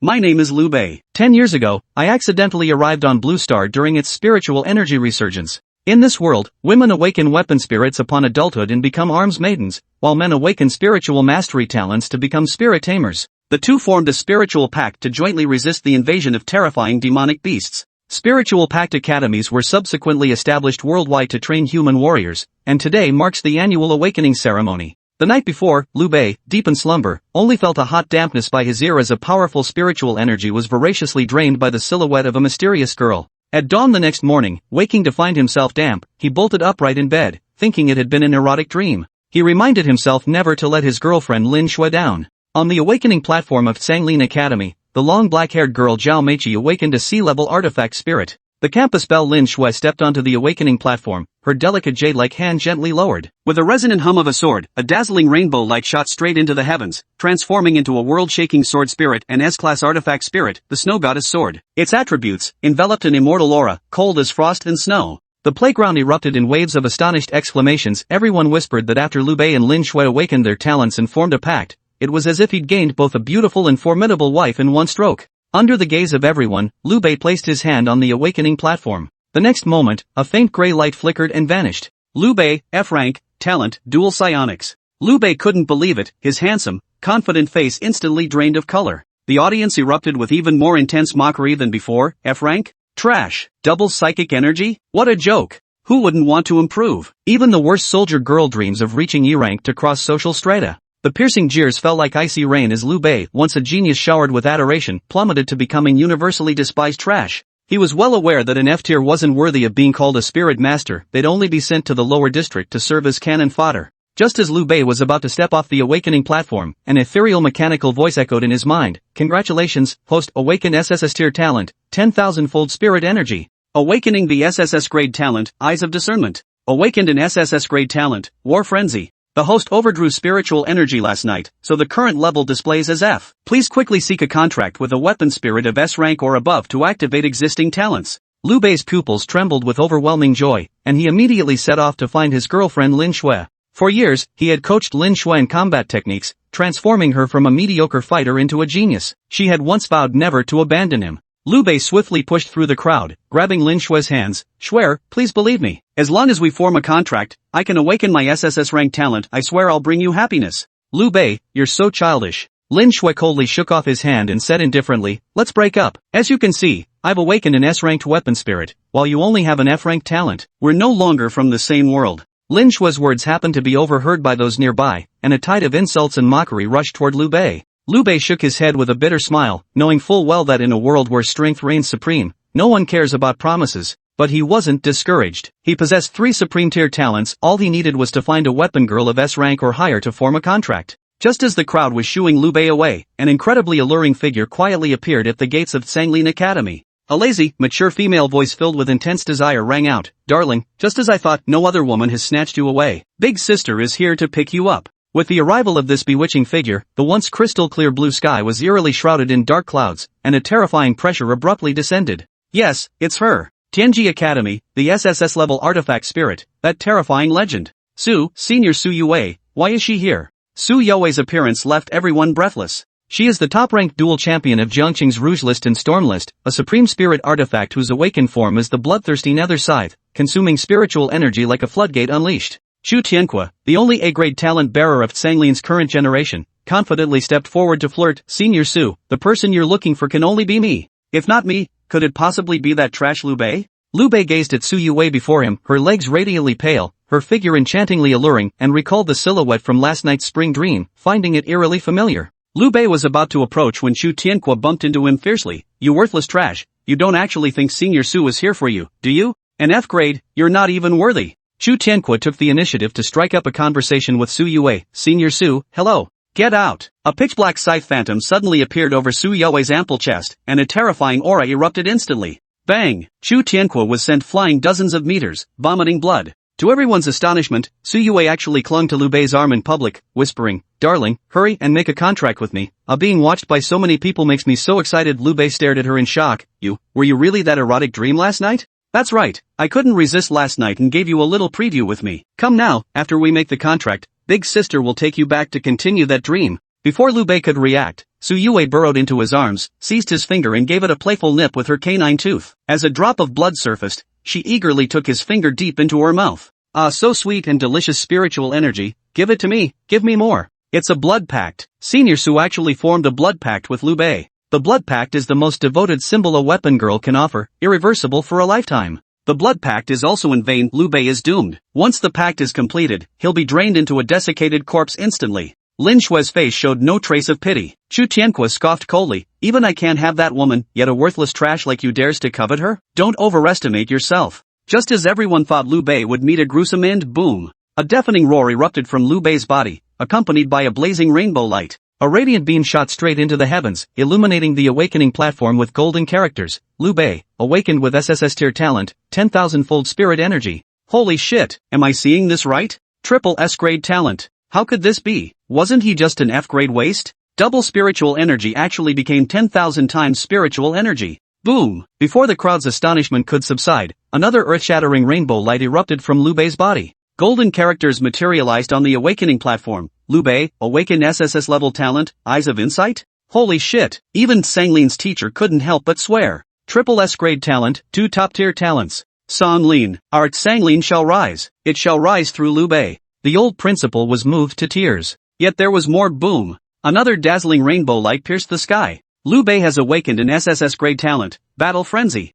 My name is Lu Bei. 10 years ago, I accidentally arrived on Blue Star during its spiritual energy resurgence. In this world, women awaken weapon spirits upon adulthood and become arms maidens, while men awaken spiritual mastery talents to become spirit tamers. The two formed a spiritual pact to jointly resist the invasion of terrifying demonic beasts. Spiritual pact academies were subsequently established worldwide to train human warriors, and today marks the annual awakening ceremony. The night before, Lu Bei, deep in slumber, only felt a hot dampness by his ear as a powerful spiritual energy was voraciously drained by the silhouette of a mysterious girl. At dawn the next morning, waking to find himself damp, he bolted upright in bed, thinking it had been an erotic dream. He reminded himself never to let his girlfriend Lin Xue down. On the awakening platform of Sanglin Academy, the long black-haired girl Zhao Meiqi awakened a sea-level artifact spirit. The campus belle Lin Xue stepped onto the awakening platform, her delicate jade-like hand gently lowered. With a resonant hum of a sword, a dazzling rainbow light shot straight into the heavens, transforming into a world-shaking sword spirit and S-class artifact spirit, the snow goddess sword. Its attributes, enveloped in immortal aura, cold as frost and snow. The playground erupted in waves of astonished exclamations. Everyone whispered that after Lu Bei and Lin Xue awakened their talents and formed a pact, it was as if he'd gained both a beautiful and formidable wife in one stroke. Under the gaze of everyone, Lu Bei placed his hand on the awakening platform. The next moment, a faint gray light flickered and vanished. Lu Bei, F-rank, talent, dual psionics. Lu Bei couldn't believe it, his handsome, confident face instantly drained of color. The audience erupted with even more intense mockery than before. F-rank? Trash. Double psychic energy? What a joke. Who wouldn't want to improve? Even the worst soldier girl dreams of reaching E-rank to cross social strata. The piercing jeers fell like icy rain as Lu Bei, once a genius showered with adoration, plummeted to becoming universally despised trash. He was well aware that an F-tier wasn't worthy of being called a spirit master. They'd only be sent to the lower district to serve as cannon fodder. Just as Lu Bei was about to step off the awakening platform, an ethereal mechanical voice echoed in his mind. Congratulations, host, awaken SSS-tier talent, 10,000-fold spirit energy. Awakening the SSS grade talent, eyes of discernment. Awakened an SSS grade talent, war frenzy. The host overdrew spiritual energy last night, so the current level displays as F. Please quickly seek a contract with a weapon spirit of S rank or above to activate existing talents. Lu Bei's pupils trembled with overwhelming joy, and he immediately set off to find his girlfriend Lin Xue. For years, he had coached Lin Xue in combat techniques, transforming her from a mediocre fighter into a genius. She had once vowed never to abandon him. Lu Bei swiftly pushed through the crowd, grabbing Lin Xue's hands. Xue, please believe me. As long as we form a contract, I can awaken my SSS-rank talent. I swear I'll bring you happiness. Lu Bei, you're so childish. Lin Xue coldly shook off his hand and said indifferently, let's break up. As you can see, I've awakened an S-ranked weapon spirit, while you only have an F-ranked talent. We're no longer from the same world. Lin Xue's words happened to be overheard by those nearby, and a tide of insults and mockery rushed toward Lu Bei. Lu Bei shook his head with a bitter smile, knowing full well that in a world where strength reigns supreme, no one cares about promises. But he wasn't discouraged. He possessed 3 supreme-tier talents. All he needed was to find a weapon girl of S rank or higher to form a contract. Just as the crowd was shooing Lu Bei away, an incredibly alluring figure quietly appeared at the gates of Sanglin Academy. A lazy, mature female voice filled with intense desire rang out, darling, just as I thought, no other woman has snatched you away. Big sister is here to pick you up. With the arrival of this bewitching figure, the once crystal-clear blue sky was eerily shrouded in dark clouds, and a terrifying pressure abruptly descended. Yes, it's her. Tianji Academy, the SSS-level artifact spirit, that terrifying legend. Senior Su Youwei, why is she here? Su Youwei's appearance left everyone breathless. She is the top-ranked dual champion of Jiangqing's Rouge List and Storm List, a supreme spirit artifact whose awakened form is the bloodthirsty nether scythe, consuming spiritual energy like a floodgate unleashed. Chu Tianque, the only A-grade talent bearer of Sanglin's current generation, confidently stepped forward to flirt. Senior Su, the person you're looking for can only be me. If not me, could it possibly be that trash Lu Bei? Lu Bei gazed at Su Youwei before him, her legs radiantly pale, her figure enchantingly alluring, and recalled the silhouette from last night's spring dream, finding it eerily familiar. Lu Bei was about to approach when Chu Tianque bumped into him fiercely. You worthless trash, you don't actually think Senior Su is here for you, do you? An F grade, you're not even worthy. Chu Tianque took the initiative to strike up a conversation with Su Youwei. Senior Su, hello. Get out. A pitch-black scythe phantom suddenly appeared over Su Youwei's ample chest, and a terrifying aura erupted instantly. Bang! Chu Tianque was sent flying dozens of meters, vomiting blood. To everyone's astonishment, Su Youwei actually clung to Lu Bei's arm in public, whispering, darling, hurry and make a contract with me. Being watched by so many people makes me so excited. Lu Bei stared at her in shock. Were you really that erotic dream last night? That's right, I couldn't resist last night and gave you a little preview with me. Come now, after we make the contract, big sister will take you back to continue that dream. Before Lu Bei could react, Youwei burrowed into his arms, seized his finger and gave it a playful nip with her canine tooth. As a drop of blood surfaced, she eagerly took his finger deep into her mouth. Ah, so sweet and delicious spiritual energy, give it to me, give me more. It's a blood pact. Senior Su actually formed a blood pact with Lu Bei. The blood pact is the most devoted symbol a weapon girl can offer, irreversible for a lifetime. The blood pact is also in vain. Lu Bei is doomed. Once the pact is completed, he'll be drained into a desiccated corpse instantly. Lin Xue's face showed no trace of pity. Chu Tianque scoffed coldly, even I can't have that woman, yet a worthless trash like you dares to covet her? Don't overestimate yourself. Just as everyone thought Lu Bei would meet a gruesome end, boom. A deafening roar erupted from Lu Bei's body, accompanied by a blazing rainbow light. A radiant beam shot straight into the heavens, illuminating the awakening platform with golden characters. Lu Bei, awakened with SSS-tier talent, 10,000-fold Spirit Energy. Holy shit, am I seeing this right? Triple S-grade talent. How could this be? Wasn't he just an F-grade waste? Double spiritual energy actually became 10,000 times spiritual energy. Boom! Before the crowd's astonishment could subside, another earth-shattering rainbow light erupted from Lu Bei's body. Golden characters materialized on the awakening platform. Lu Bei, awakened SSS level talent, Eyes of Insight? Holy shit, even Sanglin's teacher couldn't help but swear. Triple S-grade talent, 2 top-tier talents. San Lin, our Sanglin shall rise. It shall rise through Lu Bei. The old principal was moved to tears. Yet there was more. Boom. Another dazzling rainbow light pierced the sky. Lu Bei has awakened an SSS-grade talent, Battle Frenzy.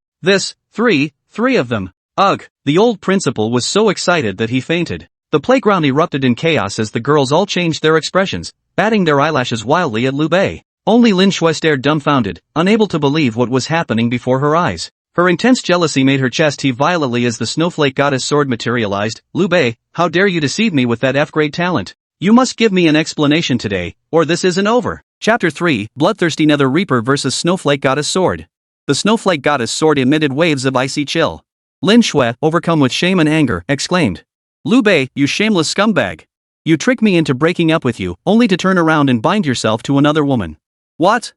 Three of them. Ugh, the old principal was so excited that he fainted. The playground erupted in chaos as the girls all changed their expressions, batting their eyelashes wildly at Lu Bei. Only Lin Xue stared dumbfounded, unable to believe what was happening before her eyes. Her intense jealousy made her chest heave violently as the snowflake goddess sword materialized. Lu Bei, how dare you deceive me with that F-grade talent? You must give me an explanation today, or this isn't over. Chapter 3, Bloodthirsty Nether Reaper vs Snowflake Goddess Sword. The Snowflake Goddess Sword emitted waves of icy chill. Lin Xue, overcome with shame and anger, exclaimed. Lu Bei, you shameless scumbag. You tricked me into breaking up with you, only to turn around and bind yourself to another woman. What?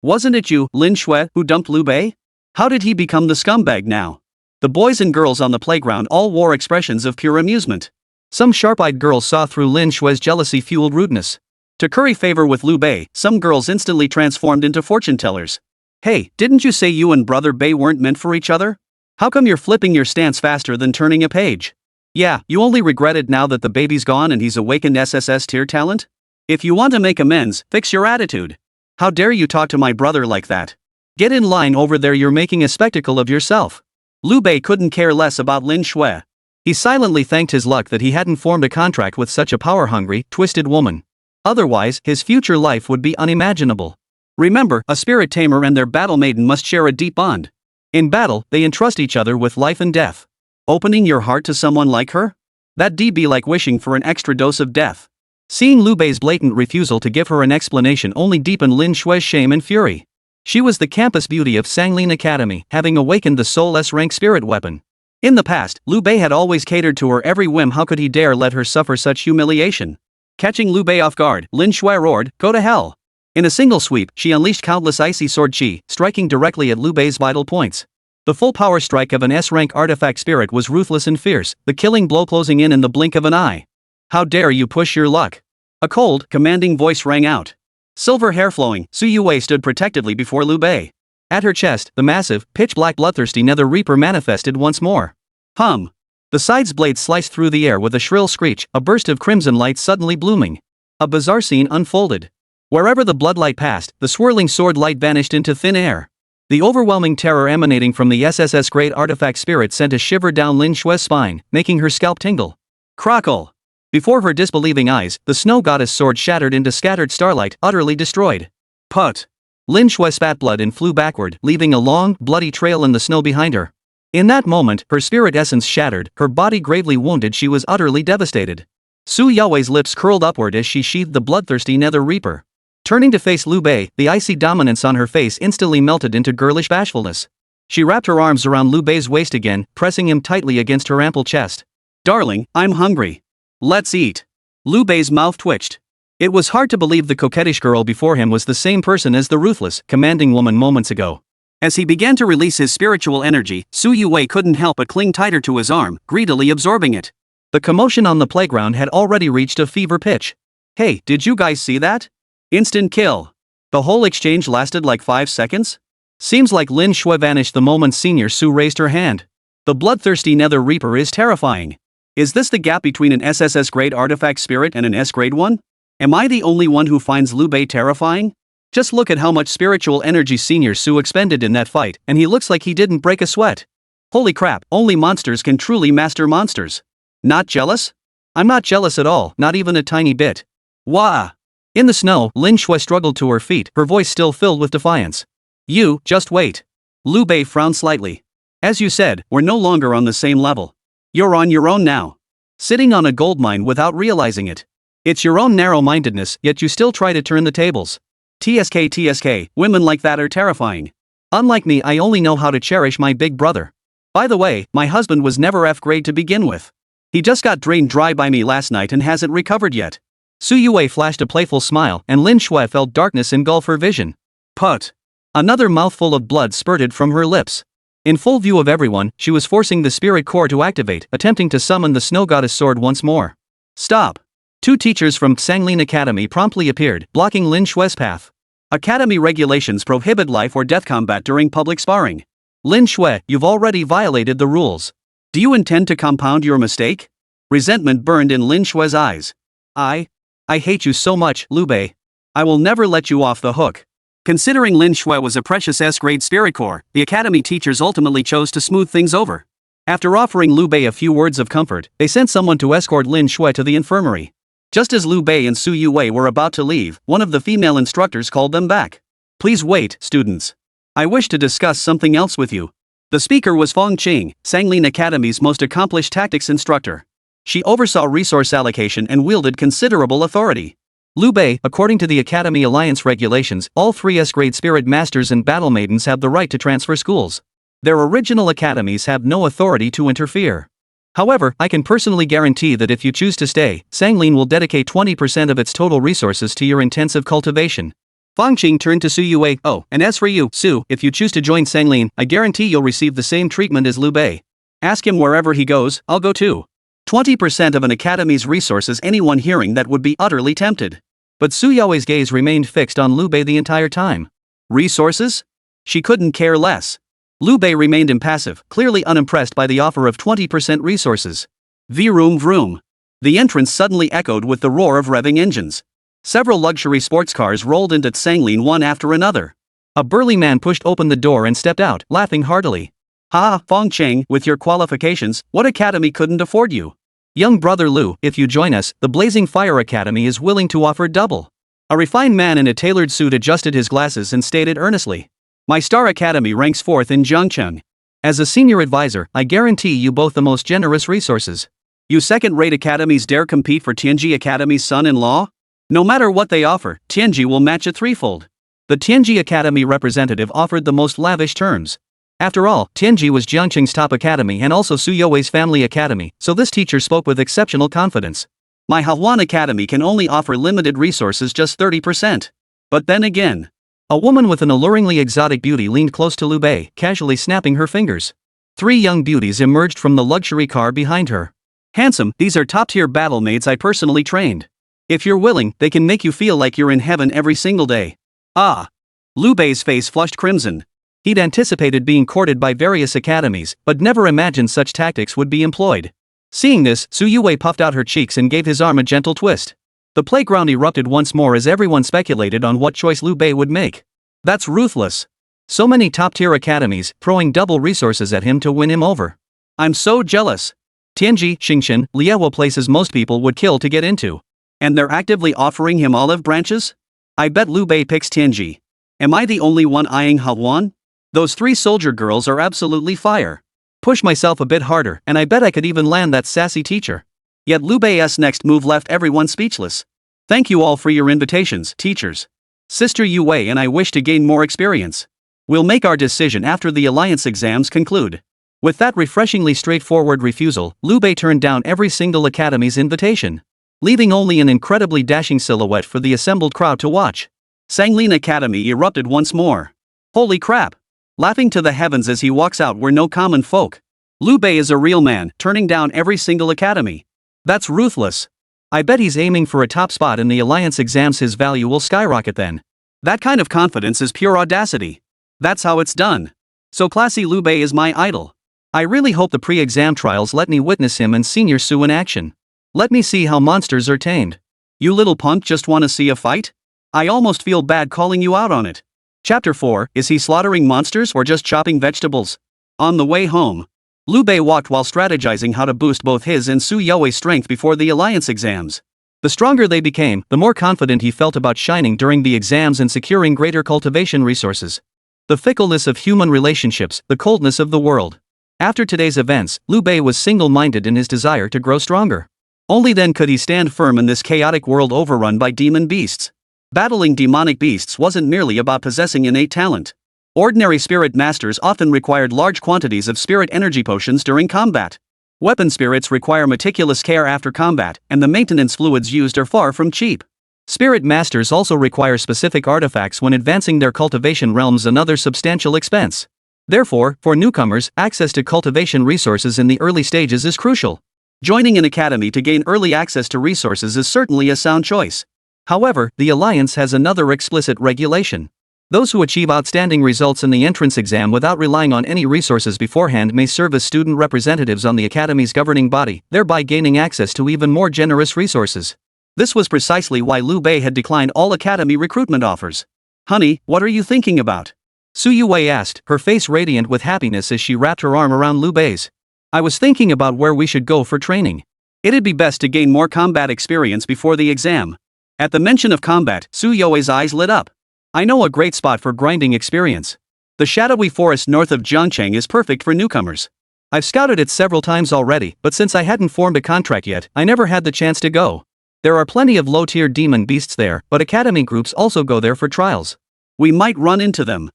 Wasn't it you, Lin Xue, who dumped Lu Bei? How did he become the scumbag now? The boys and girls on the playground all wore expressions of pure amusement. Some sharp-eyed girls saw through Lin Xue's jealousy-fueled rudeness. To curry favor with Lu Bei, some girls instantly transformed into fortune-tellers. Hey, didn't you say you and Brother Bei weren't meant for each other? How come you're flipping your stance faster than turning a page? Yeah, you only regret it now that the baby's gone and he's awakened SSS-tier talent? If you want to make amends, fix your attitude. How dare you talk to my brother like that? Get in line over there, you're making a spectacle of yourself. Lu Bei couldn't care less about Lin Xue. He silently thanked his luck that he hadn't formed a contract with such a power-hungry, twisted woman. Otherwise, his future life would be unimaginable. Remember, a spirit tamer and their battle maiden must share a deep bond. In battle, they entrust each other with life and death. Opening your heart to someone like her? That'd be like wishing for an extra dose of death. Seeing Lu Bei's blatant refusal to give her an explanation only deepened Lin Xue's shame and fury. She was the campus beauty of Sanglin Academy, having awakened the Soul S-rank spirit weapon. In the past, Lu Bei had always catered to her every whim. How could he dare let her suffer such humiliation? Catching Lu Bei off guard, Lin Xue roared, "Go to hell!" In a single sweep, she unleashed countless icy sword chi, striking directly at Lu Bei's vital points. The full power strike of an S-rank artifact spirit was ruthless and fierce, the killing blow closing in the blink of an eye. How dare you push your luck? A cold, commanding voice rang out. Silver hair flowing, Youwei stood protectively before Lu Bei. At her chest, the massive, pitch-black bloodthirsty Nether Reaper manifested once more. Hum. The side's blade sliced through the air with a shrill screech, a burst of crimson light suddenly blooming. A bizarre scene unfolded. Wherever the bloodlight passed, the swirling sword light vanished into thin air. The overwhelming terror emanating from the SSS-grade artifact spirit sent a shiver down Lin Xue's spine, making her scalp tingle. Crackle! Before her disbelieving eyes, the snow goddess sword shattered into scattered starlight, utterly destroyed. Put! Lin Xue spat blood and flew backward, leaving a long, bloody trail in the snow behind her. In that moment, her spirit essence shattered, her body gravely wounded. She was utterly devastated. Youwei's lips curled upward as she sheathed the bloodthirsty Nether Reaper. Turning to face Lu Bei, the icy dominance on her face instantly melted into girlish bashfulness. She wrapped her arms around Lu Bei's waist again, pressing him tightly against her ample chest. Darling, I'm hungry. Let's eat. Lu Bei's mouth twitched. It was hard to believe the coquettish girl before him was the same person as the ruthless, commanding woman moments ago. As he began to release his spiritual energy, Youwei couldn't help but cling tighter to his arm, greedily absorbing it. The commotion on the playground had already reached a fever pitch. Hey, did you guys see that? Instant kill. The whole exchange lasted like 5 seconds? Seems like Lin Xue vanished the moment Senior Su raised her hand. The bloodthirsty Nether Reaper is terrifying. Is this the gap between an SSS grade artifact spirit and an S grade one? Am I the only one who finds Lu Bei terrifying? Just look at how much spiritual energy Senior Su expended in that fight, and he looks like he didn't break a sweat. Holy crap, only monsters can truly master monsters. Not jealous? I'm not jealous at all, not even a tiny bit. Wah! In the snow, Lin Xue struggled to her feet, her voice still filled with defiance. You, just wait. Lu Bei frowned slightly. As you said, we're no longer on the same level. You're on your own now. Sitting on a goldmine without realizing it. It's your own narrow-mindedness, yet you still try to turn the tables. TSK, women like that are terrifying. Unlike me, I only know how to cherish my big brother. By the way, my husband was never F grade to begin with. He just got drained dry by me last night and hasn't recovered yet. Youwei flashed a playful smile, and Lin Xue felt darkness engulf her vision. Put. Another mouthful of blood spurted from her lips. In full view of everyone, she was forcing the spirit core to activate, attempting to summon the snow goddess sword once more. Stop. 2 teachers from Sanglin Academy promptly appeared, blocking Lin Xue's path. Academy regulations prohibit life or death combat during public sparring. Lin Xue, you've already violated the rules. Do you intend to compound your mistake? Resentment burned in Lin Xue's eyes. I hate you so much, Lu Bei. I will never let you off the hook. Considering Lin Xue was a precious S-grade spirit core, the academy teachers ultimately chose to smooth things over. After offering Lu Bei a few words of comfort, they sent someone to escort Lin Xue to the infirmary. Just as Lu Bei and Youwei were about to leave, one of the female instructors called them back. Please wait, students. I wish to discuss something else with you. The speaker was Fong Qing, Sanglin Academy's most accomplished tactics instructor. She oversaw resource allocation and wielded considerable authority. Lu Bei, according to the Academy Alliance regulations, all 3 S-grade spirit masters and battle maidens have the right to transfer schools. Their original academies have no authority to interfere. However, I can personally guarantee that if you choose to stay, Sanglin will dedicate 20% of its total resources to your intensive cultivation. Fong Qing turned to Youwei. Oh, and as for you, Su, if you choose to join Sanglin, I guarantee you'll receive the same treatment as Lu Bei. Ask him wherever he goes, I'll go too. 20% of an academy's resources, anyone hearing that would be utterly tempted. But Youwei's gaze remained fixed on Lu Bei the entire time. Resources? She couldn't care less. Lu Bei remained impassive, clearly unimpressed by the offer of 20% resources. Vroom vroom. The entrance suddenly echoed with the roar of revving engines. Several luxury sports cars rolled into Sanglin one after another. A burly man pushed open the door and stepped out, laughing heartily. Ha, Fong Qing, with your qualifications, what academy couldn't afford you? Young brother Lu, if you join us, the Blazing Fire Academy is willing to offer double. A refined man in a tailored suit adjusted his glasses and stated earnestly. My Star Academy ranks 4th in Jiangcheng. As a senior advisor, I guarantee you both the most generous resources. You second-rate academies dare compete for Tianji Academy's son-in-law? No matter what they offer, Tianji will match it threefold. The Tianji Academy representative offered the most lavish terms. After all, Tianji was Jiangcheng's top academy and also Youwei's family academy, so this teacher spoke with exceptional confidence. My Hahuan Academy can only offer limited resources, just 30%. But then again, a woman with an alluringly exotic beauty leaned close to Lu Bei, casually snapping her fingers. 3 young beauties emerged from the luxury car behind her. Handsome, these are top-tier battle maids I personally trained. If you're willing, they can make you feel like you're in heaven every single day. Ah! Lu Bei's face flushed crimson. He'd anticipated being courted by various academies, but never imagined such tactics would be employed. Seeing this, Youwei puffed out her cheeks and gave his arm a gentle twist. The playground erupted once more as everyone speculated on what choice Lu Bei would make. That's ruthless. So many top-tier academies, throwing double resources at him to win him over. I'm so jealous. Tianji, Xingshan, Liewo places most people would kill to get into. And they're actively offering him olive branches? I bet Lu Bei picks Tianji. Am I the only one eyeing Hahuan? Those 3 soldier girls are absolutely fire. Push myself a bit harder, and I bet I could even land that sassy teacher. Yet Lu Bei's next move left everyone speechless. Thank you all for your invitations, teachers. Sister Youwei and I wish to gain more experience. We'll make our decision after the alliance exams conclude. With that refreshingly straightforward refusal, Lu Bei turned down every single academy's invitation, leaving only an incredibly dashing silhouette for the assembled crowd to watch. Sanglin Academy erupted once more. Holy crap! Laughing to the heavens as he walks out were no common folk. Lu Bei is a real man, turning down every single academy. That's ruthless. I bet he's aiming for a top spot in the alliance exams. His value will skyrocket then. That kind of confidence is pure audacity. That's how it's done. So classy Lu Bei is my idol. I really hope the pre-exam trials let me witness him and Senior Su in action. Let me see how monsters are tamed. You little punk just wanna see a fight? I almost feel bad calling you out on it. Chapter 4, is he slaughtering monsters or just chopping vegetables? On the way home, Lu Bei walked while strategizing how to boost both his and Su Youwei's strength before the alliance exams. The stronger they became, the more confident he felt about shining during the exams and securing greater cultivation resources. The fickleness of human relationships, the coldness of the world. After today's events, Lu Bei was single-minded in his desire to grow stronger. Only then could he stand firm in this chaotic world overrun by demon beasts. Battling demonic beasts wasn't merely about possessing innate talent. Ordinary spirit masters often required large quantities of spirit energy potions during combat. Weapon spirits require meticulous care after combat, and the maintenance fluids used are far from cheap. Spirit masters also require specific artifacts when advancing their cultivation realms, another substantial expense. Therefore, for newcomers, access to cultivation resources in the early stages is crucial. Joining an academy to gain early access to resources is certainly a sound choice. However, the Alliance has another explicit regulation. Those who achieve outstanding results in the entrance exam without relying on any resources beforehand may serve as student representatives on the Academy's governing body, thereby gaining access to even more generous resources. This was precisely why Lu Bei had declined all Academy recruitment offers. "Honey, what are you thinking about?" Su Youwei asked, her face radiant with happiness as she wrapped her arm around Lu Bei's. "I was thinking about where we should go for training. It'd be best to gain more combat experience before the exam." At the mention of combat, Su Youwei's eyes lit up. "I know a great spot for grinding experience. The shadowy forest north of Jiangcheng is perfect for newcomers. I've scouted it several times already, but since I hadn't formed a contract yet, I never had the chance to go. There are plenty of low-tier demon beasts there, but academy groups also go there for trials. We might run into them."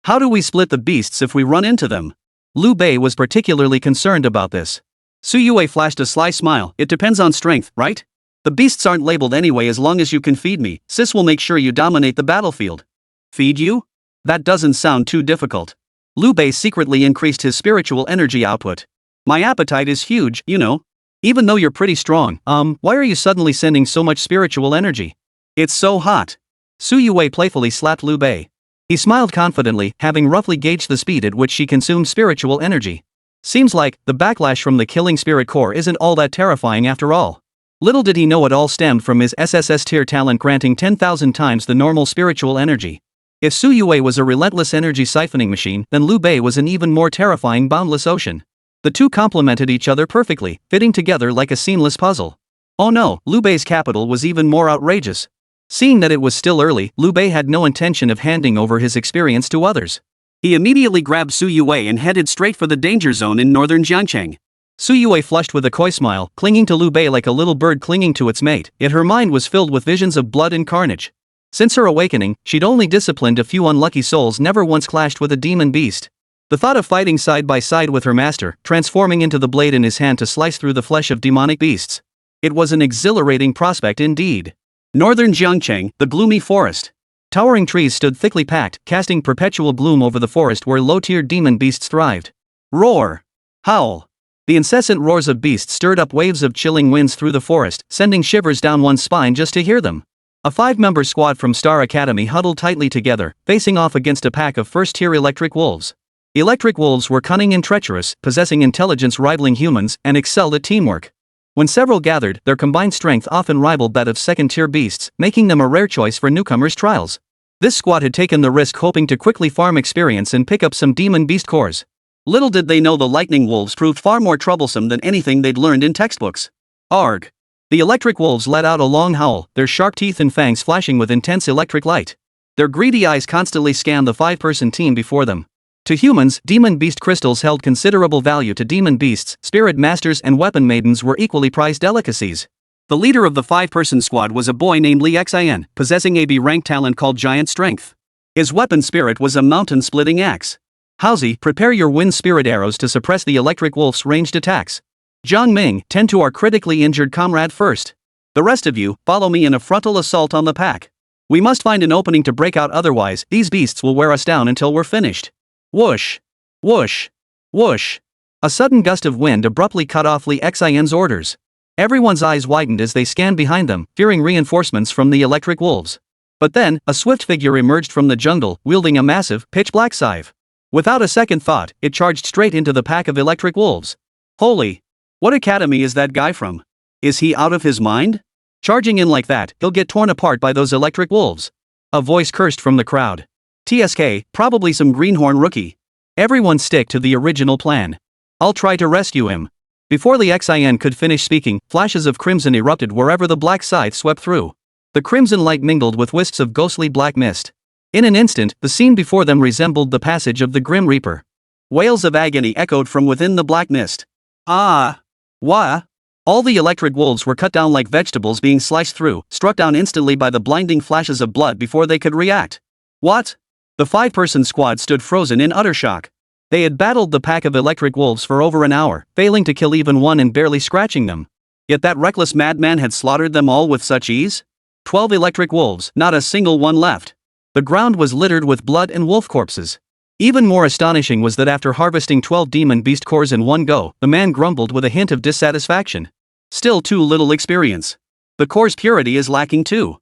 How do we split the beasts if we run into them?" Lu Bei was particularly concerned about this. Su Youwei flashed a sly smile. "It depends on strength, right? The beasts aren't labeled anyway. As long as you can feed me, Sis will make sure you dominate the battlefield." "Feed you? That doesn't sound too difficult." Lu Bei secretly increased his spiritual energy output. "My appetite is huge, you know. Even though you're pretty strong, why are you suddenly sending so much spiritual energy?" "It's so hot." Su Youwei playfully slapped Lu Bei. He smiled confidently, having roughly gauged the speed at which she consumed spiritual energy. Seems like the backlash from the killing spirit core isn't all that terrifying after all. Little did he know it all stemmed from his SSS-tier talent granting 10,000 times the normal spiritual energy. If Su Youwei was a relentless energy siphoning machine, then Lu Bei was an even more terrifying boundless ocean. The two complemented each other perfectly, fitting together like a seamless puzzle. Oh no, Lu Bei's capital was even more outrageous. Seeing that it was still early, Lu Bei had no intention of handing over his experience to others. He immediately grabbed Su Youwei and headed straight for the danger zone in northern Jiangcheng. Su Youwei flushed with a coy smile, clinging to Lu Bei like a little bird clinging to its mate, yet her mind was filled with visions of blood and carnage. Since her awakening, she'd only disciplined a few unlucky souls, never once clashed with a demon beast. The thought of fighting side by side with her master, transforming into the blade in his hand to slice through the flesh of demonic beasts. It was an exhilarating prospect indeed. Northern Jiangcheng, the gloomy forest. Towering trees stood thickly packed, casting perpetual gloom over the forest where low-tier demon beasts thrived. Roar! Howl! The incessant roars of beasts stirred up waves of chilling winds through the forest, sending shivers down one's spine just to hear them. A 5-member squad from Star Academy huddled tightly together, facing off against a pack of first-tier electric wolves. Electric wolves were cunning and treacherous, possessing intelligence rivaling humans, and excelled at teamwork. When several gathered, their combined strength often rivaled that of second-tier beasts, making them a rare choice for newcomers' trials. This squad had taken the risk hoping to quickly farm experience and pick up some demon beast cores. Little did they know the lightning wolves proved far more troublesome than anything they'd learned in textbooks. Arg! The electric wolves let out a long howl, their sharp teeth and fangs flashing with intense electric light. Their greedy eyes constantly scanned the 5-person team before them. To humans, demon beast crystals held considerable value. To demon beasts, spirit masters and weapon maidens were equally prized delicacies. The leader of the 5-person squad was a boy named Lin Xue, possessing a B-rank talent called Giant Strength. His weapon spirit was a mountain-splitting axe. Hauzi, prepare your wind spirit arrows to suppress the electric wolf's ranged attacks. Zhang Ming, tend to our critically injured comrade first. The rest of you, follow me in a frontal assault on the pack. We must find an opening to break out, otherwise, these beasts will wear us down until we're finished. Whoosh! Whoosh! Whoosh! A sudden gust of wind abruptly cut off Li Xue's orders. Everyone's eyes widened as they scanned behind them, fearing reinforcements from the electric wolves. But then, a swift figure emerged from the jungle, wielding a massive, pitch-black scythe. Without a second thought, it charged straight into the pack of electric wolves. Holy! What academy is that guy from? Is he out of his mind? Charging in like that, he'll get torn apart by those electric wolves. A voice cursed from the crowd. TSK, probably some greenhorn rookie. Everyone stick to the original plan. I'll try to rescue him. Before the XIN could finish speaking, flashes of crimson erupted wherever the black scythe swept through. The crimson light mingled with wisps of ghostly black mist. In an instant, the scene before them resembled the passage of the Grim Reaper. Wails of agony echoed from within the black mist. Ah! Wah! All the electric wolves were cut down like vegetables being sliced through, struck down instantly by the blinding flashes of blood before they could react. What? The 5-person squad stood frozen in utter shock. They had battled the pack of electric wolves for over an hour, failing to kill even one and barely scratching them. Yet that reckless madman had slaughtered them all with such ease? 12 electric wolves, not a single one left. The ground was littered with blood and wolf corpses. Even more astonishing was that after harvesting 12 demon beast cores in one go, the man grumbled with a hint of dissatisfaction. Still too little experience. The core's purity is lacking too.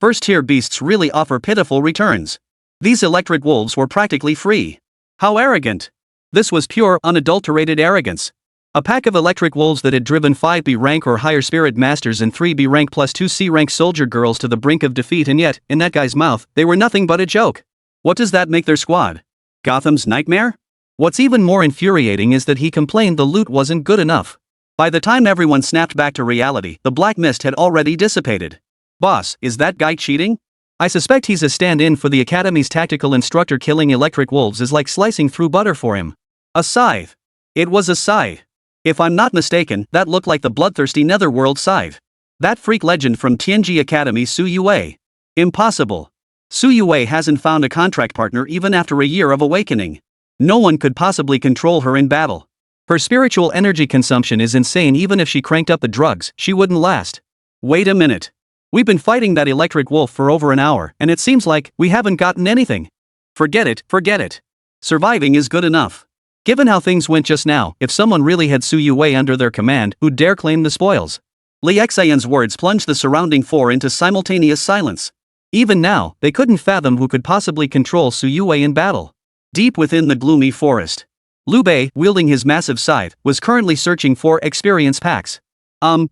First-tier beasts really offer pitiful returns. These electric wolves were practically free. How arrogant! This was pure, unadulterated arrogance. A pack of electric wolves that had driven 5 B rank or higher spirit masters and 3 B rank plus 2 C rank soldier girls to the brink of defeat, and yet, in that guy's mouth, they were nothing but a joke. What does that make their squad? Gotham's nightmare? What's even more infuriating is that he complained the loot wasn't good enough. By the time everyone snapped back to reality, the black mist had already dissipated. Boss, is that guy cheating? I suspect he's a stand-in for the Academy's tactical instructor. Killing electric wolves is like slicing through butter for him. A scythe. It was a scythe. If I'm not mistaken, that looked like the bloodthirsty netherworld scythe. That freak legend from Tianji Academy, Youwei. Impossible. Youwei hasn't found a contract partner even after a year of awakening. No one could possibly control her in battle. Her spiritual energy consumption is insane. Even if she cranked up the drugs, she wouldn't last. Wait a minute. We've been fighting that electric wolf for over an hour, and it seems like we haven't gotten anything. Forget it, forget it. Surviving is good enough. Given how things went just now, if someone really had Youwei under their command, who'd dare claim the spoils? Li Xian's words plunged the surrounding four into simultaneous silence. Even now, they couldn't fathom who could possibly control Youwei in battle. Deep within the gloomy forest, Lu Bei, wielding his massive scythe, was currently searching for experience packs.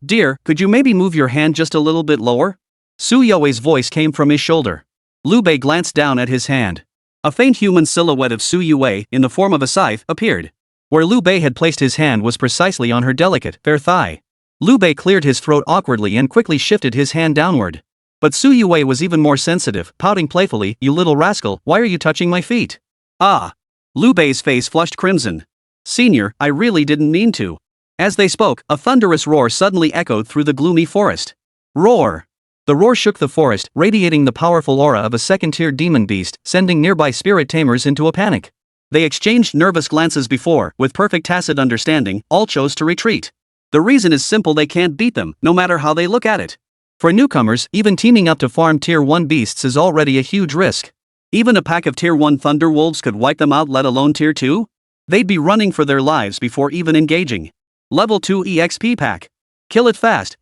Dear, could you maybe move your hand just a little bit lower? Youwei's voice came from his shoulder. Lu Bei glanced down at his hand. A faint human silhouette of Youwei, in the form of a scythe, appeared. Where Lu Bei had placed his hand was precisely on her delicate, fair thigh. Lu Bei cleared his throat awkwardly and quickly shifted his hand downward. But Youwei was even more sensitive, pouting playfully, "You little rascal, why are you touching my feet?" Ah! Lu Bei's face flushed crimson. "Senior, I really didn't mean to." As they spoke, a thunderous roar suddenly echoed through the gloomy forest. Roar! The roar shook the forest, radiating the powerful aura of a second-tier demon beast, sending nearby spirit tamers into a panic. They exchanged nervous glances before, with perfect tacit understanding, all chose to retreat. The reason is simple: they can't beat them, no matter how they look at it. For newcomers, even teaming up to farm Tier 1 beasts is already a huge risk. Even a pack of Tier 1 Thunder Wolves could wipe them out, let alone Tier 2? They'd be running for their lives before even engaging. Level 2 EXP pack. Kill it fast,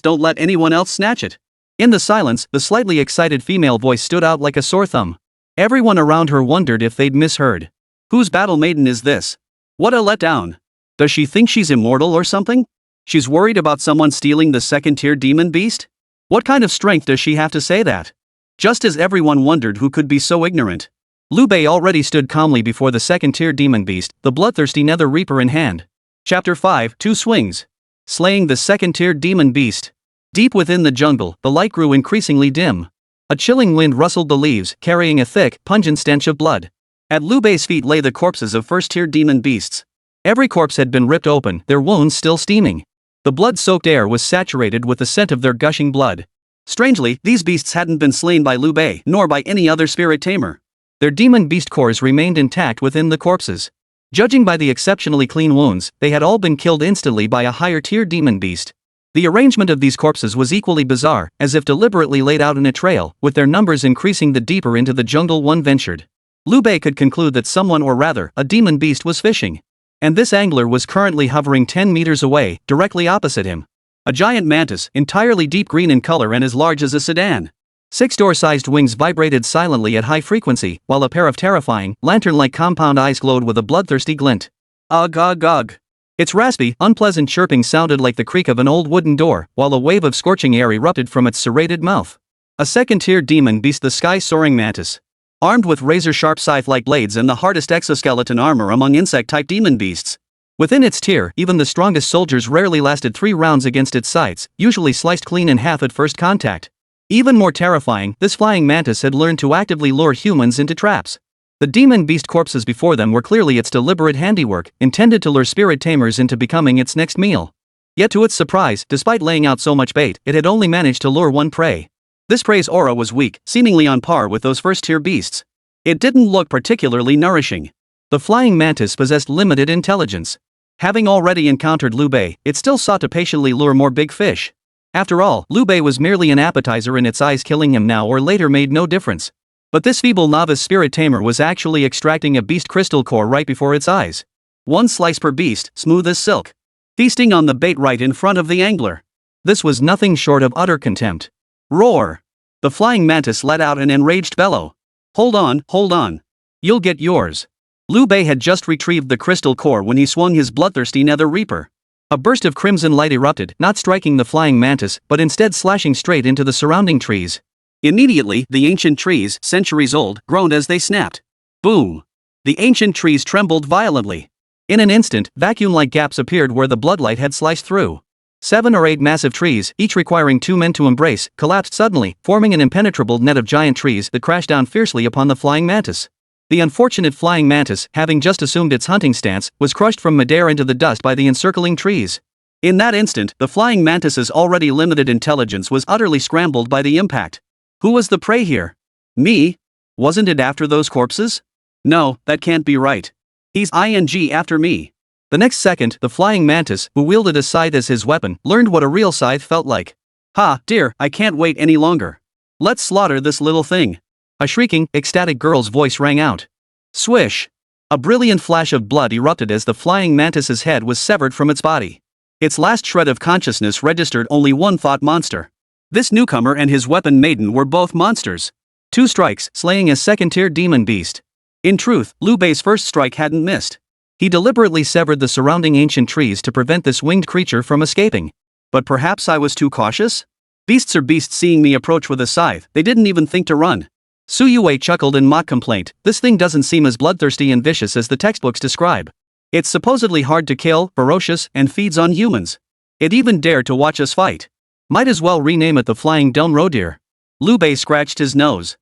don't let anyone else snatch it. In the silence, the slightly excited female voice stood out like a sore thumb. Everyone around her wondered if they'd misheard. Whose battle maiden is this? What a letdown. Does she think she's immortal or something? She's worried about someone stealing the second-tier demon beast? What kind of strength does she have to say that? Just as everyone wondered who could be so ignorant, Lu Bei already stood calmly before the second-tier demon beast, the bloodthirsty Nether Reaper in hand. Chapter 5, 2 Swings. Slaying the second-tier demon beast. Deep within the jungle, the light grew increasingly dim. A chilling wind rustled the leaves, carrying a thick, pungent stench of blood. At Lu Bei's feet lay the corpses of first-tier demon beasts. Every corpse had been ripped open, their wounds still steaming. The blood-soaked air was saturated with the scent of their gushing blood. Strangely, these beasts hadn't been slain by Lu Bei, nor by any other spirit tamer. Their demon beast cores remained intact within the corpses. Judging by the exceptionally clean wounds, they had all been killed instantly by a higher-tier demon beast. The arrangement of these corpses was equally bizarre, as if deliberately laid out in a trail, with their numbers increasing the deeper into the jungle one ventured. Lu Bei could conclude that someone, or rather, a demon beast, was fishing. And this angler was currently hovering 10 meters away, directly opposite him. A giant mantis, entirely deep green in color and as large as a sedan. 6-door-sized wings vibrated silently at high frequency, while a pair of terrifying, lantern-like compound eyes glowed with a bloodthirsty glint. Ugh ugh ugh. Its raspy, unpleasant chirping sounded like the creak of an old wooden door, while a wave of scorching air erupted from its serrated mouth. A second-tier demon beast, the sky-soaring mantis. Armed with razor-sharp scythe-like blades and the hardest exoskeleton armor among insect-type demon beasts. Within its tier, even the strongest soldiers rarely lasted 3 rounds against its sides, usually sliced clean in half at first contact. Even more terrifying, this flying mantis had learned to actively lure humans into traps. The demon beast corpses before them were clearly its deliberate handiwork, intended to lure spirit tamers into becoming its next meal. Yet to its surprise, despite laying out so much bait, it had only managed to lure one prey. This prey's aura was weak, seemingly on par with those first-tier beasts. It didn't look particularly nourishing. The flying mantis possessed limited intelligence. Having already encountered Lu Bei, it still sought to patiently lure more big fish. After all, Lu Bei was merely an appetizer, and its eyes killing him now or later made no difference. But this feeble novice spirit tamer was actually extracting a beast crystal core right before its eyes. 1 slice per beast, smooth as silk. Feasting on the bait right in front of the angler. This was nothing short of utter contempt. Roar! The flying mantis let out an enraged bellow. Hold on. You'll get yours. Lu Bei had just retrieved the crystal core when he swung his bloodthirsty nether reaper. A burst of crimson light erupted, not striking the flying mantis, but instead slashing straight into the surrounding trees. Immediately, the ancient trees, centuries old, groaned as they snapped. Boom! The ancient trees trembled violently. In an instant, vacuum-like gaps appeared where the bloodlight had sliced through. 7 or 8 massive trees, each requiring 2 men to embrace, collapsed suddenly, forming an impenetrable net of giant trees that crashed down fiercely upon the flying mantis. The unfortunate flying mantis, having just assumed its hunting stance, was crushed from midair into the dust by the encircling trees. In that instant, the flying mantis's already limited intelligence was utterly scrambled by the impact. Who was the prey here? Me? Wasn't it after those corpses? No, that can't be right. He's after me. The next second, the flying mantis, who wielded a scythe as his weapon, learned what a real scythe felt like. Ha, dear, I can't wait any longer. Let's slaughter this little thing. A shrieking, ecstatic girl's voice rang out. Swish! A brilliant flash of blood erupted as the flying mantis's head was severed from its body. Its last shred of consciousness registered only one thought: monster. This newcomer and his weapon maiden were both monsters. 2 strikes, slaying a second-tier demon beast. In truth, Lu Bei's first strike hadn't missed. He deliberately severed the surrounding ancient trees to prevent this winged creature from escaping. But perhaps I was too cautious? Beasts are beasts. Seeing me approach with a scythe, they didn't even think to run. Youwei chuckled in mock complaint. This thing doesn't seem as bloodthirsty and vicious as the textbooks describe. It's supposedly hard to kill, ferocious, and feeds on humans. It even dared to watch us fight. Might as well rename it the Flying Dome Rodeer. Lu Bei scratched his nose.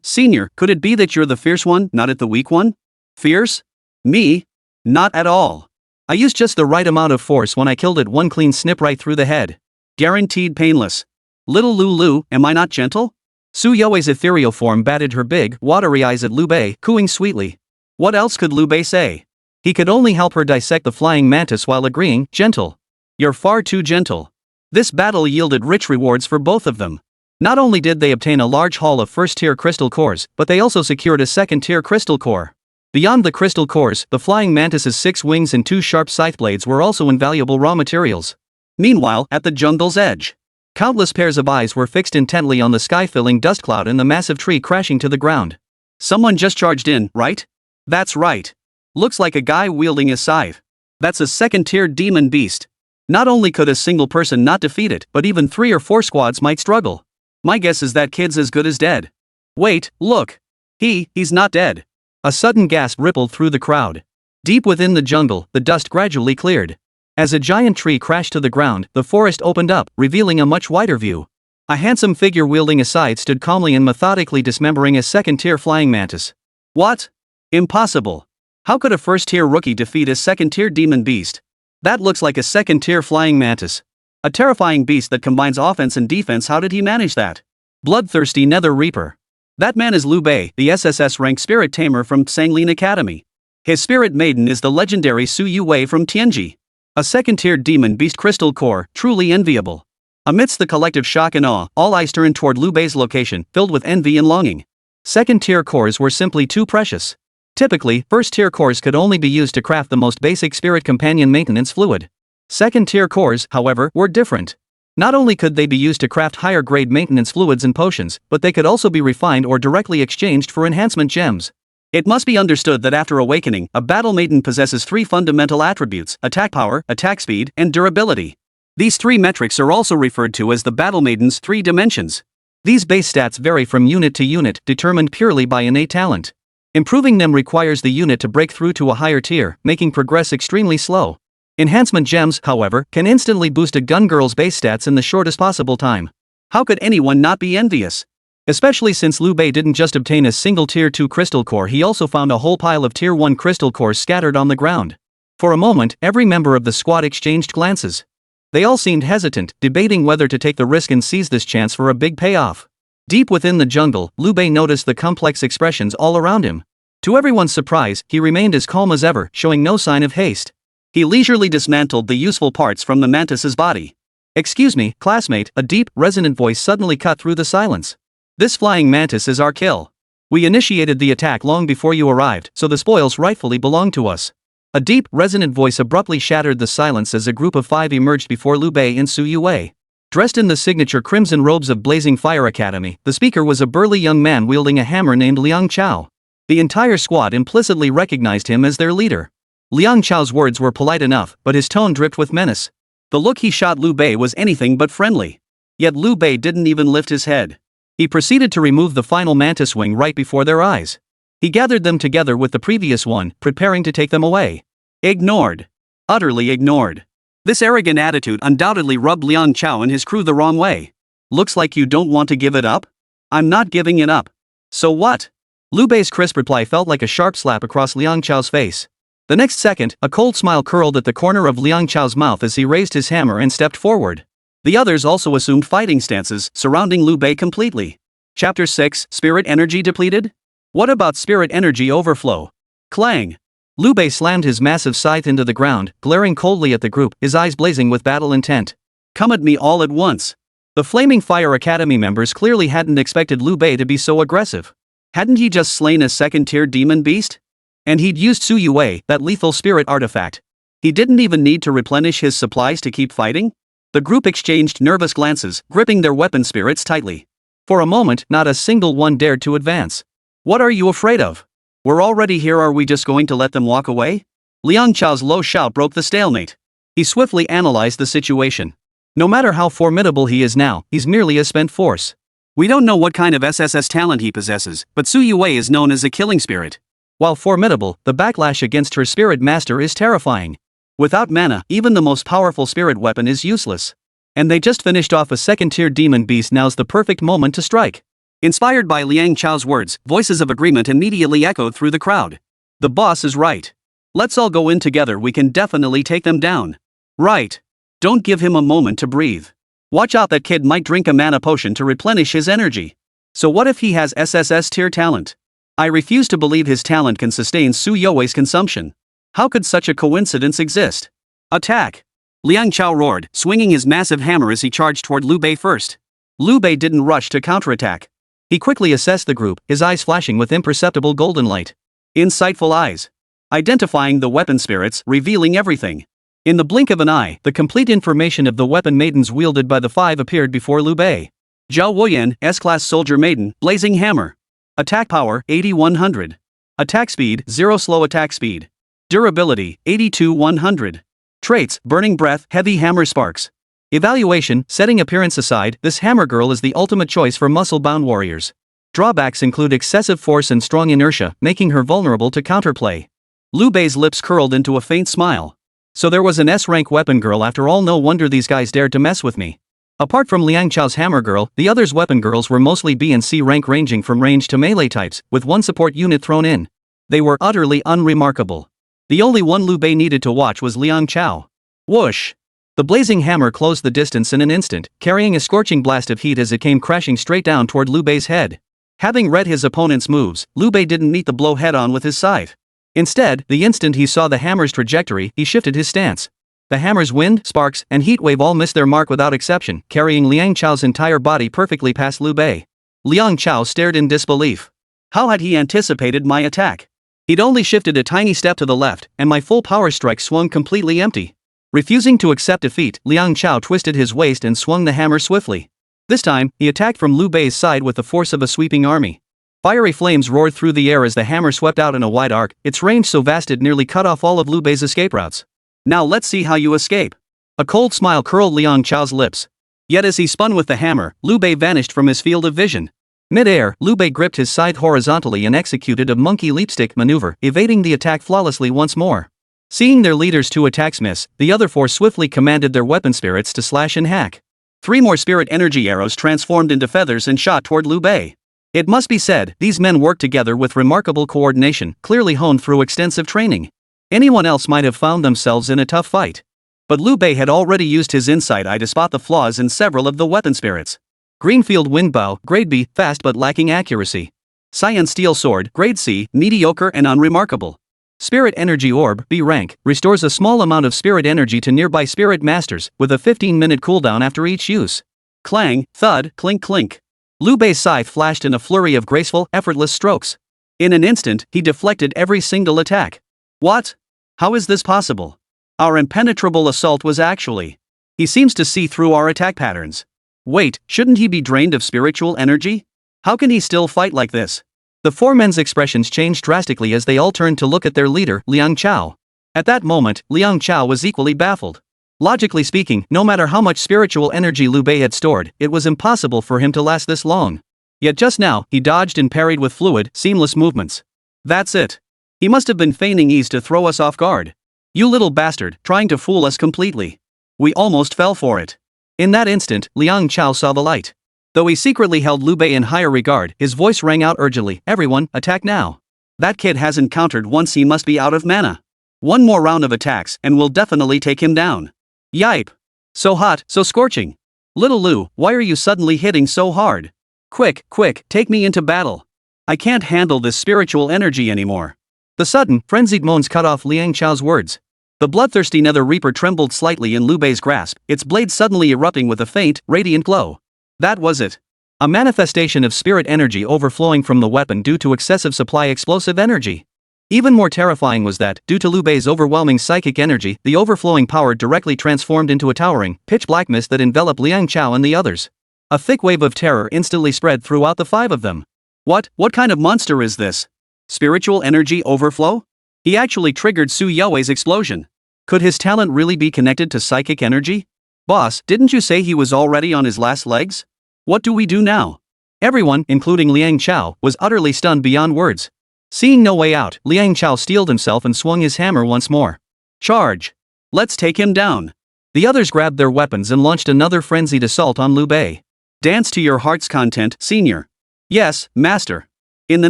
Senior, could it be that you're the fierce one, not the weak one? Fierce? Me? Not at all. I used just the right amount of force when I killed it. One clean snip right through the head. Guaranteed painless. Little Lulu, am I not gentle? Youwei's ethereal form batted her big, watery eyes at Lu Bei, cooing sweetly. What else could Lu Bei say? He could only help her dissect the flying mantis while agreeing, gentle. You're far too gentle. This battle yielded rich rewards for both of them. Not only did they obtain a large haul of first-tier crystal cores, but they also secured a second-tier crystal core. Beyond the crystal cores, the flying mantis's 6 wings and 2 sharp scythe blades were also invaluable raw materials. Meanwhile, at the jungle's edge, countless pairs of eyes were fixed intently on the sky-filling dust cloud and the massive tree crashing to the ground. Someone just charged in, right? That's right. Looks like a guy wielding a scythe. That's a second-tier demon beast. Not only could a single person not defeat it, but even 3 or 4 squads might struggle. My guess is that kid's as good as dead. Wait, look. He's not dead. A sudden gasp rippled through the crowd. Deep within the jungle, the dust gradually cleared. As a giant tree crashed to the ground, the forest opened up, revealing a much wider view. A handsome figure wielding a scythe stood calmly and methodically dismembering a second-tier flying mantis. What? Impossible. How could a first-tier rookie defeat a second-tier demon beast? That looks like a second-tier flying mantis. A terrifying beast that combines offense and defense. How did he manage that? Bloodthirsty Nether Reaper. That man is Lu Bei, the SSS-rank spirit tamer from Sanglin Academy. His spirit maiden is the legendary Youwei from Tianji. A second-tier demon beast crystal core, truly enviable. Amidst the collective shock and awe, all eyes turned toward Lu Bei's location, filled with envy and longing. Second-tier cores were simply too precious. Typically, first-tier cores could only be used to craft the most basic spirit companion maintenance fluid. Second-tier cores, however, were different. Not only could they be used to craft higher-grade maintenance fluids and potions, but they could also be refined or directly exchanged for enhancement gems. It must be understood that after awakening, a battle maiden possesses 3 fundamental attributes: attack power, attack speed, and durability. These 3 metrics are also referred to as the battle maiden's 3 dimensions. These base stats vary from unit to unit, determined purely by innate talent. Improving them requires the unit to break through to a higher tier, making progress extremely slow. Enhancement gems, however, can instantly boost a gun girl's base stats in the shortest possible time. How could anyone not be envious? Especially since Lu Bei didn't just obtain a single tier 2 crystal core, he also found a whole pile of tier 1 crystal cores scattered on the ground. For a moment, every member of the squad exchanged glances. They all seemed hesitant, debating whether to take the risk and seize this chance for a big payoff. Deep within the jungle, Lu Bei noticed the complex expressions all around him. To everyone's surprise, he remained as calm as ever, showing no sign of haste. He leisurely dismantled the useful parts from the mantis's body. "Excuse me, classmate," a deep, resonant voice suddenly cut through the silence. "This flying mantis is our kill. We initiated the attack long before you arrived, so the spoils rightfully belong to us." A deep, resonant voice abruptly shattered the silence as a group of 5 emerged before Lu Bei and Youwei. Dressed in the signature crimson robes of Blazing Fire Academy, the speaker was a burly young man wielding a hammer named Lin Xue. The entire squad implicitly recognized him as their leader. Lin Xue's words were polite enough, but his tone dripped with menace. The look he shot Lu Bei was anything but friendly. Yet Lu Bei didn't even lift his head. He proceeded to remove the final mantis wing right before their eyes. He gathered them together with the previous one, preparing to take them away. Ignored. Utterly ignored. This arrogant attitude undoubtedly rubbed Lin Xue and his crew the wrong way. "Looks like you don't want to give it up?" "I'm not giving it up." "So what?" Lu Bei's crisp reply felt like a sharp slap across Lin Xue's face. The next second, a cold smile curled at the corner of Lin Xue's mouth as he raised his hammer and stepped forward. The others also assumed fighting stances, surrounding Lu Bei completely. Chapter 6, Spirit Energy Depleted? What about Spirit Energy Overflow? Clang! Lu Bei slammed his massive scythe into the ground, glaring coldly at the group, his eyes blazing with battle intent. "Come at me all at once." The Flaming Fire Academy members clearly hadn't expected Lu Bei to be so aggressive. Hadn't he just slain a second-tier demon beast? And he'd used Youwei, that lethal spirit artifact. He didn't even need to replenish his supplies to keep fighting? The group exchanged nervous glances, gripping their weapon spirits tightly. For a moment, not a single one dared to advance. "What are you afraid of? We're already here, are we just going to let them walk away?" Lin Xue's low shout broke the stalemate. He swiftly analyzed the situation. No matter how formidable he is now, he's merely a spent force. We don't know what kind of SSS talent he possesses, but Youwei is known as a killing spirit. While formidable, the backlash against her spirit master is terrifying. Without mana, even the most powerful spirit weapon is useless. And they just finished off a second-tier demon beast. Now's the perfect moment to strike. Inspired by Lin Xue's words, voices of agreement immediately echoed through the crowd. The boss is right. Let's all go in together, we can definitely take them down. Right. Don't give him a moment to breathe. Watch out, that kid might drink a mana potion to replenish his energy. So what if he has SSS-tier talent? I refuse to believe his talent can sustain Youwei's consumption. How could such a coincidence exist? Attack! Lin Xue roared, swinging his massive hammer as he charged toward Lu Bei first. Lu Bei didn't rush to counterattack. He quickly assessed the group, his eyes flashing with imperceptible golden light. Insightful eyes. Identifying the weapon spirits, revealing everything. In the blink of an eye, the complete information of the weapon maidens wielded by the 5 appeared before Lu Bei. Zhao Wuyan, S-Class Soldier Maiden, Blazing Hammer. Attack power, 80-100. Attack speed, 0 slow attack speed. Durability, 82-100. Traits, Burning Breath, Heavy Hammer Sparks. Evaluation, setting appearance aside, this hammer girl is the ultimate choice for muscle-bound warriors. Drawbacks include excessive force and strong inertia, making her vulnerable to counterplay. Lu Bei's lips curled into a faint smile. So there was an S-rank weapon girl after all. No wonder these guys dared to mess with me. Apart from Lin Xue's hammer girl, the others' weapon girls were mostly B and C rank, ranging from range to melee types, with one support unit thrown in. They were utterly unremarkable. The only one Lu Bei needed to watch was Lin Xue. Whoosh! The blazing hammer closed the distance in an instant, carrying a scorching blast of heat as it came crashing straight down toward Lu Bei's head. Having read his opponent's moves, Lu Bei didn't meet the blow head-on with his scythe. Instead, the instant he saw the hammer's trajectory, he shifted his stance. The hammer's wind, sparks, and heat wave all missed their mark without exception, carrying Lin Xue's entire body perfectly past Lu Bei. Lin Xue stared in disbelief. How had he anticipated my attack? He'd only shifted a tiny step to the left, and my full power strike swung completely empty. Refusing to accept defeat, Liang Chao twisted his waist and swung the hammer swiftly. This time, he attacked from Lu Bei's side with the force of a sweeping army. Fiery flames roared through the air as the hammer swept out in a wide arc, its range so vast it nearly cut off all of Lu Bei's escape routes. Now let's see how you escape. A cold smile curled Liang Chao's lips. Yet as he spun with the hammer, Lu Bei vanished from his field of vision. Mid-air, Lu Bei gripped his scythe horizontally and executed a monkey leapstick maneuver, evading the attack flawlessly once more. Seeing their leader's 2 attacks miss, the other 4 swiftly commanded their weapon spirits to slash and hack. 3 more spirit energy arrows transformed into feathers and shot toward Lu Bei. It must be said, these men worked together with remarkable coordination, clearly honed through extensive training. Anyone else might have found themselves in a tough fight. But Lu Bei had already used his insight eye to spot the flaws in several of the weapon spirits. Greenfield Wind Bow, Grade B, fast but lacking accuracy. Cyan Steel Sword, Grade C, mediocre and unremarkable. Spirit Energy Orb, B rank, restores a small amount of spirit energy to nearby spirit masters, with a 15-minute cooldown after each use. Clang, thud, clink clink. Lu Bei's scythe flashed in a flurry of graceful, effortless strokes. In an instant, he deflected every single attack. What? How is this possible? Our impenetrable assault was actually. He seems to see through our attack patterns. Wait, shouldn't he be drained of spiritual energy? How can he still fight like this? The 4 men's expressions changed drastically as they all turned to look at their leader, Liang Chao. At that moment, Liang Chao was equally baffled. Logically speaking, no matter how much spiritual energy Lu Bei had stored, it was impossible for him to last this long. Yet just now, he dodged and parried with fluid, seamless movements. That's it. He must have been feigning ease to throw us off guard. You little bastard, trying to fool us completely. We almost fell for it. In that instant, Liang Chao saw the light. Though he secretly held Lu Bei in higher regard, his voice rang out urgently, "Everyone, attack now. That kid hasn't countered once, he must be out of mana. 1 more round of attacks and we'll definitely take him down. Yipe. So hot, so scorching. Little Lu, why are you suddenly hitting so hard? Quick, quick, take me into battle. I can't handle this spiritual energy anymore." The sudden, frenzied moans cut off Liang Chao's words. The bloodthirsty Nether Reaper trembled slightly in Lu Bei's grasp, its blade suddenly erupting with a faint, radiant glow. That was it. A manifestation of spirit energy overflowing from the weapon due to excessive supply explosive energy. Even more terrifying was that, due to Lu Bei's overwhelming psychic energy, the overflowing power directly transformed into a towering, pitch-black mist that enveloped Liang Chao and the others. A thick wave of terror instantly spread throughout the 5 of them. What kind of monster is this? Spiritual energy overflow? He actually triggered Youwei's explosion. Could his talent really be connected to psychic energy? Boss, didn't you say he was already on his last legs? What do we do now? Everyone, including Liang Chao, was utterly stunned beyond words. Seeing no way out, Liang Chao steeled himself and swung his hammer once more. Charge! Let's take him down. The others grabbed their weapons and launched another frenzied assault on Lu Bei. Dance to your heart's content, senior. Yes, master. In the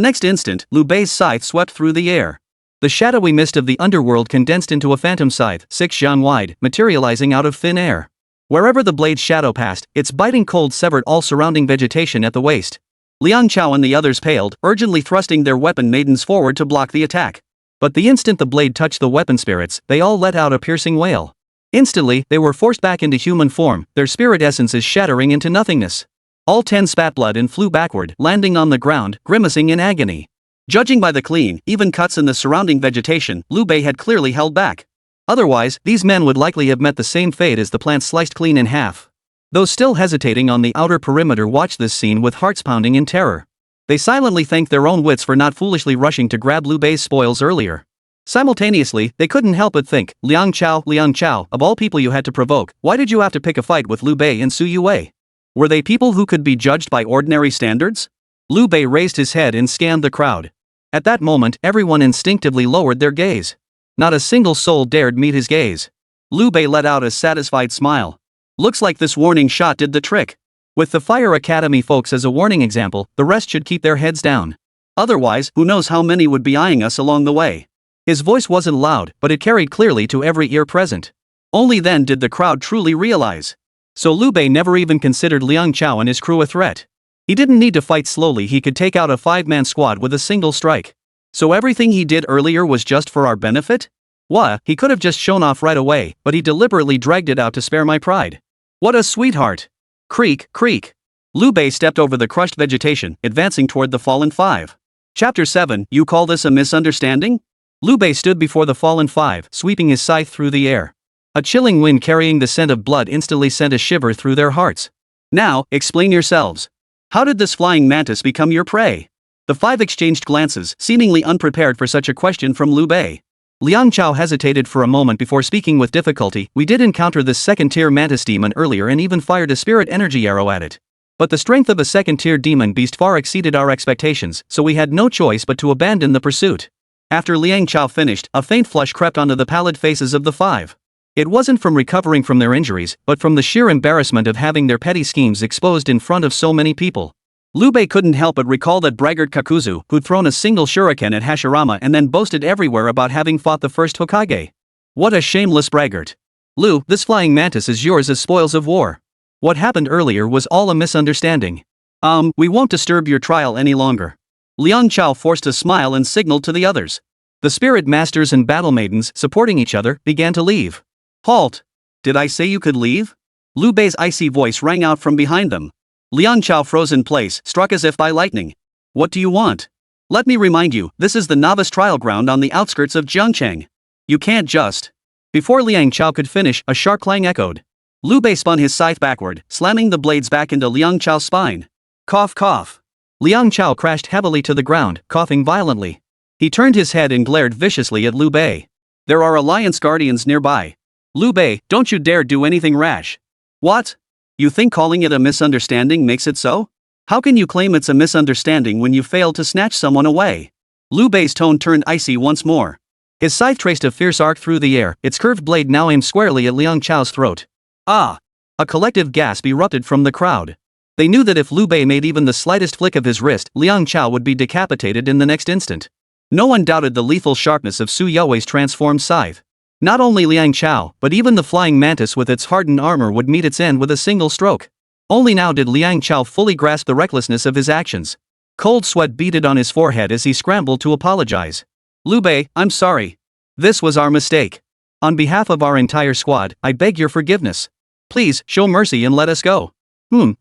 next instant, Lu Bei's scythe swept through the air. The shadowy mist of the underworld condensed into a phantom scythe, 6 xian wide, materializing out of thin air. Wherever the blade's shadow passed, its biting cold severed all surrounding vegetation at the waist. Liang Chao and the others paled, urgently thrusting their weapon maidens forward to block the attack. But the instant the blade touched the weapon spirits, they all let out a piercing wail. Instantly, they were forced back into human form, their spirit essences shattering into nothingness. All 10 spat blood and flew backward, landing on the ground, grimacing in agony. Judging by the clean, even cuts in the surrounding vegetation, Lu Bei had clearly held back. Otherwise, these men would likely have met the same fate as the plant sliced clean in half. Those still hesitating on the outer perimeter watched this scene with hearts pounding in terror. They silently thanked their own wits for not foolishly rushing to grab Lu Bei's spoils earlier. Simultaneously, they couldn't help but think, Liang Chao, of all people you had to provoke, why did you have to pick a fight with Lu Bei and Youwei? Were they people who could be judged by ordinary standards? Lu Bei raised his head and scanned the crowd. At that moment, everyone instinctively lowered their gaze. Not a single soul dared meet his gaze. Lu Bei let out a satisfied smile. Looks like this warning shot did the trick. With the Fire Academy folks as a warning example, the rest should keep their heads down. Otherwise, who knows how many would be eyeing us along the way. His voice wasn't loud, but it carried clearly to every ear present. Only then did the crowd truly realize. So Lu Bei never even considered Liang Chao and his crew a threat. He didn't need to fight slowly, he could take out a 5-man squad with a single strike. So everything he did earlier was just for our benefit? He could have just shown off right away, but he deliberately dragged it out to spare my pride. What a sweetheart! Creak, creak. Lu Bei stepped over the crushed vegetation, advancing toward the fallen 5. Chapter 7, you call this a misunderstanding? Lu Bei stood before the fallen 5, sweeping his scythe through the air. A chilling wind carrying the scent of blood instantly sent a shiver through their hearts. Now, explain yourselves. How did this flying mantis become your prey? The five exchanged glances, seemingly unprepared for such a question from Lu Bei. Liang Chao hesitated for a moment before speaking with difficulty. We did encounter this second-tier mantis demon earlier and even fired a spirit energy arrow at it. But the strength of a second-tier demon beast far exceeded our expectations, so we had no choice but to abandon the pursuit. After Liang Chao finished, a faint flush crept onto the pallid faces of the five. It wasn't from recovering from their injuries, but from the sheer embarrassment of having their petty schemes exposed in front of so many people. Lu Bei couldn't help but recall that braggart Kakuzu, who'd thrown a single shuriken at Hashirama and then boasted everywhere about having fought the first Hokage. What a shameless braggart. Lu, this flying mantis is yours as spoils of war. What happened earlier was all a misunderstanding. We won't disturb your trial any longer. Liang Chao forced a smile and signaled to the others. The spirit masters and battle maidens, supporting each other, began to leave. Halt! Did I say you could leave? Lu Bei's icy voice rang out from behind them. Liang Chao froze in place, struck as if by lightning. What do you want? Let me remind you, this is the novice trial ground on the outskirts of Jiangcheng. You can't just. Before Liang Chao could finish, a sharp clang echoed. Lu Bei spun his scythe backward, slamming the blades back into Liang Chao's spine. Cough cough. Liang Chao crashed heavily to the ground, coughing violently. He turned his head and glared viciously at Lu Bei. There are alliance guardians nearby. Lu Bei, don't you dare do anything rash. What? You think calling it a misunderstanding makes it so? How can you claim it's a misunderstanding when you failed to snatch someone away? Lu Bei's tone turned icy once more. His scythe traced a fierce arc through the air, its curved blade now aimed squarely at Liang Chao's throat. Ah! A collective gasp erupted from the crowd. They knew that if Lu Bei made even the slightest flick of his wrist, Liang Chao would be decapitated in the next instant. No one doubted the lethal sharpness of Su Youwei's transformed scythe. Not only Liang Chao, but even the flying mantis with its hardened armor would meet its end with a single stroke. Only now did Liang Chao fully grasp the recklessness of his actions. Cold sweat beaded on his forehead as he scrambled to apologize. Lu Bei, I'm sorry. This was our mistake. On behalf of our entire squad, I beg your forgiveness. Please, show mercy and let us go.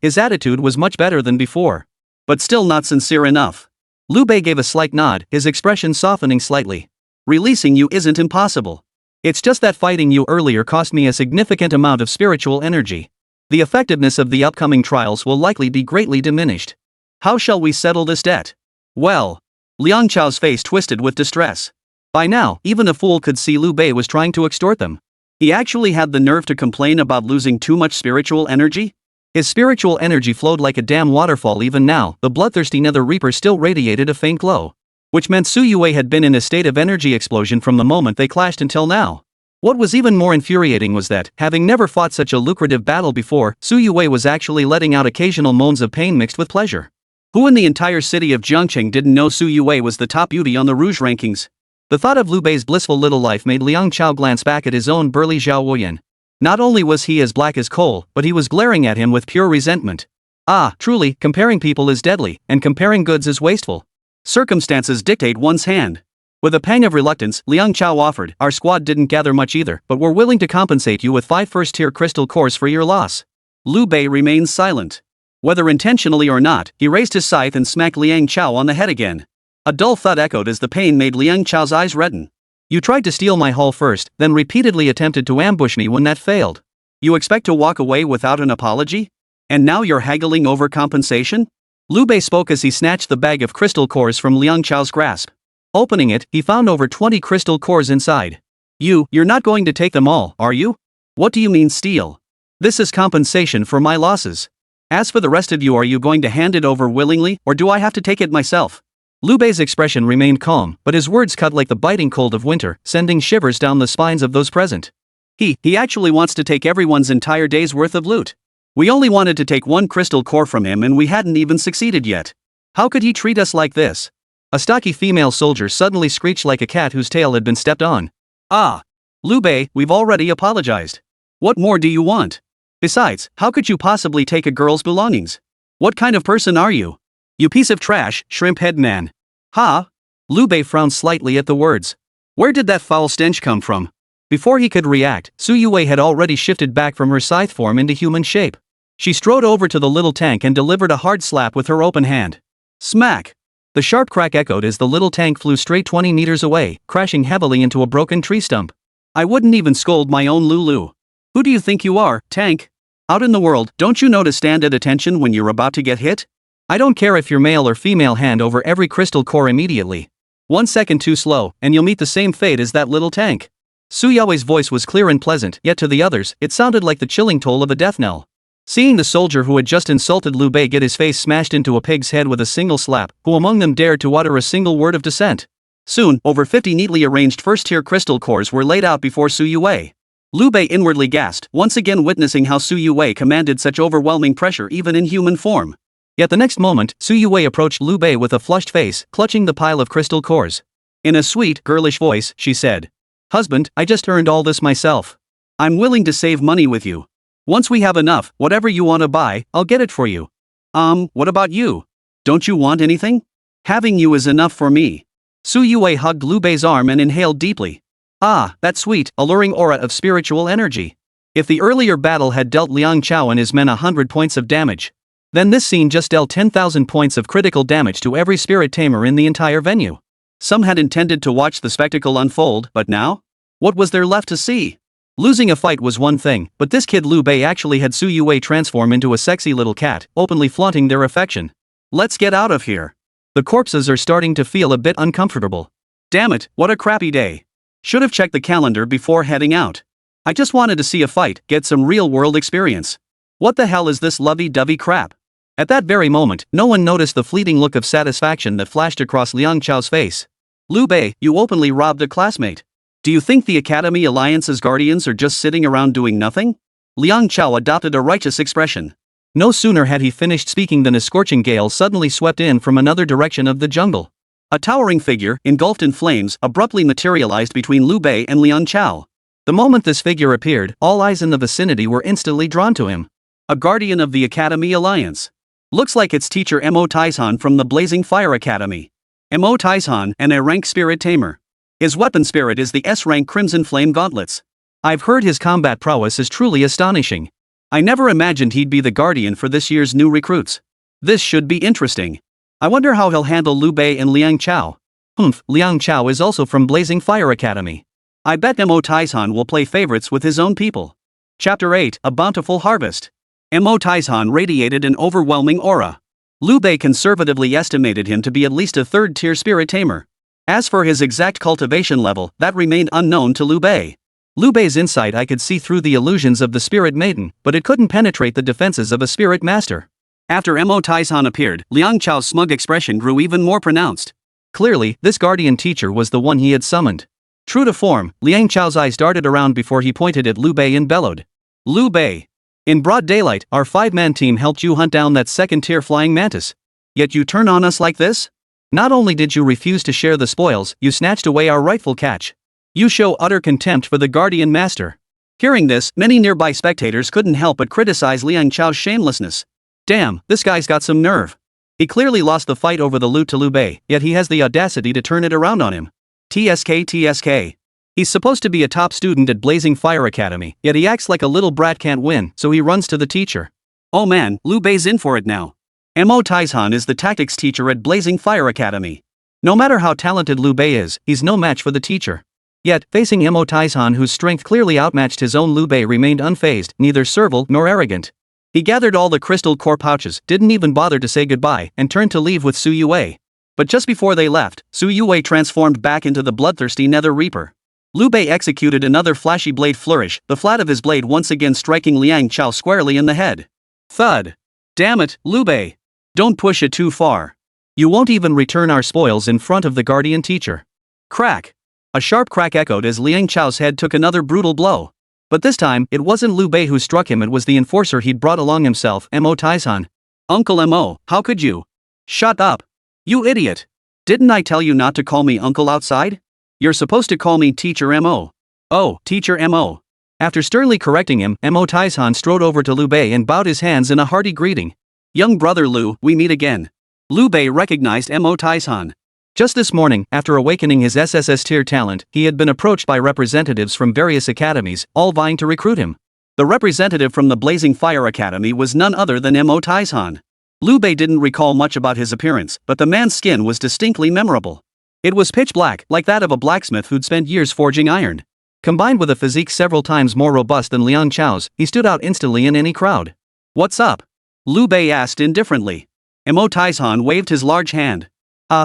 His attitude was much better than before. But still not sincere enough. Lu Bei gave a slight nod, his expression softening slightly. Releasing you isn't impossible. It's just that fighting you earlier cost me a significant amount of spiritual energy. The effectiveness of the upcoming trials will likely be greatly diminished. How shall we settle this debt? Well. Liang Chao's face twisted with distress. By now, even a fool could see Lu Bei was trying to extort them. He actually had the nerve to complain about losing too much spiritual energy? His spiritual energy flowed like a damn waterfall even now, the bloodthirsty Nether Reaper still radiated a faint glow. Which meant Su Youwei had been in a state of energy explosion from the moment they clashed until now. What was even more infuriating was that, having never fought such a lucrative battle before, Su Youwei was actually letting out occasional moans of pain mixed with pleasure. Who in the entire city of Jiangcheng didn't know Su Youwei was the top beauty on the Rouge rankings? The thought of Lu Bei's blissful little life made Liang Chao glance back at his own burly Zhao Wuyan. Not only was he as black as coal, but he was glaring at him with pure resentment. Ah, truly, comparing people is deadly, and comparing goods is wasteful. Circumstances dictate one's hand. With a pang of reluctance, Liang Chao offered, our squad didn't gather much either, but we're willing to compensate you with 5 first-tier crystal cores for your loss. Lu Bei remained silent. Whether intentionally or not, he raised his scythe and smacked Liang Chao on the head again. A dull thud echoed as the pain made Liang Chao's eyes redden. You tried to steal my haul first, then repeatedly attempted to ambush me when that failed. You expect to walk away without an apology? And now you're haggling over compensation? Lu Bei spoke as he snatched the bag of crystal cores from Liang Chao's grasp. Opening it, he found over 20 crystal cores inside. You're not going to take them all, are you? What do you mean steal? This is compensation for my losses. As for the rest of you, are you going to hand it over willingly, or do I have to take it myself? Lu Bei's expression remained calm, but his words cut like the biting cold of winter, sending shivers down the spines of those present. He actually wants to take everyone's entire day's worth of loot. We only wanted to take 1 crystal core from him and we hadn't even succeeded yet. How could he treat us like this? A stocky female soldier suddenly screeched like a cat whose tail had been stepped on. Ah! Lu Bei, we've already apologized. What more do you want? Besides, how could you possibly take a girl's belongings? What kind of person are you? You piece of trash, shrimp-head man. Ha! Lu Bei frowned slightly at the words. Where did that foul stench come from? Before he could react, Su Youwei had already shifted back from her scythe form into human shape. She strode over to the little tank and delivered a hard slap with her open hand. Smack! The sharp crack echoed as the little tank flew straight 20 meters away, crashing heavily into a broken tree stump. I wouldn't even scold my own Lulu. Who do you think you are, tank? Out in the world, don't you know to stand at attention when you're about to get hit? I don't care if you're male or female, hand over every crystal core immediately. 1 second too slow, and you'll meet the same fate as that little tank. Youwei's voice was clear and pleasant, yet to the others, it sounded like the chilling toll of a death knell. Seeing the soldier who had just insulted Lu Bei get his face smashed into a pig's head with a single slap, who among them dared to utter a single word of dissent? Soon, over 50 neatly arranged first-tier crystal cores were laid out before Youwei. Lu Bei inwardly gasped, once again witnessing how Youwei commanded such overwhelming pressure even in human form. Yet the next moment, Youwei approached Lu Bei with a flushed face, clutching the pile of crystal cores. In a sweet, girlish voice, she said, "Husband, I just earned all this myself. I'm willing to save money with you. Once we have enough, whatever you want to buy, I'll get it for you." What about you? Don't you want anything? Having you is enough for me." Youwei hugged Lu Bei's arm and inhaled deeply. Ah, that sweet, alluring aura of spiritual energy. If the earlier battle had dealt Lin Xue and his men 100 points of damage, then this scene just dealt 10,000 points of critical damage to every spirit tamer in the entire venue. Some had intended to watch the spectacle unfold, but now? What was there left to see? Losing a fight was one thing, but this kid Lu Bei actually had Youwei transform into a sexy little cat, openly flaunting their affection. Let's get out of here. The corpses are starting to feel a bit uncomfortable. Damn it, what a crappy day. Should have checked the calendar before heading out. I just wanted to see a fight, get some real-world experience. What the hell is this lovey-dovey crap? At that very moment, no one noticed the fleeting look of satisfaction that flashed across Lin Xue's face. Lu Bei, you openly robbed a classmate. Do you think the Academy Alliance's guardians are just sitting around doing nothing? Lin Xue adopted a righteous expression. No sooner had he finished speaking than a scorching gale suddenly swept in from another direction of the jungle. A towering figure, engulfed in flames, abruptly materialized between Lu Bei and Lin Xue. The moment this figure appeared, all eyes in the vicinity were instantly drawn to him. A guardian of the Academy Alliance. Looks like it's teacher Mo Taizhan from the Blazing Fire Academy. Mo Taizhan, an A-rank spirit tamer. His weapon spirit is the S-rank Crimson Flame Gauntlets. I've heard his combat prowess is truly astonishing. I never imagined he'd be the guardian for this year's new recruits. This should be interesting. I wonder how he'll handle Lu Bei and Lin Xue. Lin Xue is also from Blazing Fire Academy. I bet Mo Taizhan will play favorites with his own people. Chapter 8, A Bountiful Harvest. Mo Taizhan radiated an overwhelming aura. Lu Bei conservatively estimated him to be at least a third-tier spirit tamer. As for his exact cultivation level, that remained unknown to Lu Bei. Lu Bei's insight I could see through the illusions of the Spirit Maiden, but it couldn't penetrate the defenses of a Spirit Master. After Mo Taizhan appeared, Lin Xue's smug expression grew even more pronounced. Clearly, this guardian teacher was the one he had summoned. True to form, Lin Xue's eyes darted around before he pointed at Lu Bei and bellowed. Lu Bei. In broad daylight, our 5-man team helped you hunt down that second-tier flying mantis. Yet you turn on us like this? Not only did you refuse to share the spoils, you snatched away our rightful catch. You show utter contempt for the Guardian Master. Hearing this, many nearby spectators couldn't help but criticize Lin Xue's shamelessness. Damn, this guy's got some nerve. He clearly lost the fight over the loot to Lu Bei, yet he has the audacity to turn it around on him. TSK. He's supposed to be a top student at Blazing Fire Academy, yet he acts like a little brat can't win, so he runs to the teacher. Oh man, Lu Bei's in for it now. Mo Taizhan is the tactics teacher at Blazing Fire Academy. No matter how talented Lu Bei is, he's no match for the teacher. Yet, facing Mo Taizhan, whose strength clearly outmatched his own, Lu Bei remained unfazed, neither servile nor arrogant. He gathered all the crystal core pouches, didn't even bother to say goodbye, and turned to leave with Youwei. But just before they left, Youwei transformed back into the bloodthirsty Nether Reaper. Lu Bei executed another flashy blade flourish, the flat of his blade once again striking Lin Xue squarely in the head. Thud. Damn it, Lu Bei. Don't push it too far. You won't even return our spoils in front of the guardian teacher. Crack. A sharp crack echoed as Lin Xue's head took another brutal blow. But this time, it wasn't Lu Bei who struck him, it was the enforcer he'd brought along himself, Mo Taizhan. Uncle Mo, how could you? Shut up. You idiot. Didn't I tell you not to call me uncle outside? You're supposed to call me Teacher Mo. Oh, Teacher Mo. After sternly correcting him, Mo Taizhan strode over to Lu Bei and bowed his hands in a hearty greeting. Young brother Lu, we meet again. Lu Bei recognized Mo Taizhan. Just this morning, after awakening his SSS-tier talent, he had been approached by representatives from various academies, all vying to recruit him. The representative from the Blazing Fire Academy was none other than Mo Taizhan. Lu Bei didn't recall much about his appearance, but the man's skin was distinctly memorable. It was pitch black, like that of a blacksmith who'd spent years forging iron. Combined with a physique several times more robust than Liang Chao's, he stood out instantly in any crowd. "What's up?" Lu Bei asked indifferently. Taizhan waved his large hand.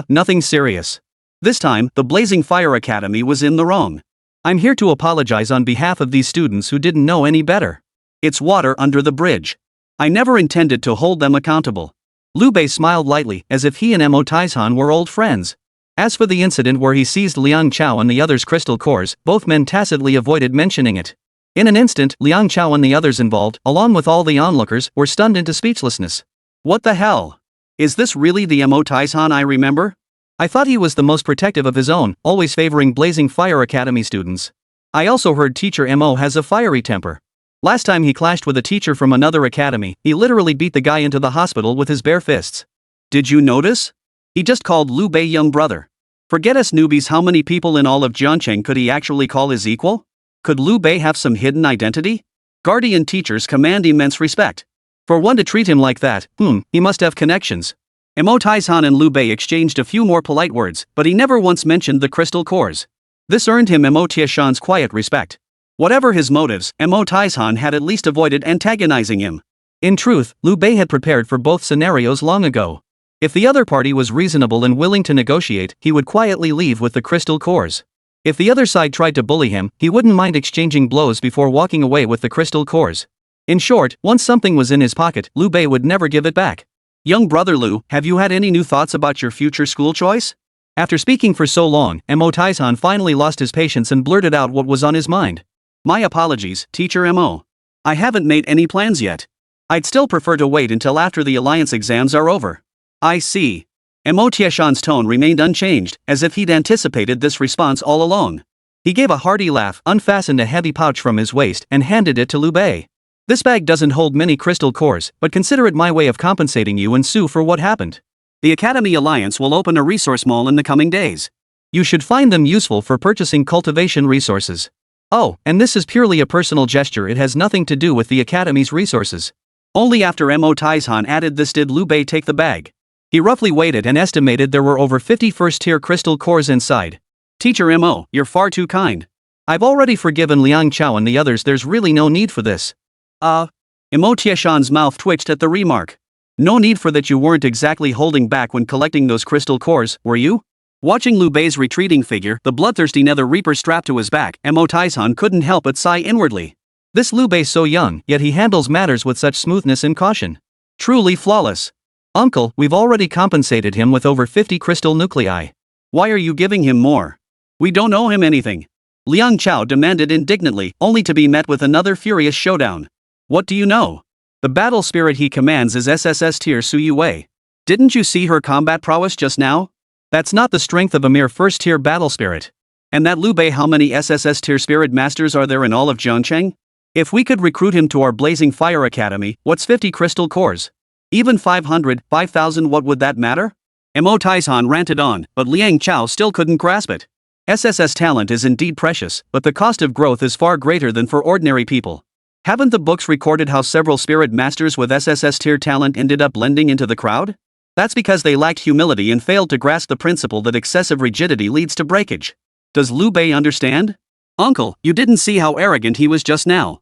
Nothing serious. This time, the Blazing Fire Academy was in the wrong. I'm here to apologize on behalf of these students who didn't know any better. It's water under the bridge. I never intended to hold them accountable. Lu Bei smiled lightly, as if he and Taizhan were old friends. As for the incident where he seized Liang Chao and the others' crystal cores, both men tacitly avoided mentioning it. In an instant, Liang Chao and the others involved, along with all the onlookers, were stunned into speechlessness. What the hell? Is this really the Taizhan I remember? I thought he was the most protective of his own, always favoring Blazing Fire Academy students. I also heard Teacher Mo has a fiery temper. Last time he clashed with a teacher from another academy, he literally beat the guy into the hospital with his bare fists. Did you notice? He just called Lu Bei young brother. Forget us newbies, how many people in all of Jiangcheng could he actually call his equal? Could Lu Bei have some hidden identity? Guardian teachers command immense respect. For one to treat him like that, he must have connections. Taizhan and Lu Bei exchanged a few more polite words, but he never once mentioned the crystal cores. This earned him Tieshan's quiet respect. Whatever his motives, Taizhan had at least avoided antagonizing him. In truth, Lu Bei had prepared for both scenarios long ago. If the other party was reasonable and willing to negotiate, he would quietly leave with the crystal cores. If the other side tried to bully him, he wouldn't mind exchanging blows before walking away with the crystal cores. In short, once something was in his pocket, Lu Bei would never give it back. Young brother Lu, have you had any new thoughts about your future school choice? After speaking for so long, Taizhan finally lost his patience and blurted out what was on his mind. My apologies, Teacher Mo. I haven't made any plans yet. I'd still prefer to wait until after the alliance exams are over. I see. Tieshan's tone remained unchanged, as if he'd anticipated this response all along. He gave a hearty laugh, unfastened a heavy pouch from his waist, and handed it to Lu Bei. This bag doesn't hold many crystal cores, but consider it my way of compensating you and Sue for what happened. The Academy Alliance will open a resource mall in the coming days. You should find them useful for purchasing cultivation resources. Oh, and this is purely a personal gesture, it has nothing to do with the Academy's resources. Only after Taizhan added this did Lu Bei take the bag. He roughly weighed it and estimated there were over 50 first-tier crystal cores inside. Teacher Mo, you're far too kind. I've already forgiven Liang Chao and the others, there's really no need for this. Tieshan's mouth twitched at the remark. No need for that, you weren't exactly holding back when collecting those crystal cores, were you? Watching Lu Bei's retreating figure, the bloodthirsty nether reaper strapped to his back, Taizhan couldn't help but sigh inwardly. This Lu Bei so young, yet he handles matters with such smoothness and caution. Truly flawless. Uncle, we've already compensated him with over 50 crystal nuclei. Why are you giving him more? We don't owe him anything. Liang Chao demanded indignantly, only to be met with another furious showdown. What do you know? The battle spirit he commands is SSS-tier Youwei. Didn't you see her combat prowess just now? That's not the strength of a mere first-tier battle spirit. And that Lu Bei, how many SSS-tier spirit masters are there in all of Jiangcheng? If we could recruit him to our Blazing Fire Academy, what's 50 crystal cores? Even 500, 5,000, what would that matter? Taizhan ranted on, but Liang Chao still couldn't grasp it. SSS talent is indeed precious, but the cost of growth is far greater than for ordinary people. Haven't the books recorded how several spirit masters with SSS-tier talent ended up blending into the crowd? That's because they lacked humility and failed to grasp the principle that excessive rigidity leads to breakage. Does Lu Bei understand? Uncle, you didn't see how arrogant he was just now.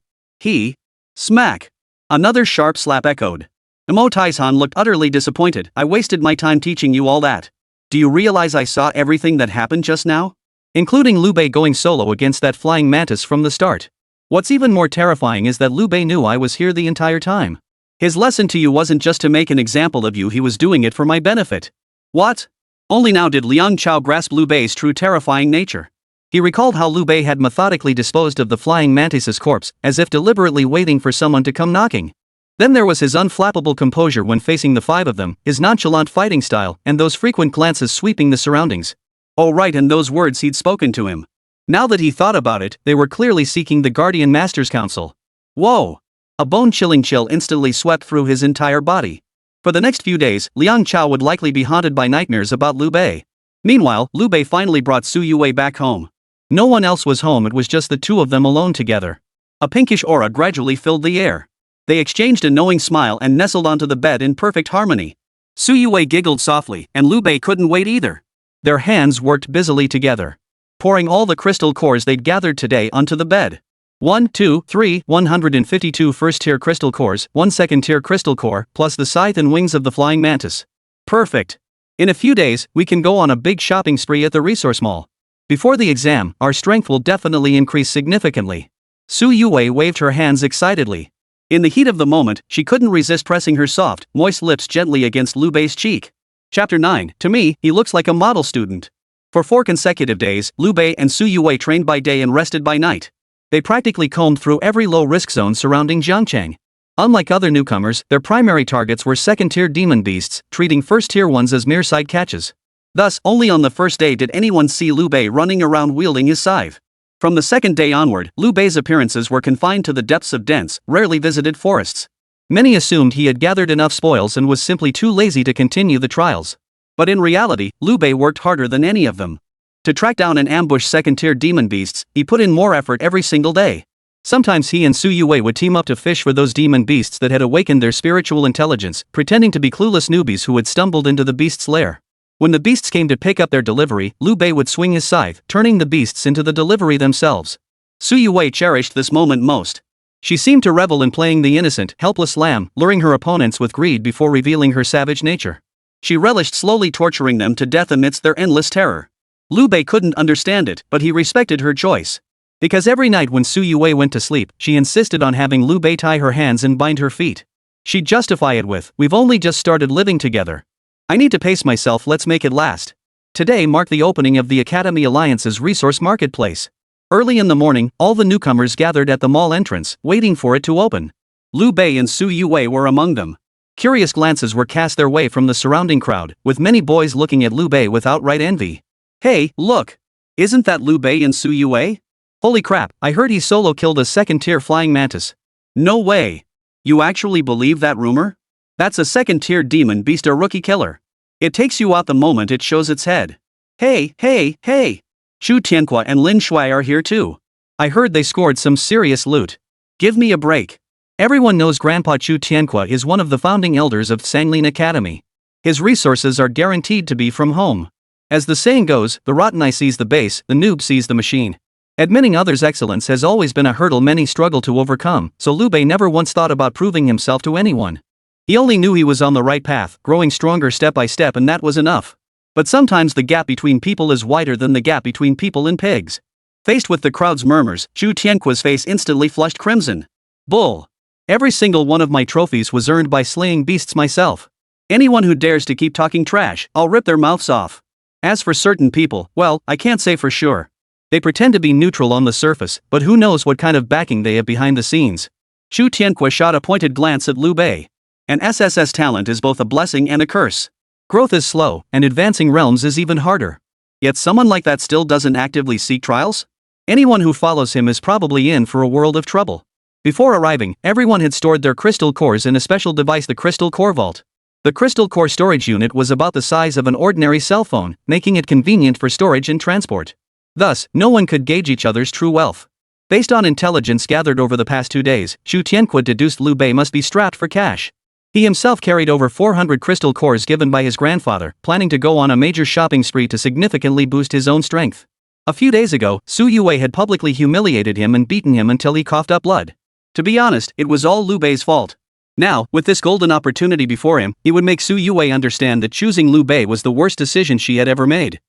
Smack. Another sharp slap echoed. Taizhan looked utterly disappointed. I wasted my time teaching you all that. Do you realize I saw everything that happened just now? Including Lu Bei going solo against that flying mantis from the start. What's even more terrifying is that Lu Bei knew I was here the entire time. His lesson to you wasn't just to make an example of you, he was doing it for my benefit. What? Only now did Liang Chao grasp Lu Bei's true terrifying nature. He recalled how Lu Bei had methodically disposed of the flying mantis's corpse, as if deliberately waiting for someone to come knocking. Then there was his unflappable composure when facing the five of them, his nonchalant fighting style, and those frequent glances sweeping the surroundings. Oh right, and those words he'd spoken to him. Now that he thought about it, they were clearly seeking the Guardian Master's counsel. Whoa! A bone-chilling chill instantly swept through his entire body. For the next few days, Liang Chao would likely be haunted by nightmares about Lu Bei. Meanwhile, Lu Bei finally brought Youwei back home. No one else was home, it was just the two of them alone together. A pinkish aura gradually filled the air. They exchanged a knowing smile and nestled onto the bed in perfect harmony. Youwei giggled softly, and Lu Bei couldn't wait either. Their hands worked busily together. pouring all the crystal cores they'd gathered today onto the bed. 1, 2, 3, 152 first-tier crystal cores, 1 second-tier crystal core, plus the scythe and wings of the flying mantis. Perfect. In a few days, we can go on a big shopping spree at the resource mall. Before the exam, our strength will definitely increase significantly. Youwei waved her hands excitedly. In the heat of the moment, she couldn't resist pressing her soft, moist lips gently against Lu Bei's cheek. Chapter 9. To me, he looks like a model student. For 4 consecutive days, Lu Bei and Youwei trained by day and rested by night. They practically combed through every low-risk zone surrounding Jiangchang. Unlike other newcomers, their primary targets were second-tier demon beasts, treating first-tier ones as mere side catches. Thus, only on the first day did anyone see Lu Bei running around wielding his scythe. From the second day onward, Lu Bei's appearances were confined to the depths of dense, rarely visited forests. Many assumed he had gathered enough spoils and was simply too lazy to continue the trials. But in reality, Lu Bei worked harder than any of them. To track down and ambush second-tier demon beasts, he put in more effort every single day. Sometimes he and Youwei would team up to fish for those demon beasts that had awakened their spiritual intelligence, pretending to be clueless newbies who had stumbled into the beast's lair. When the beasts came to pick up their delivery, Lu Bei would swing his scythe, turning the beasts into the delivery themselves. Youwei cherished this moment most. She seemed to revel in playing the innocent, helpless lamb, luring her opponents with greed before revealing her savage nature. She relished slowly torturing them to death amidst their endless terror. Lu Bei couldn't understand it, but he respected her choice. Because every night when Youwei went to sleep, she insisted on having Lu Bei tie her hands and bind her feet. She'd justify it with, "We've only just started living together. I need to pace myself, let's make it last." Today marked the opening of the Academy Alliance's resource marketplace. Early in the morning, all the newcomers gathered at the mall entrance, waiting for it to open. Lu Bei and Youwei were among them. Curious glances were cast their way from the surrounding crowd, with many boys looking at Lu Bei with outright envy. "Hey, look! Isn't that Lu Bei and Youwei? Holy crap, I heard he solo killed a second-tier flying mantis." "No way! You actually believe that rumor? That's a second-tier demon beast, a rookie killer. It takes you out the moment it shows its head." Hey! Chu Tianhua and Lin Xue are here too. I heard they scored some serious loot. Give me a break. Everyone knows Grandpa Chu Tianhua is one of the founding elders of Sanglin Academy. His resources are guaranteed to be from home. As the saying goes, the rotten eye sees the base, the noob sees the machine. Admitting others' excellence has always been a hurdle many struggle to overcome, so Lu Bei never once thought about proving himself to anyone. He only knew he was on the right path, growing stronger step by step, and that was enough. But sometimes the gap between people is wider than the gap between people and pigs. Faced with the crowd's murmurs, Chu Tianhua's face instantly flushed crimson. Bull! Every single one of my trophies was earned by slaying beasts myself. Anyone who dares to keep talking trash, I'll rip their mouths off. As for certain people, well, I can't say for sure. They pretend to be neutral on the surface, but who knows what kind of backing they have behind the scenes. Chu Tianhua shot a pointed glance at Lu Bei. An SSS talent is both a blessing and a curse. Growth is slow, and advancing realms is even harder. Yet someone like that still doesn't actively seek trials? Anyone who follows him is probably in for a world of trouble. Before arriving, everyone had stored their crystal cores in a special device, the Crystal Core Vault. The Crystal Core storage unit was about the size of an ordinary cell phone, making it convenient for storage and transport. Thus, no one could gauge each other's true wealth. Based on intelligence gathered over the past 2 days, Chu Tianhua deduced Lu Bei must be strapped for cash. He himself carried over 400 crystal cores given by his grandfather, planning to go on a major shopping spree to significantly boost his own strength. A few days ago, Youwei had publicly humiliated him and beaten him until he coughed up blood. To be honest, it was all Lu Bei's fault. Now, with this golden opportunity before him, he would make Youwei understand that choosing Lu Bei was the worst decision she had ever made.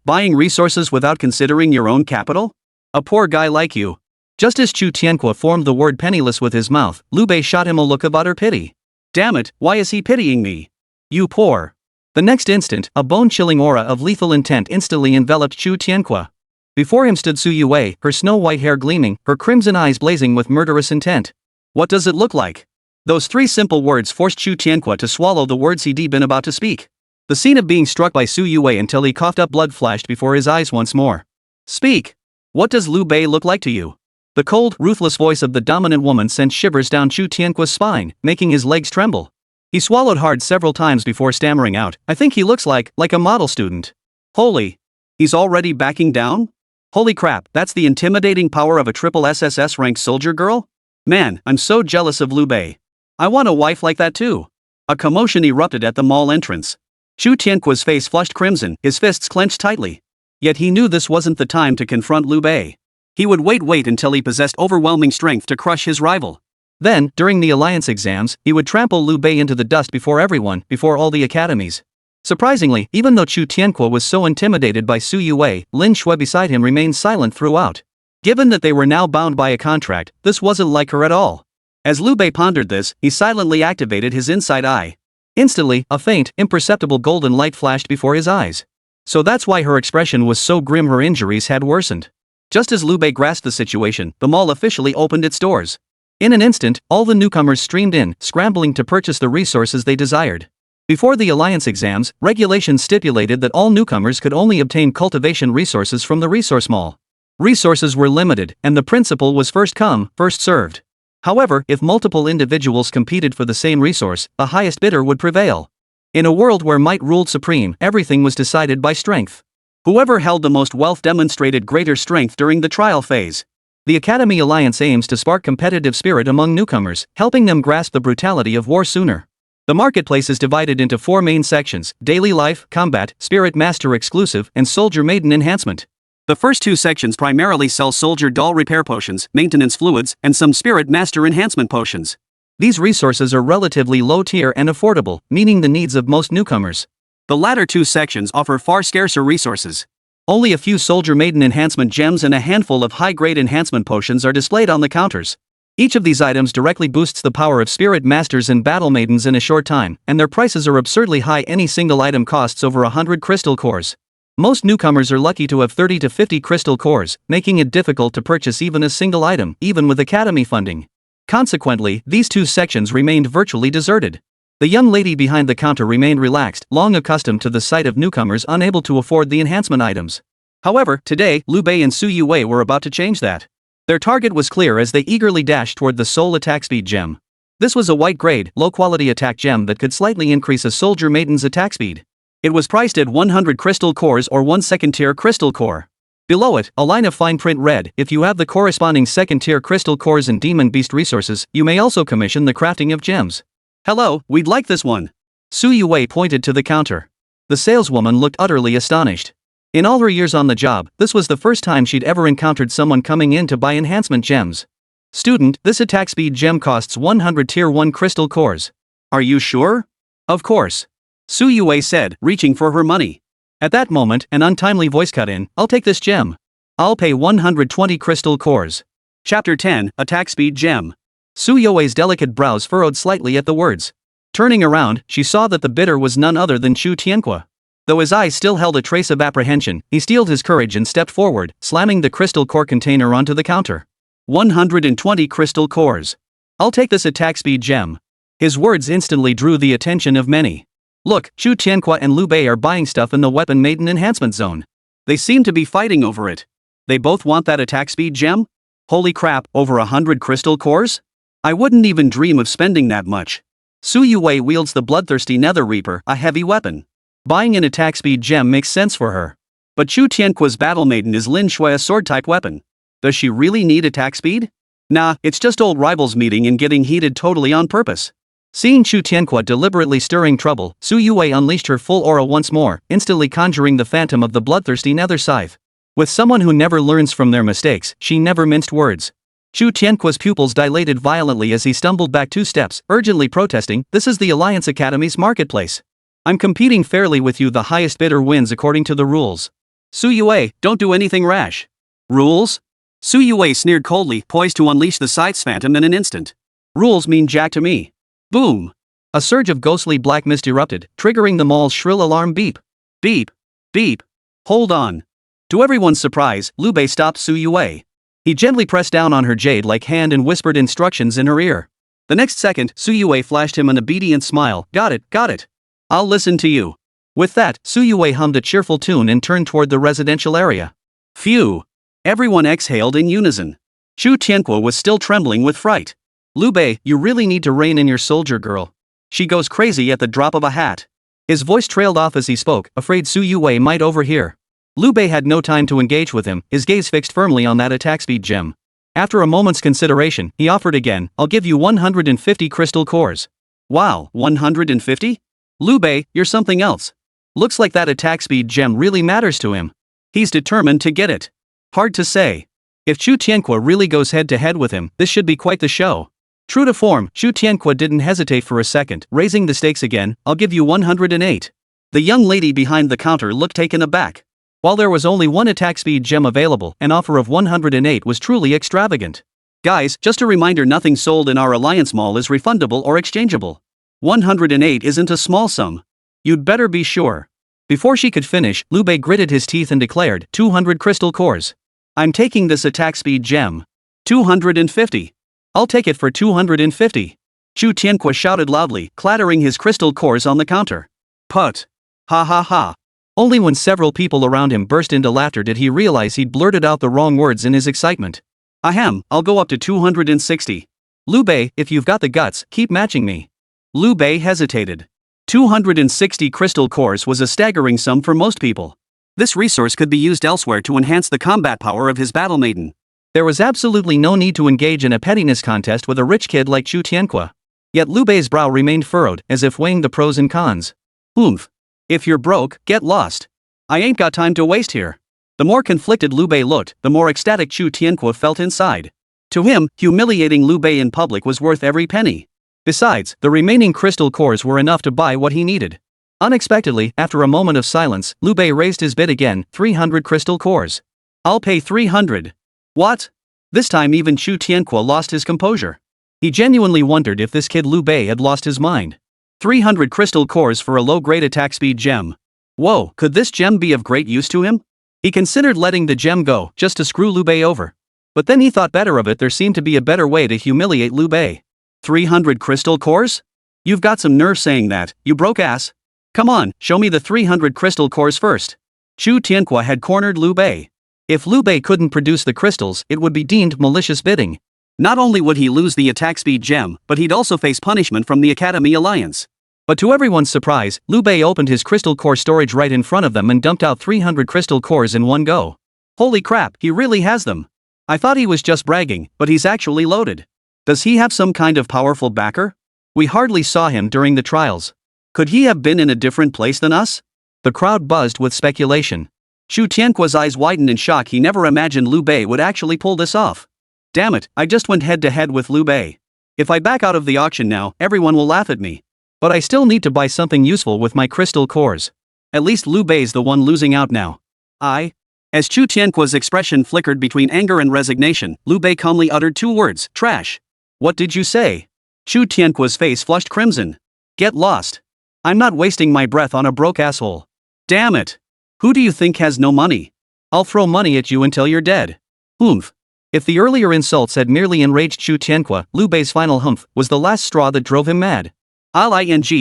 Buying resources without considering your own capital? A poor guy like you. Just as Chu Tianhua formed the word penniless with his mouth, Lu Bei shot him a look of utter pity. Damn it, why is he pitying me? You poor. The next instant, a bone-chilling aura of lethal intent instantly enveloped Chu Tianhua. Before him stood Youwei, her snow-white hair gleaming, her crimson eyes blazing with murderous intent. What does it look like? Those 3 simple words forced Chu Tianhua to swallow the words he'd been about to speak. The scene of being struck by Youwei until he coughed up blood flashed before his eyes once more. Speak. What does Lu Bei look like to you? The cold, ruthless voice of the dominant woman sent shivers down Chu Tianhua's spine, making his legs tremble. He swallowed hard several times before stammering out, I think he looks like a model student. Holy. He's already backing down? Holy crap, that's the intimidating power of a triple SSS-rank soldier girl? Man, I'm so jealous of Lu Bei. I want a wife like that too. A commotion erupted at the mall entrance. Chu Tianhua's face flushed crimson, his fists clenched tightly. Yet he knew this wasn't the time to confront Lu Bei. He would wait until he possessed overwhelming strength to crush his rival. Then, during the alliance exams, he would trample Lu Bei into the dust before everyone, before all the academies. Surprisingly, even though Chu Tianque was so intimidated by Su Youwei, Lin Xue beside him remained silent throughout. Given that they were now bound by a contract, this wasn't like her at all. As Lu Bei pondered this, he silently activated his inside eye. Instantly, a faint, imperceptible golden light flashed before his eyes. So that's why her expression was so grim. Her injuries had worsened. Just as Lu Bei grasped the situation, the mall officially opened its doors. In an instant, all the newcomers streamed in, scrambling to purchase the resources they desired. Before the alliance exams, regulations stipulated that all newcomers could only obtain cultivation resources from the resource mall. Resources were limited, and the principle was first come, first served. However, if multiple individuals competed for the same resource, the highest bidder would prevail. In a world where might ruled supreme, everything was decided by strength. Whoever held the most wealth demonstrated greater strength during the trial phase. The Academy Alliance aims to spark competitive spirit among newcomers, helping them grasp the brutality of war sooner. The marketplace is divided into 4 main sections: Daily Life, Combat, Spirit Master Exclusive, and Soldier Maiden Enhancement. The first 2 sections primarily sell Soldier Doll repair potions, maintenance fluids, and some Spirit Master enhancement potions. These resources are relatively low tier and affordable, meeting the needs of most newcomers. The latter 2 sections offer far scarcer resources. Only a few Soldier Maiden enhancement gems and a handful of high-grade enhancement potions are displayed on the counters. Each of these items directly boosts the power of Spirit Masters and Battle Maidens in a short time, and their prices are absurdly high. Any single item costs over 100 crystal cores. Most newcomers are lucky to have 30 to 50 crystal cores, making it difficult to purchase even a single item, even with Academy funding. Consequently, these 2 sections remained virtually deserted. The young lady behind the counter remained relaxed, long accustomed to the sight of newcomers unable to afford the enhancement items. However, today, Lu Bei and Su Youwei were about to change that. Their target was clear as they eagerly dashed toward the Soul Attack Speed gem. This was a white-grade, low-quality attack gem that could slightly increase a Soldier Maiden's attack speed. It was priced at 100 crystal cores or 1 second-tier crystal core. Below it, a line of fine print read, "If you have the corresponding second-tier crystal cores and demon beast resources, you may also commission the crafting of gems." "Hello, we'd like this one." Su Youwei pointed to the counter. The saleswoman looked utterly astonished. In all her years on the job, this was the first time she'd ever encountered someone coming in to buy enhancement gems. "Student, this attack speed gem costs 100 tier 1 crystal cores." "Are you sure?" "Of course," Su Youwei said, reaching for her money. At that moment, an untimely voice cut in, "I'll take this gem. I'll pay 120 crystal cores." Chapter 10, Attack Speed Gem. Su Youwei's delicate brows furrowed slightly at the words. Turning around, she saw that the bidder was none other than Chu Tianque. Though his eyes still held a trace of apprehension, he steeled his courage and stepped forward, slamming the crystal core container onto the counter. 120 crystal cores. "I'll take this attack speed gem." His words instantly drew the attention of many. "Look, Chu Tianque and Lu Bei are buying stuff in the Weapon Maiden enhancement zone. They seem to be fighting over it. They both want that attack speed gem? Holy crap, over 100 crystal cores? I wouldn't even dream of spending that much." Su Youwei wields the bloodthirsty Nether Reaper, a heavy weapon. Buying an attack speed gem makes sense for her. But Chu Tianque's Battle Maiden is Lin Xue, a sword-type weapon. Does she really need attack speed? Nah, it's just old rivals meeting and getting heated totally on purpose. Seeing Chu Tianque deliberately stirring trouble, Su Youwei unleashed her full aura once more, instantly conjuring the phantom of the bloodthirsty Nether Scythe. With someone who never learns from their mistakes, she never minced words. Chu Tianque's pupils dilated violently as he stumbled back 2 steps, urgently protesting, "This is the Alliance Academy's marketplace. I'm competing fairly with you. The highest bidder wins according to the rules." "Su Youwei, don't do anything rash." "Rules?" Su Youwei sneered coldly, poised to unleash the Scythe's phantom in an instant. "Rules mean jack to me." Boom! A surge of ghostly black mist erupted, triggering the mall's shrill alarm beep. Beep. Beep. Hold on. To everyone's surprise, Lu Bei stopped Su Youwei. He gently pressed down on her jade-like hand and whispered instructions in her ear. The next second, Su Youwei flashed him an obedient smile. Got it. I'll listen to you." With that, Su Youwei hummed a cheerful tune and turned toward the residential area. Phew! Everyone exhaled in unison. Chu Tianque was still trembling with fright. "Lu Bei, you really need to rein in your soldier girl. She goes crazy at the drop of a hat." His voice trailed off as he spoke, afraid Su Youwei might overhear. Lu Bei had no time to engage with him, his gaze fixed firmly on that attack speed gem. After a moment's consideration, he offered again, "I'll give you 150 crystal cores." "Wow, 150? Lu Bei, you're something else. Looks like that attack speed gem really matters to him." He's determined to get it. Hard to say. If Chu Tianque really goes head-to-head with him, this should be quite the show. True to form, Chu Tianque didn't hesitate for a second, raising the stakes again. I'll give you 108. The young lady behind the counter looked taken aback. While there was only one attack speed gem available, an offer of 108 was truly extravagant. Guys, just a reminder, nothing sold in our Alliance Mall is refundable or exchangeable. 108 isn't a small sum. You'd better be sure. Before she could finish, Lu Bei gritted his teeth and declared, 200 crystal cores. I'm taking this attack speed gem. 250. I'll take it for 250. Chu Tianque shouted loudly, clattering his crystal cores on the counter. Put. Ha ha ha. Only when several people around him burst into laughter did he realize he'd blurted out the wrong words in his excitement. Ahem, I'll go up to 260. Lu Bei, if you've got the guts, keep matching me. Lu Bei hesitated. 260 crystal cores was a staggering sum for most people. This resource could be used elsewhere to enhance the combat power of his battle maiden. There was absolutely no need to engage in a pettiness contest with a rich kid like Chu Tianque. Yet Lu Bei's brow remained furrowed, as if weighing the pros and cons. Oomph. If you're broke, get lost. I ain't got time to waste here. The more conflicted Lu Bei looked, the more ecstatic Chu Tianque felt inside. To him, humiliating Lu Bei in public was worth every penny. Besides, the remaining crystal cores were enough to buy what he needed. Unexpectedly, after a moment of silence, Lu Bei raised his bid again, 300 crystal cores. I'll pay 300. What? This time even Chu Tianque lost his composure. He genuinely wondered if this kid Lu Bei had lost his mind. 300 crystal cores for a low-grade attack speed gem. Whoa, could this gem be of great use to him? He considered letting the gem go, just to screw Lu Bei over. But then he thought better of it. There seemed to be a better way to humiliate Lu Bei. 300 crystal cores? You've got some nerve saying that, you broke ass. Come on, show me the 300 crystal cores first. Chu Tianque had cornered Lu Bei. If Lu Bei couldn't produce the crystals, it would be deemed malicious bidding. Not only would he lose the attack speed gem, but he'd also face punishment from the Academy Alliance. But to everyone's surprise, Lu Bei opened his crystal core storage right in front of them and dumped out 300 crystal cores in one go. Holy crap, he really has them. I thought he was just bragging, but he's actually loaded. Does he have some kind of powerful backer? We hardly saw him during the trials. Could he have been in a different place than us? The crowd buzzed with speculation. Chu Tianque's eyes widened in shock. He never imagined Lu Bei would actually pull this off. Damn it, I just went head-to-head with Lu Bei. If I back out of the auction now, everyone will laugh at me. But I still need to buy something useful with my crystal cores. At least Lu Bei's the one losing out now. As Chu Tianque's expression flickered between anger and resignation, Lu Bei calmly uttered two words, trash. What did you say? Chu Tianque's face flushed crimson. Get lost. I'm not wasting my breath on a broke asshole. Damn it. Who do you think has no money? I'll throw money at you until you're dead. Oomph. If the earlier insults had merely enraged Chu Tianque, Lu Bei's final humph was the last straw that drove him mad. I'll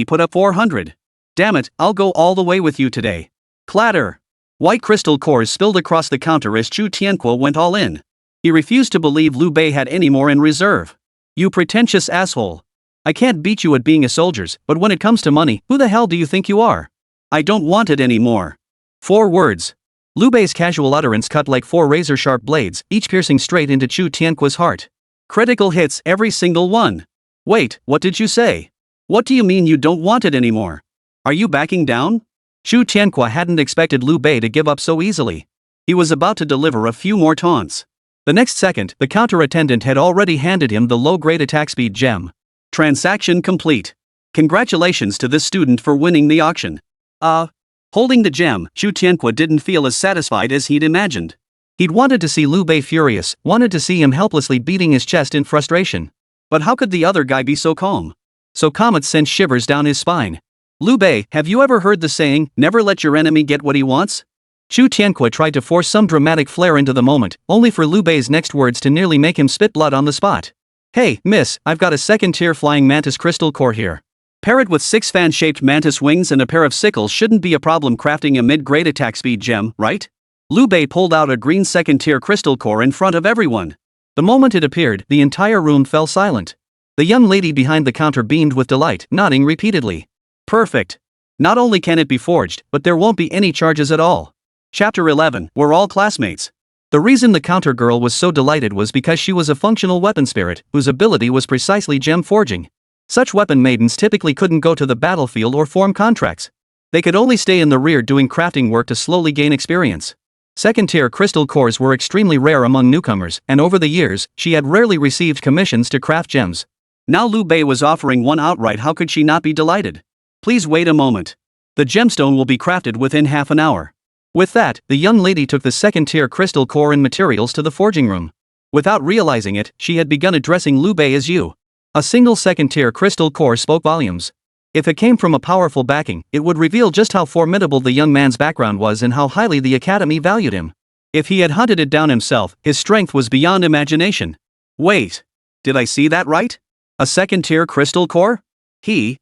put up 400. Damn it, I'll go all the way with you today. Clatter. White crystal cores spilled across the counter as Chu Tianque went all in. He refused to believe Lu Bei had any more in reserve. You pretentious asshole. I can't beat you at being a soldier's, but when it comes to money, who the hell do you think you are? I don't want it anymore. 4 words. Lu Bei's casual utterance cut like 4 razor-sharp blades, each piercing straight into Chu Tianque's heart. Critical hits, every single one. Wait, what did you say? What do you mean you don't want it anymore? Are you backing down? Chu Tianque hadn't expected Lu Bei to give up so easily. He was about to deliver a few more taunts. The next second, the counter attendant had already handed him the low-grade attack speed gem. Transaction complete. Congratulations to this student for winning the auction. Holding the gem, Chu Tianque didn't feel as satisfied as he'd imagined. He'd wanted to see Lu Bei furious, wanted to see him helplessly beating his chest in frustration. But how could the other guy be so calm? So Comet sent shivers down his spine. Lu Bei, have you ever heard the saying, never let your enemy get what he wants? Chu Tianque tried to force some dramatic flair into the moment, only for Lu Bei's next words to nearly make him spit blood on the spot. Hey, miss, I've got a second-tier flying mantis crystal core here. Parrot with 6 fan-shaped mantis wings and a pair of sickles shouldn't be a problem crafting a mid-grade attack speed gem, right? Lu Bei pulled out a green second-tier crystal core in front of everyone. The moment it appeared, the entire room fell silent. The young lady behind the counter beamed with delight, nodding repeatedly. Perfect. Not only can it be forged, but there won't be any charges at all. Chapter 11, we're all classmates. The reason the counter girl was so delighted was because she was a functional weapon spirit, whose ability was precisely gem forging. Such weapon maidens typically couldn't go to the battlefield or form contracts. They could only stay in the rear doing crafting work to slowly gain experience. Second-tier crystal cores were extremely rare among newcomers, and over the years, she had rarely received commissions to craft gems. Now Lu Bei was offering one outright. How could she not be delighted? Please wait a moment. The gemstone will be crafted within half an hour. With that, the young lady took the second-tier crystal core and materials to the forging room. Without realizing it, she had begun addressing Lu Bei as you. A single second-tier crystal core spoke volumes. If it came from a powerful backing, it would reveal just how formidable the young man's background was and how highly the academy valued him. If he had hunted it down himself, his strength was beyond imagination. Wait. Did I see that right? A second-tier crystal core? He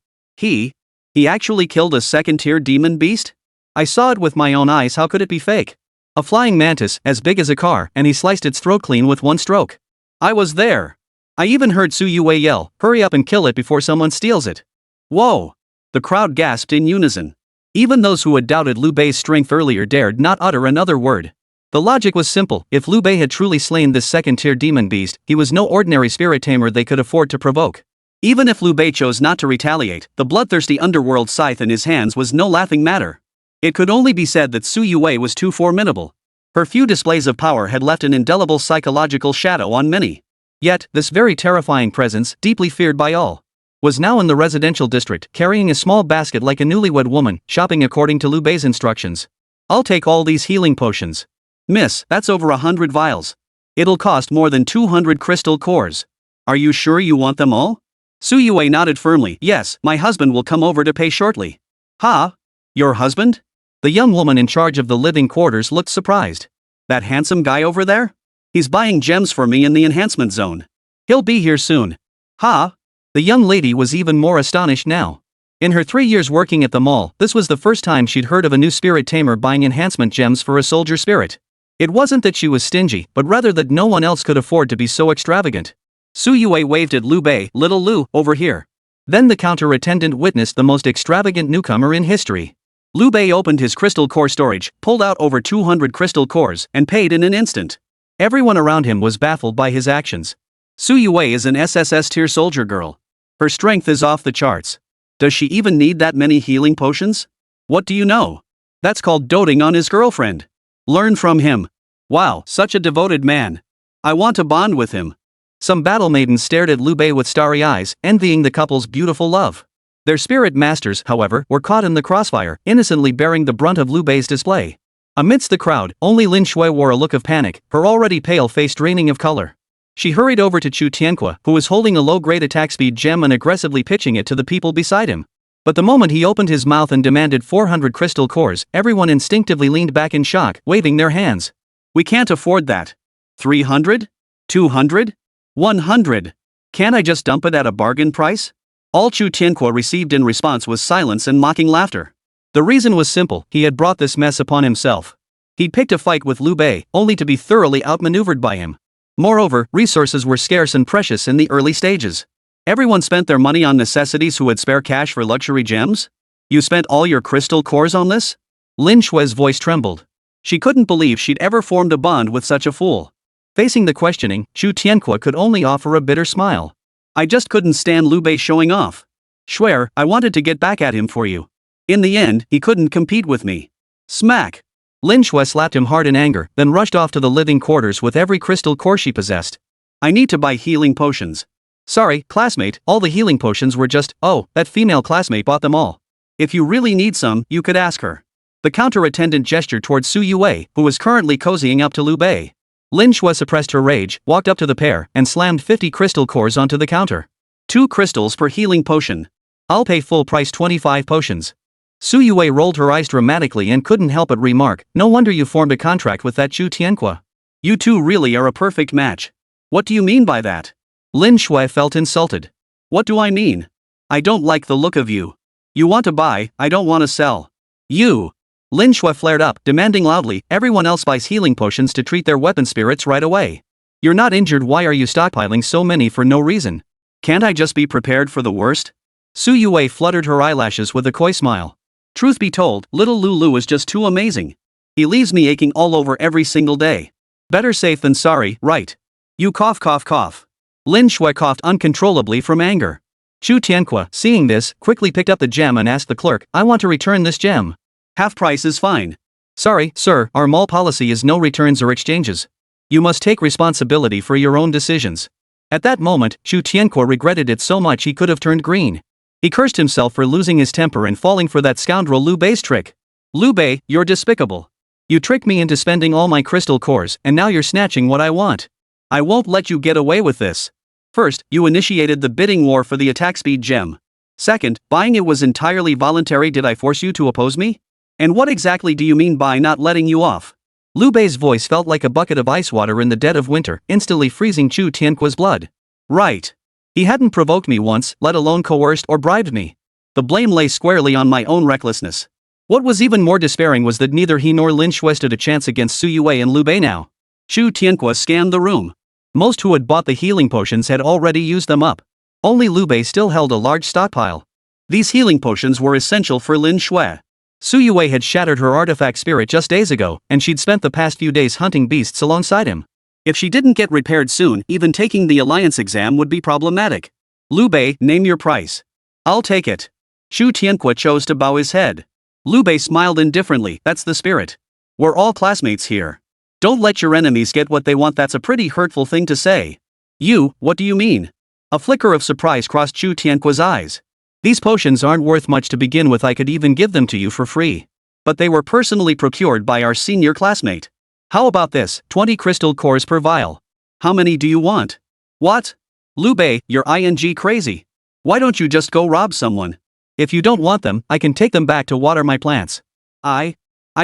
actually killed a second-tier demon beast? I saw it with my own eyes. How could it be fake? A flying mantis, as big as a car, and he sliced its throat clean with one stroke. I was there. I even heard Youwei yell, "Hurry up and kill it before someone steals it." Whoa! The crowd gasped in unison. Even those who had doubted Lu Bei's strength earlier dared not utter another word. The logic was simple: if Lu Bei had truly slain this second-tier demon beast, he was no ordinary spirit tamer they could afford to provoke. Even if Lu Bei chose not to retaliate, the bloodthirsty underworld scythe in his hands was no laughing matter. It could only be said that Youwei was too formidable. Her few displays of power had left an indelible psychological shadow on many. Yet, this very terrifying presence, deeply feared by all, was now in the residential district, carrying a small basket like a newlywed woman, shopping according to Lu Bei's instructions. I'll take all these healing potions. Miss, that's over 100 vials. It'll cost more than 200 crystal cores. Are you sure you want them all? Youwei nodded firmly. Yes, my husband will come over to pay shortly. Ha? Your husband? The young woman in charge of the living quarters looked surprised. That handsome guy over there? He's buying gems for me in the enhancement zone. He'll be here soon. Ha? The young lady was even more astonished now. In her 3 years working at the mall, this was the first time she'd heard of a new spirit tamer buying enhancement gems for a soldier spirit. It wasn't that she was stingy, but rather that no one else could afford to be so extravagant. Youwei waved at Lu Bei. Little Lu, over here. Then the counter attendant witnessed the most extravagant newcomer in history. Lu Bei opened his crystal core storage, pulled out over 200 crystal cores, and paid in an instant. Everyone around him was baffled by his actions. Youwei is an SSS-tier soldier girl. Her strength is off the charts. Does she even need that many healing potions? What do you know? That's called doting on his girlfriend. Learn from him. Wow, such a devoted man. I want to bond with him. Some battle maidens stared at Lu Bei with starry eyes, envying the couple's beautiful love. Their spirit masters, however, were caught in the crossfire, innocently bearing the brunt of Lu Bei's display. Amidst the crowd, only Lin Xue wore a look of panic, her already pale face draining of color. She hurried over to Chu Tianque, who was holding a low-grade attack speed gem and aggressively pitching it to the people beside him. But the moment he opened his mouth and demanded 400 crystal cores, everyone instinctively leaned back in shock, waving their hands. We can't afford that. 300? 200? 100? Can't I just dump it at a bargain price? All Chu Tianque received in response was silence and mocking laughter. The reason was simple: he had brought this mess upon himself. He'd picked a fight with Lu Bei, only to be thoroughly outmaneuvered by him. Moreover, resources were scarce and precious in the early stages. Everyone spent their money on necessities who had spare cash for luxury gems? You spent all your crystal cores on this? Lin Xue's voice trembled. She couldn't believe she'd ever formed a bond with such a fool. Facing the questioning, Chu Tianque could only offer a bitter smile. I just couldn't stand Lu Bei showing off. Swear, I wanted to get back at him for you. In the end, he couldn't compete with me. Smack! Lin Xue slapped him hard in anger, then rushed off to the living quarters with every crystal core she possessed. I need to buy healing potions. Sorry, classmate, all the healing potions were just, oh, that female classmate bought them all. If you really need some, you could ask her. The counter attendant gestured towards Youwei, who was currently cozying up to Lu Bei. Lin Xue suppressed her rage, walked up to the pair, and slammed 50 crystal cores onto the counter. 2 crystals per healing potion. I'll pay full price 25 potions. Youwei rolled her eyes dramatically and couldn't help but remark, no wonder you formed a contract with that Chu Tianque. You two really are a perfect match. What do you mean by that? Lin Xue felt insulted. What do I mean? I don't like the look of you. You want to buy, I don't want to sell. You! Lin Xue flared up, demanding loudly, everyone else buys healing potions to treat their weapon spirits right away. You're not injured, why are you stockpiling so many for no reason? Can't I just be prepared for the worst? Youwei fluttered her eyelashes with a coy smile. Truth be told, little Lulu is just too amazing. He leaves me aching all over every single day. Better safe than sorry, right? You cough cough cough. Lin Xue coughed uncontrollably from anger. Chu Tianque, seeing this, quickly picked up the gem and asked the clerk, I want to return this gem. Half price is fine. Sorry, sir, our mall policy is no returns or exchanges. You must take responsibility for your own decisions. At that moment, Chu Tianque regretted it so much he could have turned green. He cursed himself for losing his temper and falling for that scoundrel Lu Bei's trick. Lu Bei, you're despicable. You tricked me into spending all my crystal cores and now you're snatching what I want. I won't let you get away with this. First, you initiated the bidding war for the attack speed gem. Second, buying it was entirely voluntary. Did I force you to oppose me? And what exactly do you mean by not letting you off? Lu Bei's voice felt like a bucket of ice water in the dead of winter, instantly freezing Chu Tianque's blood. Right. He hadn't provoked me once, let alone coerced or bribed me. The blame lay squarely on my own recklessness. What was even more despairing was that neither he nor Lin Xue stood a chance against Youwei and Lu Bei now. Chu Tianque scanned the room. Most who had bought the healing potions had already used them up. Only Lu Bei still held a large stockpile. These healing potions were essential for Lin Xue. Youwei had shattered her artifact spirit just days ago, and she'd spent the past few days hunting beasts alongside him. If she didn't get repaired soon, even taking the alliance exam would be problematic. Lu Bei, name your price. I'll take it. Chu Tianque chose to bow his head. Lu Bei smiled indifferently. That's the spirit. We're all classmates here. Don't let your enemies get what they want. That's a pretty hurtful thing to say. You, what do you mean? A flicker of surprise crossed Chu Tianque's eyes. These potions aren't worth much to begin with. I could even give them to you for free. But they were personally procured by our senior classmate. How about this, 20 crystal cores per vial? How many do you want? What? Lu Bei, you're ing crazy. Why don't you just go rob someone? If you don't want them, I can take them back to water my plants. I'd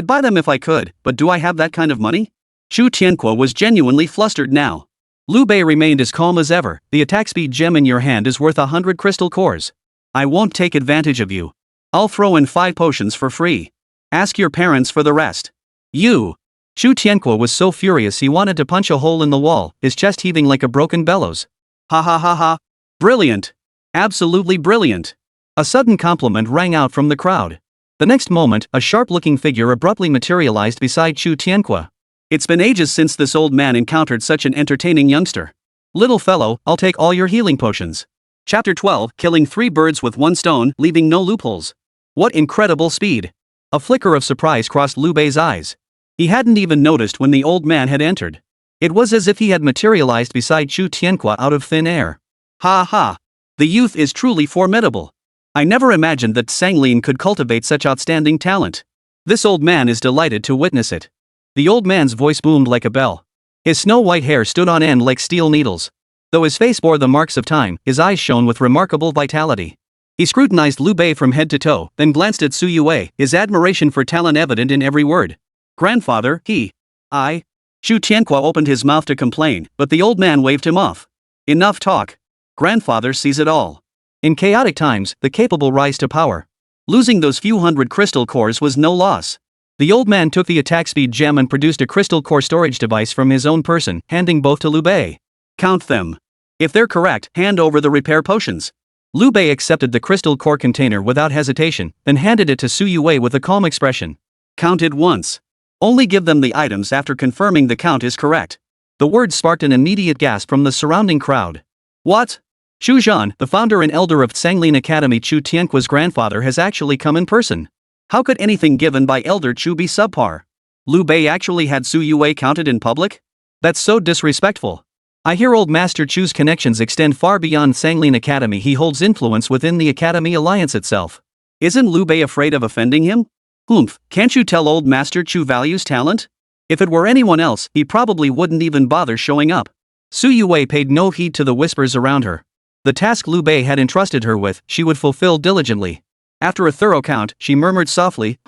buy them if I could, but do I have that kind of money? Chu Tianque was genuinely flustered now. Lu Bei remained as calm as ever. The attack speed gem in your hand is worth 100 crystal cores. I won't take advantage of you. I'll throw in 5 potions for free. Ask your parents for the rest. You. Chu Tianque was so furious he wanted to punch a hole in the wall, his chest heaving like a broken bellows. Ha ha ha ha. Brilliant. Absolutely brilliant. A sudden compliment rang out from the crowd. The next moment, a sharp-looking figure abruptly materialized beside Chu Tianque. It's been ages since this old man encountered such an entertaining youngster. Little fellow, I'll take all your healing potions. Chapter 12, killing 3 birds with 1 stone, leaving no loopholes. What incredible speed. A flicker of surprise crossed Lu Bei's eyes. He hadn't even noticed when the old man had entered. It was as if he had materialized beside Chu Tianque out of thin air. Ha ha. The youth is truly formidable. I never imagined that Sanglin could cultivate such outstanding talent. This old man is delighted to witness it. The old man's voice boomed like a bell. His snow-white hair stood on end like steel needles. Though his face bore the marks of time, his eyes shone with remarkable vitality. He scrutinized Lu Bei from head to toe, then glanced at Youwei, his admiration for talent evident in every word. Grandfather, Chu Tianque opened his mouth to complain, but the old man waved him off. Enough talk. Grandfather sees it all. In chaotic times, the capable rise to power. Losing those few hundred crystal cores was no loss. The old man took the attack speed gem and produced a crystal core storage device from his own person, handing both to Lu Bei. Count them. If they're correct, hand over the repair potions. Lu Bei accepted the crystal core container without hesitation, then handed it to Youwei with a calm expression. Count it once. Only give them the items after confirming the count is correct. The words sparked an immediate gasp from the surrounding crowd. What? Xu Zhan, the founder and elder of Sanglin Academy, Chu Tianque's grandfather, has actually come in person. How could anything given by Elder Chu be subpar? Lu Bei actually had Youwei counted in public? That's so disrespectful. I hear old Master Chu's connections extend far beyond Sanglin Academy. He holds influence within the Academy Alliance itself. Isn't Lu Bei afraid of offending him? Humph, can't you tell old Master Chu values talent? If it were anyone else, he probably wouldn't even bother showing up. Youwei paid no heed to the whispers around her. The task Lu Bei had entrusted her with, she would fulfill diligently. After a thorough count, she murmured softly,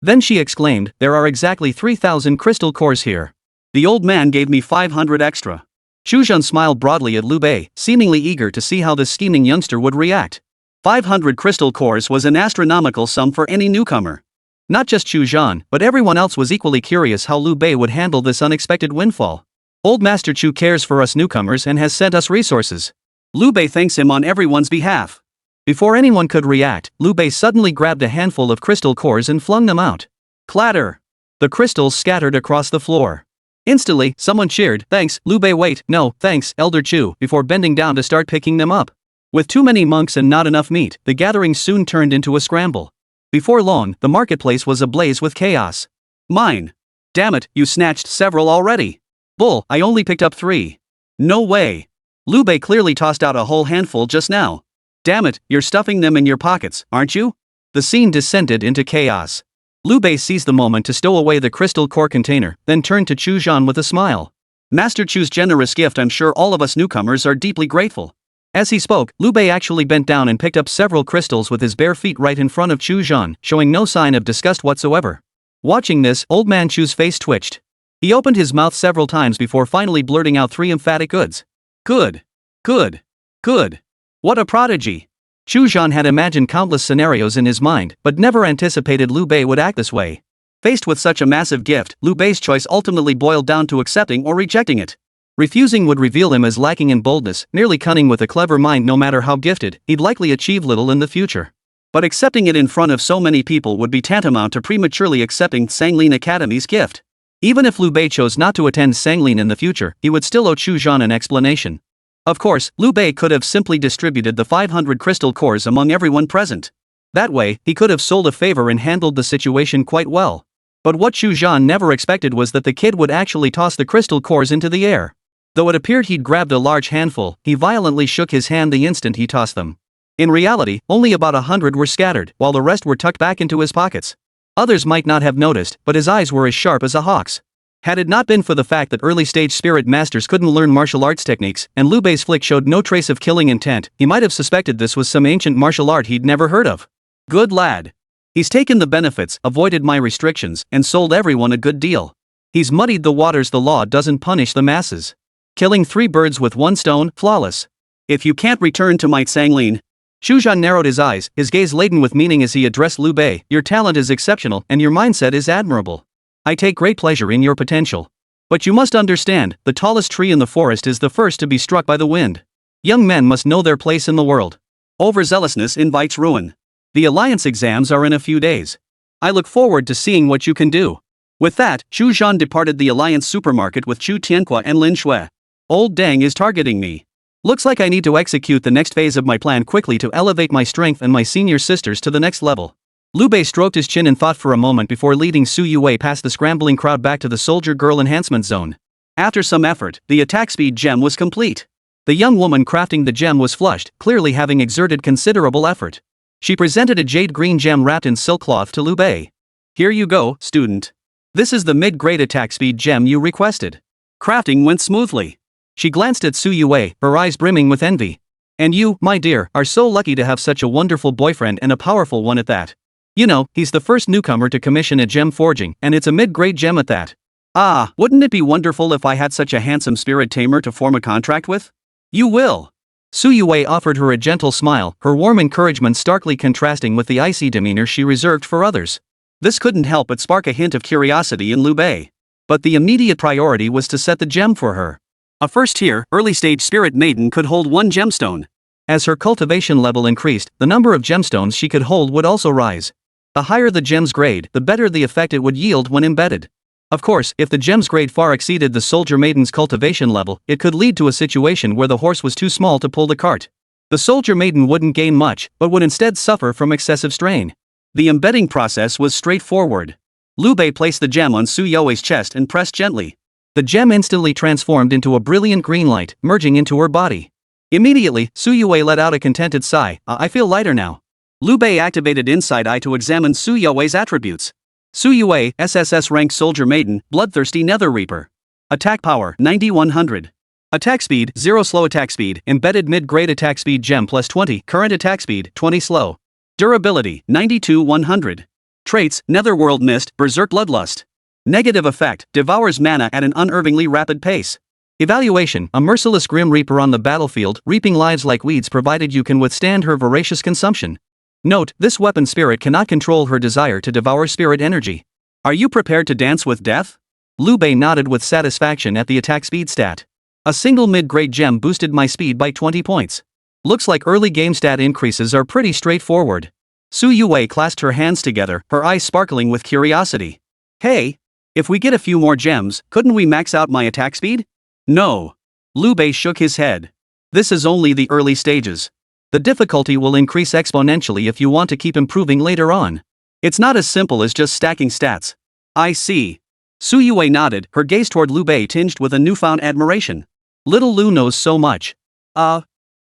Then she exclaimed, there are exactly 3,000 crystal cores here. The old man gave me 500 extra. Xu Zhan smiled broadly at Lu Bei, seemingly eager to see how this scheming youngster would react. 500 crystal cores was an astronomical sum for any newcomer. Not just Xu Zhan, but everyone else was equally curious how Lu Bei would handle this unexpected windfall. Old Master Chu cares for us newcomers and has sent us resources. Lu Bei thanks him on everyone's behalf. Before anyone could react, Lu Bei suddenly grabbed a handful of crystal cores and flung them out. Clatter! The crystals scattered across the floor. Instantly, someone cheered, thanks, Lu Bei. Wait, no, thanks, Elder Chu, before bending down to start picking them up. With too many monks and not enough meat, the gathering soon turned into a scramble. Before long, the marketplace was ablaze with chaos. Mine. Damn it, you snatched several already. Bull, I only picked up 3. No way. Lu Bei clearly tossed out a whole handful just now. Damn it, you're stuffing them in your pockets, aren't you? The scene descended into chaos. Lu Bei seized the moment to stow away the crystal core container, then turned to Chu Zhan with a smile. Master Chu's generous gift, I'm sure all of us newcomers are deeply grateful. As he spoke, Lu Bei actually bent down and picked up several crystals with his bare feet right in front of Chu Zhan, showing no sign of disgust whatsoever. Watching this, old man Chu's face twitched. He opened his mouth several times before finally blurting out 3 emphatic goods. Good. Good. Good. What a prodigy. Chu Zhan had imagined countless scenarios in his mind, but never anticipated Lu Bei would act this way. Faced with such a massive gift, Lu Bei's choice ultimately boiled down to accepting or rejecting it. Refusing would reveal him as lacking in boldness, nearly cunning with a clever mind. No matter how gifted, he'd likely achieve little in the future. But accepting it in front of so many people would be tantamount to prematurely accepting Sanglin Academy's gift. Even if Lu Bei chose not to attend Sanglin in the future, he would still owe Chu Zhan an explanation. Of course, Lu Bei could have simply distributed the 500 crystal cores among everyone present. That way, he could have sold a favor and handled the situation quite well. But what Chu Zhan never expected was that the kid would actually toss the crystal cores into the air. Though it appeared he'd grabbed a large handful, he violently shook his hand the instant he tossed them. In reality, only about 100 were scattered, while the rest were tucked back into his pockets. Others might not have noticed, but his eyes were as sharp as a hawk's. Had it not been for the fact that early-stage spirit masters couldn't learn martial arts techniques, and Lu Bei's flick showed no trace of killing intent, he might have suspected this was some ancient martial art he'd never heard of. Good lad. He's taken the benefits, avoided my restrictions, and sold everyone a good deal. He's muddied the waters. The law doesn't punish the masses. Killing 3 birds with 1 stone, flawless. If you can't return to my Sanglin. Chu Zhan narrowed his eyes, his gaze laden with meaning as he addressed Lu Bei. Your talent is exceptional, and your mindset is admirable. I take great pleasure in your potential. But you must understand, the tallest tree in the forest is the first to be struck by the wind. Young men must know their place in the world. Overzealousness invites ruin. The alliance exams are in a few days. I look forward to seeing what you can do. With that, Chu Zhan departed the alliance supermarket with Chu Tianhua and Lin Xue. Old Deng is targeting me. Looks like I need to execute the next phase of my plan quickly to elevate my strength and my senior sisters to the next level. Lu Bei stroked his chin in thought for a moment before leading Su Youwei past the scrambling crowd back to the soldier girl enhancement zone. After some effort, the attack speed gem was complete. The young woman crafting the gem was flushed, clearly having exerted considerable effort. She presented a jade green gem wrapped in silk cloth to Lu Bei. Here you go, student. This is the mid-grade attack speed gem you requested. Crafting went smoothly. She glanced at Su Youwei, her eyes brimming with envy. And you, my dear, are so lucky to have such a wonderful boyfriend and a powerful one at that. You know, he's the first newcomer to commission a gem forging, and it's a mid-grade gem at that. Ah, wouldn't it be wonderful if I had such a handsome spirit tamer to form a contract with? You will. Su Youwei offered her a gentle smile, her warm encouragement starkly contrasting with the icy demeanor she reserved for others. This couldn't help but spark a hint of curiosity in Lu Bei. But the immediate priority was to set the gem for her. A first-tier, early-stage spirit maiden could hold 1 gemstone. As her cultivation level increased, the number of gemstones she could hold would also rise. The higher the gem's grade, the better the effect it would yield when embedded. Of course, if the gem's grade far exceeded the soldier maiden's cultivation level, it could lead to a situation where the horse was too small to pull the cart. The soldier maiden wouldn't gain much, but would instead suffer from excessive strain. The embedding process was straightforward. Lu Bei placed the gem on Su Youwei's chest and pressed gently. The gem instantly transformed into a brilliant green light, merging into her body. Immediately, Su Youwei let out a contented sigh. I feel lighter now. Lu Bei activated Inside Eye to examine Su Youwei's attributes. Su Youwei, SSS-rank soldier maiden, bloodthirsty nether reaper. Attack power, 9100. Attack speed, 0 slow attack speed, embedded mid-grade attack speed gem plus 20, current attack speed, 20 slow. Durability, 92-100. Traits, Netherworld Mist, Berserk Bloodlust. Negative effect, devours mana at an unervingly rapid pace. Evaluation, a merciless grim reaper on the battlefield, reaping lives like weeds provided you can withstand her voracious consumption. Note, this weapon spirit cannot control her desire to devour spirit energy. Are you prepared to dance with death? Lu Bei nodded with satisfaction at the attack speed stat. A single mid-grade gem boosted my speed by 20 points. Looks like early game stat increases are pretty straightforward. Su Youwei clasped her hands together, her eyes sparkling with curiosity. Hey! If we get a few more gems, couldn't we max out my attack speed? No. Lu Bei shook his head. This is only the early stages. The difficulty will increase exponentially if you want to keep improving later on. It's not as simple as just stacking stats. I see. Youwei nodded, her gaze toward Lu Bei tinged with a newfound admiration. Little Lu knows so much.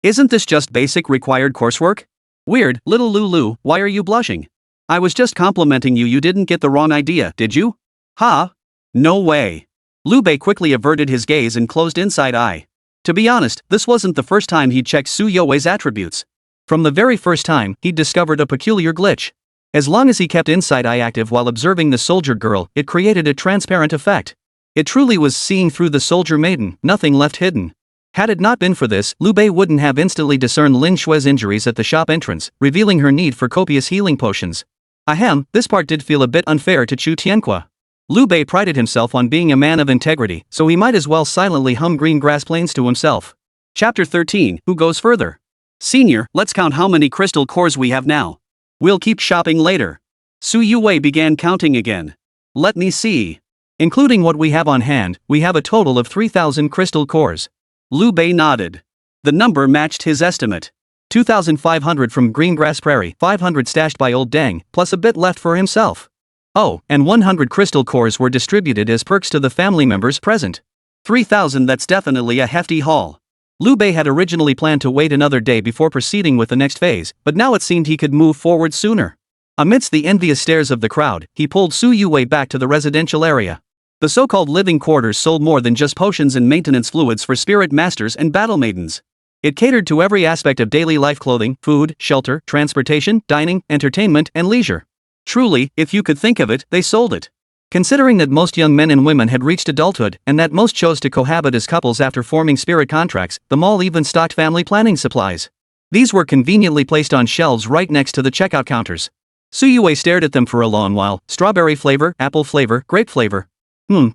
Isn't this just basic required coursework? Weird, little Lu, why are you blushing? I was just complimenting you didn't get the wrong idea, did you? Huh? No way. Lu Bei quickly averted his gaze and closed inside eye. To be honest, this wasn't the first time he'd checked Su Youwei's attributes. From the very first time, he'd discovered a peculiar glitch. As long as he kept inside eye active while observing the soldier girl, it created a transparent effect. It truly was seeing through the soldier maiden, nothing left hidden. Had it not been for this, Lu Bei wouldn't have instantly discerned Lin Xue's injuries at the shop entrance, revealing her need for copious healing potions. Ahem, this part did feel a bit unfair to Chu Tianque. Lu Bei prided himself on being a man of integrity, so he might as well silently hum Green Grass Plains to himself. Chapter 13, Who Goes Further? Senior, let's count how many crystal cores we have now. We'll keep shopping later. Su Youwei began counting again. Let me see. Including what we have on hand, we have a total of 3,000 crystal cores. Lu Bei nodded. The number matched his estimate. 2,500 from Greengrass Prairie, 500 stashed by Old Deng, plus a bit left for himself. Oh, and 100 crystal cores were distributed as perks to the family members present. 3,000, that's definitely a hefty haul. Lu Bei had originally planned to wait another day before proceeding with the next phase, but now it seemed he could move forward sooner. Amidst the envious stares of the crowd, he pulled Su Youwei back to the residential area. The so-called living quarters sold more than just potions and maintenance fluids for spirit masters and battle maidens. It catered to every aspect of daily life: clothing, food, shelter, transportation, dining, entertainment, and leisure. Truly, if you could think of it, they sold it. Considering that most young men and women had reached adulthood, and that most chose to cohabit as couples after forming spirit contracts, the mall even stocked family planning supplies. These were conveniently placed on shelves right next to the checkout counters. Su Youwei stared at them for a long while. Strawberry flavor, apple flavor, grape flavor.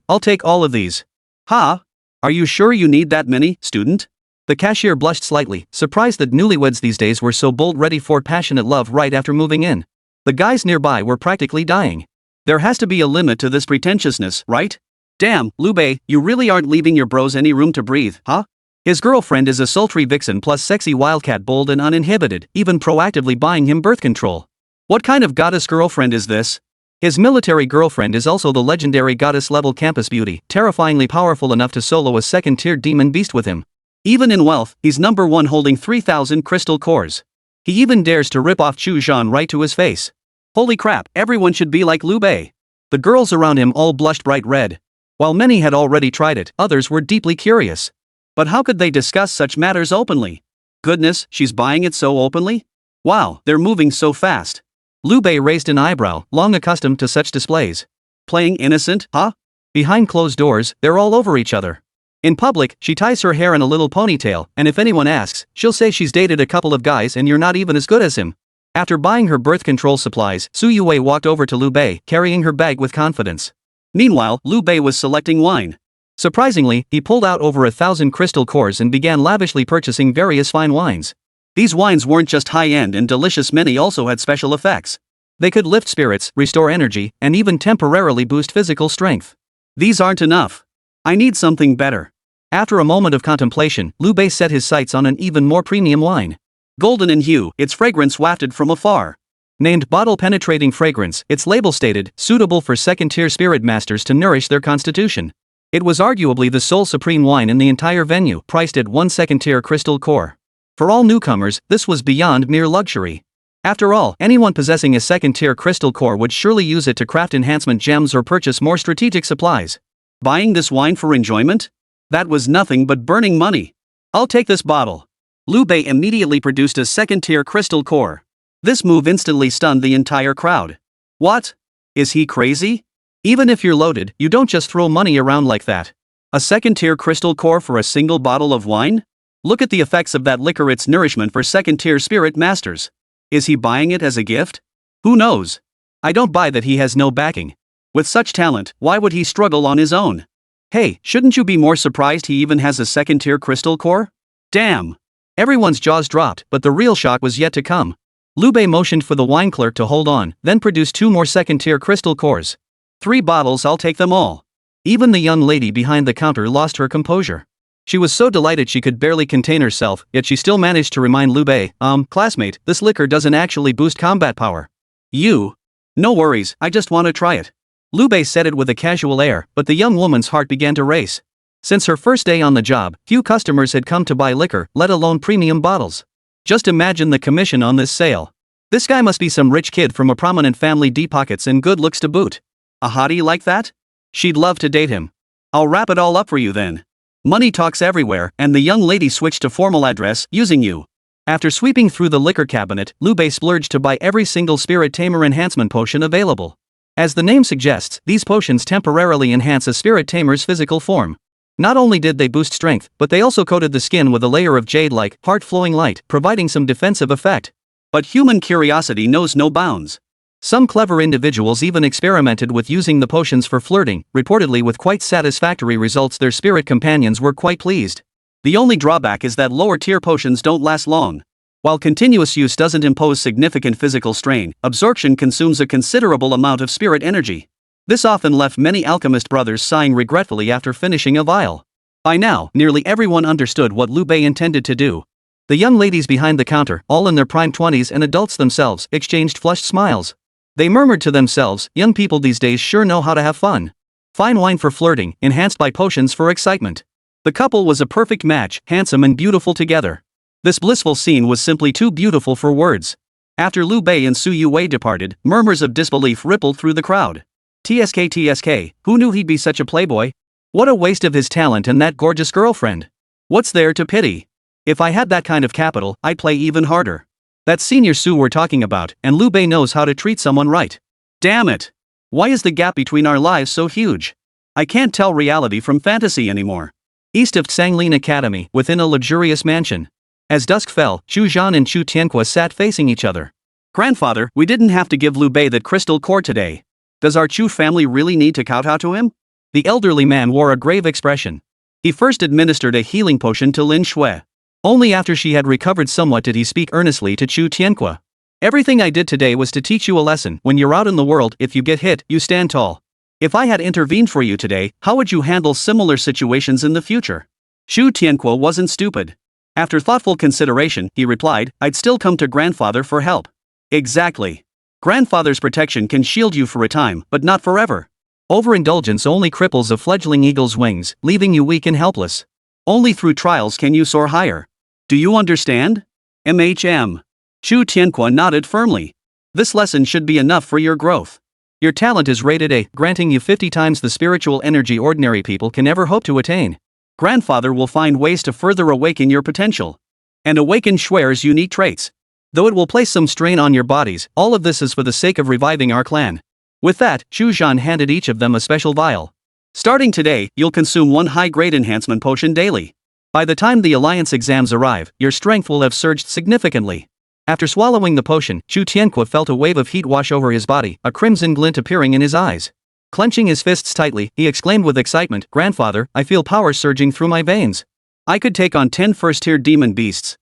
I'll take all of these. Ha? Are you sure you need that many, student? The cashier blushed slightly, surprised that newlyweds these days were so bold, ready for passionate love right after moving in. The guys nearby were practically dying. There has to be a limit to this pretentiousness, right? Damn, Lu Bei, you really aren't leaving your bros any room to breathe, huh? His girlfriend is a sultry vixen plus sexy wildcat, bold and uninhibited, even proactively buying him birth control. What kind of goddess girlfriend is this? His military girlfriend is also the legendary goddess-level campus beauty, terrifyingly powerful enough to solo a second-tier demon beast with him. Even in wealth, he's number one, holding 3,000 crystal cores. He even dares to rip off Chu Zhan right to his face. Holy crap, everyone should be like Lu Bei. The girls around him all blushed bright red. While many had already tried it, others were deeply curious. But how could they discuss such matters openly? Goodness, she's buying it so openly? Wow, they're moving so fast. Lu Bei raised an eyebrow, long accustomed to such displays. Playing innocent, huh? Behind closed doors, they're all over each other. In public, she ties her hair in a little ponytail, and if anyone asks, she'll say she's dated a couple of guys and you're not even as good as him. After buying her birth control supplies, Su Youwei walked over to Lu Bei, carrying her bag with confidence. Meanwhile, Lu Bei was selecting wine. Surprisingly, he pulled out over 1,000 crystal cores and began lavishly purchasing various fine wines. These wines weren't just high-end and delicious, many also had special effects. They could lift spirits, restore energy, and even temporarily boost physical strength. These aren't enough. I need something better. After a moment of contemplation, Lu Bei set his sights on an even more premium wine. Golden in hue, its fragrance wafted from afar. Named bottle-penetrating fragrance, its label stated, suitable for second-tier spirit masters to nourish their constitution. It was arguably the sole supreme wine in the entire venue, priced at 1 second-tier crystal core. For all newcomers, this was beyond mere luxury. After all, anyone possessing a second-tier crystal core would surely use it to craft enhancement gems or purchase more strategic supplies. Buying this wine for enjoyment? That was nothing but burning money. I'll take this bottle. Lu Bei immediately produced a second-tier crystal core. This move instantly stunned the entire crowd. What? Is he crazy? Even if you're loaded, you don't just throw money around like that. A second-tier crystal core for a single bottle of wine? Look at the effects of that liquor, its nourishment for second-tier spirit masters. Is he buying it as a gift? Who knows? I don't buy that he has no backing. With such talent, why would he struggle on his own? Hey, shouldn't you be more surprised he even has a second-tier crystal core? Damn! Everyone's jaws dropped, but the real shock was yet to come. Lu Bei motioned for the wine clerk to hold on, then produced 2 more second-tier crystal cores. 3 bottles, I'll take them all. Even the young lady behind the counter lost her composure. She was so delighted she could barely contain herself, yet she still managed to remind Lu Bei, classmate, this liquor doesn't actually boost combat power. You? No worries, I just want to try it. Lu Bei said it with a casual air, but the young woman's heart began to race. Since her first day on the job, few customers had come to buy liquor, let alone premium bottles. Just imagine the commission on this sale. This guy must be some rich kid from a prominent family, deep pockets and good looks to boot. A hottie like that? She'd love to date him. I'll wrap it all up for you then. Money talks everywhere, and the young lady switched to formal address, using you. After sweeping through the liquor cabinet, Lu Bei splurged to buy every single spirit tamer enhancement potion available. As the name suggests, these potions temporarily enhance a spirit tamer's physical form. Not only did they boost strength, but they also coated the skin with a layer of jade-like, heart-flowing light, providing some defensive effect. But human curiosity knows no bounds. Some clever individuals even experimented with using the potions for flirting, reportedly with quite satisfactory results. Their spirit companions were quite pleased. The only drawback is that lower-tier potions don't last long. While continuous use doesn't impose significant physical strain, absorption consumes a considerable amount of spirit energy. This often left many alchemist brothers sighing regretfully after finishing a vial. By now, nearly everyone understood what Lu Bei intended to do. The young ladies behind the counter, all in their prime 20s and adults themselves, exchanged flushed smiles. They murmured to themselves, young people these days sure know how to have fun. Fine wine for flirting, enhanced by potions for excitement. The couple was a perfect match, handsome and beautiful together. This blissful scene was simply too beautiful for words. After Lu Bei and Youwei departed, murmurs of disbelief rippled through the crowd. TSK, who knew he'd be such a playboy? What a waste of his talent and that gorgeous girlfriend. What's there to pity? If I had that kind of capital, I'd play even harder. That's Senior Su we're talking about, and Lu Bei knows how to treat someone right. Damn it! Why is the gap between our lives so huge? I can't tell reality from fantasy anymore. East of Sanglin Academy, within a luxurious mansion. As dusk fell, Chu Zhan and Chu Tianque sat facing each other. Grandfather, we didn't have to give Lu Bei that crystal core today. Does our Chu family really need to kowtow to him? The elderly man wore a grave expression. He first administered a healing potion to Lin Xue. Only after she had recovered somewhat did he speak earnestly to Chu Tianque. Everything I did today was to teach you a lesson. When you're out in the world, if you get hit, you stand tall. If I had intervened for you today, how would you handle similar situations in the future? Chu Tianque wasn't stupid. After thoughtful consideration, he replied, I'd still come to grandfather for help. Exactly. Grandfather's protection can shield you for a time, but not forever. Overindulgence only cripples a fledgling eagle's wings, leaving you weak and helpless. Only through trials can you soar higher. Do you understand? MHM. Chu Tianque nodded firmly. This lesson should be enough for your growth. Your talent is rated A, granting you 50 times the spiritual energy ordinary people can ever hope to attain. Grandfather will find ways to further awaken your potential. And awaken Xue's unique traits. Though it will place some strain on your bodies, all of this is for the sake of reviving our clan. With that, Chu Zhan handed each of them a special vial. Starting today, you'll consume one high-grade enhancement potion daily. By the time the alliance exams arrive, your strength will have surged significantly. After swallowing the potion, Chu Tianque felt a wave of heat wash over his body, a crimson glint appearing in his eyes. Clenching his fists tightly, he exclaimed with excitement, Grandfather, I feel power surging through my veins. I could take on 10 first-tier demon beasts.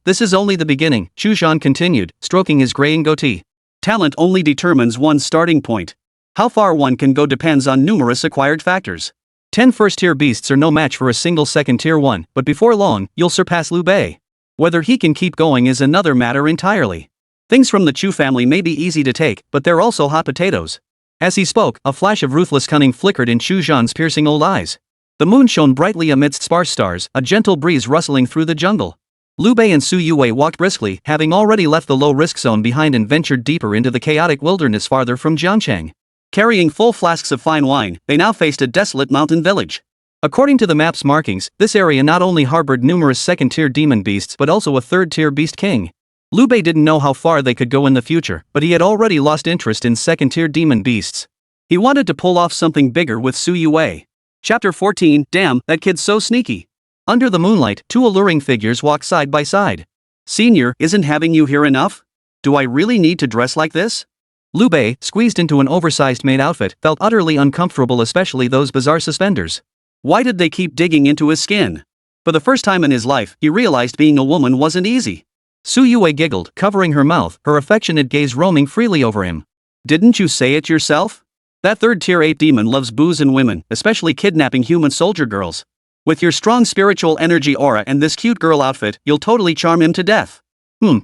This is only the beginning, Chu Zhan continued, stroking his graying goatee. Talent only determines one's starting point. How far one can go depends on numerous acquired factors. 10 first-tier beasts are no match for a single second-tier one, but before long, you'll surpass Lu Bei. Whether he can keep going is another matter entirely. Things from the Chu family may be easy to take, but they're also hot potatoes. As he spoke, a flash of ruthless cunning flickered in Chu Zhan's piercing old eyes. The moon shone brightly amidst sparse stars, a gentle breeze rustling through the jungle. Lu Bei and Youwei walked briskly, having already left the low-risk zone behind and ventured deeper into the chaotic wilderness farther from Jiangcheng. Carrying full flasks of fine wine, they now faced a desolate mountain village. According to the map's markings, this area not only harbored numerous second-tier demon beasts but also a third-tier beast king. Lu Bei didn't know how far they could go in the future, but he had already lost interest in second-tier demon beasts. He wanted to pull off something bigger with Youwei. Chapter 14, Damn, that kid's so sneaky. Under the moonlight, two alluring figures walked side by side. Senior, isn't having you here enough? Do I really need to dress like this? Lu Bei, squeezed into an oversized maid outfit, felt utterly uncomfortable, especially those bizarre suspenders. Why did they keep digging into his skin? For the first time in his life, he realized being a woman wasn't easy. Youwei giggled, covering her mouth, her affectionate gaze roaming freely over him. Didn't you say it yourself? That third-tier ape demon loves booze and women, especially kidnapping human soldier girls. With your strong spiritual energy aura and this cute girl outfit, you'll totally charm him to death.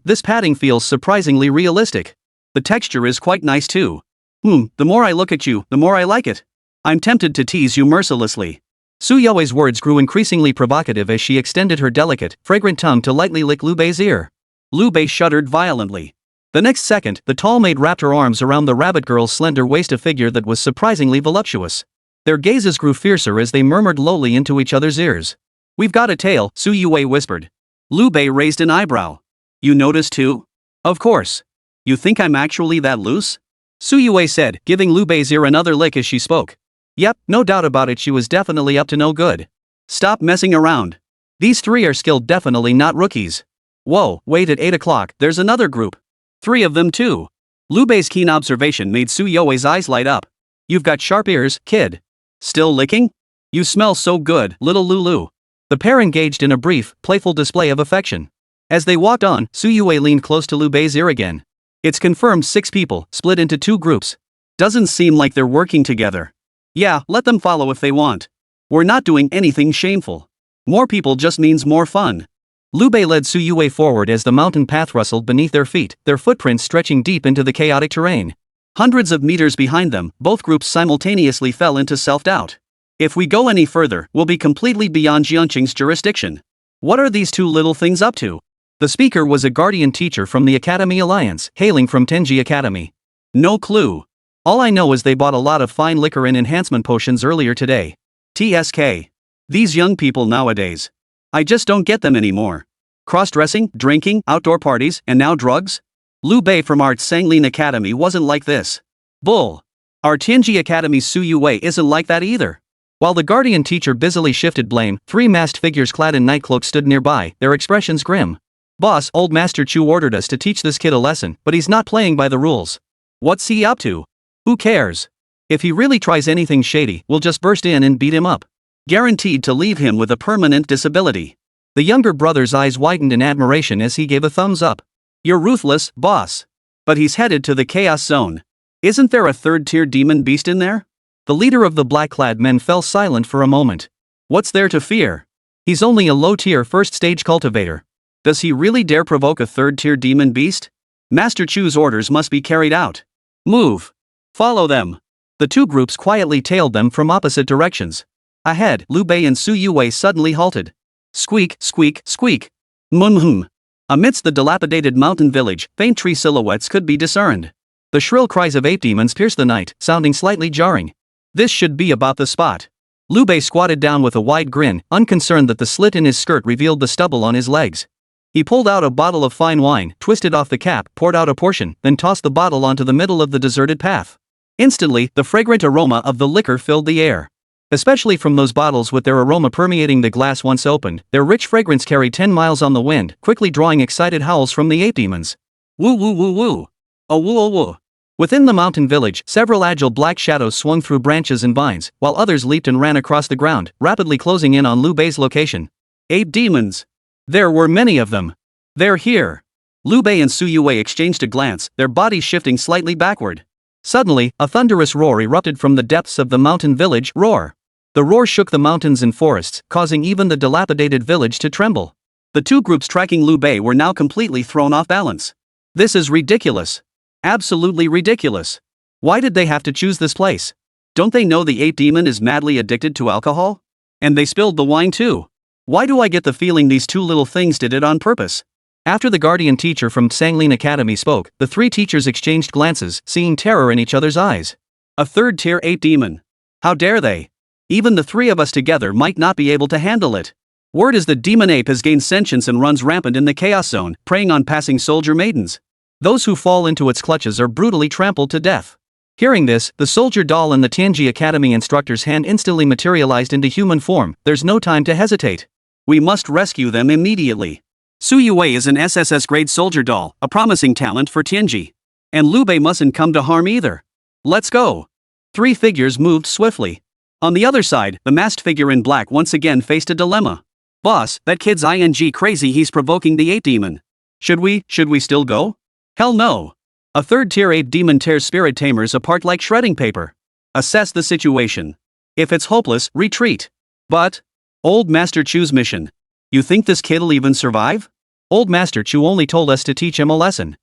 This padding feels surprisingly realistic. The texture is quite nice too. The more I look at you, the more I like it. I'm tempted to tease you mercilessly. Youwei's words grew increasingly provocative as she extended her delicate, fragrant tongue to lightly lick Lu Bei's ear. Lu Bei shuddered violently. The next second, the tall maid wrapped her arms around the rabbit girl's slender waist, a figure that was surprisingly voluptuous. Their gazes grew fiercer as they murmured lowly into each other's ears. We've got a tail, Youwei whispered. Lu Bei raised an eyebrow. You noticed too? Of course. You think I'm actually that loose? Youwei said, giving Lu Bei's ear another lick as she spoke. Yep, no doubt about it, she was definitely up to no good. Stop messing around. These three are skilled, definitely not rookies. Whoa, wait, at 8 o'clock, there's another group. 3 of them too. Lu Bei's keen observation made Youwei's eyes light up. You've got sharp ears, kid. Still licking? You smell so good, little Lulu. The pair engaged in a brief, playful display of affection. As they walked on, Youwei leaned close to Lu Bei's ear again. It's confirmed 6 people, split into 2 groups. Doesn't seem like they're working together. Yeah, let them follow if they want. We're not doing anything shameful. More people just means more fun. Lu Bei led Youwei forward as the mountain path rustled beneath their feet, their footprints stretching deep into the chaotic terrain. Hundreds of meters behind them, both groups simultaneously fell into self-doubt. If we go any further, we'll be completely beyond Jianqing's jurisdiction. What are these 2 little things up to? The speaker was a guardian teacher from the Academy Alliance, hailing from Tenji Academy. No clue. All I know is they bought a lot of fine liquor and enhancement potions earlier today. TSK. These young people nowadays. I just don't get them anymore. Cross-dressing, drinking, outdoor parties, and now drugs? Lu Bei from our Sanglin Academy wasn't like this. Bull. Our Tenji Academy's Youwei isn't like that either. While the guardian teacher busily shifted blame, 3 masked figures clad in nightcloaks stood nearby, their expressions grim. Boss, old Master Chu ordered us to teach this kid a lesson, but he's not playing by the rules. What's he up to? Who cares? If he really tries anything shady, we'll just burst in and beat him up. Guaranteed to leave him with a permanent disability. The younger brother's eyes widened in admiration as he gave a thumbs up. You're ruthless, boss. But he's headed to the chaos zone. Isn't there a 3rd-tier demon beast in there? The leader of the black-clad men fell silent for a moment. What's there to fear? He's only a low-tier first-stage cultivator. Does he really dare provoke a 3rd-tier demon beast? Master Chu's orders must be carried out. Move. Follow them. The 2 groups quietly tailed them from opposite directions. Ahead, Lu Bei and Youwei suddenly halted. Squeak, squeak, squeak. Mum. Amidst the dilapidated mountain village, faint tree silhouettes could be discerned. The shrill cries of ape demons pierced the night, sounding slightly jarring. This should be about the spot. Lu Bei squatted down with a wide grin, unconcerned that the slit in his skirt revealed the stubble on his legs. He pulled out a bottle of fine wine, twisted off the cap, poured out a portion, then tossed the bottle onto the middle of the deserted path. Instantly, the fragrant aroma of the liquor filled the air. Especially from those bottles with their aroma permeating the glass once opened, their rich fragrance carried 10 miles on the wind, quickly drawing excited howls from the ape demons. Woo woo woo woo. Oh woo oh woo. Within the mountain village, several agile black shadows swung through branches and vines, while others leaped and ran across the ground, rapidly closing in on Lu Bei's location. Ape demons. There were many of them. They're here. Lu Bei and Youwei exchanged a glance, their bodies shifting slightly backward. Suddenly, a thunderous roar erupted from the depths of the mountain village. Roar. The roar shook the mountains and forests, causing even the dilapidated village to tremble. The 2 groups tracking Lu Bei were now completely thrown off balance. This is ridiculous. Absolutely ridiculous. Why did they have to choose this place? Don't they know the ape demon is madly addicted to alcohol? And they spilled the wine too. Why do I get the feeling these 2 little things did it on purpose? After the guardian teacher from Sanglin Academy spoke, the 3 teachers exchanged glances, seeing terror in each other's eyes. A 3rd-tier ape demon. How dare they? Even the 3 of us together might not be able to handle it. Word is the demon ape has gained sentience and runs rampant in the chaos zone, preying on passing soldier maidens. Those who fall into its clutches are brutally trampled to death. Hearing this, the soldier doll in the Tenji Academy instructor's hand instantly materialized into human form. There's no time to hesitate. We must rescue them immediately. Youwei is an SSS-grade soldier doll, a promising talent for Tenji. And Lu Bei mustn't come to harm either. Let's go. 3 figures moved swiftly. On the other side, the masked figure in black once again faced a dilemma. Boss, that kid's ing crazy, he's provoking the ape demon. Should we still go? Hell no. A 3rd-tier ape demon tears spirit tamers apart like shredding paper. Assess the situation. If it's hopeless, retreat. But, Old Master Chu's mission. You think this kid'll even survive? Old Master Chu only told us to teach him a lesson.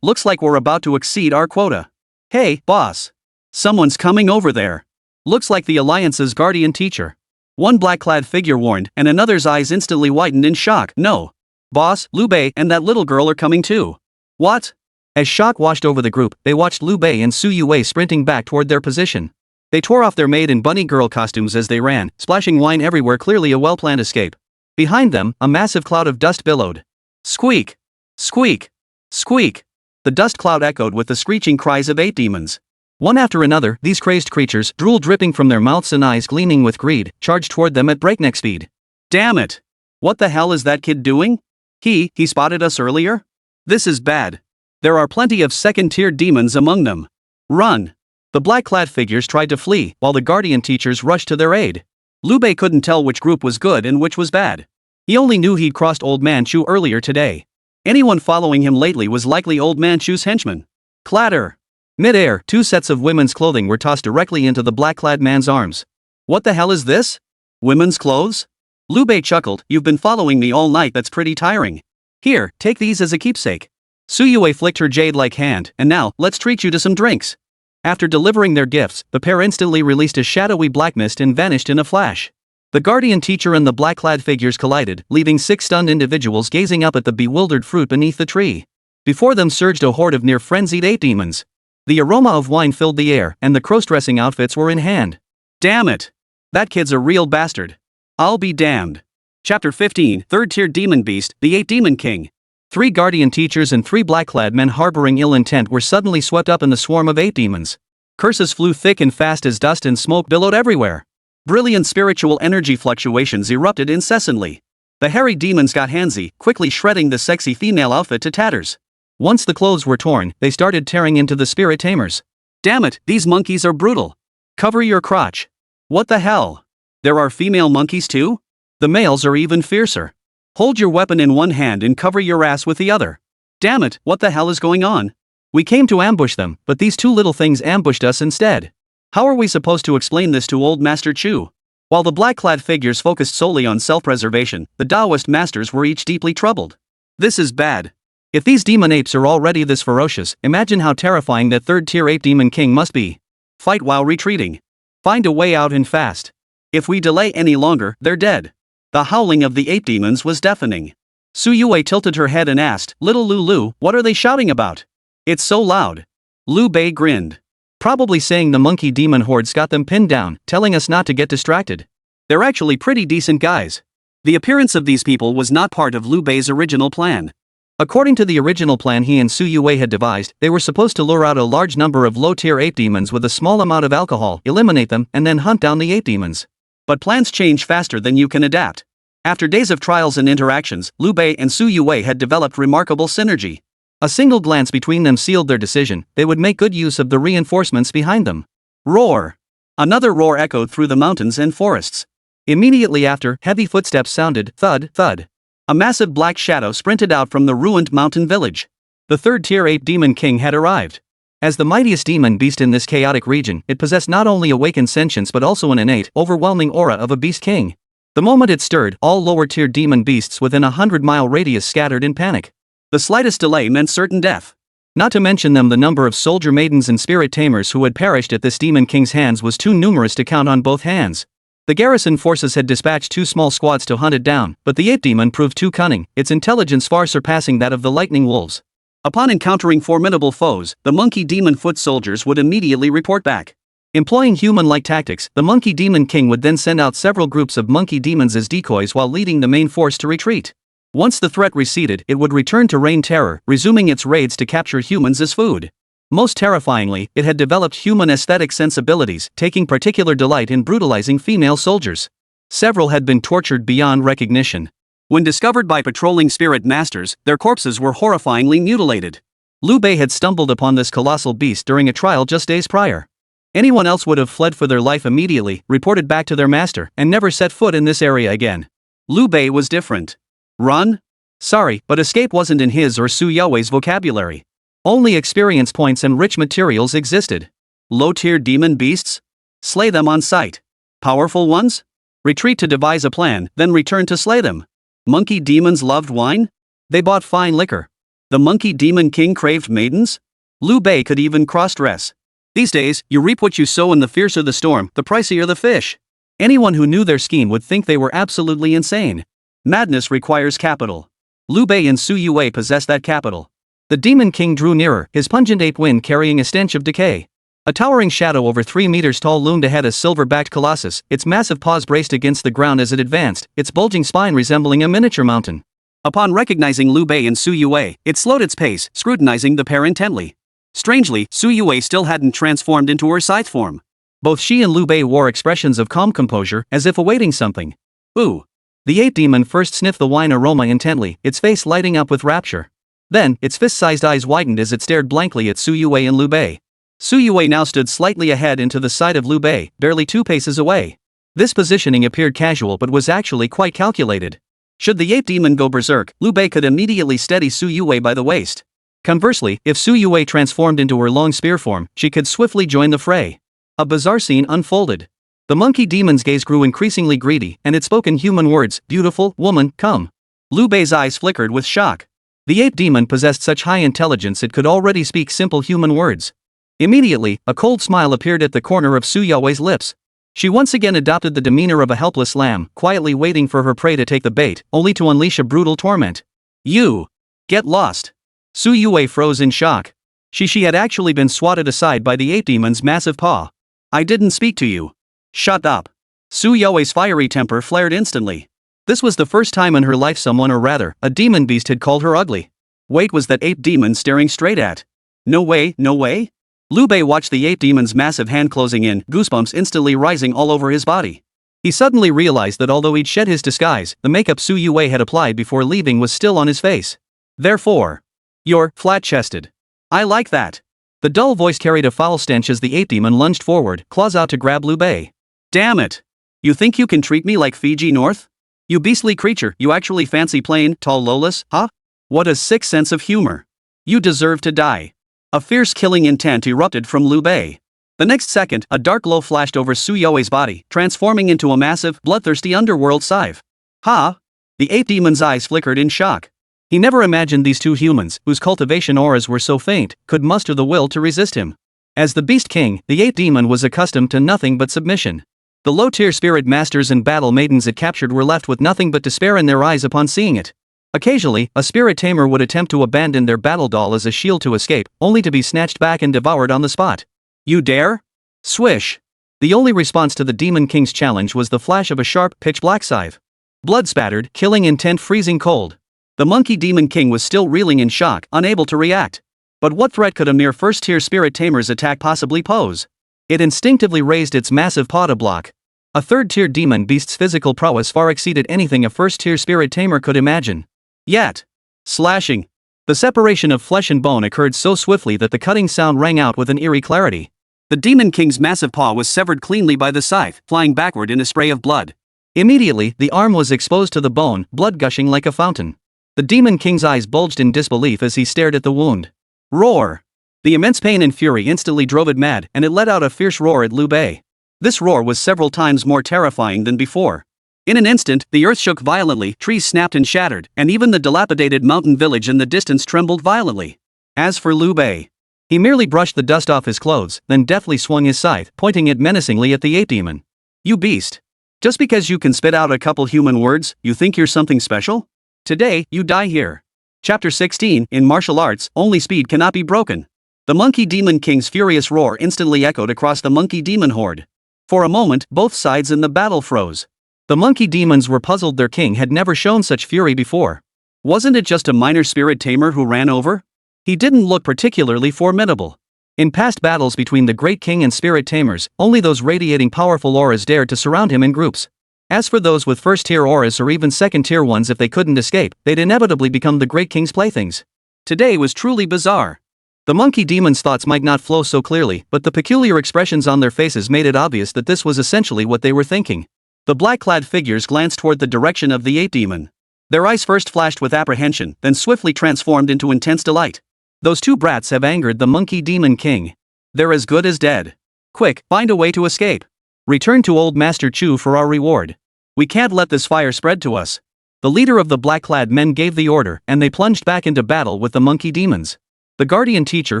Looks like we're about to exceed our quota. Hey, boss. Someone's coming over there. Looks like the Alliance's guardian teacher. One black-clad figure warned, and another's eyes instantly whitened in shock. No. Boss, Lu Bei and that little girl are coming too. What? As shock washed over the group, they watched Lu Bei and Youwei sprinting back toward their position. They tore off their maid and bunny girl costumes as they ran, splashing wine everywhere, clearly a well-planned escape. Behind them, a massive cloud of dust billowed. Squeak! Squeak! Squeak! The dust cloud echoed with the screeching cries of 8 demons. One after another, these crazed creatures, drool dripping from their mouths and eyes gleaming with greed, charged toward them at breakneck speed. Damn it! What the hell is that kid doing? He spotted us earlier? This is bad. There are plenty of second-tier demons among them. Run! The black-clad figures tried to flee, while the guardian teachers rushed to their aid. Lu Bei couldn't tell which group was good and which was bad. He only knew he'd crossed Old Man Chu earlier today. Anyone following him lately was likely Old Man Chu's henchman. Clatter! Mid-air, 2 sets of women's clothing were tossed directly into the black-clad man's arms. What the hell is this? Women's clothes? Lu Bei chuckled, you've been following me all night, that's pretty tiring. Here, take these as a keepsake. Youwei flicked her jade-like hand, and now, let's treat you to some drinks. After delivering their gifts, the pair instantly released a shadowy black mist and vanished in a flash. The guardian teacher and the black-clad figures collided, leaving 6 stunned individuals gazing up at the bewildered fruit beneath the tree. Before them surged a horde of near-frenzied 8 demons. The aroma of wine filled the air, and the cross-dressing outfits were in hand. Damn it! That kid's a real bastard. I'll be damned. Chapter 15, 3rd-tier demon beast, the 8 demon king. 3 guardian teachers and 3 black-clad men harboring ill intent were suddenly swept up in the swarm of 8 demons. Curses flew thick and fast as dust and smoke billowed everywhere. Brilliant spiritual energy fluctuations erupted incessantly. The hairy demons got handsy, quickly shredding the sexy female outfit to tatters. Once the clothes were torn, they started tearing into the spirit tamers. Damn it, these monkeys are brutal. Cover your crotch. What the hell? There are female monkeys too? The males are even fiercer. Hold your weapon in one hand and cover your ass with the other. Damn it, what the hell is going on? We came to ambush them, but these 2 little things ambushed us instead. How are we supposed to explain this to old Master Chu? While the black-clad figures focused solely on self-preservation, the Taoist masters were each deeply troubled. This is bad. If these demon apes are already this ferocious, imagine how terrifying that 3rd-tier ape demon king must be. Fight while retreating. Find a way out and fast. If we delay any longer, they're dead. The howling of the ape demons was deafening. Youwei tilted her head and asked, Little Lu, what are they shouting about? It's so loud. Lu Bei grinned. Probably saying the monkey demon hordes got them pinned down, telling us not to get distracted. They're actually pretty decent guys. The appearance of these people was not part of Lu Bei's original plan. According to the original plan he and Youwei had devised, they were supposed to lure out a large number of low-tier ape demons with a small amount of alcohol, eliminate them, and then hunt down the ape demons. But plans change faster than you can adapt. After days of trials and interactions, Lu Bei and Youwei had developed remarkable synergy. A single glance between them sealed their decision, they would make good use of the reinforcements behind them. Roar! Another roar echoed through the mountains and forests. Immediately after, heavy footsteps sounded, thud, thud. A massive black shadow sprinted out from the ruined mountain village. The 3rd-tier ape demon king had arrived. As the mightiest demon beast in this chaotic region, it possessed not only awakened sentience but also an innate, overwhelming aura of a beast king. The moment it stirred, all lower-tier demon beasts within a 100-mile radius scattered in panic. The slightest delay meant certain death. Not to mention the number of soldier maidens and spirit tamers who had perished at this demon king's hands was too numerous to count on both hands. The garrison forces had dispatched 2 small squads to hunt it down, but the ape demon proved too cunning, its intelligence far surpassing that of the lightning wolves. Upon encountering formidable foes, the monkey demon foot soldiers would immediately report back. Employing human-like tactics, the monkey demon king would then send out several groups of monkey demons as decoys while leading the main force to retreat. Once the threat receded, it would return to rain terror, resuming its raids to capture humans as food. Most terrifyingly, it had developed human aesthetic sensibilities, taking particular delight in brutalizing female soldiers. Several had been tortured beyond recognition. When discovered by patrolling spirit masters, their corpses were horrifyingly mutilated. Lu Bei had stumbled upon this colossal beast during a trial just days prior. Anyone else would have fled for their life immediately, reported back to their master, and never set foot in this area again. Lu Bei was different. Run? Sorry, but escape wasn't in his or Youwei's vocabulary. Only experience points and rich materials existed. Low-tier demon beasts? Slay them on sight. Powerful ones? Retreat to devise a plan, then return to slay them. Monkey demons loved wine? They bought fine liquor. The monkey demon king craved maidens? Lu Bei could even cross-dress. These days, you reap what you sow, and the fiercer the storm, the pricier the fish. Anyone who knew their scheme would think they were absolutely insane. Madness requires capital. Lu Bei and Youwei possessed that capital. The Demon King drew nearer, his pungent ape wind carrying a stench of decay. A towering shadow over 3 meters tall loomed ahead, a silver-backed colossus, its massive paws braced against the ground as it advanced, its bulging spine resembling a miniature mountain. Upon recognizing Lu Bei and Youwei, it slowed its pace, scrutinizing the pair intently. Strangely, Youwei still hadn't transformed into her scythe form. Both she and Lu Bei wore expressions of calm composure, as if awaiting something. Ooh. The ape demon first sniffed the wine aroma intently, its face lighting up with rapture. Then, its fist-sized eyes widened as it stared blankly at Youwei and Lu Bei. Youwei now stood slightly ahead and to the side of Lu Bei, barely 2 paces away. This positioning appeared casual but was actually quite calculated. Should the ape demon go berserk, Lu Bei could immediately steady Youwei by the waist. Conversely, if Youwei transformed into her long spear form, she could swiftly join the fray. A bizarre scene unfolded. The monkey demon's gaze grew increasingly greedy, and it spoke in human words, "Beautiful woman, come." Lu Bei's eyes flickered with shock. The ape demon possessed such high intelligence it could already speak simple human words. Immediately, a cold smile appeared at the corner of Youwei's lips. She once again adopted the demeanor of a helpless lamb, quietly waiting for her prey to take the bait, only to unleash a brutal torment. "You! Get lost!" Youwei froze in shock. She had actually been swatted aside by the ape demon's massive paw. "I didn't speak to you." "Shut up." Youwei's fiery temper flared instantly. This was the first time in her life someone, or rather, a demon beast, had called her ugly. Wait, was that ape demon staring straight at? No way, no way? Lu Bei watched the ape demon's massive hand closing in, goosebumps instantly rising all over his body. He suddenly realized that although he'd shed his disguise, the makeup Youwei had applied before leaving was still on his face. Therefore, "You're flat-chested. I like that." The dull voice carried a foul stench as the ape demon lunged forward, claws out to grab Lu Bei. "Damn it! You think you can treat me like Fiji North? You beastly creature, you actually fancy plain, tall Lolas, huh? What a sick sense of humor. You deserve to die." A fierce killing intent erupted from Lu Bei. The next second, a dark glow flashed over Youwei's body, transforming into a massive, bloodthirsty underworld scythe. "Ha!" The ape demon's eyes flickered in shock. He never imagined these two humans, whose cultivation auras were so faint, could muster the will to resist him. As the Beast King, the ape demon was accustomed to nothing but submission. The low-tier spirit masters and battle maidens it captured were left with nothing but despair in their eyes upon seeing it. Occasionally, a spirit tamer would attempt to abandon their battle doll as a shield to escape, only to be snatched back and devoured on the spot. "You dare?" Swish! The only response to the Demon King's challenge was the flash of a sharp, pitch-black scythe. Blood spattered, killing intent, freezing cold. The Monkey Demon King was still reeling in shock, unable to react. But what threat could a mere first-tier spirit tamer's attack possibly pose? It instinctively raised its massive paw to block. A third-tier demon beast's physical prowess far exceeded anything a first-tier spirit tamer could imagine. Yet, slashing. The separation of flesh and bone occurred so swiftly that the cutting sound rang out with an eerie clarity. The Demon King's massive paw was severed cleanly by the scythe, flying backward in a spray of blood. Immediately, the arm was exposed to the bone, blood gushing like a fountain. The Demon King's eyes bulged in disbelief as he stared at the wound. Roar! The immense pain and fury instantly drove it mad, and it let out a fierce roar at Lu Bei. This roar was several times more terrifying than before. In an instant, the earth shook violently, trees snapped and shattered, and even the dilapidated mountain village in the distance trembled violently. As for Lu Bei, he merely brushed the dust off his clothes, then deftly swung his scythe, pointing it menacingly at the ape demon. "You beast! Just because you can spit out a couple human words, you think you're something special? Today, you die here." Chapter 16, in martial arts, only speed cannot be broken. The Monkey Demon King's furious roar instantly echoed across the monkey demon horde. For a moment, both sides in the battle froze. The monkey demons were puzzled. Their king had never shown such fury before. Wasn't it just a minor spirit tamer who ran over? He didn't look particularly formidable. In past battles between the great king and spirit tamers, only those radiating powerful auras dared to surround him in groups. As for those with first-tier auras or even second-tier ones, if they couldn't escape, they'd inevitably become the great king's playthings. Today was truly bizarre. The monkey demon's thoughts might not flow so clearly, but the peculiar expressions on their faces made it obvious that this was essentially what they were thinking. The black-clad figures glanced toward the direction of the ape demon. Their eyes first flashed with apprehension, then swiftly transformed into intense delight. Those two brats have angered the Monkey Demon King. They're as good as dead. Quick, find a way to escape. Return to Old Master Chu for our reward. We can't let this fire spread to us. The leader of the black-clad men gave the order, and they plunged back into battle with the monkey demons. The guardian teacher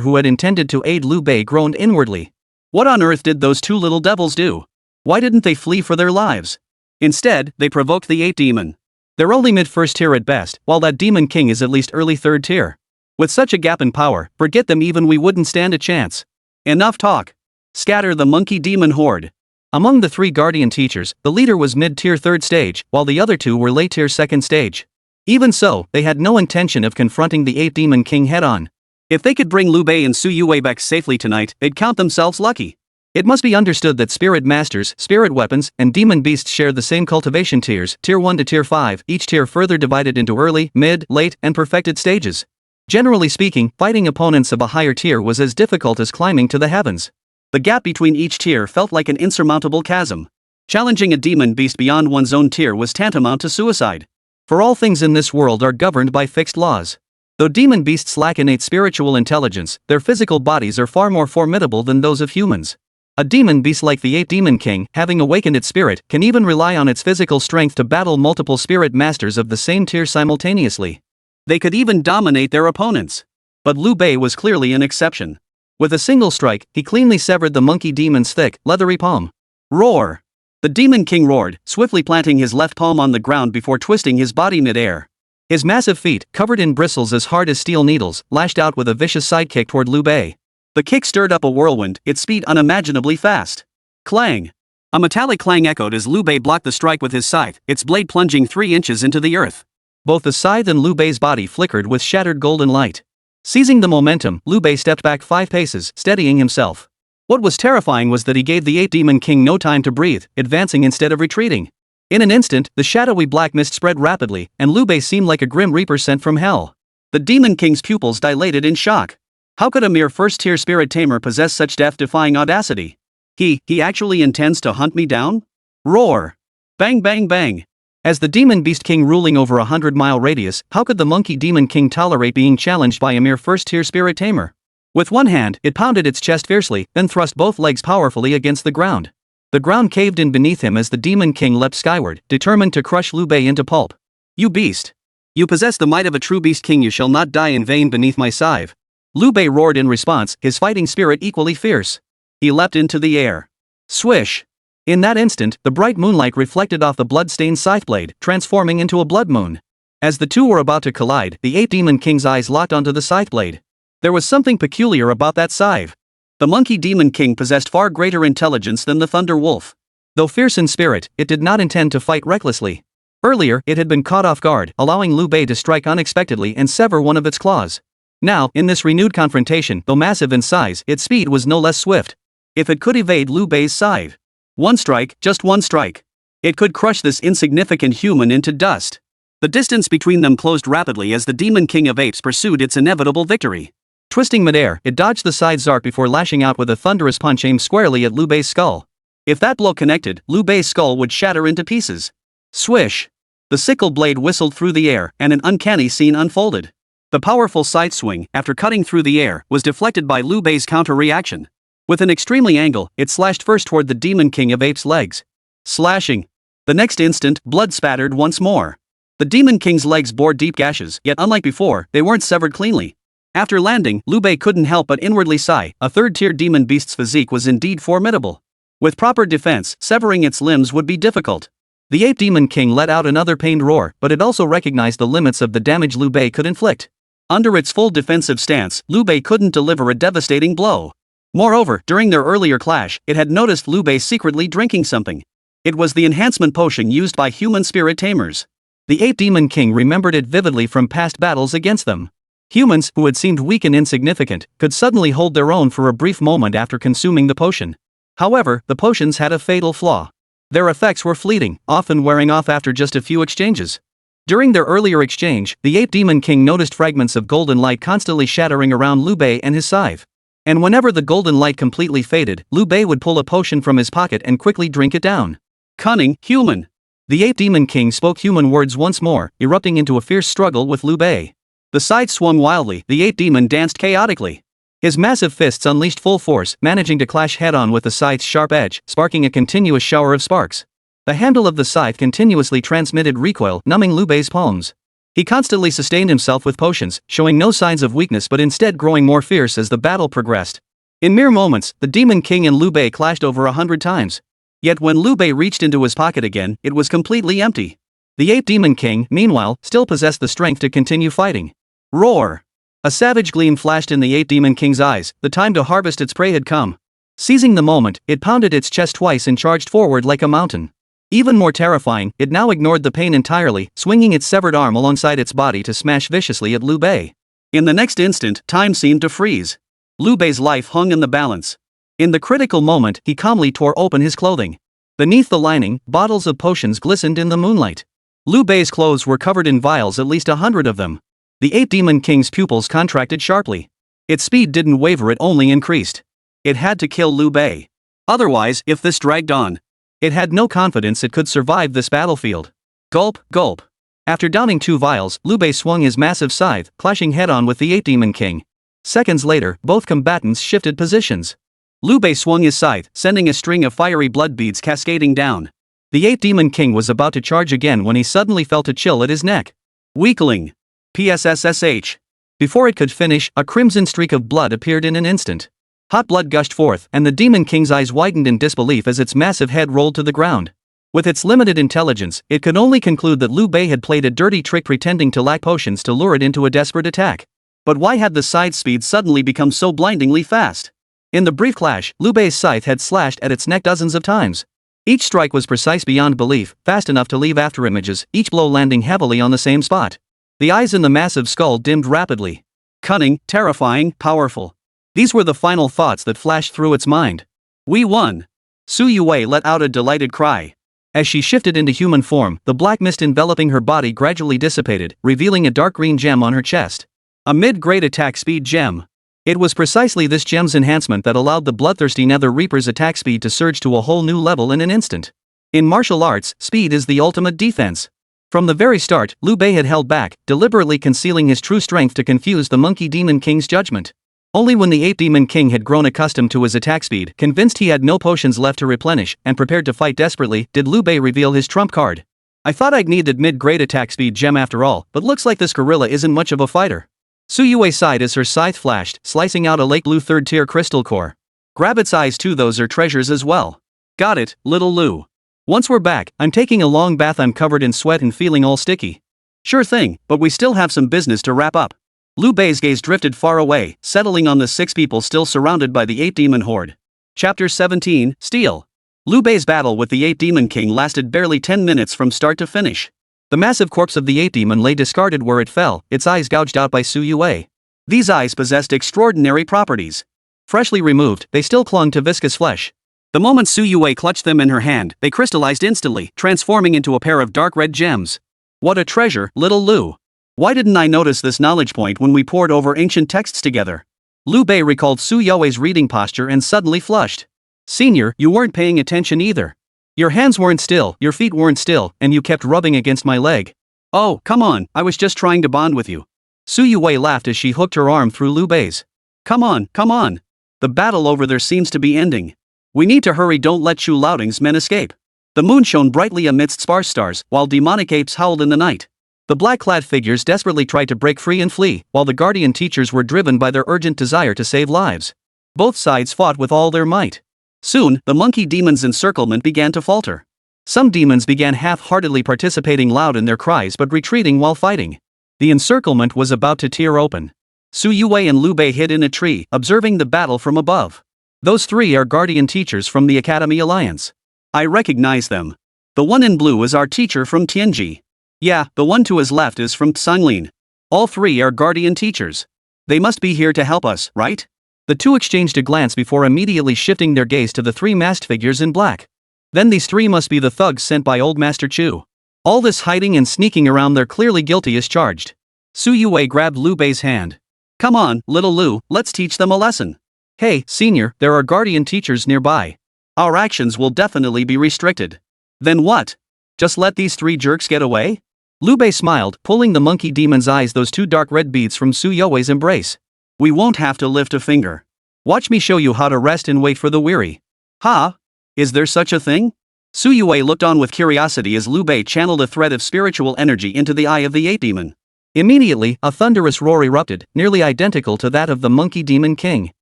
who had intended to aid Lu Bei groaned inwardly. What on earth did those two little devils do? Why didn't they flee for their lives? Instead, they provoked the 8 demon. They're only mid-first tier at best, while that demon king is at least early 3rd tier. With such a gap in power, forget them, even we wouldn't stand a chance. Enough talk. Scatter the monkey demon horde. Among the 3 guardian teachers, the leader was mid-tier 3rd stage, while the other 2 were late-tier 2nd stage. Even so, they had no intention of confronting the 8 demon king head-on. If they could bring Lu Bei and Youwei back safely tonight, they'd count themselves lucky. It must be understood that spirit masters, spirit weapons, and demon beasts share the same cultivation tiers, tier 1 to tier 5, each tier further divided into early, mid, late, and perfected stages. Generally speaking, fighting opponents of a higher tier was as difficult as climbing to the heavens. The gap between each tier felt like an insurmountable chasm. Challenging a demon beast beyond one's own tier was tantamount to suicide. For all things in this world are governed by fixed laws. Though demon beasts lack innate spiritual intelligence, their physical bodies are far more formidable than those of humans. A demon beast like the 8 demon king, having awakened its spirit, can even rely on its physical strength to battle multiple spirit masters of the same tier simultaneously. They could even dominate their opponents. But Lu Bei was clearly an exception. With a single strike, he cleanly severed the monkey demon's thick, leathery palm. Roar! The demon king roared, swiftly planting his left palm on the ground before twisting his body mid-air. His massive feet, covered in bristles as hard as steel needles, lashed out with a vicious sidekick toward Lu Bei. The kick stirred up a whirlwind, its speed unimaginably fast. Clang! A metallic clang echoed as Lu Bei blocked the strike with his scythe, its blade plunging 3 inches into the earth. Both the scythe and Lu Bei's body flickered with shattered golden light. Seizing the momentum, Lu Bei stepped back 5 paces, steadying himself. What was terrifying was that he gave the 8 demon king no time to breathe, advancing instead of retreating. In an instant, the shadowy black mist spread rapidly, and Lu Bei seemed like a grim reaper sent from hell. The demon king's pupils dilated in shock. How could a mere first-tier spirit tamer possess such death-defying audacity? He actually intends to hunt me down? Roar! Bang bang bang! As the demon beast king ruling over a 100-mile radius, how could the monkey demon king tolerate being challenged by a mere first-tier spirit tamer? With one hand, it pounded its chest fiercely, then thrust both legs powerfully against the ground. The ground caved in beneath him as the demon king leapt skyward, determined to crush Lu Bei into pulp. You beast! You possess the might of a true beast king, you shall not die in vain beneath my scythe. Lu Bei roared in response, his fighting spirit equally fierce. He leapt into the air. Swish! In that instant, the bright moonlight reflected off the blood-stained scythe blade, transforming into a blood moon. As the two were about to collide, the 8 demon king's eyes locked onto the scythe blade. There was something peculiar about that scythe. The monkey demon king possessed far greater intelligence than the thunder wolf. Though fierce in spirit, it did not intend to fight recklessly. Earlier, it had been caught off guard, allowing Lu Bei to strike unexpectedly and sever one of its claws. Now, in this renewed confrontation, though massive in size, its speed was no less swift. If it could evade Lu Bei's scythe, one strike, just one strike, it could crush this insignificant human into dust. The distance between them closed rapidly as the demon king of apes pursued its inevitable victory. Twisting midair, it dodged the scythe's arc before lashing out with a thunderous punch aimed squarely at Lu Bei's skull. If that blow connected, Lu Bei's skull would shatter into pieces. Swish! The sickle blade whistled through the air, and an uncanny scene unfolded. The powerful scythe swing, after cutting through the air, was deflected by Lu Bei's counter-reaction. With an extremely angle, it slashed first toward the demon king of apes' legs. Slashing. The next instant, blood spattered once more. The demon king's legs bore deep gashes, yet unlike before, they weren't severed cleanly. After landing, Lu Bei couldn't help but inwardly sigh, a 3rd-tier demon beast's physique was indeed formidable. With proper defense, severing its limbs would be difficult. The 8 demon king let out another pained roar, but it also recognized the limits of the damage Lu Bei could inflict. Under its full defensive stance, Lu Bei couldn't deliver a devastating blow. Moreover, during their earlier clash, it had noticed Lu Bei secretly drinking something. It was the enhancement potion used by human spirit tamers. The 8 demon king remembered it vividly from past battles against them. Humans, who had seemed weak and insignificant, could suddenly hold their own for a brief moment after consuming the potion. However, the potions had a fatal flaw. Their effects were fleeting, often wearing off after just a few exchanges. During their earlier exchange, the 8 demon king noticed fragments of golden light constantly shattering around Lu Bei and his scythe. And whenever the golden light completely faded, Lu Bei would pull a potion from his pocket and quickly drink it down. Cunning human! The 8 demon king spoke human words once more, erupting into a fierce struggle with Lu Bei. The scythe swung wildly, the 8 demon danced chaotically. His massive fists unleashed full force, managing to clash head-on with the scythe's sharp edge, sparking a continuous shower of sparks. The handle of the scythe continuously transmitted recoil, numbing Lu Bei's palms. He constantly sustained himself with potions, showing no signs of weakness but instead growing more fierce as the battle progressed. In mere moments, the Demon King and Lu Bei clashed over 100 times. Yet when Lu Bei reached into his pocket again, it was completely empty. The 8th Demon King, meanwhile, still possessed the strength to continue fighting. Roar! A savage gleam flashed in the 8th Demon King's eyes. The time to harvest its prey had come. Seizing the moment, it pounded its chest twice and charged forward like a mountain. Even more terrifying, it now ignored the pain entirely, swinging its severed arm alongside its body to smash viciously at Lu Bei. In the next instant, time seemed to freeze. Lu Bei's life hung in the balance. In the critical moment, he calmly tore open his clothing. Beneath the lining, bottles of potions glistened in the moonlight. Lu Bei's clothes were covered in vials, at least 100 of them. The 8th Demon King's pupils contracted sharply. Its speed didn't waver, it only increased. It had to kill Lu Bei. Otherwise, if this dragged on, it had no confidence it could survive this battlefield. Gulp, gulp. After downing 2 vials, Lu Bei swung his massive scythe, clashing head-on with the 8th Demon King. Seconds later, both combatants shifted positions. Lu Bei swung his scythe, sending a string of fiery blood beads cascading down. The 8th Demon King was about to charge again when he suddenly felt a chill at his neck. Weakling. PSSSH. Before it could finish, a crimson streak of blood appeared in an instant. Hot blood gushed forth, and the Demon King's eyes widened in disbelief as its massive head rolled to the ground. With its limited intelligence, it could only conclude that Lu Bei had played a dirty trick pretending to lack potions to lure it into a desperate attack. But why had the scythe's speed suddenly become so blindingly fast? In the brief clash, Lu Bei's scythe had slashed at its neck dozens of times. Each strike was precise beyond belief, fast enough to leave afterimages, each blow landing heavily on the same spot. The eyes in the massive skull dimmed rapidly. Cunning, terrifying, powerful. These were the final thoughts that flashed through its mind. We won! Youwei let out a delighted cry. As she shifted into human form, the black mist enveloping her body gradually dissipated, revealing a dark green gem on her chest. A mid-grade attack speed gem. It was precisely this gem's enhancement that allowed the bloodthirsty Nether Reaper's attack speed to surge to a whole new level in an instant. In martial arts, speed is the ultimate defense. From the very start, Lu Bei had held back, deliberately concealing his true strength to confuse the Monkey Demon King's judgment. Only when the 8th Demon King had grown accustomed to his attack speed, convinced he had no potions left to replenish, and prepared to fight desperately, did Lu Bei reveal his trump card. I thought I'd need that mid-grade attack speed gem after all, but looks like this gorilla isn't much of a fighter. Youwei sighed as her scythe flashed, slicing out a lake blue 3rd tier crystal core. Grab its eyes too, those are treasures as well. Got it, little Lu. Once we're back, I'm taking a long bath, I'm covered in sweat and feeling all sticky. Sure thing, but we still have some business to wrap up. Lu Bei's gaze drifted far away, settling on the 6 people still surrounded by the 8 demon horde. Chapter 17, Steel. Lu Bei's battle with the 8 Demon King lasted barely 10 minutes from start to finish. The massive corpse of the 8 demon lay discarded where it fell, its eyes gouged out by Youwei. These eyes possessed extraordinary properties. Freshly removed, they still clung to viscous flesh. The moment Youwei clutched them in her hand, they crystallized instantly, transforming into a pair of dark red gems. What a treasure, little Lu. Why didn't I notice this knowledge point when we pored over ancient texts together? Lu Bei recalled Youwei's reading posture and suddenly flushed. Senior, you weren't paying attention either. Your hands weren't still, your feet weren't still, and you kept rubbing against my leg. Oh, come on, I was just trying to bond with you. Youwei laughed as she hooked her arm through Lu Bei's. Come on, come on. The battle over there seems to be ending. We need to hurry, don't let Chu Laoting's men escape. The moon shone brightly amidst sparse stars, while demonic apes howled in the night. The black-clad figures desperately tried to break free and flee, while the guardian teachers were driven by their urgent desire to save lives. Both sides fought with all their might. Soon, the monkey demon's encirclement began to falter. Some demons began half-heartedly participating loud in their cries but retreating while fighting. The encirclement was about to tear open. Youwei and Lu Bei hid in a tree, observing the battle from above. Those 3 are guardian teachers from the Academy Alliance. I recognize them. The one in blue is our teacher from Tianji. Yeah, the one to his left is from Tsanglin. All 3 are guardian teachers. They must be here to help us, right? The 2 exchanged a glance before immediately shifting their gaze to the 3 masked figures in black. Then these 3 must be the thugs sent by Old Master Chu. All this hiding and sneaking around, they're clearly guilty as charged. Youwei grabbed Lu Bei's hand. Come on, little Lu, let's teach them a lesson. Hey, senior, there are guardian teachers nearby. Our actions will definitely be restricted. Then what? Just let these 3 jerks get away? Lu Bei smiled, pulling the monkey demon's eyes, those 2 dark red beads from Youwei's embrace. We won't have to lift a finger. Watch me show you how to rest and wait for the weary. Huh? Is there such a thing? Youwei looked on with curiosity as Lu Bei channeled a thread of spiritual energy into the eye of the 8 demon. Immediately, a thunderous roar erupted, nearly identical to that of the Monkey Demon King.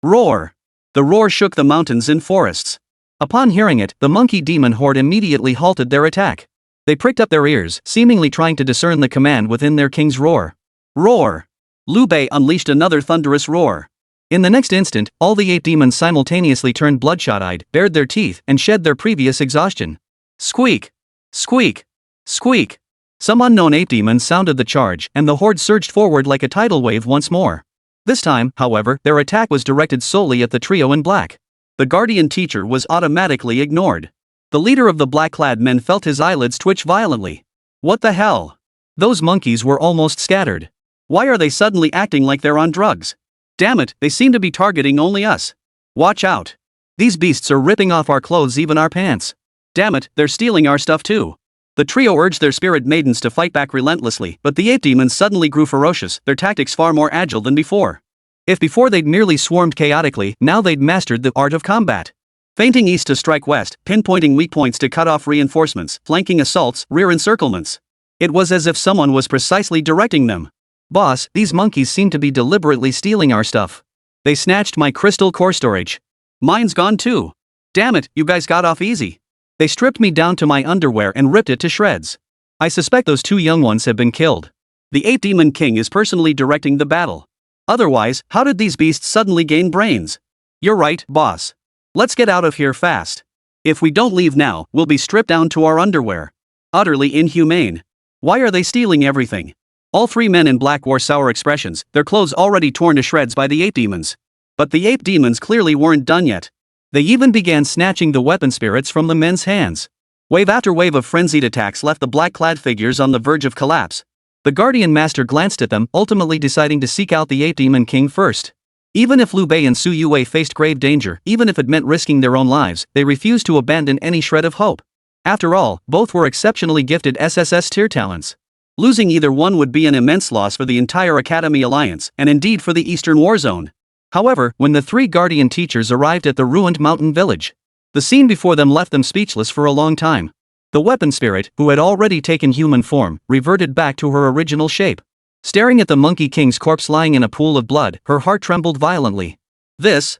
Roar! The roar shook the mountains and forests. Upon hearing it, the monkey demon horde immediately halted their attack. They pricked up their ears, seemingly trying to discern the command within their king's roar. Roar! Lu Bei unleashed another thunderous roar. In the next instant, all the 8 demons simultaneously turned bloodshot-eyed, bared their teeth, and shed their previous exhaustion. Squeak! Squeak! Squeak! Some unknown 8 demons sounded the charge, and the horde surged forward like a tidal wave once more. This time, however, their attack was directed solely at the trio in black. The guardian teacher was automatically ignored. The leader of the black-clad men felt his eyelids twitch violently. What the hell? Those monkeys were almost scattered. Why are they suddenly acting like they're on drugs? Damn it, they seem to be targeting only us. Watch out. These beasts are ripping off our clothes, even our pants. Damn it, they're stealing our stuff too. The trio urged their spirit maidens to fight back relentlessly, but the 8 demons suddenly grew ferocious, their tactics far more agile than before. If before they'd merely swarmed chaotically, now they'd mastered the art of combat. Feinting east to strike west, pinpointing weak points to cut off reinforcements, flanking assaults, rear encirclements. It was as if someone was precisely directing them. Boss, these monkeys seem to be deliberately stealing our stuff. They snatched my crystal core storage. Mine's gone too. Damn it, you guys got off easy. They stripped me down to my underwear and ripped it to shreds. I suspect those 2 young ones have been killed. The 8 demon king is personally directing the battle. Otherwise, how did these beasts suddenly gain brains? You're right, boss. Let's get out of here fast. If we don't leave now, we'll be stripped down to our underwear. Utterly inhumane. Why are they stealing everything? All 3 men in black wore sour expressions, their clothes already torn to shreds by the 8 demons. But the 8 demons clearly weren't done yet. They even began snatching the weapon spirits from the men's hands. Wave after wave of frenzied attacks left the black-clad figures on the verge of collapse. The Guardian Master glanced at them, ultimately deciding to seek out the 8 demon king first. Even if Lu Bei and Youwei faced grave danger, even if it meant risking their own lives, they refused to abandon any shred of hope. After all, both were exceptionally gifted SSS-tier talents. Losing either one would be an immense loss for the entire Academy Alliance, and indeed for the Eastern War Zone. However, when the 3 guardian teachers arrived at the ruined mountain village, the scene before them left them speechless for a long time. The weapon spirit, who had already taken human form, reverted back to her original shape. Staring at the Monkey King's corpse lying in a pool of blood, her heart trembled violently. Those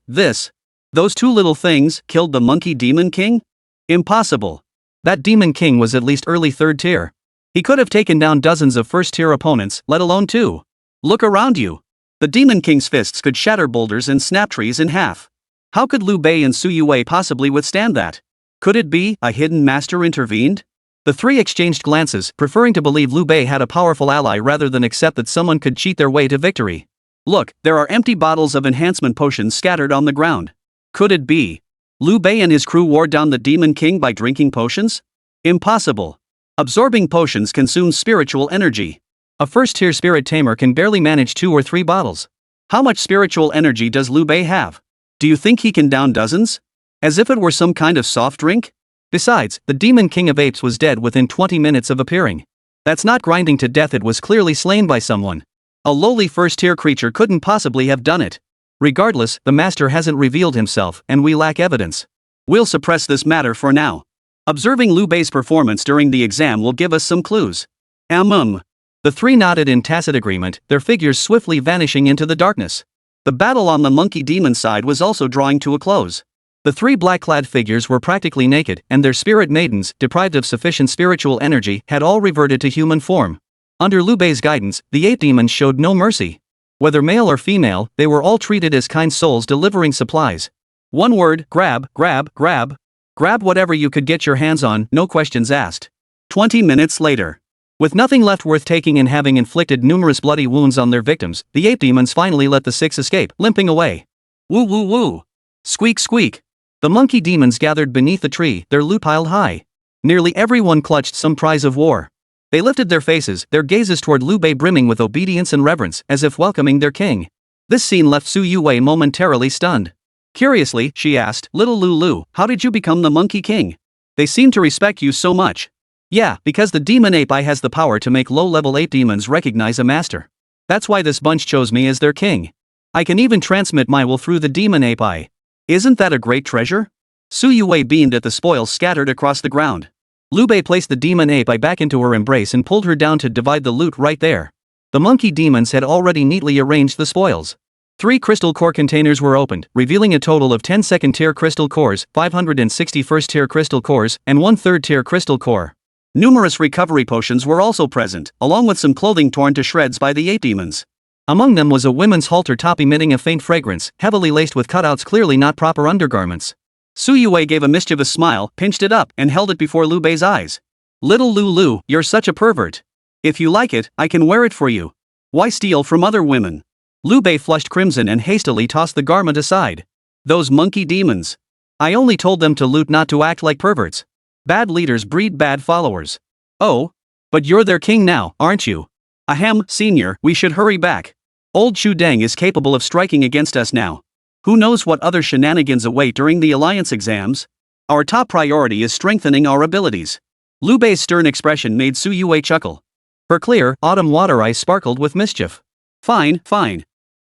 2 little things killed the Monkey Demon King? Impossible. That Demon King was at least early 3rd tier. He could have taken down dozens of 1st tier opponents, let alone 2. Look around you. The Demon King's fists could shatter boulders and snap trees in half. How could Lu Bei and Youwei possibly withstand that? Could it be a hidden master intervened? The 3 exchanged glances, preferring to believe Lu Bei had a powerful ally rather than accept that someone could cheat their way to victory. Look, there are empty bottles of enhancement potions scattered on the ground. Could it be Lu Bei and his crew wore down the Demon King by drinking potions? Impossible. Absorbing potions consumes spiritual energy. A 1st tier spirit tamer can barely manage 2 or 3 bottles. How much spiritual energy does Lu Bei have? Do you think he can down dozens? As if it were some kind of soft drink? Besides, the Demon King of Apes was dead within 20 minutes of appearing. That's not grinding to death, it was clearly slain by someone. A lowly 1st tier creature couldn't possibly have done it. Regardless, the master hasn't revealed himself, and we lack evidence. We'll suppress this matter for now. Observing Lu Bei's performance during the exam will give us some clues. The 3 nodded in tacit agreement, their figures swiftly vanishing into the darkness. The battle on the monkey demon side was also drawing to a close. The 3 black-clad figures were practically naked, and their spirit maidens, deprived of sufficient spiritual energy, had all reverted to human form. Under Lu Bei's guidance, the 8 demons showed no mercy. Whether male or female, they were all treated as kind souls delivering supplies. One word: grab, grab, grab. Grab whatever you could get your hands on, no questions asked. 20 minutes later. With nothing left worth taking and having inflicted numerous bloody wounds on their victims, the 8 demons finally let the 6 escape, limping away. Woo woo woo. Squeak squeak. The monkey demons gathered beneath the tree, their loot piled high. Nearly everyone clutched some prize of war. They lifted their faces, their gazes toward Lu Bei brimming with obedience and reverence, as if welcoming their king. This scene left Youwei momentarily stunned. Curiously, she asked, "Little Lu, how did you become the Monkey King? They seem to respect you so much." "Yeah, because the demon ape eye has the power to make low-level 8 demons recognize a master. That's why this bunch chose me as their king. I can even transmit my will through the demon ape eye." Isn't that a great treasure? Youwei beamed at the spoils scattered across the ground. Lu Bei placed the demon ape eye back into her embrace and pulled her down to divide the loot right there. The monkey demons had already neatly arranged the spoils. 3 crystal core containers were opened, revealing a total of 10 second-tier crystal cores, 560 first-tier crystal cores, and 1 third-tier crystal core. Numerous recovery potions were also present, along with some clothing torn to shreds by the ape demons. Among them was a women's halter top emitting a faint fragrance, heavily laced with cutouts clearly not proper undergarments. Youwei gave a mischievous smile, pinched it up, and held it before Lu Bei's eyes. Little Lu, you're such a pervert. If you like it, I can wear it for you. Why steal from other women? Lu Bei flushed crimson and hastily tossed the garment aside. Those monkey demons. I only told them to loot, not to act like perverts. Bad leaders breed bad followers. Oh? But you're their king now, aren't you? Ahem, senior, we should hurry back. Old Chu Deng is capable of striking against us now. Who knows what other shenanigans await during the alliance exams? Our top priority is strengthening our abilities. Lu Bei's stern expression made Youwei chuckle. Her clear, autumn water eyes sparkled with mischief. Fine.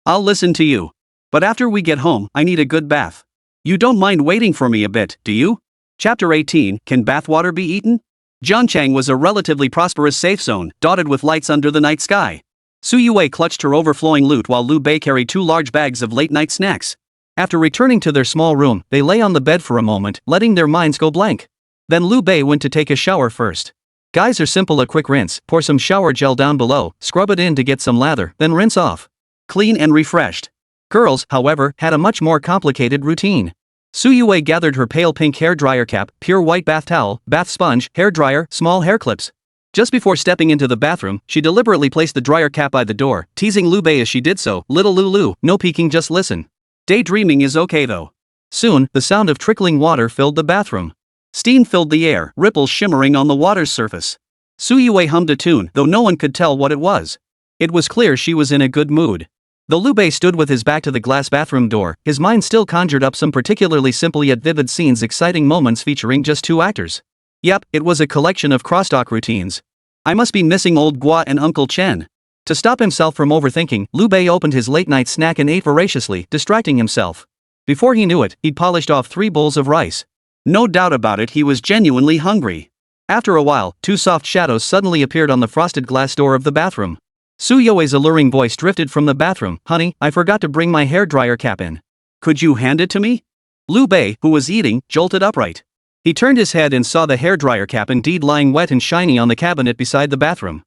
I'll listen to you. But after we get home, I need a good bath. You don't mind waiting for me a bit, do you? Chapter 18, Can Bathwater Be Eaten? Jianchang was a relatively prosperous safe zone, dotted with lights under the night sky. Youwei clutched her overflowing loot while Lu Bei carried 2 large bags of late-night snacks. After returning to their small room, they lay on the bed for a moment, letting their minds go blank. Then Lu Bei went to take a shower first. Guys are simple: a quick rinse, pour some shower gel down below, scrub it in to get some lather, then rinse off. Clean and refreshed. Girls, however, had a much more complicated routine. Youwei gathered her pale pink hair dryer cap, pure white bath towel, bath sponge, hair dryer, small hair clips. Just before stepping into the bathroom, she deliberately placed the dryer cap by the door, teasing Lu Bei as she did so. Little Lu, no peeking, just listen. Daydreaming is okay though. Soon, the sound of trickling water filled the bathroom. Steam filled the air, ripples shimmering on the water's surface. Youwei hummed a tune, though no one could tell what it was. It was clear she was in a good mood. Though Lu Bei stood with his back to the glass bathroom door, his mind still conjured up some particularly simple yet vivid scenes, exciting moments featuring just 2 actors. Yep, it was a collection of crosstalk routines. I must be missing old Gua and Uncle Chen. To stop himself from overthinking, Lu Bei opened his late-night snack and ate voraciously, distracting himself. Before he knew it, he'd polished off 3 bowls of rice. No doubt about it, he was genuinely hungry. After a while, 2 soft shadows suddenly appeared on the frosted glass door of the bathroom. Youwei's alluring voice drifted from the bathroom. Honey, I forgot to bring my hair dryer cap in. Could you hand it to me? Lu Bei, who was eating, jolted upright. He turned his head and saw the hair dryer cap indeed lying wet and shiny on the cabinet beside the bathroom.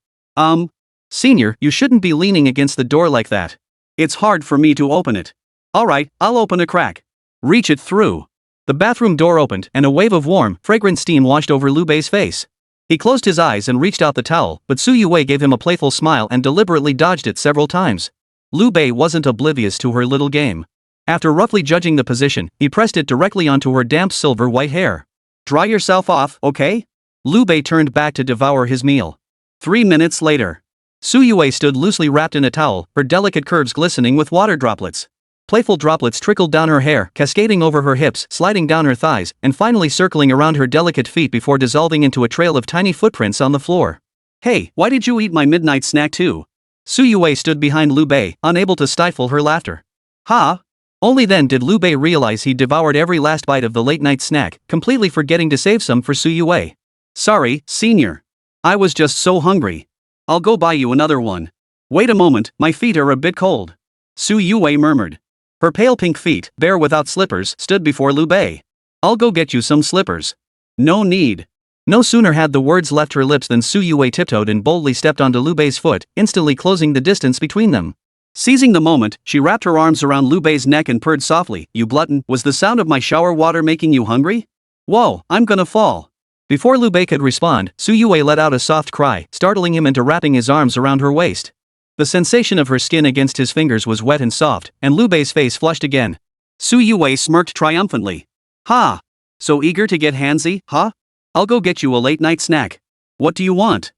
Senior, you shouldn't be leaning against the door like that. It's hard for me to open it. Alright, I'll open a crack. Reach it through. The bathroom door opened, and a wave of warm, fragrant steam washed over Lu Bei's face. He closed his eyes and reached out the towel, but Youwei gave him a playful smile and deliberately dodged it several times. Lu Bei wasn't oblivious to her little game. After roughly judging the position, he pressed it directly onto her damp silver white hair. Dry yourself off, okay? Lu Bei turned back to devour his meal. 3 minutes later. Youwei stood loosely wrapped in a towel, her delicate curves glistening with water droplets. Playful droplets trickled down her hair, cascading over her hips, sliding down her thighs, and finally circling around her delicate feet before dissolving into a trail of tiny footprints on the floor. Hey, why did you eat my midnight snack too? Youwei stood behind Lu Bei, unable to stifle her laughter. Ha! Only then did Lu Bei realize he'd devoured every last bite of the late-night snack, completely forgetting to save some for Youwei. Sorry, senior. I was just so hungry. I'll go buy you another one. Wait a moment, my feet are a bit cold. Youwei murmured. Her pale pink feet, bare without slippers, stood before Lu Bei. I'll go get you some slippers. No need. No sooner had the words left her lips than Youwei tiptoed and boldly stepped onto Lu Bei's foot, instantly closing the distance between them. Seizing the moment, she wrapped her arms around Lu Bei's neck and purred softly. You glutton, was the sound of my shower water making you hungry? Whoa, I'm gonna fall. Before Lu Bei could respond, Youwei let out a soft cry, startling him into wrapping his arms around her waist. The sensation of her skin against his fingers was wet and soft, and Lu Bei's face flushed again. Youwei smirked triumphantly. Ha! So eager to get handsy, huh? I'll go get you a late-night snack. What do you want?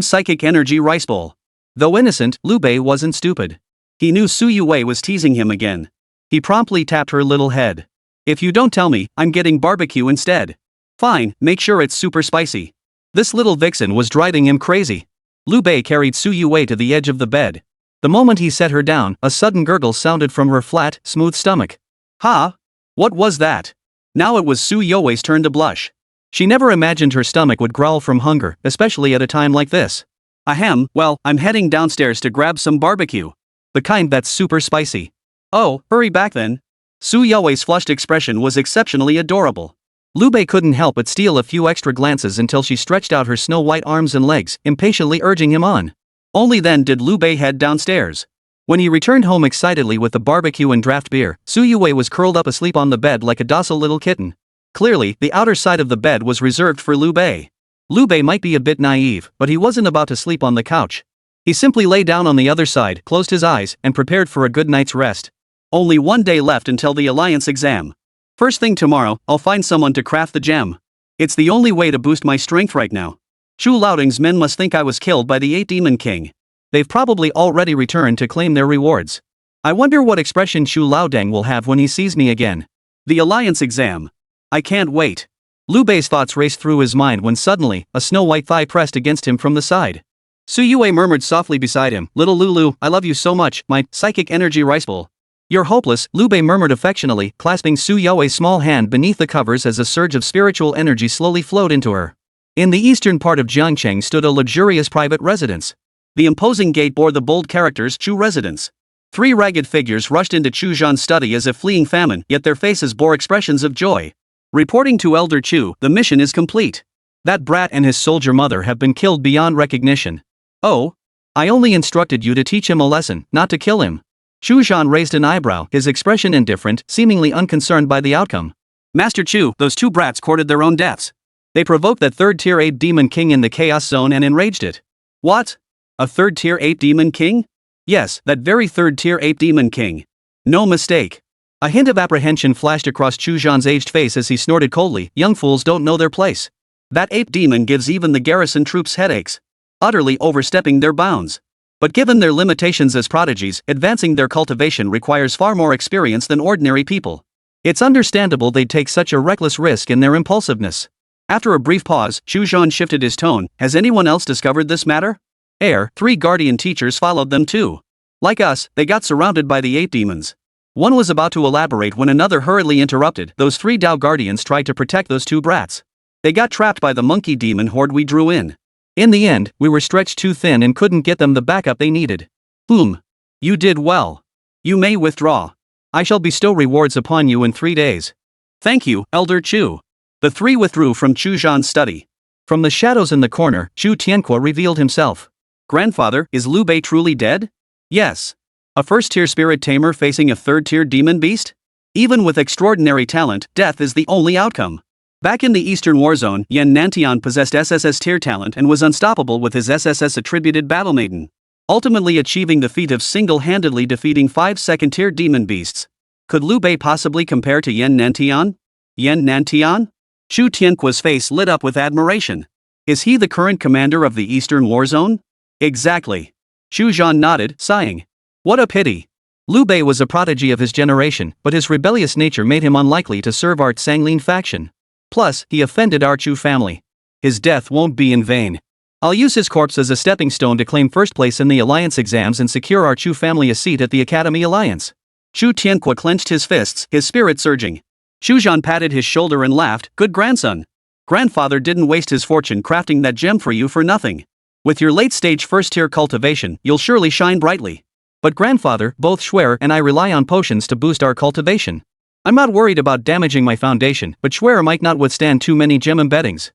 Psychic energy rice bowl. Though innocent, Lu Bei wasn't stupid. He knew Youwei was teasing him again. He promptly tapped her little head. If you don't tell me, I'm getting barbecue instead. Fine, make sure it's super spicy. This little vixen was driving him crazy. Lu Bei carried Youwei to the edge of the bed. The moment he set her down, a sudden gurgle sounded from her flat, smooth stomach. Ha! What was that? Now it was Youwei's turn to blush. She never imagined her stomach would growl from hunger, especially at a time like this. Ahem, well, I'm heading downstairs to grab some barbecue. The kind that's super spicy. Oh, hurry back then. Youwei's flushed expression was exceptionally adorable. Lu Bei couldn't help but steal a few extra glances until she stretched out her snow-white arms and legs, impatiently urging him on. Only then did Lu Bei head downstairs. When he returned home excitedly with the barbecue and draft beer, Youwei was curled up asleep on the bed like a docile little kitten. Clearly, the outer side of the bed was reserved for Lu Bei. Lu Bei might be a bit naive, but he wasn't about to sleep on the couch. He simply lay down on the other side, closed his eyes, and prepared for a good night's rest. Only one day left until the alliance exam. First thing tomorrow, I'll find someone to craft the gem. It's the only way to boost my strength right now. Chu Laoding's men must think I was killed by the 8 Demon King. They've probably already returned to claim their rewards. I wonder what expression Chu Laoding will have when he sees me again. The alliance exam. I can't wait. Lu Bei's thoughts raced through his mind when suddenly, a snow-white thigh pressed against him from the side. Youwei murmured softly beside him, "Little Lulu, I love you so much, my psychic energy rice bowl." "You're hopeless," Lu Bei murmured affectionately, clasping Youwei's small hand beneath the covers as a surge of spiritual energy slowly flowed into her. In the eastern part of Jiangcheng stood a luxurious private residence. The imposing gate bore the bold characters Chu Residence. 3 ragged figures rushed into Chu Zhan's study as if fleeing famine, yet their faces bore expressions of joy. Reporting to Elder Chu, the mission is complete. That brat and his soldier mother have been killed beyond recognition. Oh? I only instructed you to teach him a lesson, not to kill him. Chu Zhan raised an eyebrow, his expression indifferent, seemingly unconcerned by the outcome. Master Chu, those 2 brats courted their own deaths. They provoked that 3rd tier 8 demon king in the chaos zone and enraged it. What? A 3rd tier 8 demon king? Yes, that very 3rd tier 8 demon king. No mistake. A hint of apprehension flashed across Chu Zhan's aged face as he snorted coldly, "Young fools don't know their place. That ape demon gives even the garrison troops headaches. Utterly overstepping their bounds. But given their limitations as prodigies, advancing their cultivation requires far more experience than ordinary people. It's understandable they'd take such a reckless risk in their impulsiveness." After a brief pause, Chu Zhan shifted his tone. "Has anyone else discovered this matter?" 3 guardian teachers followed them too. Like us, they got surrounded by the 8 demons. One was about to elaborate when another hurriedly interrupted. "Those 3 Dao guardians tried to protect those 2 brats. They got trapped by the monkey demon horde we drew in. In the end, we were stretched too thin and couldn't get them the backup they needed." You did well. You may withdraw. I shall bestow rewards upon you in 3 days. Thank you, Elder Chu. The 3 withdrew from Chu Zhan's study. From the shadows in the corner, Chu Tianque revealed himself. "Grandfather, is Lu Bei truly dead?" "Yes." "A 1st-tier spirit tamer facing a 3rd-tier demon beast? Even with extraordinary talent, death is the only outcome." Back in the Eastern Warzone, Yan Nantian possessed SSS-tier talent and was unstoppable with his SSS-attributed Battle Maiden, ultimately achieving the feat of single-handedly defeating 5 2nd-tier demon beasts. Could Lu Bei possibly compare to Yan Nantian? Yan Nantian? Chu Tianque's face lit up with admiration. Is he the current commander of the Eastern Warzone? Exactly. Chu Zhan nodded, sighing. What a pity. Lu Bei was a prodigy of his generation, but his rebellious nature made him unlikely to serve our Sanglin faction. Plus, he offended our Chu family. His death won't be in vain. I'll use his corpse as a stepping stone to claim first place in the alliance exams and secure our Chu family a seat at the Academy Alliance. Chu Tianque clenched his fists, his spirit surging. Chu Zhan patted his shoulder and laughed. Good grandson. Grandfather didn't waste his fortune crafting that gem for you for nothing. With your late-stage 1st-tier cultivation, you'll surely shine brightly. But grandfather, both Xue and I rely on potions to boost our cultivation. I'm not worried about damaging my foundation, but Xue might not withstand too many gem embeddings.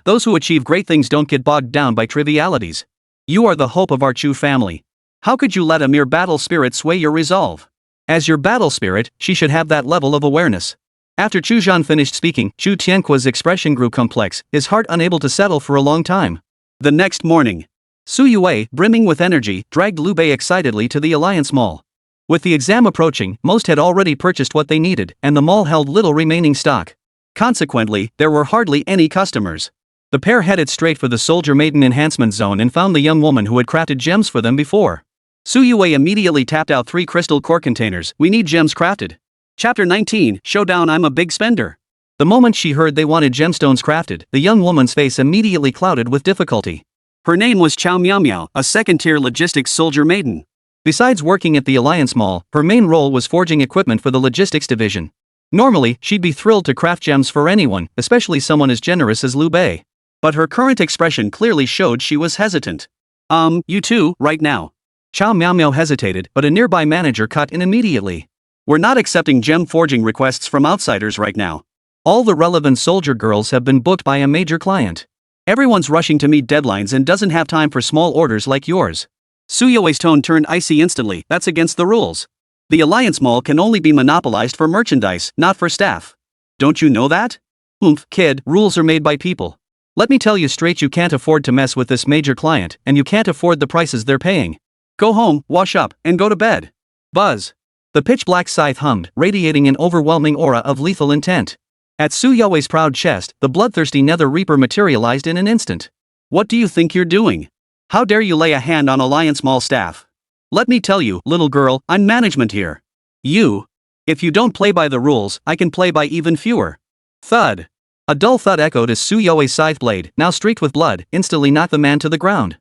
Those who achieve great things don't get bogged down by trivialities. You are the hope of our Chu family. How could you let a mere battle spirit sway your resolve? As your battle spirit, she should have that level of awareness. After Chu Zhan finished speaking, Chu Tianque's expression grew complex, his heart unable to settle for a long time. The next morning, Youwei, brimming with energy, dragged Lu Bei excitedly to the Alliance Mall. With the exam approaching, most had already purchased what they needed, and the mall held little remaining stock. Consequently, there were hardly any customers. The pair headed straight for the Soldier Maiden enhancement zone and found the young woman who had crafted gems for them before. Youwei immediately tapped out 3 crystal core containers. We need gems crafted. Chapter 19, Showdown. I'm a big spender. The moment she heard they wanted gemstones crafted, the young woman's face immediately clouded with difficulty. Her name was Chao Miao Miao, a 2nd-tier logistics soldier maiden. Besides working at the Alliance Mall, her main role was forging equipment for the logistics division. Normally, she'd be thrilled to craft gems for anyone, especially someone as generous as Lu Bei. But her current expression clearly showed she was hesitant. You too, right now. Chow Miao Miao hesitated, but a nearby manager cut in immediately. We're not accepting gem forging requests from outsiders right now. All the relevant soldier girls have been booked by a major client. Everyone's rushing to meet deadlines and doesn't have time for small orders like yours. Youwei's tone turned icy instantly. That's against the rules. The Alliance Mall can only be monopolized for merchandise, not for staff. Don't you know that? Kid, rules are made by people. Let me tell you straight, you can't afford to mess with this major client, and you can't afford the prices they're paying. Go home, wash up, and go to bed. Buzz. The pitch-black scythe hummed, radiating an overwhelming aura of lethal intent. At Youwei's proud chest, the bloodthirsty Nether Reaper materialized in an instant. What do you think you're doing? How dare you lay a hand on Alliance Mall staff? Let me tell you, little girl, I'm management here. If you don't play by the rules, I can play by even fewer. Thud. A dull thud echoed as Youwei's scythe blade, now streaked with blood, instantly knocked the man to the ground.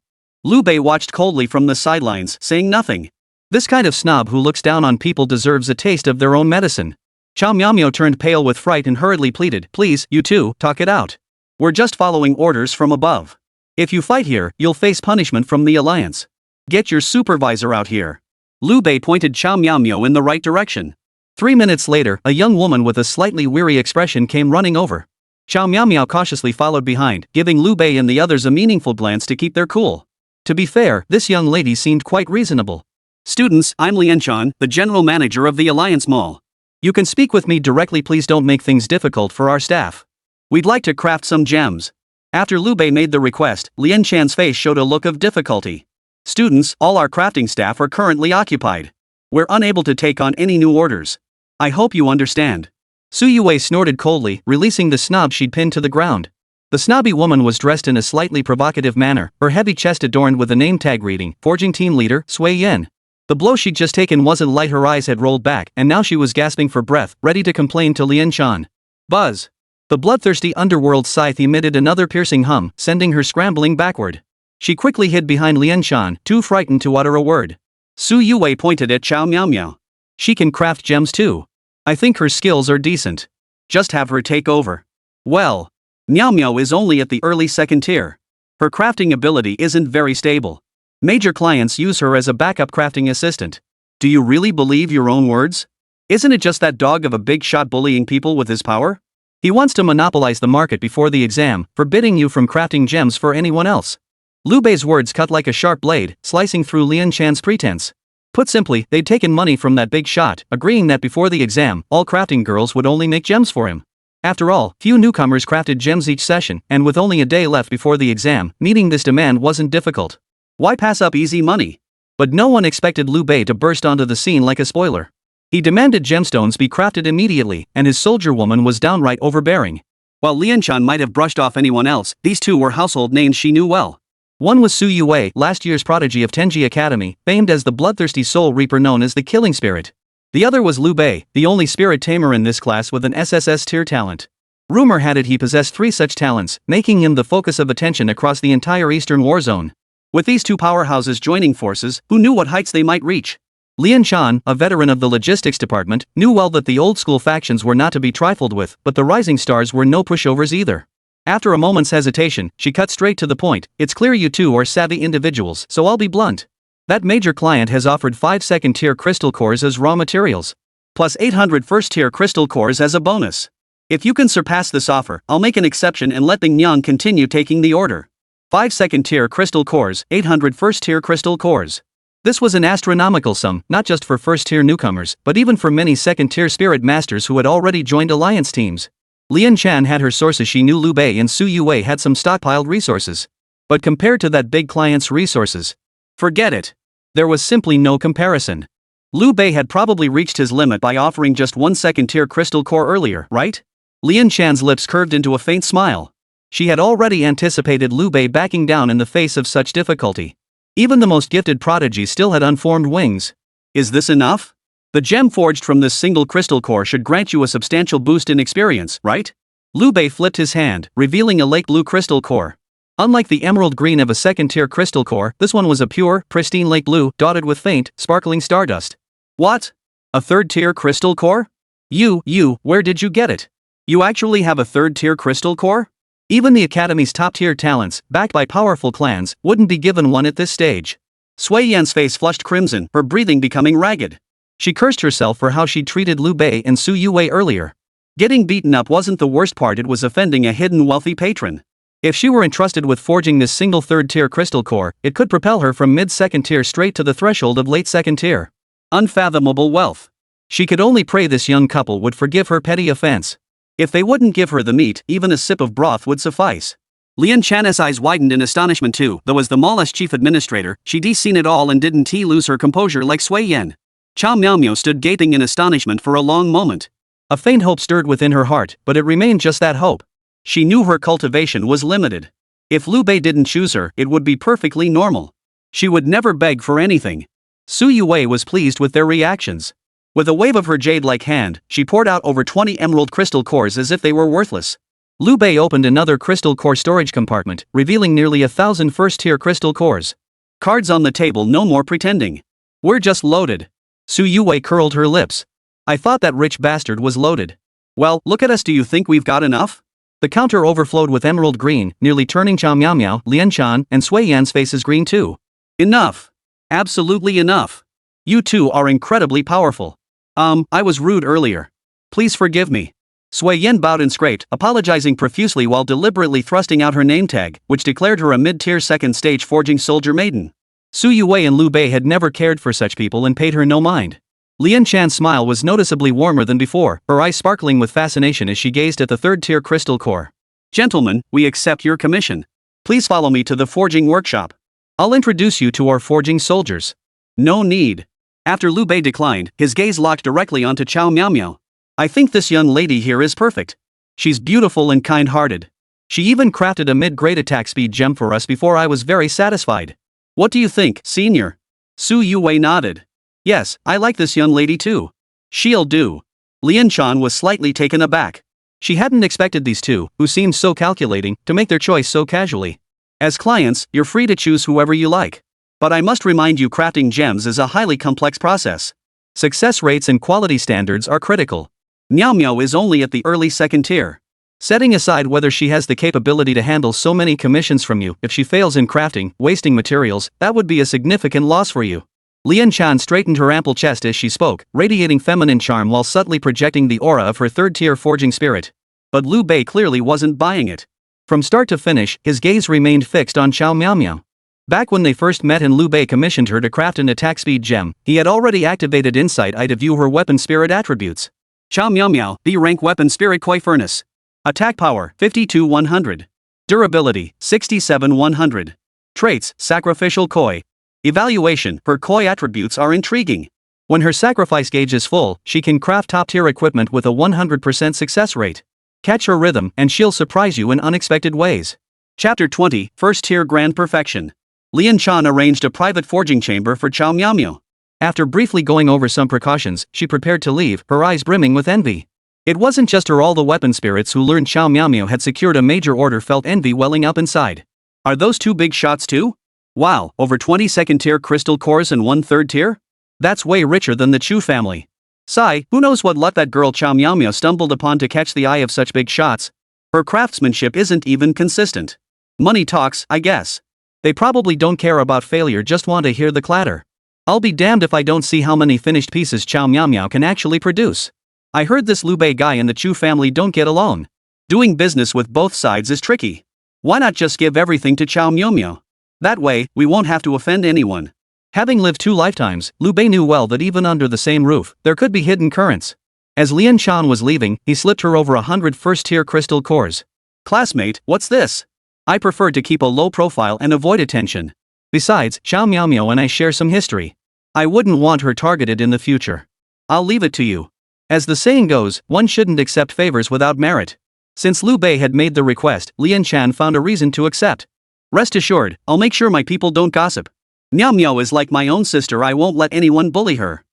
Lu Bei watched coldly from the sidelines, saying nothing. This kind of snob who looks down on people deserves a taste of their own medicine. Chow Miao Miao turned pale with fright and hurriedly pleaded, please, you two, talk it out. We're just following orders from above. If you fight here, you'll face punishment from the Alliance. Get your supervisor out here. Lu Bei pointed Chow Miao Miao in the right direction. 3 minutes later, a young woman with a slightly weary expression came running over. Chow Miao Miao cautiously followed behind, giving Lu Bei and the others a meaningful glance to keep their cool. To be fair, this young lady seemed quite reasonable. Students, I'm Lin Xue, the general manager of the Alliance Mall. You can speak with me directly, please don't make things difficult for our staff. We'd like to craft some gems. After Lu Bei made the request, Lin Xue's face showed a look of difficulty. Students, all our crafting staff are currently occupied. We're unable to take on any new orders. I hope you understand. Youwei snorted coldly, releasing the snob she'd pinned to the ground. The snobby woman was dressed in a slightly provocative manner, her heavy chest adorned with a name tag reading, Forging Team Leader, Xue Yan. The blow she'd just taken wasn't light, her eyes had rolled back, and now she was gasping for breath, ready to complain to Lin Xue. Buzz. The bloodthirsty underworld scythe emitted another piercing hum, sending her scrambling backward. She quickly hid behind Lin Xue, too frightened to utter a word. Youwei pointed at Chow Miao Miao. She can craft gems too. I think her skills are decent. Just have her take over. Well, Miao Miao is only at the early 2nd tier. Her crafting ability isn't very stable. Major clients use her as a backup crafting assistant. Do you really believe your own words? Isn't it just that dog of a big shot bullying people with his power? He wants to monopolize the market before the exam, forbidding you from crafting gems for anyone else. Lu Bei's words cut like a sharp blade, slicing through Lin Xue's pretense. Put simply, they'd taken money from that big shot, agreeing that before the exam, all crafting girls would only make gems for him. After all, few newcomers crafted gems each session, and with only a day left before the exam, meeting this demand wasn't difficult. Why pass up easy money? But no one expected Lu Bei to burst onto the scene like a spoiler. He demanded gemstones be crafted immediately, and his soldier woman was downright overbearing. While Lin Xue might have brushed off anyone else, these two were household names she knew well. One was Youwei, last year's prodigy of Tenji Academy, famed as the bloodthirsty soul reaper known as the Killing Spirit. The other was Lu Bei, the only spirit tamer in this class with an SSS-tier talent. Rumor had it he possessed 3 such talents, making him the focus of attention across the entire Eastern War Zone. With these two powerhouses joining forces, who knew what heights they might reach? Lin Xue, a veteran of the logistics department, knew well that the old-school factions were not to be trifled with, but the rising stars were no pushovers either. After a moment's hesitation, she cut straight to the point. It's clear you two are savvy individuals, so I'll be blunt. That major client has offered 5 2nd-tier crystal cores as raw materials, plus 800 1st-tier crystal cores as a bonus. If you can surpass this offer, I'll make an exception and let Ding Yang continue taking the order. 5 2nd-tier crystal cores, 800 1st-tier crystal cores. This was an astronomical sum, not just for 1st-tier newcomers, but even for many 2nd-tier spirit masters who had already joined alliance teams. Lin Xue had her sources, she knew Lu Bei and Youwei had some stockpiled resources. But compared to that big client's resources, forget it. There was simply no comparison. Lu Bei had probably reached his limit by offering just 1 2nd-tier crystal core earlier, right? Lin Xue's lips curved into a faint smile. She had already anticipated Lu Bei backing down in the face of such difficulty. Even the most gifted prodigy still had unformed wings. Is this enough? The gem forged from this single crystal core should grant you a substantial boost in experience, right? Lu Bei flipped his hand, revealing a lake blue crystal core. Unlike the emerald green of a 2nd-tier crystal core, this one was a pure, pristine lake blue, dotted with faint, sparkling stardust. What? A 3rd-tier crystal core? Where did you get it? You actually have a 3rd-tier crystal core? Even the Academy's top-tier talents, backed by powerful clans, wouldn't be given one at this stage. Sui Yan's face flushed crimson, her breathing becoming ragged. She cursed herself for how she'd treated Lu Bei and Su Youwei earlier. Getting beaten up wasn't the worst part, it was offending a hidden wealthy patron. If she were entrusted with forging this single third-tier crystal core, it could propel her from mid-second tier straight to the threshold of late second tier. Unfathomable wealth. She could only pray this young couple would forgive her petty offense. If they wouldn't give her the meat, even a sip of broth would suffice. Lin Xue's eyes widened in astonishment too, though as the mall's chief administrator, she'd seen it all and didn't lose her composure like Sui Yan. Chow Miao stood gaping in astonishment for a long moment. A faint hope stirred within her heart, but it remained just that hope. She knew her cultivation was limited. If Lu Bei didn't choose her, it would be perfectly normal. She would never beg for anything. Su Youwei was pleased with their reactions. With a wave of her jade-like hand, she poured out over 20 emerald crystal cores as if they were worthless. Lu Bei opened another crystal core storage compartment, revealing nearly 1,000 first-tier crystal cores. Cards on the table, no more pretending. We're just loaded. Su Youwei curled her lips. I thought that rich bastard was loaded. Well, look at us, do you think we've got enough? The counter overflowed with emerald green, nearly turning Chow Miao, Lian Chan, and Sui Yan's faces green too. Enough. Absolutely enough. You two are incredibly powerful. I was rude earlier. Please forgive me. Sui Yan bowed and scraped, apologizing profusely while deliberately thrusting out her name tag, which declared her a mid-tier second-stage forging soldier maiden. Su Youwei and Lu Bei had never cared for such people and paid her no mind. Lian Chan's smile was noticeably warmer than before, her eyes sparkling with fascination as she gazed at the third-tier crystal core. Gentlemen, we accept your commission. Please follow me to the forging workshop. I'll introduce you to our forging soldiers. No need. After Lu Bei declined, his gaze locked directly onto Chow Miao. I think this young lady here is perfect. She's beautiful and kind-hearted. She even crafted a mid-grade attack speed gem for us before I was very satisfied. What do you think, senior? Su Youwei nodded. Yes, I like this young lady too. She'll do. Lian Chan was slightly taken aback. She hadn't expected these two, who seemed so calculating, to make their choice so casually. As clients, you're free to choose whoever you like. But I must remind you, crafting gems is a highly complex process. Success rates and quality standards are critical. Miao is only at the early second tier. Setting aside whether she has the capability to handle so many commissions from you, if she fails in crafting, wasting materials, that would be a significant loss for you. Lian Chan straightened her ample chest as she spoke, radiating feminine charm while subtly projecting the aura of her third-tier forging spirit. But Lu Bei clearly wasn't buying it. From start to finish, his gaze remained fixed on Chow Miao. Back when they first met and Lu Bei commissioned her to craft an attack speed gem, he had already activated Insight Eye to view her weapon spirit attributes. Chow Miao, B-rank weapon spirit koi furnace. Attack power, 52-100. Durability, 67-100. Traits, sacrificial koi. Evaluation, her koi attributes are intriguing. When her sacrifice gauge is full, she can craft top-tier equipment with a 100% success rate. Catch her rhythm, and she'll surprise you in unexpected ways. Chapter 20, First-Tier Grand Perfection. Lian Chan arranged a private forging chamber for Chow Miao. After briefly going over some precautions, she prepared to leave, her eyes brimming with envy. It wasn't just her, all the weapon spirits who learned Chow Miao had secured a major order felt envy welling up inside. Are those two big shots too? Wow, over 20 second-tier crystal cores and 1 third-tier? That's way richer than the Chu family. Sigh, who knows what luck that girl Chow Miao stumbled upon to catch the eye of such big shots. Her craftsmanship isn't even consistent. Money talks, I guess. They probably don't care about failure, just want to hear the clatter. I'll be damned if I don't see how many finished pieces Chow Miao can actually produce. I heard this Lu Bei guy and the Chu family don't get along. Doing business with both sides is tricky. Why not just give everything to Chow Miao? That way, we won't have to offend anyone. Having lived 2 lifetimes, Lu Bei knew well that even under the same roof, there could be hidden currents. As Lian Chan was leaving, he slipped her over 100 first-tier crystal cores. Classmate, what's this? I prefer to keep a low profile and avoid attention. Besides, Chow Miao and I share some history. I wouldn't want her targeted in the future. I'll leave it to you. As the saying goes, one shouldn't accept favors without merit. Since Lu Bei had made the request, Lian Chan found a reason to accept. Rest assured, I'll make sure my people don't gossip. Miao is like my own sister, I won't let anyone bully her.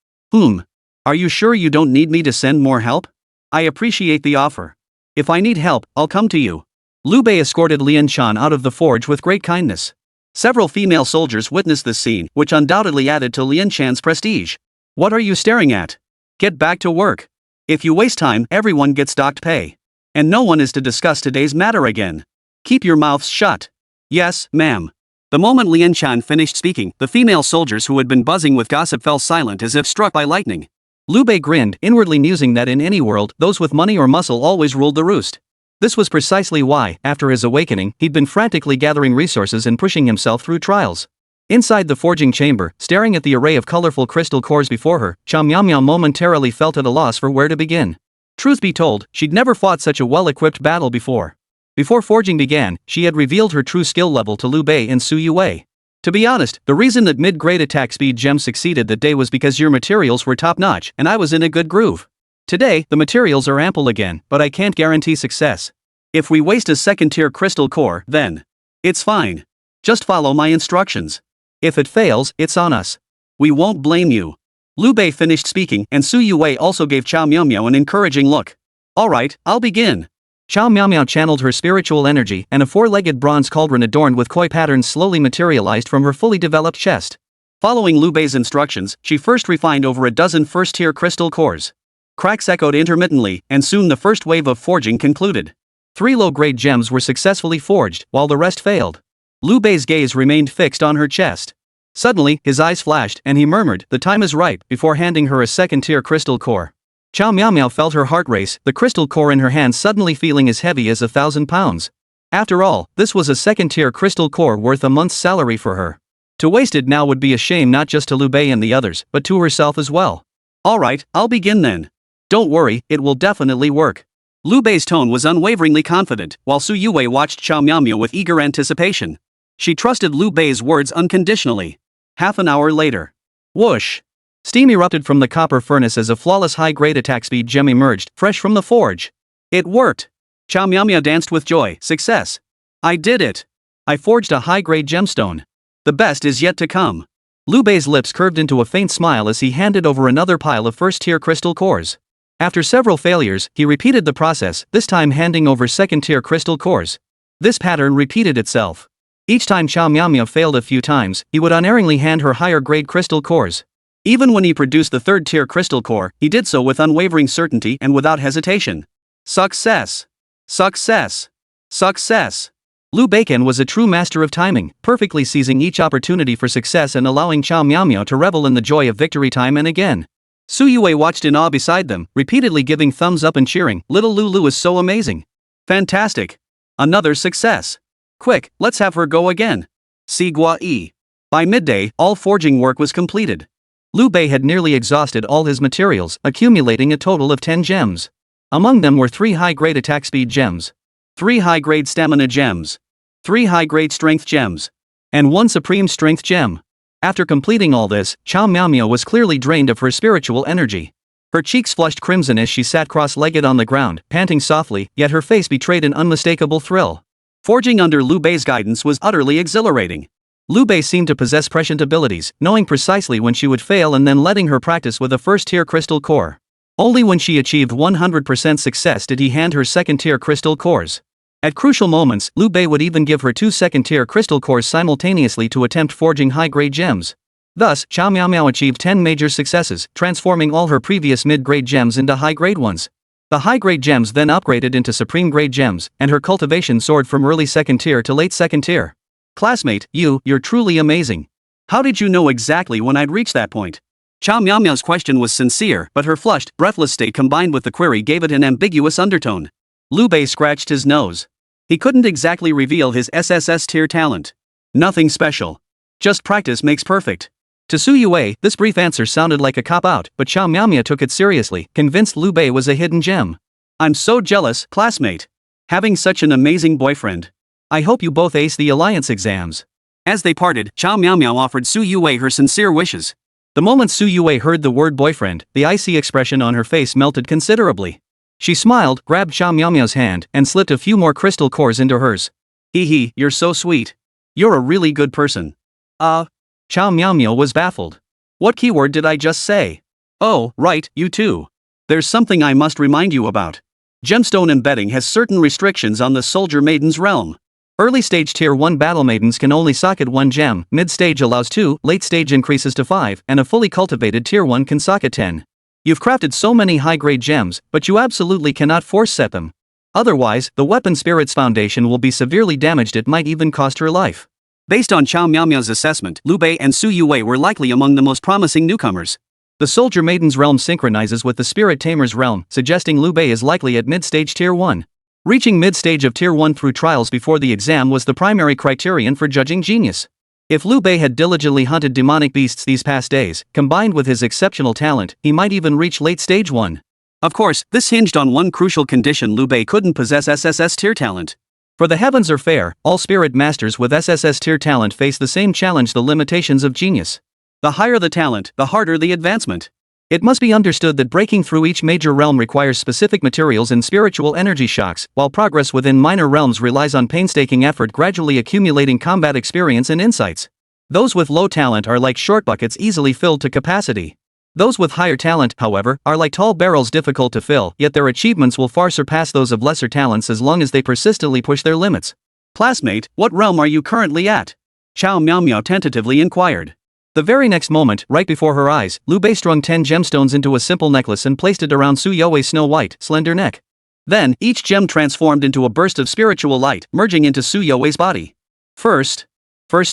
Are you sure you don't need me to send more help? I appreciate the offer. If I need help, I'll come to you. Lu Bei escorted Lian Chan out of the forge with great kindness. Several female soldiers witnessed this scene, which undoubtedly added to Lian Chan's prestige. What are you staring at? Get back to work. If you waste time, everyone gets docked pay. And no one is to discuss today's matter again. Keep your mouths shut. Yes, ma'am. The moment Lin Xue finished speaking, the female soldiers who had been buzzing with gossip fell silent as if struck by lightning. Lu Bei grinned, inwardly musing that in any world, those with money or muscle always ruled the roost. This was precisely why, after his awakening, he'd been frantically gathering resources and pushing himself through trials. Inside the forging chamber, staring at the array of colorful crystal cores before her, Chao Miao momentarily felt at a loss for where to begin. Truth be told, she'd never fought such a well-equipped battle before. Before forging began, she had revealed her true skill level to Lu Bei and Youwei. To be honest, the reason that mid-grade attack speed gems succeeded that day was because your materials were top-notch and I was in a good groove. Today, the materials are ample again, but I can't guarantee success. If we waste a second-tier crystal core, then it's fine. Just follow my instructions. If it fails, it's on us. We won't blame you. Lu Bei finished speaking, and Youwei also gave Chao Miao an encouraging look. Alright, I'll begin. Chao Miao channeled her spiritual energy, and a four-legged bronze cauldron adorned with koi patterns slowly materialized from her fully developed chest. Following Lu Bei's instructions, she first refined over a dozen first-tier crystal cores. Cracks echoed intermittently, and soon the first wave of forging concluded. 3 low-grade gems were successfully forged, while the rest failed. Lu Bei's gaze remained fixed on her chest. Suddenly, his eyes flashed, and he murmured, "The time is ripe," before handing her a second-tier crystal core. Chao Miao felt her heart race, the crystal core in her hand suddenly feeling as heavy as 1,000 pounds. After all, this was a second-tier crystal core worth a month's salary for her. To waste it now would be a shame not just to Lu Bei and the others, but to herself as well. Alright, I'll begin then. Don't worry, it will definitely work. Lu Bei's tone was unwaveringly confident, while Youwei watched Chao Miao with eager anticipation. She trusted Lu Bei's words unconditionally. Half an hour later. Whoosh! Steam erupted from the copper furnace as a flawless high-grade attack speed gem emerged, fresh from the forge. It worked! Chao Miao danced with joy. Success! I did it! I forged a high-grade gemstone. The best is yet to come. Lu Bei's lips curved into a faint smile as he handed over another pile of first-tier crystal cores. After several failures, he repeated the process, this time handing over second-tier crystal cores. This pattern repeated itself. Each time Chao Miao failed a few times, he would unerringly hand her higher-grade crystal cores. Even when he produced the third-tier crystal core, he did so with unwavering certainty and without hesitation. Success! Success! Success! Lu Bei was a true master of timing, perfectly seizing each opportunity for success and allowing Chao Miao to revel in the joy of victory time and again. Youwei watched in awe beside them, repeatedly giving thumbs up and cheering, "Little Lulu is so amazing! Fantastic! Another success! Quick, let's have her go again!" Yi. By midday, all forging work was completed. Lu Bei had nearly exhausted all his materials, accumulating a total of 10 gems. Among them were 3 high-grade attack speed gems, 3 high-grade stamina gems, 3 high-grade strength gems, and 1 supreme strength gem. After completing all this, Chao Miao was clearly drained of her spiritual energy. Her cheeks flushed crimson as she sat cross-legged on the ground, panting softly, yet her face betrayed an unmistakable thrill. Forging under Lu Bei's guidance was utterly exhilarating. Lu Bei seemed to possess prescient abilities, knowing precisely when she would fail and then letting her practice with a first-tier crystal core. Only when she achieved 100% success did he hand her second-tier crystal cores. At crucial moments, Lu Bei would even give her 2 second-tier crystal cores simultaneously to attempt forging high-grade gems. Thus, Chao Miao achieved 10 major successes, transforming all her previous mid-grade gems into high-grade ones. The high-grade gems then upgraded into supreme-grade gems, and her cultivation soared from early second-tier to late second-tier. "Classmate, you're truly amazing. How did you know exactly when I'd reach that point?" Chao Miao's question was sincere, but her flushed, breathless state combined with the query gave it an ambiguous undertone. Lu Bei scratched his nose. He couldn't exactly reveal his SSS-tier talent. Nothing special. Just practice makes perfect. To Youwei, this brief answer sounded like a cop-out, but Chao Miao took it seriously, convinced Lu Bei was a hidden gem. "I'm so jealous, classmate. Having such an amazing boyfriend. I hope you both ace the alliance exams." As they parted, Chao Miao offered Youwei her sincere wishes. The moment Youwei heard the word boyfriend, the icy expression on her face melted considerably. She smiled, grabbed Chao Miao's hand, and slipped a few more crystal cores into hers. "Hee, you're so sweet. You're a really good person." Chao Miao was baffled. "What keyword did I just say?" "Oh, right, you too. There's something I must remind you about. Gemstone embedding has certain restrictions on the Soldier Maiden's realm. Early stage tier 1 battle maidens can only socket 1 gem, mid stage allows 2, late stage increases to 5, and a fully cultivated tier 1 can socket 10. You've crafted so many high-grade gems, but you absolutely cannot force set them. Otherwise, the weapon spirit's foundation will be severely damaged. It might even cost her life." Based on Chao Miaomiao's assessment, Lu Bei and Su Youwei were likely among the most promising newcomers. The Soldier Maiden's realm synchronizes with the Spirit Tamer's realm, suggesting Lu Bei is likely at mid-stage Tier 1. Reaching mid-stage of Tier 1 through trials before the exam was the primary criterion for judging genius. If Lu Bei had diligently hunted demonic beasts these past days, combined with his exceptional talent, he might even reach late stage 1. Of course, this hinged on one crucial condition: Lu Bei couldn't possess SSS-tier talent. For the heavens are fair, all spirit masters with SSS-tier talent face the same challenge: the limitations of genius. The higher the talent, the harder the advancement. It must be understood that breaking through each major realm requires specific materials and spiritual energy shocks, while progress within minor realms relies on painstaking effort, gradually accumulating combat experience and insights. Those with low talent are like short buckets easily filled to capacity. Those with higher talent, however, are like tall barrels difficult to fill, yet their achievements will far surpass those of lesser talents as long as they persistently push their limits. Classmate, what realm are you currently at? Chao Miaomiao tentatively inquired. The very next moment, right before her eyes, Lu Bei strung 10 gemstones into a simple necklace and placed it around Su Youwei's snow-white, slender neck. Then, each gem transformed into a burst of spiritual light, merging into Su Youwei's body. First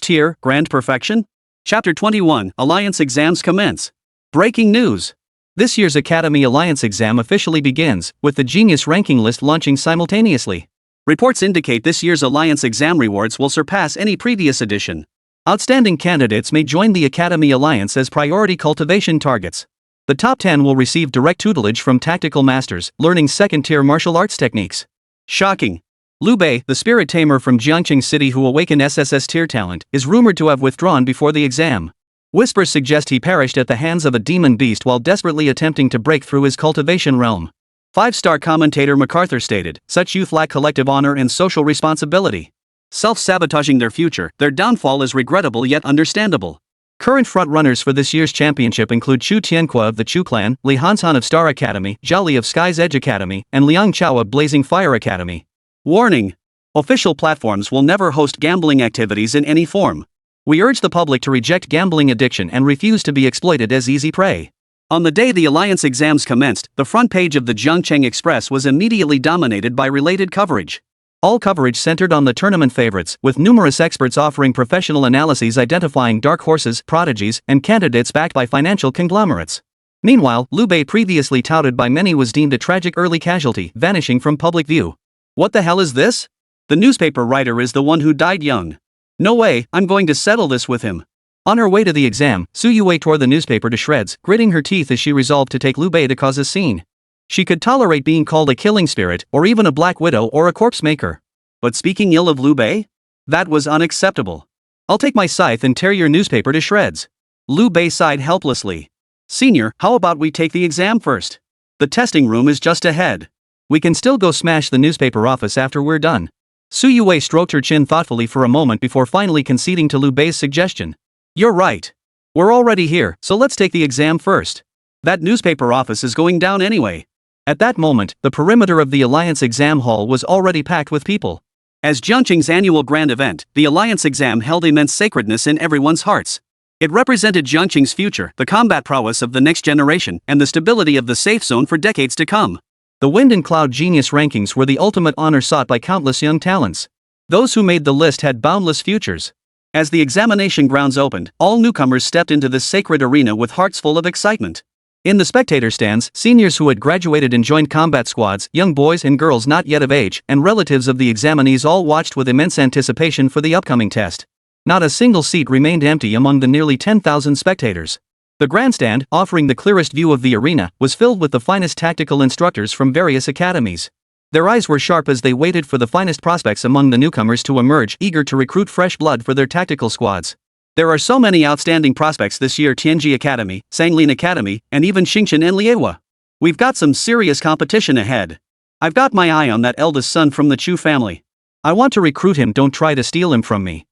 tier, grand perfection? Chapter 21, Alliance exams commence. Breaking news. This year's Academy Alliance exam officially begins, with the Genius ranking list launching simultaneously. Reports indicate this year's Alliance exam rewards will surpass any previous edition. Outstanding candidates may join the Academy Alliance as priority cultivation targets. The top 10 will receive direct tutelage from tactical masters, learning second-tier martial arts techniques. Shocking. Lu Bei, the spirit tamer from Jiangqing City who awakened SSS-tier talent, is rumored to have withdrawn before the exam. Whispers suggest he perished at the hands of a demon beast while desperately attempting to break through his cultivation realm. 5-star commentator MacArthur stated, "Such youth lack collective honor and social responsibility. Self-sabotaging their future, their downfall is regrettable yet understandable." Current front-runners for this year's championship include Chu Tianque of the Chu clan, Li Hansan of Star Academy, Zhao Li of Sky's Edge Academy, and Liang Chao of Blazing Fire Academy. Warning. Official platforms will never host gambling activities in any form. We urge the public to reject gambling addiction and refuse to be exploited as easy prey. On the day the Alliance exams commenced, the front page of the Jiangcheng Express was immediately dominated by related coverage. All coverage centered on the tournament favorites, with numerous experts offering professional analyses identifying dark horses, prodigies, and candidates backed by financial conglomerates. Meanwhile, Lu Bei, previously touted by many, was deemed a tragic early casualty, vanishing from public view. What the hell is this? The newspaper writer is the one who died young. No way, I'm going to settle this with him. On her way to the exam, Su Youwei tore the newspaper to shreds, gritting her teeth as she resolved to take Lu Bei to cause a scene. She could tolerate being called a killing spirit, or even a black widow or a corpse maker. But speaking ill of Lu Bei? That was unacceptable. I'll take my scythe and tear your newspaper to shreds. Lu Bei sighed helplessly. Senior, how about we take the exam first? The testing room is just ahead. We can still go smash the newspaper office after we're done. Su Youwei stroked her chin thoughtfully for a moment before finally conceding to Lu Bei's suggestion. You're right. We're already here, so let's take the exam first. That newspaper office is going down anyway. At that moment, the perimeter of the Alliance exam hall was already packed with people. As Jiangqing's annual grand event, the Alliance exam held immense sacredness in everyone's hearts. It represented Jiangqing's future, the combat prowess of the next generation, and the stability of the safe zone for decades to come. The Wind and Cloud Genius rankings were the ultimate honor sought by countless young talents. Those who made the list had boundless futures. As the examination grounds opened, all newcomers stepped into this sacred arena with hearts full of excitement. In the spectator stands, seniors who had graduated and joined combat squads, young boys and girls not yet of age, and relatives of the examinees all watched with immense anticipation for the upcoming test. Not a single seat remained empty among the nearly 10,000 spectators. The grandstand, offering the clearest view of the arena, was filled with the finest tactical instructors from various academies. Their eyes were sharp as they waited for the finest prospects among the newcomers to emerge, eager to recruit fresh blood for their tactical squads. There are so many outstanding prospects this year: Tianji Academy, Sanglin Academy, and even Xingchen and Liewa. We've got some serious competition ahead. I've got my eye on that eldest son from the Chu family. I want to recruit him, don't try to steal him from me.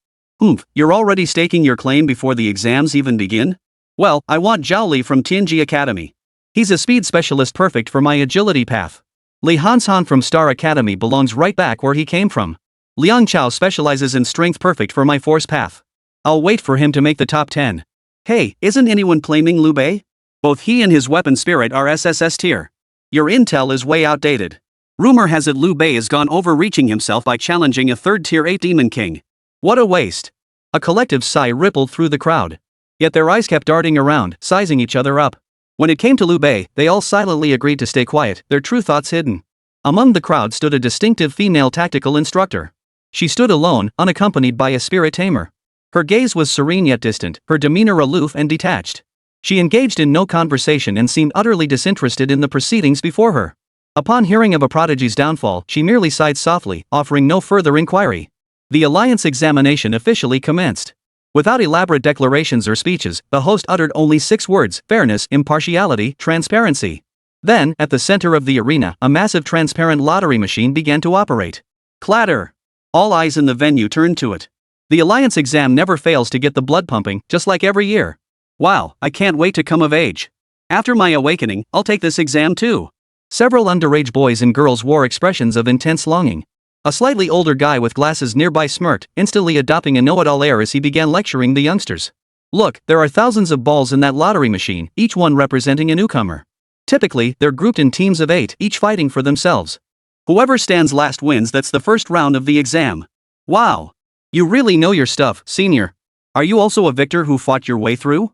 You're already staking your claim before the exams even begin? Well, I want Zhao Li from Tianji Academy. He's a speed specialist perfect for my agility path. Li Hansan from Star Academy belongs right back where he came from. Liang Chao specializes in strength perfect for my force path. I'll wait for him to make the top 10. Hey, isn't anyone claiming Lu Bei? Both he and his weapon spirit are SSS-tier. Your intel is way outdated. Rumor has it Lu Bei has gone overreaching himself by challenging a 3rd tier 8 demon king. What a waste. A collective sigh rippled through the crowd. Yet their eyes kept darting around, sizing each other up. When it came to Lu Bei, they all silently agreed to stay quiet, their true thoughts hidden. Among the crowd stood a distinctive female tactical instructor. She stood alone, unaccompanied by a spirit tamer. Her gaze was serene yet distant, her demeanor aloof and detached. She engaged in no conversation and seemed utterly disinterested in the proceedings before her. Upon hearing of a prodigy's downfall, she merely sighed softly, offering no further inquiry. The alliance examination officially commenced. Without elaborate declarations or speeches, the host uttered only 6 words: fairness, impartiality, transparency. Then, at the center of the arena, a massive transparent lottery machine began to operate. Clatter! All eyes in the venue turned to it. The alliance exam never fails to get the blood pumping, just like every year. Wow, I can't wait to come of age. After my awakening, I'll take this exam too. Several underage boys and girls wore expressions of intense longing. A slightly older guy with glasses nearby smirked, instantly adopting a know-it-all air as he began lecturing the youngsters. Look, there are thousands of balls in that lottery machine, each one representing a newcomer. Typically, they're grouped in teams of 8, each fighting for themselves. Whoever stands last wins. That's the first round of the exam. Wow. You really know your stuff, senior. Are you also a victor who fought your way through?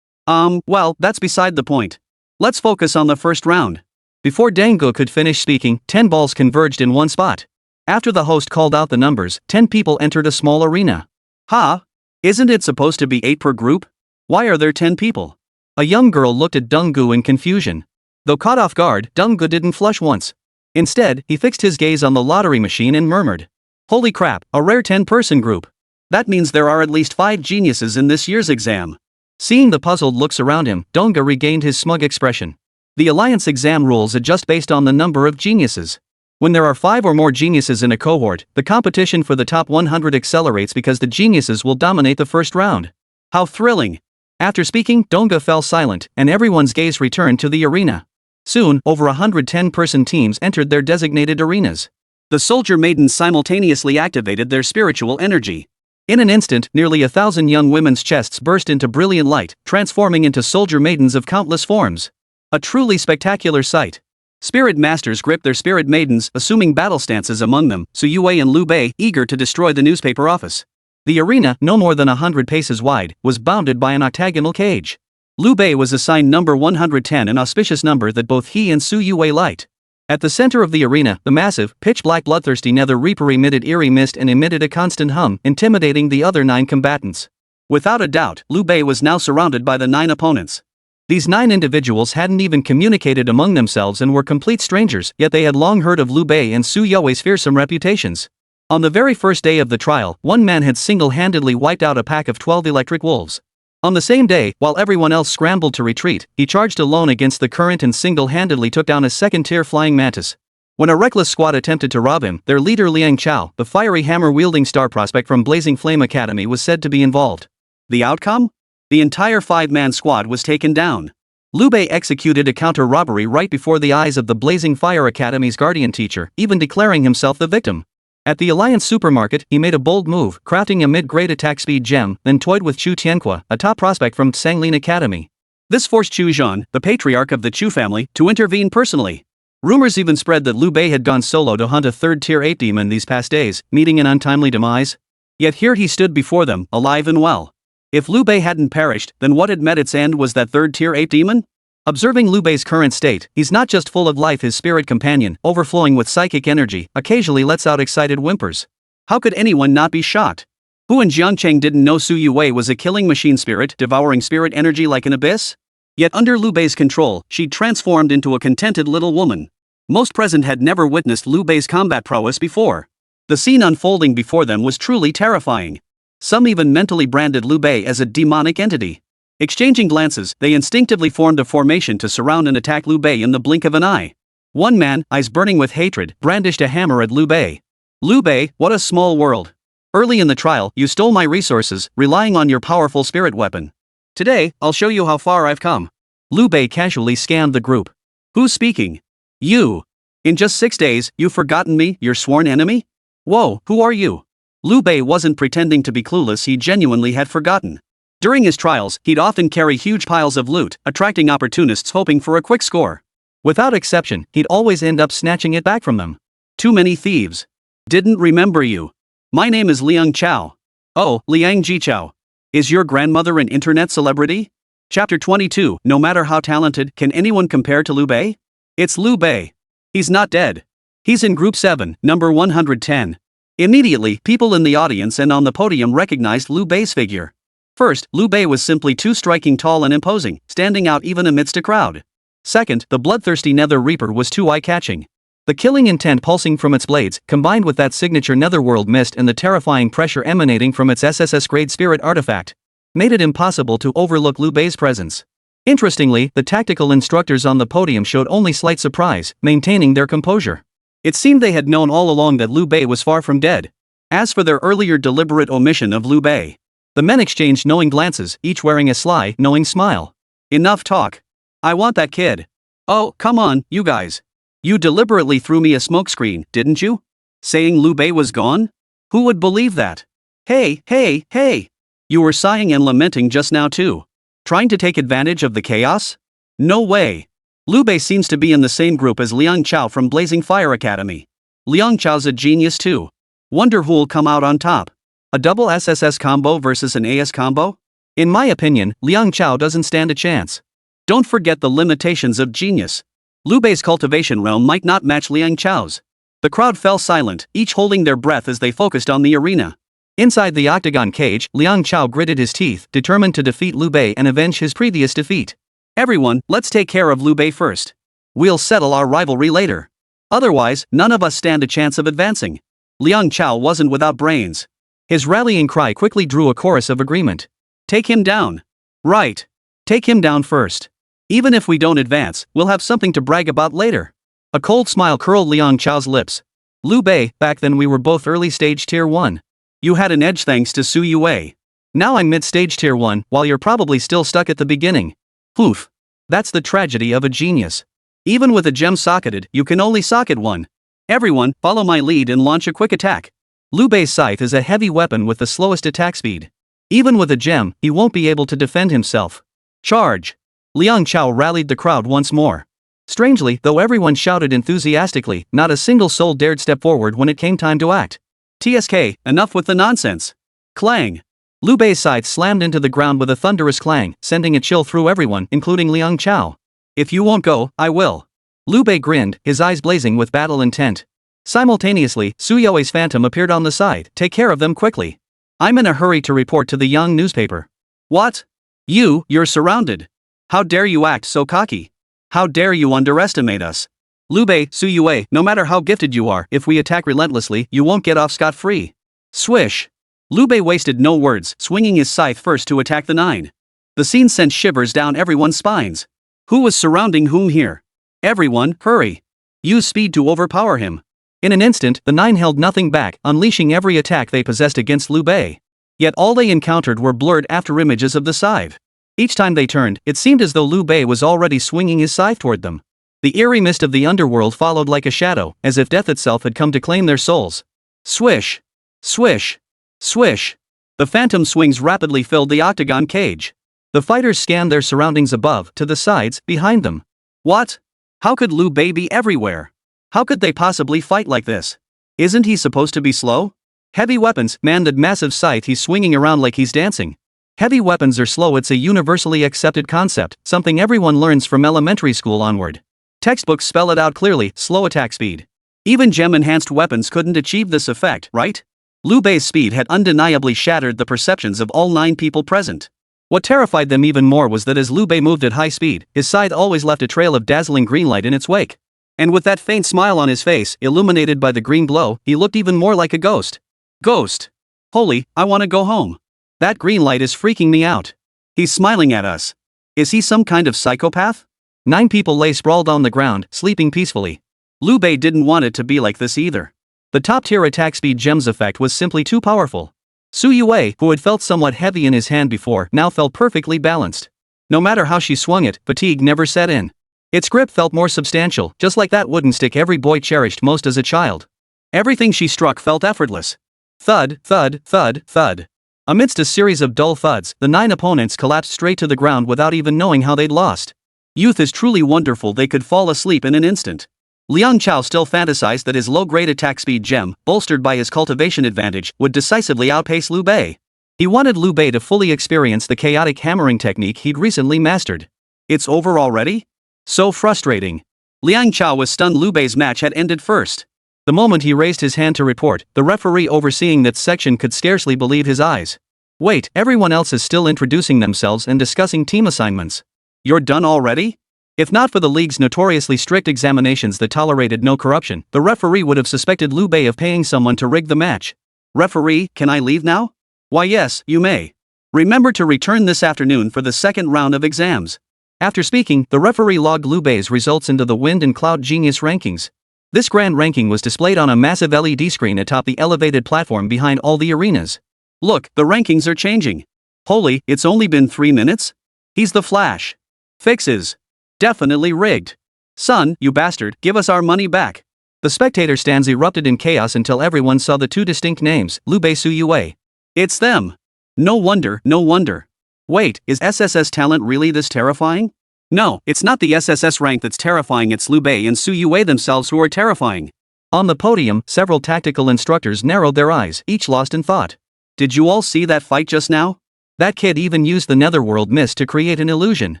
Well, that's beside the point. Let's focus on the first round. Before Dango could finish speaking, 10 balls converged in one spot. After the host called out the numbers, 10 people entered a small arena. Ha! Isn't it supposed to be 8 per group? Why are there 10 people? A young girl looked at Donggu in confusion. Though caught off guard, Donggu didn't flush once. Instead, he fixed his gaze on the lottery machine and murmured, "Holy crap, a rare 10-person group. That means there are at least 5 geniuses in this year's exam." Seeing the puzzled looks around him, Donggu regained his smug expression. The alliance exam rules adjust based on the number of geniuses. When there are 5 or more geniuses in a cohort, the competition for the top 100 accelerates because the geniuses will dominate the first round. How thrilling! After speaking, Donggu fell silent, and everyone's gaze returned to the arena. Soon, over 110-person teams entered their designated arenas. The soldier maidens simultaneously activated their spiritual energy. In an instant, nearly 1,000 young women's chests burst into brilliant light, transforming into soldier maidens of countless forms. A truly spectacular sight. Spirit masters gripped their spirit maidens, assuming battle stances among them, so Youwei and Lu Bei, eager to destroy the newspaper office. The arena, no more than 100 paces wide, was bounded by an octagonal cage. Lu Bei was assigned number 110, an auspicious number that both he and Su Youwei liked. At the center of the arena, the massive, pitch-black bloodthirsty nether reaper emitted eerie mist and emitted a constant hum, intimidating the other 9 combatants. Without a doubt, Lu Bei was now surrounded by the 9 opponents. These 9 individuals hadn't even communicated among themselves and were complete strangers, yet they had long heard of Lu Bei and Su Youwei's fearsome reputations. On the very first day of the trial, one man had single-handedly wiped out a pack of 12 electric wolves. On the same day, while everyone else scrambled to retreat, he charged alone against the current and single-handedly took down a second-tier flying mantis. When a reckless squad attempted to rob him, their leader Liang Chao, the fiery hammer-wielding star prospect from Blazing Flame Academy, was said to be involved. The outcome? The entire 5-man squad was taken down. Lu Bei executed a counter-robbery right before the eyes of the Blazing Fire Academy's guardian teacher, even declaring himself the victim. At the Alliance supermarket, he made a bold move, crafting a mid-grade attack speed gem, then toyed with Chu Tianhua, a top prospect from Sanglin Academy. This forced Chu Zhan, the patriarch of the Chu family, to intervene personally. Rumors even spread that Lu Bei had gone solo to hunt a 3rd-tier ape demon these past days, meeting an untimely demise. Yet here he stood before them, alive and well. If Lu Bei hadn't perished, then what had met its end was that 3rd-tier ape demon? Observing Lu Bei's current state, he's not just full of life, his spirit companion, overflowing with psychic energy, occasionally lets out excited whimpers. How could anyone not be shocked? Who in Jiangcheng didn't know Su Youwei was a killing machine spirit, devouring spirit energy like an abyss? Yet under Lu Bei's control, she'd transformed into a contented little woman. Most present had never witnessed Lu Bei's combat prowess before. The scene unfolding before them was truly terrifying. Some even mentally branded Lu Bei as a demonic entity. Exchanging glances, they instinctively formed a formation to surround and attack Lu Bei in the blink of an eye. One man, eyes burning with hatred, brandished a hammer at Lu Bei. Lu Bei, what a small world. Early in the trial, you stole my resources, relying on your powerful spirit weapon. Today, I'll show you how far I've come. Lu Bei casually scanned the group. Who's speaking? You. In just 6 days, you've forgotten me, your sworn enemy? Whoa, who are you? Lu Bei wasn't pretending to be clueless, he genuinely had forgotten. During his trials, he'd often carry huge piles of loot, attracting opportunists hoping for a quick score. Without exception, he'd always end up snatching it back from them. Too many thieves. Didn't remember you. My name is Liang Chao. Oh, Liang Jichao. Is your grandmother an internet celebrity? Chapter 22. No matter how talented, can anyone compare to Lu Bei? It's Lu Bei. He's not dead. He's in Group 7, number 110. Immediately, people in the audience and on the podium recognized Lu Bei's figure. First, Lu Bei was simply too striking, tall and imposing, standing out even amidst a crowd. Second, the bloodthirsty Nether Reaper was too eye-catching. The killing intent pulsing from its blades, combined with that signature netherworld mist and the terrifying pressure emanating from its SSS-grade spirit artifact, made it impossible to overlook Lu Bei's presence. Interestingly, the tactical instructors on the podium showed only slight surprise, maintaining their composure. It seemed they had known all along that Lu Bei was far from dead. As for their earlier deliberate omission of Lu Bei, the men exchanged knowing glances, each wearing a sly, knowing smile. Enough talk. I want that kid. Oh, come on, you guys. You deliberately threw me a smokescreen, didn't you? Saying Lu Bei was gone? Who would believe that? Hey, hey, hey! You were sighing and lamenting just now too. Trying to take advantage of the chaos? No way. Lu Bei seems to be in the same group as Liang Chao from Blazing Fire Academy. Liang Chao's a genius too. Wonder who'll come out on top. A double SSS combo versus an AS combo? In my opinion, Liang Chao doesn't stand a chance. Don't forget the limitations of genius. Lu Bei's cultivation realm might not match Liang Chao's. The crowd fell silent, each holding their breath as they focused on the arena. Inside the octagon cage, Liang Chao gritted his teeth, determined to defeat Lu Bei and avenge his previous defeat. Everyone, let's take care of Lu Bei first. We'll settle our rivalry later. Otherwise, none of us stand a chance of advancing. Liang Chao wasn't without brains. His rallying cry quickly drew a chorus of agreement. Take him down. Right. Take him down first. Even if we don't advance, we'll have something to brag about later. A cold smile curled Liang Chao's lips. Lu Bei, back then we were both early stage tier 1. You had an edge thanks to Youwei. Now I'm mid-stage tier 1, while you're probably still stuck at the beginning. Oof. That's the tragedy of a genius. Even with a gem socketed, you can only socket one. Everyone, follow my lead and launch a quick attack. Lu Bei's scythe is a heavy weapon with the slowest attack speed. Even with a gem, he won't be able to defend himself. Charge! Liang Chao rallied the crowd once more. Strangely, though everyone shouted enthusiastically, not a single soul dared step forward when it came time to act. TSK, enough with the nonsense. Clang! Lu Bei's scythe slammed into the ground with a thunderous clang, sending a chill through everyone, including Liang Chao. If you won't go, I will. Lu Bei grinned, his eyes blazing with battle intent. Simultaneously, Youwei's phantom appeared on the side. Take care of them quickly. I'm in a hurry to report to the Yang newspaper. What? You're surrounded. How dare you act so cocky? How dare you underestimate us? Lu Bei, Youwei, no matter how gifted you are, if we attack relentlessly, you won't get off scot-free. Swish! Lu Bei wasted no words, swinging his scythe first to attack the 9. The scene sent shivers down everyone's spines. Who was surrounding whom here? Everyone, hurry! Use speed to overpower him. In an instant, the 9 held nothing back, unleashing every attack they possessed against Lu Bei. Yet all they encountered were blurred afterimages of the scythe. Each time they turned, it seemed as though Lu Bei was already swinging his scythe toward them. The eerie mist of the underworld followed like a shadow, as if death itself had come to claim their souls. Swish! Swish! Swish! The phantom swings rapidly filled the octagon cage. The fighters scanned their surroundings above, to the sides, behind them. What? How could Lu Bei be everywhere? How could they possibly fight like this? Isn't he supposed to be slow? Heavy weapons, man, that massive scythe he's swinging around like he's dancing. Heavy weapons are slow, it's a universally accepted concept, something everyone learns from elementary school onward. Textbooks spell it out clearly, slow attack speed. Even gem-enhanced weapons couldn't achieve this effect, right? Lu Bei's speed had undeniably shattered the perceptions of all 9 people present. What terrified them even more was that as Lu Bei moved at high speed, his scythe always left a trail of dazzling green light in its wake. And with that faint smile on his face, illuminated by the green glow, he looked even more like a ghost. Ghost! Holy, I want to go home. That green light is freaking me out. He's smiling at us. Is he some kind of psychopath? 9 people lay sprawled on the ground, sleeping peacefully. Lu Bei didn't want it to be like this either. The top-tier attack speed gems effect was simply too powerful. Youwei, who had felt somewhat heavy in his hand before, now felt perfectly balanced. No matter how she swung it, fatigue never set in. Its grip felt more substantial, just like that wooden stick every boy cherished most as a child. Everything she struck felt effortless. Thud, thud, thud, thud. Amidst a series of dull thuds, the 9 opponents collapsed straight to the ground without even knowing how they'd lost. Youth is truly wonderful, they could fall asleep in an instant. Liang Chao still fantasized that his low-grade attack speed gem, bolstered by his cultivation advantage, would decisively outpace Lu Bei. He wanted Lu Bei to fully experience the chaotic hammering technique he'd recently mastered. It's over already? So frustrating. Liang Chao was stunned Lu Bei's match had ended first. The moment he raised his hand to report, the referee overseeing that section could scarcely believe his eyes. Wait, everyone else is still introducing themselves and discussing team assignments. You're done already? If not for the league's notoriously strict examinations that tolerated no corruption, the referee would have suspected Lu Bei of paying someone to rig the match. Referee, can I leave now? Why yes, you may. Remember to return this afternoon for the second round of exams. After speaking, the referee logged Lu Bei's results into the Wind and Cloud Genius rankings. This grand ranking was displayed on a massive LED screen atop the elevated platform behind all the arenas. Look, the rankings are changing. Holy, it's only been 3 minutes? He's the Flash. Fixes. Definitely rigged. Son, you bastard, give us our money back. The spectator stands erupted in chaos until everyone saw the two distinct names, Lu Bei Youwei. It's them. No wonder, no wonder. Wait, is SSS talent really this terrifying? No, it's not the SSS rank that's terrifying, it's Lu Bei and Youwei themselves who are terrifying. On the podium, several tactical instructors narrowed their eyes, each lost in thought. Did you all see that fight just now? That kid even used the netherworld mist to create an illusion.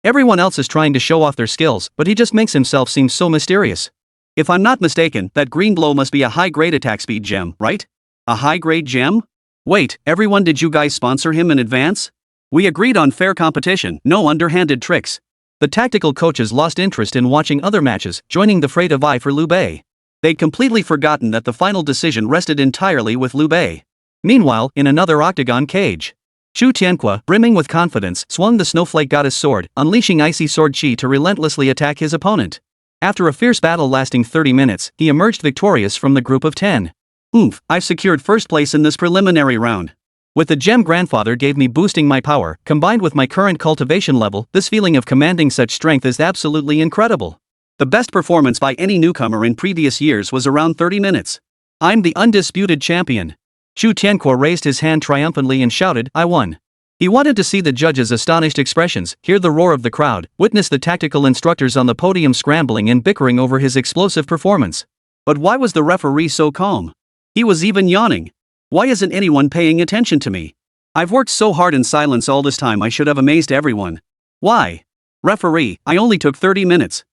Everyone else is trying to show off their skills, but he just makes himself seem so mysterious. If I'm not mistaken, that green glow must be a high-grade attack speed gem, right? A high-grade gem? Wait, everyone, did you guys sponsor him in advance? We agreed on fair competition, no underhanded tricks. The tactical coaches lost interest in watching other matches, joining the fray of eye for Lu Bei. They'd completely forgotten that the final decision rested entirely with Lu Bei. Meanwhile, in another octagon cage, Chu Tianque, brimming with confidence, swung the snowflake goddess sword, unleashing icy sword chi to relentlessly attack his opponent. After a fierce battle lasting 30 minutes, he emerged victorious from the group of 10. Oomph, I've secured first place in this preliminary round. With the gem grandfather gave me boosting my power, combined with my current cultivation level, this feeling of commanding such strength is absolutely incredible. The best performance by any newcomer in previous years was around 30 minutes. I'm the undisputed champion. Chu Tianque raised his hand triumphantly and shouted, I won. He wanted to see the judges' astonished expressions, hear the roar of the crowd, witness the tactical instructors on the podium scrambling and bickering over his explosive performance. But why was the referee so calm? He was even yawning. Why isn't anyone paying attention to me? I've worked so hard in silence all this time, I should have amazed everyone. Why? Referee, I only took 30 minutes.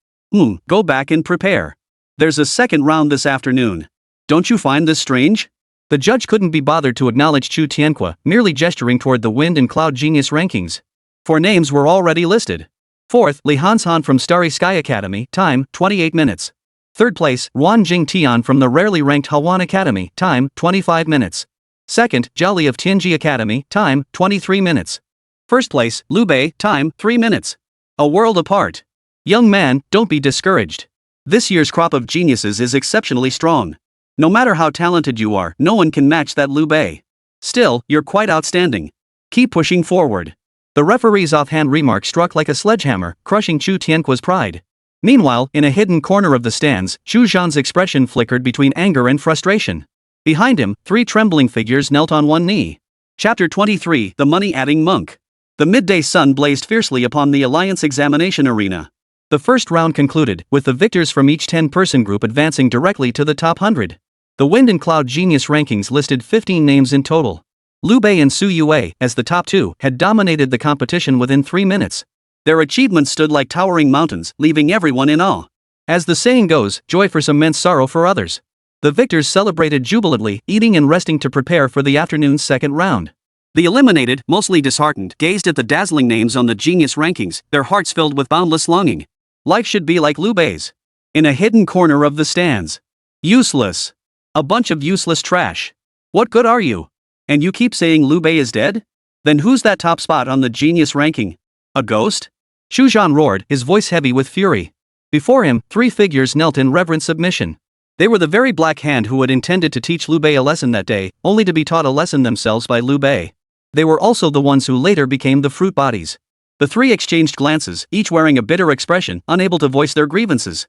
Go back and prepare. There's a second round this afternoon. Don't you find this strange? The judge couldn't be bothered to acknowledge Chu Tianque, merely gesturing toward the Wind and Cloud Genius rankings. 4 names were already listed. 4th, Li Hanshan from Starry Sky Academy, time, 28 minutes. 3rd place, Wan Jing Tian from the rarely ranked Hawan Academy, time, 25 minutes. 2nd, Jiali of Tianji Academy, time, 23 minutes. 1st place, Lu Bei, time, 3 minutes. A world apart. Young man, don't be discouraged. This year's crop of geniuses is exceptionally strong. No matter how talented you are, no one can match that Lu Bei. Still, you're quite outstanding. Keep pushing forward. The referee's offhand remark struck like a sledgehammer, crushing Chu Tianque's pride. Meanwhile, in a hidden corner of the stands, Chu Zhan's expression flickered between anger and frustration. Behind him, 3 trembling figures knelt on one knee. Chapter 23, The Money-Adding Monk. The midday sun blazed fiercely upon the Alliance examination arena. The first round concluded, with the victors from each 10-person group advancing directly to the top 100. The Wind and Cloud Genius rankings listed 15 names in total. Lu Bei and Youwei, as the top 2, had dominated the competition within 3 minutes. Their achievements stood like towering mountains, leaving everyone in awe. As the saying goes, joy for some meant sorrow for others. The victors celebrated jubilantly, eating and resting to prepare for the afternoon's second round. The eliminated, mostly disheartened, gazed at the dazzling names on the Genius rankings, their hearts filled with boundless longing. Life should be like Lu Bei's. In a hidden corner of the stands. Useless. A bunch of useless trash. What good are you? And you keep saying Lu Bei is dead? Then who's that top spot on the Genius ranking? A ghost? Chu Zhan roared, his voice heavy with fury. Before him, 3 figures knelt in reverent submission. They were the very Black Hand who had intended to teach Lu Bei a lesson that day, only to be taught a lesson themselves by Lu Bei. They were also the ones who later became the fruit bodies. The 3 exchanged glances, each wearing a bitter expression, unable to voice their grievances.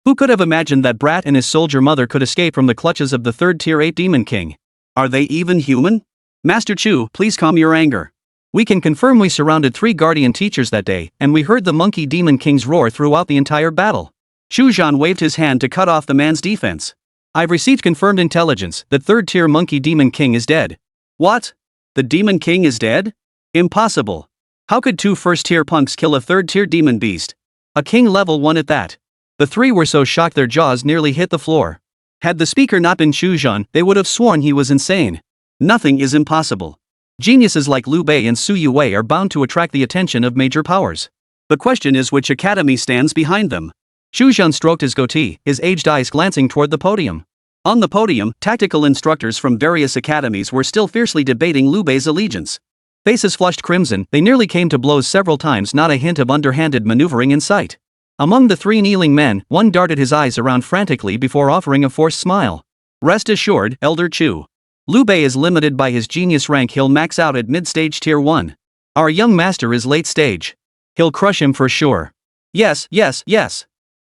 Who could have imagined that Brat and his soldier mother could escape from the clutches of the 3rd tier 8 Demon King? Are they even human? Master Chu, please calm your anger. We can confirm we surrounded 3 guardian teachers that day, and we heard the monkey Demon King's roar throughout the entire battle. Xu Zhan waved his hand to cut off the man's defense. I've received confirmed intelligence that third-tier monkey demon king is dead. What? The demon king is dead? Impossible. How could two first-tier punks kill a third-tier demon beast? A king level 1 at that. The three were so shocked their jaws nearly hit the floor. Had the speaker not been Xu Zhan, they would have sworn he was insane. Nothing is impossible. Geniuses like Lu Bei and Youwei are bound to attract the attention of major powers. The question is which academy stands behind them. Xu Zhan stroked his goatee, his aged eyes glancing toward the podium. On the podium, tactical instructors from various academies were still fiercely debating Lu Bei's allegiance. Faces flushed crimson, they nearly came to blows several times, not a hint of underhanded maneuvering in sight. Among the three kneeling men, one darted his eyes around frantically before offering a forced smile. Rest assured, Elder Chu. Lu Bei is limited by his genius rank. He'll max out at mid-stage tier 1. Our young master is late stage. He'll crush him for sure. Yes.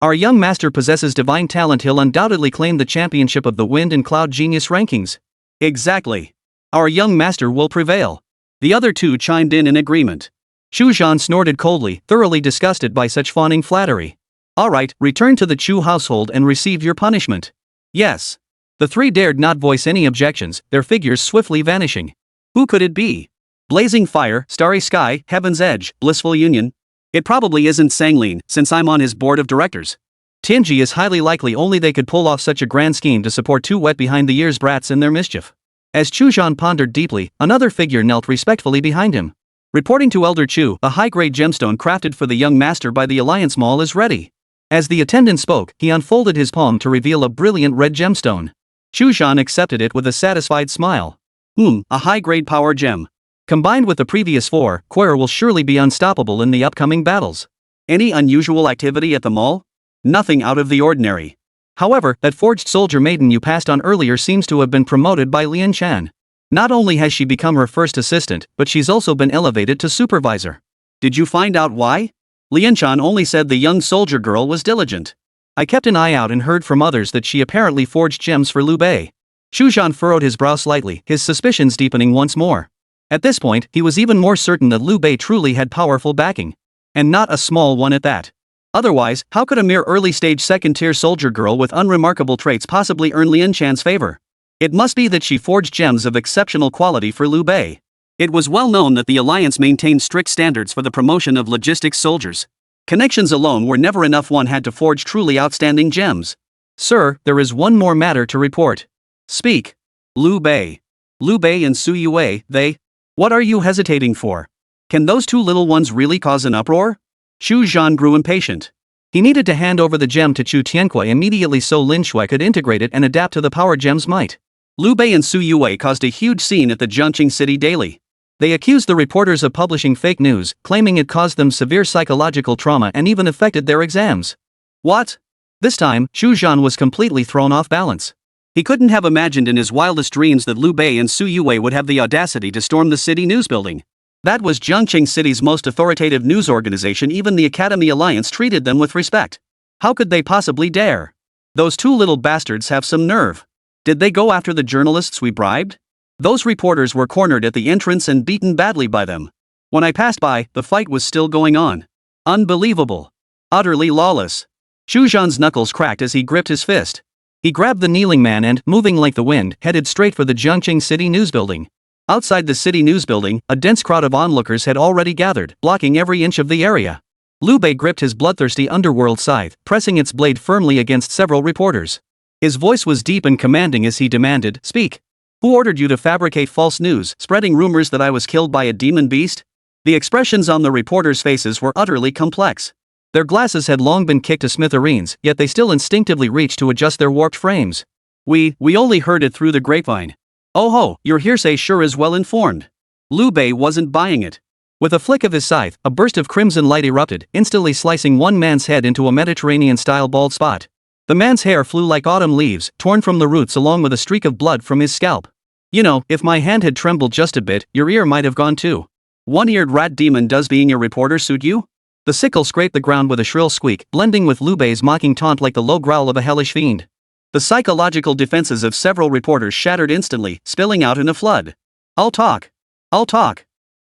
Our young master possesses divine talent. He'll undoubtedly claim the championship of the Wind and Cloud Genius rankings. Exactly. Our young master will prevail. The other two chimed in agreement. Xu Zhan snorted coldly, thoroughly disgusted by such fawning flattery. All right, return to the Chu household and receive your punishment. Yes. The three dared not voice any objections, their figures swiftly vanishing. Who could it be? Blazing fire, starry sky, heaven's edge, blissful union? It probably isn't Sanglin, since I'm on his board of directors. Tianji is highly likely. Only they could pull off such a grand scheme to support two wet behind the ears brats in their mischief. As Xu Zhan pondered deeply, another figure knelt respectfully behind him. Reporting to Elder Chu, a high-grade gemstone crafted for the young master by the Alliance Mall is ready. As the attendant spoke, he unfolded his palm to reveal a brilliant red gemstone. Xu Zhan accepted it with a satisfied smile. A high-grade power gem. Combined with the previous four, Quer will surely be unstoppable in the upcoming battles. Any unusual activity at the mall? Nothing out of the ordinary. However, that forged soldier maiden you passed on earlier seems to have been promoted by Lin Xue. Not only has she become her first assistant, but she's also been elevated to supervisor. Did you find out why? Lin Xue only said the young soldier girl was diligent. I kept an eye out and heard from others that she apparently forged gems for Lu Bei. Xu Zhan furrowed his brow slightly, his suspicions deepening once more. At this point, he was even more certain that Lu Bei truly had powerful backing. And not a small one at that. Otherwise, how could a mere early-stage second-tier soldier girl with unremarkable traits possibly earn Lin Xue's favor? It must be that she forged gems of exceptional quality for Lu Bei. It was well known that the Alliance maintained strict standards for the promotion of logistics soldiers. Connections alone were never enough. One had to forge truly outstanding gems. Sir, there is one more matter to report. Speak. Lu Bei. Lu Bei and Youwei, they... What are you hesitating for? Can those two little ones really cause an uproar? Xu Zhan grew impatient. He needed to hand over the gem to Chu Tianque immediately so Lin Xue could integrate it and adapt to the power gem's might. Lu Bei and Youwei caused a huge scene at the Jiangqing City Daily. They accused the reporters of publishing fake news, claiming it caused them severe psychological trauma and even affected their exams. What? This time, Xu Zhan was completely thrown off balance. He couldn't have imagined in his wildest dreams that Lu Bei and Youwei would have the audacity to storm the city news building. That was Jiangqing City's most authoritative news organization. Even the Academy Alliance treated them with respect. How could they possibly dare? Those two little bastards have some nerve. Did they go after the journalists we bribed? Those reporters were cornered at the entrance and beaten badly by them. When I passed by, the fight was still going on. Unbelievable. Utterly lawless. Xu Zhan's knuckles cracked as he gripped his fist. He grabbed the kneeling man and, moving like the wind, headed straight for the Jiangqing City News Building. Outside the city news building, a dense crowd of onlookers had already gathered, blocking every inch of the area. Lu Bei gripped his bloodthirsty underworld scythe, pressing its blade firmly against several reporters. His voice was deep and commanding as he demanded, "Speak. Who ordered you to fabricate false news, spreading rumors that I was killed by a demon beast?" The expressions on the reporters' faces were utterly complex. Their glasses had long been kicked to smithereens, yet they still instinctively reached to adjust their warped frames. We only heard it through the grapevine. Oh ho, your hearsay sure is well informed. Lu Bei wasn't buying it. With a flick of his scythe, a burst of crimson light erupted, instantly slicing one man's head into a Mediterranean-style bald spot. The man's hair flew like autumn leaves, torn from the roots along with a streak of blood from his scalp. You know, if my hand had trembled just a bit, your ear might have gone too. One-eared rat demon, does being a reporter suit you? The sickle scraped the ground with a shrill squeak, blending with Lu Bei's mocking taunt like the low growl of a hellish fiend. The psychological defenses of several reporters shattered instantly, spilling out in a flood. I'll talk.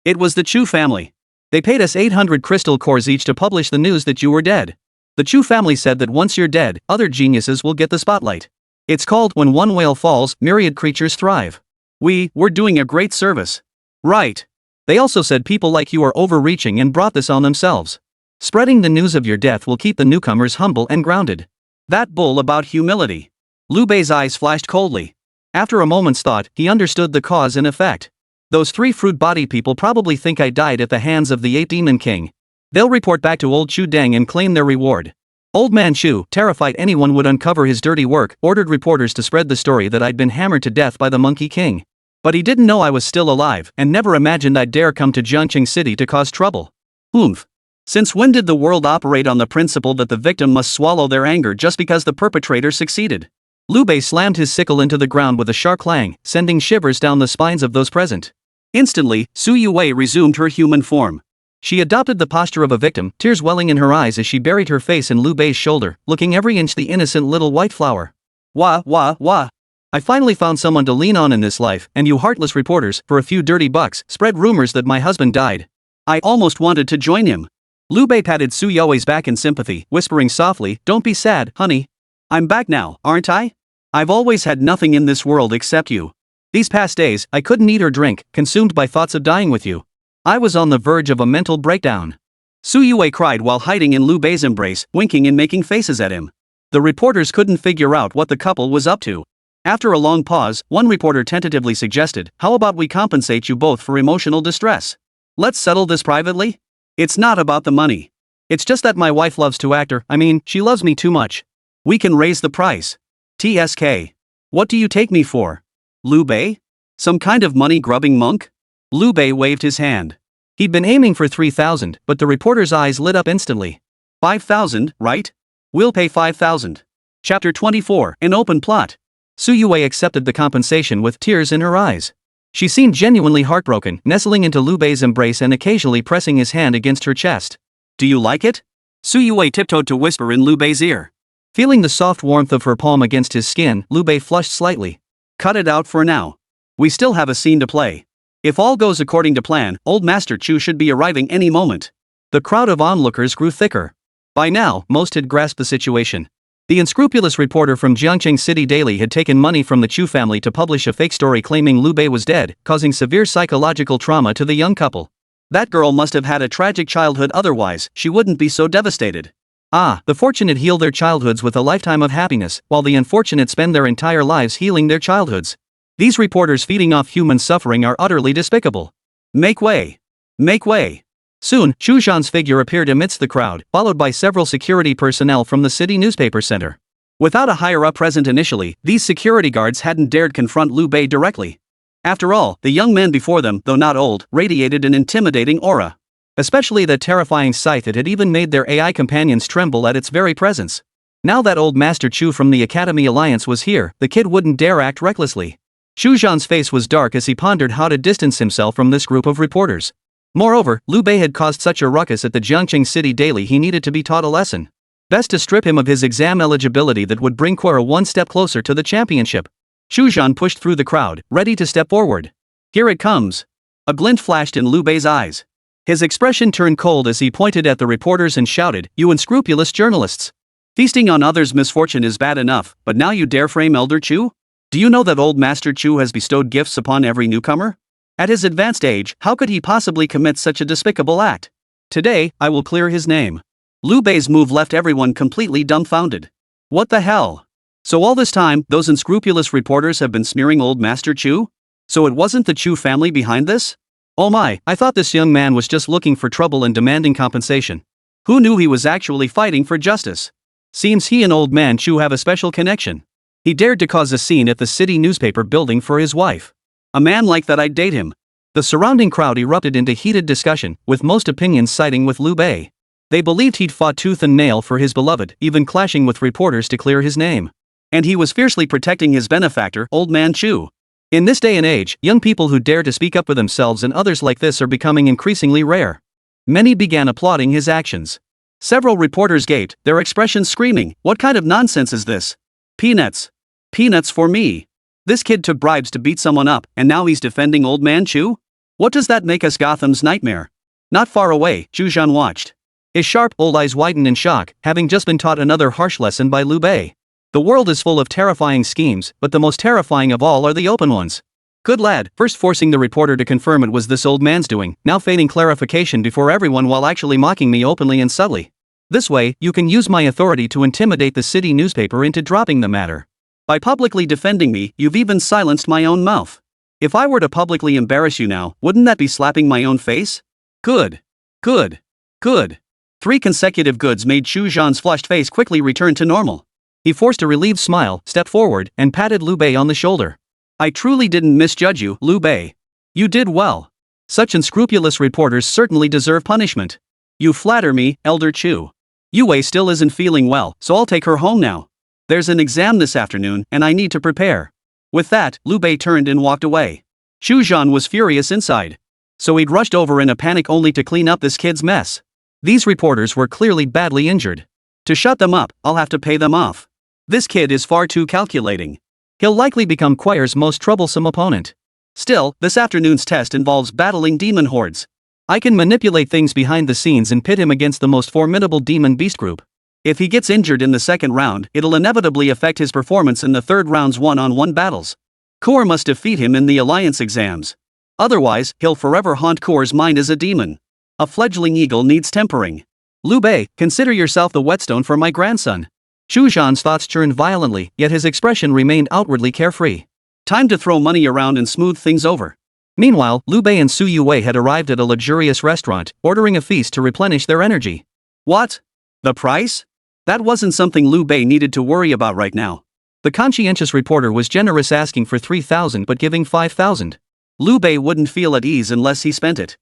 It was the Chu family. They paid us 800 crystal cores each to publish the news that you were dead. The Chu family said that once you're dead, other geniuses will get the spotlight. It's called when one whale falls, myriad creatures thrive. We're doing a great service. Right. They also said people like you are overreaching and brought this on themselves. Spreading the news of your death will keep the newcomers humble and grounded. That bull about humility. Lu Bei's eyes flashed coldly. After a moment's thought, he understood the cause and effect. Those 3 fruit-bodied people probably think I died at the hands of the 8 Demon King. They'll report back to old Chu Deng and claim their reward. Old man Chu, terrified anyone would uncover his dirty work, ordered reporters to spread the story that I'd been hammered to death by the Monkey King. But he didn't know I was still alive, and never imagined I'd dare come to Jiangqing City to cause trouble. Oomph. Since when did the world operate on the principle that the victim must swallow their anger just because the perpetrator succeeded? Lu Bei slammed his sickle into the ground with a sharp clang, sending shivers down the spines of those present. Instantly, Youwei resumed her human form. She adopted the posture of a victim, tears welling in her eyes as she buried her face in Lu Bei's shoulder, looking every inch the innocent little white flower. Wah. I finally found someone to lean on in this life, and you heartless reporters, for a few dirty bucks, spread rumors that my husband died. I almost wanted to join him. Lu Bei patted Youwei's back in sympathy, whispering softly, "Don't be sad, honey. I'm back now, aren't I? I've always had nothing in this world except you. These past days, I couldn't eat or drink, consumed by thoughts of dying with you. I was on the verge of a mental breakdown." Youwei cried while hiding in Lu Bei's embrace, winking and making faces at him. The reporters couldn't figure out what the couple was up to. After a long pause, one reporter tentatively suggested, "How about we compensate you both for emotional distress? Let's settle this privately? It's not about the money. It's just that my wife loves to act her, she loves me too much. We can raise the price. TSK. What do you take me for? Lu Bei? Some kind of money-grubbing monk?" Lu Bei waved his hand. He'd been aiming for 3,000, but the reporter's eyes lit up instantly. 5,000, right? We'll pay 5,000. Chapter 24, An Open Plot. Youwei accepted the compensation with tears in her eyes. She seemed genuinely heartbroken, nestling into Lu Bei's embrace and occasionally pressing his hand against her chest. "Do you like it?" Youwei tiptoed to whisper in Lu Bei's ear. Feeling the soft warmth of her palm against his skin, Lu Bei flushed slightly. "Cut it out for now. We still have a scene to play. If all goes according to plan, old Master Chu should be arriving any moment." The crowd of onlookers grew thicker. By now, most had grasped the situation. The unscrupulous reporter from Jiangqing City Daily had taken money from the Chu family to publish a fake story claiming Lu Bei was dead, causing severe psychological trauma to the young couple. That girl must have had a tragic childhood, otherwise she wouldn't be so devastated. The fortunate heal their childhoods with a lifetime of happiness, while the unfortunate spend their entire lives healing their childhoods. These reporters feeding off human suffering are utterly despicable. Make way. Make way. Soon, Chu Zhan's figure appeared amidst the crowd, followed by several security personnel from the city newspaper center. Without a higher-up present initially, these security guards hadn't dared confront Lu Bei directly. After all, the young man before them, though not old, radiated an intimidating aura. Especially that terrifying sight that had even made their AI companions tremble at its very presence. Now that old Master Chu from the Academy Alliance was here, the kid wouldn't dare act recklessly. Chu Zhan's face was dark as he pondered how to distance himself from this group of reporters. Moreover, Lu Bei had caused such a ruckus at the Jiangqing City Daily he needed to be taught a lesson. Best to strip him of his exam eligibility that would bring Quora one step closer to the championship. Chu Zhan pushed through the crowd, ready to step forward. "Here it comes." A glint flashed in Lu Bei's eyes. His expression turned cold as he pointed at the reporters and shouted, "You unscrupulous journalists! Feasting on others' misfortune is bad enough, but now you dare frame Elder Chu? Do you know that old Master Chu has bestowed gifts upon every newcomer? At his advanced age, how could he possibly commit such a despicable act? Today, I will clear his name." Lu Bei's move left everyone completely dumbfounded. What the hell? So all this time, those unscrupulous reporters have been smearing old Master Chu? So it wasn't the Chu family behind this? Oh my, I thought this young man was just looking for trouble and demanding compensation. Who knew he was actually fighting for justice? Seems he and old man Chu have a special connection. He dared to cause a scene at the city newspaper building for his wife. A man like that, I'd date him. The surrounding crowd erupted into heated discussion, with most opinions siding with Lu Bei. They believed he'd fought tooth and nail for his beloved, even clashing with reporters to clear his name. And he was fiercely protecting his benefactor, old man Chu. In this day and age, young people who dare to speak up for themselves and others like this are becoming increasingly rare. Many began applauding his actions. Several reporters gaped, their expressions screaming, "What kind of nonsense is this? Peanuts. Peanuts for me. This kid took bribes to beat someone up, and now he's defending old man Chu? What does that make us, Gotham's nightmare?" Not far away, Chu Zhan watched. His sharp, old eyes widened in shock, having just been taught another harsh lesson by Lu Bei. The world is full of terrifying schemes, but the most terrifying of all are the open ones. Good lad, first forcing the reporter to confirm it was this old man's doing, now feigning clarification before everyone while actually mocking me openly and subtly. This way, you can use my authority to intimidate the city newspaper into dropping the matter. By publicly defending me, you've even silenced my own mouth. If I were to publicly embarrass you now, wouldn't that be slapping my own face? Good. Good. Good. 3 consecutive goods made Xu Zhan's flushed face quickly return to normal. He forced a relieved smile, stepped forward, and patted Lu Bei on the shoulder. I truly didn't misjudge you, Lu Bei. You did well. Such unscrupulous reporters certainly deserve punishment. You flatter me, Elder Chu. Youwei still isn't feeling well, so I'll take her home now. There's an exam this afternoon, and I need to prepare. With that, Lu Bei turned and walked away. Xu Zhan was furious inside. So he'd rushed over in a panic only to clean up this kid's mess. These reporters were clearly badly injured. To shut them up, I'll have to pay them off. This kid is far too calculating. He'll likely become Choir's most troublesome opponent. Still, this afternoon's test involves battling demon hordes. I can manipulate things behind the scenes and pit him against the most formidable demon beast group. If he gets injured in the second round, it'll inevitably affect his performance in the third round's one-on-one battles. Choir must defeat him in the alliance exams. Otherwise, he'll forever haunt Choir's mind as a demon. A fledgling eagle needs tempering. Lu Bei, consider yourself the whetstone for my grandson. Xu Zhan's thoughts churned violently, yet his expression remained outwardly carefree. Time to throw money around and smooth things over. Meanwhile, Lu Bei and Youwei had arrived at a luxurious restaurant, ordering a feast to replenish their energy. What? The price? That wasn't something Lu Bei needed to worry about right now. The conscientious reporter was generous, asking for 3,000 but giving 5,000. Lu Bei wouldn't feel at ease unless he spent it.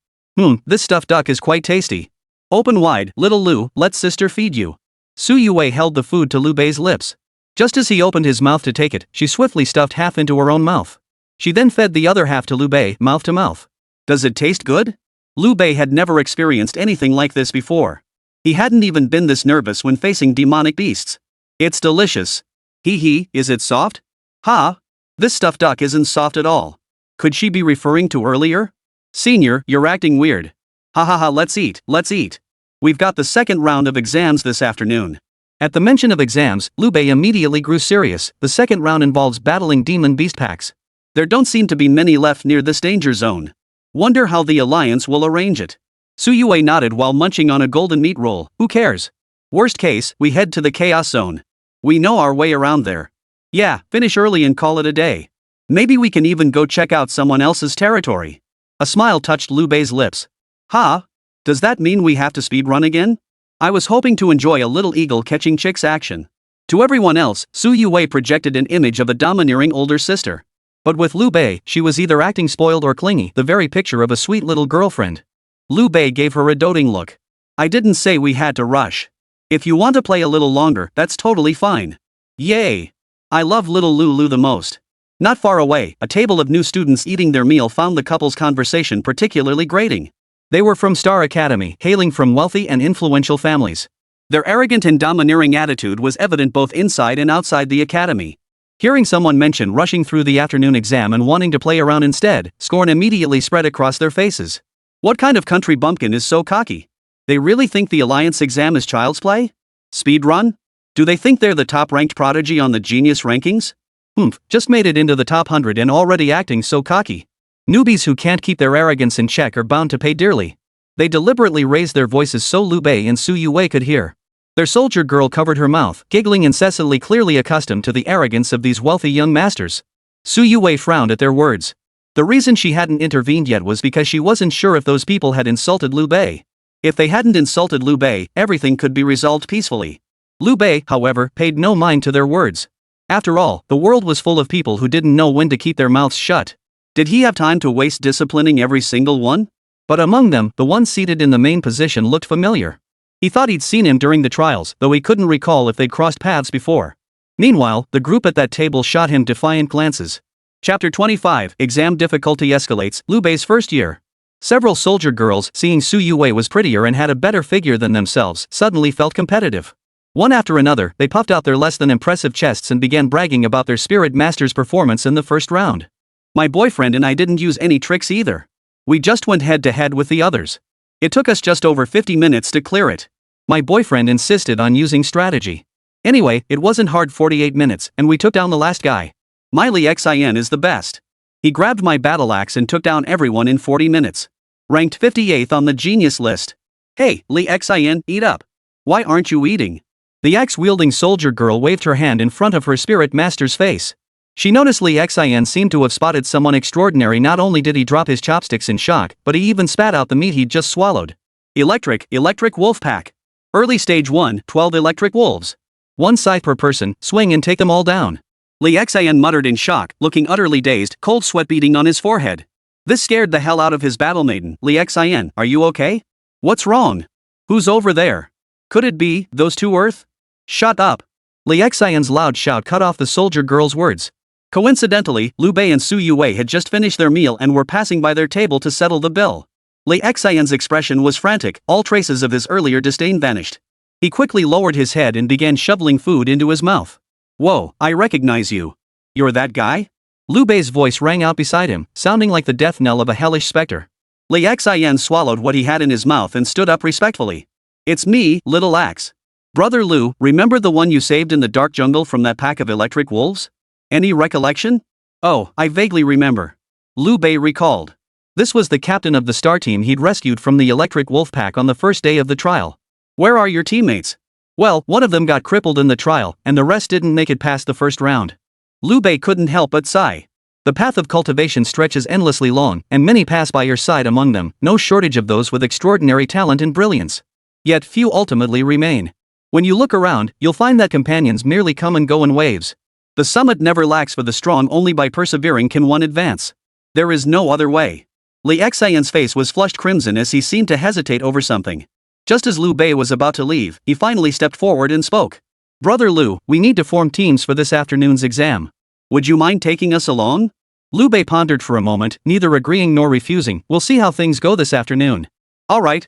This stuffed duck is quite tasty. Open wide, little Lu, let sister feed you. Youwei held the food to Lu Bei's lips. Just as he opened his mouth to take it, she swiftly stuffed half into her own mouth. She then fed the other half to Lu Bei, mouth to mouth. Does it taste good? Lu Bei had never experienced anything like this before. He hadn't even been this nervous when facing demonic beasts. It's delicious. Is it soft? Ha! This stuffed duck isn't soft at all. Could she be referring to earlier? Senior, you're acting weird. Let's eat, let's eat. We've got the second round of exams this afternoon. At the mention of exams, Lu Bei immediately grew serious. The second round involves battling demon beast packs. There don't seem to be many left near this danger zone. Wonder how the alliance will arrange it. Youwei nodded while munching on a golden meat roll. Who cares? Worst case, we head to the chaos zone. We know our way around there. Yeah, finish early and call it a day. Maybe we can even go check out someone else's territory. A smile touched Lu Bei's lips. Does that mean we have to speedrun again? I was hoping to enjoy a little eagle catching chicks action. To everyone else, Youwei projected an image of a domineering older sister. But with Lu Bei, she was either acting spoiled or clingy, the very picture of a sweet little girlfriend. Lu Bei gave her a doting look. I didn't say we had to rush. If you want to play a little longer, that's totally fine. Yay! I love little Lu the most. Not far away, a table of new students eating their meal found the couple's conversation particularly grating. They were from Star Academy, hailing from wealthy and influential families. Their arrogant and domineering attitude was evident both inside and outside the academy. Hearing someone mention rushing through the afternoon exam and wanting to play around instead, scorn immediately spread across their faces. What kind of country bumpkin is so cocky? They really think the alliance exam is child's play? Speedrun? Do they think they're the top-ranked prodigy on the genius rankings? Just made it into the top 100 and already acting so cocky. Newbies who can't keep their arrogance in check are bound to pay dearly. They deliberately raised their voices so Lu Bei and Youwei could hear. Their soldier girl covered her mouth, giggling incessantly, clearly accustomed to the arrogance of these wealthy young masters. Youwei frowned at their words. The reason she hadn't intervened yet was because she wasn't sure if those people had insulted Lu Bei. If they hadn't insulted Lu Bei, everything could be resolved peacefully. Lu Bei, however, paid no mind to their words. After all, the world was full of people who didn't know when to keep their mouths shut. Did he have time to waste disciplining every single one? But among them, the one seated in the main position looked familiar. He thought he'd seen him during the trials, though he couldn't recall if they'd crossed paths before. Meanwhile, the group at that table shot him defiant glances. Chapter 25, Exam Difficulty Escalates, Lu Bei's First Year. Several soldier girls, seeing Youwei was prettier and had a better figure than themselves, suddenly felt competitive. One after another, they puffed out their less than impressive chests and began bragging about their spirit master's performance in the first round. My boyfriend and I didn't use any tricks either. We just went head to head with the others. It took us just over 50 minutes to clear it. My boyfriend insisted on using strategy. Anyway, it wasn't hard 48 minutes, and we took down the last guy. My Li Xin is the best. He grabbed my battle axe and took down everyone in 40 minutes. Ranked 58th on the genius list. Hey, Li Xin, eat up. Why aren't you eating? The axe-wielding soldier girl waved her hand in front of her spirit master's face. She noticed Li Xin seemed to have spotted someone extraordinary. Not only did he drop his chopsticks in shock, but he even spat out the meat he'd just swallowed. Electric wolf pack. Early stage 1, 12 electric wolves. One scythe per person, swing and take them all down. Li Xin muttered in shock, looking utterly dazed, cold sweat beading on his forehead. This scared the hell out of his battle maiden. Li Xin, are you okay? What's wrong? Who's over there? Could it be those two Earth? Shut up. Li Xion's loud shout cut off the soldier girl's words. Coincidentally, Lu Bei and Youwei had just finished their meal and were passing by their table to settle the bill. Li Xion's expression was frantic, all traces of his earlier disdain vanished. He quickly lowered his head and began shoveling food into his mouth. Whoa, I recognize you. You're that guy? Lu Bei's voice rang out beside him, sounding like the death knell of a hellish specter. Li Xian swallowed what he had in his mouth and stood up respectfully. It's me, Little Axe. Brother Lu, remember the one you saved in the dark jungle from that pack of electric wolves? Any recollection? Oh, I vaguely remember. Lu Bei recalled. This was the captain of the star team he'd rescued from the electric wolf pack on the first day of the trial. Where are your teammates? Well, one of them got crippled in the trial, and the rest didn't make it past the first round. Lu Bei couldn't help but sigh. The path of cultivation stretches endlessly long, and many pass by your side, among them, no shortage of those with extraordinary talent and brilliance. Yet few ultimately remain. When you look around, you'll find that companions merely come and go in waves. The summit never lacks for the strong. Only by persevering can one advance. There is no other way. Li Xian's face was flushed crimson as he seemed to hesitate over something. Just as Lu Bei was about to leave, he finally stepped forward and spoke. Brother Lu, we need to form teams for this afternoon's exam. Would you mind taking us along? Lu Bei pondered for a moment, neither agreeing nor refusing. We'll see how things go this afternoon. All right.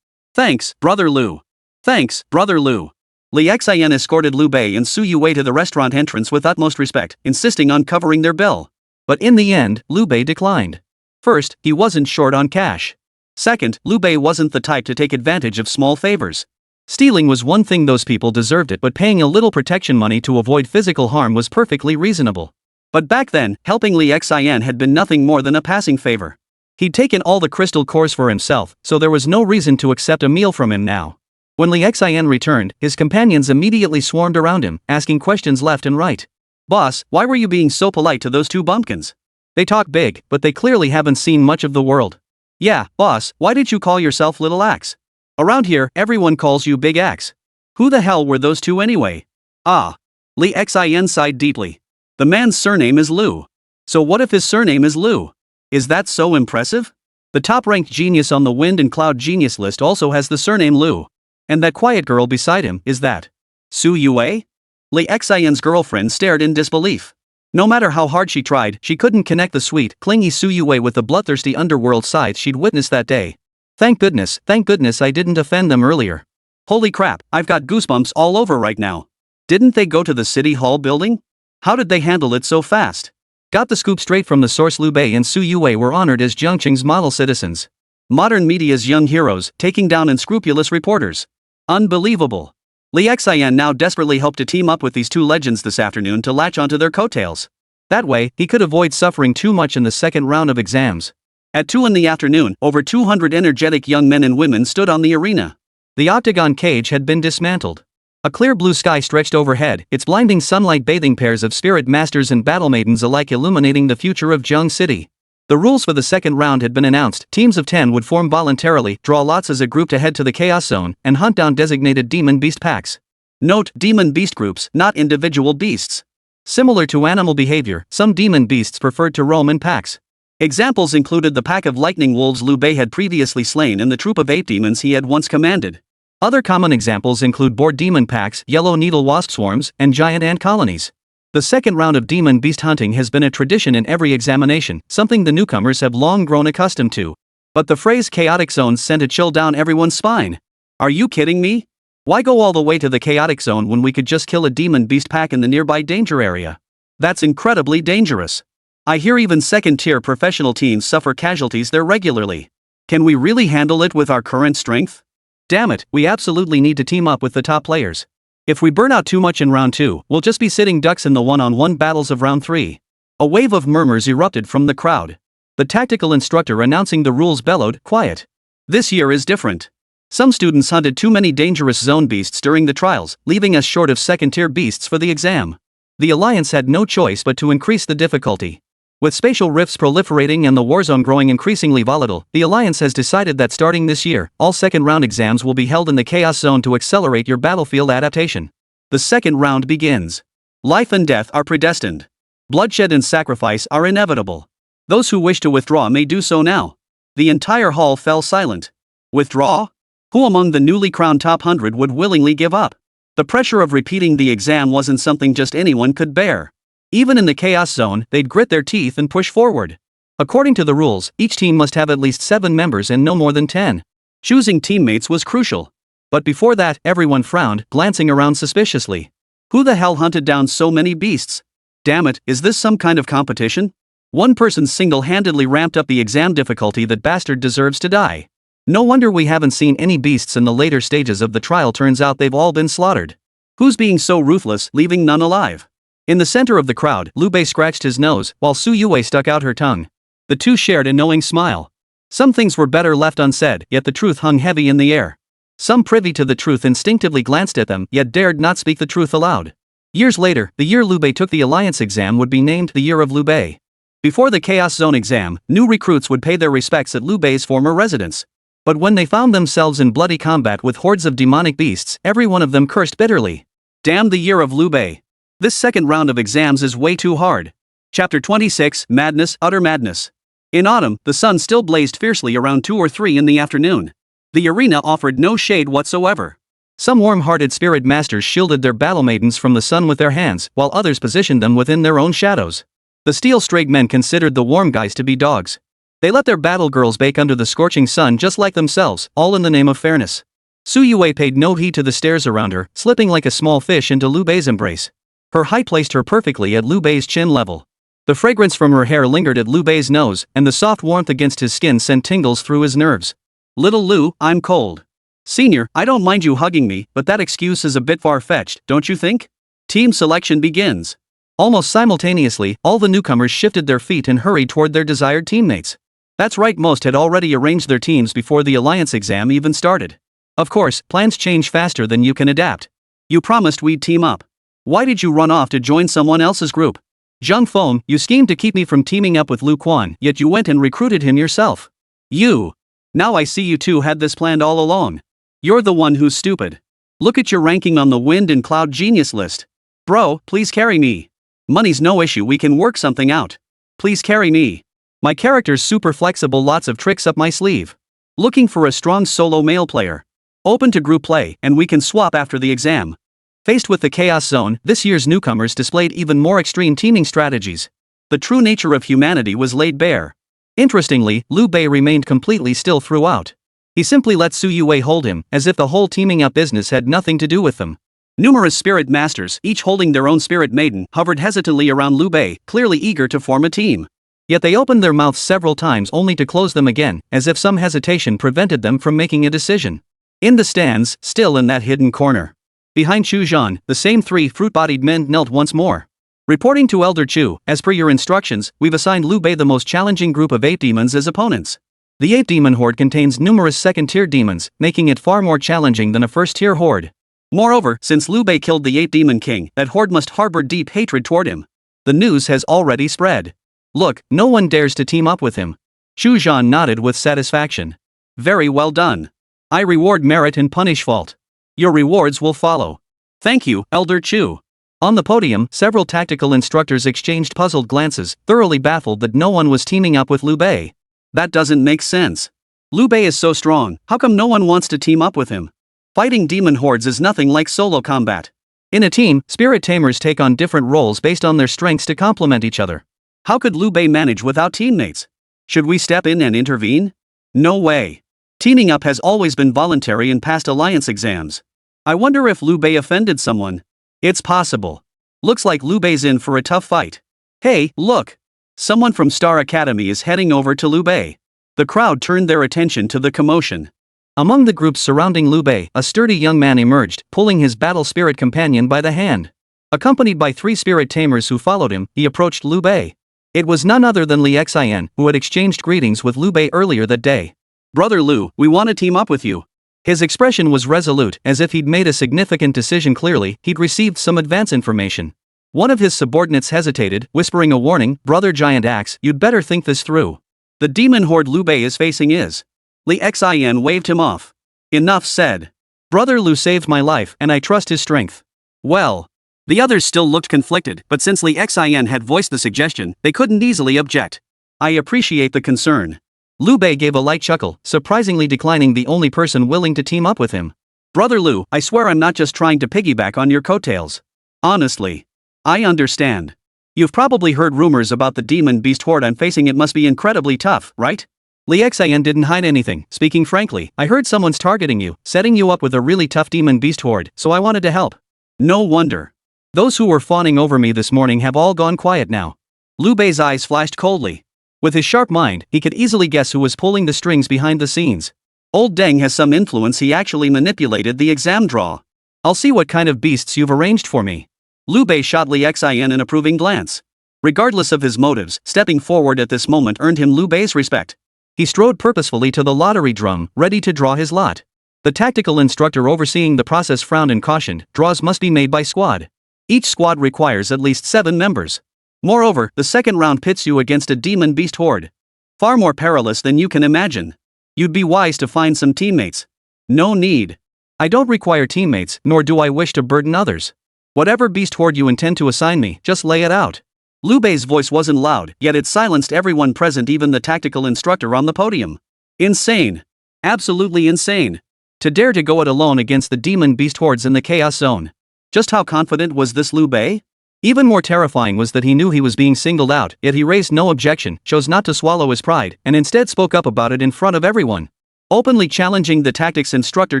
Thanks, Brother Lu. Thanks, Brother Lu. Li Xian escorted Lu Bei and Youwei to the restaurant entrance with utmost respect, insisting on covering their bill. But in the end, Lu Bei declined. First, he wasn't short on cash. Second, Lu Bei wasn't the type to take advantage of small favors. Stealing was one thing, those people deserved it, but paying a little protection money to avoid physical harm was perfectly reasonable. But back then, helping Li Xian had been nothing more than a passing favor. He'd taken all the crystal cores for himself, so there was no reason to accept a meal from him now. When Li Xian returned, his companions immediately swarmed around him, asking questions left and right. Boss, why were you being so polite to those two bumpkins? They talk big, but they clearly haven't seen much of the world. Yeah, boss, why did you call yourself Little Axe? Around here, everyone calls you Big Axe. Who the hell were those two anyway? Ah. Li Xian sighed deeply. The man's surname is Lu. So what if his surname is Lu? Is that so impressive? The top-ranked genius on the Wind and Cloud Genius list also has the surname Lu. And that quiet girl beside him, is that Youwei? Li Xian's girlfriend stared in disbelief. No matter how hard she tried, she couldn't connect the sweet, clingy Youwei with the bloodthirsty underworld side she'd witnessed that day. Thank goodness I didn't offend them earlier. Holy crap, I've got goosebumps all over right now. Didn't they go to the City Hall building? How did they handle it so fast? Got the scoop straight from the source. Lu Bei and Youwei were honored as Jiangqing's model citizens. Modern media's young heroes, taking down unscrupulous reporters. Unbelievable. Li Xian now desperately hoped to team up with these two legends this afternoon to latch onto their coattails. That way, he could avoid suffering too much in the second round of exams. At 2 in the afternoon, over 200 energetic young men and women stood on the arena. The octagon cage had been dismantled. A clear blue sky stretched overhead, its blinding sunlight bathing pairs of spirit masters and battle maidens alike, illuminating the future of Zheng City. The rules for the second round had been announced. Teams of 10 would form voluntarily, draw lots as a group to head to the Chaos Zone, and hunt down designated demon beast packs. Note, demon beast groups, not individual beasts. Similar to animal behavior, some demon beasts preferred to roam in packs. Examples included the pack of lightning wolves Lu Bei had previously slain and the troop of 8 demons he had once commanded. Other common examples include bored demon packs, yellow needle wasp swarms, and giant ant colonies. The second round of demon beast hunting has been a tradition in every examination, something the newcomers have long grown accustomed to. But the phrase chaotic zones sent a chill down everyone's spine. Are you kidding me? Why go all the way to the chaotic zone when we could just kill a demon beast pack in the nearby danger area? That's incredibly dangerous. I hear even second-tier professional teams suffer casualties there regularly. Can we really handle it with our current strength? Damn it, we absolutely need to team up with the top players. If we burn out too much in round 2, we'll just be sitting ducks in the one-on-one battles of round 3. A wave of murmurs erupted from the crowd. The tactical instructor announcing the rules bellowed, "Quiet. This year is different. Some students hunted too many dangerous zone beasts during the trials, leaving us short of second-tier beasts for the exam. The Alliance had no choice but to increase the difficulty. With spatial rifts proliferating and the warzone growing increasingly volatile, the Alliance has decided that starting this year, all second-round exams will be held in the Chaos Zone to accelerate your battlefield adaptation. The second round begins. Life and death are predestined. Bloodshed and sacrifice are inevitable. Those who wish to withdraw may do so now." The entire hall fell silent. Withdraw? Who among the newly crowned top 100 would willingly give up? The pressure of repeating the exam wasn't something just anyone could bear. Even in the Chaos Zone, they'd grit their teeth and push forward. According to the rules, each team must have at least 7 members and no more than 10. Choosing teammates was crucial. But before that, everyone frowned, glancing around suspiciously. Who the hell hunted down so many beasts? Damn it, is this some kind of competition? One person single-handedly ramped up the exam difficulty. That bastard deserves to die. No wonder we haven't seen any beasts in the later stages of the trial. Turns out they've all been slaughtered. Who's being so ruthless, leaving none alive? In the center of the crowd, Lu Bei scratched his nose, while Youwei stuck out her tongue. The two shared a knowing smile. Some things were better left unsaid, yet the truth hung heavy in the air. Some privy to the truth instinctively glanced at them, yet dared not speak the truth aloud. Years later, the year Lu Bei took the Alliance exam would be named the Year of Lu Bei. Before the Chaos Zone exam, new recruits would pay their respects at Lu Bei's former residence. But when they found themselves in bloody combat with hordes of demonic beasts, every one of them cursed bitterly. Damn the Year of Lu Bei. This second round of exams is way too hard. Chapter 26, Madness, Utter Madness. In autumn, the sun still blazed fiercely around 2 or 3 in the afternoon. The arena offered no shade whatsoever. Some warm-hearted spirit masters shielded their battle maidens from the sun with their hands, while others positioned them within their own shadows. The steel strake men considered the warm guys to be dogs. They let their battle girls bake under the scorching sun just like themselves, all in the name of fairness. Youwei paid no heed to the stares around her, slipping like a small fish into Lu Bei's embrace. Her height placed her perfectly at Lu Bei's chin level. The fragrance from her hair lingered at Lu Bei's nose, and the soft warmth against his skin sent tingles through his nerves. "Little Lu, I'm cold. Senior, I don't mind you hugging me, but that excuse is a bit far-fetched, don't you think?" Team selection begins. Almost simultaneously, all the newcomers shifted their feet and hurried toward their desired teammates. That's right, most had already arranged their teams before the Alliance exam even started. Of course, plans change faster than you can adapt. "You promised we'd team up. Why did you run off to join someone else's group? Zhang Feng, you schemed to keep me from teaming up with Lu Quan, yet you went and recruited him yourself. You. Now I see you two had this planned all along. You're the one who's stupid. Look at your ranking on the Wind and Cloud Genius list. Bro, please carry me. Money's no issue, we can work something out. Please carry me. My character's super flexible, lots of tricks up my sleeve. Looking for a strong solo male player. Open to group play, and we can swap after the exam." Faced with the Chaos Zone, this year's newcomers displayed even more extreme teaming strategies. The true nature of humanity was laid bare. Interestingly, Lu Bei remained completely still throughout. He simply let Youwei hold him, as if the whole teaming up business had nothing to do with them. Numerous spirit masters, each holding their own spirit maiden, hovered hesitantly around Lu Bei, clearly eager to form a team. Yet they opened their mouths several times only to close them again, as if some hesitation prevented them from making a decision. In the stands, still in that hidden corner, behind Chu Zhan, the same 3 fruit-bodied men knelt once more. Reporting to Elder Chu, as per your instructions, we've assigned Lu Bei the most challenging group of 8 demons as opponents. The 8 demon horde contains numerous second-tier demons, making it far more challenging than a first-tier horde. Moreover, since Lu Bei killed the 8 demon king, that horde must harbor deep hatred toward him. The news has already spread. Look, no one dares to team up with him. Chu Zhan nodded with satisfaction. Very well done. I reward merit and punish fault. Your rewards will follow. Thank you, Elder Chu. On the podium, several tactical instructors exchanged puzzled glances, thoroughly baffled that no one was teaming up with Lu Bei. That doesn't make sense. Lu Bei is so strong, how come no one wants to team up with him? Fighting demon hordes is nothing like solo combat. In a team, spirit tamers take on different roles based on their strengths to complement each other. How could Lu Bei manage without teammates? Should we step in and intervene? No way. Teaming up has always been voluntary in past Alliance exams. I wonder if Lu Bei offended someone. It's possible. Looks like Lu Bei's in for a tough fight. Hey, look! Someone from Star Academy is heading over to Lu Bei. The crowd turned their attention to the commotion. Among the groups surrounding Lu Bei, a sturdy young man emerged, pulling his battle spirit companion by the hand. Accompanied by 3 spirit tamers who followed him, he approached Lu Bei. It was none other than Lin Xue, who had exchanged greetings with Lu Bei earlier that day. Brother Lu, we want to team up with you. His expression was resolute, as if he'd made a significant decision. Clearly, he'd received some advance information. One of his subordinates hesitated, whispering a warning, "Brother Giant Axe, you'd better think this through. The demon horde Lu Bei is facing is." Lin Xue waved him off. Enough said. Brother Lu saved my life, and I trust his strength. Well. The others still looked conflicted, but since Lin Xue had voiced the suggestion, they couldn't easily object. I appreciate the concern. Lu Bei gave a light chuckle, surprisingly declining the only person willing to team up with him. Brother Lu, I swear I'm not just trying to piggyback on your coattails. Honestly. I understand. You've probably heard rumors about the demon beast horde I'm facing. It must be incredibly tough, right? Lin Xue didn't hide anything. Speaking frankly, I heard someone's targeting you, setting you up with a really tough demon beast horde, so I wanted to help. No wonder. Those who were fawning over me this morning have all gone quiet now. Lu Bei's eyes flashed coldly. With his sharp mind, he could easily guess who was pulling the strings behind the scenes. Old Deng has some influence. He actually manipulated the exam draw. I'll see what kind of beasts you've arranged for me. Lu Bei shot Lin Xue an approving glance. Regardless of his motives, stepping forward at this moment earned him Lu Bei's respect. He strode purposefully to the lottery drum, ready to draw his lot. The tactical instructor overseeing the process frowned and cautioned, draws must be made by squad. Each squad requires at least 7 members. Moreover, the second round pits you against a demon beast horde. Far more perilous than you can imagine. You'd be wise to find some teammates. No need. I don't require teammates, nor do I wish to burden others. Whatever beast horde you intend to assign me, just lay it out. Lu Bei's voice wasn't loud, yet it silenced everyone present, even the tactical instructor on the podium. Insane. Absolutely insane. To dare to go it alone against the demon beast hordes in the chaos zone. Just how confident was this Lu Bei? Even more terrifying was that he knew he was being singled out, yet he raised no objection, chose not to swallow his pride, and instead spoke up about it in front of everyone. Openly challenging the tactics instructor,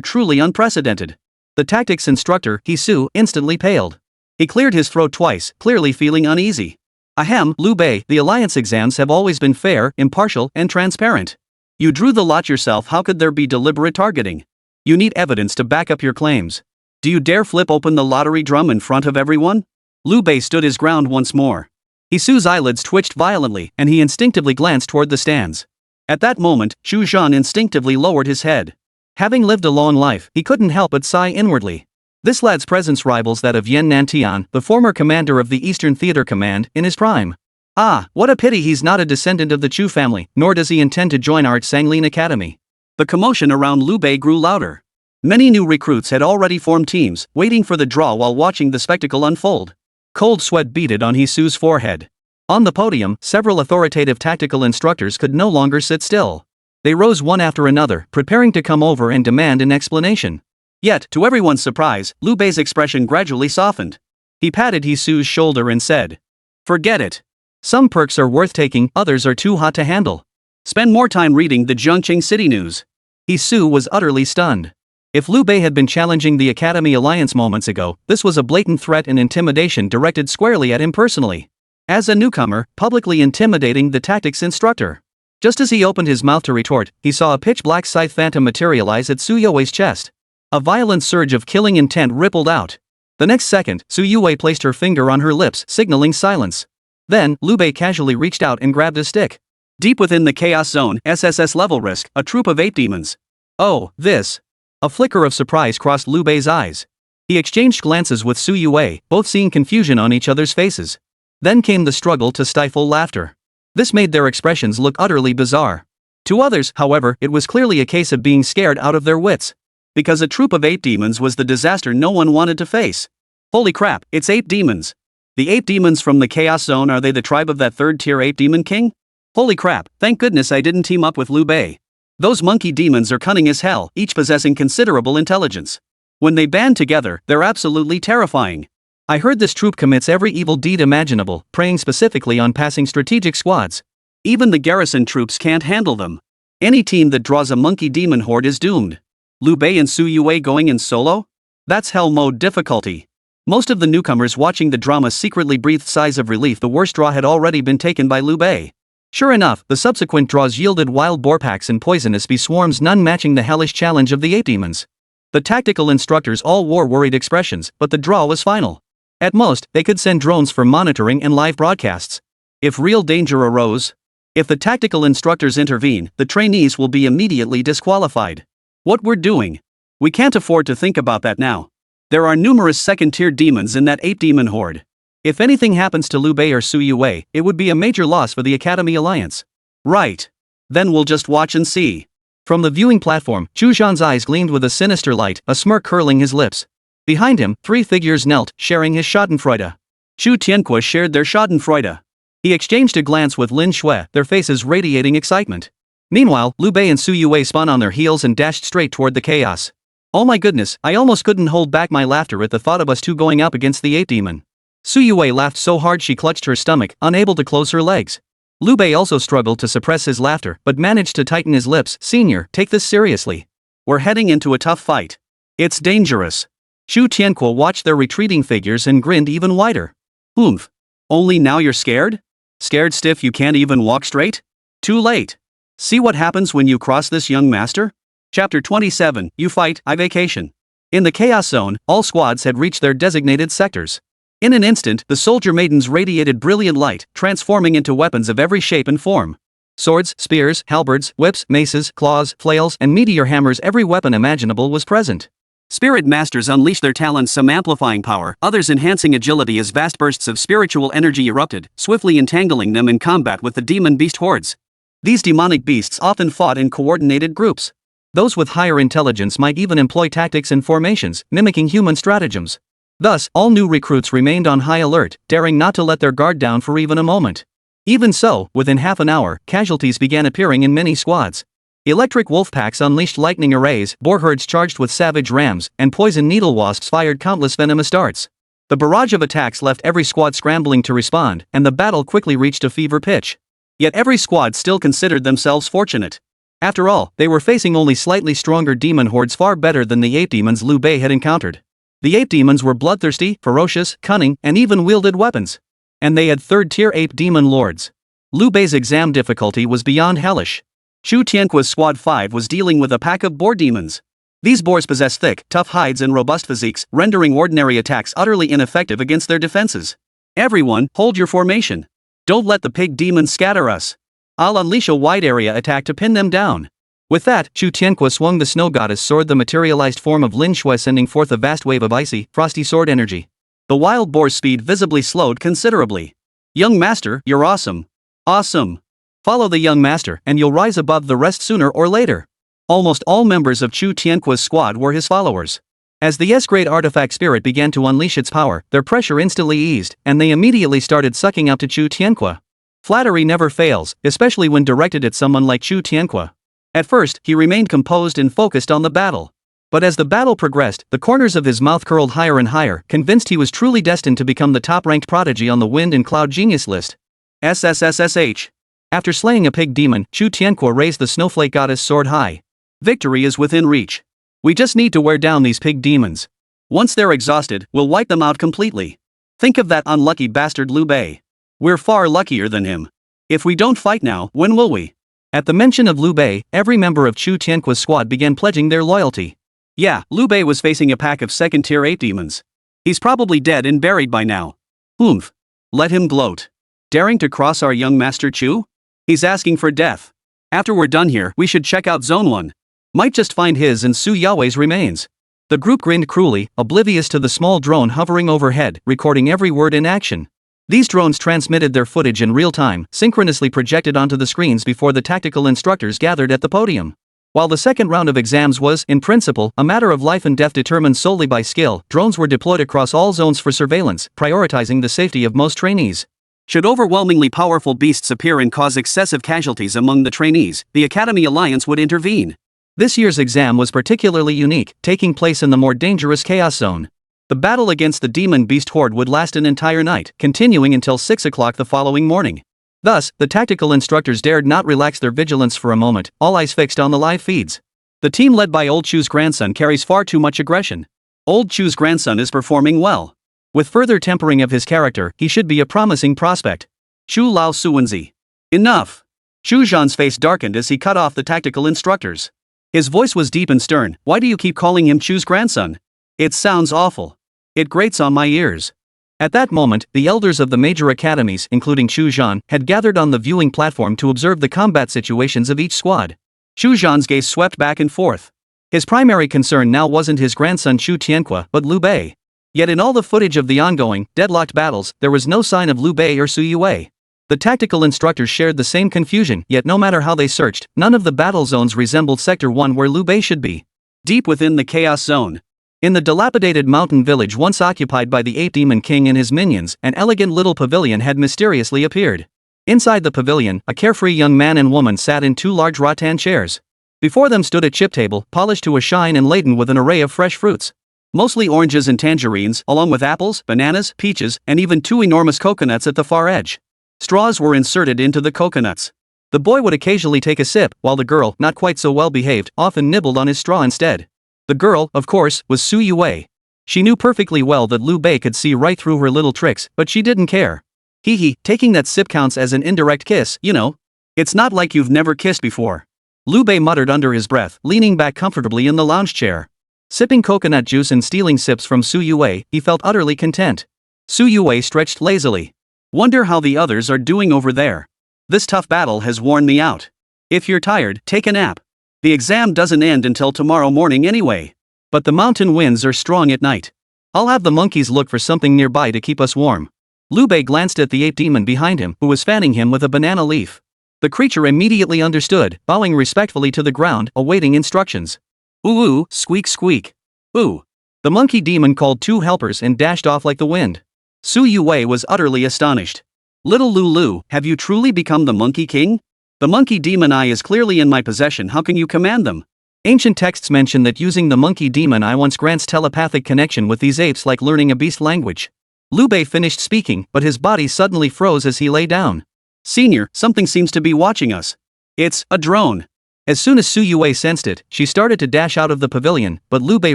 truly unprecedented. The tactics instructor, Xue, instantly paled. He cleared his throat twice, clearly feeling uneasy. Ahem, Lu Bei, the alliance exams have always been fair, impartial, and transparent. You drew the lot yourself. How could there be deliberate targeting? You need evidence to back up your claims. Do you dare flip open the lottery drum in front of everyone? Lu Bei stood his ground once more. Xue's eyelids twitched violently, and he instinctively glanced toward the stands. At that moment, Xu Zhan instinctively lowered his head. Having lived a long life, he couldn't help but sigh inwardly. This lad's presence rivals that of Yan Nantian, the former commander of the Eastern Theater Command, in his prime. Ah, what a pity he's not a descendant of the Chu family, nor does he intend to join our Sanglin Academy. The commotion around Lu Bei grew louder. Many new recruits had already formed teams, waiting for the draw while watching the spectacle unfold. Cold sweat beaded on Xue's forehead. On the podium, several authoritative tactical instructors could no longer sit still. They rose one after another, preparing to come over and demand an explanation. Yet, to everyone's surprise, Lu Bei's expression gradually softened. He patted Xue's shoulder and said, "Forget it. Some perks are worth taking, others are too hot to handle. Spend more time reading the Zhongqing City News." Xue was utterly stunned. If Lu Bei had been challenging the Academy Alliance moments ago, this was a blatant threat and intimidation directed squarely at him personally. As a newcomer, publicly intimidating the tactics instructor. Just as he opened his mouth to retort, he saw a pitch-black scythe phantom materialize at Youwei's chest. A violent surge of killing intent rippled out. The next second, Youwei placed her finger on her lips, signaling silence. Then, Lu Bei casually reached out and grabbed a stick. Deep within the Chaos Zone, SSS level risk, a troop of 8 demons. Oh, this. A flicker of surprise crossed Lu Bei's eyes. He exchanged glances with Youwei, both seeing confusion on each other's faces. Then came the struggle to stifle laughter. This made their expressions look utterly bizarre. To others, however, it was clearly a case of being scared out of their wits. Because a troop of 8 demons was the disaster no one wanted to face. Holy crap, it's 8 demons. The 8 demons from the Chaos Zone, are they the tribe of that 3rd-tier 8 demon king? Holy crap, thank goodness I didn't team up with Lu Bei. Those monkey demons are cunning as hell, each possessing considerable intelligence. When they band together, they're absolutely terrifying. I heard this troop commits every evil deed imaginable, preying specifically on passing strategic squads. Even the garrison troops can't handle them. Any team that draws a monkey demon horde is doomed. Lu Bei and Youwei going in solo? That's hell mode difficulty. Most of the newcomers watching the drama secretly breathed sighs of relief. The worst draw had already been taken by Lu Bei. Sure enough, the subsequent draws yielded wild boar packs and poisonous bee swarms, none matching the hellish challenge of the ape demons. The tactical instructors all wore worried expressions, but the draw was final. At most, they could send drones for monitoring and live broadcasts. If real danger arose, if the tactical instructors intervene, the trainees will be immediately disqualified. What we're doing? We can't afford to think about that now. There are numerous second-tier demons in that ape demon horde. If anything happens to Lu Bei or Youwei, it would be a major loss for the Academy Alliance. Right. Then we'll just watch and see. From the viewing platform, Zhu Zhan's eyes gleamed with a sinister light, a smirk curling his lips. Behind him, 3 figures knelt, sharing his schadenfreude. Zhu Tianque shared their schadenfreude. He exchanged a glance with Lin Xue, their faces radiating excitement. Meanwhile, Lu Bei and Youwei spun on their heels and dashed straight toward the chaos. Oh my goodness, I almost couldn't hold back my laughter at the thought of us two going up against the ape demon. Youwei laughed so hard she clutched her stomach, unable to close her legs. Lu Bei also struggled to suppress his laughter, but managed to tighten his lips. Senior, take this seriously. We're heading into a tough fight. It's dangerous. Zhu Tianque watched their retreating figures and grinned even wider. Oomph. Only now you're scared? Scared stiff you can't even walk straight? Too late. See what happens when you cross this, young master? Chapter 27, You Fight, I Vacation. In the Chaos Zone, all squads had reached their designated sectors. In an instant, the soldier maidens radiated brilliant light, transforming into weapons of every shape and form. Swords, spears, halberds, whips, maces, claws, flails, and meteor hammers, every weapon imaginable was present. Spirit masters unleashed their talents, some amplifying power, others enhancing agility as vast bursts of spiritual energy erupted, swiftly entangling them in combat with the demon beast hordes. These demonic beasts often fought in coordinated groups. Those with higher intelligence might even employ tactics and formations, mimicking human stratagems. Thus, all new recruits remained on high alert, daring not to let their guard down for even a moment. Even so, within half an hour, casualties began appearing in many squads. Electric wolf packs unleashed lightning arrays, boar herds charged with savage rams, and poison needle wasps fired countless venomous darts. The barrage of attacks left every squad scrambling to respond, and the battle quickly reached a fever pitch. Yet every squad still considered themselves fortunate. After all, they were facing only slightly stronger demon hordes, far better than the ape demons Lu Bei had encountered. The ape demons were bloodthirsty, ferocious, cunning, and even wielded weapons. And they had third-tier ape demon lords. Lu Bei's exam difficulty was beyond hellish. Zhu Tianque's Squad 5 was dealing with a pack of boar demons. These boars possess thick, tough hides and robust physiques, rendering ordinary attacks utterly ineffective against their defenses. Everyone, hold your formation. Don't let the pig demons scatter us. I'll unleash a wide area attack to pin them down. With that, Zhu Tianque swung the snow goddess sword, the materialized form of Lin Xue, sending forth a vast wave of icy, frosty sword energy. The wild boar's speed visibly slowed considerably. Young master, you're awesome. Awesome. Follow the young master, and you'll rise above the rest sooner or later. Almost all members of Zhu Tianque's squad were his followers. As the S-grade artifact spirit began to unleash its power, their pressure instantly eased, and they immediately started sucking up to Zhu Tianque. Flattery never fails, especially when directed at someone like Zhu Tianque. At first, he remained composed and focused on the battle. But as the battle progressed, the corners of his mouth curled higher and higher, convinced he was truly destined to become the top-ranked prodigy on the Wind and Cloud Genius list. SSS-SH. After slaying a pig demon, Zhu Tianque raised the snowflake goddess sword high. Victory is within reach. We just need to wear down these pig demons. Once they're exhausted, we'll wipe them out completely. Think of that unlucky bastard Lu Bei. We're far luckier than him. If we don't fight now, when will we? At the mention of Lu Bei, every member of Zhu Tianque's squad began pledging their loyalty. Yeah, Lu Bei was facing a pack of second-tier ape demons. He's probably dead and buried by now. Oomph. Let him gloat. Daring to cross our young master Chu? He's asking for death. After we're done here, we should check out Zone 1. Might just find his and Su Youwei's remains. The group grinned cruelly, oblivious to the small drone hovering overhead, recording every word in action. These drones transmitted their footage in real time, synchronously projected onto the screens before the tactical instructors gathered at the podium. While the second round of exams was, in principle, a matter of life and death determined solely by skill, drones were deployed across all zones for surveillance, prioritizing the safety of most trainees. Should overwhelmingly powerful beasts appear and cause excessive casualties among the trainees, the Academy Alliance would intervene. This year's exam was particularly unique, taking place in the more dangerous Chaos Zone. The battle against the demon beast horde would last an entire night, continuing until 6 o'clock the following morning. Thus, the tactical instructors dared not relax their vigilance for a moment, all eyes fixed on the live feeds. The team led by Old Chu's grandson carries far too much aggression. Old Chu's grandson is performing well. With further tempering of his character, he should be a promising prospect. Chu Lao Suwenzi. Enough. Xu Zhan's face darkened as he cut off the tactical instructors. His voice was deep and stern. Why do you keep calling him Chu's grandson? It sounds awful. It grates on my ears. At that moment, the elders of the major academies, including Xu Zhan, had gathered on the viewing platform to observe the combat situations of each squad. Xu Zhan's gaze swept back and forth. His primary concern now wasn't his grandson Xu Tianque, but Lu Bei. Yet in all the footage of the ongoing, deadlocked battles, there was no sign of Lu Bei or Su Youwei. The tactical instructors shared the same confusion, yet no matter how they searched, none of the battle zones resembled Sector 1 where Lu Bei should be. Deep within the Chaos Zone. In the dilapidated mountain village once occupied by the Ape Demon King and his minions, an elegant little pavilion had mysteriously appeared. Inside the pavilion, a carefree young man and woman sat in two large rattan chairs. Before them stood a chip table, polished to a shine and laden with an array of fresh fruits. Mostly oranges and tangerines, along with apples, bananas, peaches, and even two enormous coconuts at the far edge. Straws were inserted into the coconuts. The boy would occasionally take a sip, while the girl, not quite so well behaved, often nibbled on his straw instead. The girl, of course, was Su Youwei. She knew perfectly well that Lu Bei could see right through her little tricks, but she didn't care. Hee, taking that sip counts as an indirect kiss, you know. It's not like you've never kissed before. Lu Bei muttered under his breath, leaning back comfortably in the lounge chair. Sipping coconut juice and stealing sips from Su Youwei, he felt utterly content. Su Youwei stretched lazily. Wonder how the others are doing over there. This tough battle has worn me out. If you're tired, take a nap. The exam doesn't end until tomorrow morning anyway. But the mountain winds are strong at night. I'll have the monkeys look for something nearby to keep us warm. Lu Bei glanced at the ape demon behind him, who was fanning him with a banana leaf. The creature immediately understood, bowing respectfully to the ground, awaiting instructions. Ooh, squeak squeak. Ooh. The monkey demon called two helpers and dashed off like the wind. Su Youwei was utterly astonished. Little Lulu, have you truly become the Monkey King? The monkey demon eye is clearly in my possession, how can you command them? Ancient texts mention that using the monkey demon eye once grants telepathic connection with these apes like learning a beast language. Lu Bei finished speaking, but his body suddenly froze as he lay down. Senior, something seems to be watching us. It's a drone. As soon as Su Youwei sensed it, she started to dash out of the pavilion, but Lu Bei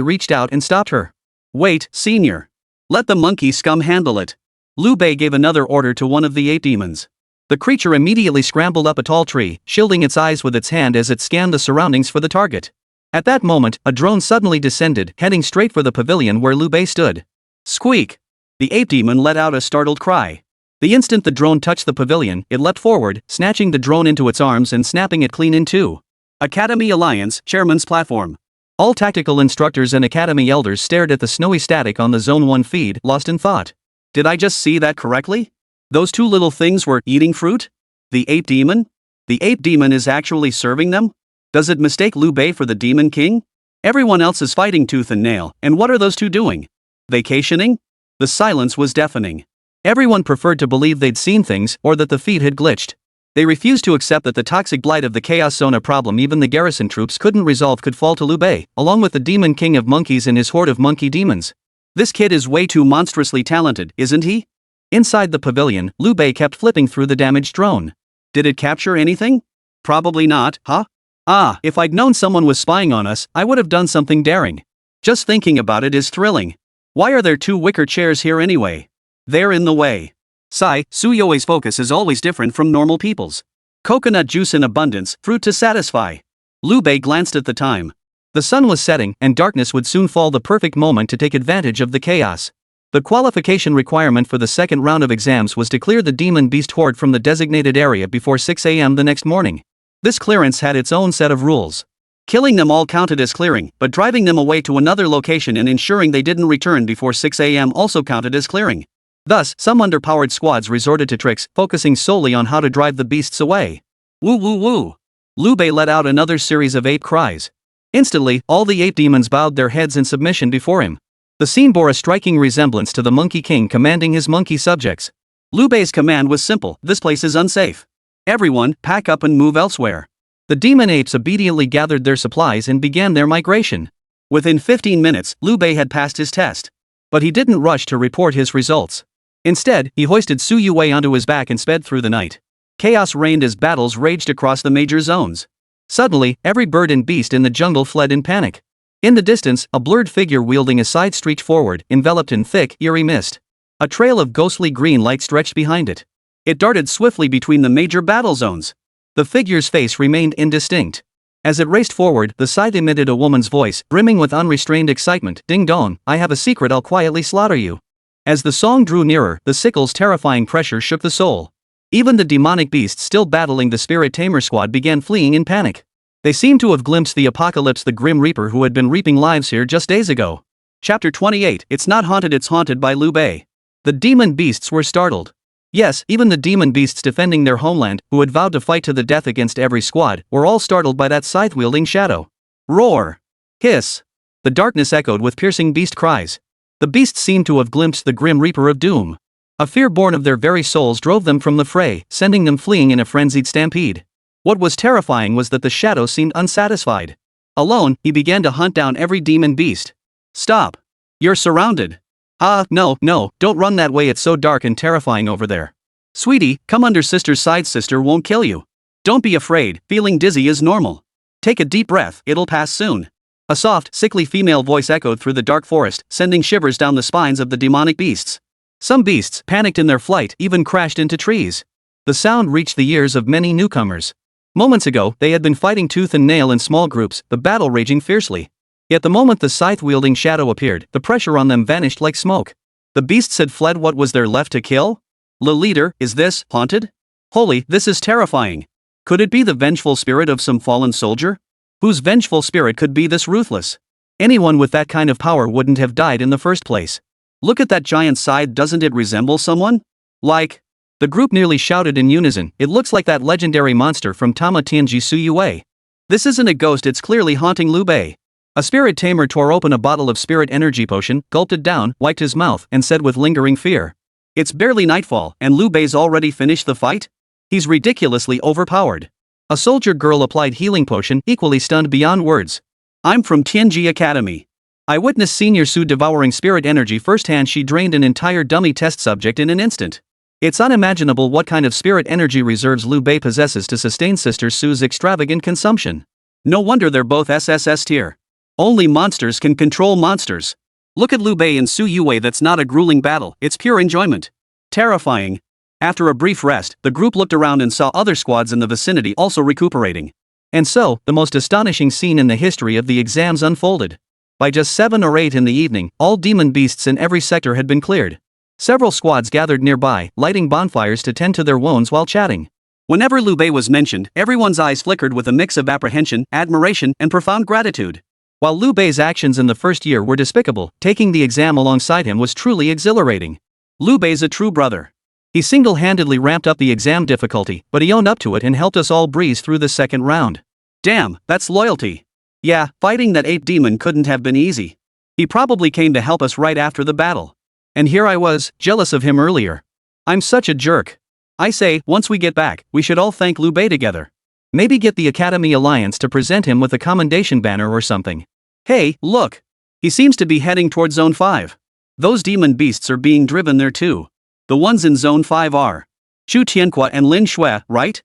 reached out and stopped her. Wait, Senior. Let the monkey scum handle it. Lu Bei gave another order to one of the ape demons. The creature immediately scrambled up a tall tree, shielding its eyes with its hand as it scanned the surroundings for the target. At that moment, a drone suddenly descended, heading straight for the pavilion where Lu Bei stood. Squeak! The ape demon let out a startled cry. The instant the drone touched the pavilion, it leapt forward, snatching the drone into its arms and snapping it clean in two. Academy Alliance, Chairman's Platform. All tactical instructors and academy elders stared at the snowy static on the Zone 1 feed, lost in thought. Did I just see that correctly? Those two little things were eating fruit? The ape demon? The ape demon is actually serving them? Does it mistake Lu Bei for the Demon King? Everyone else is fighting tooth and nail, and what are those two doing? Vacationing? The silence was deafening. Everyone preferred to believe they'd seen things, or that the feed had glitched. They refused to accept that the toxic blight of the Chaos Zone, a problem even the garrison troops couldn't resolve, could fall to Lu Bei, along with the Demon King of Monkeys and his horde of monkey demons. This kid is way too monstrously talented, isn't he? Inside the pavilion, Lu Bei kept flipping through the damaged drone. Did it capture anything? Probably not, huh? If I'd known someone was spying on us, I would have done something daring. Just thinking about it is thrilling. Why are there two wicker chairs here anyway? They're in the way. Sigh, Su Youwei's focus is always different from normal people's. Coconut juice in abundance, fruit to satisfy. Lu Bei glanced at the time. The sun was setting, and darkness would soon fall, the perfect moment to take advantage of the chaos. The qualification requirement for the second round of exams was to clear the demon beast horde from the designated area before 6 a.m. the next morning. This clearance had its own set of rules. Killing them all counted as clearing, but driving them away to another location and ensuring they didn't return before 6 a.m. also counted as clearing. Thus, some underpowered squads resorted to tricks, focusing solely on how to drive the beasts away. Woo woo woo! Lu Bei let out another series of ape cries. Instantly, all the ape demons bowed their heads in submission before him. The scene bore a striking resemblance to the Monkey King commanding his monkey subjects. Lu Bei's command was simple: this place is unsafe. Everyone, pack up and move elsewhere. The demon apes obediently gathered their supplies and began their migration. Within 15 minutes, Lu Bei had passed his test. But he didn't rush to report his results. Instead, he hoisted Su Youwei onto his back and sped through the night. Chaos reigned as battles raged across the major zones. Suddenly, every bird and beast in the jungle fled in panic. In the distance, a blurred figure wielding a side streaked forward, enveloped in thick, eerie mist. A trail of ghostly green light stretched behind it. It darted swiftly between the major battle zones. The figure's face remained indistinct. As it raced forward, the scythe emitted a woman's voice, brimming with unrestrained excitement. Ding dong, I have a secret, I'll quietly slaughter you. As the song drew nearer, the sickle's terrifying pressure shook the soul. Even the demonic beasts still battling the spirit tamer squad began fleeing in panic. They seemed to have glimpsed the apocalypse, the grim reaper who had been reaping lives here just days ago. Chapter 28, It's Not Haunted, It's Haunted by Lu Bei. The demon beasts were startled. Yes, even the demon beasts defending their homeland, who had vowed to fight to the death against every squad, were all startled by that scythe-wielding shadow. Roar! Hiss! The darkness echoed with piercing beast cries. The beasts seemed to have glimpsed the grim reaper of doom. A fear born of their very souls drove them from the fray, sending them fleeing in a frenzied stampede. What was terrifying was that the shadow seemed unsatisfied. Alone, he began to hunt down every demon beast. Stop! You're surrounded! No, don't run that way, it's so dark and terrifying over there. Sweetie, come under sister's side, sister won't kill you. Don't be afraid, feeling dizzy is normal. Take a deep breath, it'll pass soon. A soft, sickly female voice echoed through the dark forest, sending shivers down the spines of the demonic beasts. Some beasts, panicked in their flight, even crashed into trees. The sound reached the ears of many newcomers. Moments ago, they had been fighting tooth and nail in small groups, the battle raging fiercely. Yet the moment the scythe-wielding shadow appeared, the pressure on them vanished like smoke. The beasts had fled. What was there left to kill? Le leader, is this haunted? Holy, this is terrifying. Could it be the vengeful spirit of some fallen soldier? Whose vengeful spirit could be this ruthless? Anyone with that kind of power wouldn't have died in the first place. Look at that giant scythe, doesn't it resemble someone? Like... The group nearly shouted in unison, it looks like that legendary monster from Tama Tianji Su Youwei. This isn't a ghost, it's clearly haunting Lu Bei. A spirit tamer tore open a bottle of spirit energy potion, gulped it down, wiped his mouth, and said with lingering fear. It's barely nightfall, and Lu Bei's already finished the fight? He's ridiculously overpowered. A soldier girl applied healing potion, equally stunned beyond words. I'm from Tianji Academy. I witnessed Senior Su devouring spirit energy firsthand. She drained an entire dummy test subject in an instant. It's unimaginable what kind of spirit energy reserves Lu Bei possesses to sustain Sister Su's extravagant consumption. No wonder they're both SSS-tier. Only monsters can control monsters. Look at Lu Bei and Su Youwei, that's not a grueling battle, it's pure enjoyment. Terrifying. After a brief rest, the group looked around and saw other squads in the vicinity also recuperating. And so, the most astonishing scene in the history of the exams unfolded. By just 7 or 8 in the evening, all demon beasts in every sector had been cleared. Several squads gathered nearby, lighting bonfires to tend to their wounds while chatting. Whenever Lu Bei was mentioned, everyone's eyes flickered with a mix of apprehension, admiration, and profound gratitude. While Lu Bei's actions in the first year were despicable, taking the exam alongside him was truly exhilarating. Lu Bei's a true brother. He single-handedly ramped up the exam difficulty, but he owned up to it and helped us all breeze through the second round. Damn, that's loyalty. Yeah, fighting that ape demon couldn't have been easy. He probably came to help us right after the battle. And here I was, jealous of him earlier. I'm such a jerk. I say, once we get back, we should all thank Lu Bei together. Maybe get the Academy Alliance to present him with a commendation banner or something. Hey, look! He seems to be heading toward Zone 5. Those demon beasts are being driven there too. The ones in Zone 5 are Chu Tianque and Lin Xue, right?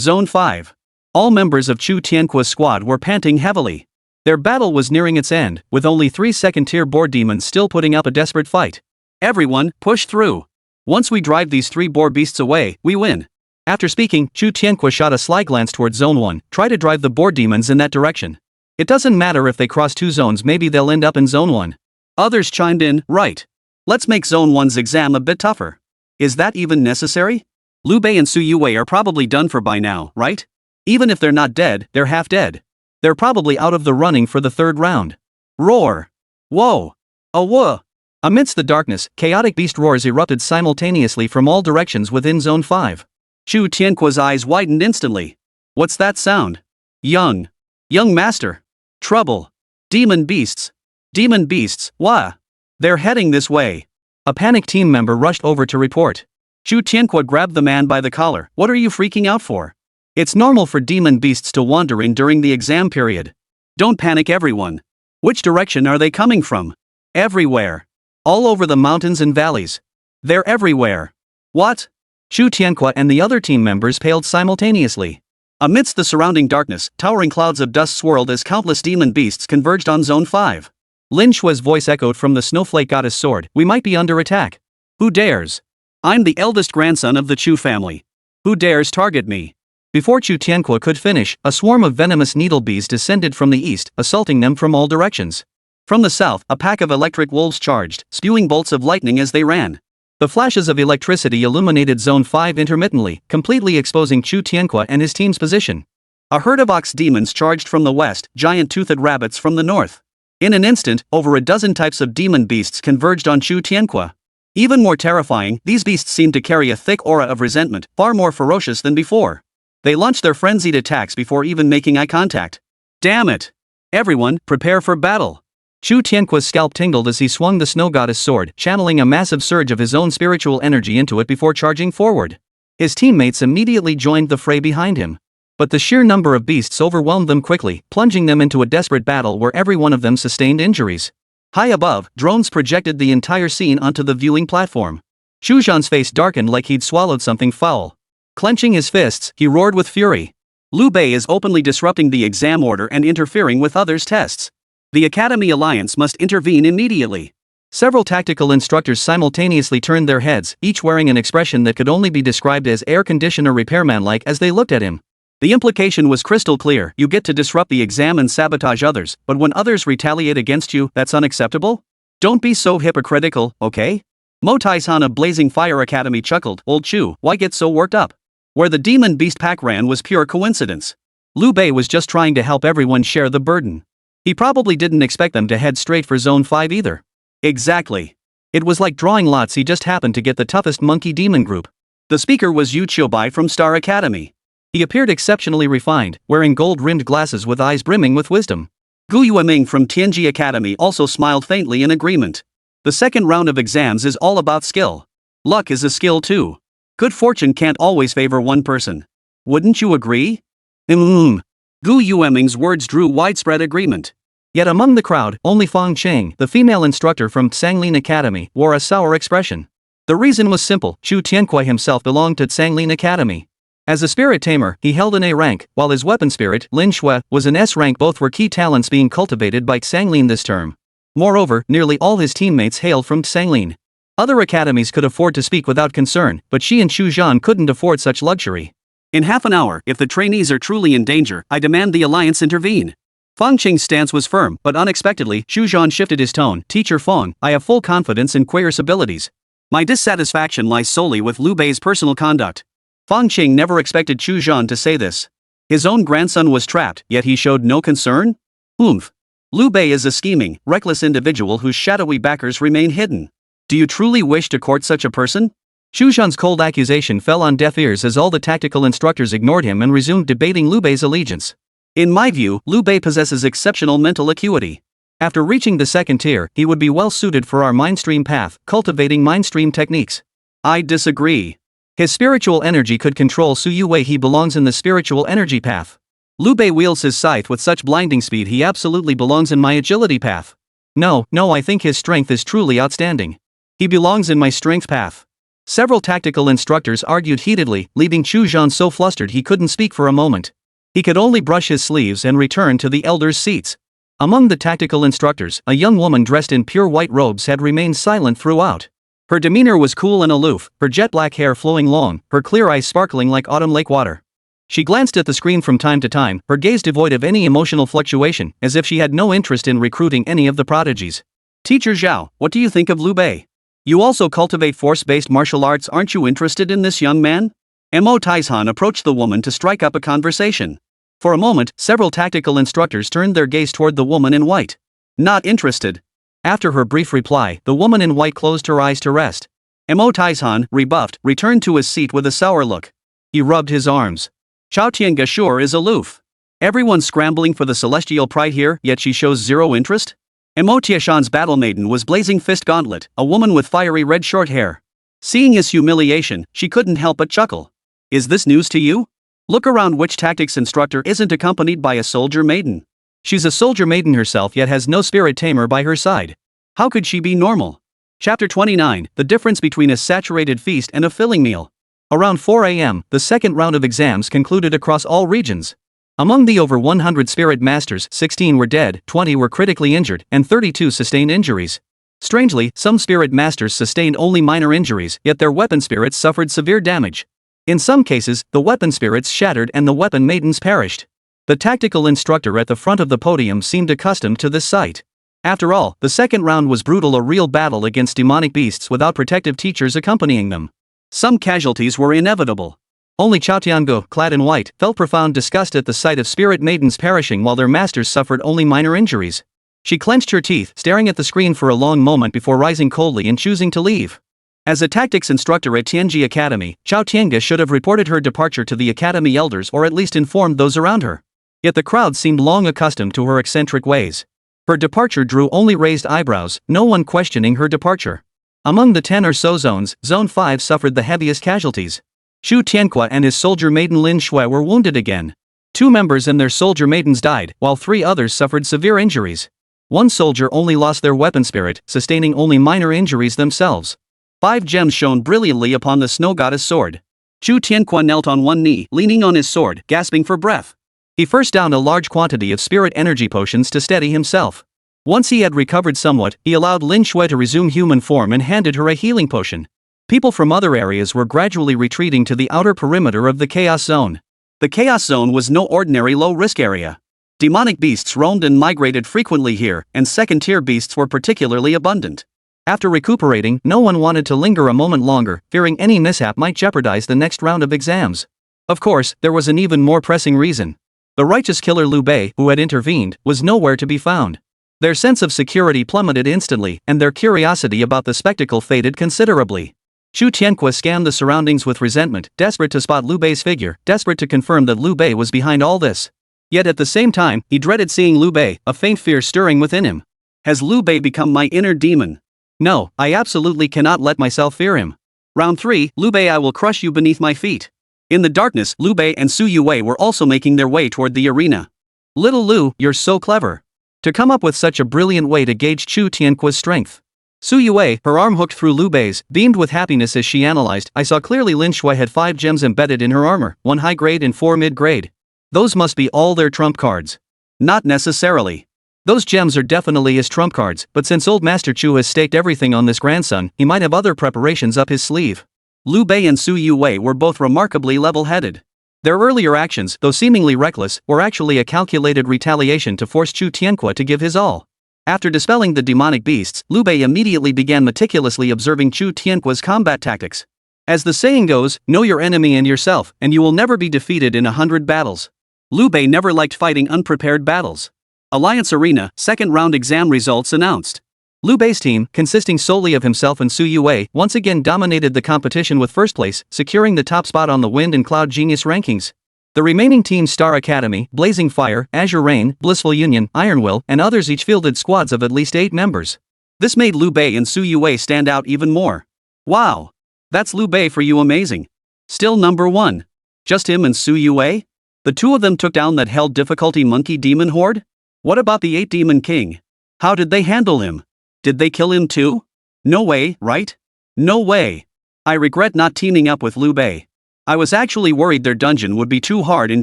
Zone 5. All members of Chu Tianque's squad were panting heavily. Their battle was nearing its end, with only 3 second-tier boar demons still putting up a desperate fight. Everyone, push through. Once we drive these 3 boar beasts away, we win. After speaking, Chu Tianque shot a sly glance towards Zone 1, try to drive the boar demons in that direction. It doesn't matter if they cross 2 zones, maybe they'll end up in Zone 1. Others chimed in, right. Let's make Zone 1's exam a bit tougher. Is that even necessary? Lu Bei and Su Youwei are probably done for by now, right? Even if they're not dead, they're half dead. They're probably out of the running for the 3rd round. Roar! Whoa! A whoa! Amidst the darkness, chaotic beast roars erupted simultaneously from all directions within Zone 5. Chu Tianque's eyes widened instantly. What's that sound? Young master. Trouble. Demon beasts. Demon beasts, wah! They're heading this way. A panicked team member rushed over to report. Chu Tianque grabbed the man by the collar. What are you freaking out for? It's normal for demon beasts to wander in during the exam period. Don't panic, everyone. Which direction are they coming from? Everywhere. All over the mountains and valleys. They're everywhere. What? Chu Tianque and the other team members paled simultaneously. Amidst the surrounding darkness, towering clouds of dust swirled as countless demon beasts converged on Zone 5. Lin Xue's voice echoed from the snowflake goddess sword, we might be under attack. Who dares? I'm the eldest grandson of the Chu family. Who dares target me? Before Chu Tianque could finish, a swarm of venomous needle bees descended from the east, assaulting them from all directions. From the south, a pack of electric wolves charged, spewing bolts of lightning as they ran. The flashes of electricity illuminated Zone 5 intermittently, completely exposing Chu Tianque and his team's position. A herd of ox demons charged from the west, giant-toothed rabbits from the north. In an instant, over a dozen types of demon beasts converged on Chu Tianque. Even more terrifying, these beasts seemed to carry a thick aura of resentment, far more ferocious than before. They launched their frenzied attacks before even making eye contact. Damn it! Everyone, prepare for battle! Chu Tianque's scalp tingled as he swung the snow goddess sword, channeling a massive surge of his own spiritual energy into it before charging forward. His teammates immediately joined the fray behind him. But the sheer number of beasts overwhelmed them quickly, plunging them into a desperate battle where every one of them sustained injuries. High above, drones projected the entire scene onto the viewing platform. Chu Zhan's face darkened like he'd swallowed something foul. Clenching his fists, he roared with fury. Lu Bei is openly disrupting the exam order and interfering with others' tests. The Academy Alliance must intervene immediately. Several tactical instructors simultaneously turned their heads, each wearing an expression that could only be described as air conditioner repairman-like as they looked at him. The implication was crystal clear: you get to disrupt the exam and sabotage others, but when others retaliate against you, that's unacceptable? Don't be so hypocritical, okay? Mo Taizhan of Blazing Fire Academy chuckled. Old Chu, why get so worked up? Where the demon beast pack ran was pure coincidence. Lu Bei was just trying to help everyone share the burden. He probably didn't expect them to head straight for Zone 5 either. Exactly. It was like drawing lots. He just happened to get the toughest monkey demon group. The speaker was Youwei from Star Academy. He appeared exceptionally refined, wearing gold-rimmed glasses with eyes brimming with wisdom. Gu Yueming from Tianji Academy also smiled faintly in agreement. The second round of exams is all about skill. Luck is a skill too. Good fortune can't always favor one person. Wouldn't you agree? Gu Yueming's words drew widespread agreement. Yet among the crowd, only Fang Cheng, the female instructor from Sanglin Academy, wore a sour expression. The reason was simple: Chu Tianque himself belonged to Sanglin Academy. As a spirit tamer, he held an A rank, while his weapon spirit, Lin Xue, was an S rank. Both were key talents being cultivated by Sanglin this term. Moreover, nearly all his teammates hailed from Sanglin. Other academies could afford to speak without concern, but she and Chu Zhan couldn't afford such luxury. In half an hour, if the trainees are truly in danger, I demand the alliance intervene. Fang Qing's stance was firm, but unexpectedly, Chu Zhan shifted his tone. Teacher Fang, I have full confidence in Quayer's abilities. My dissatisfaction lies solely with Lu Bei's personal conduct. Fang Qing never expected Chu Zhan to say this. His own grandson was trapped, yet he showed no concern? Lu Bei is a scheming, reckless individual whose shadowy backers remain hidden. Do you truly wish to court such a person? Chu Zhan's cold accusation fell on deaf ears as all the tactical instructors ignored him and resumed debating Lu Bei's allegiance. In my view, Lu Bei possesses exceptional mental acuity. After reaching the second tier, he would be well suited for our mindstream path, cultivating mindstream techniques. I disagree. His spiritual energy could control Youwei. He belongs in the spiritual energy path. Lu Bei wields his scythe with such blinding speed. He absolutely belongs in my agility path. No, I think his strength is truly outstanding. He belongs in my strength path. Several tactical instructors argued heatedly, leaving Chu Zhan so flustered he couldn't speak for a moment. He could only brush his sleeves and return to the elders' seats. Among the tactical instructors, a young woman dressed in pure white robes had remained silent throughout. Her demeanor was cool and aloof, her jet black hair flowing long, her clear eyes sparkling like autumn lake water. She glanced at the screen from time to time, her gaze devoid of any emotional fluctuation, as if she had no interest in recruiting any of the prodigies. Teacher Zhao, what do you think of Lu Bei? You also cultivate force-based martial arts. Aren't you interested in this young man? Mo Taizhan approached the woman to strike up a conversation. For a moment, several tactical instructors turned their gaze toward the woman in white. Not interested. After her brief reply, the woman in white closed her eyes to rest. Mo Taizhan, rebuffed, returned to his seat with a sour look. He rubbed his arms. Chao Tiangashure is aloof. Everyone's scrambling for the celestial pride here, yet she shows zero interest? Mo Tiashan's battle maiden was Blazing Fist Gauntlet, a woman with fiery red short hair. Seeing his humiliation, she couldn't help but chuckle. Is this news to you? Look around, which tactics instructor isn't accompanied by a soldier maiden? She's a soldier maiden herself yet has no spirit tamer by her side. How could she be normal? Chapter 29, The difference between a saturated feast and a filling meal. Around 4 a.m., the second round of exams concluded across all regions. Among the over 100 spirit masters, 16 were dead, 20 were critically injured, and 32 sustained injuries. Strangely, some spirit masters sustained only minor injuries, yet their weapon spirits suffered severe damage. In some cases, the weapon spirits shattered and the weapon maidens perished. The tactical instructor at the front of the podium seemed accustomed to this sight. After all, the second round was brutal, a real battle against demonic beasts without protective teachers accompanying them. Some casualties were inevitable. Only Chao Tiango, clad in white, felt profound disgust at the sight of spirit maidens perishing while their masters suffered only minor injuries. She clenched her teeth, staring at the screen for a long moment before rising coldly and choosing to leave. As a tactics instructor at Tianji Academy, Chao Tiange should have reported her departure to the academy elders or at least informed those around her. Yet the crowd seemed long accustomed to her eccentric ways. Her departure drew only raised eyebrows, no one questioning her departure. Among the 10 or so zones, Zone 5 suffered the heaviest casualties. Xu Tianque and his soldier maiden Lin Xue were wounded again. 2 members and their soldier maidens died, while 3 others suffered severe injuries. 1 soldier only lost their weapon spirit, sustaining only minor injuries themselves. 5 gems shone brilliantly upon the snow goddess sword. Xu Tianque knelt on one knee, leaning on his sword, gasping for breath. He first downed a large quantity of spirit energy potions to steady himself. Once he had recovered somewhat, he allowed Lin Xue to resume human form and handed her a healing potion. People from other areas were gradually retreating to the outer perimeter of the Chaos Zone. The Chaos Zone was no ordinary low-risk area. Demonic beasts roamed and migrated frequently here, and second-tier beasts were particularly abundant. After recuperating, no one wanted to linger a moment longer, fearing any mishap might jeopardize the next round of exams. Of course, there was an even more pressing reason. The righteous killer Lu Bei, who had intervened, was nowhere to be found. Their sense of security plummeted instantly, and their curiosity about the spectacle faded considerably. Xu Tianque scanned the surroundings with resentment, desperate to spot Lu Bei's figure, desperate to confirm that Lu Bei was behind all this. Yet at the same time, he dreaded seeing Lu Bei, a faint fear stirring within him. Has Lu Bei become my inner demon? No, I absolutely cannot let myself fear him. Round 3, Lu Bei, I will crush you beneath my feet. In the darkness, Lu Bei and Su Youwei were also making their way toward the arena. Little Lu, you're so clever. To come up with such a brilliant way to gauge Xu Tianque's strength. Su Youwei, her arm hooked through Lu Bei's, beamed with happiness as she analyzed. I saw clearly Lin Xue had 5 gems embedded in her armor, 1 high grade and 4 mid grade. Those must be all their trump cards. Not necessarily. Those gems are definitely his trump cards, but since old Master Chu has staked everything on this grandson, he might have other preparations up his sleeve. Lu Bei and Su Youwei were both remarkably level-headed. Their earlier actions, though seemingly reckless, were actually a calculated retaliation to force Xu Tianque to give his all. After dispelling the demonic beasts, Lu Bei immediately began meticulously observing Xu Tianque's combat tactics. As the saying goes, know your enemy and yourself, and you will never be defeated in 100 battles. Lu Bei never liked fighting unprepared battles. Alliance Arena, second round exam results announced. Lu Bei's team, consisting solely of himself and Su Youwei, once again dominated the competition with first place, securing the top spot on the Wind and Cloud Genius rankings. The remaining teams Star Academy, Blazing Fire, Azure Rain, Blissful Union, Iron Will, and others each fielded squads of at least 8 members. This made Lu Bei and Su Youwei stand out even more. Wow! That's Lu Bei for you, amazing. Still number 1. Just him and Su Youwei? The 2 of them took down that hell difficulty monkey demon horde? What about the 8 demon king? How did they handle him? Did they kill him too? No way, right? No way. I regret not teaming up with Lu Bei. I was actually worried their dungeon would be too hard and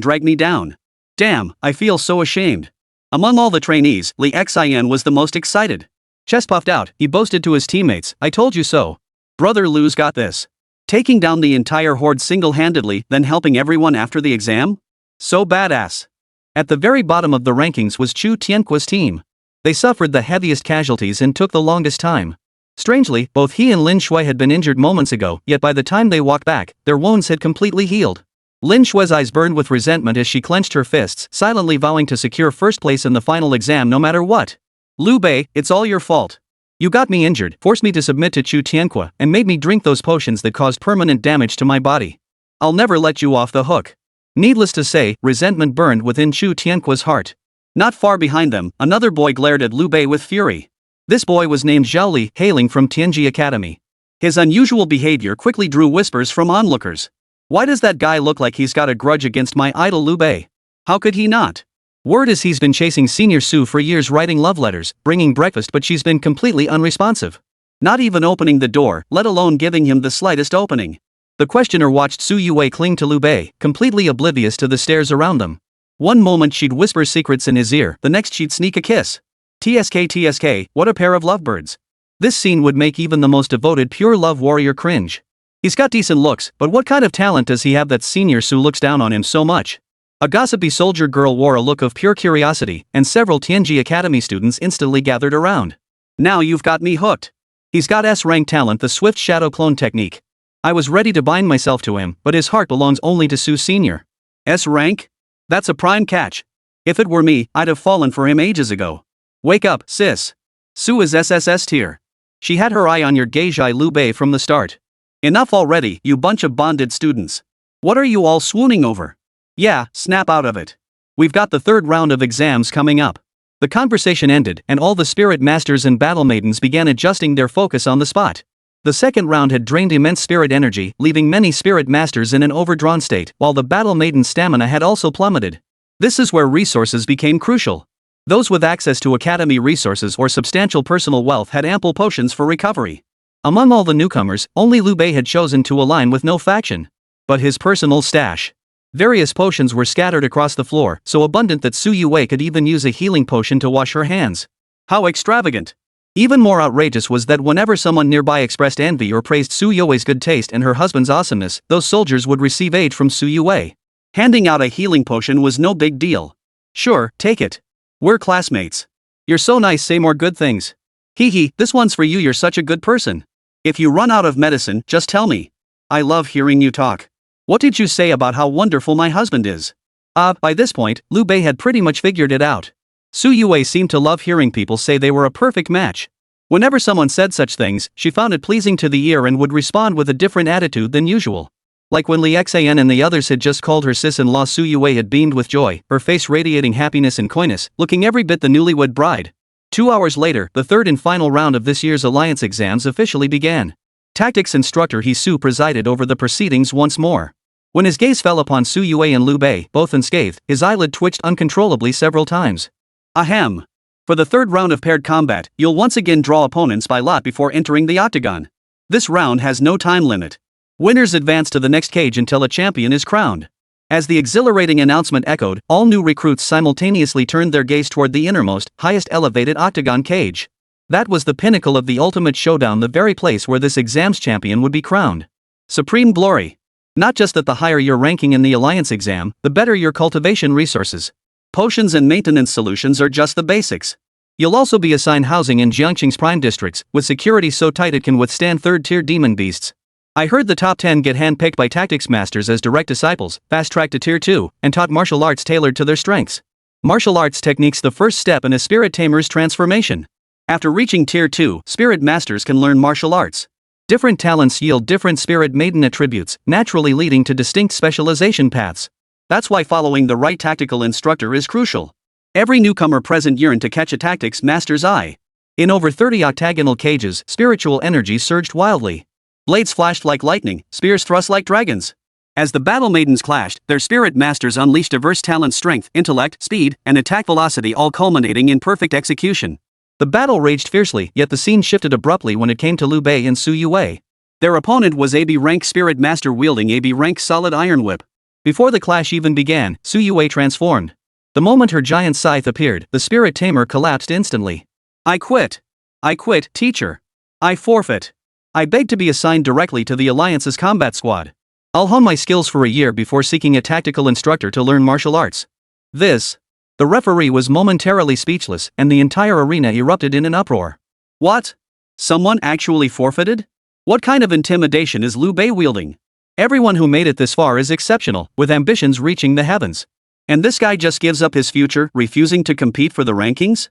drag me down. Damn, I feel so ashamed. Among all the trainees, Li Xie was the most excited. Chest puffed out, he boasted to his teammates, I told you so. Brother Lu's got this. Taking down the entire horde single-handedly, then helping everyone after the exam? So badass. At the very bottom of the rankings was Xu Tianque's team. They suffered the heaviest casualties and took the longest time. Strangely, both he and Lin Xue had been injured moments ago, yet by the time they walked back, their wounds had completely healed. Lin Xue's eyes burned with resentment as she clenched her fists, silently vowing to secure first place in the final exam no matter what. Lu Bei, it's all your fault. You got me injured, forced me to submit to Xu Tianque, and made me drink those potions that caused permanent damage to my body. I'll never let you off the hook. Needless to say, resentment burned within Xu Tianque's heart. Not far behind them, another boy glared at Lu Bei with fury. This boy was named Zhao Li, hailing from Tianji Academy. His unusual behavior quickly drew whispers from onlookers. Why does that guy look like he's got a grudge against my idol Lu Bei? How could he not? Word is he's been chasing Senior Su for years, writing love letters, bringing breakfast, but she's been completely unresponsive. Not even opening the door, let alone giving him the slightest opening. The questioner watched Su Youwei cling to Lu Bei, completely oblivious to the stares around them. One moment she'd whisper secrets in his ear, the next she'd sneak a kiss. TSK, what a pair of lovebirds. This scene would make even the most devoted pure love warrior cringe. He's got decent looks, but what kind of talent does he have that Senior Su looks down on him so much? A gossipy soldier girl wore a look of pure curiosity, and several Tianji Academy students instantly gathered around. Now you've got me hooked. He's got S-rank talent, the swift shadow clone technique. I was ready to bind myself to him, but his heart belongs only to Su Senior. S-rank? That's a prime catch. If it were me, I'd have fallen for him ages ago. Wake up, sis. Su is SSS-tier. She had her eye on your gaijai Lu Bei from the start. Enough already, you bunch of bonded students. What are you all swooning over? Yeah, snap out of it. We've got the third round of exams coming up. The conversation ended, and all the spirit masters and battle maidens began adjusting their focus on the spot. The second round had drained immense spirit energy, leaving many spirit masters in an overdrawn state, while the battle maiden's stamina had also plummeted. This is where resources became crucial. Those with access to academy resources or substantial personal wealth had ample potions for recovery. Among all the newcomers, only Lu Bei had chosen to align with no faction. But his personal stash. Various potions were scattered across the floor, so abundant that Su Youwei could even use a healing potion to wash her hands. How extravagant! Even more outrageous was that whenever someone nearby expressed envy or praised Su Youwei's good taste and her husband's awesomeness, those soldiers would receive aid from Su Youwei. Handing out a healing potion was no big deal. Sure, take it. We're classmates. You're so nice, say more good things. Hee, this one's for you, you're such a good person. If you run out of medicine, just tell me. I love hearing you talk. What did you say about how wonderful my husband is? By this point, Lu Bei had pretty much figured it out. Su Youwei seemed to love hearing people say they were a perfect match. Whenever someone said such things, she found it pleasing to the ear and would respond with a different attitude than usual. Like when Lin Xue and the others had just called her sis-in-law, Su Youwei had beamed with joy, her face radiating happiness and coyness, looking every bit the newlywed bride. 2 hours later, the third and final round of this year's alliance exams officially began. Tactics instructor He Su presided over the proceedings once more. When his gaze fell upon Su Youwei and Lu Bei, both unscathed, his eyelid twitched uncontrollably several times. Ahem. For the third round of paired combat, you'll once again draw opponents by lot before entering the octagon. This round has no time limit. Winners advance to the next cage until a champion is crowned. As the exhilarating announcement echoed, all new recruits simultaneously turned their gaze toward the innermost, highest elevated octagon cage. That was the pinnacle of the ultimate showdown, the very place where this exam's champion would be crowned. Supreme glory. Not just that the higher your ranking in the alliance exam, the better your cultivation resources. Potions and maintenance solutions are just the basics. You'll also be assigned housing in Jiangqing's prime districts, with security so tight it can withstand third-tier demon beasts. I heard the top 10 get handpicked by tactics masters as direct disciples, fast-tracked to tier 2, and taught martial arts tailored to their strengths. Martial arts techniques, the first step in a spirit tamer's transformation. After reaching tier 2, spirit masters can learn martial arts. Different talents yield different spirit maiden attributes, naturally leading to distinct specialization paths. That's why following the right tactical instructor is crucial. Every newcomer present yearned to catch a tactics master's eye. In over 30 octagonal cages, spiritual energy surged wildly. Blades flashed like lightning, spears thrust like dragons. As the battle maidens clashed, their spirit masters unleashed diverse talent, strength, intellect, speed, and attack velocity, all culminating in perfect execution. The battle raged fiercely, yet the scene shifted abruptly when it came to Lu Bei and Su Youwei. Their opponent was AB rank spirit master wielding AB rank solid iron whip. Before the clash even began, Su Youwei transformed. The moment her giant scythe appeared, the spirit tamer collapsed instantly. I quit, teacher. I forfeit. I beg to be assigned directly to the Alliance's combat squad. I'll hone my skills for a year before seeking a tactical instructor to learn martial arts. The referee was momentarily speechless, and the entire arena erupted in an uproar. What? Someone actually forfeited? What kind of intimidation is Lu Bei wielding? Everyone who made it this far is exceptional, with ambitions reaching the heavens. And this guy just gives up his future, refusing to compete for the rankings?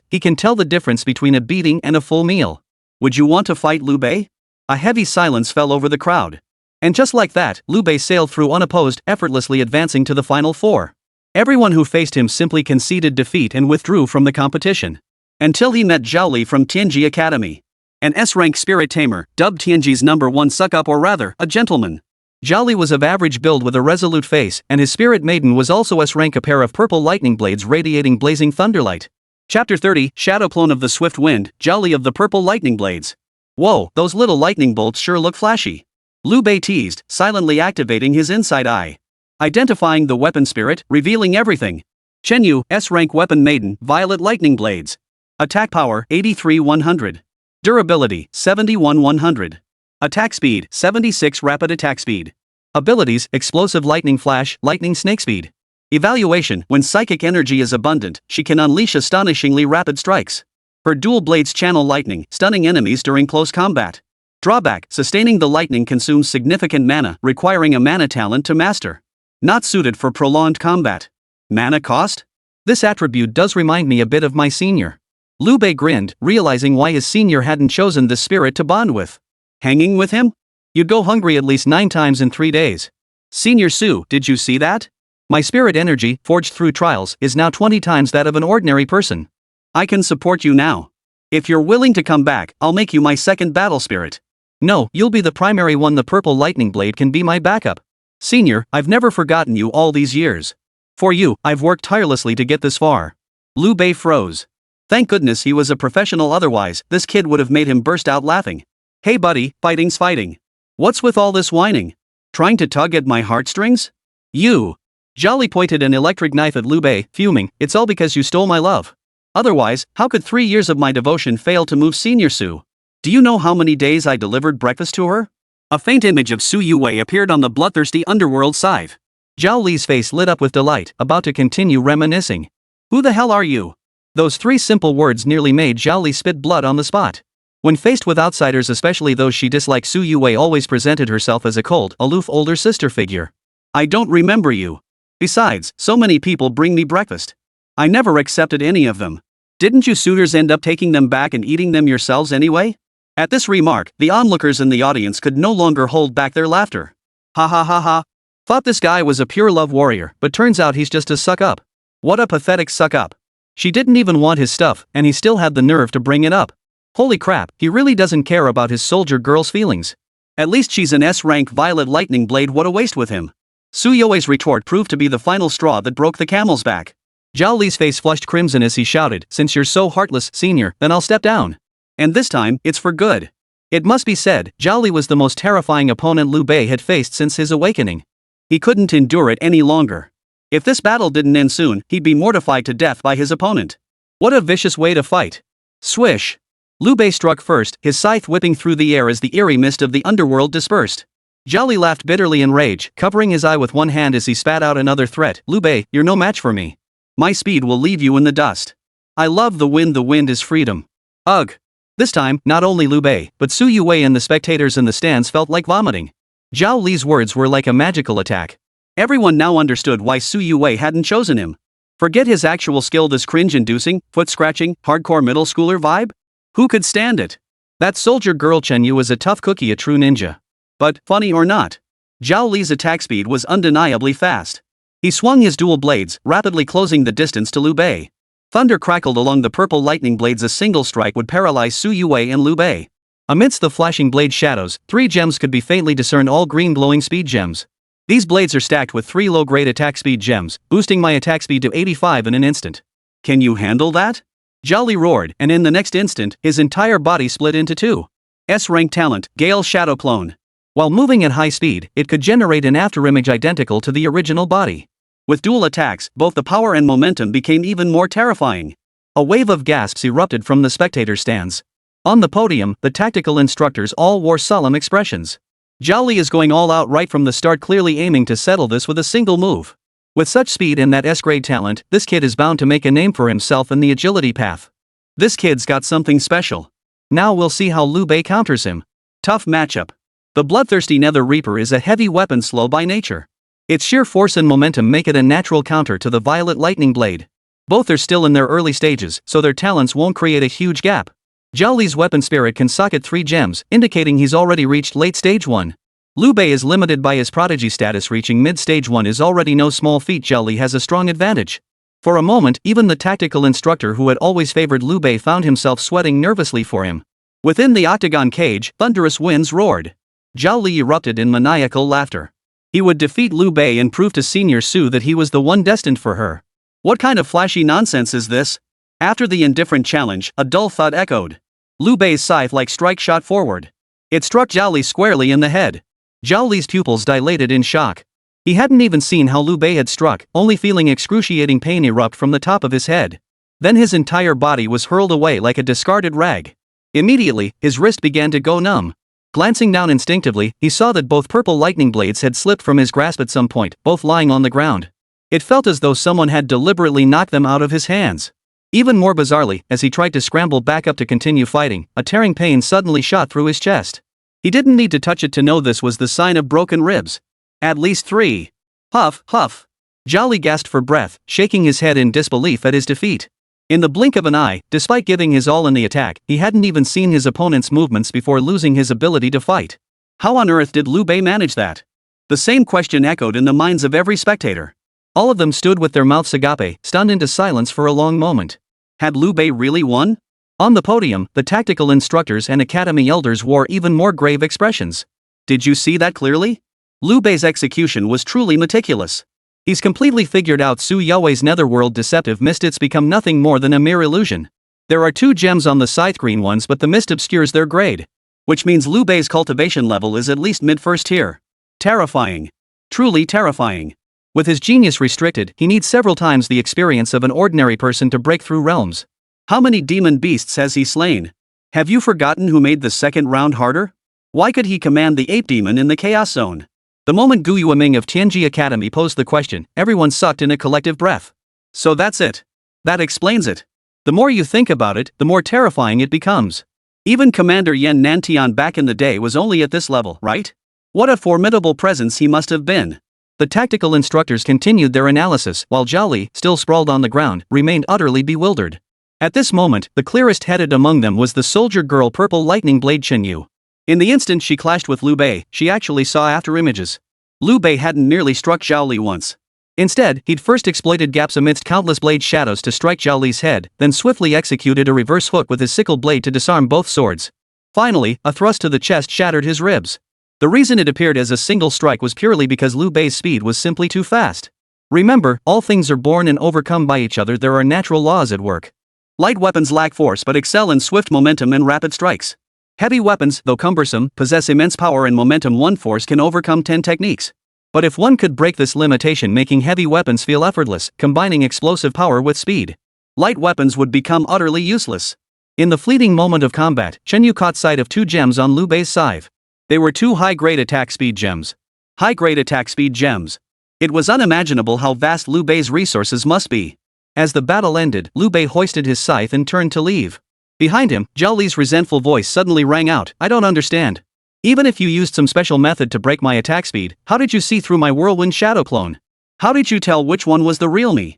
He can tell the difference between a beating and a full meal. Would you want to fight Lu Bei? A heavy silence fell over the crowd. And just like that, Lu Bei sailed through unopposed, effortlessly advancing to the final four. Everyone who faced him simply conceded defeat and withdrew from the competition. Until he met Zhao Li from Tianji Academy. An S-rank spirit tamer, dubbed Tianji's #1 suck-up, or rather, a gentleman. Zhao Li was of average build with a resolute face, and his spirit maiden was also S-rank, a pair of purple lightning blades radiating blazing thunderlight. Chapter 30, Shadow Clone of the Swift Wind, Zhao Li of the purple lightning blades. Whoa, those little lightning bolts sure look flashy. Lu Bei teased, silently activating his inside eye. Identifying the weapon spirit, revealing everything. Chenyu, S-rank weapon maiden, violet lightning blades. Attack power, 83-100. Durability, 71-100. Attack speed, 76 rapid attack speed. Abilities, explosive lightning flash, lightning snake speed. Evaluation, when psychic energy is abundant, she can unleash astonishingly rapid strikes. Her dual blades channel lightning, stunning enemies during close combat. Drawback, sustaining the lightning consumes significant mana, requiring a mana talent to master. Not suited for prolonged combat. Mana cost? This attribute does remind me a bit of my senior. Lu Bei grinned, realizing why his senior hadn't chosen this spirit to bond with. Hanging with him? You'd go hungry at least 9 times in 3 days. Senior Su, did you see that? My spirit energy, forged through trials, is now 20 times that of an ordinary person. I can support you now. If you're willing to come back, I'll make you my second battle spirit. No, you'll be the primary one. The purple lightning blade can be my backup. Senior, I've never forgotten you all these years. For you, I've worked tirelessly to get this far. Lu Bei froze. Thank goodness he was a professional, otherwise, this kid would have made him burst out laughing. Hey buddy, fighting's fighting. What's with all this whining? Trying to tug at my heartstrings? You. Jolly pointed an electric knife at Lu Bei, fuming, it's all because you stole my love. Otherwise, how could 3 years of my devotion fail to move Senior Su? Do you know how many days I delivered breakfast to her? A faint image of Su Youwei appeared on the bloodthirsty underworld scythe. Zhao Li's face lit up with delight, about to continue reminiscing. Who the hell are you? Those 3 simple words nearly made Zhao Li spit blood on the spot. When faced with outsiders, especially those she disliked, Su Youwei always presented herself as a cold, aloof older sister figure. I don't remember you. Besides, so many people bring me breakfast. I never accepted any of them. Didn't you suitors end up taking them back and eating them yourselves anyway? At this remark, the onlookers in the audience could no longer hold back their laughter. Ha ha ha ha. Thought this guy was a pure love warrior, but turns out he's just a suck-up. What a pathetic suck-up. She didn't even want his stuff, and he still had the nerve to bring it up. Holy crap, he really doesn't care about his soldier girl's feelings. At least she's an S-rank violet lightning blade, what a waste with him. Su Youwei's retort proved to be the final straw that broke the camel's back. Zhao Li's face flushed crimson as he shouted, since you're so heartless, senior, then I'll step down. And this time, it's for good. It must be said, Zhao Li was the most terrifying opponent Lu Bei had faced since his awakening. He couldn't endure it any longer. If this battle didn't end soon, he'd be mortified to death by his opponent. What a vicious way to fight. Swish. Lu Bei struck first, his scythe whipping through the air as the eerie mist of the underworld dispersed. Zhao Li laughed bitterly in rage, covering his eye with one hand as he spat out another threat. Lu Bei, you're no match for me. My speed will leave you in the dust. I love the wind is freedom. Ugh. This time, not only Lu Bei, but Su Youwei and the spectators in the stands felt like vomiting. Zhao Li's words were like a magical attack. Everyone now understood why Su Youwei hadn't chosen him. Forget his actual skill, this cringe-inducing, foot-scratching, hardcore middle schooler vibe? Who could stand it? That soldier girl Chen Yu was a tough cookie, a true ninja. But, funny or not, Zhao Li's attack speed was undeniably fast. He swung his dual blades, rapidly closing the distance to Lu Bei. Thunder crackled along the purple lightning blades. A single strike would paralyze Su Youwei and Lu Bei. Amidst the flashing blade shadows, 3 gems could be faintly discerned, all green glowing speed gems. These blades are stacked with 3 low-grade attack speed gems, boosting my attack speed to 85 in an instant. Can you handle that? Zhao Li roared, and in the next instant, his entire body split into 2. S-rank talent, Gale Shadow Clone. While moving at high speed, it could generate an afterimage identical to the original body. With dual attacks, both the power and momentum became even more terrifying. A wave of gasps erupted from the spectator stands. On the podium, the tactical instructors all wore solemn expressions. Zhao Li is going all out right from the start, clearly aiming to settle this with a single move. With such speed and that S-grade talent, this kid is bound to make a name for himself in the agility path. This kid's got something special. Now we'll see how Lu Bei counters him. Tough matchup. The bloodthirsty Nether Reaper is a heavy weapon, slow by nature. Its sheer force and momentum make it a natural counter to the violet lightning blade. Both are still in their early stages, so their talents won't create a huge gap. Zhao Li's weapon spirit can socket 3 gems, indicating he's already reached late stage 1. Lu Bei is limited by his prodigy status. Reaching mid stage 1 is already no small feat. Zhao Li has a strong advantage. For a moment, even the tactical instructor who had always favored Lu Bei found himself sweating nervously for him. Within the octagon cage, thunderous winds roared. Zhao Li erupted in maniacal laughter. He would defeat Lu Bei and prove to Senior Su that he was the one destined for her. What kind of flashy nonsense is this? After the indifferent challenge, a dull thud echoed. Lu Bei's scythe-like strike shot forward. It struck Zhao Li squarely in the head. Zhao Li's pupils dilated in shock. He hadn't even seen how Lu Bei had struck, only feeling excruciating pain erupt from the top of his head. Then his entire body was hurled away like a discarded rag. Immediately, his wrist began to go numb. Glancing down instinctively, he saw that both purple lightning blades had slipped from his grasp at some point, both lying on the ground. It felt as though someone had deliberately knocked them out of his hands. Even more bizarrely, as he tried to scramble back up to continue fighting, a tearing pain suddenly shot through his chest. He didn't need to touch it to know this was the sign of broken ribs. At least 3. Huff, huff. Zhao gasped for breath, shaking his head in disbelief at his defeat. In the blink of an eye, despite giving his all in the attack, he hadn't even seen his opponent's movements before losing his ability to fight. How on earth did Lu Bei manage that? The same question echoed in the minds of every spectator. All of them stood with their mouths agape, stunned into silence for a long moment. Had Lu Bei really won? On the podium, the tactical instructors and academy elders wore even more grave expressions. Did you see that clearly? Lu Bei's execution was truly meticulous. He's completely figured out Su Youwei's netherworld deceptive mists become nothing more than a mere illusion. There are 2 gems on the scythe green ones, but the mist obscures their grade. Which means Lu Bei's cultivation level is at least mid-first tier. Terrifying. Truly terrifying. With his genius restricted, he needs several times the experience of an ordinary person to break through realms. How many demon beasts has he slain? Have you forgotten who made the second round harder? Why could he command the ape demon in the chaos zone? The moment Gu Yueming of Tianji Academy posed the question, everyone sucked in a collective breath. So that's it. That explains it. The more you think about it, the more terrifying it becomes. Even Commander Yan Nantian back in the day was only at this level, right? What a formidable presence he must have been. The tactical instructors continued their analysis, while Zhao Li, still sprawled on the ground, remained utterly bewildered. At this moment, the clearest-headed among them was the soldier girl Purple Lightning Blade Chenyu. In the instant she clashed with Lu Bei, she actually saw after images. Lu Bei hadn't merely struck Zhao Li once. Instead, he'd first exploited gaps amidst countless blade shadows to strike Zhao Li's head, then swiftly executed a reverse hook with his sickle blade to disarm both swords. Finally, a thrust to the chest shattered his ribs. The reason it appeared as a single strike was purely because Lu Bei's speed was simply too fast. Remember, all things are born and overcome by each other. There are natural laws at work. Light weapons lack force but excel in swift momentum and rapid strikes. Heavy weapons, though cumbersome, possess immense power and momentum. One force can overcome 10 techniques. But if one could break this limitation, making heavy weapons feel effortless, combining explosive power with speed, light weapons would become utterly useless. In the fleeting moment of combat, Chenyu caught sight of 2 gems on Lu Bei's scythe. They were 2 high-grade attack speed gems. High-grade attack speed gems. It was unimaginable how vast Lu Bei's resources must be. As the battle ended, Lu Bei hoisted his scythe and turned to leave. Behind him, Zhao Li's resentful voice suddenly rang out, "I don't understand. Even if you used some special method to break my attack speed, how did you see through my whirlwind shadow clone? How did you tell which one was the real me?"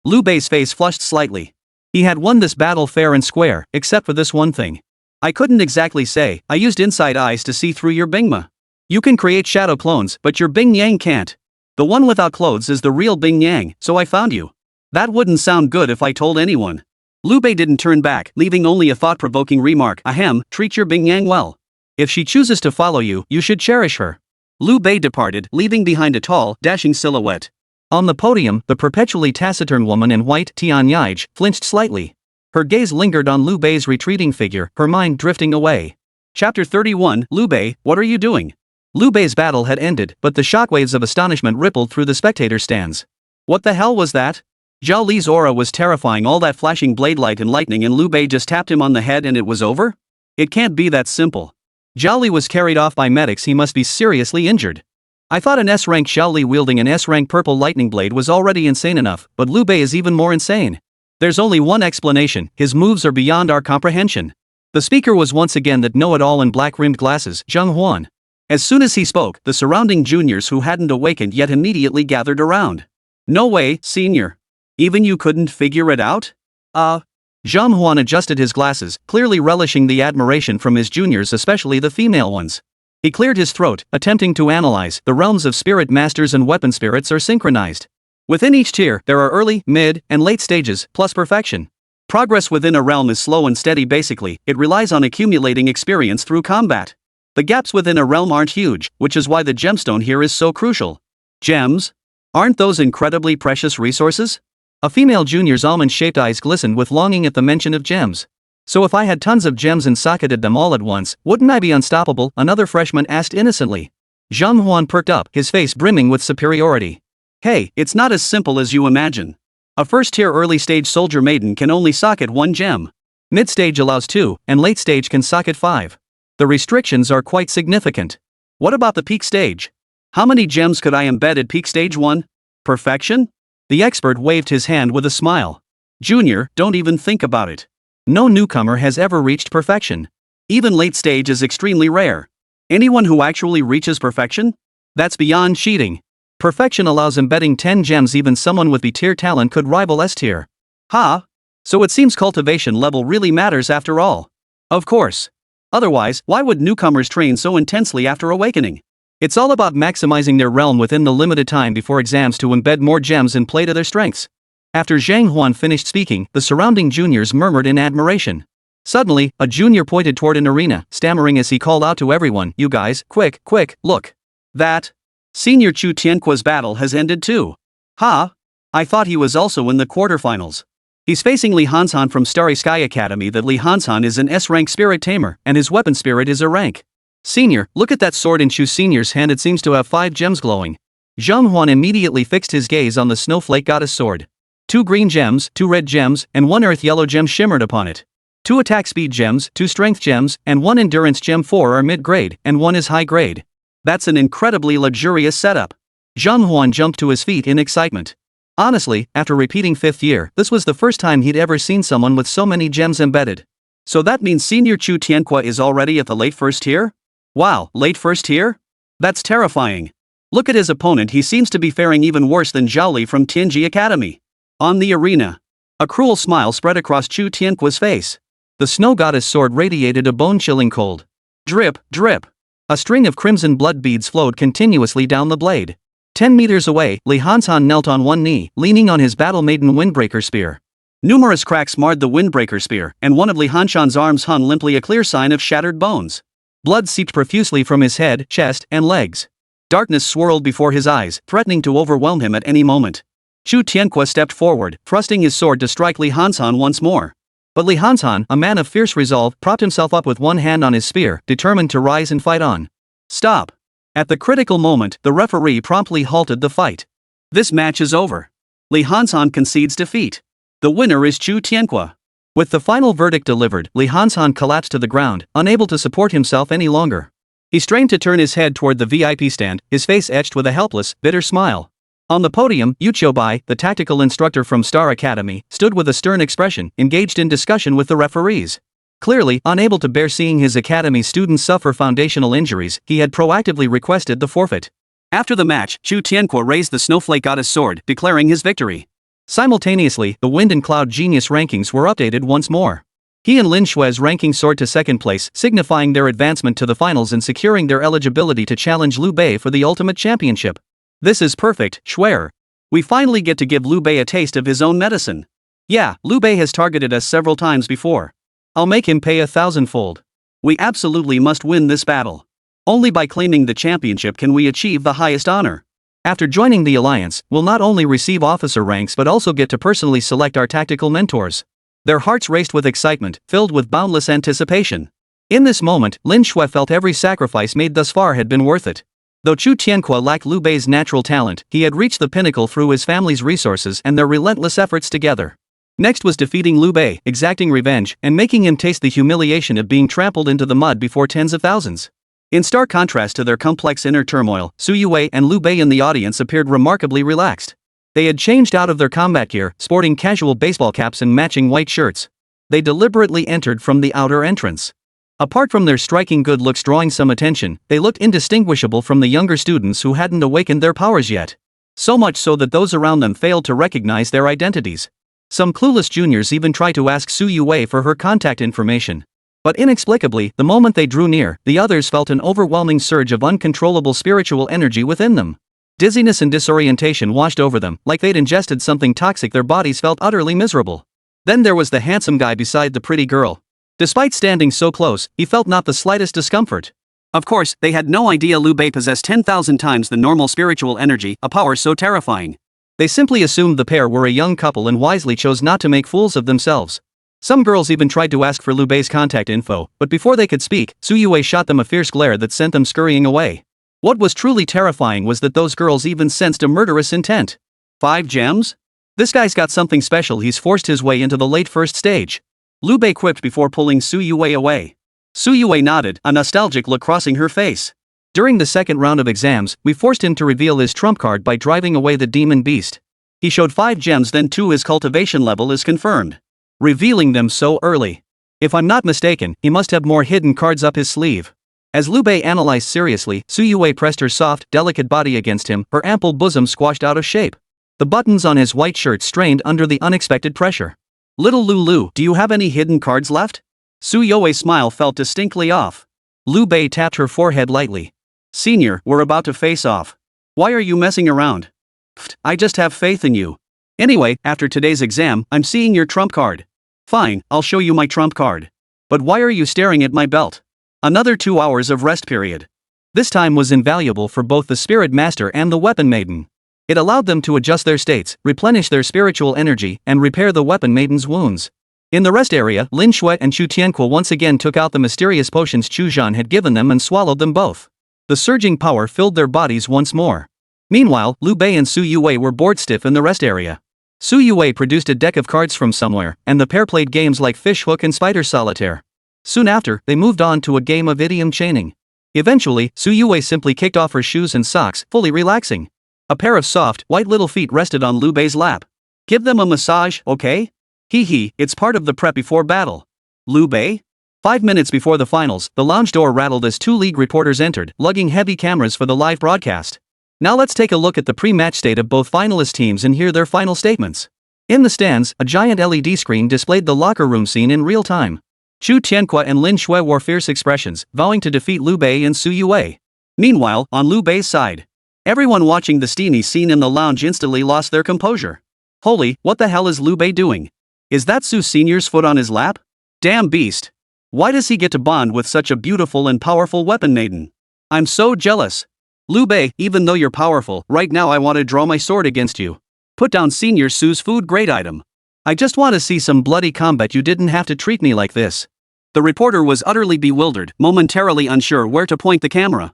Lu Bei's face flushed slightly. He had won this battle fair and square, except for this one thing. "I couldn't exactly say. I used inside eyes to see through your Bingma. You can create shadow clones, but your Bing Yang can't. The one without clothes is the real Bing Yang, so I found you. That wouldn't sound good if I told anyone." Lu Bei didn't turn back, leaving only a thought-provoking remark, "Ahem, treat your Bing Yang well. If she chooses to follow you, you should cherish her." Lu Bei departed, leaving behind a tall, dashing silhouette. On the podium, the perpetually taciturn woman in white, Tian Yaij, flinched slightly. Her gaze lingered on Lu Bei's retreating figure, her mind drifting away. Chapter 31, Lu Bei, what are you doing? Lu Bei's battle had ended, but the shockwaves of astonishment rippled through the spectator stands. What the hell was that? Zhao Li's aura was terrifying, all that flashing blade light and lightning, and Lu Bei just tapped him on the head and it was over? It can't be that simple. Zhao Li was carried off by medics. He must be seriously injured. I thought an S-rank Zhao Li wielding an S-rank purple lightning blade was already insane enough, but Lu Bei is even more insane. There's only one explanation: his moves are beyond our comprehension. The speaker was once again that know-it-all in black-rimmed glasses, Zheng Huan. As soon as he spoke, the surrounding juniors who hadn't awakened yet immediately gathered around. "No way, senior. Even you couldn't figure it out?" Zheng Huan adjusted his glasses, clearly relishing the admiration from his juniors, especially the female ones. He cleared his throat, attempting to analyze. The realms of spirit masters and weapon spirits are synchronized. Within each tier, there are early, mid, and late stages, plus perfection. Progress within a realm is slow and steady. Basically, it relies on accumulating experience through combat. The gaps within a realm aren't huge, which is why the gemstone here is so crucial. Gems? Aren't those incredibly precious resources? A female junior's almond-shaped eyes glistened with longing at the mention of gems. "So if I had tons of gems and socketed them all at once, wouldn't I be unstoppable?" another freshman asked innocently. Zheng Huan perked up, his face brimming with superiority. "Hey, it's not as simple as you imagine. A first-tier early-stage soldier maiden can only socket 1 gem. Mid-stage allows 2, and late-stage can socket 5. The restrictions are quite significant. What about the peak stage? How many gems could I embed at peak stage 1? Perfection? The expert waved his hand with a smile. Junior, don't even think about it. No newcomer has ever reached perfection. Even late stage is extremely rare. Anyone who actually reaches perfection? That's beyond cheating. Perfection allows embedding 10 gems. Even someone with B-tier talent could rival S-tier. Ha! So it seems cultivation level really matters after all. Of course. Otherwise, why would newcomers train so intensely after awakening? It's all about maximizing their realm within the limited time before exams to embed more gems and play to their strengths. After Zhang Huan finished speaking, the surrounding juniors murmured in admiration. Suddenly, a junior pointed toward an arena, stammering as he called out to everyone, "You guys, quick, look. That Senior Chu Tianqua's battle has ended too. Ha! I thought he was also in the quarterfinals. He's facing Li Hansan from Starry Sky Academy. That Li Hansan is an S-rank spirit tamer, and his weapon spirit is a rank. Senior, look at that sword in Chu Senior's hand. It seems to have 5 gems glowing." Zhang Huan immediately fixed his gaze on the snowflake goddess sword. 2 green gems, 2 red gems, and 1 earth yellow gem shimmered upon it. 2 attack speed gems, 2 strength gems, and 1 endurance gem. 4 are mid-grade, and 1 is high-grade. That's an incredibly luxurious setup. Zhang Huan jumped to his feet in excitement. Honestly, after repeating 5th year, this was the first time he'd ever seen someone with so many gems embedded. So that means Senior Chu Tianqua is already at the late 1st tier? Wow, late 1st tier? That's terrifying. Look at his opponent. He seems to be faring even worse than Zhao from Tianji Academy. On the arena, a cruel smile spread across Chu Tianqua's face. The snow goddess sword radiated a bone-chilling cold. Drip, drip. A string of crimson blood beads flowed continuously down the blade. 10 meters away, Li Hansan knelt on one knee, leaning on his Battle Maiden Windbreaker Spear. Numerous cracks marred the Windbreaker Spear, and one of Li Hanshan's arms hung limply, a clear sign of shattered bones. Blood seeped profusely from his head, chest, and legs. Darkness swirled before his eyes, threatening to overwhelm him at any moment. Chu Tianqua stepped forward, thrusting his sword to strike Li Hansan once more. But Li Hansan, a man of fierce resolve, propped himself up with one hand on his spear, determined to rise and fight on. Stop! At the critical moment, the referee promptly halted the fight. This match is over. Li Hansan concedes defeat. The winner is Chu Tianqua. With the final verdict delivered, Li Hansan collapsed to the ground, unable to support himself any longer. He strained to turn his head toward the VIP stand, his face etched with a helpless, bitter smile. On the podium, Lu Bei, the tactical instructor from Star Academy, stood with a stern expression, engaged in discussion with the referees. Clearly, unable to bear seeing his academy students suffer foundational injuries, he had proactively requested the forfeit. After the match, Chu Tianqua raised the snowflake goddess sword, declaring his victory. Simultaneously, the Wind and Cloud Genius rankings were updated once more. He and Lin Xue's ranking soared to 2nd place, signifying their advancement to the finals and securing their eligibility to challenge Lu Bei for the ultimate championship. This is perfect, Xue. We finally get to give Lu Bei a taste of his own medicine. Yeah, Lu Bei has targeted us several times before. I'll make him pay 1,000-fold. We absolutely must win this battle. Only by claiming the championship can we achieve the highest honor. After joining the alliance, we'll not only receive officer ranks but also get to personally select our tactical mentors. Their hearts raced with excitement, filled with boundless anticipation. In this moment, Lin Xue felt every sacrifice made thus far had been worth it. Though Chu Tianqua lacked Lu Bei's natural talent, he had reached the pinnacle through his family's resources and their relentless efforts together. Next was defeating Lu Bei, exacting revenge, and making him taste the humiliation of being trampled into the mud before tens of thousands. In stark contrast to their complex inner turmoil, Youwei and Lu Bei in the audience appeared remarkably relaxed. They had changed out of their combat gear, sporting casual baseball caps and matching white shirts. They deliberately entered from the outer entrance. Apart from their striking good looks drawing some attention, they looked indistinguishable from the younger students who hadn't awakened their powers yet. So much so that those around them failed to recognize their identities. Some clueless juniors even tried to ask Youwei for her contact information. But inexplicably, the moment they drew near, the others felt an overwhelming surge of uncontrollable spiritual energy within them. Dizziness and disorientation washed over them, like they'd ingested something toxic. Their bodies felt utterly miserable. Then there was the handsome guy beside the pretty girl. Despite standing so close, he felt not the slightest discomfort. Of course, they had no idea Lu Bei possessed 10,000 times the normal spiritual energy, a power so terrifying. They simply assumed the pair were a young couple and wisely chose not to make fools of themselves. Some girls even tried to ask for Lu Bei's contact info, but before they could speak, Youwei shot them a fierce glare that sent them scurrying away. What was truly terrifying was that those girls even sensed a murderous intent. 5 gems? This guy's got something special. He's forced his way into the late 1st stage. Lu Bei quipped before pulling Youwei away. Youwei nodded, a nostalgic look crossing her face. During the second round of exams, we forced him to reveal his trump card by driving away the demon beast. He showed 5 gems, then 2. His cultivation level is confirmed. Revealing them so early. If I'm not mistaken, he must have more hidden cards up his sleeve. As Lu Bei analyzed seriously, Youwei pressed her soft, delicate body against him, her ample bosom squashed out of shape. The buttons on his white shirt strained under the unexpected pressure. Little Lulu, do you have any hidden cards left? Youwei's smile felt distinctly off. Lu Bei tapped her forehead lightly. Senior, we're about to face off. Why are you messing around? Pfft, I just have faith in you. Anyway, after today's exam, I'm seeing your trump card. Fine, I'll show you my trump card. But why are you staring at my belt? Another 2 hours of rest period. This time was invaluable for both the Spirit Master and the Weapon Maiden. It allowed them to adjust their states, replenish their spiritual energy, and repair the Weapon Maiden's wounds. In the rest area, Lin Xue and Chu Tianque once again took out the mysterious potions Chu Zhan had given them and swallowed them both. The surging power filled their bodies once more. Meanwhile, Lu Bei and Youwei were bored stiff in the rest area. Youwei produced a deck of cards from somewhere, and the pair played games like fish hook and spider solitaire. Soon after, they moved on to a game of idiom chaining. Eventually, Youwei simply kicked off her shoes and socks, fully relaxing. A pair of soft, white little feet rested on Lu Bei's lap. Give them a massage, okay? Hee, it's part of the prep before battle. Lu Bei? 5 minutes before the finals, the lounge door rattled as 2 league reporters entered, lugging heavy cameras for the live broadcast. Now let's take a look at the pre-match state of both finalist teams and hear their final statements. In the stands, a giant LED screen displayed the locker room scene in real time. Chu Tianque and Lin Xue wore fierce expressions, vowing to defeat Lu Bei and Youwei. Meanwhile, on Lu Bei's side, everyone watching the steamy scene in the lounge instantly lost their composure. Holy, what the hell is Lu Bei doing? Is that Su Senior's foot on his lap? Damn beast. Why does he get to bond with such a beautiful and powerful weapon maiden? I'm so jealous. Lu Bei, even though you're powerful, right now I want to draw my sword against you. Put down Senior Su's food grade item. I just want to see some bloody combat. You didn't have to treat me like this. The reporter was utterly bewildered, momentarily unsure where to point the camera.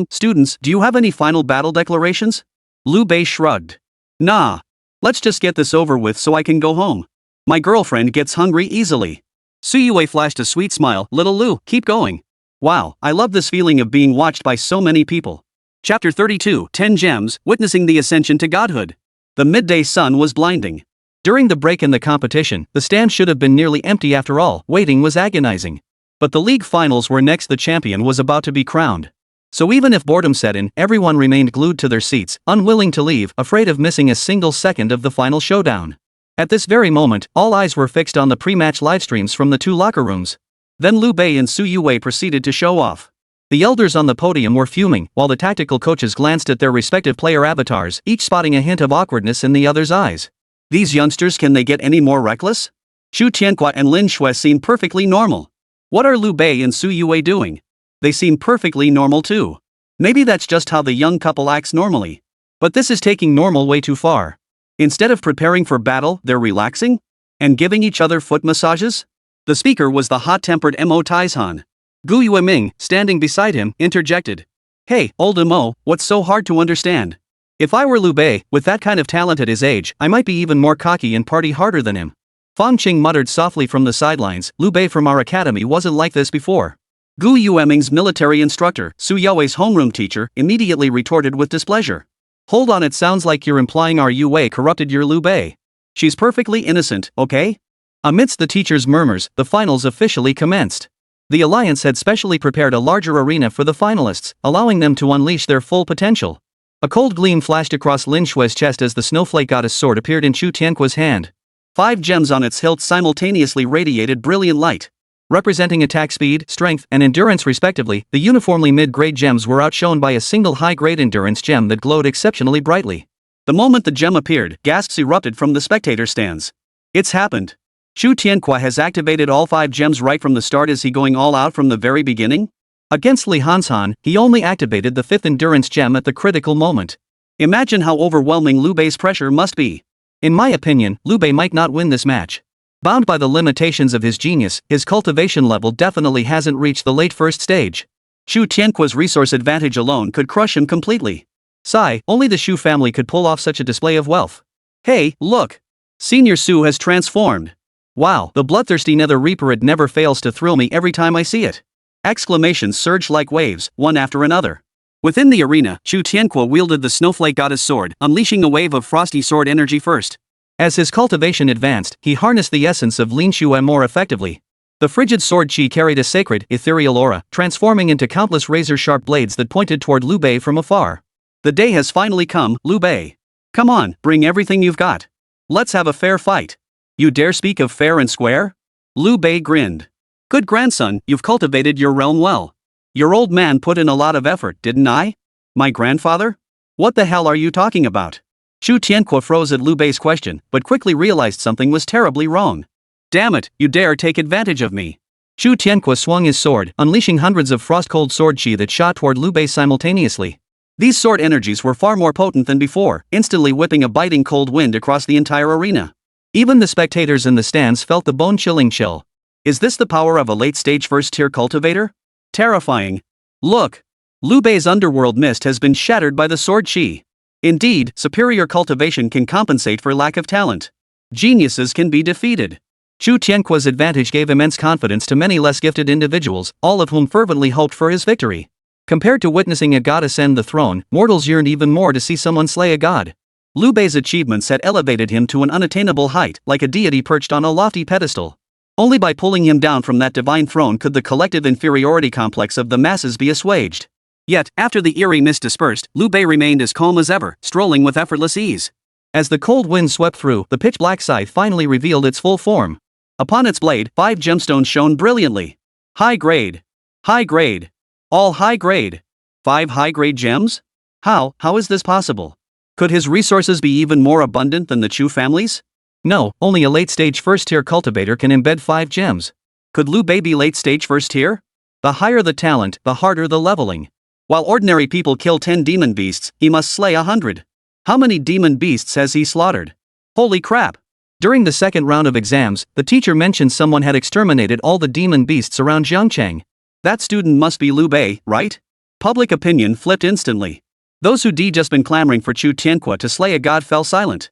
Students, do you have any final battle declarations? Lu Bei shrugged. Nah. Let's just get this over with so I can go home. My girlfriend gets hungry easily. Youwei flashed a sweet smile. Little Lu, keep going. Wow, I love this feeling of being watched by so many people. Chapter 32, 10 Gems, Witnessing the Ascension to Godhood. The midday sun was blinding. During the break in the competition, the stand should have been nearly empty after all. Waiting was agonizing. But the league finals were next. The champion was about to be crowned. So even if boredom set in, everyone remained glued to their seats, unwilling to leave, afraid of missing a single second of the final showdown. At this very moment, all eyes were fixed on the pre-match livestreams from the 2 locker rooms. Then Lu Bei and Youwei proceeded to show off. The elders on the podium were fuming, while the tactical coaches glanced at their respective player avatars, each spotting a hint of awkwardness in the other's eyes. These youngsters, can they get any more reckless? Chu Tianque and Lin Xue seem perfectly normal. What are Lu Bei and Youwei doing? They seem perfectly normal too. Maybe that's just how the young couple acts normally. But this is taking normal way too far. Instead of preparing for battle, they're relaxing? And giving each other foot massages? The speaker was the hot-tempered Mo Taizhan. Gu Yueming, standing beside him, interjected. Hey, old Mo, what's so hard to understand? If I were Lu Bei, with that kind of talent at his age, I might be even more cocky and party harder than him. Fang Qing muttered softly from the sidelines. Lu Bei from our academy wasn't like this before. Gu Yueming's military instructor, Youwei's homeroom teacher, immediately retorted with displeasure. Hold on, it sounds like you're implying our Youwei corrupted your Lu Bei. She's perfectly innocent, okay? Amidst the teacher's murmurs, the finals officially commenced. The alliance had specially prepared a larger arena for the finalists, allowing them to unleash their full potential. A cold gleam flashed across Lin Xue's chest as the snowflake goddess sword appeared in Chu Tianque's hand. 5 gems on its hilt simultaneously radiated brilliant light. Representing attack speed, strength, and endurance respectively, the uniformly mid-grade gems were outshone by a single high-grade endurance gem that glowed exceptionally brightly. The moment the gem appeared, gasps erupted from the spectator stands. It's happened. Chu Tianque has activated all 5 gems right from the start. Is he going all out from the very beginning? Against Li Hanshan, he only activated the 5th endurance gem at the critical moment. Imagine how overwhelming Lu Bei's pressure must be. In my opinion, Lu Bei might not win this match. Bound by the limitations of his genius, his cultivation level definitely hasn't reached the late first stage. Chu Tianque's resource advantage alone could crush him completely. Sigh, only the Xu family could pull off such a display of wealth. Hey, look! Senior Su has transformed. Wow, the bloodthirsty Nether Reaper, it never fails to thrill me every time I see it. Exclamations surged like waves, one after another. Within the arena, Chu Tianque wielded the snowflake goddess sword, unleashing a wave of frosty sword energy first. As his cultivation advanced, he harnessed the essence of Lin Xue more effectively. The frigid sword chi carried a sacred, ethereal aura, transforming into countless razor-sharp blades that pointed toward Lu Bei from afar. The day has finally come, Lu Bei. Come on, bring everything you've got. Let's have a fair fight. You dare speak of fair and square? Lu Bei grinned. Good grandson, you've cultivated your realm well. Your old man put in a lot of effort, didn't I? My grandfather? What the hell are you talking about? Chu Tianque froze at Lu Bei's question, but quickly realized something was terribly wrong. Damn it, you dare take advantage of me. Chu Tianque swung his sword, unleashing hundreds of frost-cold sword chi that shot toward Lu Bei simultaneously. These sword energies were far more potent than before, instantly whipping a biting cold wind across the entire arena. Even the spectators in the stands felt the bone-chilling chill. Is this the power of a late-stage first-tier cultivator? Terrifying. Look! Lu Bei's underworld mist has been shattered by the sword chi. Indeed, superior cultivation can compensate for lack of talent. Geniuses can be defeated. Chu Tianque's advantage gave immense confidence to many less gifted individuals, all of whom fervently hoped for his victory. Compared to witnessing a god ascend the throne, mortals yearned even more to see someone slay a god. Lu Bei's achievements had elevated him to an unattainable height, like a deity perched on a lofty pedestal. Only by pulling him down from that divine throne could the collective inferiority complex of the masses be assuaged. Yet, after the eerie mist dispersed, Lu Bei remained as calm as ever, strolling with effortless ease. As the cold wind swept through, the pitch-black scythe finally revealed its full form. Upon its blade, 5 gemstones shone brilliantly. High grade. High grade. All high grade. 5 high-grade gems? How is this possible? Could his resources be even more abundant than the Chu family's? No, only a late-stage first-tier cultivator can embed 5 gems. Could Lu Bei be late-stage first-tier? The higher the talent, the harder the leveling. While ordinary people kill 10 demon beasts, he must slay 100. How many demon beasts has he slaughtered? Holy crap! During the second round of exams, the teacher mentioned someone had exterminated all the demon beasts around Jiangcheng. That student must be Lu Bei, right? Public opinion flipped instantly. Those who'd just been clamoring for Chu Tianque to slay a god fell silent.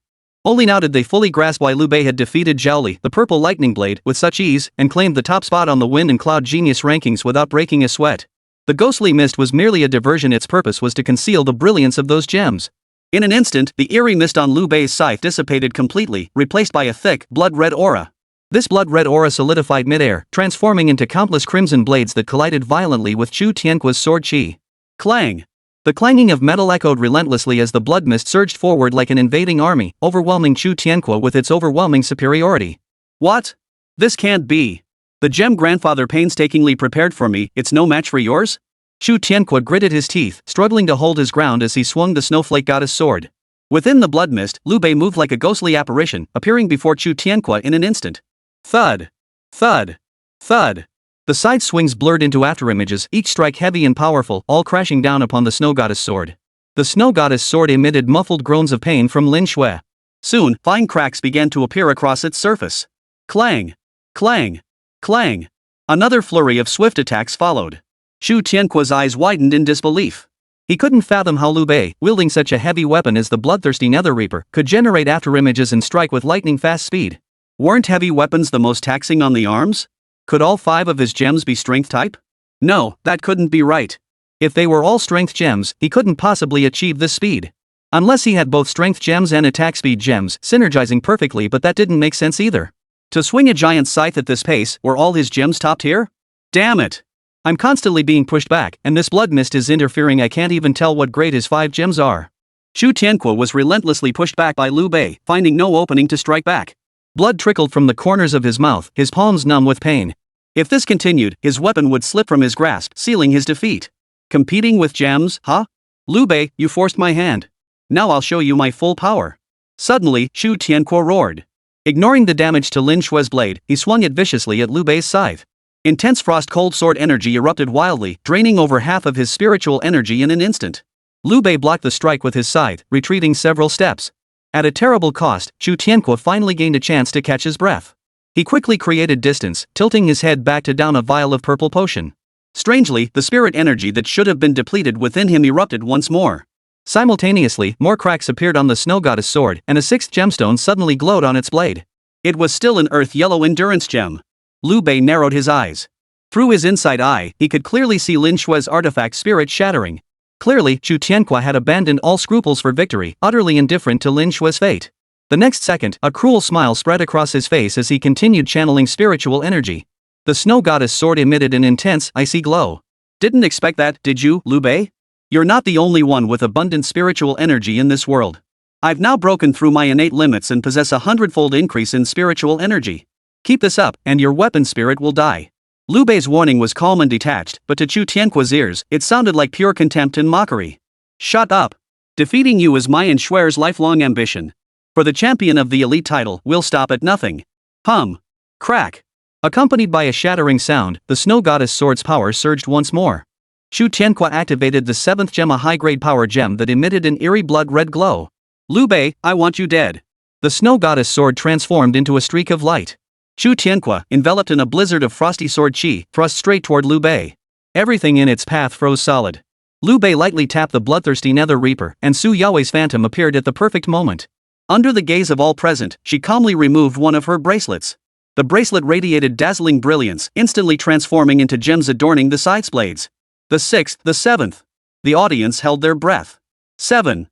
Only now did they fully grasp why Lu Bei had defeated Zhaoli, the purple lightning blade, with such ease, and claimed the top spot on the wind and cloud genius rankings without breaking a sweat. The ghostly mist was merely a diversion, its purpose was to conceal the brilliance of those gems. In an instant, the eerie mist on Lu Bei's scythe dissipated completely, replaced by a thick, blood-red aura. This blood-red aura solidified mid-air, transforming into countless crimson blades that collided violently with Chu Tianque's sword chi. Clang! The clanging of metal echoed relentlessly as the blood mist surged forward like an invading army, overwhelming Chu Tianque with its overwhelming superiority. What? This can't be. The gem grandfather painstakingly prepared for me, it's no match for yours? Chu Tianque gritted his teeth, struggling to hold his ground as he swung the snowflake goddess sword. Within the blood mist, Lu Bei moved like a ghostly apparition, appearing before Chu Tianque in an instant. Thud! Thud! Thud! The side swings blurred into afterimages, each strike heavy and powerful, all crashing down upon the snow goddess sword. The snow goddess sword emitted muffled groans of pain from Lin Xue. Soon, fine cracks began to appear across its surface. Clang! Clang! Clang! Another flurry of swift attacks followed. Chu Tianque's eyes widened in disbelief. He couldn't fathom how Lu Bei, wielding such a heavy weapon as the bloodthirsty Nether Reaper, could generate afterimages and strike with lightning-fast speed. Weren't heavy weapons the most taxing on the arms? Could all 5 of his gems be strength type? No, that couldn't be right. If they were all strength gems, he couldn't possibly achieve this speed. Unless he had both strength gems and attack speed gems, synergizing perfectly, but that didn't make sense either. To swing a giant scythe at this pace, were all his gems top tier? Damn it! I'm constantly being pushed back, and this blood mist is interfering. I can't even tell what grade his 5 gems are. Chu Tianque was relentlessly pushed back by Lu Bei, finding no opening to strike back. Blood trickled from the corners of his mouth, his palms numb with pain. If this continued, his weapon would slip from his grasp, sealing his defeat. Competing with gems, huh? Lu Bei, you forced my hand. Now I'll show you my full power. Suddenly, Chu Tianque roared. Ignoring the damage to Lin Xue's blade, he swung it viciously at Lu Bei's scythe. Intense frost-cold sword energy erupted wildly, draining over half of his spiritual energy in an instant. Lu Bei blocked the strike with his scythe, retreating several steps. At a terrible cost, Chu Tianque finally gained a chance to catch his breath. He quickly created distance, tilting his head back to down a vial of purple potion. Strangely, the spirit energy that should have been depleted within him erupted once more. Simultaneously, more cracks appeared on the snow goddess sword, and a 6th gemstone suddenly glowed on its blade. It was still an earth-yellow endurance gem. Lu Bei narrowed his eyes. Through his inside eye, he could clearly see Lin Xue's artifact spirit shattering. Clearly, Chu Tianhua had abandoned all scruples for victory, utterly indifferent to Lin Xue's fate. The next second, a cruel smile spread across his face as he continued channeling spiritual energy. The snow goddess sword emitted an intense, icy glow. Didn't expect that, did you, Lu Bei? You're not the only one with abundant spiritual energy in this world. I've now broken through my innate limits and possess a 100-fold increase in spiritual energy. Keep this up, and your weapon spirit will die. Lu Bei's warning was calm and detached, but to Chu Tianhua's ears, it sounded like pure contempt and mockery. Shut up. Defeating you is my and Xue's lifelong ambition. For the champion of the elite title, we'll stop at nothing. Hum. Crack. Accompanied by a shattering sound, the snow goddess sword's power surged once more. Chu Tianhua activated the 7th gem, a high-grade power gem that emitted an eerie blood-red glow. Lu Bei, I want you dead. The snow goddess sword transformed into a streak of light. Chu Tianhua, enveloped in a blizzard of frosty sword chi, thrust straight toward Lu Bei. Everything in its path froze solid. Lu Bei lightly tapped the bloodthirsty Nether Reaper, and Su Youwei's phantom appeared at the perfect moment. Under the gaze of all present, she calmly removed one of her bracelets. The bracelet radiated dazzling brilliance, instantly transforming into gems adorning the sides blades. The 6th, the 7th. The audience held their breath. 7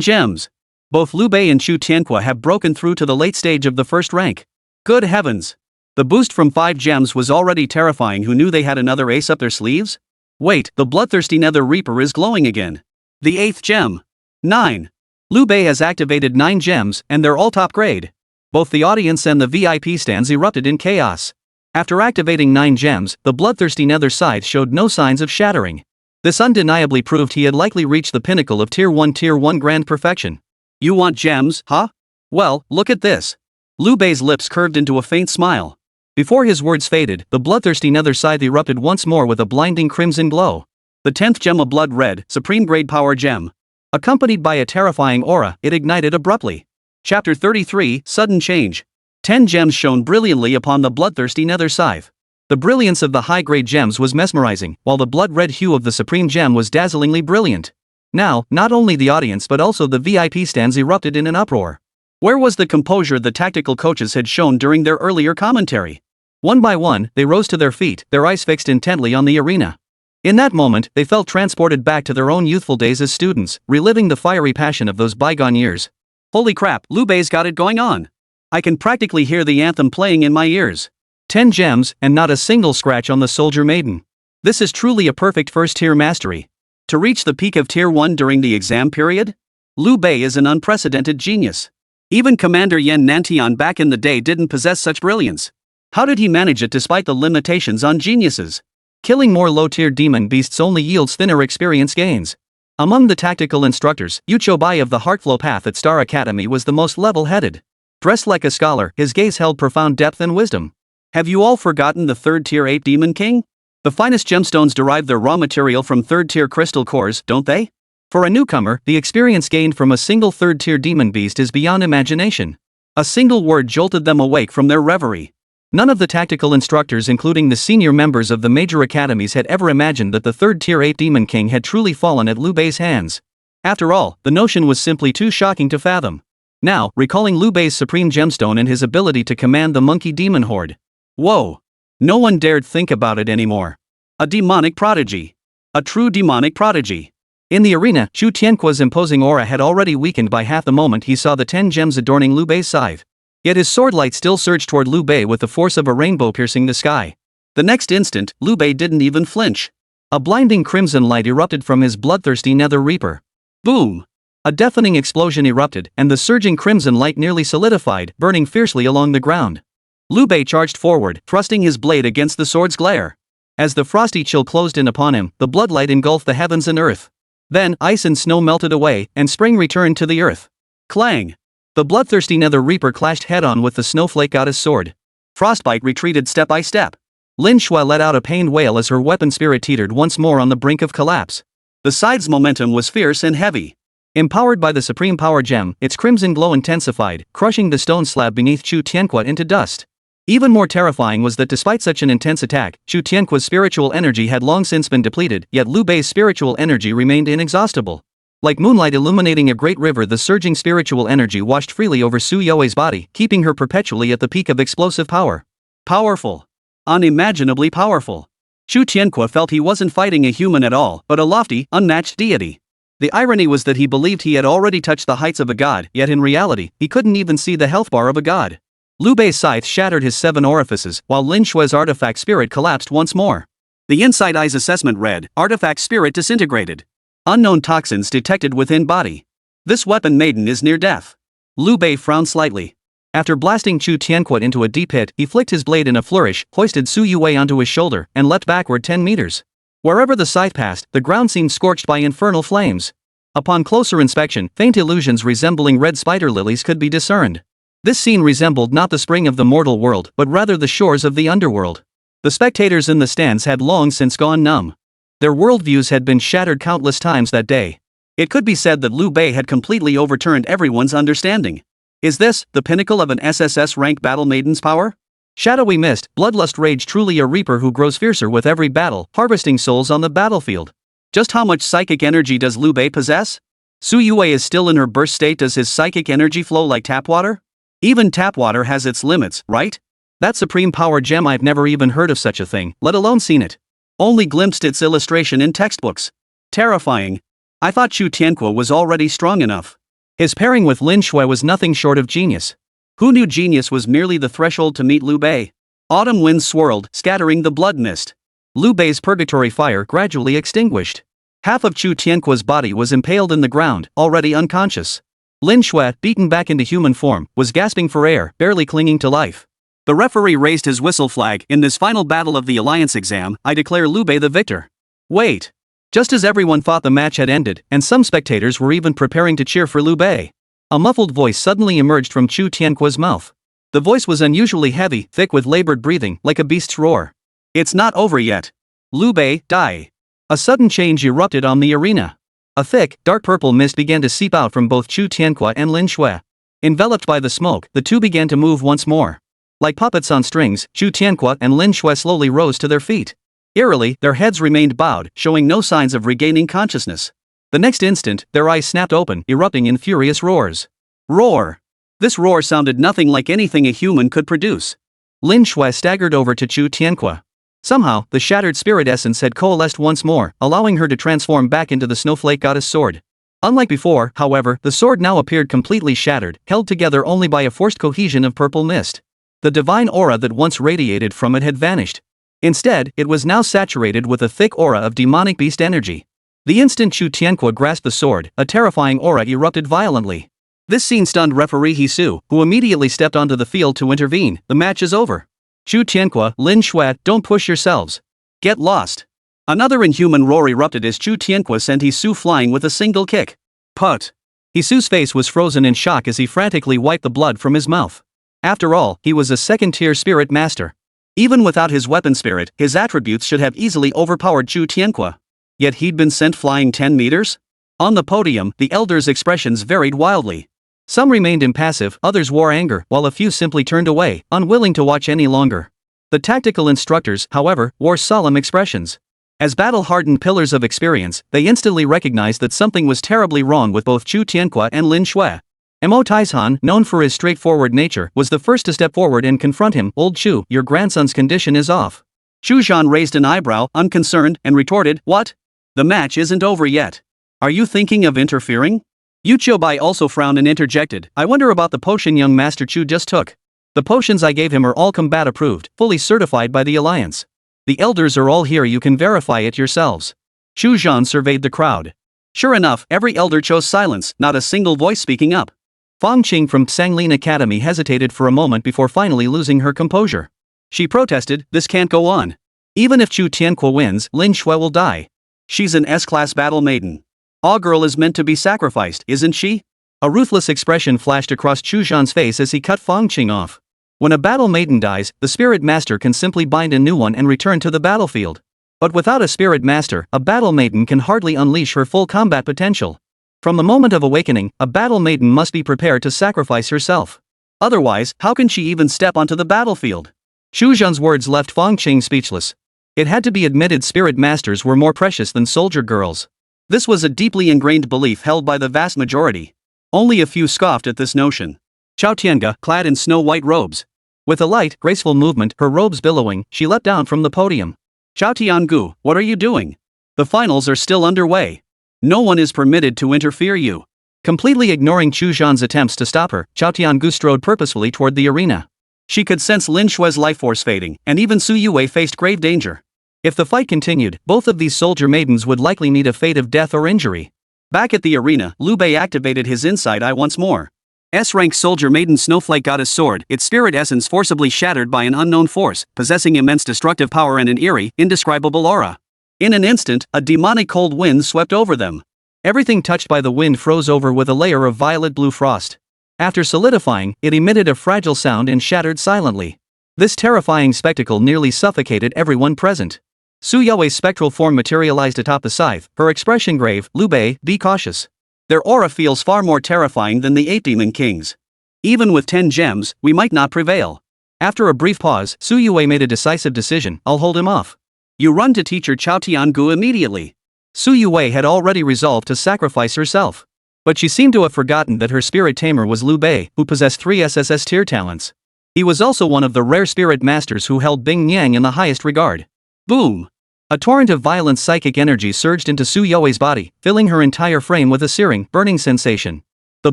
gems. Both Lu Bei and Chu Tianhua have broken through to the late stage of the first rank. Good heavens! The boost from 5 gems was already terrifying. Who knew they had another ace up their sleeves? Wait, the bloodthirsty Nether Reaper is glowing again. The 8th gem. 9. Lu Bei has activated 9 gems, and they're all top grade. Both the audience and the VIP stands erupted in chaos. After activating 9 gems, the bloodthirsty Nether scythe showed no signs of shattering. This undeniably proved he had likely reached the pinnacle of Tier 1 grand perfection. You want gems, huh? Well, look at this. Lu Bei's lips curved into a faint smile. Before his words faded, the bloodthirsty Nether scythe erupted once more with a blinding crimson glow. The 10th gem, a blood red, supreme grade power gem. Accompanied by a terrifying aura, it ignited abruptly. Chapter 33, Sudden Change. 10 gems shone brilliantly upon the bloodthirsty Nether scythe. The brilliance of the high-grade gems was mesmerizing, while the blood-red hue of the supreme gem was dazzlingly brilliant. Now, not only the audience but also the VIP stands erupted in an uproar. Where was the composure the tactical coaches had shown during their earlier commentary? One by one, they rose to their feet, their eyes fixed intently on the arena. In that moment, they felt transported back to their own youthful days as students, reliving the fiery passion of those bygone years. Holy crap, Lu Bei's got it going on. I can practically hear the anthem playing in my ears. 10 gems, and not a single scratch on the soldier maiden. This is truly a perfect first-tier mastery. To reach the peak of Tier 1 during the exam period? Lu Bei is an unprecedented genius. Even Commander Yan Nantian back in the day didn't possess such brilliance. How did he manage it despite the limitations on geniuses? Killing more low-tier demon beasts only yields thinner experience gains. Among the tactical instructors, Youwei Bei of the Heartflow Path at Star Academy was the most level-headed. Dressed like a scholar, his gaze held profound depth and wisdom. Have you all forgotten the 3rd tier 8 demon king? The finest gemstones derive their raw material from 3rd tier crystal cores, don't they? For a newcomer, the experience gained from a single 3rd tier demon beast is beyond imagination. A single word jolted them awake from their reverie. None of the tactical instructors, including the senior members of the major academies, had ever imagined that the 3rd tier 8 demon king had truly fallen at Lu Bei's hands. After all, the notion was simply too shocking to fathom. Now, recalling Lu Bei's supreme gemstone and his ability to command the monkey demon horde. Whoa! No one dared think about it anymore. A demonic prodigy. A true demonic prodigy. In the arena, Chu Tianhua's imposing aura had already weakened by half the moment he saw the 10 gems adorning Lu Bei's scythe. Yet his sword light still surged toward Lu Bei with the force of a rainbow piercing the sky. The next instant, Lu Bei didn't even flinch. A blinding crimson light erupted from his bloodthirsty Nether Reaper. Boom! A deafening explosion erupted, and the surging crimson light nearly solidified, burning fiercely along the ground. Lu Bei charged forward, thrusting his blade against the sword's glare. As the frosty chill closed in upon him, the bloodlight engulfed the heavens and earth. Then, ice and snow melted away, and spring returned to the earth. Clang! The bloodthirsty Nether Reaper clashed head-on with the snowflake goddess sword. Frostbite retreated step by step. Lin Xue let out a pained wail as her weapon spirit teetered once more on the brink of collapse. The scythe's momentum was fierce and heavy. Empowered by the supreme power gem, its crimson glow intensified, crushing the stone slab beneath Chu Tianhua into dust. Even more terrifying was that despite such an intense attack, Chu Tianhua's spiritual energy had long since been depleted, yet Lu Bei's spiritual energy remained inexhaustible. Like moonlight illuminating a great river, the surging spiritual energy washed freely over Su Youwei's body, keeping her perpetually at the peak of explosive power. Powerful. unimaginably powerful. Chu Tianque felt he wasn't fighting a human at all, but a lofty, unmatched deity. The irony was that he believed he had already touched the heights of a god, yet in reality, he couldn't even see the health bar of a god. Lu Bei's scythe shattered his 7 orifices, while Lin Xue's artifact spirit collapsed once more. The Inside Eyes assessment read, Artifact spirit disintegrated. Unknown toxins detected within body. This weapon maiden is near death. Lu Bei frowned slightly. After blasting Chu Tianque into a deep pit, he flicked his blade in a flourish, hoisted Su Youwei onto his shoulder, and leapt backward 10 meters. Wherever the scythe passed, the ground seemed scorched by infernal flames. Upon closer inspection, faint illusions resembling red spider lilies could be discerned. This scene resembled not the spring of the mortal world, but rather the shores of the underworld. The spectators in the stands had long since gone numb. Their worldviews had been shattered countless times that day. It could be said that Lu Bei had completely overturned everyone's understanding. Is this the pinnacle of an SSS-rank battle maiden's power? Shadowy mist, bloodlust rage, truly a reaper who grows fiercer with every battle, harvesting souls on the battlefield. Just how much psychic energy does Lu Bei possess? Su Youwei is still in her burst state. Does his psychic energy flow like tap water? Even tap water has its limits, right? That supreme power gem, I've never even heard of such a thing, let alone seen it. Only glimpsed its illustration in textbooks. Terrifying. I thought Chu Tianque was already strong enough. His pairing with Lin Xue was nothing short of genius. Who knew genius was merely the threshold to meet Lu Bei? Autumn winds swirled, scattering the blood mist. Lu Bei's purgatory fire gradually extinguished. Half of Chu Tianque's body was impaled in the ground, already unconscious. Lin Xue, beaten back into human form, was gasping for air, barely clinging to life. The referee raised his whistle flag. In this final battle of the Alliance exam, I declare Lu Bei the victor. Wait. Just as everyone thought the match had ended, and some spectators were even preparing to cheer for Lu Bei, a muffled voice suddenly emerged from Chu Tianque's mouth. The voice was unusually heavy, thick with labored breathing, like a beast's roar. It's not over yet. Lu Bei, die. A sudden change erupted on the arena. A thick, dark purple mist began to seep out from both Chu Tianque and Lin Xue. Enveloped by the smoke, the two began to move once more. Like puppets on strings, Chu Tianque and Lin Xue slowly rose to their feet. Eerily, their heads remained bowed, showing no signs of regaining consciousness. The next instant, their eyes snapped open, erupting in furious roars. Roar! This roar sounded nothing like anything a human could produce. Lin Xue staggered over to Chu Tianque. Somehow, the shattered spirit essence had coalesced once more, allowing her to transform back into the snowflake goddess sword. Unlike before, however, the sword now appeared completely shattered, held together only by a forced cohesion of purple mist. The divine aura that once radiated from it had vanished. Instead, it was now saturated with a thick aura of demonic beast energy. The instant Chu Tianque grasped the sword, a terrifying aura erupted violently. This scene stunned referee Hisu, who immediately stepped onto the field to intervene. The match is over. Chu Tianque, Lin Xue, don't push yourselves. Get lost. Another inhuman roar erupted as Chu Tianque sent Hisu flying with a single kick. Put. Hisu's face was frozen in shock as he frantically wiped the blood from his mouth. After all, he was a second-tier spirit master. Even without his weapon spirit, his attributes should have easily overpowered Chu Tianque. Yet he'd been sent flying 10 meters? On the podium, the elders' expressions varied wildly. Some remained impassive, others wore anger, while a few simply turned away, unwilling to watch any longer. The tactical instructors, however, wore solemn expressions. As battle-hardened pillars of experience, they instantly recognized that something was terribly wrong with both Chu Tianque and Lin Xue. Mo Taizhan, known for his straightforward nature, was the first to step forward and confront him. Old Chu, your grandson's condition is off. Chu Zhan raised an eyebrow, unconcerned, and retorted, what? The match isn't over yet. Are you thinking of interfering? Youwei Bai also frowned and interjected, I wonder about the potion young Master Chu just took. The potions I gave him are all combat approved, fully certified by the Alliance. The elders are all here, you can verify it yourselves. Chu Zhan surveyed the crowd. Sure enough, every elder chose silence, not a single voice speaking up. Fang Qing from Sanglin Academy hesitated for a moment before finally losing her composure. She protested, this can't go on. Even if Chu Tianque wins, Lin Xue will die. She's an S-class battle maiden. All girl is meant to be sacrificed, isn't she? A ruthless expression flashed across Chu Zhan's face as he cut Fang Qing off. When a battle maiden dies, the spirit master can simply bind a new one and return to the battlefield. But without a spirit master, a battle maiden can hardly unleash her full combat potential. From the moment of awakening, a battle maiden must be prepared to sacrifice herself. Otherwise, how can she even step onto the battlefield? Chu Zhan's words left Fang Qing speechless. It had to be admitted spirit masters were more precious than soldier girls. This was a deeply ingrained belief held by the vast majority. Only a few scoffed at this notion. Chao Tianga, clad in snow-white robes. With a light, graceful movement, her robes billowing, she leapt down from the podium. Chao Tiangu, what are you doing? The finals are still underway. No one is permitted to interfere you. Completely ignoring Chu Zhan's attempts to stop her, Chao Tiangu strode purposefully toward the arena. She could sense Lin Xue's life force fading, and even Youwei faced grave danger. If the fight continued, both of these soldier maidens would likely meet a fate of death or injury. Back at the arena, Lu Bei activated his inside eye once more. S-rank soldier maiden snowflake goddess sword, its spirit essence forcibly shattered by an unknown force, possessing immense destructive power and an eerie, indescribable aura. In an instant, a demonic cold wind swept over them. Everything touched by the wind froze over with a layer of violet-blue frost. After solidifying, it emitted a fragile sound and shattered silently. This terrifying spectacle nearly suffocated everyone present. Youwei's spectral form materialized atop the scythe, her expression grave. Lu Bei, be cautious. Their aura feels far more terrifying than the 8 demon kings. Even with 10 gems, we might not prevail. After a brief pause, Youwei made a decisive decision. I'll hold him off. You run to teacher Chao Tiangu immediately. Youwei had already resolved to sacrifice herself. But she seemed to have forgotten that her spirit tamer was Lu Bei, who possessed 3 SSS-tier talents. He was also one of the rare spirit masters who held Bing Yang in the highest regard. Boom! A torrent of violent psychic energy surged into Youwei's body, filling her entire frame with a searing, burning sensation. The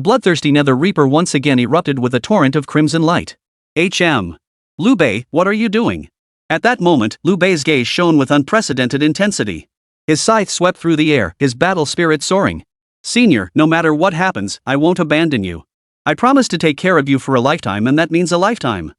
bloodthirsty Nether Reaper once again erupted with a torrent of crimson light. Lu Bei, what are you doing? At that moment, Lu Bei's gaze shone with unprecedented intensity. His scythe swept through the air, his battle spirit soaring. Senior, no matter what happens, I won't abandon you. I promise to take care of you for a lifetime, and that means a lifetime.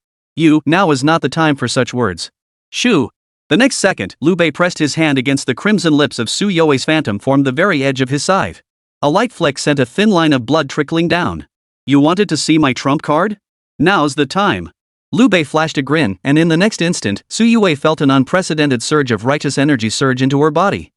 Now is not the time for such words. Shoo! The next second, Lu Bei pressed his hand against the crimson lips of Youwei's phantom formed the very edge of his scythe. A light flick sent a thin line of blood trickling down. You wanted to see my trump card? Now's the time. Lu Bei flashed a grin, and in the next instant, Youwei felt an unprecedented surge of righteous energy surge into her body.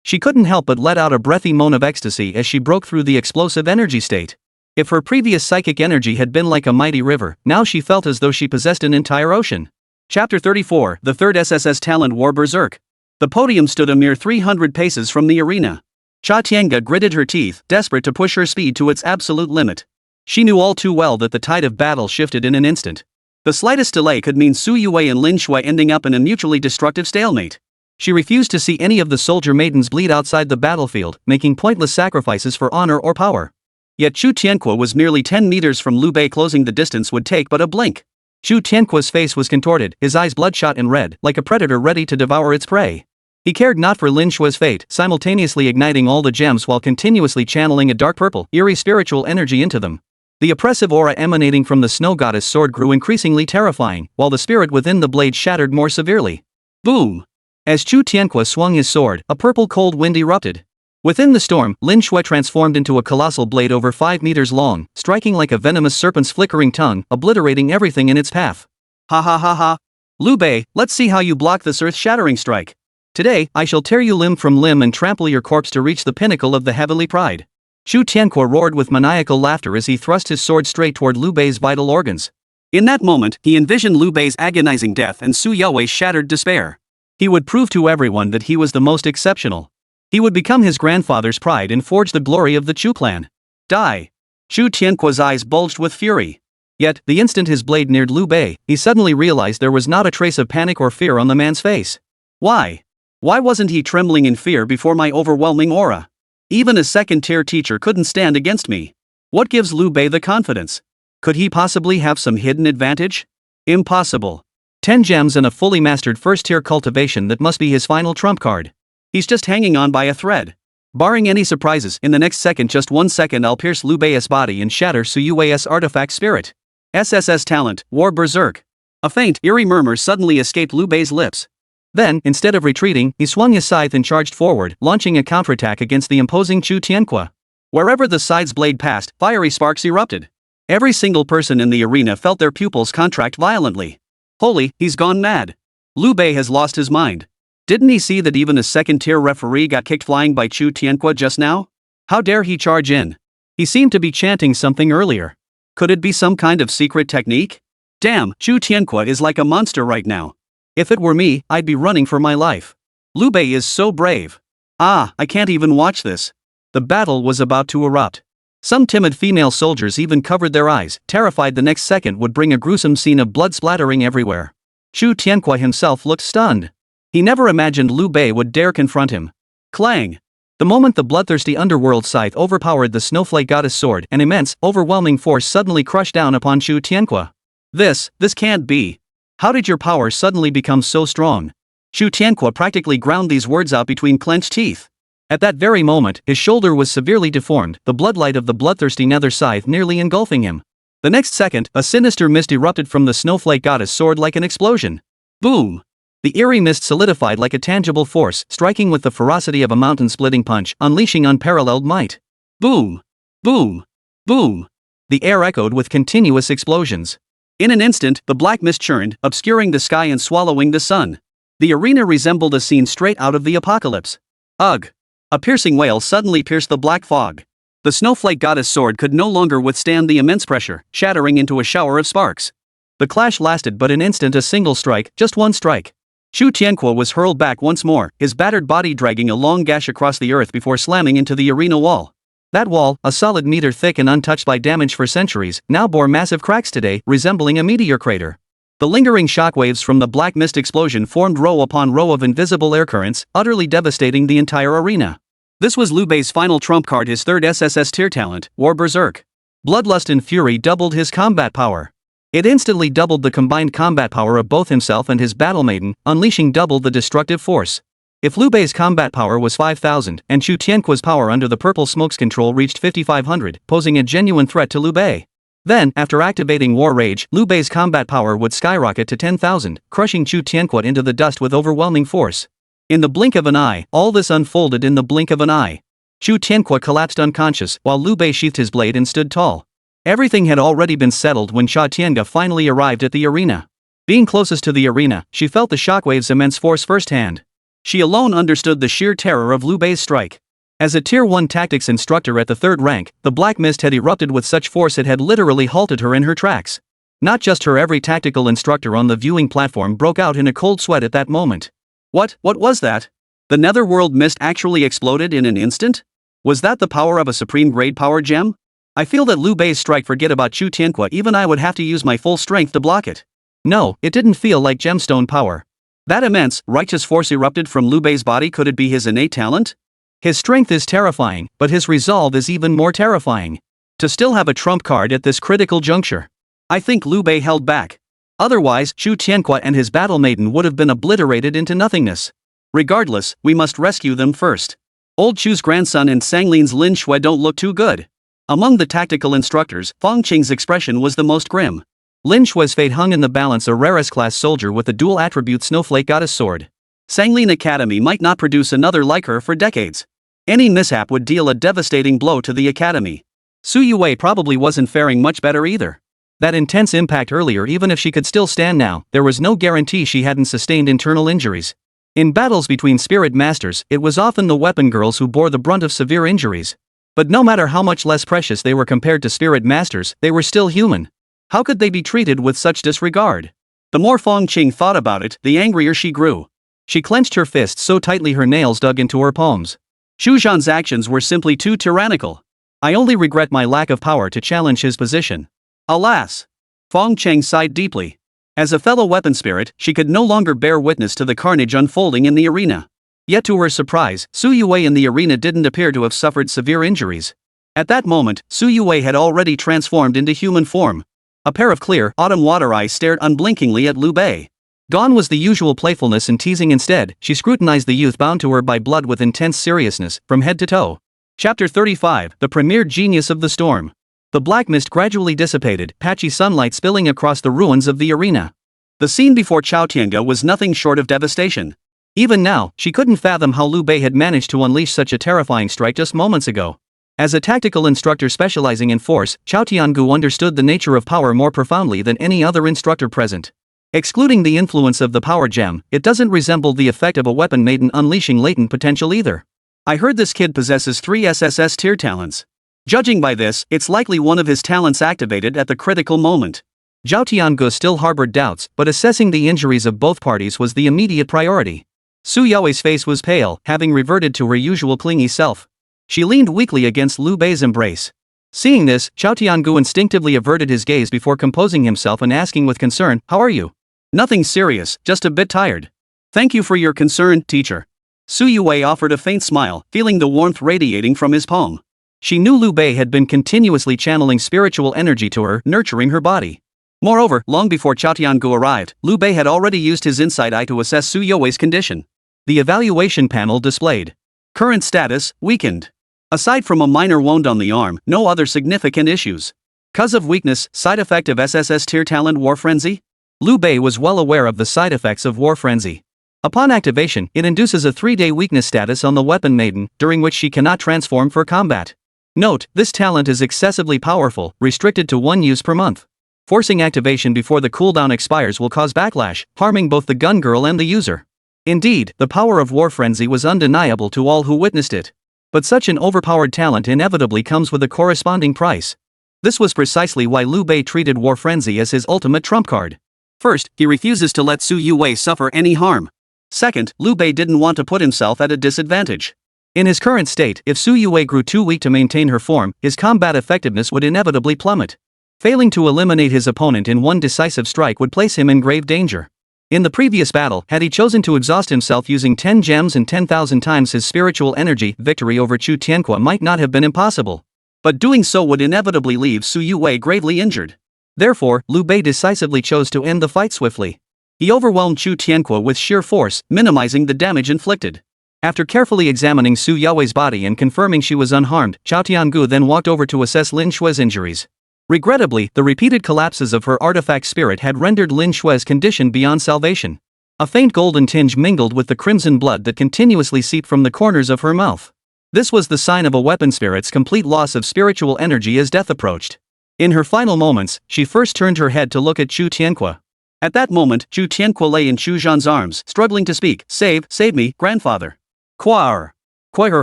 She couldn't help but let out a breathy moan of ecstasy as she broke through the explosive energy state. If her previous psychic energy had been like a mighty river, now she felt as though she possessed an entire ocean. Chapter 34, The Third SSS Talent War Berserk. The podium stood a mere 300 paces from the arena. Cha Tianga gritted her teeth, desperate to push her speed to its absolute limit. She knew all too well that the tide of battle shifted in an instant. The slightest delay could mean Youwei and Lin Xue ending up in a mutually destructive stalemate. She refused to see any of the soldier maidens bleed outside the battlefield, making pointless sacrifices for honor or power. Yet Chu Tianque was merely 10 meters from Lu Bei. Closing the distance would take but a blink. Chu Tianque's face was contorted, his eyes bloodshot and red, like a predator ready to devour its prey. He cared not for Lin Xue's fate, simultaneously igniting all the gems while continuously channeling a dark purple, eerie spiritual energy into them. The oppressive aura emanating from the snow goddess sword grew increasingly terrifying, while the spirit within the blade shattered more severely. Boom! As Chu Tianque swung his sword, a purple cold wind erupted. Within the storm, Lin Xue transformed into a colossal blade over 5 meters long, striking like a venomous serpent's flickering tongue, obliterating everything in its path. Ha ha ha ha! Lu Bei, let's see how you block this earth-shattering strike. Today, I shall tear you limb from limb and trample your corpse to reach the pinnacle of the heavenly pride. Chu Tianque roared with maniacal laughter as he thrust his sword straight toward Lu Bei's vital organs. In that moment, he envisioned Lu Bei's agonizing death and Youwei's shattered despair. He would prove to everyone that he was the most exceptional. He would become his grandfather's pride and forge the glory of the Chu clan. Die! Chu Tianque's eyes bulged with fury. Yet, the instant his blade neared Lu Bei, he suddenly realized there was not a trace of panic or fear on the man's face. Why? Why wasn't he trembling in fear before my overwhelming aura? Even a second-tier teacher couldn't stand against me. What gives Lu Bei the confidence? Could he possibly have some hidden advantage? Impossible. 10 gems and a fully mastered first-tier cultivation, that must be his final trump card. He's just hanging on by a thread. Barring any surprises, in the next second, just 1 second, I'll pierce Lu Bei's body and shatter Youwei's artifact spirit. SSS Talent, War Berserk. A faint, eerie murmur suddenly escaped Lu Bei's lips. Then, instead of retreating, he swung his scythe and charged forward, launching a counterattack against the imposing Chu Tianque. Wherever the scythe's blade passed, fiery sparks erupted. Every single person in the arena felt their pupils contract violently. Holy, he's gone mad. Lu Bei has lost his mind. Didn't he see that even a second-tier referee got kicked flying by Chu Tianque just now? How dare he charge in? He seemed to be chanting something earlier. Could it be some kind of secret technique? Damn, Chu Tianque is like a monster right now. If it were me, I'd be running for my life. Lu Bei is so brave. I can't even watch this. The battle was about to erupt. Some timid female soldiers even covered their eyes, terrified the next second would bring a gruesome scene of blood splattering everywhere. Chu Tianque himself looked stunned. He never imagined Lu Bei would dare confront him. Clang! The moment the bloodthirsty underworld scythe overpowered the snowflake goddess sword, an immense, overwhelming force suddenly crushed down upon Chu Tianque. This can't be. How did your power suddenly become so strong? Chu Tianque practically ground these words out between clenched teeth. At that very moment, his shoulder was severely deformed, the bloodlight of the bloodthirsty nether scythe nearly engulfing him. The next second, a sinister mist erupted from the snowflake goddess sword like an explosion. Boom! The eerie mist solidified like a tangible force, striking with the ferocity of a mountain-splitting punch, unleashing unparalleled might. Boom! Boom! Boom! The air echoed with continuous explosions. In an instant, the black mist churned, obscuring the sky and swallowing the sun. The arena resembled a scene straight out of the apocalypse. Ugh! A piercing wail suddenly pierced the black fog. The snowflake goddess sword could no longer withstand the immense pressure, shattering into a shower of sparks. The clash lasted but an instant, a single strike, just one strike. Chu Tianque was hurled back once more, his battered body dragging a long gash across the earth before slamming into the arena wall. That wall, a solid meter thick and untouched by damage for centuries, now bore massive cracks today, resembling a meteor crater. The lingering shockwaves from the black mist explosion formed row upon row of invisible air currents, utterly devastating the entire arena. This was Lu Bei's final trump card, his third SSS-tier talent, War Berserk. Bloodlust and Fury doubled his combat power. It instantly doubled the combined combat power of both himself and his battle maiden, unleashing double the destructive force. If Lu Bei's combat power was 5,000, and Chu Tianque's power under the purple smoke's control reached 5,500, posing a genuine threat to Lu Bei. Then, after activating War Rage, Lu Bei's combat power would skyrocket to 10,000, crushing Chu Tianque into the dust with overwhelming force. In the blink of an eye, all this unfolded in the blink of an eye. Chu Tianque collapsed unconscious, while Lu Bei sheathed his blade and stood tall. Everything had already been settled when Xia Tiange finally arrived at the arena. Being closest to the arena, she felt the shockwave's immense force firsthand. She alone understood the sheer terror of Lu Bei's strike. As a Tier 1 tactics instructor at the 3rd rank, the black mist had erupted with such force it had literally halted her in her tracks. Not just her, every tactical instructor on the viewing platform broke out in a cold sweat at that moment. What was that? The netherworld mist actually exploded in an instant? Was that the power of a supreme grade power gem? I feel that Lu Bei's strike, forget about Chu Tianque, even I would have to use my full strength to block it. No, it didn't feel like gemstone power. That immense, righteous force erupted from Lu Bei's body. Could it be his innate talent? His strength is terrifying, but his resolve is even more terrifying. To still have a trump card at this critical juncture. I think Lu Bei held back. Otherwise, Chu Tianque and his battle maiden would have been obliterated into nothingness. Regardless, we must rescue them first. Old Chu's grandson and Sanglin's Lin Xue don't look too good. Among the tactical instructors, Fang Qing's expression was the most grim. Lin Xue's fate hung in the balance, a SSS-class soldier with the dual attribute snowflake goddess sword. Sanglin Academy might not produce another like her for decades. Any mishap would deal a devastating blow to the academy. Youwei probably wasn't faring much better either. That intense impact earlier, even if she could still stand now, there was no guarantee she hadn't sustained internal injuries. In battles between spirit masters, it was often the weapon girls who bore the brunt of severe injuries. But no matter how much less precious they were compared to spirit masters, they were still human. How could they be treated with such disregard? The more Fang Qing thought about it, the angrier she grew. She clenched her fists so tightly her nails dug into her palms. Xu Zhan's actions were simply too tyrannical. I only regret my lack of power to challenge his position. Alas! Fang Qing sighed deeply. As a fellow weapon spirit, she could no longer bear witness to the carnage unfolding in the arena. Yet to her surprise, Youwei in the arena didn't appear to have suffered severe injuries. At that moment, Youwei had already transformed into human form. A pair of clear, autumn water eyes stared unblinkingly at Lu Bei. Gone was the usual playfulness and teasing. Instead, she scrutinized the youth bound to her by blood with intense seriousness, from head to toe. Chapter 35, The Premier Genius of the Storm. The black mist gradually dissipated, patchy sunlight spilling across the ruins of the arena. The scene before Chao Tiange was nothing short of devastation. Even now, she couldn't fathom how Lu Bei had managed to unleash such a terrifying strike just moments ago. As a tactical instructor specializing in force, Chao Tiangu understood the nature of power more profoundly than any other instructor present. Excluding the influence of the power gem, it doesn't resemble the effect of a weapon maiden unleashing latent potential either. I heard this kid possesses 3 SSS-tier talents. Judging by this, it's likely one of his talents activated at the critical moment. Zhao Tiangu still harbored doubts, but assessing the injuries of both parties was the immediate priority. Youwei's face was pale, having reverted to her usual clingy self. She leaned weakly against Lu Bei's embrace. Seeing this, Chao Tiangu instinctively averted his gaze before composing himself and asking with concern, "How are you?" "Nothing serious, just a bit tired." "Thank you for your concern, teacher." Youwei offered a faint smile, feeling the warmth radiating from his palm. She knew Lu Bei had been continuously channeling spiritual energy to her, nurturing her body. Moreover, long before Chao Tiangu arrived, Lu Bei had already used his inside eye to assess Youwei's condition. The evaluation panel displayed. Current status, weakened. Aside from a minor wound on the arm, no other significant issues. Cause of weakness, side effect of SSS-tier talent War Frenzy? Lu Bei was well aware of the side effects of War Frenzy. Upon activation, it induces a 3-day weakness status on the Weapon Maiden, during which she cannot transform for combat. Note, this talent is excessively powerful, restricted to 1 use per month. Forcing activation before the cooldown expires will cause backlash, harming both the gun girl and the user. Indeed, the power of War Frenzy was undeniable to all who witnessed it. But such an overpowered talent inevitably comes with a corresponding price. This was precisely why Lu Bei treated War Frenzy as his ultimate trump card. First, he refuses to let Youwei suffer any harm. Second, Lu Bei didn't want to put himself at a disadvantage. In his current state, if Youwei grew too weak to maintain her form, his combat effectiveness would inevitably plummet. Failing to eliminate his opponent in one decisive strike would place him in grave danger. In the previous battle, had he chosen to exhaust himself using 10 gems and 10,000 times his spiritual energy, victory over Chu Tianque might not have been impossible. But doing so would inevitably leave Youwei gravely injured. Therefore, Lu Bei decisively chose to end the fight swiftly. He overwhelmed Chu Tianque with sheer force, minimizing the damage inflicted. After carefully examining Youwei's body and confirming she was unharmed, Chao Tiangu then walked over to assess Lin Xue's injuries. Regrettably, the repeated collapses of her artifact spirit had rendered Lin Xue's condition beyond salvation. A faint golden tinge mingled with the crimson blood that continuously seeped from the corners of her mouth. This was the sign of a weapon spirit's complete loss of spiritual energy as death approached. In her final moments, she first turned her head to look at Chu Tianque. At that moment, Chu Tianque lay in Chu Zhan's arms, struggling to speak. Save me, grandfather." "Quar. Quar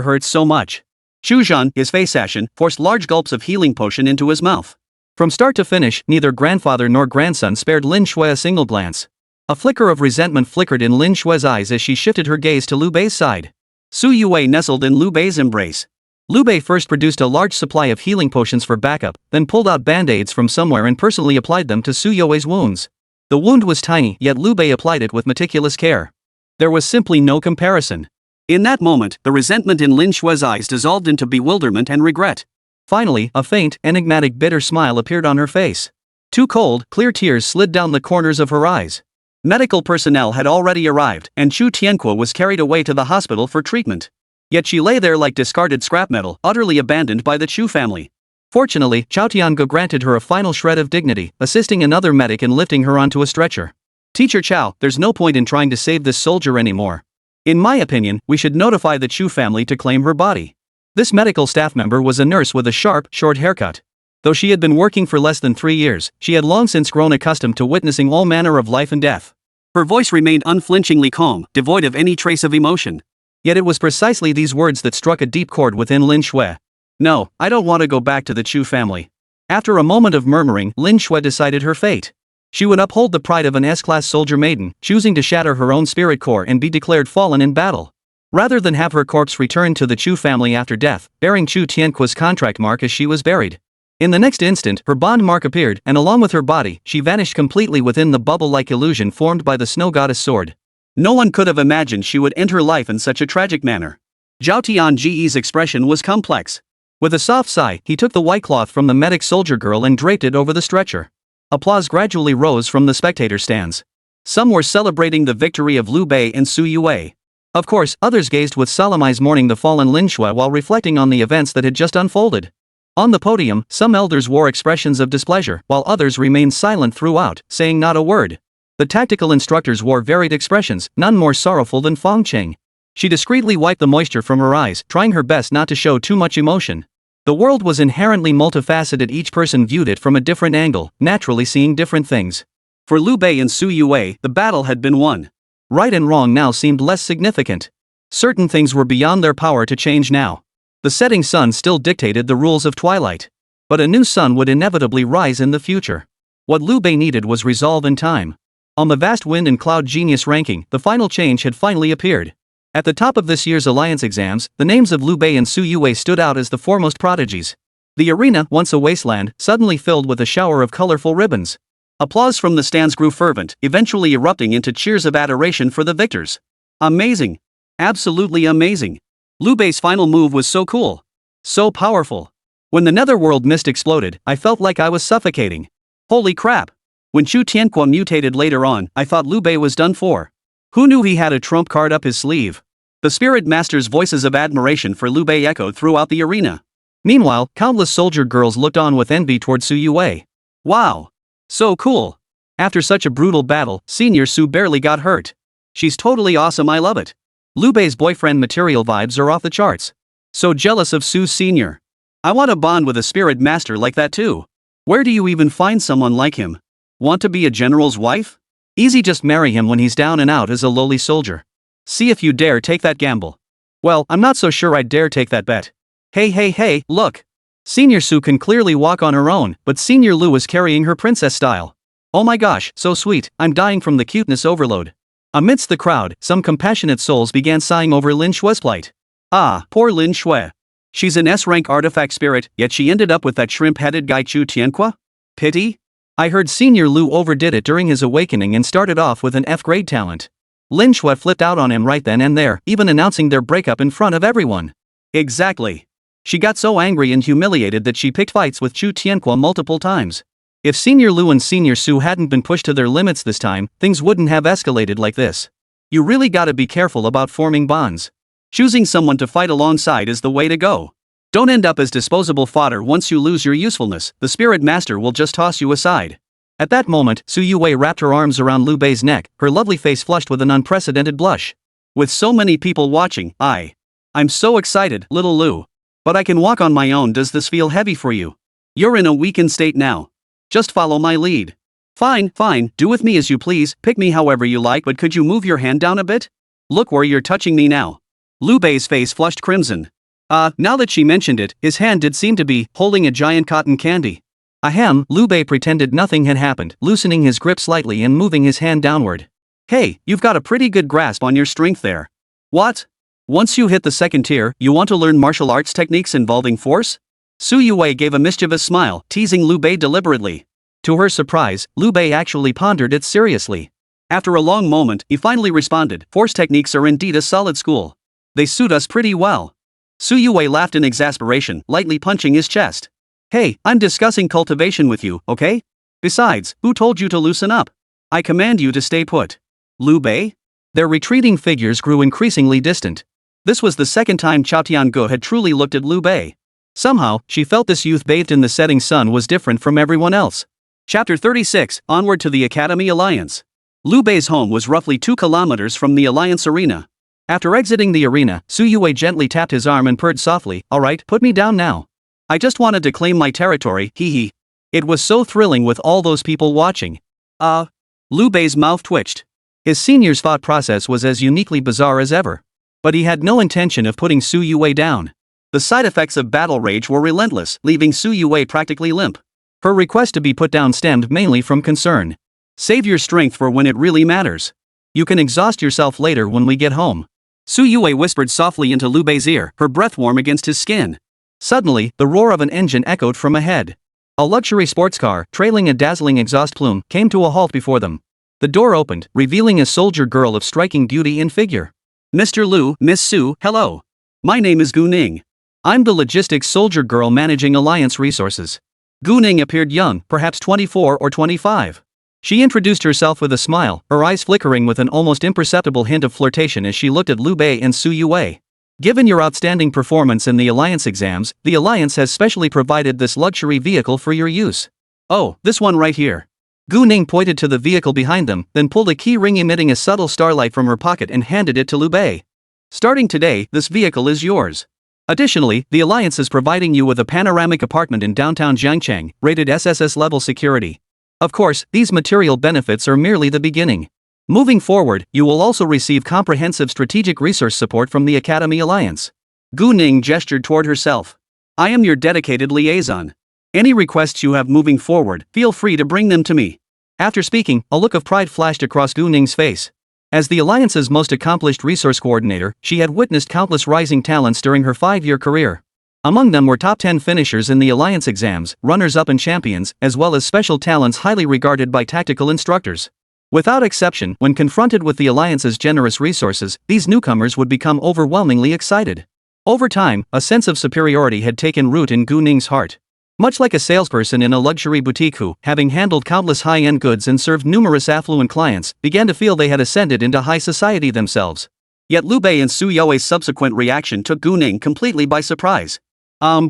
hurts so much." Chu Zhan, his face ashen, forced large gulps of healing potion into his mouth. From start to finish, neither grandfather nor grandson spared Lin Xue a single glance. A flicker of resentment flickered in Lin Xue's eyes as she shifted her gaze to Lu Bei's side. Youwei nestled in Lu Bei's embrace. Lu Bei first produced a large supply of healing potions for backup, then pulled out band-aids from somewhere and personally applied them to Youwei's wounds. The wound was tiny, yet Lu Bei applied it with meticulous care. There was simply no comparison. In that moment, the resentment in Lin Xue's eyes dissolved into bewilderment and regret. Finally, a faint, enigmatic bitter smile appeared on her face. 2 cold, clear tears slid down the corners of her eyes. Medical personnel had already arrived, and Chu Tianque was carried away to the hospital for treatment. Yet she lay there like discarded scrap metal, utterly abandoned by the Chu family. Fortunately, Chao Tiangu granted her a final shred of dignity, assisting another medic in lifting her onto a stretcher. "Teacher Chao, there's no point in trying to save this soldier anymore. In my opinion, we should notify the Chu family to claim her body." This medical staff member was a nurse with a sharp, short haircut. Though she had been working for less than 3 years, she had long since grown accustomed to witnessing all manner of life and death. Her voice remained unflinchingly calm, devoid of any trace of emotion. Yet it was precisely these words that struck a deep chord within Lin Xue. "No, I don't want to go back to the Chu family." After a moment of murmuring, Lin Xue decided her fate. She would uphold the pride of an S-class soldier maiden, choosing to shatter her own spirit core and be declared fallen in battle. Rather than have her corpse returned to the Chu family after death, bearing Chu Tianque's contract mark as she was buried. In the next instant, her bond mark appeared, and along with her body, she vanished completely within the bubble-like illusion formed by the snow goddess sword. No one could have imagined she would end her life in such a tragic manner. Zhao Tianji's expression was complex. With a soft sigh, he took the white cloth from the medic soldier girl and draped it over the stretcher. Applause gradually rose from the spectator stands. Some were celebrating the victory of Lu Bei and Youwei. Of course, others gazed with solemn eyes mourning the fallen Lin Xue while reflecting on the events that had just unfolded. On the podium, some elders wore expressions of displeasure, while others remained silent throughout, saying not a word. The tactical instructors wore varied expressions, none more sorrowful than Fong Cheng. She discreetly wiped the moisture from her eyes, trying her best not to show too much emotion. The world was inherently multifaceted, each person viewed it from a different angle, naturally seeing different things. For Lu Bei and Youwei, the battle had been won. Right and wrong now seemed less significant. Certain things were beyond their power to change now. The setting sun still dictated the rules of twilight. But a new sun would inevitably rise in the future. What Lu Bei needed was resolve and time. On the vast wind and cloud genius ranking, the final change had finally appeared. At the top of this year's alliance exams, the names of Lu Bei and Youwei stood out as the foremost prodigies. The arena, once a wasteland, suddenly filled with a shower of colorful ribbons. Applause from the stands grew fervent, eventually erupting into cheers of adoration for the victors. Amazing. Absolutely amazing. Lu Bei's final move was so cool. So powerful. When the netherworld mist exploded, I felt like I was suffocating. Holy crap. When Chu Tianque mutated later on, I thought Lu Bei was done for. Who knew he had a trump card up his sleeve? The Spirit Master's voices of admiration for Lu Bei echoed throughout the arena. Meanwhile, countless soldier girls looked on with envy toward Youwei. Wow. So cool. After such a brutal battle, Senior Su barely got hurt. She's totally awesome, I love it. Lu Bei's boyfriend material vibes are off the charts. So jealous of Su's senior. I want to bond with a Spirit Master like that too. Where do you even find someone like him? Want to be a general's wife? Easy, just marry him when he's down and out as a lowly soldier. See if you dare take that gamble. Well, I'm not so sure I'd dare take that bet. Hey, look. Senior Su can clearly walk on her own, but Senior Lu is carrying her princess style. Oh my gosh, so sweet, I'm dying from the cuteness overload. Amidst the crowd, some compassionate souls began sighing over Lin Xue's plight. Ah, poor Lin Xue. She's an S-rank artifact spirit, yet she ended up with that shrimp-headed guy Chu Tianque? Pity? I heard Senior Lu overdid it during his awakening and started off with an F-grade talent. Lin Xue flipped out on him right then and there, even announcing their breakup in front of everyone. Exactly. She got so angry and humiliated that she picked fights with Chu Tianque multiple times. If Senior Lu and Senior Su hadn't been pushed to their limits this time, things wouldn't have escalated like this. You really gotta be careful about forming bonds. Choosing someone to fight alongside is the way to go. Don't end up as disposable fodder. Once you lose your usefulness, the Spirit Master will just toss you aside. At that moment, Youwei wrapped her arms around Lu Bei's neck, her lovely face flushed with an unprecedented blush. With so many people watching, I'm so excited, little Lu. But I can walk on my own. Does this feel heavy for you? You're in a weakened state now. Just follow my lead. Fine, do with me as you please, pick me however you like, but could you move your hand down a bit? Look where you're touching me now. Lu Bei's face flushed crimson. Now that she mentioned it, his hand did seem to be holding a giant cotton candy. Ahem, Lu Bei pretended nothing had happened, loosening his grip slightly and moving his hand downward. Hey, you've got a pretty good grasp on your strength there. What? Once you hit the second tier, you want to learn martial arts techniques involving force? Youwei gave a mischievous smile, teasing Lu Bei deliberately. To her surprise, Lu Bei actually pondered it seriously. After a long moment, he finally responded, force techniques are indeed a solid school. They suit us pretty well. Youwei laughed in exasperation, lightly punching his chest. Hey, I'm discussing cultivation with you, okay? Besides, who told you to loosen up? I command you to stay put. Lu Bei? Their retreating figures grew increasingly distant. This was the second time Chao Tiange had truly looked at Lu Bei. Somehow, she felt this youth bathed in the setting sun was different from everyone else. Chapter 36, Onward to the Academy Alliance. Lu Bei's home was roughly 2 kilometers from the Alliance arena. After exiting the arena, Youwei gently tapped his arm and purred softly, alright, put me down now. I just wanted to claim my territory, hee. It was so thrilling with all those people watching. Lu Bei's mouth twitched. His senior's thought process was as uniquely bizarre as ever. But he had no intention of putting Youwei down. The side effects of battle rage were relentless, leaving Youwei practically limp. Her request to be put down stemmed mainly from concern. Save your strength for when it really matters. You can exhaust yourself later when we get home. Youwei whispered softly into Lu Bei's ear, her breath warm against his skin. Suddenly, the roar of an engine echoed from ahead. A luxury sports car, trailing a dazzling exhaust plume, came to a halt before them. The door opened, revealing a soldier girl of striking beauty in figure. Mr. Lu, Miss Su, hello. My name is Gu Ning. I'm the logistics soldier girl managing Alliance resources. Gu Ning appeared young, perhaps 24 or 25. She introduced herself with a smile, her eyes flickering with an almost imperceptible hint of flirtation as she looked at Lu Bei and Youwei. Given your outstanding performance in the Alliance exams, the Alliance has specially provided this luxury vehicle for your use. Oh, this one right here. Gu Ning pointed to the vehicle behind them, then pulled a key ring emitting a subtle starlight from her pocket and handed it to Lu Bei. Starting today, this vehicle is yours. Additionally, the Alliance is providing you with a panoramic apartment in downtown Jiangcheng, rated SSS level security. Of course, these material benefits are merely the beginning. Moving forward, you will also receive comprehensive strategic resource support from the Academy Alliance. Gu Ning gestured toward herself. I am your dedicated liaison. Any requests you have moving forward, feel free to bring them to me. After speaking, a look of pride flashed across Gu Ning's face. As the Alliance's most accomplished resource coordinator, she had witnessed countless rising talents during her 5-year career. Among them were top 10 finishers in the alliance exams, runners-up and champions, as well as special talents highly regarded by tactical instructors. Without exception, when confronted with the alliance's generous resources, these newcomers would become overwhelmingly excited. Over time, a sense of superiority had taken root in Gu Ning's heart. Much like a salesperson in a luxury boutique who, having handled countless high-end goods and served numerous affluent clients, began to feel they had ascended into high society themselves. Yet Lu Bei and Youwei's subsequent reaction took Gu Ning completely by surprise.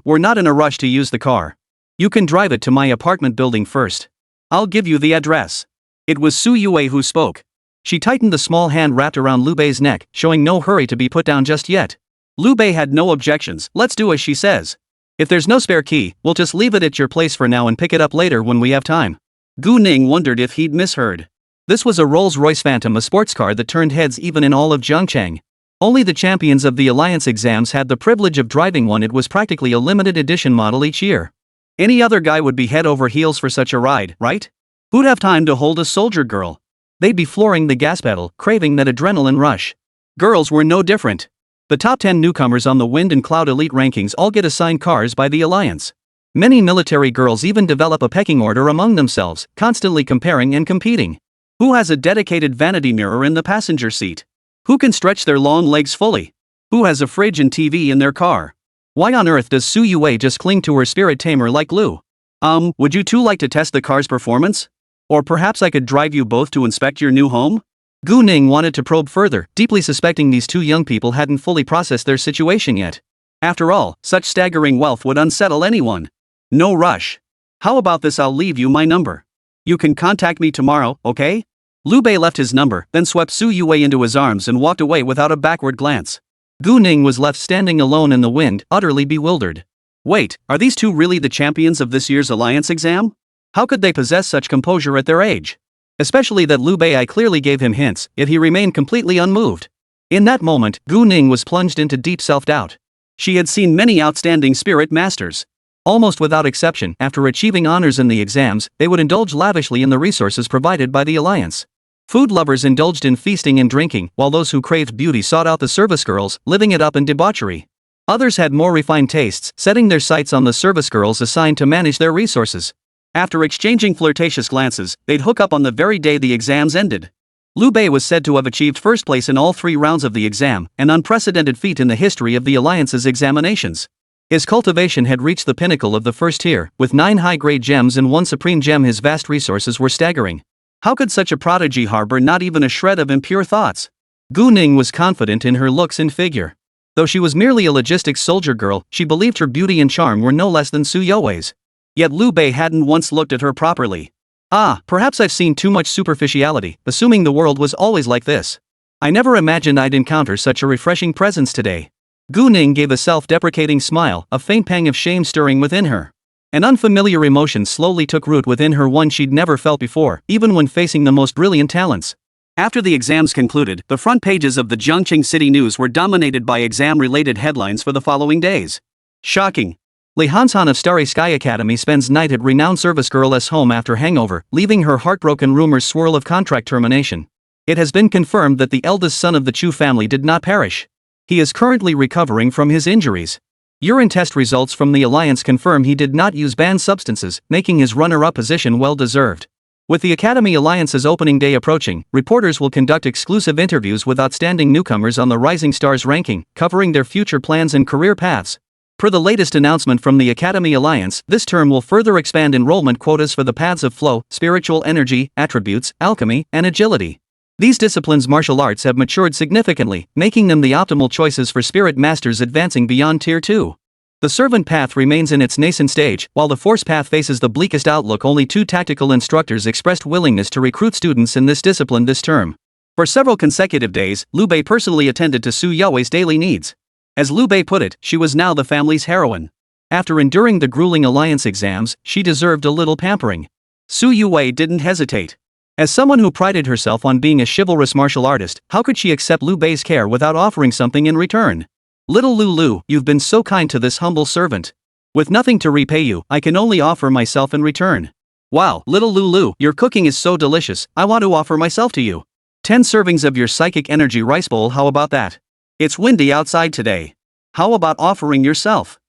We're not in a rush to use the car. You can drive it to my apartment building first. I'll give you the address. It was Youwei who spoke. She tightened the small hand wrapped around Lu Bei's neck, showing no hurry to be put down just yet. Lu Bei had no objections. Let's do as she says. If there's no spare key, we'll just leave it at your place for now and pick it up later when we have time. Gu Ning wondered if he'd misheard. This was a Rolls-Royce Phantom, a sports car that turned heads even in all of Zhongcheng. Only the champions of the alliance exams had the privilege of driving one. It was practically a limited edition model each year. Any other guy would be head over heels for such a ride, right? Who'd have time to hold a soldier girl? They'd be flooring the gas pedal, craving that adrenaline rush. Girls were no different. The top 10 newcomers on the Wind and Cloud Elite rankings all get assigned cars by the alliance. Many military girls even develop a pecking order among themselves, constantly comparing and competing. Who has a dedicated vanity mirror in the passenger seat? Who can stretch their long legs fully? Who has a fridge and TV in their car? Why on earth does Youwei just cling to her spirit tamer like Lu? Would you two like to test the car's performance? Or perhaps I could drive you both to inspect your new home? Gu Ning wanted to probe further, deeply suspecting these two young people hadn't fully processed their situation yet. After all, such staggering wealth would unsettle anyone. No rush. How about this? I'll leave you my number. You can contact me tomorrow, okay? Lu Bei left his number, then swept Youwei into his arms and walked away without a backward glance. Gu Ning was left standing alone in the wind, utterly bewildered. Wait, are these two really the champions of this year's alliance exam? How could they possess such composure at their age? Especially that Lu Bei clearly gave him hints, yet he remained completely unmoved. In that moment, Gu Ning was plunged into deep self-doubt. She had seen many outstanding spirit masters. Almost without exception, after achieving honors in the exams, they would indulge lavishly in the resources provided by the alliance. Food lovers indulged in feasting and drinking, while those who craved beauty sought out the service girls, living it up in debauchery. Others had more refined tastes, setting their sights on the service girls assigned to manage their resources. After exchanging flirtatious glances, they'd hook up on the very day the exams ended. Lu Bei was said to have achieved first place in all 3 rounds of the exam, an unprecedented feat in the history of the alliance's examinations. His cultivation had reached the pinnacle of the first tier, with 9 high-grade gems and 1 supreme gem. His vast resources were staggering. How could such a prodigy harbor not even a shred of impure thoughts? Gu Ning was confident in her looks and figure. Though she was merely a logistics soldier girl, she believed her beauty and charm were no less than Youwei's. Yet Lu Bei hadn't once looked at her properly. Perhaps I've seen too much superficiality, assuming the world was always like this. I never imagined I'd encounter such a refreshing presence today. Gu Ning gave a self-deprecating smile, a faint pang of shame stirring within her. An unfamiliar emotion slowly took root within her, one she'd never felt before, even when facing the most brilliant talents. After the exams concluded, the front pages of the Zhongcheng City News were dominated by exam-related headlines for the following days. Shocking. Li Hanshan of Starry Sky Academy spends night at renowned service girl's home after hangover, leaving her heartbroken. Rumors swirl of contract termination. It has been confirmed that the eldest son of the Chu family did not perish. He is currently recovering from his injuries. Urine test results from the alliance confirm he did not use banned substances, making his runner-up position well-deserved. With the Academy Alliance's opening day approaching, reporters will conduct exclusive interviews with outstanding newcomers on the Rising Stars ranking, covering their future plans and career paths. Per the latest announcement from the Academy Alliance, this term will further expand enrollment quotas for the paths of flow, spiritual energy, attributes, alchemy, and agility. These disciplines' martial arts have matured significantly, making them the optimal choices for spirit masters advancing beyond Tier 2. The servant path remains in its nascent stage, while the force path faces the bleakest outlook. Only 2 tactical instructors expressed willingness to recruit students in this discipline this term. For several consecutive days, Lu Bei personally attended to Youwei's daily needs. As Lu Bei put it, she was now the family's heroine. After enduring the grueling alliance exams, she deserved a little pampering. Youwei didn't hesitate. As someone who prided herself on being a chivalrous martial artist, how could she accept Lu Bei's care without offering something in return? Little Lu, you've been so kind to this humble servant. With nothing to repay you, I can only offer myself in return. Wow, little Lu, your cooking is so delicious, I want to offer myself to you. 10 servings of your psychic energy rice bowl, how about that? It's windy outside today. How about offering yourself?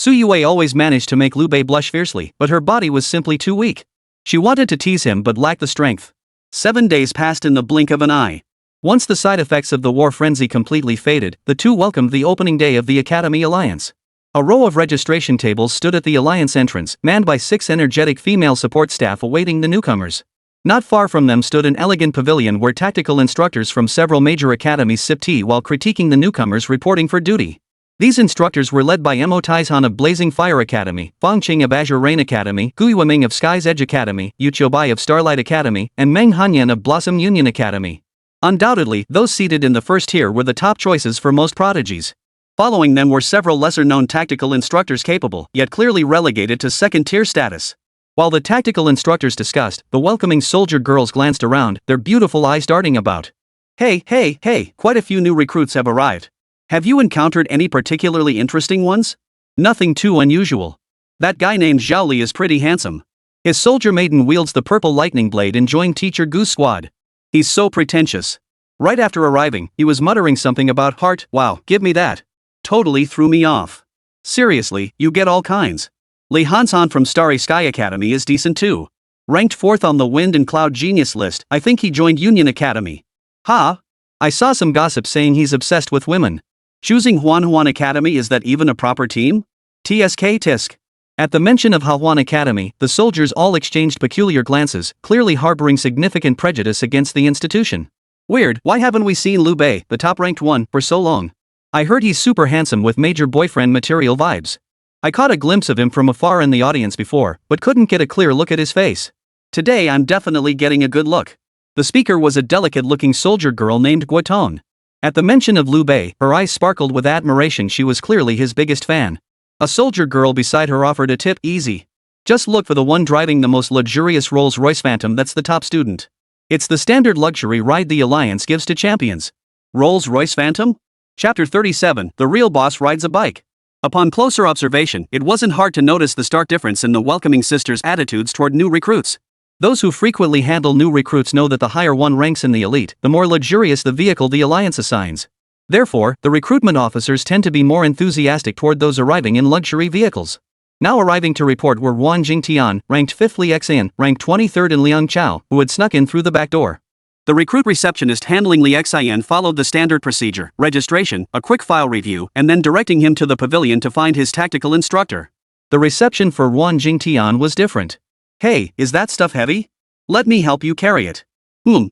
Youwei always managed to make Lu Bei blush fiercely, but her body was simply too weak. She wanted to tease him but lacked the strength. 7 days passed in the blink of an eye. Once the side effects of the war frenzy completely faded, the two welcomed the opening day of the Academy Alliance. A row of registration tables stood at the Alliance entrance, manned by 6 energetic female support staff awaiting the newcomers. Not far from them stood an elegant pavilion where tactical instructors from several major academies sipped tea while critiquing the newcomers reporting for duty. These instructors were led by Mo Taizhan of Blazing Fire Academy, Fang Qing of Azure Rain Academy, Gui Weming of Sky's Edge Academy, Yu Bai of Starlight Academy, and Meng Hanyan of Blossom Union Academy. Undoubtedly, those seated in the first tier were the top choices for most prodigies. Following them were several lesser-known tactical instructors capable, yet clearly relegated to second-tier status. While the tactical instructors discussed, the welcoming soldier girls glanced around, their beautiful eyes darting about. Hey, quite a few new recruits have arrived. Have you encountered any particularly interesting ones? Nothing too unusual. That guy named Zhao Li is pretty handsome. His soldier maiden wields the purple lightning blade and joined Teacher Gu's squad. He's so pretentious. Right after arriving, he was muttering something about heart. Wow, give me that. Totally threw me off. Seriously, you get all kinds. Li Hansan from Starry Sky Academy is decent too. Ranked 4th on the Wind and Cloud Genius list, I think he joined Union Academy. Ha! I saw some gossip saying he's obsessed with women. Choosing Huan Academy, is that even a proper team? TSK Tisk. At the mention of Huan Academy, the soldiers all exchanged peculiar glances, clearly harboring significant prejudice against the institution. Weird, why haven't we seen Lu Bei, the top-ranked one, for so long? I heard he's super handsome with major boyfriend material vibes. I caught a glimpse of him from afar in the audience before, but couldn't get a clear look at his face. Today I'm definitely getting a good look. The speaker was a delicate-looking soldier girl named Guoton. At the mention of Lu Bei, her eyes sparkled with admiration. She was clearly his biggest fan. A soldier girl beside her offered a tip. Easy. Just look for the one driving the most luxurious Rolls-Royce Phantom. That's the top student. It's the standard luxury ride the Alliance gives to champions. Rolls-Royce Phantom? Chapter 37, The Real Boss Rides a Bike. Upon closer observation, it wasn't hard to notice the stark difference in the welcoming sisters' attitudes toward new recruits. Those who frequently handle new recruits know that the higher one ranks in the elite, the more luxurious the vehicle the Alliance assigns. Therefore, the recruitment officers tend to be more enthusiastic toward those arriving in luxury vehicles. Now arriving to report were Wan Jingtian, ranked 5th, Li Xian, ranked 23rd, and Liang Chao, who had snuck in through the back door. The recruit receptionist handling Li Xian followed the standard procedure: registration, a quick file review, and then directing him to the pavilion to find his tactical instructor. The reception for Wan Jingtian was different. Hey, is that stuff heavy? Let me help you carry it.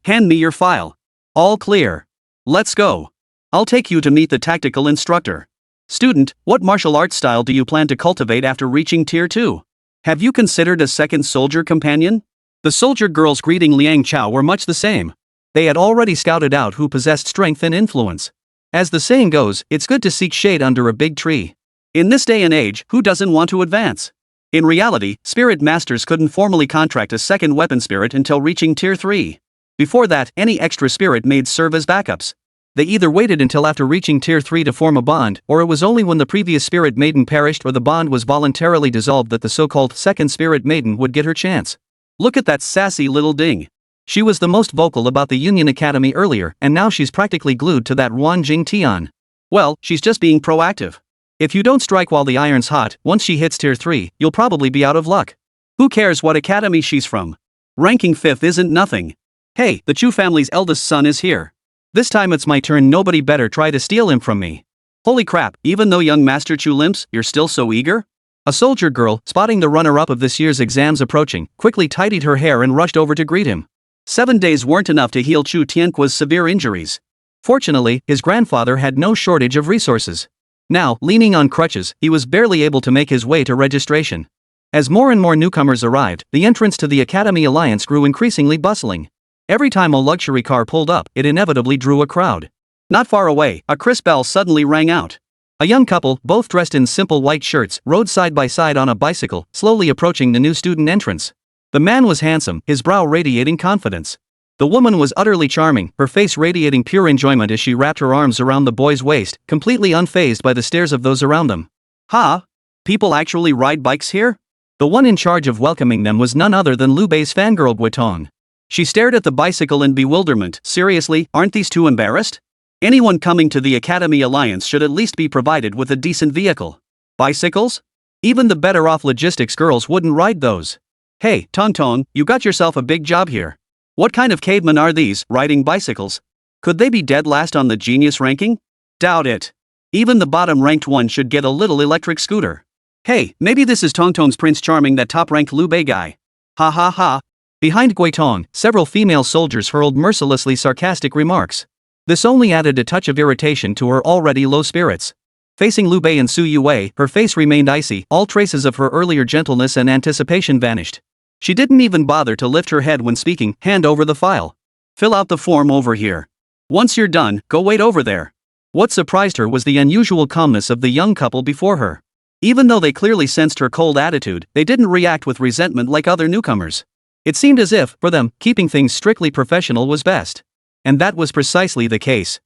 Hand me your file. All clear. Let's go. I'll take you to meet the tactical instructor. Student, what martial arts style do you plan to cultivate after reaching Tier 2? Have you considered a second soldier companion? The soldier girls greeting Liang Chao were much the same. They had already scouted out who possessed strength and influence. As the saying goes, it's good to seek shade under a big tree. In this day and age, who doesn't want to advance? In reality, spirit masters couldn't formally contract a second weapon spirit until reaching Tier 3. Before that, any extra spirit maids serve as backups. They either waited until after reaching Tier 3 to form a bond, or it was only when the previous spirit maiden perished or the bond was voluntarily dissolved that the so-called second spirit maiden would get her chance. Look at that sassy little ding. She was the most vocal about the Union Academy earlier, and now she's practically glued to that Wan Jingtian. Well, she's just being proactive. If you don't strike while the iron's hot, once she hits Tier 3, you'll probably be out of luck. Who cares what academy she's from? Ranking 5th isn't nothing. Hey, the Chu family's eldest son is here. This time it's my turn. Nobody better try to steal him from me. Holy crap, even though young Master Chu limps, you're still so eager? A soldier girl, spotting the runner-up of this year's exams approaching, quickly tidied her hair and rushed over to greet him. 7 days weren't enough to heal Chu Tianqua's severe injuries. Fortunately, his grandfather had no shortage of resources. Now, leaning on crutches, he was barely able to make his way to registration. As more and more newcomers arrived, the entrance to the Academy Alliance grew increasingly bustling. Every time a luxury car pulled up, it inevitably drew a crowd. Not far away, a crisp bell suddenly rang out. A young couple, both dressed in simple white shirts, rode side by side on a bicycle, slowly approaching the new student entrance. The man was handsome, his brow radiating confidence. The woman was utterly charming, her face radiating pure enjoyment as she wrapped her arms around the boy's waist, completely unfazed by the stares of those around them. Ha! People actually ride bikes here? The one in charge of welcoming them was none other than Lu Bei's fangirl Guoton. She stared at the bicycle in bewilderment. Seriously, aren't these two embarrassed? Anyone coming to the Academy Alliance should at least be provided with a decent vehicle. Bicycles? Even the better-off logistics girls wouldn't ride those. Hey, Tong, you got yourself a big job here. What kind of cavemen are these, riding bicycles? Could they be dead last on the genius ranking? Doubt it. Even the bottom-ranked one should get a little electric scooter. Hey, maybe this is Tong's Prince Charming, that top-ranked Lu Bei guy. Ha ha ha. Behind Guitong, several female soldiers hurled mercilessly sarcastic remarks. This only added a touch of irritation to her already low spirits. Facing Lu Bei and Youwei, her face remained icy, all traces of her earlier gentleness and anticipation vanished. She didn't even bother to lift her head when speaking. Hand over the file. Fill out the form over here. Once you're done, go wait over there. What surprised her was the unusual calmness of the young couple before her. Even though they clearly sensed her cold attitude, they didn't react with resentment like other newcomers. It seemed as if, for them, keeping things strictly professional was best. And that was precisely the case.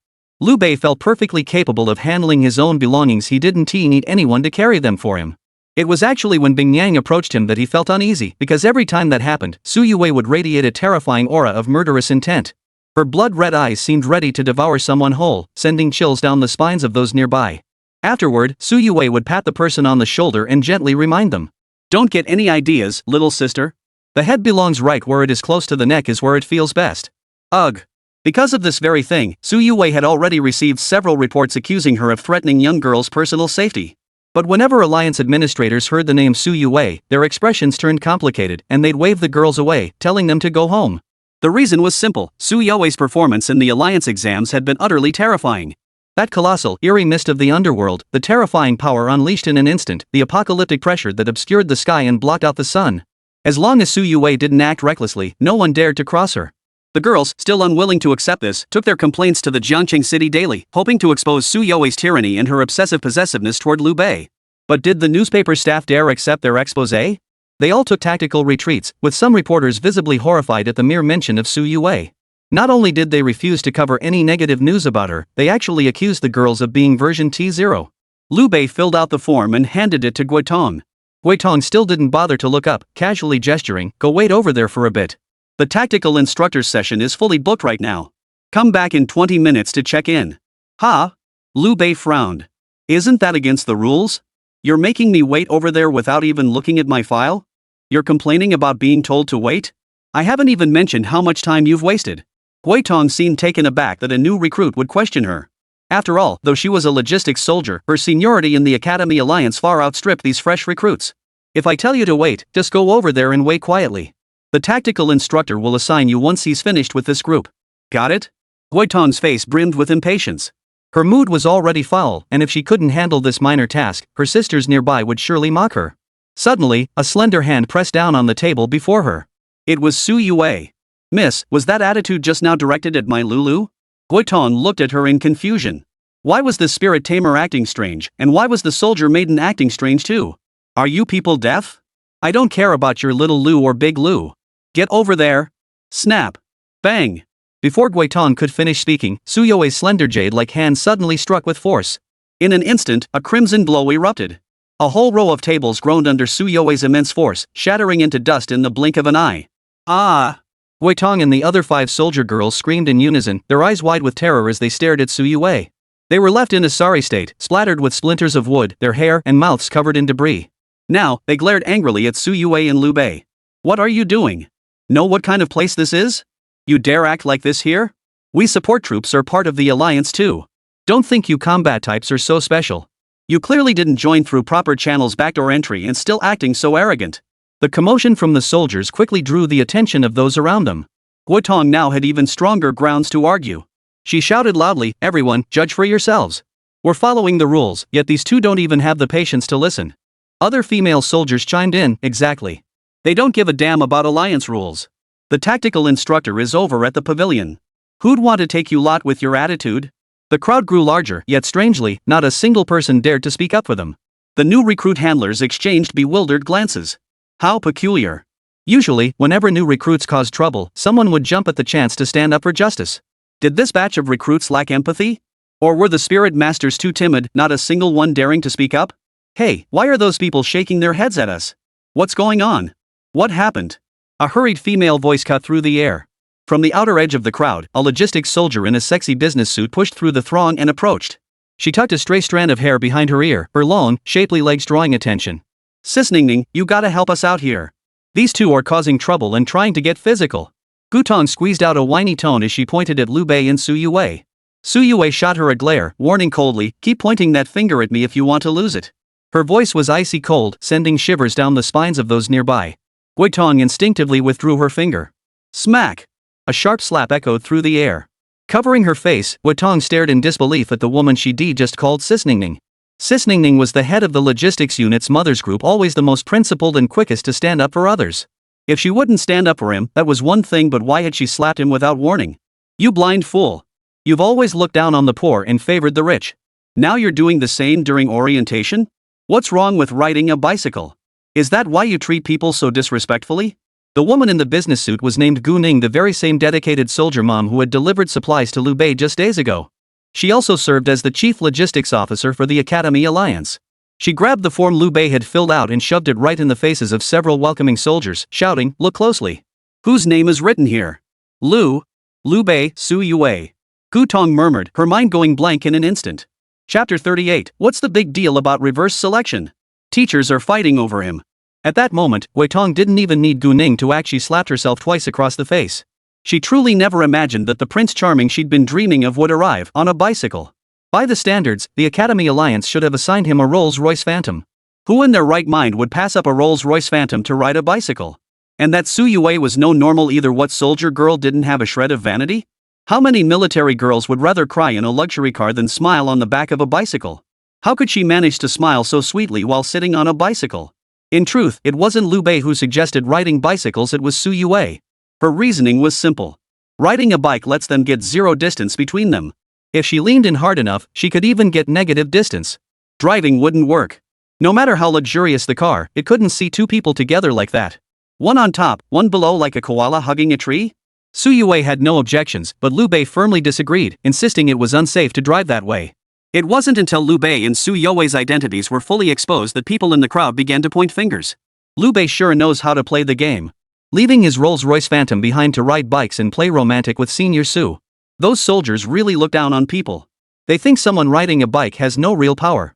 Lu Bei felt perfectly capable of handling his own belongings. He didn't need anyone to carry them for him. It was actually when Bing Yang approached him that he felt uneasy, because every time that happened, Youwei would radiate a terrifying aura of murderous intent. Her blood-red eyes seemed ready to devour someone whole, sending chills down the spines of those nearby. Afterward, Youwei would pat the person on the shoulder and gently remind them. Don't get any ideas, little sister. The head belongs right where it is. Close to the neck is where it feels best. Ugh. Because of this very thing, Youwei had already received several reports accusing her of threatening young girls' personal safety. But whenever Alliance administrators heard the name Youwei, their expressions turned complicated and they'd wave the girls away, telling them to go home. The reason was simple: Youwei's performance in the Alliance exams had been utterly terrifying. That colossal, eerie mist of the underworld, the terrifying power unleashed in an instant, the apocalyptic pressure that obscured the sky and blocked out the sun. As long as Youwei didn't act recklessly, no one dared to cross her. The girls, still unwilling to accept this, took their complaints to the Jiangqing City Daily, hoping to expose Youwei's tyranny and her obsessive possessiveness toward Lu Bei. But did the newspaper staff dare accept their exposé? They all took tactical retreats, with some reporters visibly horrified at the mere mention of Youwei. Not only did they refuse to cover any negative news about her, they actually accused the girls of being version T0. Lu Bei filled out the form and handed it to Guitong. Guitong still didn't bother to look up, casually gesturing, go wait over there for a bit. The tactical instructor's session is fully booked right now. Come back in 20 minutes to check in. Ha? Lu Bei frowned. Isn't that against the rules? You're making me wait over there without even looking at my file? You're complaining about being told to wait? I haven't even mentioned how much time you've wasted. Guitong seemed taken aback that a new recruit would question her. After all, though she was a logistics soldier, her seniority in the Academy Alliance far outstripped these fresh recruits. If I tell you to wait, just go over there and wait quietly. The tactical instructor will assign you once he's finished with this group. Got it? Guitong's face brimmed with impatience. Her mood was already foul, and if she couldn't handle this minor task, her sisters nearby would surely mock her. Suddenly, a slender hand pressed down on the table before her. It was Youwei. Miss, was that attitude just now directed at my Lulu? Guitong looked at her in confusion. Why was the spirit tamer acting strange, and why was the soldier maiden acting strange too? Are you people deaf? I don't care about your little Lu or big Lu. Get over there. Snap. Bang. Before Guitong could finish speaking, Youwei's slender jade-like hand suddenly struck with force. In an instant, a crimson glow erupted. A whole row of tables groaned under Youwei's immense force, shattering into dust in the blink of an eye. Ah! Guitong and the other 5 soldier girls screamed in unison, their eyes wide with terror as they stared at Youwei. They were left in a sorry state, splattered with splinters of wood, their hair and mouths covered in debris. Now, they glared angrily at Youwei and Lu Bei. What are you doing? Know what kind of place this is? You dare act like this here? We support troops are part of the Alliance too. Don't think you combat types are so special. You clearly didn't join through proper channels, backdoor entry, and still acting so arrogant. The commotion from the soldiers quickly drew the attention of those around them. Guitong now had even stronger grounds to argue. She shouted loudly, everyone, judge for yourselves. We're following the rules, yet these two don't even have the patience to listen. Other female soldiers chimed in, exactly. They don't give a damn about Alliance rules. The tactical instructor is over at the pavilion. Who'd want to take you lot with your attitude? The crowd grew larger, yet strangely, not a single person dared to speak up for them. The new recruit handlers exchanged bewildered glances. How peculiar. Usually, whenever new recruits caused trouble, someone would jump at the chance to stand up for justice. Did this batch of recruits lack empathy? Or were the spirit masters too timid, not a single one daring to speak up? Hey, why are those people shaking their heads at us? What's going on? What happened? A hurried female voice cut through the air. From the outer edge of the crowd, a logistics soldier in a sexy business suit pushed through the throng and approached. She tucked a stray strand of hair behind her ear, her long, shapely legs drawing attention. Sis-Ning, you gotta help us out here. These two are causing trouble and trying to get physical. Gutong squeezed out a whiny tone as she pointed at Lu Bei and Youwei. Youwei shot her a glare, warning coldly, keep pointing that finger at me if you want to lose it. Her voice was icy cold, sending shivers down the spines of those nearby. Gutong instinctively withdrew her finger. Smack! A sharp slap echoed through the air. Covering her face, Gutong stared in disbelief at the woman she just called Sis-Ning. Sis-Ning was the head of the logistics unit's mother's group, always the most principled and quickest to stand up for others. If she wouldn't stand up for him, that was one thing, but why had she slapped him without warning? You blind fool. You've always looked down on the poor and favored the rich. Now you're doing the same during orientation? What's wrong with riding a bicycle? Is that why you treat people so disrespectfully? The woman in the business suit was named Gu Ning, the very same dedicated soldier mom who had delivered supplies to Lu Bei just days ago. She also served as the chief logistics officer for the Academy Alliance. She grabbed the form Lu Bei had filled out and shoved it right in the faces of several welcoming soldiers, shouting, look closely. Whose name is written here? Lu Bei, Youwei. Gutong murmured, her mind going blank in an instant. Chapter 38, what's the big deal about reverse selection? Teachers are fighting over him. At that moment, Gutong didn't even need Gu Ning to act. She slapped herself twice across the face. She truly never imagined that the Prince Charming she'd been dreaming of would arrive on a bicycle. By the standards, the Academy Alliance should have assigned him a Rolls-Royce Phantom. Who in their right mind would pass up a Rolls-Royce Phantom to ride a bicycle? And that Youwei was no normal either. What soldier girl didn't have a shred of vanity? How many military girls would rather cry in a luxury car than smile on the back of a bicycle? How could she manage to smile so sweetly while sitting on a bicycle? In truth, it wasn't Lu Bei who suggested riding bicycles, it was Youwei. Her reasoning was simple. Riding a bike lets them get zero distance between them. If she leaned in hard enough, she could even get negative distance. Driving wouldn't work. No matter how luxurious the car, it couldn't see two people together like that. One on top, one below, like a koala hugging a tree? Youwei had no objections, but Lu Bei firmly disagreed, insisting it was unsafe to drive that way. It wasn't until Lu Bei and Youwei's identities were fully exposed that people in the crowd began to point fingers. Lu Bei sure knows how to play the game. Leaving his Rolls-Royce Phantom behind to ride bikes and play romantic with Senior Su. Those soldiers really look down on people. They think someone riding a bike has no real power.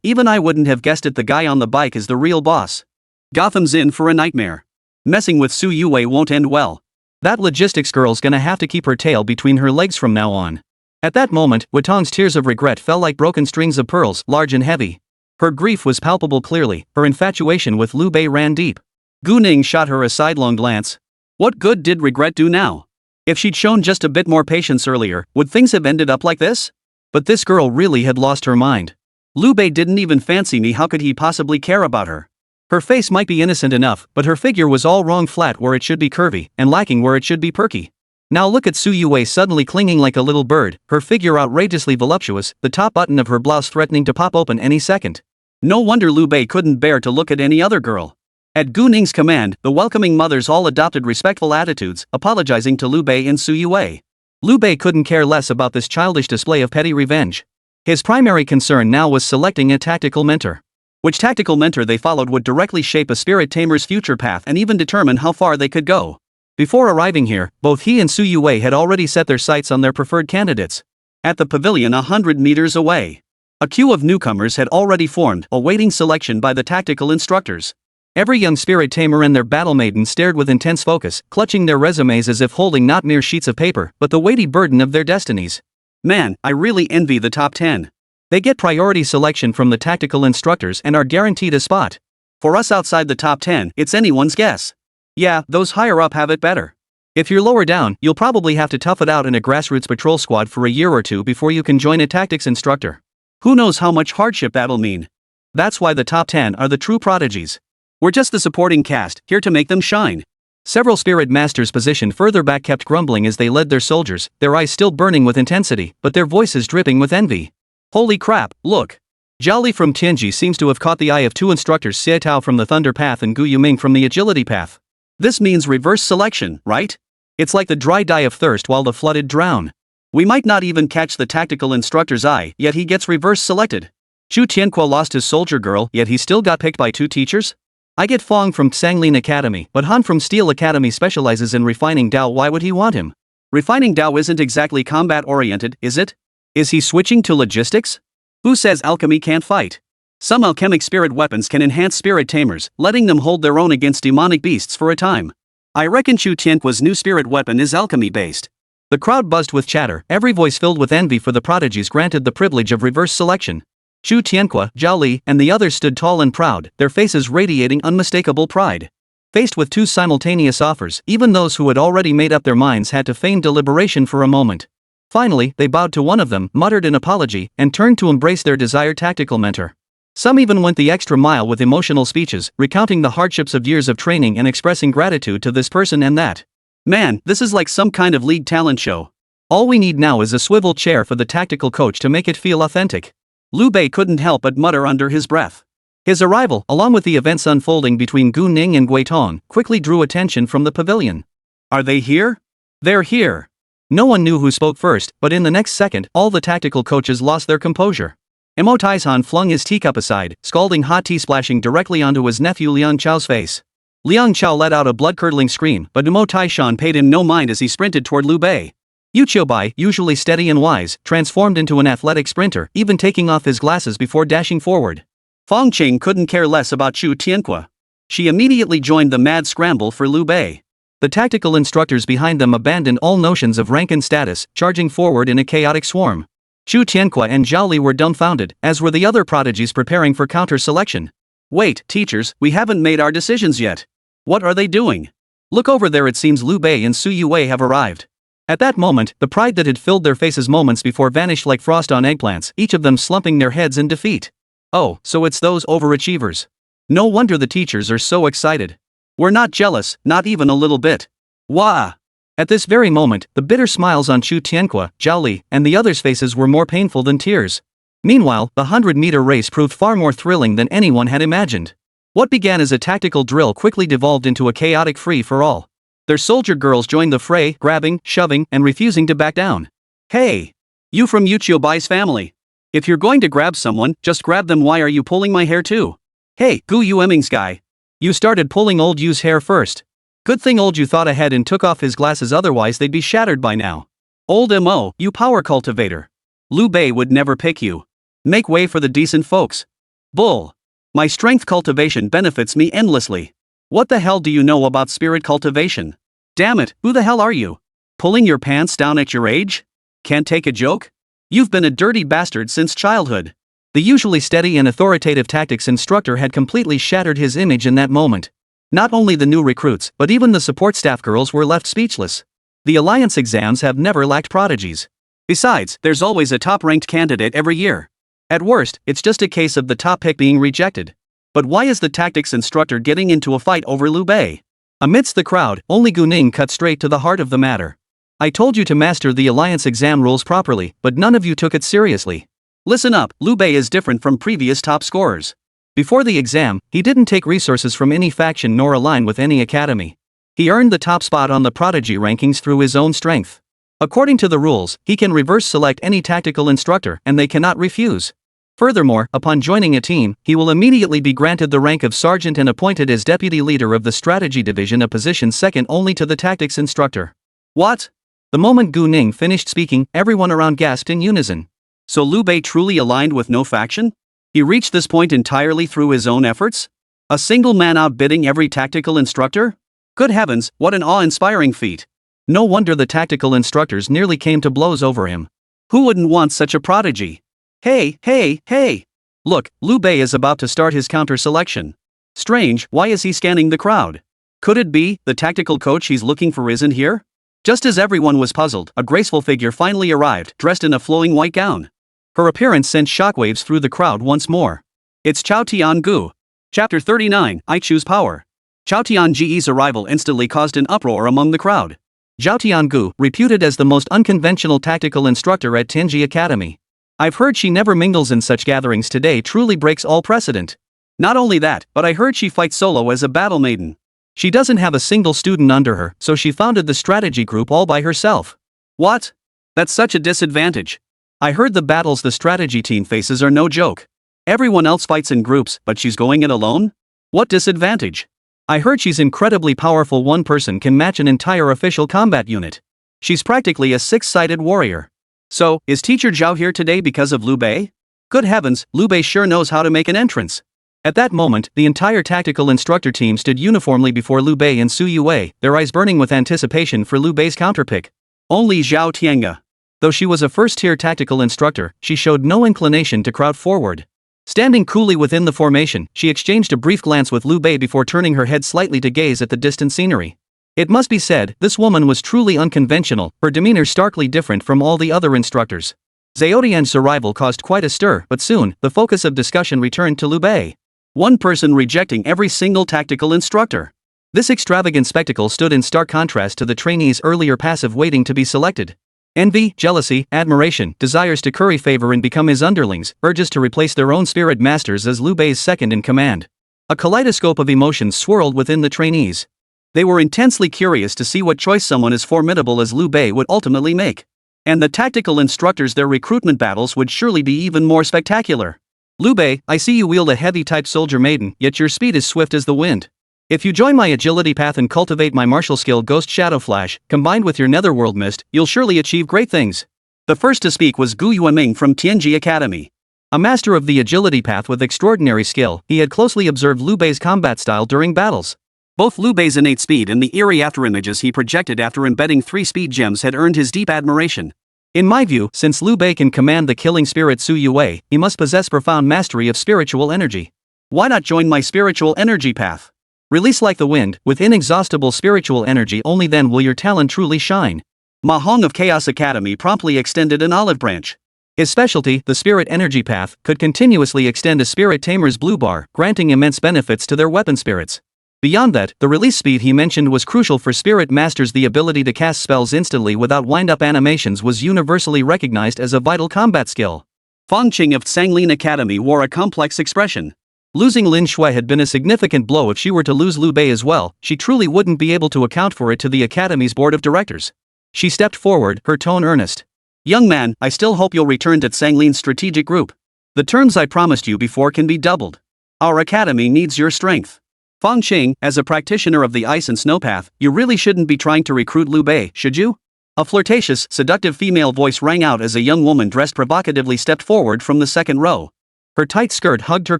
Even I wouldn't have guessed it. The guy on the bike is the real boss. Gotham's in for a nightmare. Messing with Youwei won't end well. That logistics girl's gonna have to keep her tail between her legs from now on. At that moment, Gutong's tears of regret fell like broken strings of pearls, large and heavy. Her grief was palpable clearly, her infatuation with Lu Bei ran deep. Gu Ning shot her a sidelong glance. What good did regret do now? If she'd shown just a bit more patience earlier, would things have ended up like this? But this girl really had lost her mind. Lu Bei didn't even fancy me. How could he possibly care about her? Her face might be innocent enough, but her figure was all wrong, flat where it should be curvy, and lacking where it should be perky. Now look at Youwei suddenly clinging like a little bird, her figure outrageously voluptuous, the top button of her blouse threatening to pop open any second. No wonder Lu Bei couldn't bear to look at any other girl. At Gu Ning's command, the welcoming mothers all adopted respectful attitudes, apologizing to Lu Bei and Youwei. Lu Bei couldn't care less about this childish display of petty revenge. His primary concern now was selecting a tactical mentor. Which tactical mentor they followed would directly shape a spirit tamer's future path and even determine how far they could go. Before arriving here, both he and Youwei had already set their sights on their preferred candidates. At the pavilion 100 meters away, a queue of newcomers had already formed, awaiting selection by the tactical instructors. Every young spirit tamer and their battle maiden stared with intense focus, clutching their resumes as if holding not mere sheets of paper, but the weighty burden of their destinies. Man, I really envy the top 10. They get priority selection from the tactical instructors and are guaranteed a spot. For us outside the top 10, it's anyone's guess. Yeah, those higher up have it better. If you're lower down, you'll probably have to tough it out in a grassroots patrol squad for a year or two before you can join a tactics instructor. Who knows how much hardship that'll mean? That's why the top 10 are the true prodigies. We're just the supporting cast, here to make them shine. Several spirit masters positioned further back kept grumbling as they led their soldiers, their eyes still burning with intensity, but their voices dripping with envy. Holy crap, look! Zhao Li from Tianji seems to have caught the eye of two instructors, Xie Tao from the Thunder Path and Gu Yuming from the Agility Path. This means reverse selection, right? It's like the dry die of thirst while the flooded drown. We might not even catch the tactical instructor's eye, yet he gets reverse selected. Chu Tianquo lost his soldier girl, yet he still got picked by two teachers? I get Fong from Sanglin Academy, but Han from Steel Academy specializes in refining Dao. Why would he want him? Refining Dao isn't exactly combat-oriented, is it? Is he switching to logistics? Who says alchemy can't fight? Some alchemic spirit weapons can enhance spirit tamers, letting them hold their own against demonic beasts for a time. I reckon Chu Tianqua's new spirit weapon is alchemy-based. The crowd buzzed with chatter, every voice filled with envy for the prodigies granted the privilege of reverse selection. Chu Tianqua, Zhao Li, and the others stood tall and proud, their faces radiating unmistakable pride. Faced with two simultaneous offers, even those who had already made up their minds had to feign deliberation for a moment. Finally, they bowed to one of them, muttered an apology, and turned to embrace their desired tactical mentor. Some even went the extra mile with emotional speeches, recounting the hardships of years of training and expressing gratitude to this person and that. Man, this is like some kind of league talent show. All we need now is a swivel chair for the tactical coach to make it feel authentic. Lu Bei couldn't help but mutter under his breath. His arrival, along with the events unfolding between Gu Ning and Gui Tong, quickly drew attention from the pavilion. Are they here? They're here. No one knew who spoke first, but in the next second, all the tactical coaches lost their composure. Mo Taizhan flung his teacup aside, scalding hot tea splashing directly onto his nephew Liang Chao's face. Liang Chao let out a blood-curdling scream, but Mo Taizhan paid him no mind as he sprinted toward Lu Bei. Youwei, usually steady and wise, transformed into an athletic sprinter, even taking off his glasses before dashing forward. Fong Qing couldn't care less about Chu Tianqua. She immediately joined the mad scramble for Lu Bei. The tactical instructors behind them abandoned all notions of rank and status, charging forward in a chaotic swarm. Chu Tianqua and Zhao Li were dumbfounded, as were the other prodigies preparing for counter-selection. Wait, teachers, we haven't made our decisions yet. What are they doing? Look over there, it seems Lu Bei and Youwei have arrived. At that moment, the pride that had filled their faces moments before vanished like frost on eggplants, each of them slumping their heads in defeat. Oh, so it's those overachievers. No wonder the teachers are so excited. We're not jealous, not even a little bit. Wah! At this very moment, the bitter smiles on Chu Tianqua, Zhao Li, and the others' faces were more painful than tears. Meanwhile, the 100-meter race proved far more thrilling than anyone had imagined. What began as a tactical drill quickly devolved into a chaotic free-for-all. Their soldier girls joined the fray, grabbing, shoving, and refusing to back down. Hey! You from Youwei's family. If you're going to grab someone, just grab them. Why are you pulling my hair too? Hey, Gu Yueming's guy. You started pulling old Yu's hair first. Good thing old Yu thought ahead and took off his glasses, otherwise they'd be shattered by now. Old Mo, you power cultivator. Lu Bei would never pick you. Make way for the decent folks. Bull. My strength cultivation benefits me endlessly. What the hell do you know about spirit cultivation? Damn it, who the hell are you? Pulling your pants down at your age? Can't take a joke? You've been a dirty bastard since childhood. The usually steady and authoritative tactics instructor had completely shattered his image in that moment. Not only the new recruits, but even the support staff girls were left speechless. The alliance exams have never lacked prodigies. Besides, there's always a top-ranked candidate every year. At worst, it's just a case of the top pick being rejected. But why is the tactics instructor getting into a fight over Lu Bei? Amidst the crowd, only Gu Ning cut straight to the heart of the matter. I told you to master the alliance exam rules properly, but none of you took it seriously. Listen up, Lu Bei is different from previous top scorers. Before the exam, he didn't take resources from any faction nor align with any academy. He earned the top spot on the prodigy rankings through his own strength. According to the rules, he can reverse select any tactical instructor and they cannot refuse. Furthermore, upon joining a team, he will immediately be granted the rank of sergeant and appointed as deputy leader of the strategy division, a position second only to the tactics instructor. What? The moment Gu Ning finished speaking, everyone around gasped in unison. So Lu Bei truly aligned with no faction? He reached this point entirely through his own efforts? A single man outbidding every tactical instructor? Good heavens, what an awe-inspiring feat. No wonder the tactical instructors nearly came to blows over him. Who wouldn't want such a prodigy? Hey, hey, hey! Look, Lu Bei is about to start his counter-selection. Strange, why is he scanning the crowd? Could it be the tactical coach he's looking for isn't here? Just as everyone was puzzled, a graceful figure finally arrived, dressed in a flowing white gown. Her appearance sent shockwaves through the crowd once more. It's Chao Tiangu. Chapter 39, I Choose Power. Chao Tiangu's arrival instantly caused an uproar among the crowd. Zhao Tiangu, reputed as the most unconventional tactical instructor at Tenji Academy. I've heard she never mingles in such gatherings. Today truly breaks all precedent. Not only that, but I heard she fights solo as a battle maiden. She doesn't have a single student under her, so she founded the strategy group all by herself. What? That's such a disadvantage. I heard the battles the strategy team faces are no joke. Everyone else fights in groups, but she's going it alone? What disadvantage? I heard she's incredibly powerful. One person can match an entire official combat unit. She's practically a six-sided warrior. So, is teacher Zhao here today because of Lu Bei? Good heavens, Lu Bei sure knows how to make an entrance. At that moment, the entire tactical instructor team stood uniformly before Lu Bei and Youwei, their eyes burning with anticipation for Lu Bei's counterpick. Only Zhao Tiange. Though she was a first-tier tactical instructor, she showed no inclination to crowd forward. Standing coolly within the formation, she exchanged a brief glance with Lu Bei before turning her head slightly to gaze at the distant scenery. It must be said, this woman was truly unconventional, her demeanor starkly different from all the other instructors. Zhaotian's arrival caused quite a stir, but soon, the focus of discussion returned to Lu Bei. One person rejecting every single tactical instructor. This extravagant spectacle stood in stark contrast to the trainees' earlier passive waiting to be selected. Envy, jealousy, admiration, desires to curry favor and become his underlings, urges to replace their own spirit masters as Lu Bei's second in command. A kaleidoscope of emotions swirled within the trainees. They were intensely curious to see what choice someone as formidable as Lu Bei would ultimately make. And the tactical instructors, their recruitment battles would surely be even more spectacular. Lu Bei, I see you wield a heavy-type soldier maiden, yet your speed is swift as the wind. If you join my agility path and cultivate my martial skill Ghost Shadow Flash, combined with your netherworld mist, you'll surely achieve great things. The first to speak was Gu Yueming from Tianji Academy. A master of the agility path with extraordinary skill, he had closely observed Lu Bei's combat style during battles. Both Lu Bei's innate speed and the eerie afterimages he projected after embedding 3 speed gems had earned his deep admiration. In my view, since Lu Bei can command the killing spirit Youwei, he must possess profound mastery of spiritual energy. Why not join my spiritual energy path? Release like the wind, with inexhaustible spiritual energy, only then will your talent truly shine. Ma Hong of Chaos Academy promptly extended an olive branch. His specialty, the spirit energy path, could continuously extend a spirit tamer's blue bar, granting immense benefits to their weapon spirits. Beyond that, the release speed he mentioned was crucial for spirit masters. The ability to cast spells instantly without wind-up animations was universally recognized as a vital combat skill. Fang Qing of Sanglin Academy wore a complex expression. Losing Lin Xue had been a significant blow. If she were to lose Lu Bei as well, she truly wouldn't be able to account for it to the Academy's board of directors. She stepped forward, her tone earnest. Young man, I still hope you'll return to Sanglin's strategic group. The terms I promised you before can be doubled. Our academy needs your strength. Fang Qing, as a practitioner of the ice and snow path, you really shouldn't be trying to recruit Lu Bei, should you? A flirtatious, seductive female voice rang out as a young woman dressed provocatively stepped forward from the second row. Her tight skirt hugged her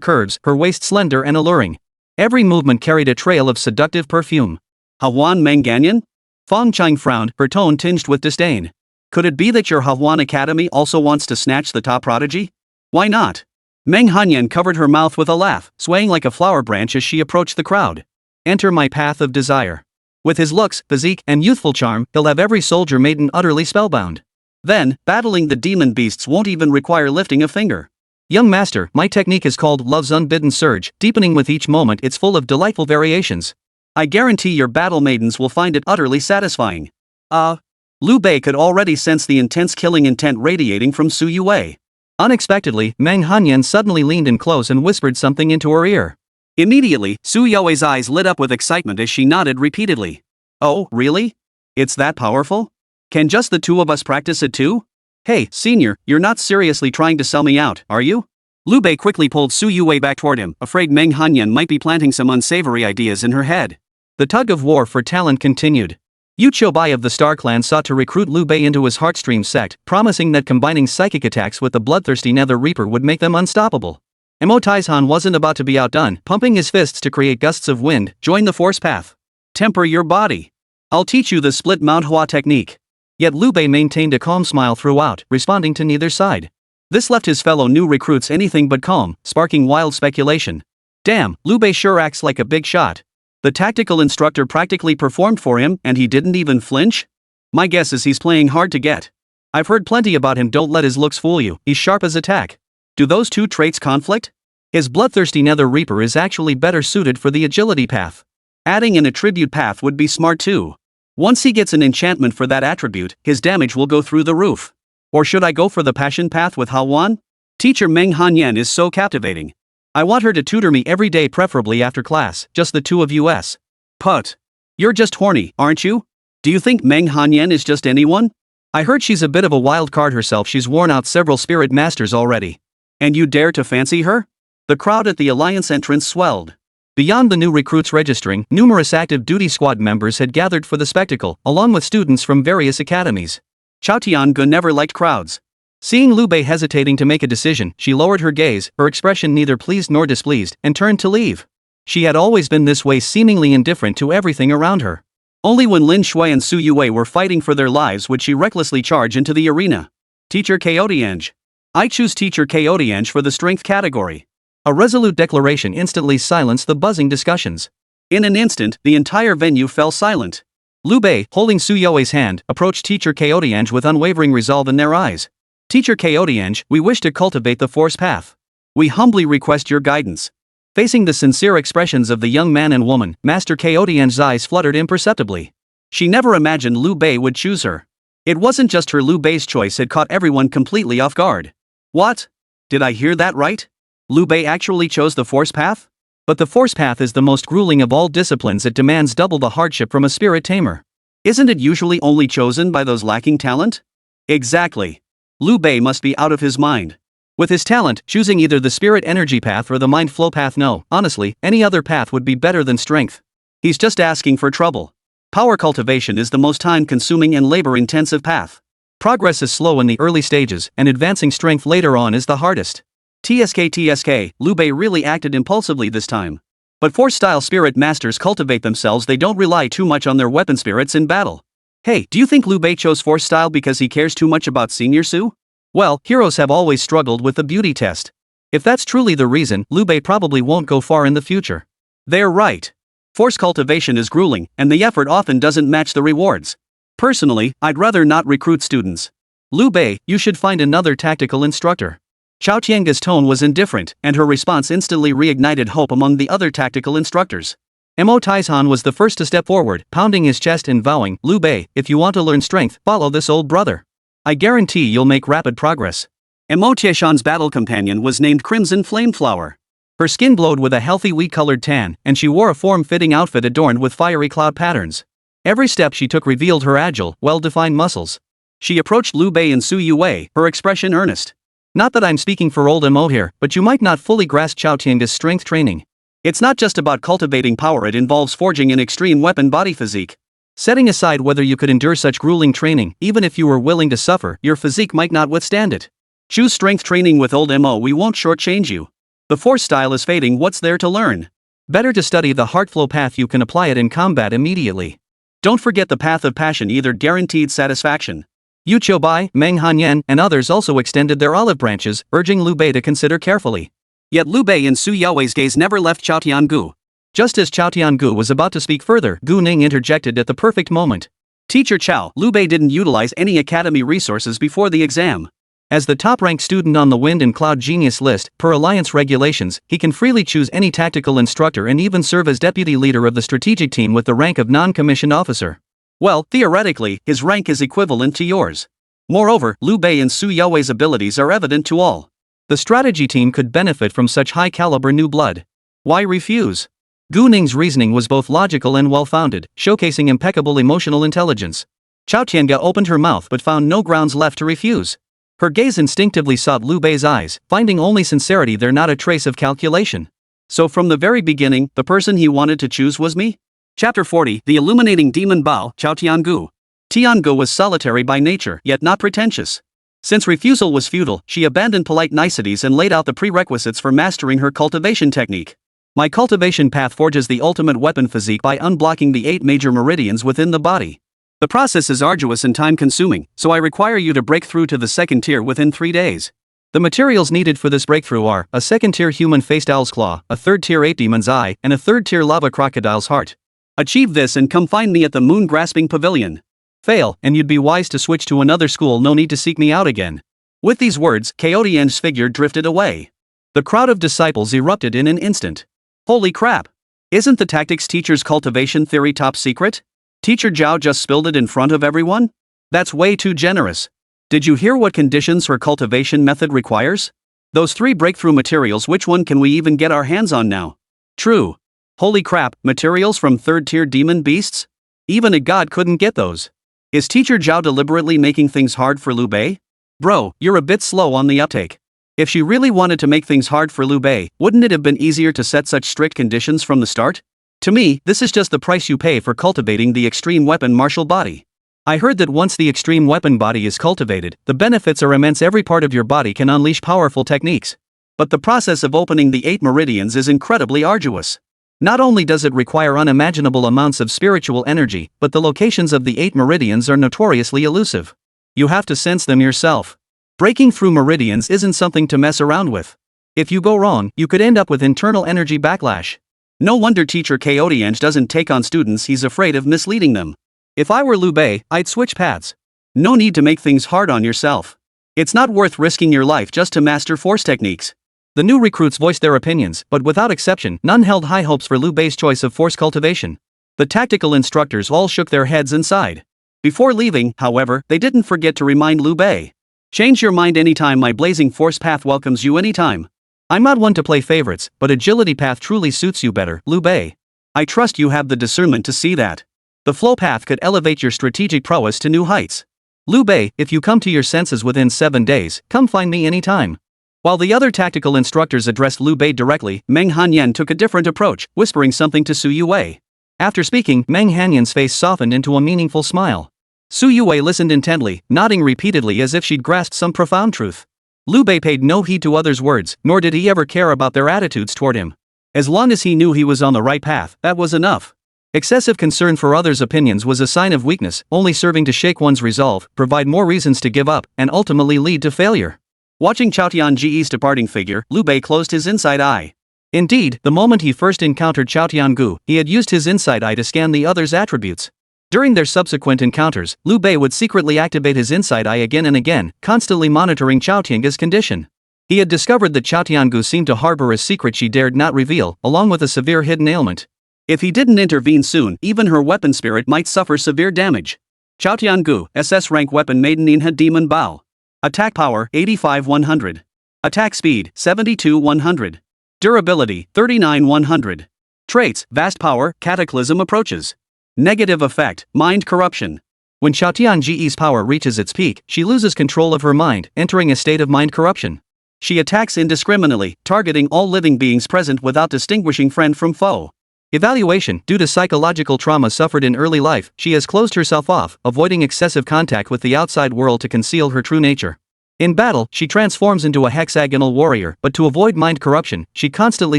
curves, her waist slender and alluring. Every movement carried a trail of seductive perfume. Hawan Mengganyan? Fang Qing frowned, her tone tinged with disdain. Could it be that your Hawan Academy also wants to snatch the top prodigy? Why not? Meng Hanyan covered her mouth with a laugh, swaying like a flower branch as she approached the crowd. Enter my path of desire. With his looks, physique, and youthful charm, he'll have every soldier maiden utterly spellbound. Then, battling the demon beasts won't even require lifting a finger. Young master, my technique is called Love's Unbidden Surge, deepening with each moment. It's full of delightful variations. I guarantee your battle maidens will find it utterly satisfying. Lu Bei could already sense the intense killing intent radiating from Youwei. Unexpectedly, Meng Hanyan suddenly leaned in close and whispered something into her ear. Immediately, Youwei's eyes lit up with excitement as she nodded repeatedly. Oh, really? It's that powerful? Can just the two of us practice it too? Hey, senior, you're not seriously trying to sell me out, are you? Lu Bei quickly pulled Youwei back toward him, afraid Meng Hanyan might be planting some unsavory ideas in her head. The tug of war for talent continued. Youwei Bai of the Star Clan sought to recruit Lu Bei into his Heartstream sect, promising that combining psychic attacks with the bloodthirsty Nether Reaper would make them unstoppable. Mo Taizhan wasn't about to be outdone, pumping his fists to create gusts of wind. Join the force path. Temper your body. I'll teach you the split manhwa technique. Yet Lu Bei maintained a calm smile throughout, responding to neither side. This left his fellow new recruits anything but calm, sparking wild speculation. Damn, Lu Bei sure acts like a big shot. The tactical instructor practically performed for him and he didn't even flinch? My guess is he's playing hard to get. I've heard plenty about him. Don't let his looks fool you, he's sharp as a tack. Do those two traits conflict? His bloodthirsty Nether Reaper is actually better suited for the agility path. Adding an attribute path would be smart too. Once he gets an enchantment for that attribute, his damage will go through the roof. Or should I go for the passion path with Hawan? Teacher Meng Hanyan is so captivating. I want her to tutor me every day, preferably after class, just the two of us. Put. You're just horny, aren't you? Do you think Meng Hanyan is just anyone? I heard she's a bit of a wild card herself. She's worn out several spirit masters already. And you dare to fancy her? The crowd at the Alliance entrance swelled. Beyond the new recruits registering, numerous active duty squad members had gathered for the spectacle, along with students from various academies. Chao Tiange never liked crowds. Seeing Lu Bei hesitating to make a decision, she lowered her gaze, her expression neither pleased nor displeased, and turned to leave. She had always been this way, seemingly indifferent to everything around her. Only when Lin Xue and Youwei were fighting for their lives would she recklessly charge into the arena. Teacher Chaotiange. I choose Teacher Chaotiange for the strength category. A resolute declaration instantly silenced the buzzing discussions. In an instant, the entire venue fell silent. Lu Bei, holding Youwei's hand, approached Teacher Chaotiange with unwavering resolve in their eyes. Teacher Chaotiange, we wish to cultivate the force path. We humbly request your guidance. Facing the sincere expressions of the young man and woman, Master Chaotiange's eyes fluttered imperceptibly. She never imagined Lu Bei would choose her. It wasn't just her. Lu Bei's choice had caught everyone completely off guard. What? Did I hear that right? Lu Bei actually chose the force path? But the force path is the most grueling of all disciplines. It demands double the hardship from a spirit tamer. Isn't it usually only chosen by those lacking talent? Exactly. Lu Bei must be out of his mind. With his talent, choosing either the spirit energy path or the mind flow path. No, honestly, any other path would be better than strength. He's just asking for trouble. Power cultivation is the most time-consuming and labor-intensive path. Progress is slow in the early stages, and advancing strength later on is the hardest. TSK, Lu Bei really acted impulsively this time. But force-style spirit masters cultivate themselves. They don't rely too much on their weapon spirits in battle. Hey, do you think Lu Bei chose force style because he cares too much about Senior Su? Well, heroes have always struggled with the beauty test. If that's truly the reason, Lu Bei probably won't go far in the future. They're right. Force cultivation is grueling, and the effort often doesn't match the rewards. Personally, I'd rather not recruit students. Lu Bei, you should find another tactical instructor. Chao Tianga's tone was indifferent, and her response instantly reignited hope among the other tactical instructors. Mo Taizhan was the first to step forward, pounding his chest and vowing, Lu Bei, if you want to learn strength, follow this old brother. I guarantee you'll make rapid progress. Mo Taizhan's battle companion was named Crimson Flameflower. Her skin glowed with a healthy wheat-colored tan, and she wore a form-fitting outfit adorned with fiery cloud patterns. Every step she took revealed her agile, well-defined muscles. She approached Lu Bei and Youwei, her expression earnest. Not that I'm speaking for old Mo here, but you might not fully grasp Chao Tianga's strength training. It's not just about cultivating power, it involves forging an extreme weapon body physique. Setting aside whether you could endure such grueling training, even if you were willing to suffer, your physique might not withstand it. Choose strength training with old Mo, we won't shortchange you. The force style is fading, what's there to learn? Better to study the heart flow path, you can apply it in combat immediately. Don't forget the path of passion, either guaranteed satisfaction. Lu Bei, Meng Hanyan, and others also extended their olive branches, urging Lu Bei to consider carefully. Yet Lu Bei and Su Youwei's gaze never left Chao Tiangu. Just as Chao Tiangu was about to speak further, Gu Ning interjected at the perfect moment. Teacher Chao, Lu Bei didn't utilize any academy resources before the exam. As the top-ranked student on the Wind and Cloud Genius list, per Alliance regulations, he can freely choose any tactical instructor and even serve as deputy leader of the strategic team with the rank of non-commissioned officer. Well, theoretically, his rank is equivalent to yours. Moreover, Lu Bei and Su Youwei's abilities are evident to all. The strategy team could benefit from such high-caliber new blood. Why refuse? Gu Ning's reasoning was both logical and well-founded, showcasing impeccable emotional intelligence. Chao Tianga opened her mouth but found no grounds left to refuse. Her gaze instinctively sought Lu Bei's eyes, finding only sincerity there, not a trace of calculation. So from the very beginning, the person he wanted to choose was me? Chapter 40, The Illuminating Demon Bao, Chao Tiangu. Tiangu was solitary by nature, yet not pretentious. Since refusal was futile, she abandoned polite niceties and laid out the prerequisites for mastering her cultivation technique. My cultivation path forges the ultimate weapon physique by unblocking the 8 major meridians within the body. The process is arduous and time-consuming, so I require you to break through to the second tier within 3 days. The materials needed for this breakthrough are a second-tier human-faced owl's claw, a third-tier 8 demon's eye, and a third-tier lava crocodile's heart. Achieve this and come find me at the moon-grasping pavilion. Fail, and you'd be wise to switch to another school, no need to seek me out again. With these words, Chaotian's figure drifted away. The crowd of disciples erupted in an instant. Holy crap! Isn't the tactics teacher's cultivation theory top secret? Teacher Zhao just spilled it in front of everyone? That's way too generous. Did you hear what conditions her cultivation method requires? Those 3 breakthrough materials, which one can we even get our hands on now? True. Holy crap, materials from third-tier demon beasts? Even a god couldn't get those. Is Teacher Zhao deliberately making things hard for Lu Bei? Bro, you're a bit slow on the uptake. If she really wanted to make things hard for Lu Bei, wouldn't it have been easier to set such strict conditions from the start? To me, this is just the price you pay for cultivating the extreme weapon martial body. I heard that once the extreme weapon body is cultivated, the benefits are immense. Every part of your body can unleash powerful techniques. But the process of opening the 8 meridians is incredibly arduous. Not only does it require unimaginable amounts of spiritual energy, but the locations of the 8 meridians are notoriously elusive. You have to sense them yourself. Breaking through meridians isn't something to mess around with. If you go wrong, you could end up with internal energy backlash. No wonder teacher Kotiange doesn't take on students, he's afraid of misleading them. If I were Lu Bei, I'd switch paths. No need to make things hard on yourself. It's not worth risking your life just to master force techniques. The new recruits voiced their opinions, but without exception, none held high hopes for Lu Bei's choice of force cultivation. The tactical instructors all shook their heads and sighed. Before leaving, however, they didn't forget to remind Lu Bei. Change your mind anytime, my blazing force path welcomes you anytime. I'm not one to play favorites, but agility path truly suits you better, Lu Bei. I trust you have the discernment to see that. The flow path could elevate your strategic prowess to new heights. Lu Bei, if you come to your senses within 7 days, come find me anytime. While the other tactical instructors addressed Lu Bei directly, Meng Hanyan took a different approach, whispering something to Su Youwei. After speaking, Meng Hanyan's face softened into a meaningful smile. Su Youwei listened intently, nodding repeatedly as if she'd grasped some profound truth. Lu Bei paid no heed to others' words, nor did he ever care about their attitudes toward him. As long as he knew he was on the right path, that was enough. Excessive concern for others' opinions was a sign of weakness, only serving to shake one's resolve, provide more reasons to give up, and ultimately lead to failure. Watching Chaotiange's departing figure, Lu Bei closed his inside eye. Indeed, the moment he first encountered Chaotiangu, he had used his inside eye to scan the other's attributes. During their subsequent encounters, Lu Bei would secretly activate his inside eye again and again, constantly monitoring Chaotiangu's condition. He had discovered that Chaotiangu seemed to harbor a secret she dared not reveal, along with a severe hidden ailment. If he didn't intervene soon, even her weapon spirit might suffer severe damage. Chaotiangu, SS-rank Weapon Maiden in Demon Bao. Attack power, 85-100. Attack speed, 72-100. Durability, 39-100. Traits, vast power, cataclysm approaches. Negative effect, mind corruption. When Chaotiange's power reaches its peak, she loses control of her mind, entering a state of mind corruption. She attacks indiscriminately, targeting all living beings present without distinguishing friend from foe. Evaluation: due to psychological trauma suffered in early life, she has closed herself off, avoiding excessive contact with the outside world to conceal her true nature. In battle, she transforms into a hexagonal warrior, but to avoid mind corruption, she constantly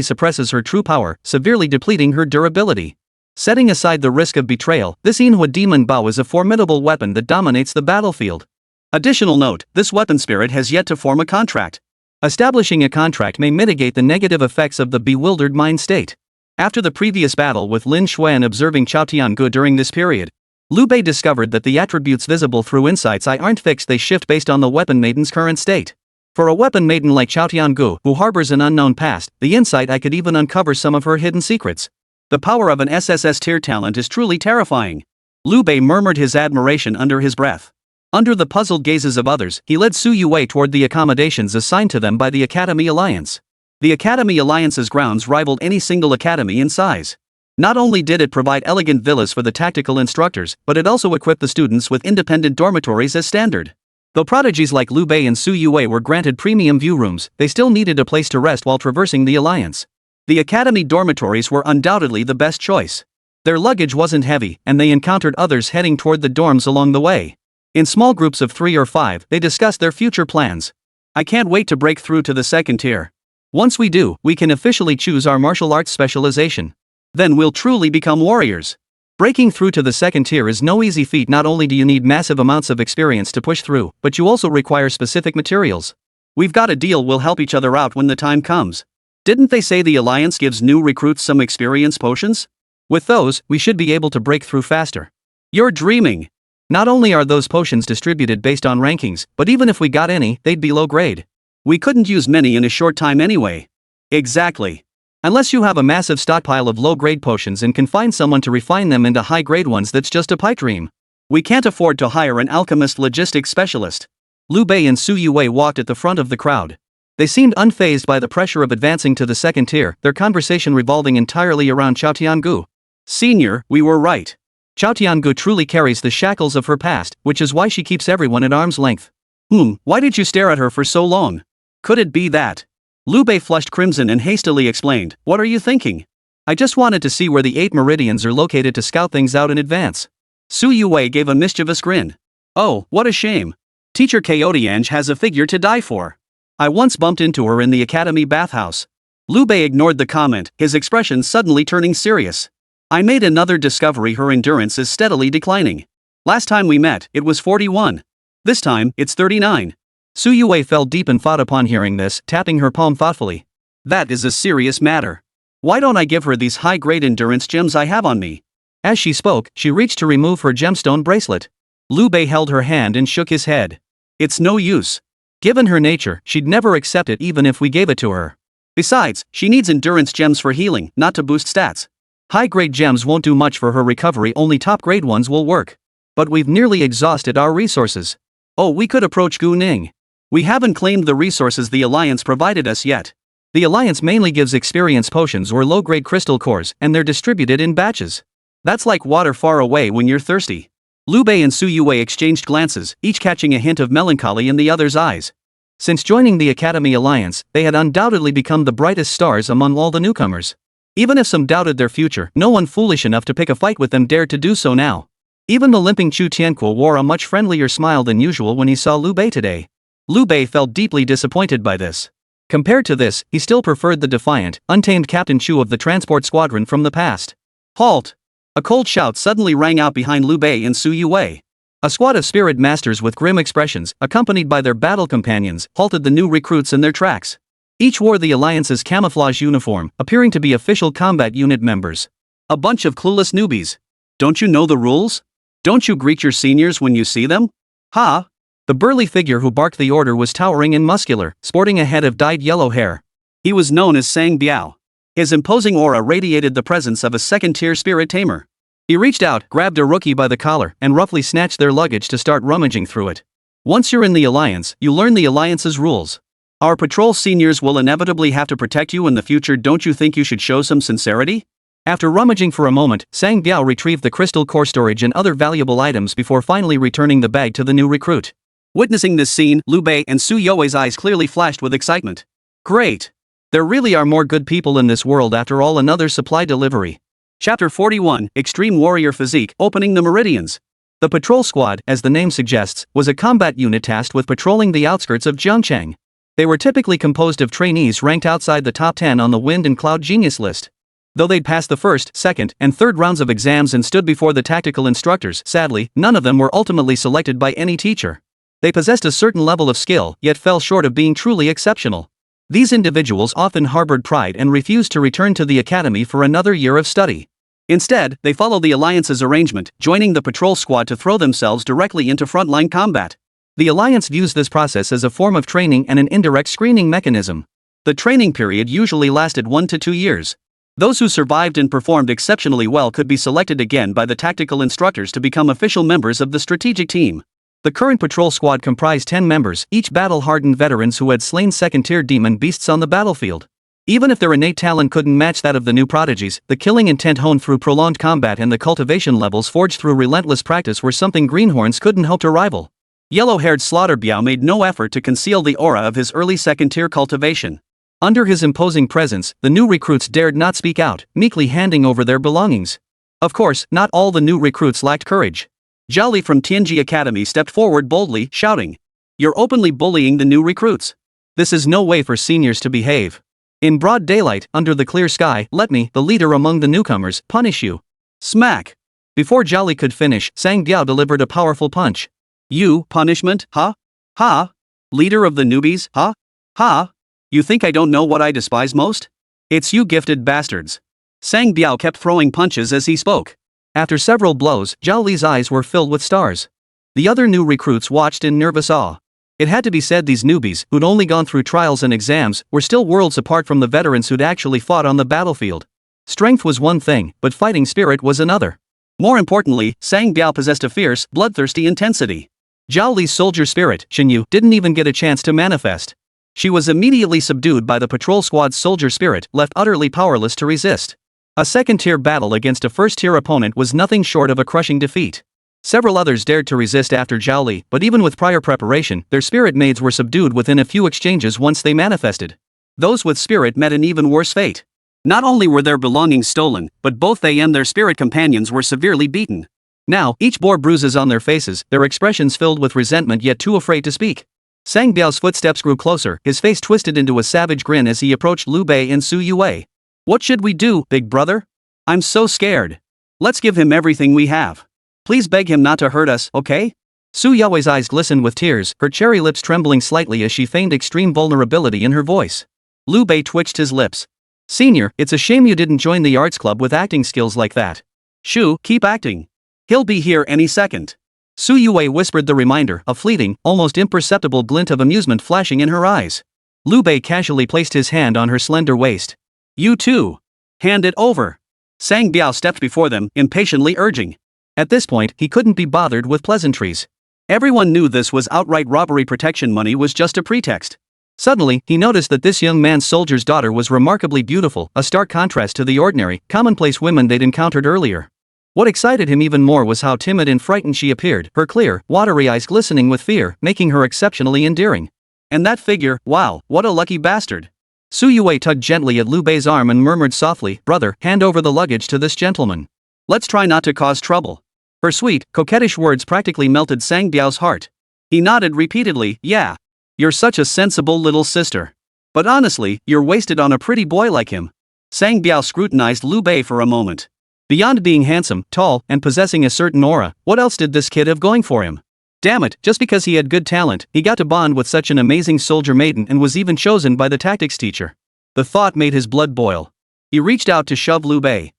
suppresses her true power, severely depleting her durability. Setting aside the risk of betrayal, this Manhwa Demon Bao is a formidable weapon that dominates the battlefield. Additional note, this weapon spirit has yet to form a contract. Establishing a contract may mitigate the negative effects of the bewildered mind state. After the previous battle with Lin Xue and observing Chaotiangu during this period, Lu Bei discovered that the attributes visible through insight's eye aren't fixed, they shift based on the Weapon Maiden's current state. For a Weapon Maiden like Chaotiangu, who harbors an unknown past, the insight eye could even uncover some of her hidden secrets. The power of an SSS-tier talent is truly terrifying. Lu Bei murmured his admiration under his breath. Under the puzzled gazes of others, he led Su Youwei toward the accommodations assigned to them by the Academy Alliance. The Academy Alliance's grounds rivaled any single academy in size. Not only did it provide elegant villas for the tactical instructors, but it also equipped the students with independent dormitories as standard. Though prodigies like Lu Bei and Su Youwei were granted premium view rooms, they still needed a place to rest while traversing the Alliance. The academy dormitories were undoubtedly the best choice. Their luggage wasn't heavy, and they encountered others heading toward the dorms along the way. In small groups of 3 or 5, they discussed their future plans. I can't wait to break through to the 2nd tier. Once we do, we can officially choose our martial arts specialization. Then we'll truly become warriors. Breaking through to the 2nd tier is no easy feat. Not only do you need massive amounts of experience to push through, but you also require specific materials. We've got a deal, we'll help each other out when the time comes. Didn't they say the Alliance gives new recruits some experience potions? With those, we should be able to break through faster. You're dreaming. Not only are those potions distributed based on rankings, but even if we got any, they'd be low grade. We couldn't use many in a short time anyway. Exactly. Unless you have a massive stockpile of low-grade potions and can find someone to refine them into high-grade ones, that's just a pipe dream. We can't afford to hire an alchemist logistics specialist. Lu Bei and Su Youwei walked at the front of the crowd. They seemed unfazed by the pressure of advancing to the 2nd tier, their conversation revolving entirely around Chaotiangu. Senior, we were right. Chaotiangu truly carries the shackles of her past, which is why she keeps everyone at arm's length. Why did you stare at her for so long? Could it be that? Lu Bei flushed crimson and hastily explained, what are you thinking? I just wanted to see where the 8 meridians are located to scout things out in advance. Su Youwei gave a mischievous grin. Oh, what a shame. Teacher Kaotiange has a figure to die for. I once bumped into her in the academy bathhouse. Lu Bei ignored the comment, his expression suddenly turning serious. I made another discovery: her endurance is steadily declining. Last time we met, it was 41. This time, it's 39. Su Youwei fell deep in thought upon hearing this, tapping her palm thoughtfully. That is a serious matter. Why don't I give her these high-grade endurance gems I have on me? As she spoke, she reached to remove her gemstone bracelet. Lu Bei held her hand and shook his head. It's no use. Given her nature, she'd never accept it even if we gave it to her. Besides, she needs endurance gems for healing, not to boost stats. High-grade gems won't do much for her recovery, only top-grade ones will work. But we've nearly exhausted our resources. Oh, we could approach Gu Ning. We haven't claimed the resources the Alliance provided us yet. The Alliance mainly gives experience potions or low-grade crystal cores, and they're distributed in batches. That's like water far away when you're thirsty. Lu Bei and Su Youwei exchanged glances, each catching a hint of melancholy in the other's eyes. Since joining the Academy Alliance, they had undoubtedly become the brightest stars among all the newcomers. Even if some doubted their future, no one foolish enough to pick a fight with them dared to do so now. Even the limping Chu Tiankuo wore a much friendlier smile than usual when he saw Lu Bei today. Lu Bei felt deeply disappointed by this. Compared to this, he still preferred the defiant, untamed Captain Chu of the transport squadron from the past. Halt! A cold shout suddenly rang out behind Lu Bei and Su Youwei. A squad of spirit masters with grim expressions, accompanied by their battle companions, halted the new recruits in their tracks. Each wore the Alliance's camouflage uniform, appearing to be official combat unit members. A bunch of clueless newbies. Don't you know the rules? Don't you greet your seniors when you see them? Ha! The burly figure who barked the order was towering and muscular, sporting a head of dyed yellow hair. He was known as Sang Biao. His imposing aura radiated the presence of a second-tier spirit tamer. He reached out, grabbed a rookie by the collar, and roughly snatched their luggage to start rummaging through it. Once you're in the Alliance, you learn the Alliance's rules. Our patrol seniors will inevitably have to protect you in the future. Don't you think you should show some sincerity? After rummaging for a moment, Sang Biao retrieved the crystal core storage and other valuable items before finally returning the bag to the new recruit. Witnessing this scene, Lu Bei and Su Youwei's eyes clearly flashed with excitement. Great! There really are more good people in this world after all. Another supply delivery. Chapter 41, Extreme Warrior Physique, Opening the Meridians. The patrol squad, as the name suggests, was a combat unit tasked with patrolling the outskirts of Jiangcheng. They were typically composed of trainees ranked outside the top 10 on the Wind and Cloud Genius list. Though they'd passed the first, second, and third rounds of exams and stood before the tactical instructors, sadly, none of them were ultimately selected by any teacher. They possessed a certain level of skill, yet fell short of being truly exceptional. These individuals often harbored pride and refused to return to the academy for another year of study. Instead, they followed the Alliance's arrangement, joining the patrol squad to throw themselves directly into frontline combat. The Alliance views this process as a form of training and an indirect screening mechanism. The training period usually lasted 1 to 2 years. Those who survived and performed exceptionally well could be selected again by the tactical instructors to become official members of the strategic team. The current patrol squad comprised 10 members, each battle-hardened veterans who had slain second-tier demon beasts on the battlefield. Even if their innate talent couldn't match that of the new prodigies, the killing intent honed through prolonged combat and the cultivation levels forged through relentless practice were something greenhorns couldn't hope to rival. Yellow-haired Slaughter Biao made no effort to conceal the aura of his early second-tier cultivation. Under his imposing presence, the new recruits dared not speak out, meekly handing over their belongings. Of course, not all the new recruits lacked courage. Zhao Li from Tianji Academy stepped forward boldly, shouting, "You're openly bullying the new recruits. This is no way for seniors to behave. In broad daylight, under the clear sky, let me, the leader among the newcomers, punish you." Smack! Before Zhao Li could finish, Sang Biao delivered a powerful punch. "You, punishment, ha? Ha? Leader of the newbies, ha? Ha? You think I don't know what I despise most? It's you gifted bastards." Sang Biao kept throwing punches as he spoke. After several blows, Zhao Li's eyes were filled with stars. The other new recruits watched in nervous awe. It had to be said these newbies, who'd only gone through trials and exams, were still worlds apart from the veterans who'd actually fought on the battlefield. Strength was one thing, but fighting spirit was another. More importantly, Sang Biao possessed a fierce, bloodthirsty intensity. Zhao Li's soldier spirit, Xinyu, didn't even get a chance to manifest. She was immediately subdued by the patrol squad's soldier spirit, left utterly powerless to resist. A second-tier battle against a first-tier opponent was nothing short of a crushing defeat. Several others dared to resist after Zhao Li, but even with prior preparation, their spirit maids were subdued within a few exchanges once they manifested. Those with spirit met an even worse fate. Not only were their belongings stolen, but both they and their spirit companions were severely beaten. Now, each bore bruises on their faces, their expressions filled with resentment yet too afraid to speak. Sang Biao's footsteps grew closer, his face twisted into a savage grin as he approached Lu Bei and Youwei. What should we do, big brother? I'm so scared. Let's give him everything we have. Please beg him not to hurt us, okay? Youwei's eyes glistened with tears, her cherry lips trembling slightly as she feigned extreme vulnerability in her voice. Lu Bei twitched his lips. Senior, it's a shame you didn't join the arts club with acting skills like that. Shu, keep acting. He'll be here any second. Youwei whispered the reminder, a fleeting, almost imperceptible glint of amusement flashing in her eyes. Lu Bei casually placed his hand on her slender waist. You too. Hand it over. Sang Biao stepped before them, impatiently urging. At this point, he couldn't be bothered with pleasantries. Everyone knew this was outright robbery. Protection money was just a pretext. Suddenly, he noticed that this young man's soldier's daughter was remarkably beautiful, a stark contrast to the ordinary, commonplace women they'd encountered earlier. What excited him even more was how timid and frightened she appeared, her clear, watery eyes glistening with fear, making her exceptionally endearing. And that figure, wow, what a lucky bastard. Youwei tugged gently at Lu Bei's arm and murmured softly, brother, hand over the luggage to this gentleman. Let's try not to cause trouble. Her sweet, coquettish words practically melted Sang Biao's heart. He nodded repeatedly, yeah. You're such a sensible little sister. But honestly, you're wasted on a pretty boy like him. Sang Biao scrutinized Lu Bei for a moment. Beyond being handsome, tall, and possessing a certain aura, what else did this kid have going for him? Damn it, just because he had good talent, he got to bond with such an amazing soldier maiden and was even chosen by the tactics teacher. The thought made his blood boil. He reached out to shove Lu Bei.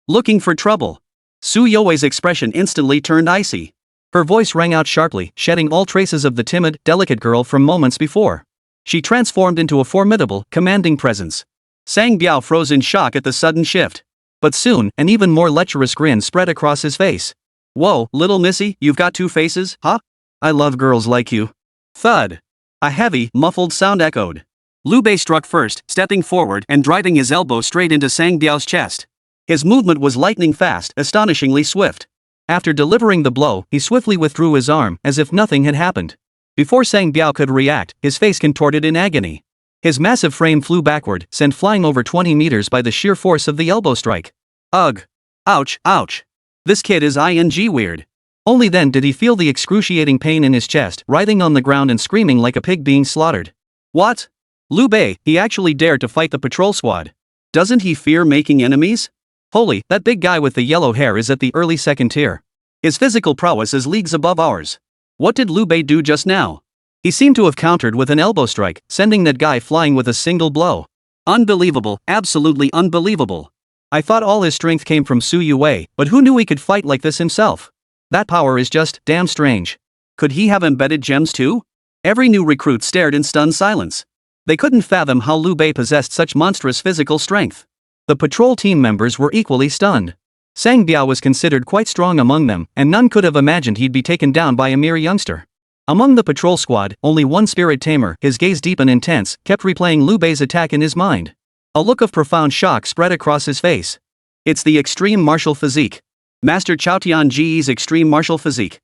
Looking for trouble. Youwei's expression instantly turned icy. Her voice rang out sharply, shedding all traces of the timid, delicate girl from moments before. She transformed into a formidable, commanding presence. Sang Biao froze in shock at the sudden shift. But soon, an even more lecherous grin spread across his face. Whoa, little missy, you've got two faces, huh? I love girls like you. Thud. A heavy, muffled sound echoed. Lu Bei struck first, stepping forward and driving his elbow straight into Sang Biao's chest. His movement was lightning fast, astonishingly swift. After delivering the blow, he swiftly withdrew his arm, as if nothing had happened. Before Sang Biao could react, his face contorted in agony. His massive frame flew backward, sent flying over 20 meters by the sheer force of the elbow strike. Ugh. Ouch, ouch. This kid is weird. Only then did he feel the excruciating pain in his chest, writhing on the ground and screaming like a pig being slaughtered. What? Lu Bei, he actually dared to fight the patrol squad. Doesn't he fear making enemies? Holy, that big guy with the yellow hair is at the early second tier. His physical prowess is leagues above ours. What did Lu Bei do just now? He seemed to have countered with an elbow strike, sending that guy flying with a single blow. Unbelievable, absolutely unbelievable. I thought all his strength came from Youwei, but who knew he could fight like this himself? That power is just damn strange. Could he have embedded gems too? Every new recruit stared in stunned silence. They couldn't fathom how Lu Bei possessed such monstrous physical strength. The patrol team members were equally stunned. Sang Biao was considered quite strong among them, and none could have imagined he'd be taken down by a mere youngster. Among the patrol squad, only one spirit tamer, his gaze deep and intense, kept replaying Lu Bei's attack in his mind. A look of profound shock spread across his face. It's the extreme martial physique. Master Chao Tian's extreme martial physique.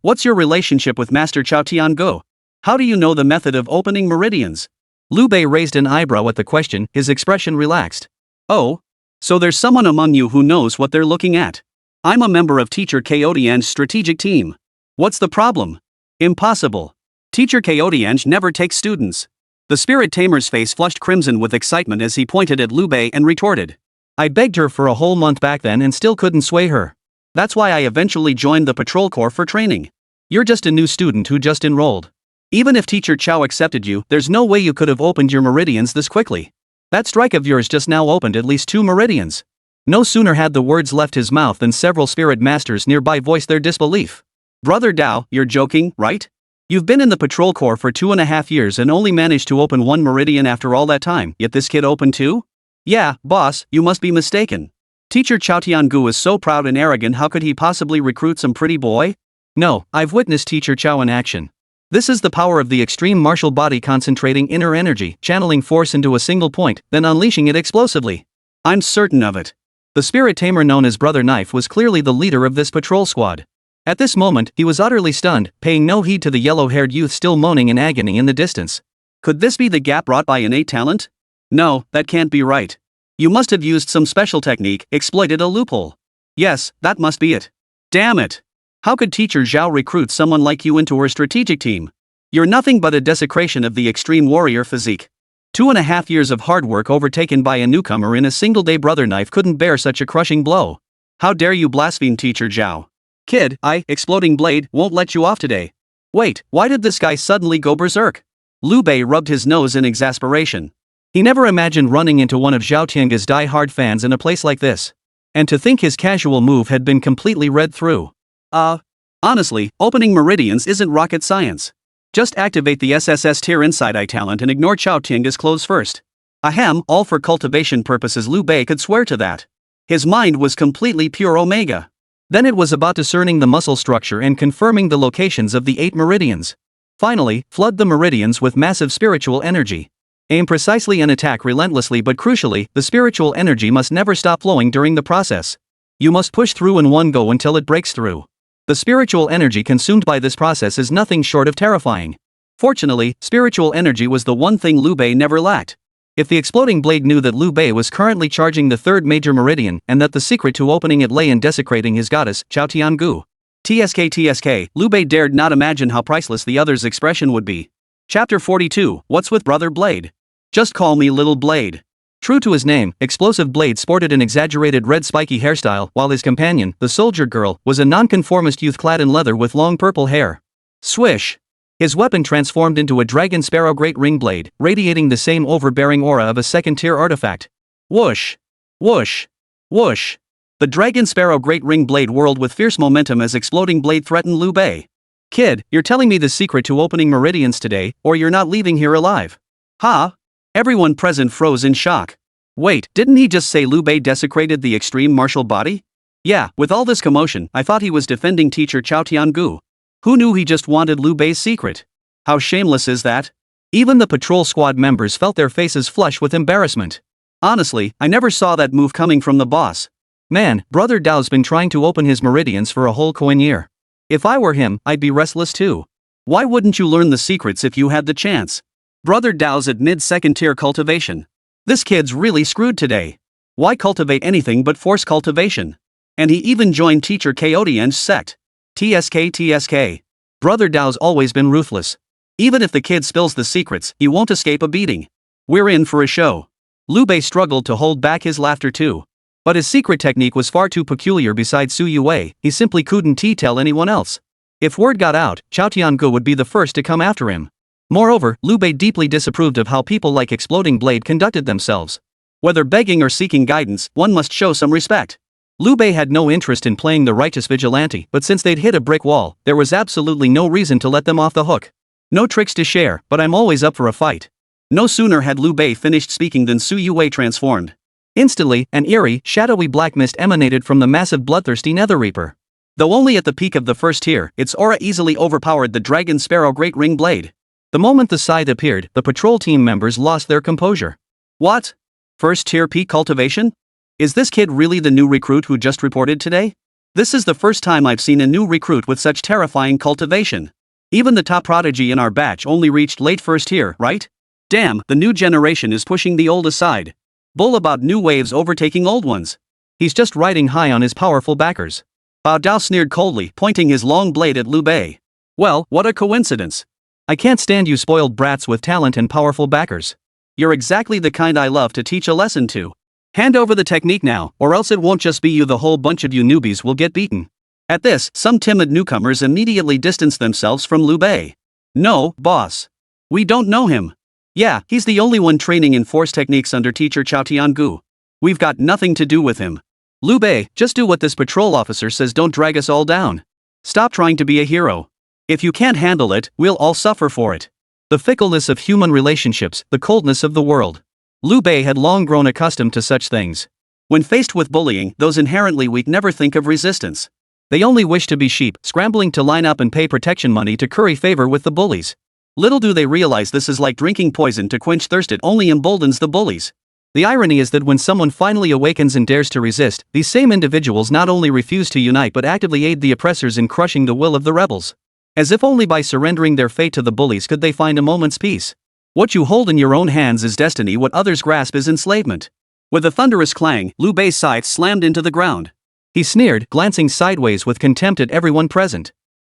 What's your relationship with Master Chao Tian? How do you know the method of opening meridians? Lu Bei raised an eyebrow at the question, his expression relaxed. Oh? So there's someone among you who knows what they're looking at. I'm a member of Teacher Chaotian's strategic team. What's the problem? Impossible. Teacher Chaotian never takes students. The spirit tamer's face flushed crimson with excitement as he pointed at Lu Bei and retorted. I begged her for a whole month back then and still couldn't sway her. That's why I eventually joined the patrol corps for training. You're just a new student who just enrolled. Even if Teacher Chao accepted you, there's no way you could have opened your meridians this quickly. That strike of yours just now opened at least 2 meridians. No sooner had the words left his mouth than several spirit masters nearby voiced their disbelief. Brother Dao, you're joking, right? You've been in the patrol corps for 2.5 years and only managed to open 1 meridian after all that time, yet this kid opened 2? Yeah, boss, you must be mistaken. Teacher Chao Tiangu is so proud and arrogant, how could he possibly recruit some pretty boy? No, I've witnessed Teacher Chao in action. This is the power of the extreme martial body concentrating inner energy, channeling force into a single point, then unleashing it explosively. I'm certain of it. The spirit tamer known as Brother Knife was clearly the leader of this patrol squad. At this moment, he was utterly stunned, paying no heed to the yellow-haired youth still moaning in agony in the distance. Could this be the gap brought by innate talent? No, that can't be right. You must have used some special technique, exploited a loophole. Yes, that must be it. Damn it! How could Teacher Zhao recruit someone like you into her strategic team? You're nothing but a desecration of the extreme warrior physique. 2.5 years of hard work overtaken by a newcomer in a single day. Brother Knife couldn't bear such a crushing blow. How dare you blaspheme, Teacher Zhao? Kid, Exploding Blade, won't let you off today. Wait, why did this guy suddenly go berserk? Lu Bei rubbed his nose in exasperation. He never imagined running into one of Zhao Tiange's die-hard fans in a place like this. And to think his casual move had been completely read through. Honestly, opening meridians isn't rocket science. Just activate the SSS-tier inside eye talent and ignore Zhao Tiange's clothes first. Ahem, all for cultivation purposes. Lu Bei could swear to that. His mind was completely pure omega. Then it was about discerning the muscle structure and confirming the locations of the 8 meridians. Finally, flood the meridians with massive spiritual energy. Aim precisely and attack relentlessly, but crucially, the spiritual energy must never stop flowing during the process. You must push through in one go until it breaks through. The spiritual energy consumed by this process is nothing short of terrifying. Fortunately, spiritual energy was the one thing Lu Bei never lacked. If the exploding blade knew that Lu Bei was currently charging the 3rd major meridian and that the secret to opening it lay in desecrating his goddess, Chao Tiangu. TSK, Lu Bei dared not imagine how priceless the other's expression would be. Chapter 42, What's with Brother Blade? Just call me Little Blade. True to his name, Explosive Blade sported an exaggerated red spiky hairstyle, while his companion, the soldier girl, was a nonconformist youth clad in leather with long purple hair. Swish! His weapon transformed into a dragon sparrow great ring blade, radiating the same overbearing aura of a second-tier artifact. Whoosh! Whoosh! Whoosh! The dragon sparrow great ring blade whirled with fierce momentum as exploding blade threatened Lu Bei. Kid, you're telling me the secret to opening meridians today, or you're not leaving here alive. Ha! Everyone present froze in shock. Wait, didn't he just say Lu Bei desecrated the extreme martial body? Yeah, with all this commotion, I thought he was defending teacher Chao Tiangu. Who knew he just wanted Lu Bei's secret? How shameless is that? Even the patrol squad members felt their faces flush with embarrassment. Honestly, I never saw that move coming from the boss. Man, Brother Dao's been trying to open his meridians for a whole coin year. If I were him, I'd be restless too. Why wouldn't you learn the secrets if you had the chance? Brother Dao's at mid-second tier cultivation. This kid's really screwed today. Why cultivate anything but force cultivation? And he even joined teacher Kotian's sect. TSK. Brother Dao's always been ruthless. Even if the kid spills the secrets, he won't escape a beating. We're in for a show. Lu Bei struggled to hold back his laughter too. But his secret technique was far too peculiar. Besides Youwei, he simply couldn't tell anyone else. If word got out, Chao Tiangu would be the first to come after him. Moreover, Lu Bei deeply disapproved of how people like Exploding Blade conducted themselves. Whether begging or seeking guidance, one must show some respect. Lu Bei had no interest in playing the righteous vigilante, but since they'd hit a brick wall, there was absolutely no reason to let them off the hook. No tricks to share, but I'm always up for a fight. No sooner had Lu Bei finished speaking than Youwei transformed. Instantly, an eerie, shadowy black mist emanated from the massive bloodthirsty Nether Reaper. Though only at the peak of the 1st tier, its aura easily overpowered the Dragon Sparrow Great Ring Blade. The moment the scythe appeared, the patrol team members lost their composure. What? 1st tier peak cultivation? Is this kid really the new recruit who just reported today? This is the first time I've seen a new recruit with such terrifying cultivation. Even the top prodigy in our batch only reached late 1st tier, right? Damn, the new generation is pushing the old aside. Bull about new waves overtaking old ones. He's just riding high on his powerful backers. Bao Dao sneered coldly, pointing his long blade at Lu Bei. Well, what a coincidence. I can't stand you spoiled brats with talent and powerful backers. You're exactly the kind I love to teach a lesson to. Hand over the technique now, or else it won't just be you, the whole bunch of you newbies will get beaten. At this, some timid newcomers immediately distanced themselves from Lu Bei. No, boss. We don't know him. Yeah, he's the only one training in force techniques under teacher Chao Tiangu. We've got nothing to do with him. Lu Bei, just do what this patrol officer says, don't drag us all down. Stop trying to be a hero. If you can't handle it, we'll all suffer for it. The fickleness of human relationships, the coldness of the world. Lu Bei had long grown accustomed to such things. When faced with bullying, those inherently weak never think of resistance. They only wish to be sheep, scrambling to line up and pay protection money to curry favor with the bullies. Little do they realize this is like drinking poison to quench thirst. It only emboldens the bullies. The irony is that when someone finally awakens and dares to resist, these same individuals not only refuse to unite but actively aid the oppressors in crushing the will of the rebels. As if only by surrendering their fate to the bullies could they find a moment's peace. What you hold in your own hands is destiny, what others grasp is enslavement. With a thunderous clang, Lu Bei's scythe slammed into the ground. He sneered, glancing sideways with contempt at everyone present.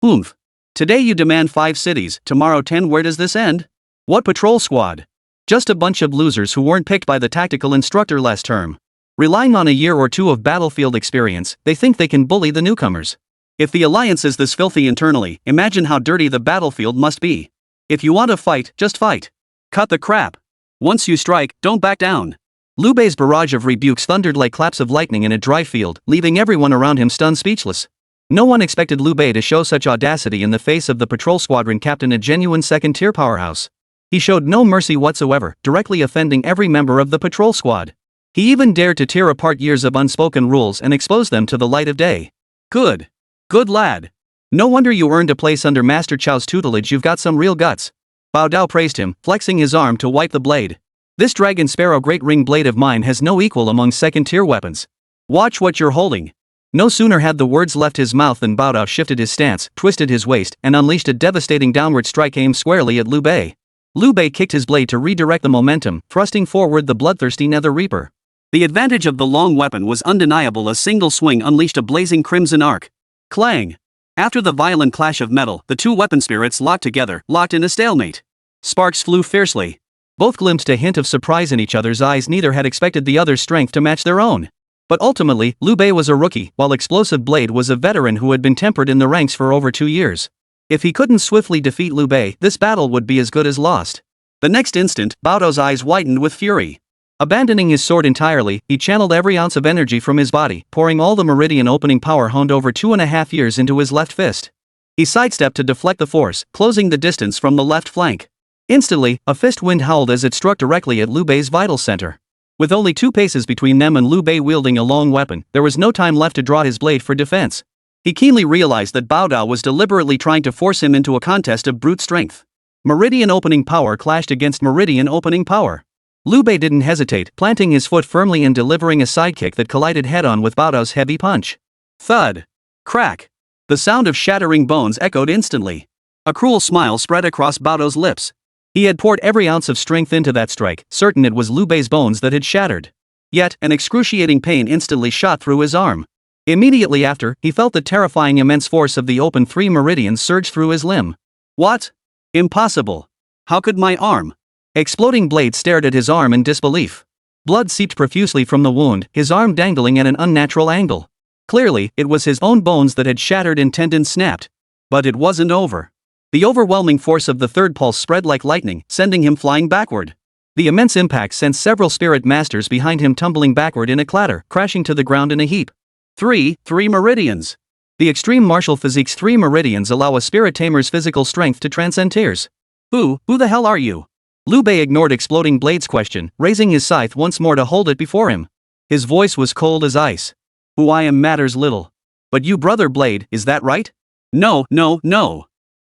Oomph. Today you demand 5 cities, tomorrow 10. Where does this end? What patrol squad? Just a bunch of losers who weren't picked by the tactical instructor last term. Relying on a year or two of battlefield experience, they think they can bully the newcomers. If the alliance is this filthy internally, imagine how dirty the battlefield must be. If you want to fight, just fight. Cut the crap. Once you strike, don't back down. Lu Bei's barrage of rebukes thundered like claps of lightning in a dry field, leaving everyone around him stunned speechless. No one expected Lu Bei to show such audacity in the face of the patrol squadron captain, a genuine second-tier powerhouse. He showed no mercy whatsoever, directly offending every member of the patrol squad. He even dared to tear apart years of unspoken rules and expose them to the light of day. Good. Good lad. No wonder you earned a place under Master Chao's tutelage. You've got some real guts. Bao Dao praised him, flexing his arm to wipe the blade. This dragon sparrow great ring blade of mine has no equal among second-tier weapons. Watch what you're holding. No sooner had the words left his mouth than Bao Dao shifted his stance, twisted his waist, and unleashed a devastating downward strike aimed squarely at Lu Bei. Lu Bei kicked his blade to redirect the momentum, thrusting forward the bloodthirsty Nether Reaper. The advantage of the long weapon was undeniable. A single swing unleashed a blazing crimson arc. Clang! After the violent clash of metal, the two weapon spirits locked together, locked in a stalemate. Sparks flew fiercely. Both glimpsed a hint of surprise in each other's eyes. Neither had expected the other's strength to match their own. But ultimately, Lu Bei was a rookie, while Explosive Blade was a veteran who had been tempered in the ranks for over 2 years. If he couldn't swiftly defeat Lu Bei, this battle would be as good as lost. The next instant, Bao Dao's eyes widened with fury. Abandoning his sword entirely, he channeled every ounce of energy from his body, pouring all the meridian opening power honed over 2.5 years into his left fist. He sidestepped to deflect the force, closing the distance from the left flank. Instantly, a fist wind howled as it struck directly at Lu Bei's vital center. With only 2 paces between them and Lu Bei wielding a long weapon, there was no time left to draw his blade for defense. He keenly realized that Bao Dao was deliberately trying to force him into a contest of brute strength. Meridian opening power clashed against meridian opening power. Lu Bei didn't hesitate, planting his foot firmly and delivering a sidekick that collided head-on with Bao Dao's heavy punch. Thud! Crack! The sound of shattering bones echoed instantly. A cruel smile spread across Bao Dao's lips. He had poured every ounce of strength into that strike, certain it was Lu Bei's bones that had shattered. Yet, an excruciating pain instantly shot through his arm. Immediately after, he felt the terrifying immense force of the open 3 meridians surge through his limb. What? Impossible! How could my arm? Exploding Blade stared at his arm in disbelief. Blood seeped profusely from the wound, his arm dangling at an unnatural angle. Clearly, it was his own bones that had shattered and tendons snapped. But it wasn't over. The overwhelming force of the third pulse spread like lightning, sending him flying backward. The immense impact sent several spirit masters behind him tumbling backward in a clatter, crashing to the ground in a heap. 3 meridians. The extreme martial physique's 3 meridians allow a spirit tamer's physical strength to transcend tears. Who the hell are you? Lu Bei ignored Exploding Blade's question, raising his scythe once more to hold it before him. His voice was cold as ice. Who I am matters little. But you, Brother Blade, is that right? No.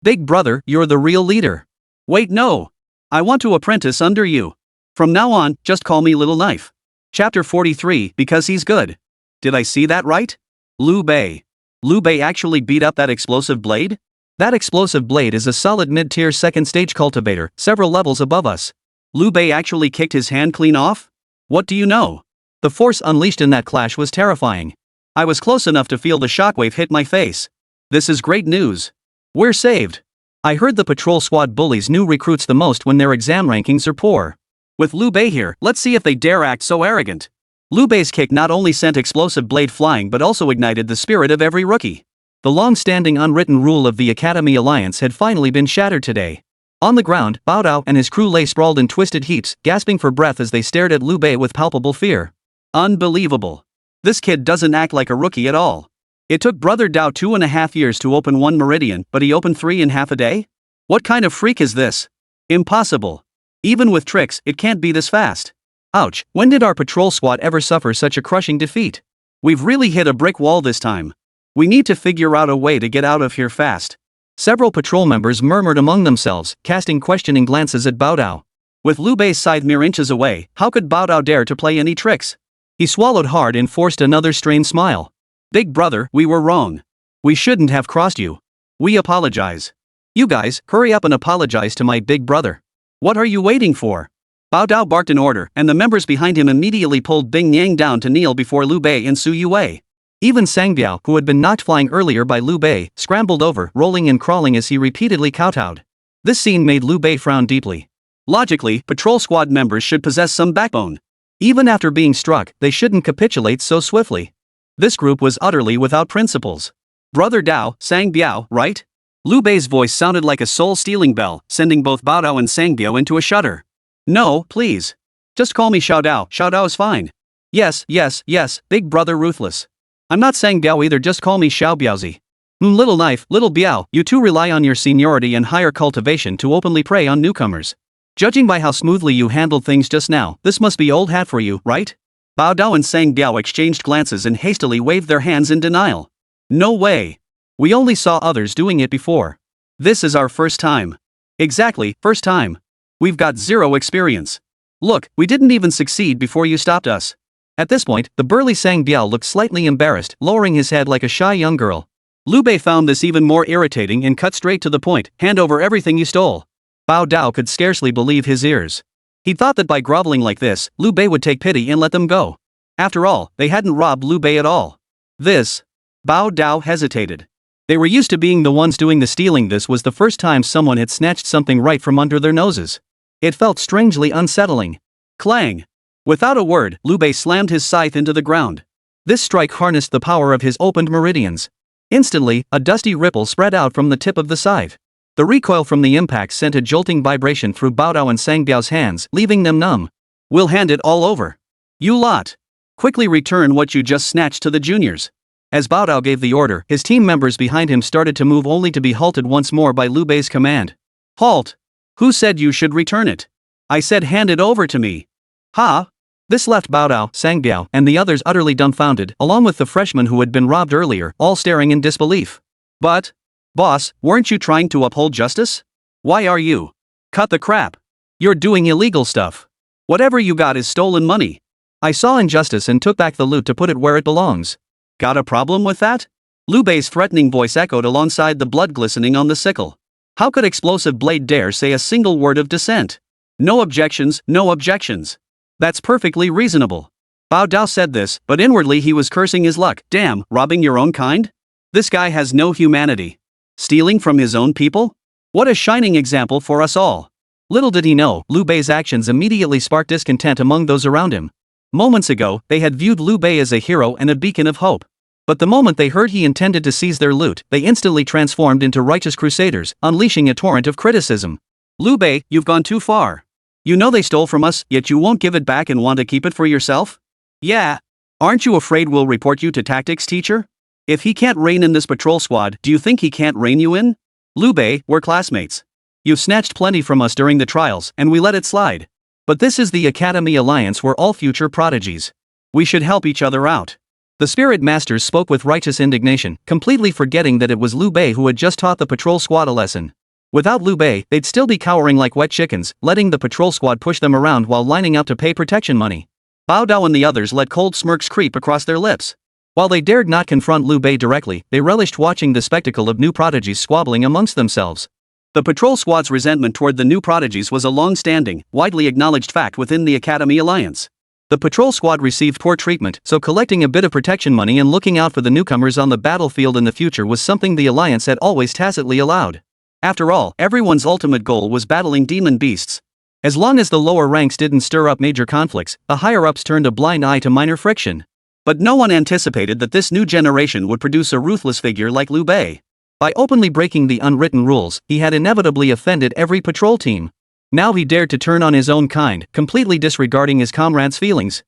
Big brother, you're the real leader. Wait, no. I want to apprentice under you. From now on, just call me Little Knife. Chapter 43, because he's good. Did I see that right? Lu Bei. Lu Bei actually beat up that Explosive Blade? That Explosive Blade is a solid mid-tier second-stage cultivator, several levels above us. Lu Bei actually kicked his hand clean off? What do you know? The force unleashed in that clash was terrifying. I was close enough to feel the shockwave hit my face. This is great news. We're saved. I heard the patrol squad bullies new recruits the most when their exam rankings are poor. With Lu Bei here, let's see if they dare act so arrogant. Lu Bei's kick not only sent Explosive Blade flying but also ignited the spirit of every rookie. The long-standing unwritten rule of the Academy Alliance had finally been shattered today. On the ground, Bao Dao and his crew lay sprawled in twisted heaps, gasping for breath as they stared at Lu Bei with palpable fear. Unbelievable. This kid doesn't act like a rookie at all. It took Brother Dao 2.5 years to open 1 meridian, but he opened 3 in half a day? What kind of freak is this? Impossible. Even with tricks, it can't be this fast. Ouch, when did our patrol squad ever suffer such a crushing defeat? We've really hit a brick wall this time. We need to figure out a way to get out of here fast. Several patrol members murmured among themselves, casting questioning glances at Bao Dao. With Lu Bei's scythe mere inches away, how could Bao Dao dare to play any tricks? He swallowed hard and forced another strained smile. Big brother, we were wrong. We shouldn't have crossed you. We apologize. You guys, hurry up and apologize to my big brother. What are you waiting for? Bao Dao barked an order, and the members behind him immediately pulled Bing Yang down to kneel before Lu Bei and Youwei. Even Sangbiao, who had been knocked flying earlier by Lu Bei, scrambled over, rolling and crawling as he repeatedly kowtowed. This scene made Lu Bei frown deeply. Logically, patrol squad members should possess some backbone. Even after being struck, they shouldn't capitulate so swiftly. This group was utterly without principles. Brother Dao, Sangbiao, right? Lu Bei's voice sounded like a soul-stealing bell, sending both Bao Dao and Sangbiao into a shudder. No, please. Just call me Xiao Dao. Xiao Dao is fine. Yes, big brother ruthless. I'm not Sangbiao either, just call me Xiao Biaozi. Little knife, little Biao, you two rely on your seniority and higher cultivation to openly prey on newcomers. Judging by how smoothly you handled things just now, this must be old hat for you, right? Bao Dao and Sangbiao exchanged glances and hastily waved their hands in denial. No way. We only saw others doing it before. This is our first time. Exactly, first time. We've got zero experience. Look, we didn't even succeed before you stopped us. At this point, the burly Sangbiao looked slightly embarrassed, lowering his head like a shy young girl. Lu Bei found this even more irritating and cut straight to the point, hand over everything you stole. Bao Dao could scarcely believe his ears. He thought that by groveling like this, Lu Bei would take pity and let them go. After all, they hadn't robbed Lu Bei at all. This. Bao Dao hesitated. They were used to being the ones doing the stealing. This was the first time someone had snatched something right from under their noses. It felt strangely unsettling. Clang! Without a word, Lu Bei slammed his scythe into the ground. This strike harnessed the power of his opened meridians. Instantly, a dusty ripple spread out from the tip of the scythe. The recoil from the impact sent a jolting vibration through Bao Dao and Sangbiao's hands, leaving them numb. We'll hand it all over. You lot! Quickly return what you just snatched to the juniors. As Bao Dao gave the order, his team members behind him started to move, only to be halted once more by Lu Bei's command. Halt! Who said you should return it? I said hand it over to me. Ha! This left Bao Dao, Sangbiao, and the others utterly dumbfounded, along with the freshman who had been robbed earlier, all staring in disbelief. But, boss, weren't you trying to uphold justice? Why are you? Cut the crap. You're doing illegal stuff. Whatever you got is stolen money. I saw injustice and took back the loot to put it where it belongs. Got a problem with that? Lu Bei's threatening voice echoed alongside the blood glistening on the sickle. How could Explosive Blade dare say a single word of dissent? No objections, no objections. That's perfectly reasonable. Bao Dao said this, but inwardly he was cursing his luck. Damn, robbing your own kind? This guy has no humanity. Stealing from his own people? What a shining example for us all. Little did he know, Lu Bei's actions immediately sparked discontent among those around him. Moments ago, they had viewed Lu Bei as a hero and a beacon of hope. But the moment they heard he intended to seize their loot, they instantly transformed into righteous crusaders, unleashing a torrent of criticism. Lu Bei, you've gone too far. You know they stole from us, yet you won't give it back and want to keep it for yourself? Yeah. Aren't you afraid we'll report you to tactics teacher? If he can't rein in this patrol squad, do you think he can't rein you in? Lu Bei, we're classmates. You've snatched plenty from us during the trials, and we let it slide. But this is the Academy Alliance, we're all future prodigies. We should help each other out. The Spirit Masters spoke with righteous indignation, completely forgetting that it was Lu Bei who had just taught the patrol squad a lesson. Without Lu Bei, they'd still be cowering like wet chickens, letting the patrol squad push them around while lining up to pay protection money. Bao Dao and the others let cold smirks creep across their lips. While they dared not confront Lu Bei directly, they relished watching the spectacle of new prodigies squabbling amongst themselves. The patrol squad's resentment toward the new prodigies was a long-standing, widely acknowledged fact within the Academy Alliance. The patrol squad received poor treatment, so collecting a bit of protection money and looking out for the newcomers on the battlefield in the future was something the Alliance had always tacitly allowed. After all, everyone's ultimate goal was battling demon beasts. As long as the lower ranks didn't stir up major conflicts, the higher-ups turned a blind eye to minor friction. But no one anticipated that this new generation would produce a ruthless figure like Lu Bei. By openly breaking the unwritten rules, he had inevitably offended every patrol team. Now he dared to turn on his own kind, completely disregarding his comrades' feelings.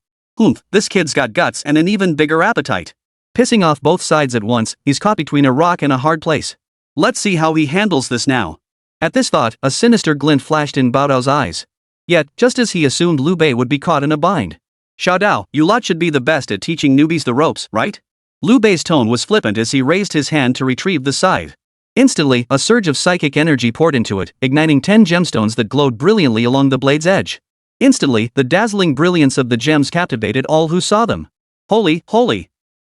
This kid's got guts and an even bigger appetite. Pissing off both sides at once, he's caught between a rock and a hard place. Let's see how he handles this now. At this thought, a sinister glint flashed in Bao Dao's eyes. Yet, just as he assumed Lu Bei would be caught in a bind. Xiao Dao, you lot should be the best at teaching newbies the ropes, right? Lu Bei's tone was flippant as he raised his hand to retrieve the scythe. Instantly, a surge of psychic energy poured into it, igniting 10 gemstones that glowed brilliantly along the blade's edge. Instantly, the dazzling brilliance of the gems captivated all who saw them. Holy.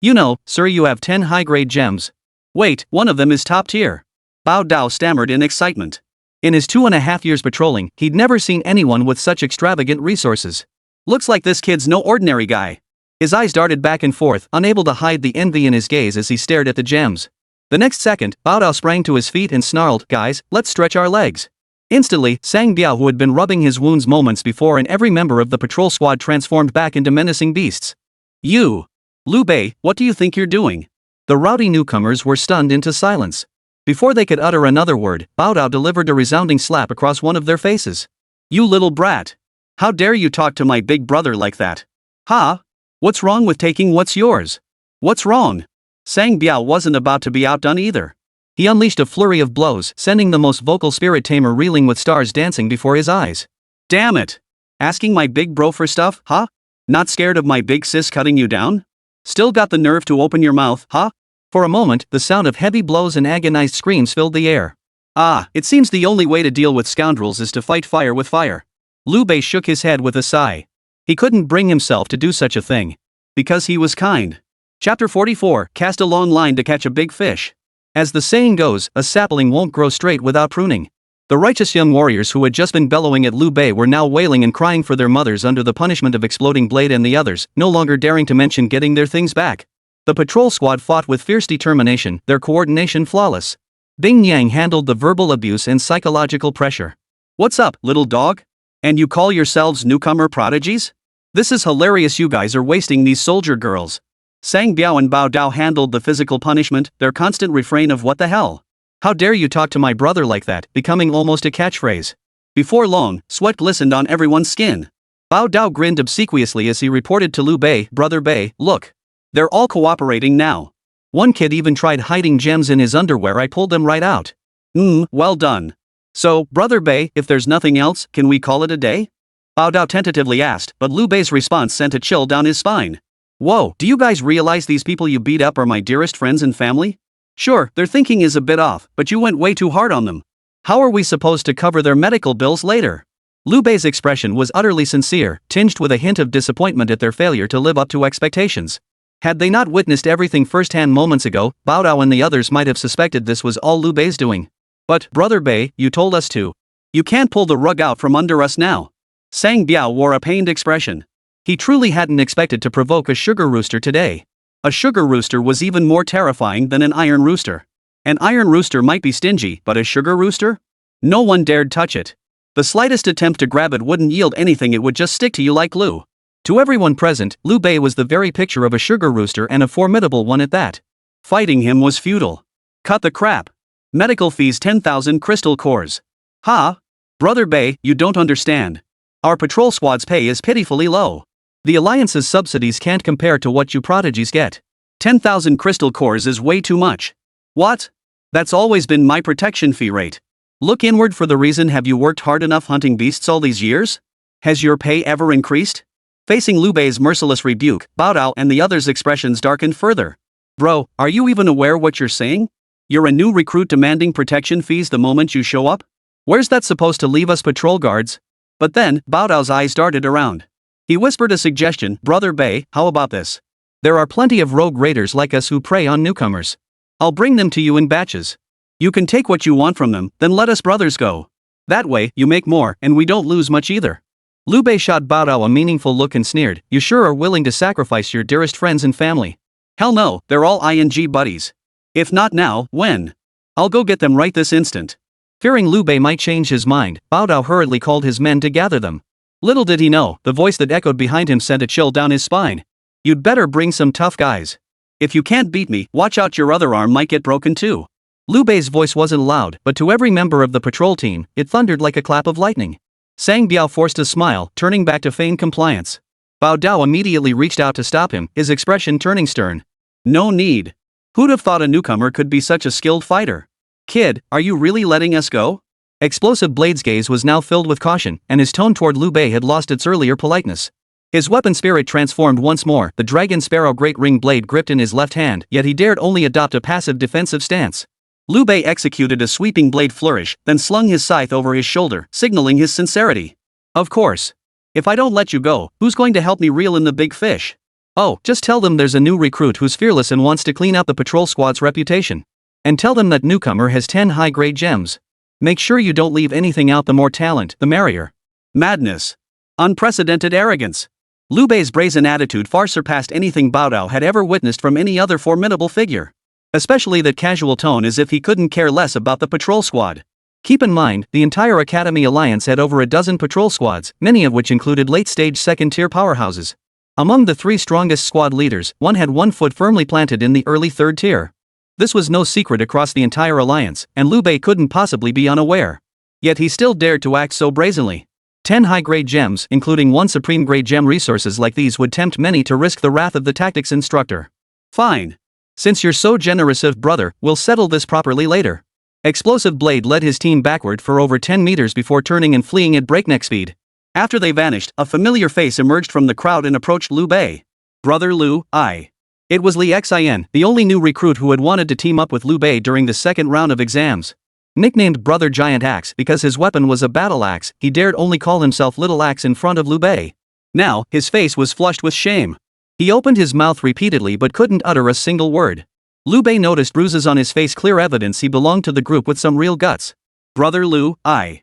You know, sir, you have 10 high-grade gems. Wait, one of them is top tier. Bao Dao stammered in excitement. In his 2.5 years patrolling, he'd never seen anyone with such extravagant resources. Looks like this kid's no ordinary guy. His eyes darted back and forth, unable to hide the envy in his gaze as he stared at the gems. The next second, Bao Dao sprang to his feet and snarled, "Guys, let's stretch our legs." Instantly, Sang Biao, who had been rubbing his wounds moments before, and every member of the patrol squad transformed back into menacing beasts. "You! Lu Bei, what do you think you're doing?" The rowdy newcomers were stunned into silence. Before they could utter another word, Bao Dao delivered a resounding slap across one of their faces. "You little brat! How dare you talk to my big brother like that? Ha! What's wrong with taking what's yours? What's wrong?" Sang Biao wasn't about to be outdone either. He unleashed a flurry of blows, sending the most vocal spirit tamer reeling with stars dancing before his eyes. "Damn it! Asking my big bro for stuff, huh? Not scared of my big sis cutting you down? Still got the nerve to open your mouth, huh?" For a moment, the sound of heavy blows and agonized screams filled the air. "Ah, it seems the only way to deal with scoundrels is to fight fire with fire." Lu Bei shook his head with a sigh. He couldn't bring himself to do such a thing. Because he was kind. Chapter 44, Cast a long line to catch a big fish. As the saying goes, a sapling won't grow straight without pruning. The righteous young warriors who had just been bellowing at Lu Bei were now wailing and crying for their mothers under the punishment of exploding Blade and the others, no longer daring to mention getting their things back. The patrol squad fought with fierce determination, their coordination flawless. Bing Yang handled the verbal abuse and psychological pressure. "What's up, little dog? And you call yourselves newcomer prodigies? This is hilarious, you guys are wasting these soldier girls." Sang Biao and Bao Dao handled the physical punishment, their constant refrain of "what the hell? How dare you talk to my brother like that," becoming almost a catchphrase. Before long, sweat glistened on everyone's skin. Bao Dao grinned obsequiously as he reported to Lu Bei, "Brother Bei, look. They're all cooperating now. One kid even tried hiding gems in his underwear. I pulled them right out." Well done. So, Brother Bei, if there's nothing else, can we call it a day?" Bao Dao tentatively asked, but Lu Bei's response sent a chill down his spine. "Whoa, do you guys realize these people you beat up are my dearest friends and family? Sure, their thinking is a bit off, but you went way too hard on them. How are we supposed to cover their medical bills later?" Lu Bei's expression was utterly sincere, tinged with a hint of disappointment at their failure to live up to expectations. Had they not witnessed everything firsthand moments ago, Bao Dao and the others might have suspected this was all Lu Bei's doing. "But, Brother Bei, you told us to. You can't pull the rug out from under us now." Sang Biao wore a pained expression. He truly hadn't expected to provoke a sugar rooster today. A sugar rooster was even more terrifying than an iron rooster. An iron rooster might be stingy, but a sugar rooster? No one dared touch it. The slightest attempt to grab it wouldn't yield anything, it would just stick to you like glue. To everyone present, Lu Bei was the very picture of a sugar rooster, and a formidable one at that. Fighting him was futile. Cut the crap. Medical fees 10,000 crystal cores. Ha! Brother Bei, you don't understand. Our patrol squad's pay is pitifully low. The Alliance's subsidies can't compare to what you prodigies get. 10,000 crystal cores is way too much. What? That's always been my protection fee rate. Look inward for the reason. Have you worked hard enough hunting beasts all these years? Has your pay ever increased? Facing Lu Bei's merciless rebuke, Bao Dao and the others' expressions darkened further. Bro, are you even aware what you're saying? You're a new recruit demanding protection fees the moment you show up? Where's that supposed to leave us patrol guards? But then, Bao Dao's eyes darted around. He whispered a suggestion. "Brother Bei, how about this? There are plenty of rogue raiders like us who prey on newcomers. I'll bring them to you in batches. You can take what you want from them, then let us brothers go. That way, you make more, and we don't lose much either." Lu Bei shot Bao Dao a meaningful look and sneered, "You sure are willing to sacrifice your dearest friends and family?" "Hell no, they're all ING buddies. If not now, when? I'll go get them right this instant." Fearing Lu Bei might change his mind, Bao Dao hurriedly called his men to gather them. Little did he know, the voice that echoed behind him sent a chill down his spine. "You'd better bring some tough guys. If you can't beat me, watch out, your other arm might get broken too." Lu Bei's voice wasn't loud, but to every member of the patrol team, it thundered like a clap of lightning. Sang Biao forced a smile, turning back to feign compliance. Bao Dao immediately reached out to stop him, his expression turning stern. "No need. Who'd have thought a newcomer could be such a skilled fighter? Kid, are you really letting us go?" Explosive Blade's gaze was now filled with caution, and his tone toward Lu Bei had lost its earlier politeness. His weapon spirit transformed once more, the dragon sparrow great ring blade gripped in his left hand, yet he dared only adopt a passive defensive stance. Lu Bei executed a sweeping blade flourish, then slung his scythe over his shoulder, signaling his sincerity. "Of course. If I don't let you go, who's going to help me reel in the big fish? Oh, just tell them there's a new recruit who's fearless and wants to clean up the patrol squad's reputation. And tell them that newcomer has 10 high-grade gems. Make sure you don't leave anything out, the more talent, the merrier." Madness. Unprecedented arrogance. Lu Bei's brazen attitude far surpassed anything Bao Dao had ever witnessed from any other formidable figure. Especially that casual tone as if he couldn't care less about the patrol squad. Keep in mind, the entire Academy Alliance had over a dozen patrol squads, many of which included late-stage second-tier powerhouses. Among the 3 strongest squad leaders, one had one foot firmly planted in the early 3rd tier. This was no secret across the entire alliance, and Lu Bei couldn't possibly be unaware. Yet he still dared to act so brazenly. 10 high-grade gems, including 1 supreme-grade gem resources like these would tempt many to risk the wrath of the tactics instructor. Fine. Since you're so generous, brother, we'll settle this properly later. Explosive Blade led his team backward for over 10 meters before turning and fleeing at breakneck speed. After they vanished, a familiar face emerged from the crowd and approached Lu Bei. Brother Lu, I. It was Lin Xue, the only new recruit who had wanted to team up with Lu Bei during the second round of exams. Nicknamed Brother Giant Axe because his weapon was a battle axe, he dared only call himself Little Axe in front of Lu Bei. Now, his face was flushed with shame. He opened his mouth repeatedly but couldn't utter a single word. Lu Bei noticed bruises on his face, clear evidence he belonged to the group with some real guts. Brother Lu, I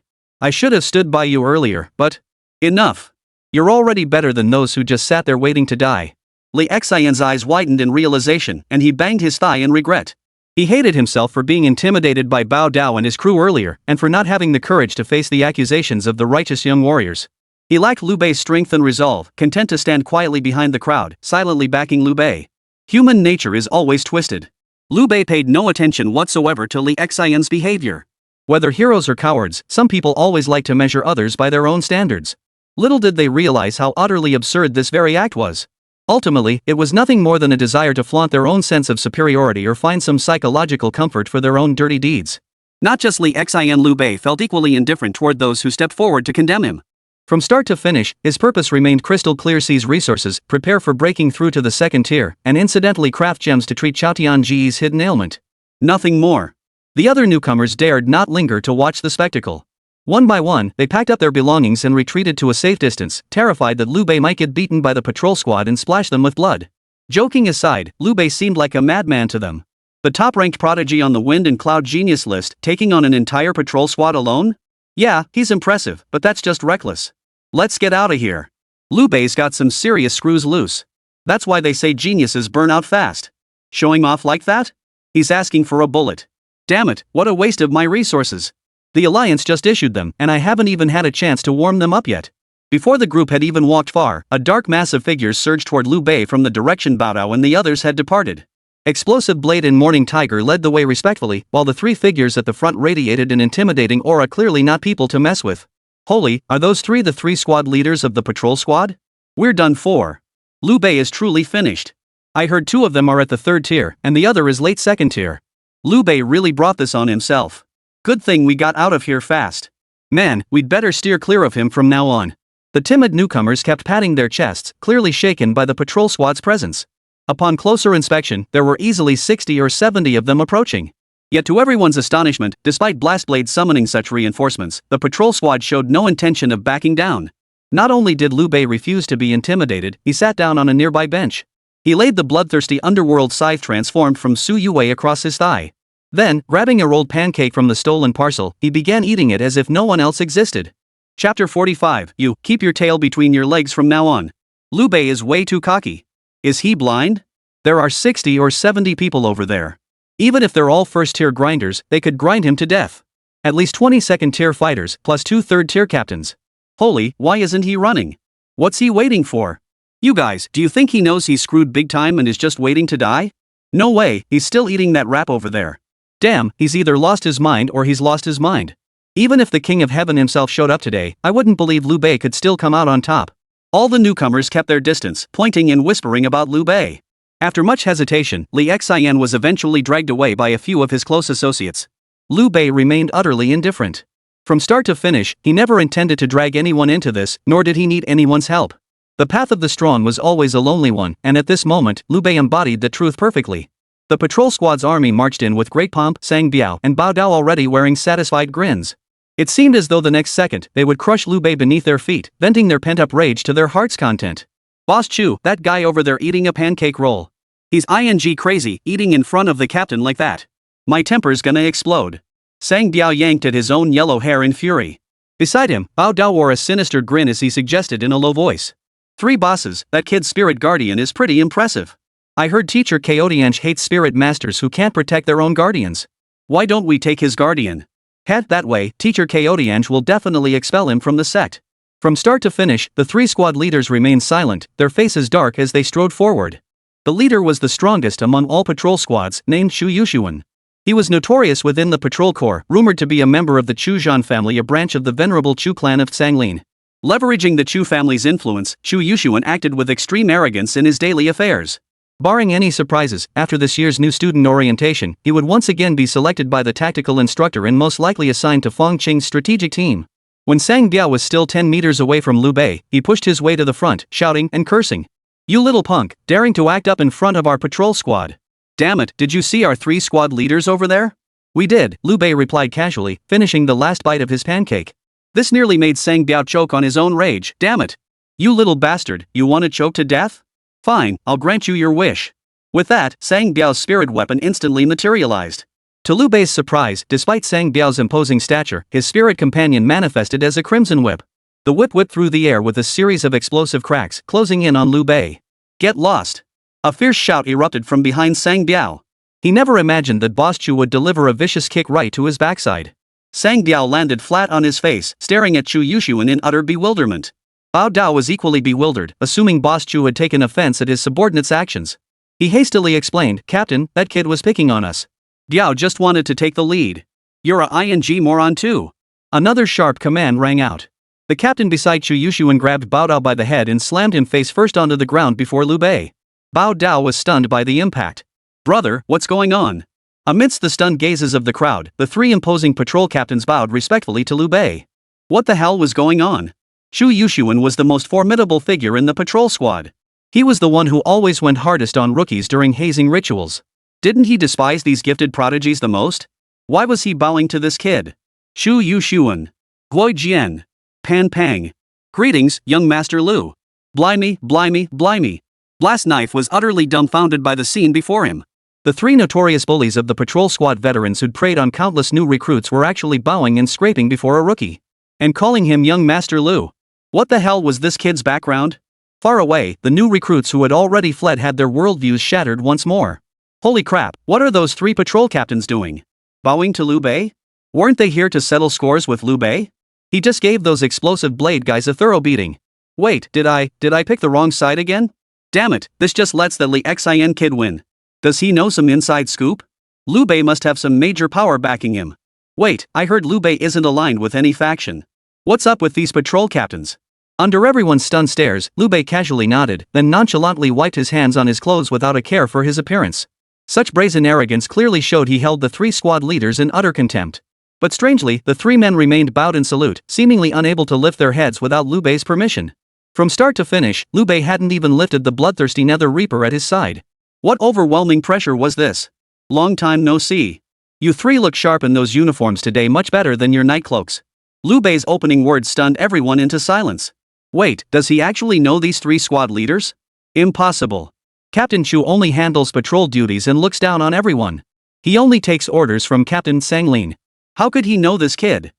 should have stood by you earlier, but enough. You're already better than those who just sat there waiting to die. Lin Xue's eyes widened in realization, and he banged his thigh in regret. He hated himself for being intimidated by Bao Dao and his crew earlier, and for not having the courage to face the accusations of the righteous young warriors. He lacked Lu Bei's strength and resolve, content to stand quietly behind the crowd, silently backing Lu Bei. Human nature is always twisted. Lu Bei paid no attention whatsoever to Lin Xue's behavior. Whether heroes or cowards, some people always like to measure others by their own standards. Little did they realize how utterly absurd this very act was. Ultimately, it was nothing more than a desire to flaunt their own sense of superiority or find some psychological comfort for their own dirty deeds. Not just Lin Xue and Lu Bei felt equally indifferent toward those who stepped forward to condemn him. From start to finish, his purpose remained crystal clear: seize resources, prepare for breaking through to the second tier, and incidentally craft gems to treat Chao Tianji's hidden ailment. Nothing more. The other newcomers dared not linger to watch the spectacle. One by one, they packed up their belongings and retreated to a safe distance, terrified that Lu Bei might get beaten by the patrol squad and splash them with blood. Joking aside, Lu Bei seemed like a madman to them. The top-ranked prodigy on the Wind and Cloud Genius list, taking on an entire patrol squad alone? Yeah, he's impressive, but that's just reckless. Let's get out of here. Lu Bei's got some serious screws loose. That's why they say geniuses burn out fast. Showing off like that? He's asking for a bullet. Damn it, what a waste of my resources. The Alliance just issued them, and I haven't even had a chance to warm them up yet. Before the group had even walked far, a dark mass of figures surged toward Lu Bei from the direction Bao Dao and the others had departed. Explosive Blade and Morning Tiger led the way respectfully, while the 3 figures at the front radiated an intimidating aura, clearly not people to mess with. Holy, are those 3 the 3 squad leaders of the patrol squad? We're done for. Lu Bei is truly finished. I heard 2 of them are at the 3rd tier, and the other is late 2nd tier. Lu Bei really brought this on himself. Good thing we got out of here fast. Man, we'd better steer clear of him from now on. The timid newcomers kept patting their chests, clearly shaken by the patrol squad's presence. Upon closer inspection, there were easily 60 or 70 of them approaching. Yet to everyone's astonishment, despite Blastblade summoning such reinforcements, the patrol squad showed no intention of backing down. Not only did Lu Bei refuse to be intimidated, he sat down on a nearby bench. He laid the bloodthirsty underworld scythe transformed from Youwei across his thigh. Then, grabbing a rolled pancake from the stolen parcel, he began eating it as if no one else existed. Chapter 45, You, keep your tail between your legs from now on. Lu Bei is way too cocky. Is he blind? There are 60 or 70 people over there. Even if they're all first-tier grinders, they could grind him to death. At least 20 second-tier fighters, plus 2 third-tier captains. Holy, why isn't he running? What's he waiting for? You guys, do you think he knows he's screwed big time and is just waiting to die? No way, he's still eating that wrap over there. Damn, he's either lost his mind or he's lost his mind. Even if the King of Heaven himself showed up today, I wouldn't believe Lu Bei could still come out on top. All the newcomers kept their distance, pointing and whispering about Lu Bei. After much hesitation, Lin Xue was eventually dragged away by a few of his close associates. Lu Bei remained utterly indifferent. From start to finish, he never intended to drag anyone into this, nor did he need anyone's help. The path of the strong was always a lonely one, and at this moment, Lu Bei embodied the truth perfectly. The patrol squad's army marched in with great pomp, Sang Biao and Bao Dao already wearing satisfied grins. It seemed as though the next second, they would crush Lu Bei beneath their feet, venting their pent-up rage to their heart's content. Boss Chu, that guy over there eating a pancake roll. He's ing crazy, eating in front of the captain like that. My temper's gonna explode. Sang Biao yanked at his own yellow hair in fury. Beside him, Bao Dao wore a sinister grin as he suggested in a low voice. 3 bosses, that kid's spirit guardian is pretty impressive. I heard teacher Kaotiange hates spirit masters who can't protect their own guardians. Why don't we take his guardian? Head that way, teacher Kaotiange will definitely expel him from the sect. From start to finish, the 3 squad leaders remained silent, their faces dark as they strode forward. The leader was the strongest among all patrol squads, named Shu Yushuan. He was notorious within the patrol corps, rumored to be a member of the Chu Zhan family, a branch of the venerable Chu clan of Sanglin. Leveraging the Chu family's influence, Shu Yushuan acted with extreme arrogance in his daily affairs. Barring any surprises, after this year's new student orientation, he would once again be selected by the tactical instructor and most likely assigned to Fong Qing's strategic team. When Sang Biao was still 10 meters away from Lu Bei, he pushed his way to the front, shouting and cursing. "You little punk, daring to act up in front of our patrol squad. Damn it, did you see our 3 squad leaders over there?" "We did," Lu Bei replied casually, finishing the last bite of his pancake. This nearly made Sang Biao choke on his own rage. "Damn it. You little bastard, you want to choke to death? Fine, I'll grant you your wish." With that, Sang Biao's spirit weapon instantly materialized. To Lu Bei's surprise, despite Sang Biao's imposing stature, his spirit companion manifested as a crimson whip. The whip whipped through the air with a series of explosive cracks, closing in on Lu Bei. "Get lost!" A fierce shout erupted from behind Sang Biao. He never imagined that Boss Chu would deliver a vicious kick right to his backside. Sang Biao landed flat on his face, staring at Shu Yushuan in utter bewilderment. Bao Dao was equally bewildered, assuming Boss Chu had taken offense at his subordinate's actions. He hastily explained, "Captain, that kid was picking on us. Diao just wanted to take the lead. You're a ing moron too." Another sharp command rang out. The captain beside Shu Yushuan grabbed Bao Dao by the head and slammed him face first onto the ground before Lu Bei. Bao Dao was stunned by the impact. "Brother, what's going on?" Amidst the stunned gazes of the crowd, the 3 imposing patrol captains bowed respectfully to Lu Bei. What the hell was going on? Shu Yushuan was the most formidable figure in the patrol squad. He was the one who always went hardest on rookies during hazing rituals. Didn't he despise these gifted prodigies the most? Why was he bowing to this kid? Shu Yushuan. Guo Jian. Pan Pang. Greetings, young Master Lu. Blimey, blimey, blimey. Blast Knife was utterly dumbfounded by the scene before him. The 3 notorious bullies of the patrol squad veterans who'd preyed on countless new recruits were actually bowing and scraping before a rookie. And calling him young Master Lu. What the hell was this kid's background? Far away, the new recruits who had already fled had their worldviews shattered once more. Holy crap, what are those 3 patrol captains doing? Bowing to Lu Bei? Weren't they here to settle scores with Lu Bei? He just gave those explosive blade guys a thorough beating. Wait, did I pick the wrong side again? Damn it, this just lets the Li Xin kid win. Does he know some inside scoop? Lu Bei must have some major power backing him. Wait, I heard Lu Bei isn't aligned with any faction. What's up with these patrol captains? Under everyone's stunned stares, Lu Bei casually nodded, then nonchalantly wiped his hands on his clothes without a care for his appearance. Such brazen arrogance clearly showed he held the 3 squad leaders in utter contempt. But strangely, the 3 men remained bowed in salute, seemingly unable to lift their heads without Lu Bei's permission. From start to finish, Lu Bei hadn't even lifted the bloodthirsty Nether Reaper at his side. What overwhelming pressure was this? Long time no see. You 3 look sharp in those uniforms today, much better than your night cloaks. Lu Bei's opening words stunned everyone into silence. Wait, does he actually know these 3 squad leaders? Impossible. Captain Chu only handles patrol duties and looks down on everyone. He only takes orders from Captain Sanglin. How could he know this kid?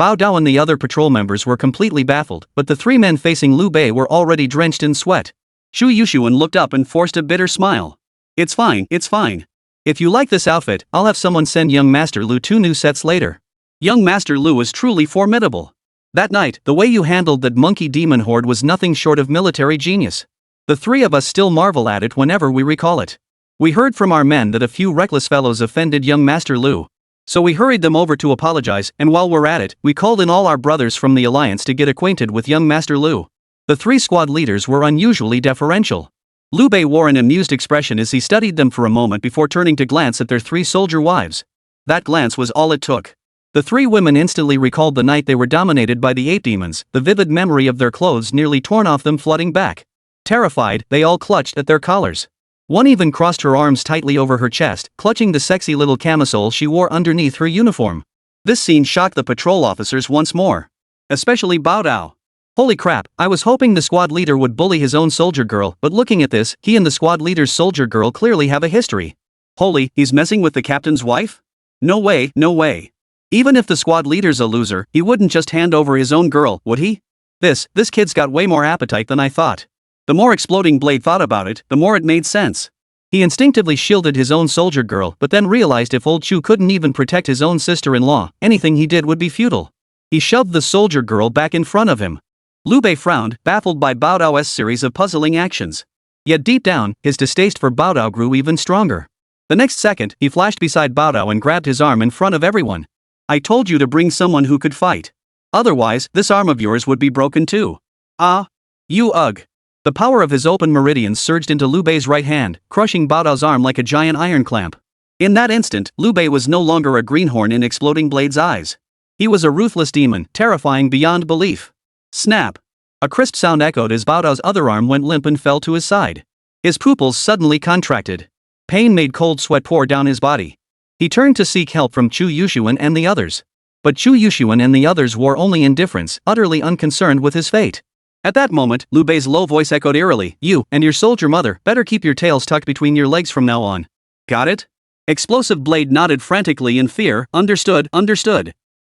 Bao Dao and the other patrol members were completely baffled, but the 3 men facing Lu Bei were already drenched in sweat. Shu Yushuan looked up and forced a bitter smile. It's fine, it's fine. If you like this outfit, I'll have someone send young Master Lu 2 new sets later. Young Master Lu is truly formidable. That night, the way you handled that monkey demon horde was nothing short of military genius. The 3 of us still marvel at it whenever we recall it. We heard from our men that a few reckless fellows offended young Master Lu. So we hurried them over to apologize, and while we're at it, we called in all our brothers from the Alliance to get acquainted with young Master Lu. The 3 squad leaders were unusually deferential. Lu Bei wore an amused expression as he studied them for a moment before turning to glance at their 3 soldier wives. That glance was all it took. The 3 women instantly recalled the night they were dominated by the 8 demons, the vivid memory of their clothes nearly torn off them flooding back. Terrified, they all clutched at their collars. One even crossed her arms tightly over her chest, clutching the sexy little camisole she wore underneath her uniform. This scene shocked the patrol officers once more. Especially Bao Dao. Holy crap, I was hoping the squad leader would bully his own soldier girl, but looking at this, he and the squad leader's soldier girl clearly have a history. Holy, he's messing with the captain's wife? No way, no way. Even if the squad leader's a loser, he wouldn't just hand over his own girl, would he? This kid's got way more appetite than I thought. The more Exploding Blade thought about it, the more it made sense. He instinctively shielded his own soldier girl but then realized if old Chu couldn't even protect his own sister-in-law, anything he did would be futile. He shoved the soldier girl back in front of him. Lu Bei frowned, baffled by Bao Dao's series of puzzling actions. Yet deep down, his distaste for Bao Dao grew even stronger. The next second, he flashed beside Bao Dao and grabbed his arm in front of everyone. I told you to bring someone who could fight. Otherwise, this arm of yours would be broken too. Ah. You ugh. The power of his open meridians surged into Lu Bei's right hand, crushing Bao Dao's arm like a giant iron clamp. In that instant, Lu Bei was no longer a greenhorn in Exploding Blade's eyes. He was a ruthless demon, terrifying beyond belief. Snap. A crisp sound echoed as Bao Dao's other arm went limp and fell to his side. His pupils suddenly contracted. Pain made cold sweat pour down his body. He turned to seek help from Chu Yuxuan and the others. But Chu Yuxuan and the others wore only indifference, utterly unconcerned with his fate. At that moment, Lu Bei's low voice echoed eerily, you and your soldier mother better keep your tails tucked between your legs from now on. Got it? Explosive Blade nodded frantically in fear, understood.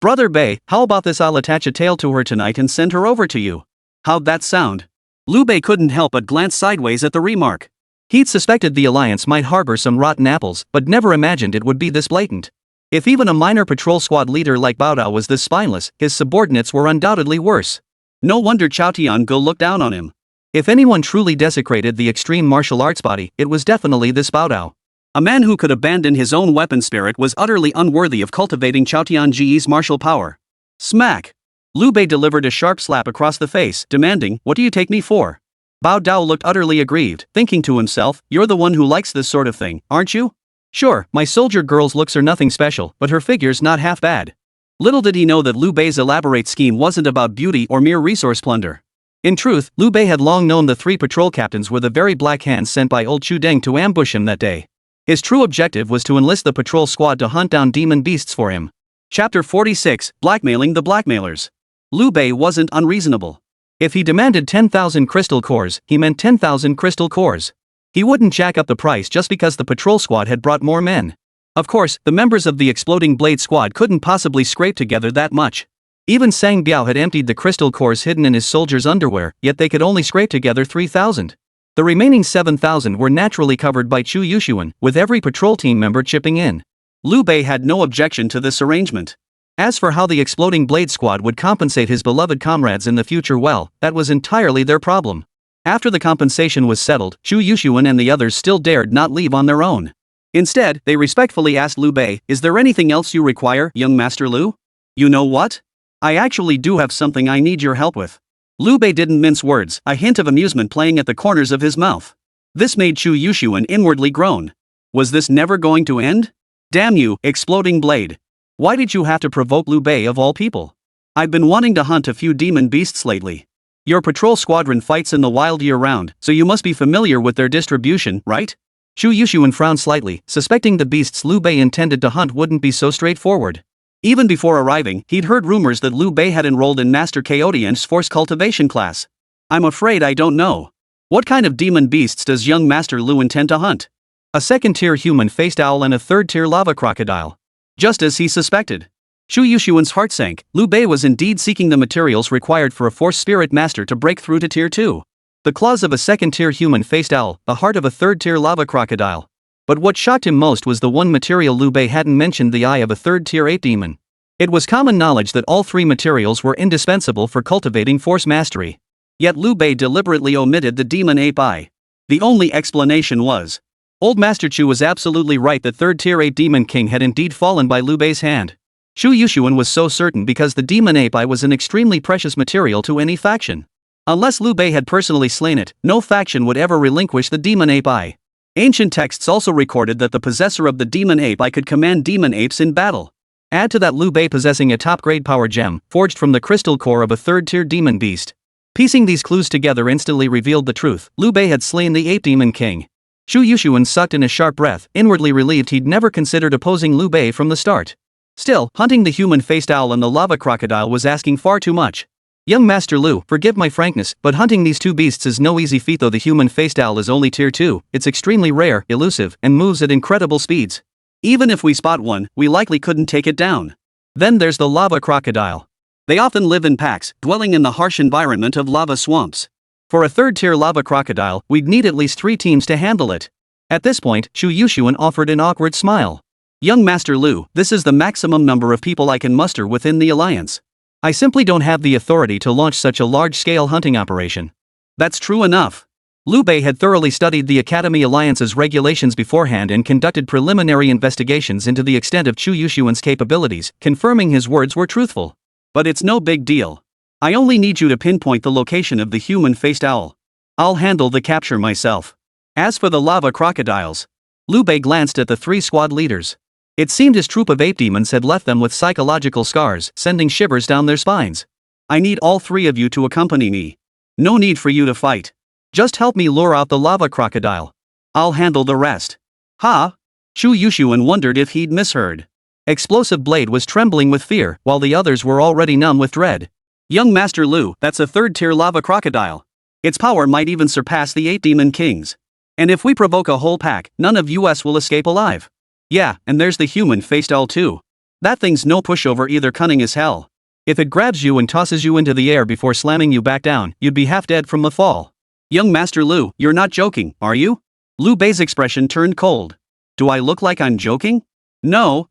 Brother Bei, how about this? I'll attach a tail to her tonight and send her over to you. How'd that sound? Lu Bei couldn't help but glance sideways at the remark. He'd suspected the alliance might harbor some rotten apples, but never imagined it would be this blatant. If even a minor patrol squad leader like Bao Dao was this spineless, his subordinates were undoubtedly worse. No wonder Chao Tian-go looked down on him. If anyone truly desecrated the extreme martial arts body, it was definitely this Bao Dao. A man who could abandon his own weapon spirit was utterly unworthy of cultivating Chao Tian-ge's martial power. Smack! Lu Bei delivered a sharp slap across the face, demanding, what do you take me for? Bao Dao looked utterly aggrieved, thinking to himself, you're the one who likes this sort of thing, aren't you? Sure, my soldier girl's looks are nothing special, but her figure's not half bad. Little did he know that Lu Bei's elaborate scheme wasn't about beauty or mere resource plunder. In truth, Lu Bei had long known the three patrol captains were the very black hands sent by old Chu Deng to ambush him that day. His true objective was to enlist the patrol squad to hunt down demon beasts for him. Chapter 46, Blackmailing the Blackmailers. Lu Bei wasn't unreasonable. If he demanded 10,000 crystal cores, he meant 10,000 crystal cores. He wouldn't jack up the price just because the patrol squad had brought more men. Of course, the members of the Exploding Blade squad couldn't possibly scrape together that much. Even Sang Biao had emptied the crystal cores hidden in his soldiers' underwear, yet they could only scrape together 3,000. The remaining 7,000 were naturally covered by Chu Yuxuan, with every patrol team member chipping in. Lu Bei had no objection to this arrangement. As for how the Exploding Blade squad would compensate his beloved comrades in the future, well, that was entirely their problem. After the compensation was settled, Chu Yuxuan and the others still dared not leave on their own. Instead, they respectfully asked Lu Bei, is there anything else you require, young Master Lu? You know what? I actually do have something I need your help with. Lu Bei didn't mince words, a hint of amusement playing at the corners of his mouth. This made Chu Yuxuan inwardly groan. Was this never going to end? Damn you, Exploding Blade. Why did you have to provoke Lu Bei of all people? I've been wanting to hunt a few demon beasts lately. Your patrol squadron fights in the wild year-round, so you must be familiar with their distribution, right? Chu Yuxuan frowned slightly, suspecting the beasts Lu Bei intended to hunt wouldn't be so straightforward. Even before arriving, he'd heard rumors that Lu Bei had enrolled in Master Chaotian's force cultivation class. I'm afraid I don't know. What kind of demon beasts does young Master Lu intend to hunt? A second-tier human-faced owl and a third-tier lava crocodile. Just as he suspected. Chu Yuxuan's heart sank. Lu Bei was indeed seeking the materials required for a force spirit master to break through to tier 2. The claws of a second-tier human-faced owl, the heart of a third-tier lava crocodile. But what shocked him most was the one material Lu Bei hadn't mentioned, the eye of a third-tier ape demon. It was common knowledge that all three materials were indispensable for cultivating force mastery. Yet Lu Bei deliberately omitted the demon ape eye. The only explanation was, Old Master Chu was absolutely right that third-tier ape demon king had indeed fallen by Lu Bei's hand. Chu Yuxuan was so certain because the demon ape eye was an extremely precious material to any faction. Unless Lu Bei had personally slain it, no faction would ever relinquish the demon ape eye. Ancient texts also recorded that the possessor of the demon ape eye could command demon apes in battle. Add to that Lu Bei possessing a top-grade power gem, forged from the crystal core of a third-tier demon beast. Piecing these clues together instantly revealed the truth: Lu Bei had slain the ape demon king. Chu Yuxuan sucked in a sharp breath, inwardly relieved he'd never considered opposing Lu Bei from the start. Still, hunting the human-faced owl and the lava crocodile was asking far too much. Young Master Lu, forgive my frankness, but hunting these two beasts is no easy feat. Though the human-faced owl is only tier 2, it's extremely rare, elusive, and moves at incredible speeds. Even if we spot one, we likely couldn't take it down. Then there's the lava crocodile. They often live in packs, dwelling in the harsh environment of lava swamps. For a third-tier lava crocodile, we'd need at least 3 teams to handle it. At this point, Chu Yuxuan offered an awkward smile. Young Master Lu, this is the maximum number of people I can muster within the alliance. I simply don't have the authority to launch such a large-scale hunting operation. That's true enough. Lu Bei had thoroughly studied the Academy Alliance's regulations beforehand and conducted preliminary investigations into the extent of Chu Yuxuan's capabilities, confirming his words were truthful. But it's no big deal. I only need you to pinpoint the location of the human-faced owl. I'll handle the capture myself. As for the lava crocodiles, Lu Bei glanced at the 3 squad leaders. It seemed his troop of ape demons had left them with psychological scars, sending shivers down their spines. I need all 3 of you to accompany me. No need for you to fight. Just help me lure out the lava crocodile. I'll handle the rest. Ha! Chu Yuxuan wondered if he'd misheard. Explosive Blade was trembling with fear, while the others were already numb with dread. Young Master Lu, that's a third-tier lava crocodile. Its power might even surpass the 8 demon kings. And if we provoke a whole pack, none of us will escape alive. Yeah, and there's the human-faced owl too. That thing's no pushover either, cunning as hell. If it grabs you and tosses you into the air before slamming you back down, you'd be half dead from the fall. Young Master Lu, you're not joking, are you? Lu Bei's expression turned cold. Do I look like I'm joking? No,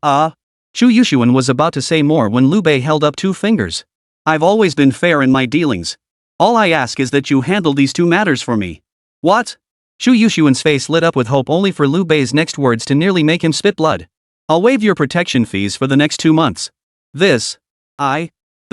Chu Yuxuan was about to say more when Lu Bei held up 2 fingers. I've always been fair in my dealings. All I ask is that you handle these 2 matters for me. What? Chu Yuxuan's face lit up with hope only for Lu Bei's next words to nearly make him spit blood. I'll waive your protection fees for the next 2 months. The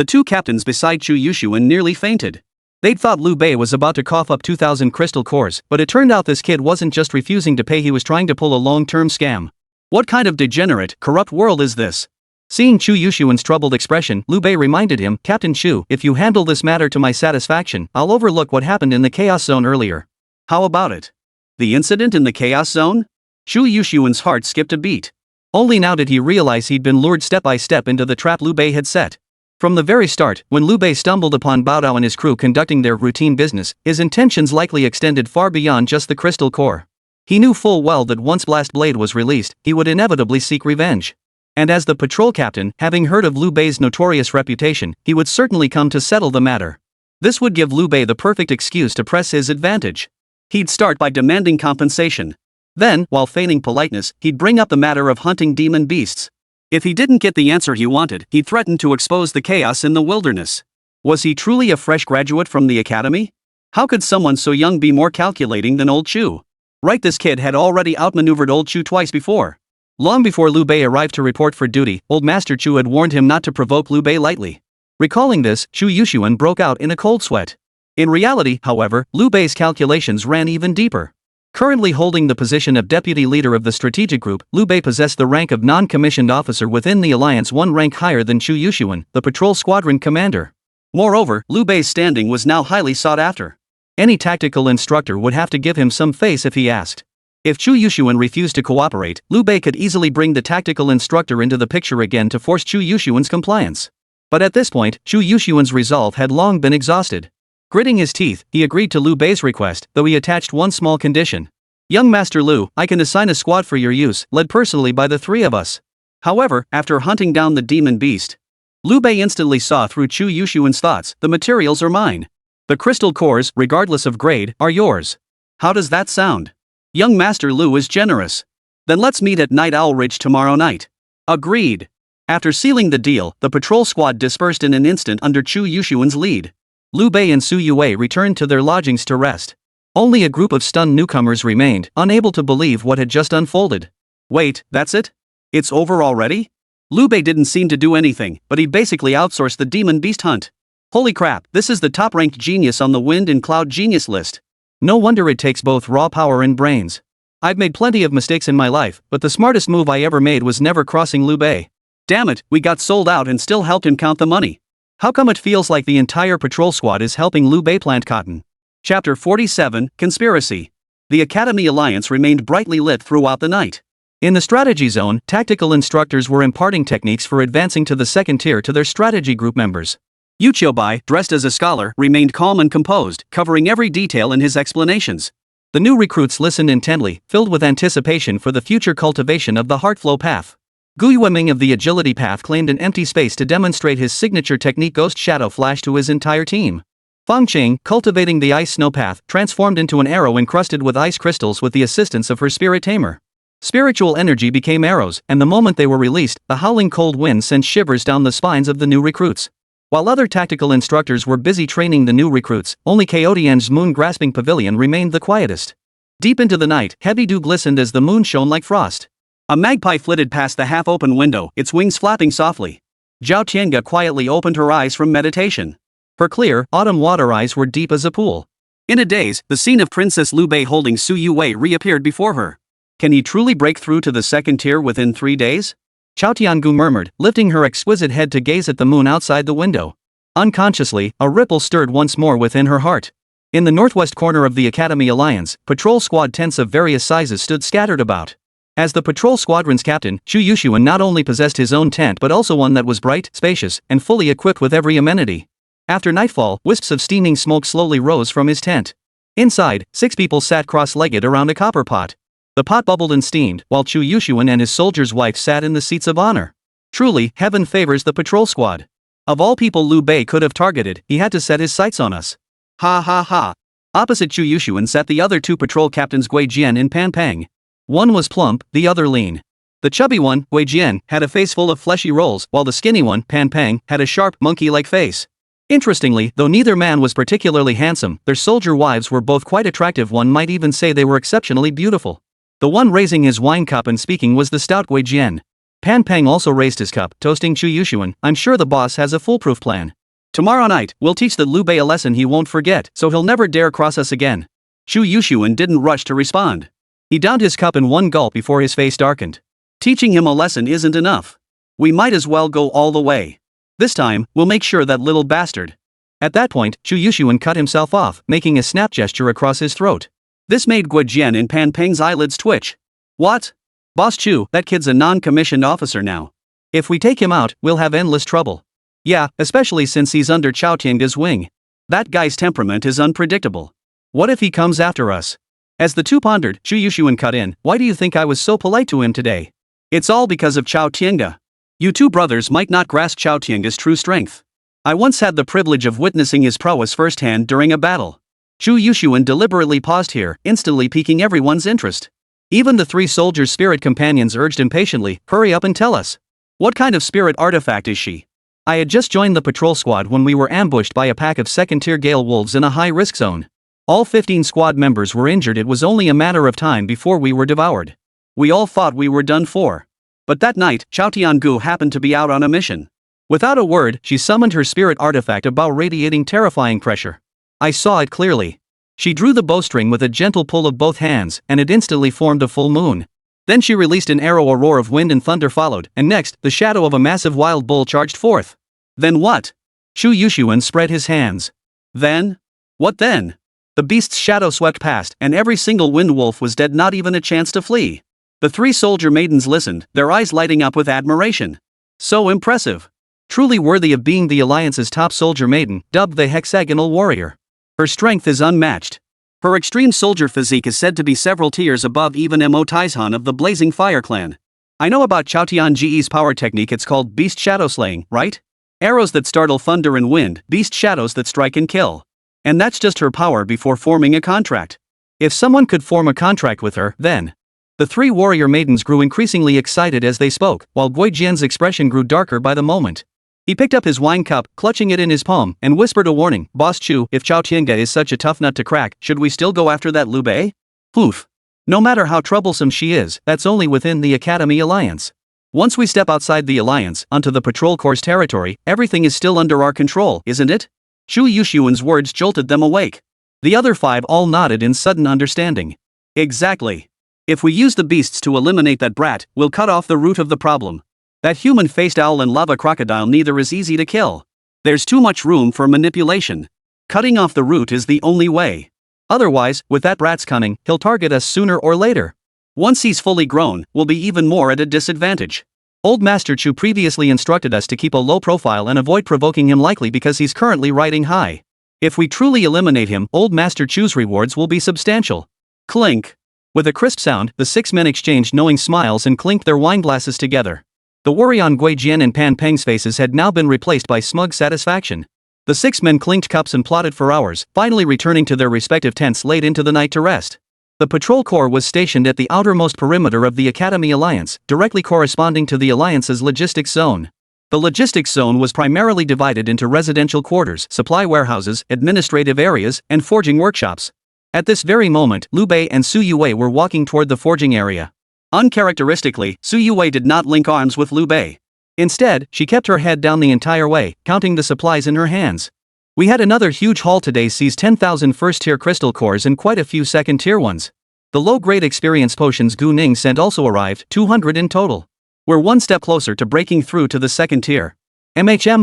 2 captains beside Chu Yuxuan nearly fainted. They'd thought Lu Bei was about to cough up 2,000 crystal cores, but it turned out this kid wasn't just refusing to pay, he was trying to pull a long-term scam. What kind of degenerate, corrupt world is this? Seeing Chu Yuxuan's troubled expression, Lu Bei reminded him, Captain Chu, if you handle this matter to my satisfaction, I'll overlook what happened in the Chaos Zone earlier. How about it? The incident in the Chaos Zone? Chu Yuxuan's heart skipped a beat. Only now did he realize he'd been lured step by step into the trap Lu Bei had set. From the very start, when Lu Bei stumbled upon Bao Dao and his crew conducting their routine business, his intentions likely extended far beyond just the crystal core. He knew full well that once Blast Blade was released, he would inevitably seek revenge. And as the patrol captain, having heard of Lu Bei's notorious reputation, he would certainly come to settle the matter. This would give Lu Bei the perfect excuse to press his advantage. He'd start by demanding compensation. Then, while feigning politeness, he'd bring up the matter of hunting demon beasts. If he didn't get the answer he wanted, he'd threaten to expose the chaos in the wilderness. Was he truly a fresh graduate from the academy? How could someone so young be more calculating than old Chu? Right, this kid had already outmaneuvered old Chu twice before. Long before Lu Bei arrived to report for duty, old Master Chu had warned him not to provoke Lu Bei lightly. Recalling this, Chu Yuxuan broke out in a cold sweat. In reality, however, Lu Bei's calculations ran even deeper. Currently holding the position of deputy leader of the strategic group, Lu Bei possessed the rank of non-commissioned officer within the alliance, 1 rank higher than Chu Yuxuan, the patrol squadron commander. Moreover, Lu Bei's standing was now highly sought after. Any tactical instructor would have to give him some face if he asked. If Chu Yuxuan refused to cooperate, Lu Bei could easily bring the tactical instructor into the picture again to force Chu Yuxuan's compliance. But at this point, Chu Yuxuan's resolve had long been exhausted. Gritting his teeth, he agreed to Lu Bei's request, though he attached one small condition. Young Master Lu, I can assign a squad for your use, led personally by the 3 of us. However, after hunting down the demon beast, Lu Bei instantly saw through Chu Yuxuan's thoughts. The materials are mine. The crystal cores, regardless of grade, are yours. How does that sound? Young Master Lu is generous. Then let's meet at Night Owl Ridge tomorrow night. Agreed. After sealing the deal, the patrol squad dispersed in an instant under Chu Yuxuan's lead. Lu Bei and Youwei returned to their lodgings to rest. Only a group of stunned newcomers remained, unable to believe what had just unfolded. Wait, that's it? It's over already? Lu Bei didn't seem to do anything, but he basically outsourced the demon beast hunt. Holy crap, this is the top-ranked genius on the Wind and Cloud genius list. No wonder it takes both raw power and brains. I've made plenty of mistakes in my life, but the smartest move I ever made was never crossing Lu Bei. Damn it, we got sold out and still helped him count the money. How come it feels like the entire patrol squad is helping Lu Bei plant cotton? Chapter 47, Conspiracy. The Academy Alliance remained brightly lit throughout the night. In the strategy zone, tactical instructors were imparting techniques for advancing to the second tier to their strategy group members. Youwei, dressed as a scholar, remained calm and composed, covering every detail in his explanations. The new recruits listened intently, filled with anticipation for the future cultivation of the Heartflow path. Youwei of the Agility path claimed an empty space to demonstrate his signature technique Ghost Shadow Flash to his entire team. Fangqing, cultivating the ice snow path, transformed into an arrow encrusted with ice crystals with the assistance of her spirit tamer. Spiritual energy became arrows, and the moment they were released, the howling cold wind sent shivers down the spines of the new recruits. While other tactical instructors were busy training the new recruits, only Chaotian's moon-grasping pavilion remained the quietest. Deep into the night, heavy dew glistened as the moon shone like frost. A magpie flitted past the half-open window, its wings flapping softly. Zhao Tiange quietly opened her eyes from meditation. Her clear, autumn water eyes were deep as a pool. In a daze, the scene of Princess Lu Bei holding Su Youwei reappeared before her. Can he truly break through to the second tier within 3 days? Chao Tiangu murmured, lifting her exquisite head to gaze at the moon outside the window. Unconsciously, a ripple stirred once more within her heart. In the northwest corner of the Academy Alliance, patrol squad tents of various sizes stood scattered about. As the patrol squadron's captain, Chu Yuxuan not only possessed his own tent but also one that was bright, spacious, and fully equipped with every amenity. After nightfall, wisps of steaming smoke slowly rose from his tent. Inside, 6 people sat cross-legged around a copper pot. The pot bubbled and steamed, while Chu Yuxuan and his soldier's wife sat in the seats of honor. Truly, heaven favors the patrol squad. Of all people Lu Bei could have targeted, he had to set his sights on us. Ha ha ha. Opposite Chu Yuxuan sat the other 2 patrol captains Gui Jian and Pan Peng. One was plump, the other lean. The chubby one, Gui Jian, had a face full of fleshy rolls, while the skinny one, Pan Peng, had a sharp, monkey-like face. Interestingly, though neither man was particularly handsome, their soldier wives were both quite attractive. One might even say they were exceptionally beautiful. The one raising his wine cup and speaking was the stout Gui Jian. Pan Peng also raised his cup, toasting Chu Yuxuan. I'm sure the boss has a foolproof plan. Tomorrow night, we'll teach the Lu Bei a lesson he won't forget, so he'll never dare cross us again. Chu Yuxuan didn't rush to respond. He downed his cup in one gulp before his face darkened. Teaching him a lesson isn't enough. We might as well go all the way. This time, we'll make sure that little bastard. At that point, Chu Yuxuan cut himself off, making a snap gesture across his throat. This made Gui Jian and Pan Peng's eyelids twitch. What? Boss Chu, that kid's a non-commissioned officer now. If we take him out, we'll have endless trouble. Yeah, especially since he's under Chao Tiange's wing. That guy's temperament is unpredictable. What if he comes after us? As the 2 pondered, Chu Yuxuan cut in. Why do you think I was so polite to him today? It's all because of Chao Tiange. You 2 brothers might not grasp Chao Tiange's true strength. I once had the privilege of witnessing his prowess firsthand during a battle. Chu Yuxuan deliberately paused here, instantly piquing everyone's interest. Even the 3 soldiers' spirit companions urged impatiently, hurry up and tell us. What kind of spirit artifact is she? I had just joined the patrol squad when we were ambushed by a pack of second-tier gale wolves in a high-risk zone. All 15 squad members were injured. It was only a matter of time before we were devoured. We all thought we were done for. But that night, Chao Tiangu happened to be out on a mission. Without a word, she summoned her spirit artifact, a bow radiating terrifying pressure. I saw it clearly. She drew the bowstring with a gentle pull of both hands, and it instantly formed a full moon. Then she released an arrow. A roar of wind and thunder followed, and next, the shadow of a massive wild bull charged forth. Then what? Chu Yuxuan spread his hands. Then? What then? The beast's shadow swept past, and every single wind wolf was dead, not even a chance to flee. The 3 soldier maidens listened, their eyes lighting up with admiration. So impressive. Truly worthy of being the Alliance's top soldier maiden, dubbed the Hexagonal Warrior. Her strength is unmatched. Her extreme soldier physique is said to be several tiers above even Mo Taizhan of the Blazing Fire clan. I know about Chao Tiange's power technique. It's called Beast Shadow Slaying, right? Arrows that startle thunder and wind, beast shadows that strike and kill. And that's just her power before forming a contract. If someone could form a contract with her, then. The 3 warrior maidens grew increasingly excited as they spoke, while Gui Jian's expression grew darker by the moment. He picked up his wine cup, clutching it in his palm, and whispered a warning. Boss Chu, if Chao Tiange is such a tough nut to crack, should we still go after that Lu Bei? Poof. No matter how troublesome she is, that's only within the Academy Alliance. Once we step outside the Alliance, onto the patrol corps territory, everything is still under our control, isn't it? Chu Yuxuan's words jolted them awake. The other 5 all nodded in sudden understanding. Exactly. If we use the beasts to eliminate that brat, we'll cut off the root of the problem. That human-faced owl and lava crocodile neither is easy to kill. There's too much room for manipulation. Cutting off the root is the only way. Otherwise, with that brat's cunning, he'll target us sooner or later. Once he's fully grown, we'll be even more at a disadvantage. Old Master Chu previously instructed us to keep a low profile and avoid provoking him, likely because he's currently riding high. If we truly eliminate him, Old Master Chu's rewards will be substantial. Clink. With a crisp sound, the 6 men exchanged knowing smiles and clinked their wine glasses together. The worry on Gui Jian and Pan Peng's faces had now been replaced by smug satisfaction. The 6 men clinked cups and plotted for hours, finally returning to their respective tents late into the night to rest. The patrol corps was stationed at the outermost perimeter of the Academy Alliance, directly corresponding to the Alliance's logistics zone. The logistics zone was primarily divided into residential quarters, supply warehouses, administrative areas, and forging workshops. At this very moment, Lu Bei and Youwei were walking toward the forging area. Uncharacteristically, Youwei did not link arms with Lu Bei. Instead, she kept her head down the entire way, counting the supplies in her hands. We had another huge haul today, sees 10,000 first-tier crystal cores and quite a few second-tier ones. The low-grade experience potions Gu Ning sent also arrived, 200 in total. We're one step closer to breaking through to the second tier.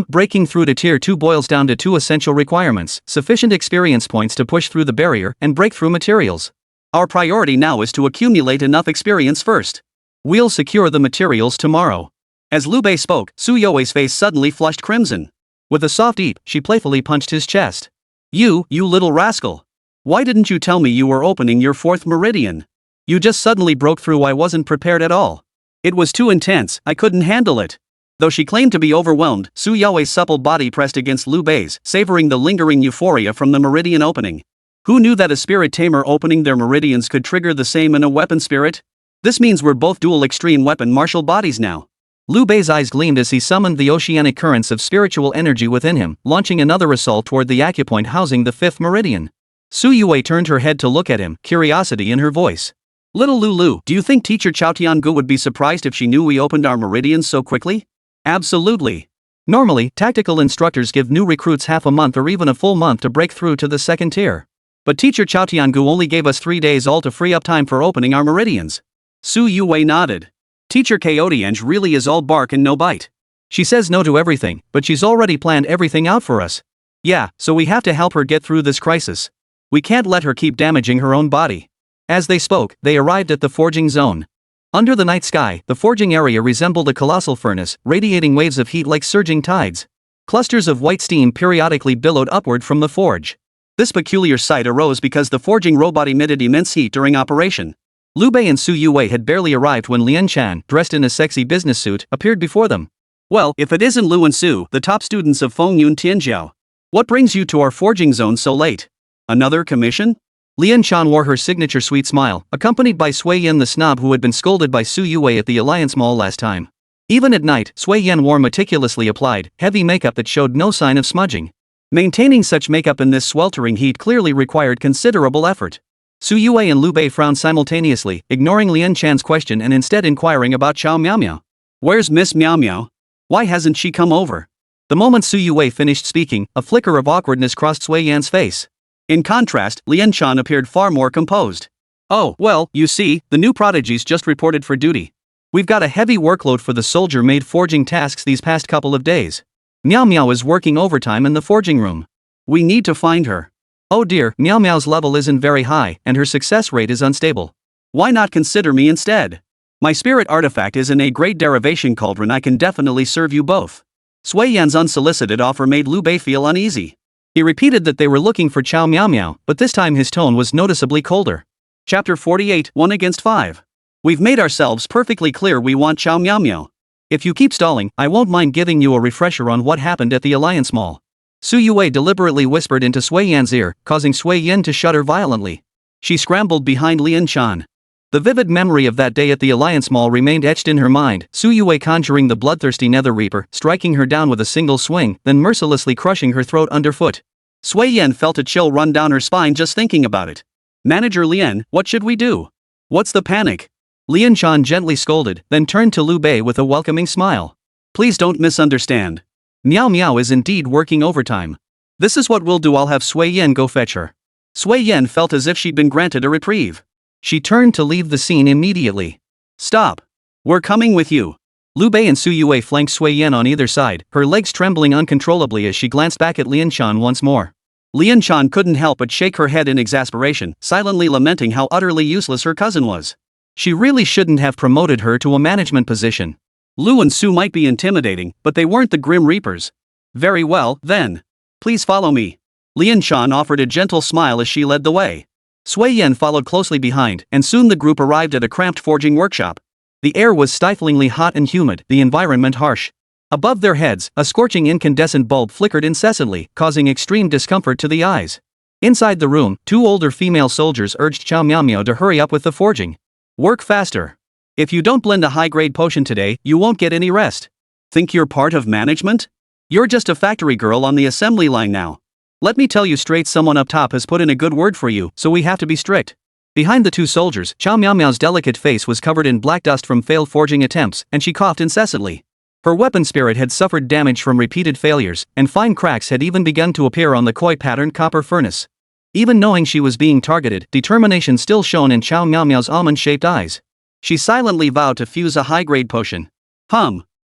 Breaking through to tier 2 boils down to 2 essential requirements: sufficient experience points to push through the barrier and break through materials. Our priority now is to accumulate enough experience first. We'll secure the materials tomorrow. As Lu Bei spoke, Youwei's face suddenly flushed crimson. With a soft eep, she playfully punched his chest. You little rascal. Why didn't you tell me you were opening your 4th meridian? You just suddenly broke through. I wasn't prepared at all. It was too intense, I couldn't handle it. Though she claimed to be overwhelmed, Youwei's supple body pressed against Lu Bei's, savoring the lingering euphoria from the meridian opening. Who knew that a spirit tamer opening their meridians could trigger the same in a weapon spirit? This means we're both dual extreme weapon martial bodies now. Lu Bei's eyes gleamed as he summoned the oceanic currents of spiritual energy within him, launching another assault toward the acupoint housing the 5th meridian. Youwei turned her head to look at him, curiosity in her voice. Little Lulu, do you think Teacher Chao Tiangu would be surprised if she knew we opened our meridians so quickly? Absolutely. Normally, tactical instructors give new recruits half a month or even a full month to break through to the second tier. But Teacher Chao Tiangu only gave us 3 days all to free up time for opening our meridians. Youwei nodded. Teacher Chaotiange really is all bark and no bite. She says no to everything, but she's already planned everything out for us. Yeah, so we have to help her get through this crisis. We can't let her keep damaging her own body. As they spoke, they arrived at the forging zone. Under the night sky, the forging area resembled a colossal furnace, radiating waves of heat like surging tides. Clusters of white steam periodically billowed upward from the forge. This peculiar sight arose because the forging robot emitted immense heat during operation. Lu Bei and Youwei had barely arrived when Lian Chan, dressed in a sexy business suit, appeared before them. Well, if it isn't Lu and Su, the top students of Fengyun Tianjiao. What brings you to our forging zone so late? Another commission? Lian Chan wore her signature sweet smile, accompanied by Sui Yen the snob who had been scolded by Youwei at the Alliance Mall last time. Even at night, Sui Yen wore meticulously applied, heavy makeup that showed no sign of smudging. Maintaining such makeup in this sweltering heat clearly required considerable effort. Youwei and Lu Bei frowned simultaneously, ignoring Lian Chan's question and instead inquiring about Chao Miao. Where's Miss Miao? Why hasn't she come over? The moment Youwei finished speaking, a flicker of awkwardness crossed Sui Yan's face. In contrast, Lian Chan appeared far more composed. Oh, well, you see, the new prodigies just reported for duty. We've got a heavy workload for the soldier-made forging tasks these past couple of days. Miao is working overtime in the forging room. We need to find her. Oh dear, Miao's level isn't very high, and her success rate is unstable. Why not consider me instead? My spirit artifact is an A-grade derivation cauldron. I can definitely serve you both. Sui Yan's unsolicited offer made Lu Bei feel uneasy. He repeated that they were looking for Chao Miao, but this time his tone was noticeably colder. Chapter 48, 1 against 5. We've made ourselves perfectly clear we want Chao Miao. If you keep stalling, I won't mind giving you a refresher on what happened at the Alliance Mall. Youwei deliberately whispered into Sui Yan's ear, causing Sui Yan to shudder violently. She scrambled behind Lian Chan. The vivid memory of that day at the Alliance Mall remained etched in her mind, Youwei conjuring the bloodthirsty Nether Reaper, striking her down with a single swing, then mercilessly crushing her throat underfoot. Sui Yan felt a chill run down her spine just thinking about it. Manager Lian, what should we do? What's the panic? Lian Chan gently scolded, then turned to Lu Bei with a welcoming smile. Please don't misunderstand. Miao is indeed working overtime. This is what we'll do. I'll have Sui Yan go fetch her. Sui Yan felt as if she'd been granted a reprieve. She turned to leave the scene immediately. Stop. We're coming with you. Lu Bei and Youwei flanked Sui Yan on either side, her legs trembling uncontrollably as she glanced back at Lian Chan once more. Lian Chan couldn't help but shake her head in exasperation, silently lamenting how utterly useless her cousin was. She really shouldn't have promoted her to a management position. Lu and Su might be intimidating, but they weren't the Grim Reapers. Very well, then. Please follow me. Lian Chan offered a gentle smile as she led the way. Sui Yan followed closely behind, and soon the group arrived at a cramped forging workshop. The air was stiflingly hot and humid, the environment harsh. Above their heads, a scorching incandescent bulb flickered incessantly, causing extreme discomfort to the eyes. Inside the room, two older female soldiers urged Chow Miao Miao to hurry up with the forging. Work faster. If you don't blend a high-grade potion today, you won't get any rest. Think you're part of management? You're just a factory girl on the assembly line now. Let me tell you straight, someone up top has put in a good word for you, so we have to be strict. Behind the two soldiers, Chow Miao Miao's delicate face was covered in black dust from failed forging attempts, and she coughed incessantly. Her weapon spirit had suffered damage from repeated failures, and fine cracks had even begun to appear on the koi-patterned copper furnace. Even knowing she was being targeted, determination still shone in Chow Miao Miao's almond-shaped eyes. She silently vowed to fuse a high-grade potion.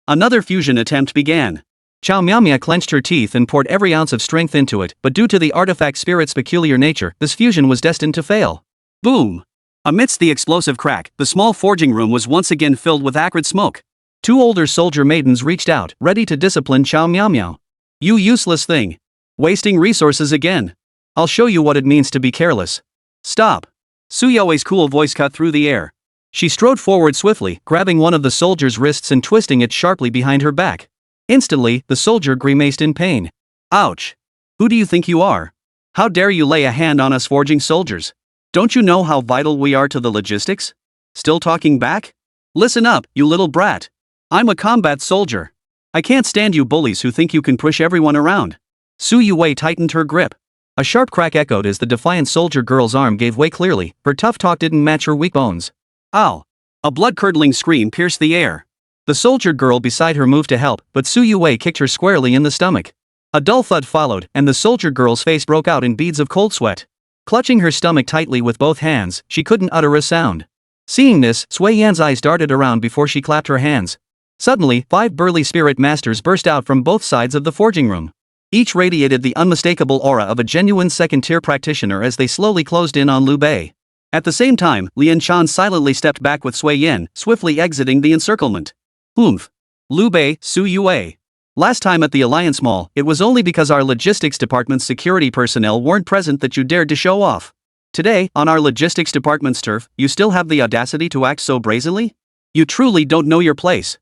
Another fusion attempt began. Chow Miao Miao clenched her teeth and poured every ounce of strength into it, but due to the artifact spirit's peculiar nature, this fusion was destined to fail. Boom! Amidst the explosive crack, the small forging room was once again filled with acrid smoke. Two older soldier maidens reached out, ready to discipline Chow Miao Miao. You useless thing! Wasting resources again! I'll show you what it means to be careless. Stop! Youwei's cool voice cut through the air. She strode forward swiftly, grabbing one of the soldier's wrists and twisting it sharply behind her back. Instantly, the soldier grimaced in pain. Ouch! Who do you think you are? How dare you lay a hand on us forging soldiers? Don't you know how vital we are to the logistics? Still talking back? Listen up, you little brat. I'm a combat soldier. I can't stand you bullies who think you can push everyone around. Youwei tightened her grip. A sharp crack echoed as the defiant soldier girl's arm gave way clearly. Her tough talk didn't match her weak bones. Ow! A blood-curdling scream pierced the air. The soldier girl beside her moved to help, but Youwei kicked her squarely in the stomach. A dull thud followed, and the soldier girl's face broke out in beads of cold sweat. Clutching her stomach tightly with both hands, she couldn't utter a sound. Seeing this, Sui Yan's eyes darted around before she clapped her hands. Suddenly, 5 burly spirit masters burst out from both sides of the forging room. Each radiated the unmistakable aura of a genuine second-tier practitioner as they slowly closed in on Lu Bei. At the same time, Lian Chan silently stepped back with Sui Yan, swiftly exiting the encirclement. Lu Bei, Youwei. Last time at the Alliance Mall, it was only because our logistics department's security personnel weren't present that you dared to show off. Today, on our logistics department's turf, you still have the audacity to act so brazenly? You truly don't know your place.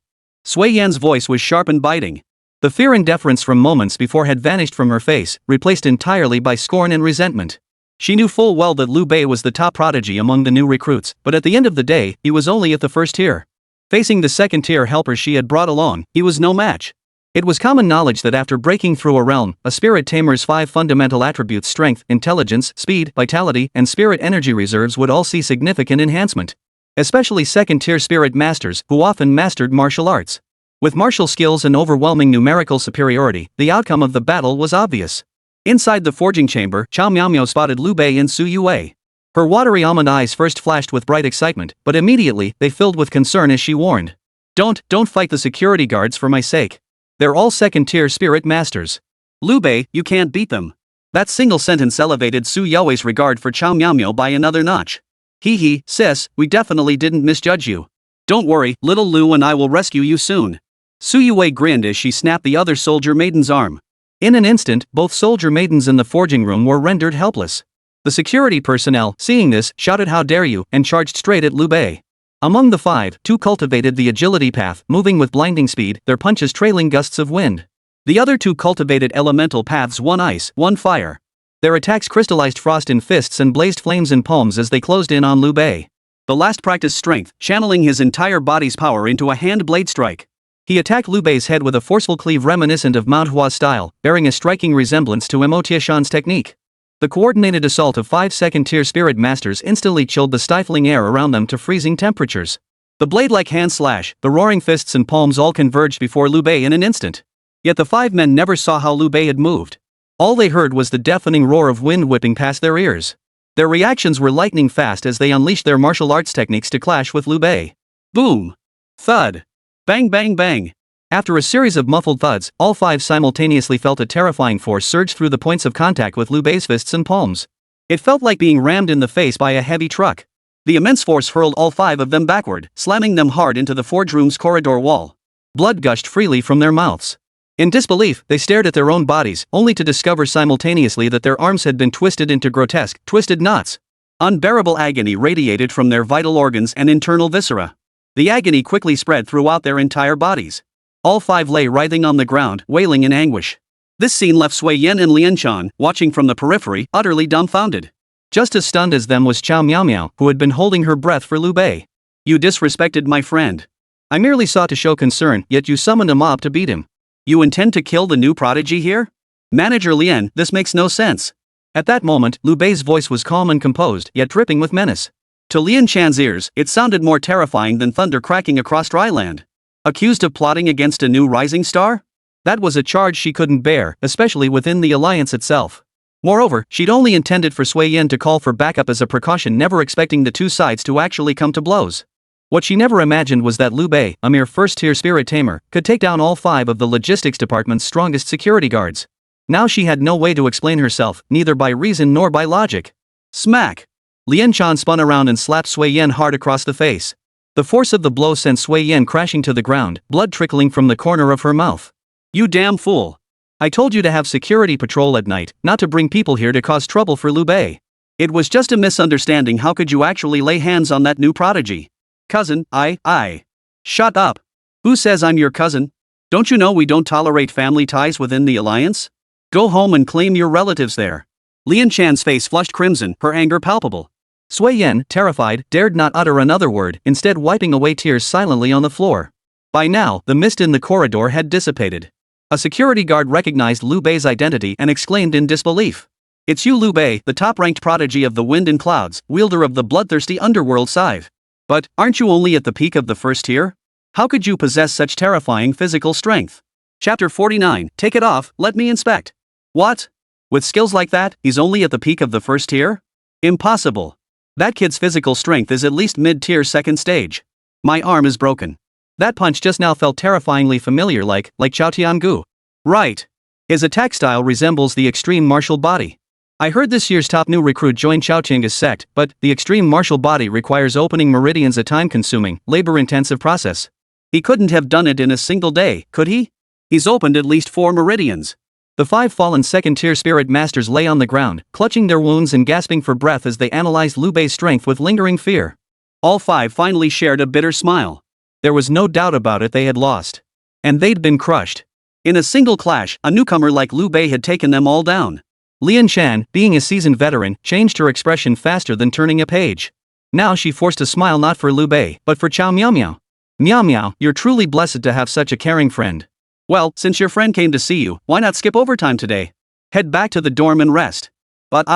Sui Yan's voice was sharp and biting. The fear and deference from moments before had vanished from her face, replaced entirely by scorn and resentment. She knew full well that Lu Bei was the top prodigy among the new recruits, but at the end of the day, he was only at the first tier. Facing the second-tier helpers she had brought along, he was no match. It was common knowledge that after breaking through a realm, a spirit tamer's 5 fundamental attributes, strength, intelligence, speed, vitality, and spirit energy reserves, would all see significant enhancement. Especially second-tier spirit masters, who often mastered martial arts. With martial skills and overwhelming numerical superiority, the outcome of the battle was obvious. Inside the forging chamber, Chow Miao Miao spotted Lu Bei and Youwei. Her watery almond eyes first flashed with bright excitement, but immediately, they filled with concern as she warned. Don't fight the security guards for my sake. They're all second-tier spirit masters. Lu Bei, you can't beat them. That single sentence elevated Youwei's regard for Chow Miao Miao by another notch. Hee, sis, we definitely didn't misjudge you. Don't worry, little Lu and I will rescue you soon. Youwei grinned as she snapped the other soldier maiden's arm. In an instant, both soldier maidens in the forging room were rendered helpless. The security personnel, seeing this, shouted "How dare you!" and charged straight at Lu Bei. Among the 5, 2 cultivated the agility path, moving with blinding speed, their punches trailing gusts of wind. The other 2 cultivated elemental paths, 1 ice, 1 fire. Their attacks crystallized frost in fists and blazed flames in palms as they closed in on Lu Bei. The last practiced strength, channeling his entire body's power into a hand blade strike. He attacked Lu Bei's head with a forceful cleave reminiscent of Manhwa's style, bearing a striking resemblance to Emotiashan's technique. The coordinated assault of 5 second-tier spirit masters instantly chilled the stifling air around them to freezing temperatures. The blade-like hand slash, the roaring fists and palms all converged before Lu Bei in an instant. Yet the 5 men never saw how Lu Bei had moved. All they heard was the deafening roar of wind whipping past their ears. Their reactions were lightning fast as they unleashed their martial arts techniques to clash with Lu Bei. Boom! Thud! Bang bang bang! After a series of muffled thuds, all 5 simultaneously felt a terrifying force surge through the points of contact with Lu Bei's fists and palms. It felt like being rammed in the face by a heavy truck. The immense force hurled all 5 of them backward, slamming them hard into the forge room's corridor wall. Blood gushed freely from their mouths. In disbelief, they stared at their own bodies, only to discover simultaneously that their arms had been twisted into grotesque, twisted knots. Unbearable agony radiated from their vital organs and internal viscera. The agony quickly spread throughout their entire bodies. All five lay writhing on the ground, wailing in anguish. This scene left Sui Yan and Lin Xue, watching from the periphery, utterly dumbfounded. Just as stunned as them was Chow Miao Miao, who had been holding her breath for Lu Bei. You disrespected my friend. I merely sought to show concern, yet you summoned a mob to beat him. You intend to kill the new prodigy here? Manager Lien, this makes no sense. At that moment, Lu Bei's voice was calm and composed, yet dripping with menace. To Lin Chan's ears, it sounded more terrifying than thunder cracking across dry land. Accused of plotting against a new rising star? That was a charge she couldn't bear, especially within the alliance itself. Moreover, she'd only intended for Sui Yan to call for backup as a precaution, never expecting the two sides to actually come to blows. What she never imagined was that Lu Bei, a mere first-tier spirit tamer, could take down all five of the logistics department's strongest security guards. Now she had no way to explain herself, neither by reason nor by logic. Smack! Lin Xue spun around and slapped Sui Yan hard across the face. The force of the blow sent Sui Yan crashing to the ground, blood trickling from the corner of her mouth. You damn fool! I told you to have security patrol at night, not to bring people here to cause trouble for Lu Bei. It was just a misunderstanding. How could you actually lay hands on that new prodigy? Cousin, I. Shut up. Who says I'm your cousin? Don't you know we don't tolerate family ties within the alliance? Go home and claim your relatives there. Lin Chan's face flushed crimson, her anger palpable. Sui Yan, terrified, dared not utter another word, instead wiping away tears silently on the floor. By now, the mist in the corridor had dissipated. A security guard recognized Lu Bei's identity and exclaimed in disbelief. It's you, Lu Bei, the top-ranked prodigy of the wind and clouds, wielder of the bloodthirsty underworld scythe. But, aren't you only at the peak of the first tier? How could you possess such terrifying physical strength? Chapter 49, Take it off, let me inspect. What? With skills like that, he's only at the peak of the first tier? Impossible. That kid's physical strength is at least mid-tier second stage. My arm is broken. That punch just now felt terrifyingly familiar, like Chao Tiangu. Right. His attack style resembles the extreme martial body. I heard this year's top new recruit joined Chao Tiangu's sect, but the extreme martial body requires opening meridians, a time-consuming, labor-intensive process. He couldn't have done it in a single day, could he? He's opened at least 4 meridians. The 5 fallen second-tier spirit masters lay on the ground, clutching their wounds and gasping for breath as they analyzed Lu Bei's strength with lingering fear. All 5 finally shared a bitter smile. There was no doubt about it, they had lost. And they'd been crushed. In a single clash, a newcomer like Lu Bei had taken them all down. Lin Xue, being a seasoned veteran, changed her expression faster than turning a page. Now she forced a smile not for Lu Bei, but for Chow Miao Miao. Miao Miao, you're truly blessed to have such a caring friend. Well, since your friend came to see you, why not skip overtime today? Head back to the dorm and rest. But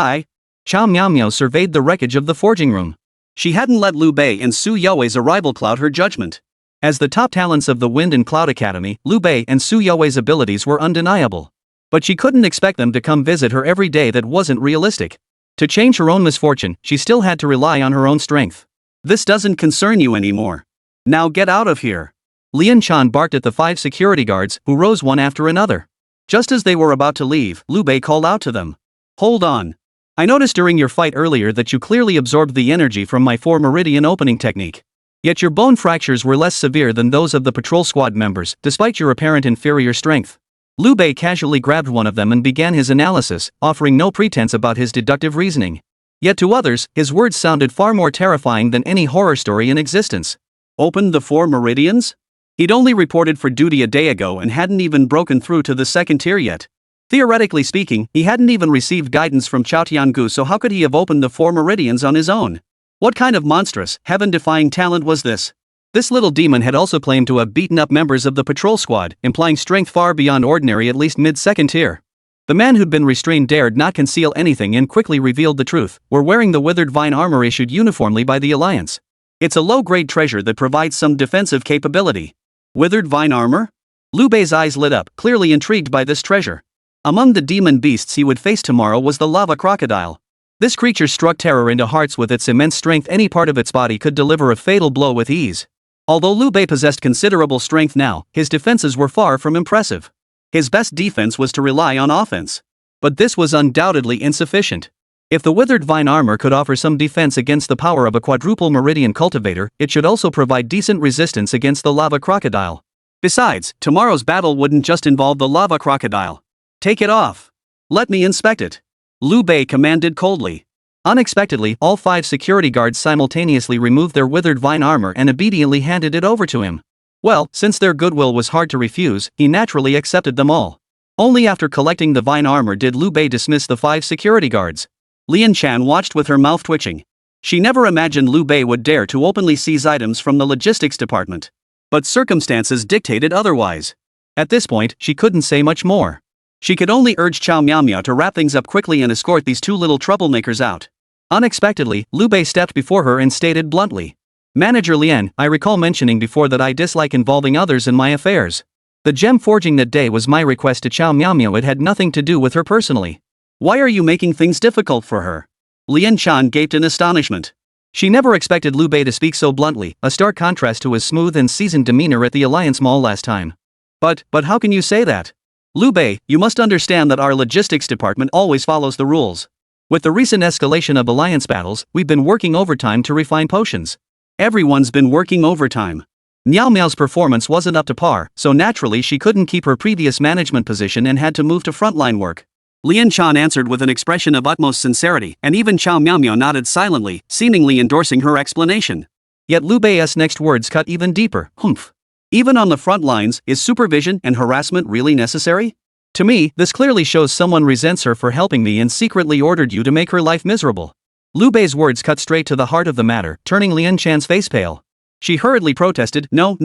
Chow Miao Miao surveyed the wreckage of the forging room. She hadn't let Lu Bei and Su Youwei's arrival cloud her judgment. As the top talents of the Wind and Cloud Academy, Lu Bei and Su Youwei's abilities were undeniable. But she couldn't expect them to come visit her every day. That wasn't realistic. To change her own misfortune, she still had to rely on her own strength. This doesn't concern you anymore. Now get out of here. Lin Xue barked at the 5 security guards, who rose one after another. Just as they were about to leave, Lu Bei called out to them. Hold on. I noticed during your fight earlier that you clearly absorbed the energy from my 4 meridian opening technique. Yet your bone fractures were less severe than those of the patrol squad members, despite your apparent inferior strength. Lu Bei casually grabbed one of them and began his analysis, offering no pretense about his deductive reasoning. Yet to others, his words sounded far more terrifying than any horror story in existence. Opened the 4 meridians? He'd only reported for duty a day ago and hadn't even broken through to the second tier yet. Theoretically speaking, he hadn't even received guidance from Chao Tiangu, so how could he have opened the 4 meridians on his own? What kind of monstrous, heaven-defying talent was this? This little demon had also claimed to have beaten up members of the patrol squad, implying strength far beyond ordinary, at least mid-second tier. The man who'd been restrained dared not conceal anything and quickly revealed the truth. We're wearing the withered vine armor issued uniformly by the Alliance. It's a low-grade treasure that provides some defensive capability. Withered vine armor? Lu Bei's eyes lit up, clearly intrigued by this treasure. Among the demon beasts he would face tomorrow was the lava crocodile. This creature struck terror into hearts with its immense strength. Any part of its body could deliver a fatal blow with ease. Although Lu Bei possessed considerable strength now, his defenses were far from impressive. His best defense was to rely on offense. But this was undoubtedly insufficient. If the withered vine armor could offer some defense against the power of a quadruple meridian cultivator, it should also provide decent resistance against the lava crocodile. Besides, tomorrow's battle wouldn't just involve the lava crocodile. Take it off. Let me inspect it. Lu Bei commanded coldly. Unexpectedly, all 5 security guards simultaneously removed their withered vine armor and obediently handed it over to him. Well, since their goodwill was hard to refuse, he naturally accepted them all. Only after collecting the vine armor did Lu Bei dismiss the 5 security guards. Lian Chan watched with her mouth twitching. She never imagined Lu Bei would dare to openly seize items from the logistics department. But circumstances dictated otherwise. At this point, she couldn't say much more. She could only urge Chow Miao Miao to wrap things up quickly and escort these 2 little troublemakers out. Unexpectedly, Lu Bei stepped before her and stated bluntly, "Manager Lian, I recall mentioning before that I dislike involving others in my affairs. The gem forging that day was my request to Chow Miao Miao. It had nothing to do with her personally. Why are you making things difficult for her?" Lian Chan gaped in astonishment. She never expected Lu Bei to speak so bluntly, a stark contrast to his smooth and seasoned demeanor at the Alliance Mall last time. But how can you say that? Lu Bei, you must understand that our logistics department always follows the rules. With the recent escalation of Alliance battles, we've been working overtime to refine potions. Everyone's been working overtime. Miao Miao's performance wasn't up to par, so naturally she couldn't keep her previous management position and had to move to frontline work. Lian Chan answered with an expression of utmost sincerity, and even Chow Miao Miao nodded silently, seemingly endorsing her explanation. Yet Lu Bei's next words cut even deeper. Humph. Even on the front lines, is supervision and harassment really necessary? To me, this clearly shows someone resents her for helping me and secretly ordered you to make her life miserable. Lu Bei's words cut straight to the heart of the matter, turning Lian Chan's face pale. She hurriedly protested, No.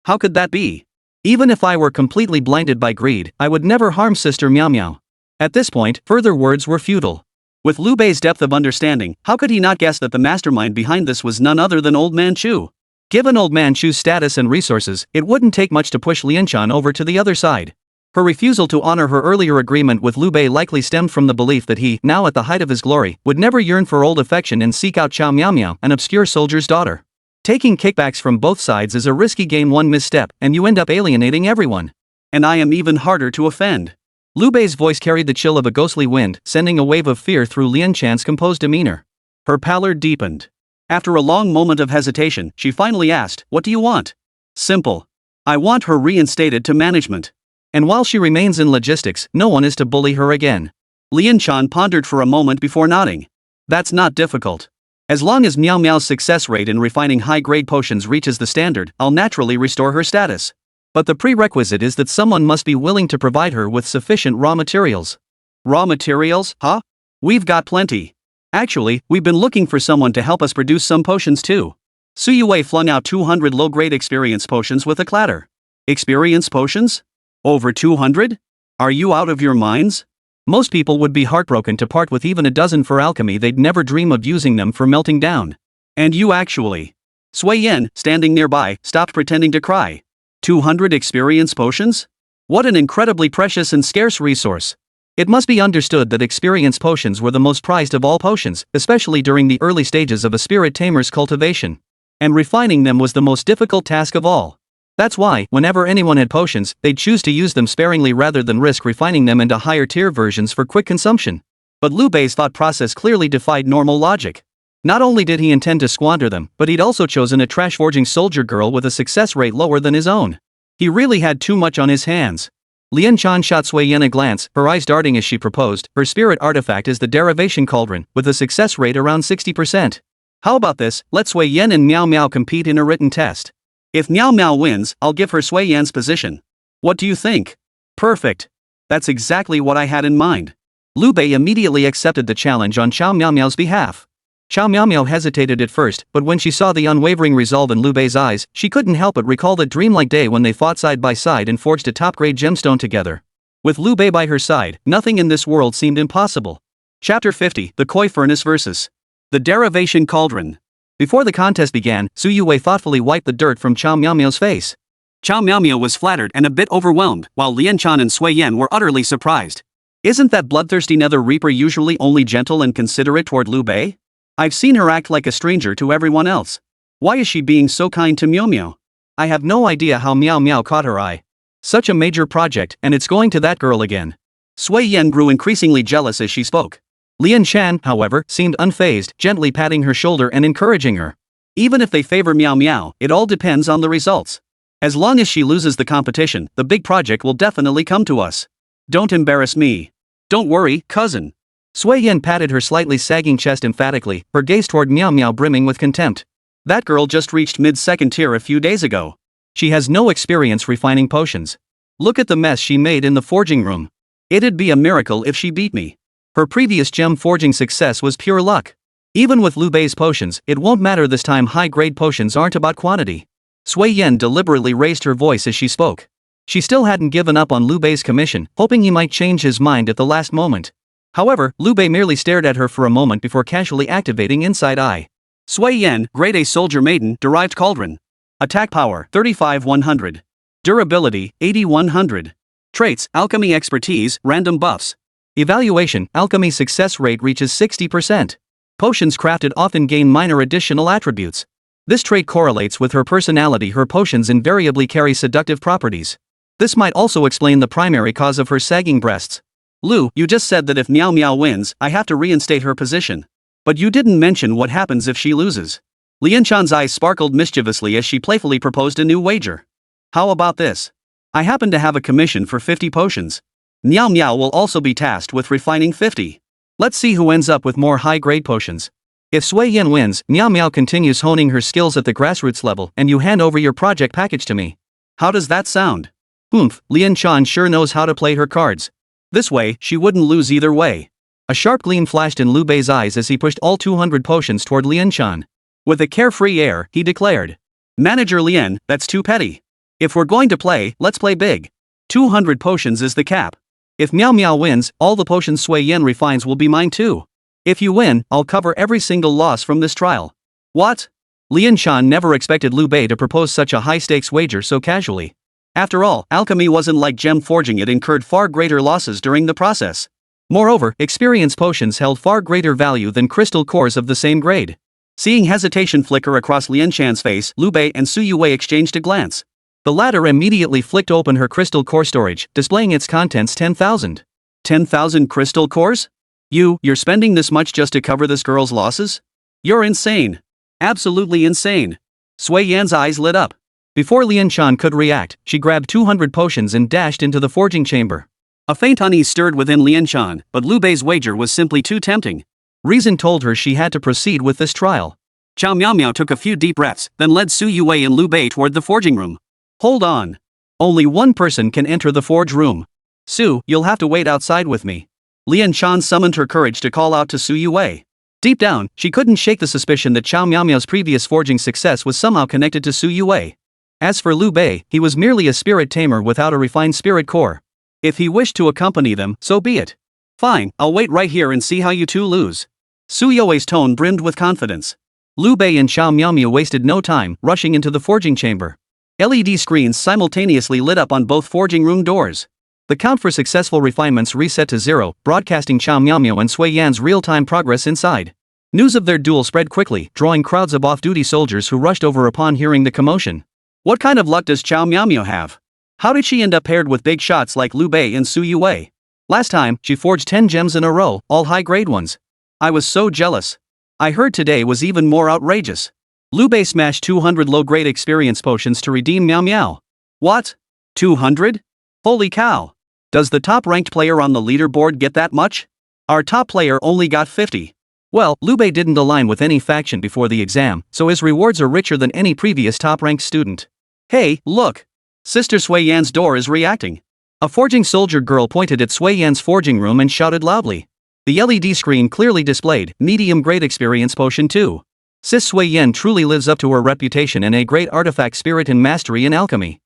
How could that be? Even if I were completely blinded by greed, I would never harm Sister Miao Miao. At this point, further words were futile. With Lu Bei's depth of understanding, how could he not guess that the mastermind behind this was none other than Old Man Chu? Given Old Man Chu's status and resources, it wouldn't take much to push Lian Chan over to the other side. Her refusal to honor her earlier agreement with Lu Bei likely stemmed from the belief that he, now at the height of his glory, would never yearn for old affection and seek out Chow Miao Miao, an obscure soldier's daughter. Taking kickbacks from both sides is a risky game. One misstep, and you end up alienating everyone. And I am even harder to offend. Lu Bei's voice carried the chill of a ghostly wind, sending a wave of fear through Lian Chan's composed demeanor. Her pallor deepened. After a long moment of hesitation, she finally asked, What do you want? Simple. I want her reinstated to management. And while she remains in logistics, no one is to bully her again. Lian Chan pondered for a moment before nodding. That's not difficult. As long as Miao Miao's success rate in refining high-grade potions reaches the standard, I'll naturally restore her status. But the prerequisite is that someone must be willing to provide her with sufficient raw materials. Raw materials, huh? We've got plenty. Actually, we've been looking for someone to help us produce some potions too. Youwei flung out 200 low-grade experience potions with a clatter. Experience potions? Over 200? Are you out of your minds? Most people would be heartbroken to part with even a dozen for alchemy. They'd never dream of using them for melting down. And you actually. Sui Yan, standing nearby, stopped pretending to cry. 200 experience potions? What an incredibly precious and scarce resource. It must be understood that experience potions were the most prized of all potions, especially during the early stages of a spirit tamer's cultivation. And refining them was the most difficult task of all. That's why, whenever anyone had potions, they'd choose to use them sparingly rather than risk refining them into higher tier versions for quick consumption. But Lu Bei's thought process clearly defied normal logic. Not only did he intend to squander them, but he'd also chosen a trash-forging soldier girl with a success rate lower than his own. He really had too much on his hands. Lian Chan shot Sui Yan a glance, her eyes darting as she proposed. Her spirit artifact is the derivation cauldron, with a success rate around 60%. How about this, let Sui Yan and Miao Miao compete in a written test. If Miao Miao wins, I'll give her Sui Yan's position. What do you think? Perfect. That's exactly what I had in mind. Lu Bei immediately accepted the challenge on Chow Miao Miao's behalf. Chow Miao Miao hesitated at first, but when she saw the unwavering resolve in Lu Bei's eyes, she couldn't help but recall the dreamlike day when they fought side by side and forged a top-grade gemstone together. With Lu Bei by her side, nothing in this world seemed impossible. Chapter 50, The Koi Furnace vs. The Derivation Cauldron. Before the contest began, Youwei thoughtfully wiped the dirt from Chow Miao Miao's face. Chow Miao Miao was flattered and a bit overwhelmed, while Lian Chan and Sui Yan were utterly surprised. Isn't that bloodthirsty Nether Reaper usually only gentle and considerate toward Lu Bei? I've seen her act like a stranger to everyone else. Why is she being so kind to Miao Miao? I have no idea how Miao Miao caught her eye. Such a major project, and it's going to that girl again. Sui Yan grew increasingly jealous as she spoke. Lian Chan, however, seemed unfazed, gently patting her shoulder and encouraging her. Even if they favor Miao Miao, it all depends on the results. As long as she loses the competition, the big project will definitely come to us. Don't embarrass me. Don't worry, cousin. Sui Yan patted her slightly sagging chest emphatically, her gaze toward Miao Miao brimming with contempt. That girl just reached mid-second tier a few days ago. She has no experience refining potions. Look at the mess she made in the forging room. It'd be a miracle if she beat me. Her previous gem forging success was pure luck. Even with Lu Bei's potions, it won't matter this time. High-grade potions aren't about quantity. Sui Yan deliberately raised her voice as she spoke. She still hadn't given up on Lu Bei's commission, hoping he might change his mind at the last moment. However, Lu Bei merely stared at her for a moment before casually activating Inside Eye. Sui Yan, Grade A Soldier Maiden, Derived Cauldron. Attack Power, 35-100. Durability, 80-100. Traits, Alchemy Expertise, Random Buffs. Evaluation, Alchemy success rate reaches 60%. Potions crafted often gain minor additional attributes. This trait correlates with her personality. Her potions invariably carry seductive properties. This might also explain the primary cause of her sagging breasts. Lu, you just said that if Miao Miao wins, I have to reinstate her position. But you didn't mention what happens if she loses. Lianchan's eyes sparkled mischievously as she playfully proposed a new wager. How about this? I happen to have a commission for 50 potions. Miao Miao will also be tasked with refining 50. Let's see who ends up with more high-grade potions. If Sui Yan wins, Miao Miao continues honing her skills at the grassroots level and you hand over your project package to me. How does that sound? Lianchan sure knows how to play her cards. This way, she wouldn't lose either way. A sharp gleam flashed in Lu Bei's eyes as he pushed all 200 potions toward Lianchan. With a carefree air, he declared. Manager Lian, that's too petty. If we're going to play, let's play big. 200 potions is the cap. If Miao Miao wins, all the potions Sui Yan refines will be mine too. If you win, I'll cover every single loss from this trial. What? Lianchan never expected Lu Bei to propose such a high-stakes wager so casually. After all, alchemy wasn't like gem forging. It incurred far greater losses during the process. Moreover, experience potions held far greater value than crystal cores of the same grade. Seeing hesitation flicker across Lianchan's face, Lu Bei and Su Youwei exchanged a glance. The latter immediately flicked open her crystal core storage, displaying its contents 10,000. 10,000 crystal cores? You're spending this much just to cover this girl's losses? You're insane. Absolutely insane. Sui Yan's eyes lit up. Before Lianchan could react, she grabbed 200 potions and dashed into the forging chamber. A faint unease stirred within Lianchan, but Lu Bei's wager was simply too tempting. Reason told her she had to proceed with this trial. Chow Miao Miao took a few deep breaths, then led Su Youwei and Lu Bei toward the forging room. Hold on. Only one person can enter the forge room. Su, you'll have to wait outside with me. Lianchan summoned her courage to call out to Su Youwei. Deep down, she couldn't shake the suspicion that Chow Miao Miao's previous forging success was somehow connected to Su Youwei. As for Lu Bei, he was merely a spirit tamer without a refined spirit core. If he wished to accompany them, so be it. Fine, I'll wait right here and see how you two lose. Su Youwei's tone brimmed with confidence. Lu Bei and Chow Miao Miao wasted no time, rushing into the forging chamber. LED screens simultaneously lit up on both forging room doors. The count for successful refinements reset to 0, broadcasting Chow Miao Miao and Sui Yan's real-time progress inside. News of their duel spread quickly, drawing crowds of off-duty soldiers who rushed over upon hearing the commotion. What kind of luck does Chow Miao Miao have? How did she end up paired with big shots like Lu Bei and Su Youwei? Last time, she forged 10 gems in a row, all high-grade ones. I was so jealous. I heard today was even more outrageous. Lu Bei smashed 200 low-grade experience potions to redeem Miao Miao. What? 200? Holy cow. Does the top-ranked player on the leaderboard get that much? Our top player only got 50. Well, Lu Bei didn't align with any faction before the exam, so his rewards are richer than any previous top-ranked student. Hey, look. Sister Sui Yan's door is reacting. A forging soldier girl pointed at Sui Yan's forging room and shouted loudly. The LED screen clearly displayed, medium-grade experience potion 2. Sis Sui Yan truly lives up to her reputation and a great artifact spirit and mastery in alchemy.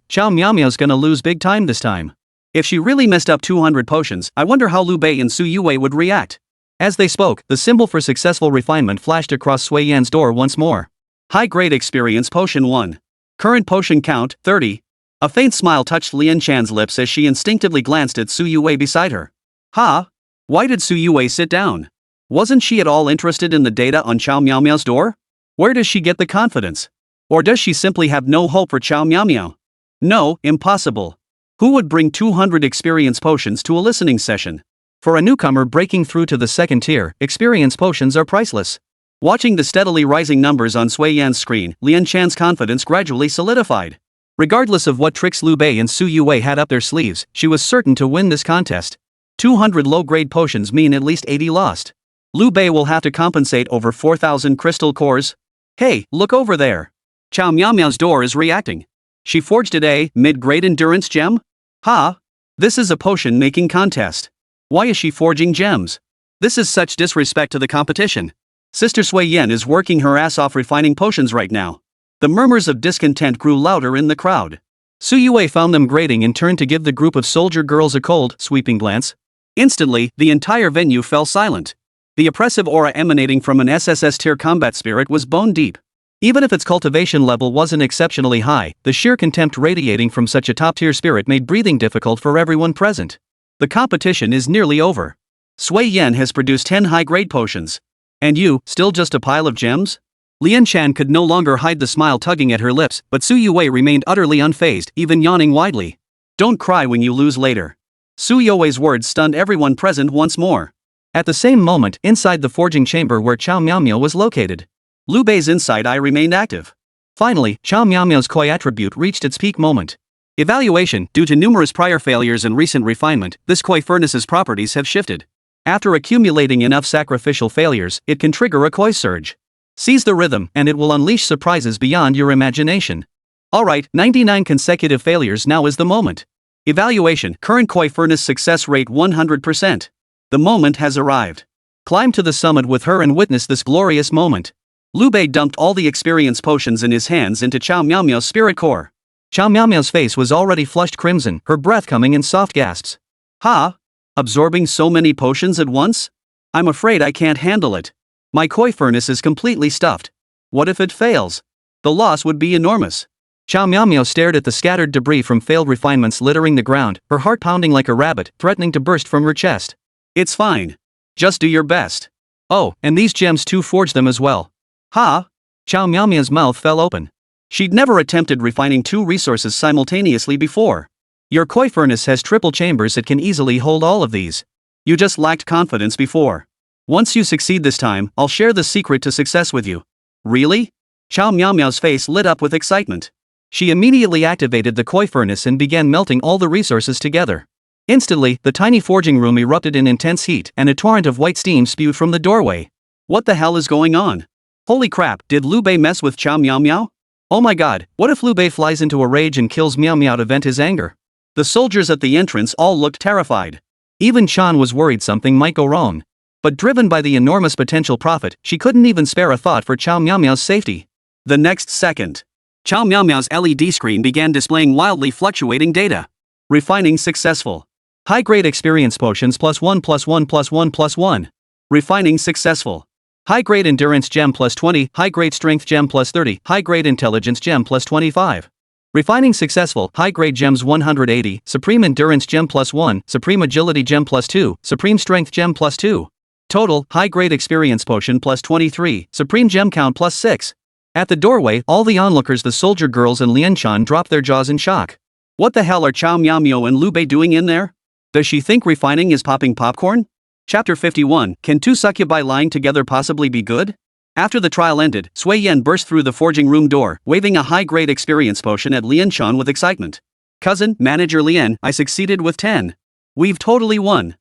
Chow Miao Miao's gonna lose big time this time. If she really messed up 200 potions, I wonder how Lu Bei and Su Youwei would react. As they spoke, the symbol for successful refinement flashed across Sui Yan's door once more. High-grade experience potion 1. Current potion count, 30. A faint smile touched Lianchan's lips as she instinctively glanced at Su Youwei beside her. Huh? Why did Su Youwei sit down? Wasn't she at all interested in the data on Chow Miao Miao's door? Where does she get the confidence? Or does she simply have no hope for Chow Miao Miao? No, impossible. Who would bring 200 experience potions to a listening session? For a newcomer breaking through to the second tier, experience potions are priceless. Watching the steadily rising numbers on Sui Yan's screen, Lianchan's confidence gradually solidified. Regardless of what tricks Lu Bei and Su Youwei had up their sleeves, she was certain to win this contest. 200 low-grade potions mean at least 80 lost. Lu Bei will have to compensate over 4,000 crystal cores. Hey, look over there. Chow Miao Miao's door is reacting. She forged a mid-grade endurance gem? Ha! This is a potion-making contest. Why is she forging gems? This is such disrespect to the competition. Sister Sui Yen is working her ass off refining potions right now. The murmurs of discontent grew louder in the crowd. Youwei found them grating and turned to give the group of soldier girls a cold, sweeping glance. Instantly, the entire venue fell silent. The oppressive aura emanating from an SSS-tier combat spirit was bone deep. Even if its cultivation level wasn't exceptionally high, the sheer contempt radiating from such a top-tier spirit made breathing difficult for everyone present. The competition is nearly over. Sui Yen has produced 10 high-grade potions. And you, still just a pile of gems? Lian Chan could no longer hide the smile tugging at her lips, but Su Youwei remained utterly unfazed, even yawning widely. Don't cry when you lose later. Su Youwei's words stunned everyone present once more. At the same moment, inside the forging chamber where Chao Miaomio was located, Lu Bei's inside eye remained active. Finally, Chao Miaomio's koi attribute reached its peak moment. Evaluation: due to numerous prior failures and recent refinement, this koi furnace's properties have shifted. After accumulating enough sacrificial failures, it can trigger a koi surge. Seize the rhythm, and it will unleash surprises beyond your imagination. Alright, 99 consecutive failures, now is the moment. Evaluation: current koi furnace success rate 100%. The moment has arrived. Climb to the summit with her and witness this glorious moment. Lu Bei dumped all the experience potions in his hands into Chao Miaomio's spirit core. Chao Miaomio's face was already flushed crimson, her breath coming in soft gasps. Ha! Absorbing so many potions at once? I'm afraid I can't handle it. My koi furnace is completely stuffed. What if it fails? The loss would be enormous. Chao Miaomio stared at the scattered debris from failed refinements littering the ground, her heart pounding like a rabbit, threatening to burst from her chest. It's fine. Just do your best. Oh, and these gems too, forge them as well. Ha! Chao Miaomio's mouth fell open. She'd never attempted refining two resources simultaneously before. Your koi furnace has triple chambers, it can easily hold all of these. You just lacked confidence before. Once you succeed this time, I'll share the secret to success with you. Really? Chao Miaomio's face lit up with excitement. She immediately activated the koi furnace and began melting all the resources together. Instantly, the tiny forging room erupted in intense heat, and a torrent of white steam spewed from the doorway. What the hell is going on? Holy crap, did Lu Bei mess with Chao Miaomio? Oh my god, what if Lu Bei flies into a rage and kills Miaomio to vent his anger? The soldiers at the entrance all looked terrified. Even Chan was worried something might go wrong. But driven by the enormous potential profit, she couldn't even spare a thought for Chao Miaomio's safety. The next second, Chao Miaomio's LED screen began displaying wildly fluctuating data. Refining successful. High-grade experience potions +1+1+1+1. Refining successful. High-grade endurance gem +20, high-grade strength gem +30, high-grade intelligence gem +25. Refining successful, high-grade gems 180, supreme endurance gem +1, supreme agility gem +2, supreme strength gem +2. Total, high-grade experience potion +23, supreme gem count +6. At the doorway, all the onlookers, the soldier girls and Lian Chan, dropped their jaws in shock. What the hell are Chao Miaomio and Lu Bei doing in there? Does she think refining is popping popcorn? Chapter 51, Can two succubi lying together possibly be good? After the trial ended, Sui Yen burst through the forging room door, waving a high-grade experience potion at Lian Chan with excitement. Cousin, Manager Lian, I succeeded with 10. We've totally won.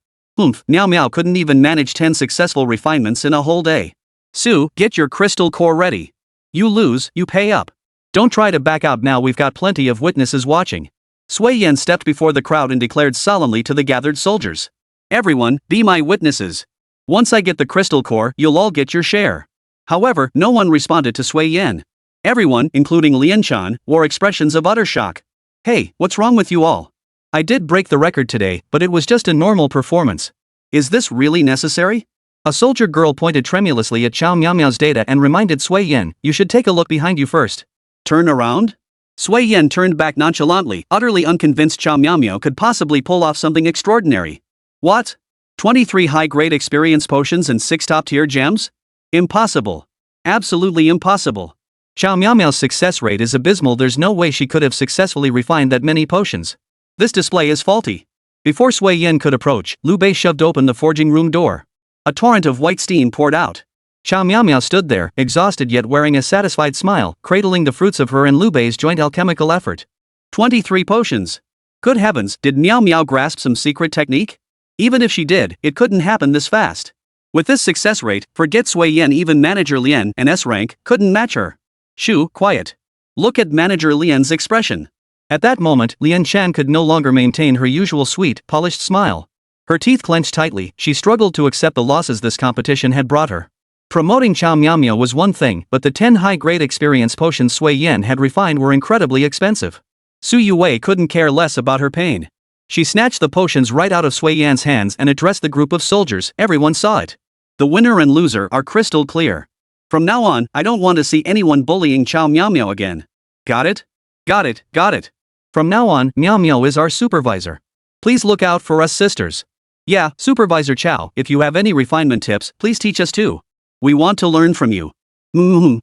Miao couldn't even manage 10 successful refinements in a whole day. Su, get your crystal core ready. You lose, you pay up. Don't try to back out now, we've got plenty of witnesses watching. Sui Yen stepped before the crowd and declared solemnly to the gathered soldiers. Everyone, be my witnesses. Once I get the crystal core, you'll all get your share. However, no one responded to Sui Yen. Everyone, including Lian Chan, wore expressions of utter shock. Hey, what's wrong with you all? I did break the record today, but it was just a normal performance. Is this really necessary? A soldier girl pointed tremulously at Chao Miaomio's data and reminded Sui Yen, you should take a look behind you first. Turn around? Sui Yen turned back nonchalantly, utterly unconvinced Chao Miaomio could possibly pull off something extraordinary. What? 23 high-grade experience potions and 6 top-tier gems? Impossible. Absolutely impossible. Chao Miaomio's success rate is abysmal, there's no way she could have successfully refined that many potions. This display is faulty. Before Sui Yen could approach, Lu Bei shoved open the forging room door. A torrent of white steam poured out. Chao Miaomio stood there, exhausted yet wearing a satisfied smile, cradling the fruits of her and Lu Bei's joint alchemical effort. 23 potions. Good heavens, did Miao grasp some secret technique? Even if she did, it couldn't happen this fast. With this success rate, forget Sui Yen, even Manager Lian and S-rank couldn't match her. Shoo, quiet. Look at Manager Lian's expression. At that moment, Lian Chan could no longer maintain her usual sweet, polished smile. Her teeth clenched tightly, she struggled to accept the losses this competition had brought her. Promoting Chao Miao was one thing, but the 10 high-grade experience potions Sui Yan had refined were incredibly expensive. Su Youwei couldn't care less about her pain. She snatched the potions right out of Sui Yan's hands and addressed the group of soldiers. Everyone saw it. The winner and loser are crystal clear. From now on, I don't want to see anyone bullying Chao Miao again. Got it? Got it, got it. From now on, Miao is our supervisor. Please look out for us sisters. Yeah, Supervisor Chao, if you have any refinement tips, please teach us too. We want to learn from you.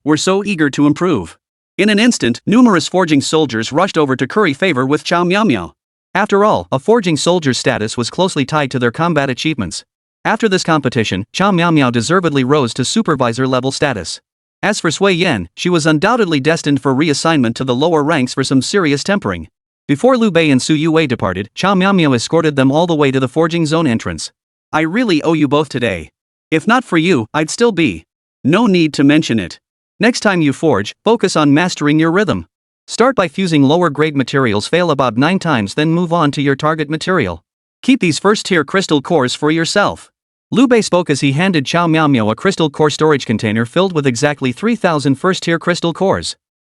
We're so eager to improve. In an instant, numerous forging soldiers rushed over to curry favor with Chao Miao. After all, a forging soldier's status was closely tied to their combat achievements. After this competition, Chao Miao deservedly rose to supervisor level status. As for Sui Yan, she was undoubtedly destined for reassignment to the lower ranks for some serious tempering. Before Lu Bei and Su Youwei departed, Chao Miao escorted them all the way to the forging zone entrance. I really owe you both today. If not for you, I'd still be. No need to mention it. Next time you forge, focus on mastering your rhythm. Start by fusing lower grade materials, fail about 9 times, then move on to your target material. Keep these first tier crystal cores for yourself. Lu Bei spoke as he handed Chao Miao a crystal core storage container filled with exactly 3,000 first tier crystal cores.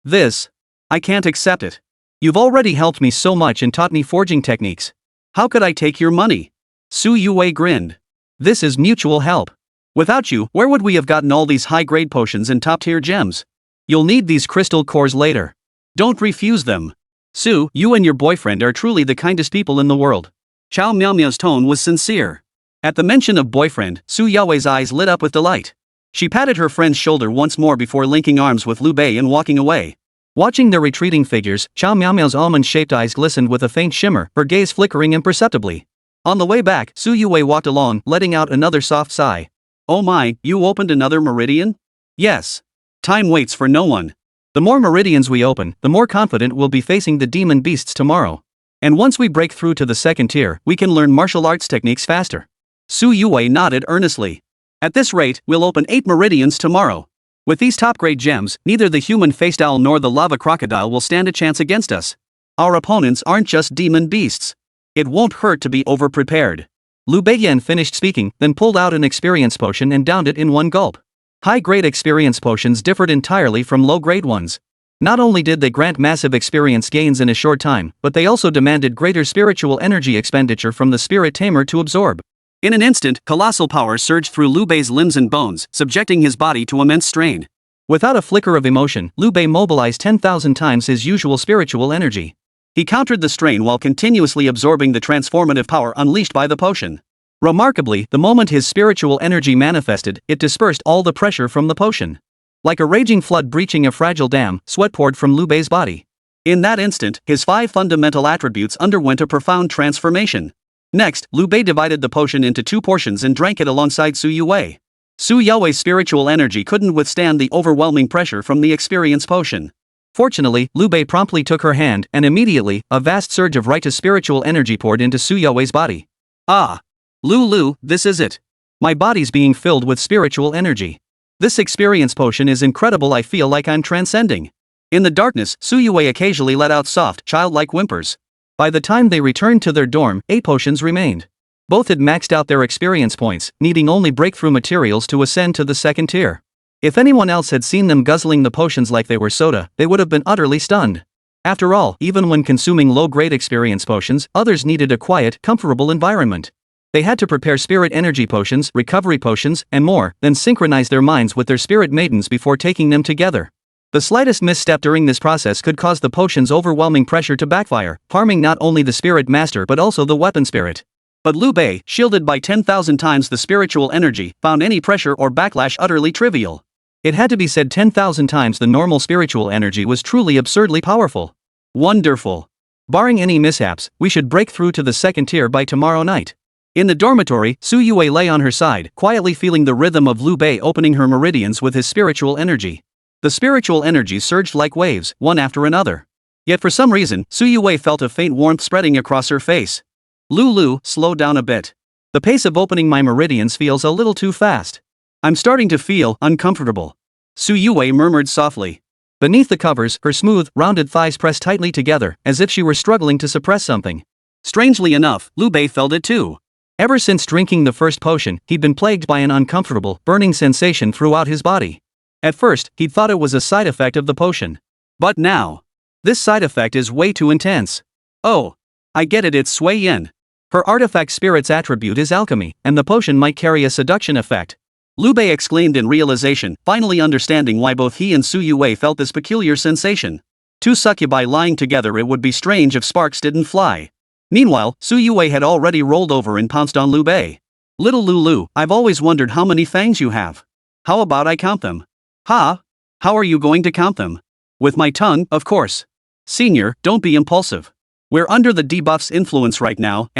I can't accept it. You've already helped me so much and taught me forging techniques. How could I take your money? Su Youwei grinned. This is mutual help. Without you, where would we have gotten all these high-grade potions and top-tier gems? You'll need these crystal cores later. Don't refuse them. Su, you and your boyfriend are truly the kindest people in the world. Chao Miao's tone was sincere. At the mention of boyfriend, Su Youwei's eyes lit up with delight. She patted her friend's shoulder once more before linking arms with Lu Bei and walking away. Watching their retreating figures, Chao Miao's almond-shaped eyes glistened with a faint shimmer, her gaze flickering imperceptibly. On the way back, Su Youwei walked along, letting out another soft sigh. Oh my, you opened another meridian? Yes. Time waits for no one. The more meridians we open, the more confident we'll be facing the demon beasts tomorrow. And once we break through to the second tier, we can learn martial arts techniques faster. Su Youwei nodded earnestly. At this rate, we'll open 8 meridians tomorrow. With these top-grade gems, neither the human-faced owl nor the lava crocodile will stand a chance against us. Our opponents aren't just demon beasts. It won't hurt to be over-prepared. Lu Bei finished speaking, then pulled out an experience potion and downed it in one gulp. High-grade experience potions differed entirely from low-grade ones. Not only did they grant massive experience gains in a short time, but they also demanded greater spiritual energy expenditure from the spirit tamer to absorb. In an instant, colossal power surged through Lu Bei's limbs and bones, subjecting his body to immense strain. Without a flicker of emotion, Lu Bei mobilized 10,000 times his usual spiritual energy. He countered the strain while continuously absorbing the transformative power unleashed by the potion. Remarkably, the moment his spiritual energy manifested, it dispersed all the pressure from the potion. Like a raging flood breaching a fragile dam, sweat poured from Lu Bei's body. In that instant, his 5 fundamental attributes underwent a profound transformation. Next, Lu Bei divided the potion into 2 portions and drank it alongside Su Youwei. Su Youwei's spiritual energy couldn't withstand the overwhelming pressure from the experience potion. Fortunately, Lu Bei promptly took her hand, and immediately, a vast surge of righteous spiritual energy poured into Su Youwei's body. Ah! Lu, this is it. My body's being filled with spiritual energy. This experience potion is incredible, I feel like I'm transcending. In the darkness, Su Youwei occasionally let out soft, childlike whimpers. By the time they returned to their dorm, 8 potions remained. Both had maxed out their experience points, needing only breakthrough materials to ascend to the second tier. If anyone else had seen them guzzling the potions like they were soda, they would have been utterly stunned. After all, even when consuming low-grade experience potions, others needed a quiet, comfortable environment. They had to prepare spirit energy potions, recovery potions, and more, then synchronize their minds with their spirit maidens before taking them together. The slightest misstep during this process could cause the potion's overwhelming pressure to backfire, harming not only the spirit master but also the weapon spirit. But Lu Bei, shielded by 10,000 times the spiritual energy, found any pressure or backlash utterly trivial. It had to be said 10,000 times the normal spiritual energy was truly absurdly powerful. Wonderful. Barring any mishaps, we should break through to the second tier by tomorrow night. In the dormitory, Su Youwei lay on her side, quietly feeling the rhythm of Lu Bei opening her meridians with his spiritual energy. The spiritual energy surged like waves, one after another. Yet for some reason, Su Youwei felt a faint warmth spreading across her face. Lu, slow down a bit. The pace of opening my meridians feels a little too fast. I'm starting to feel uncomfortable. Su Youwei murmured softly. Beneath the covers, her smooth, rounded thighs pressed tightly together, as if she were struggling to suppress something. Strangely enough, Lu Bei felt it too. Ever since drinking the first potion, he'd been plagued by an uncomfortable, burning sensation throughout his body. At first, he'd thought it was a side effect of the potion. But now, this side effect is way too intense. Oh, I get it, it's Xue Yin. Her artifact spirit's attribute is alchemy, and the potion might carry a seduction effect. Lu Bei exclaimed in realization, finally understanding why both he and Youwei felt this peculiar sensation. Two succubi lying together, it would be strange if sparks didn't fly. Meanwhile, Youwei had already rolled over and pounced on Lu Bei. Little Lulu, I've always wondered how many fangs you have. How about I count them? Ha? How are you going to count them? With my tongue, of course. Senior, don't be impulsive. We're under the debuff's influence right now,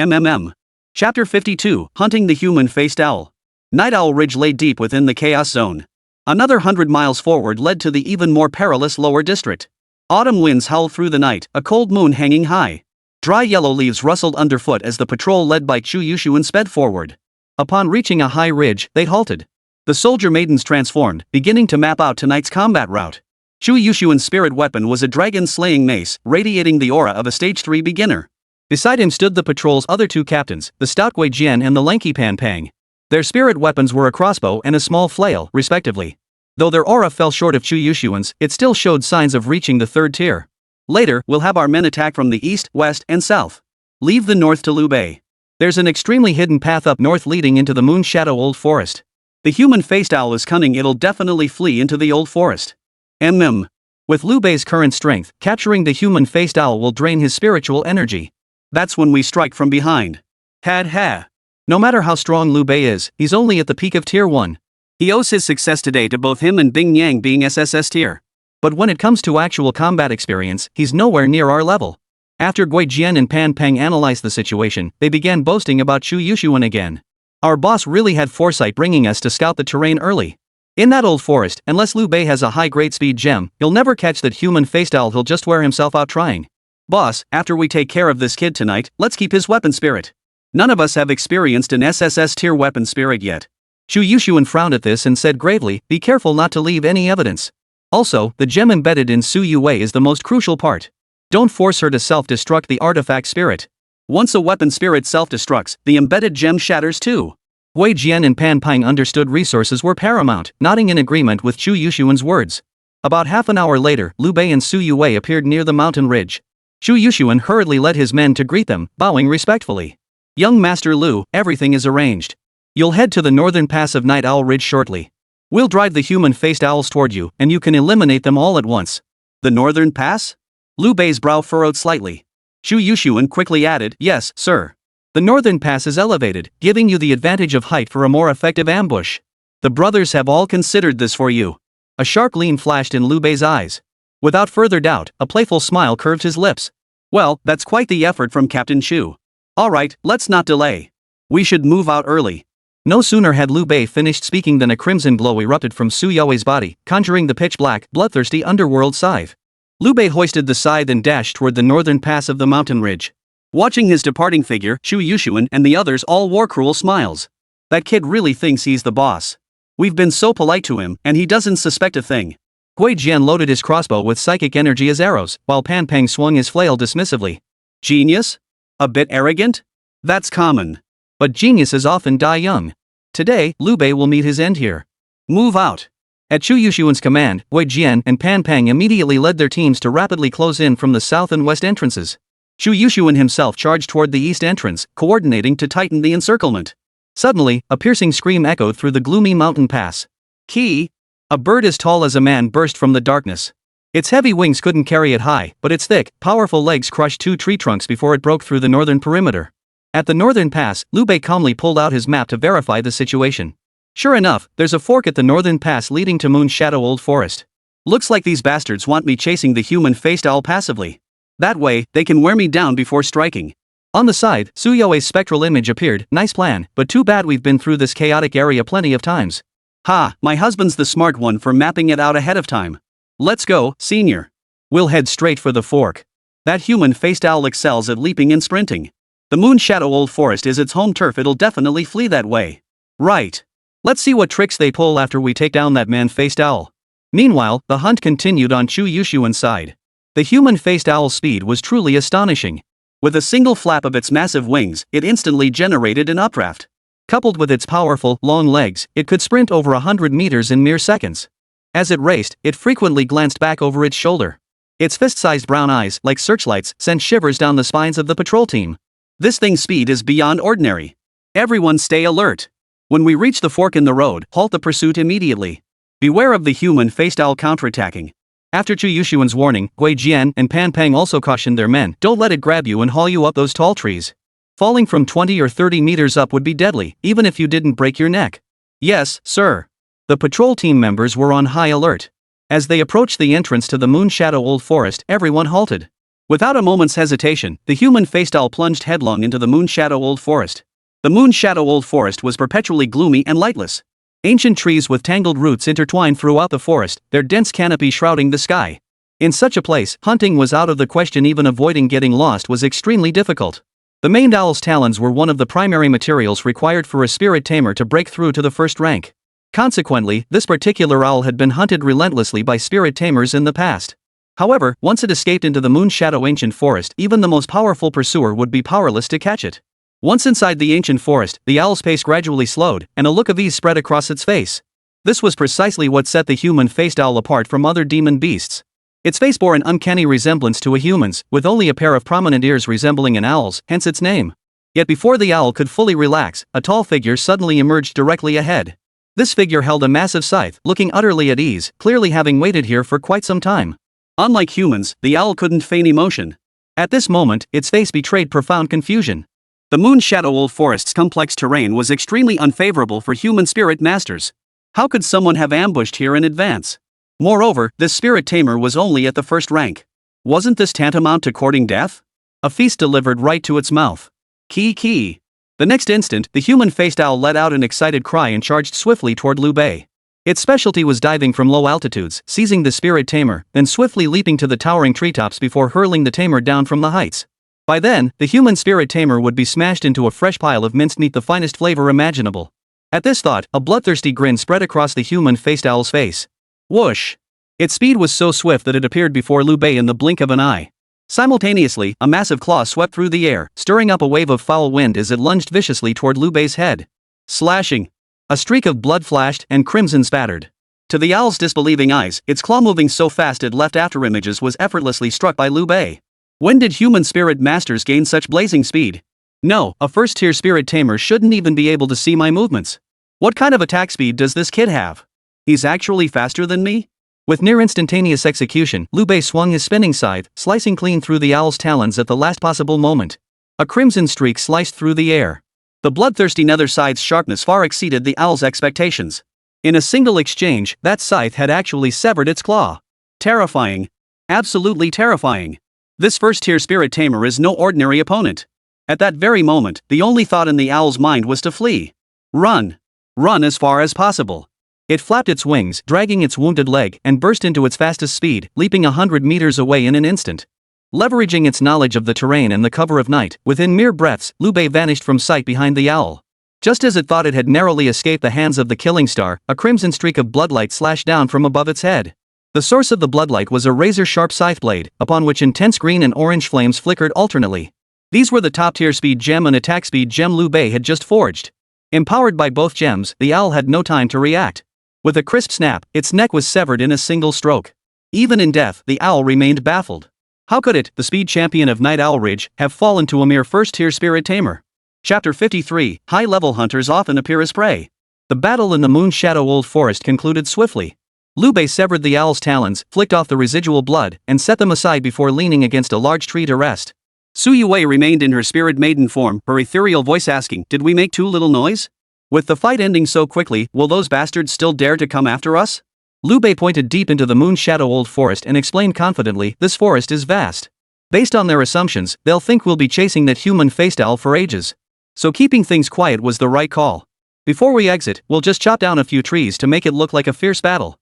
Chapter 52, Hunting the Human-Faced Owl. Night Owl Ridge lay deep within the Chaos Zone. Another 100 miles forward led to the even more perilous lower district. Autumn winds howled through the night, a cold moon hanging high. Dry yellow leaves rustled underfoot as the patrol led by Chu Yushuan sped forward. Upon reaching a high ridge, they halted. The soldier maidens transformed, beginning to map out tonight's combat route. Chu Yushuan's spirit weapon was a dragon-slaying mace, radiating the aura of a stage 3 beginner. Beside him stood the patrol's other two captains, the stout Gui Jian and the lanky Pan Pang. Their spirit weapons were a crossbow and a small flail, respectively. Though their aura fell short of Chu Yushuan's, it still showed signs of reaching the third tier. Later, we'll have our men attack from the east, west, and south. Leave the north to Lu Bei. There's an extremely hidden path up north leading into the Moon Shadow Old Forest. The human-faced owl is cunning, it'll definitely flee into the Old Forest. With Lu Bei's current strength, capturing the human-faced owl will drain his spiritual energy. That's when we strike from behind. Ha. No matter how strong Lu Bei is, he's only at the peak of Tier 1. He owes his success today to both him and Bing Yang being SSS-tier. But when it comes to actual combat experience, he's nowhere near our level. After Gui Jian and Pan Pang analyzed the situation, they began boasting about Chu Yushuan again. Our boss really had foresight bringing us to scout the terrain early. In that old forest, unless Lu Bei has a high great speed gem, he'll never catch that human-faced owl, he'll just wear himself out trying. Boss, after we take care of this kid tonight, let's keep his weapon spirit. None of us have experienced an SSS-tier weapon spirit yet. Chu Yushuan frowned at this and said gravely, be careful not to leave any evidence. Also, the gem embedded in Youwei is the most crucial part. Don't force her to self-destruct the artifact spirit. Once a weapon spirit self-destructs, the embedded gem shatters too. Gui Jian and Pan Pang understood resources were paramount, nodding in agreement with Chu Yushuan's words. About half an hour later, Lu Bei and Youwei appeared near the mountain ridge. Chu Yushuan hurriedly led his men to greet them, bowing respectfully. Young Master Lu, everything is arranged. You'll head to the northern pass of Night Owl Ridge shortly. We'll drive the human-faced owls toward you, and you can eliminate them all at once. The northern pass? Lu Bei's brow furrowed slightly. Chu Yushuan quickly added, yes, sir. The northern pass is elevated, giving you the advantage of height for a more effective ambush. The brothers have all considered this for you. A sharp gleam flashed in Lu Bei's eyes. Without further doubt, a playful smile curved his lips. Well, that's quite the effort from Captain Chu. Alright, let's not delay. We should move out early. No sooner had Lu Bei finished speaking than a crimson glow erupted from Youwei's body, conjuring the pitch-black, bloodthirsty underworld scythe. Lu Bei hoisted the scythe and dashed toward the northern pass of the mountain ridge. Watching his departing figure, Chu Yushuan and the others all wore cruel smiles. That kid really thinks he's the boss. We've been so polite to him, and he doesn't suspect a thing. Gui Jian loaded his crossbow with psychic energy as arrows, while Pan Pang swung his flail dismissively. Genius? A bit arrogant? That's common. But geniuses often die young. Today, Lu Bei will meet his end here. Move out. At Chu Yushuan's command, Gui Jian and Pan Pang immediately led their teams to rapidly close in from the south and west entrances. Chu Yushuan himself charged toward the east entrance, coordinating to tighten the encirclement. Suddenly, a piercing scream echoed through the gloomy mountain pass. Key! A bird as tall as a man burst from the darkness. Its heavy wings couldn't carry it high, but its thick, powerful legs crushed two tree trunks before it broke through the northern perimeter. At the northern pass, Lu Bei calmly pulled out his map to verify the situation. Sure enough, there's a fork at the northern pass leading to Moon Shadow Old Forest. Looks like these bastards want me chasing the human-faced owl passively. That way, they can wear me down before striking. On the side, Youwei's spectral image appeared. Nice plan, but too bad we've been through this chaotic area plenty of times. Ha, my husband's the smart one for mapping it out ahead of time. Let's go, senior. We'll head straight for the fork. That human-faced owl excels at leaping and sprinting. The Moon Shadow Old Forest is its home turf, it'll definitely flee that way. Right. Let's see what tricks they pull after we take down that man-faced owl. Meanwhile, the hunt continued on Chu Yushuan's side. The human-faced owl's speed was truly astonishing. With a single flap of its massive wings, it instantly generated an updraft. Coupled with its powerful, long legs, it could sprint over 100 meters in mere seconds. As it raced, it frequently glanced back over its shoulder. Its fist-sized brown eyes, like searchlights, sent shivers down the spines of the patrol team. This thing's speed is beyond ordinary. Everyone stay alert. When we reach the fork in the road, halt the pursuit immediately. Beware of the human-faced owl counterattacking. After Chu Yushuan's warning, Gui Jian and Pan Peng also cautioned their men, don't let it grab you and haul you up those tall trees. Falling from 20 or 30 meters up would be deadly, even if you didn't break your neck. Yes, sir. The patrol team members were on high alert. As they approached the entrance to the Moon Shadow Old Forest, everyone halted. Without a moment's hesitation, the human-faced owl plunged headlong into the Moon Shadow Old Forest. The Moon Shadow Old Forest was perpetually gloomy and lightless. Ancient trees with tangled roots intertwined throughout the forest, their dense canopy shrouding the sky. In such a place, hunting was out of the question. Even avoiding getting lost was extremely difficult. The maned owl's talons were one of the primary materials required for a spirit tamer to break through to the first rank. Consequently, this particular owl had been hunted relentlessly by spirit tamers in the past. However, once it escaped into the Moon Shadow Ancient Forest, even the most powerful pursuer would be powerless to catch it. Once inside the ancient forest, the owl's pace gradually slowed, and a look of ease spread across its face. This was precisely what set the human-faced owl apart from other demon beasts. Its face bore an uncanny resemblance to a human's, with only a pair of prominent ears resembling an owl's, hence its name. Yet before the owl could fully relax, a tall figure suddenly emerged directly ahead. This figure held a massive scythe, looking utterly at ease, clearly having waited here for quite some time. Unlike humans, the owl couldn't feign emotion. At this moment, its face betrayed profound confusion. The Moon Shadow Old Forest's complex terrain was extremely unfavorable for human spirit masters. How could someone have ambushed here in advance? Moreover, this spirit tamer was only at the first rank. Wasn't this tantamount to courting death? A feast delivered right to its mouth. Key. The next instant, the human-faced owl let out an excited cry and charged swiftly toward Lu Bei. Its specialty was diving from low altitudes, seizing the spirit tamer, then swiftly leaping to the towering treetops before hurling the tamer down from the heights. By then, the human spirit tamer would be smashed into a fresh pile of minced meat, the finest flavor imaginable. At this thought, a bloodthirsty grin spread across the human-faced owl's face. Whoosh! Its speed was so swift that it appeared before Lu Bei in the blink of an eye. Simultaneously, a massive claw swept through the air, stirring up a wave of foul wind as it lunged viciously toward Lu Bei's head. Slashing! A streak of blood flashed, and crimson spattered. To the owl's disbelieving eyes, its claw moving so fast it left afterimages was effortlessly struck by Lu Bei. When did human spirit masters gain such blazing speed? No, a first-tier spirit tamer shouldn't even be able to see my movements. What kind of attack speed does this kid have? He's actually faster than me? With near-instantaneous execution, Lu Bei swung his spinning scythe, slicing clean through the owl's talons at the last possible moment. A crimson streak sliced through the air. The bloodthirsty nether scythe's sharpness far exceeded the owl's expectations. In a single exchange, that scythe had actually severed its claw. Terrifying. Absolutely terrifying. This first-tier spirit tamer is no ordinary opponent. At that very moment, the only thought in the owl's mind was to flee. Run. Run as far as possible. It flapped its wings, dragging its wounded leg, and burst into its fastest speed, leaping 100 meters away in an instant. Leveraging its knowledge of the terrain and the cover of night, within mere breaths, Lu Bei vanished from sight behind the owl. Just as it thought it had narrowly escaped the hands of the killing star, a crimson streak of bloodlight slashed down from above its head. The source of the bloodlight was a razor-sharp scythe blade, upon which intense green and orange flames flickered alternately. These were the top-tier speed gem and attack speed gem Lu Bei had just forged. Empowered by both gems, the owl had no time to react. With a crisp snap, its neck was severed in a single stroke. Even in death, the owl remained baffled. How could it, the speed champion of Night Owl Ridge, have fallen to a mere first-tier spirit tamer? Chapter 53, High-level hunters often appear as prey. The battle in the Moon Shadow Old Forest concluded swiftly. Lu Bei severed the owl's talons, flicked off the residual blood, and set them aside before leaning against a large tree to rest. Youwei remained in her spirit maiden form, her ethereal voice asking, "Did we make too little noise? With the fight ending so quickly, will those bastards still dare to come after us?" Lu Bei pointed deep into the Moon Shadow Old Forest and explained confidently, "This forest is vast. Based on their assumptions, they'll think we'll be chasing that human-faced owl for ages. So keeping things quiet was the right call. Before we exit, we'll just chop down a few trees to make it look like a fierce battle."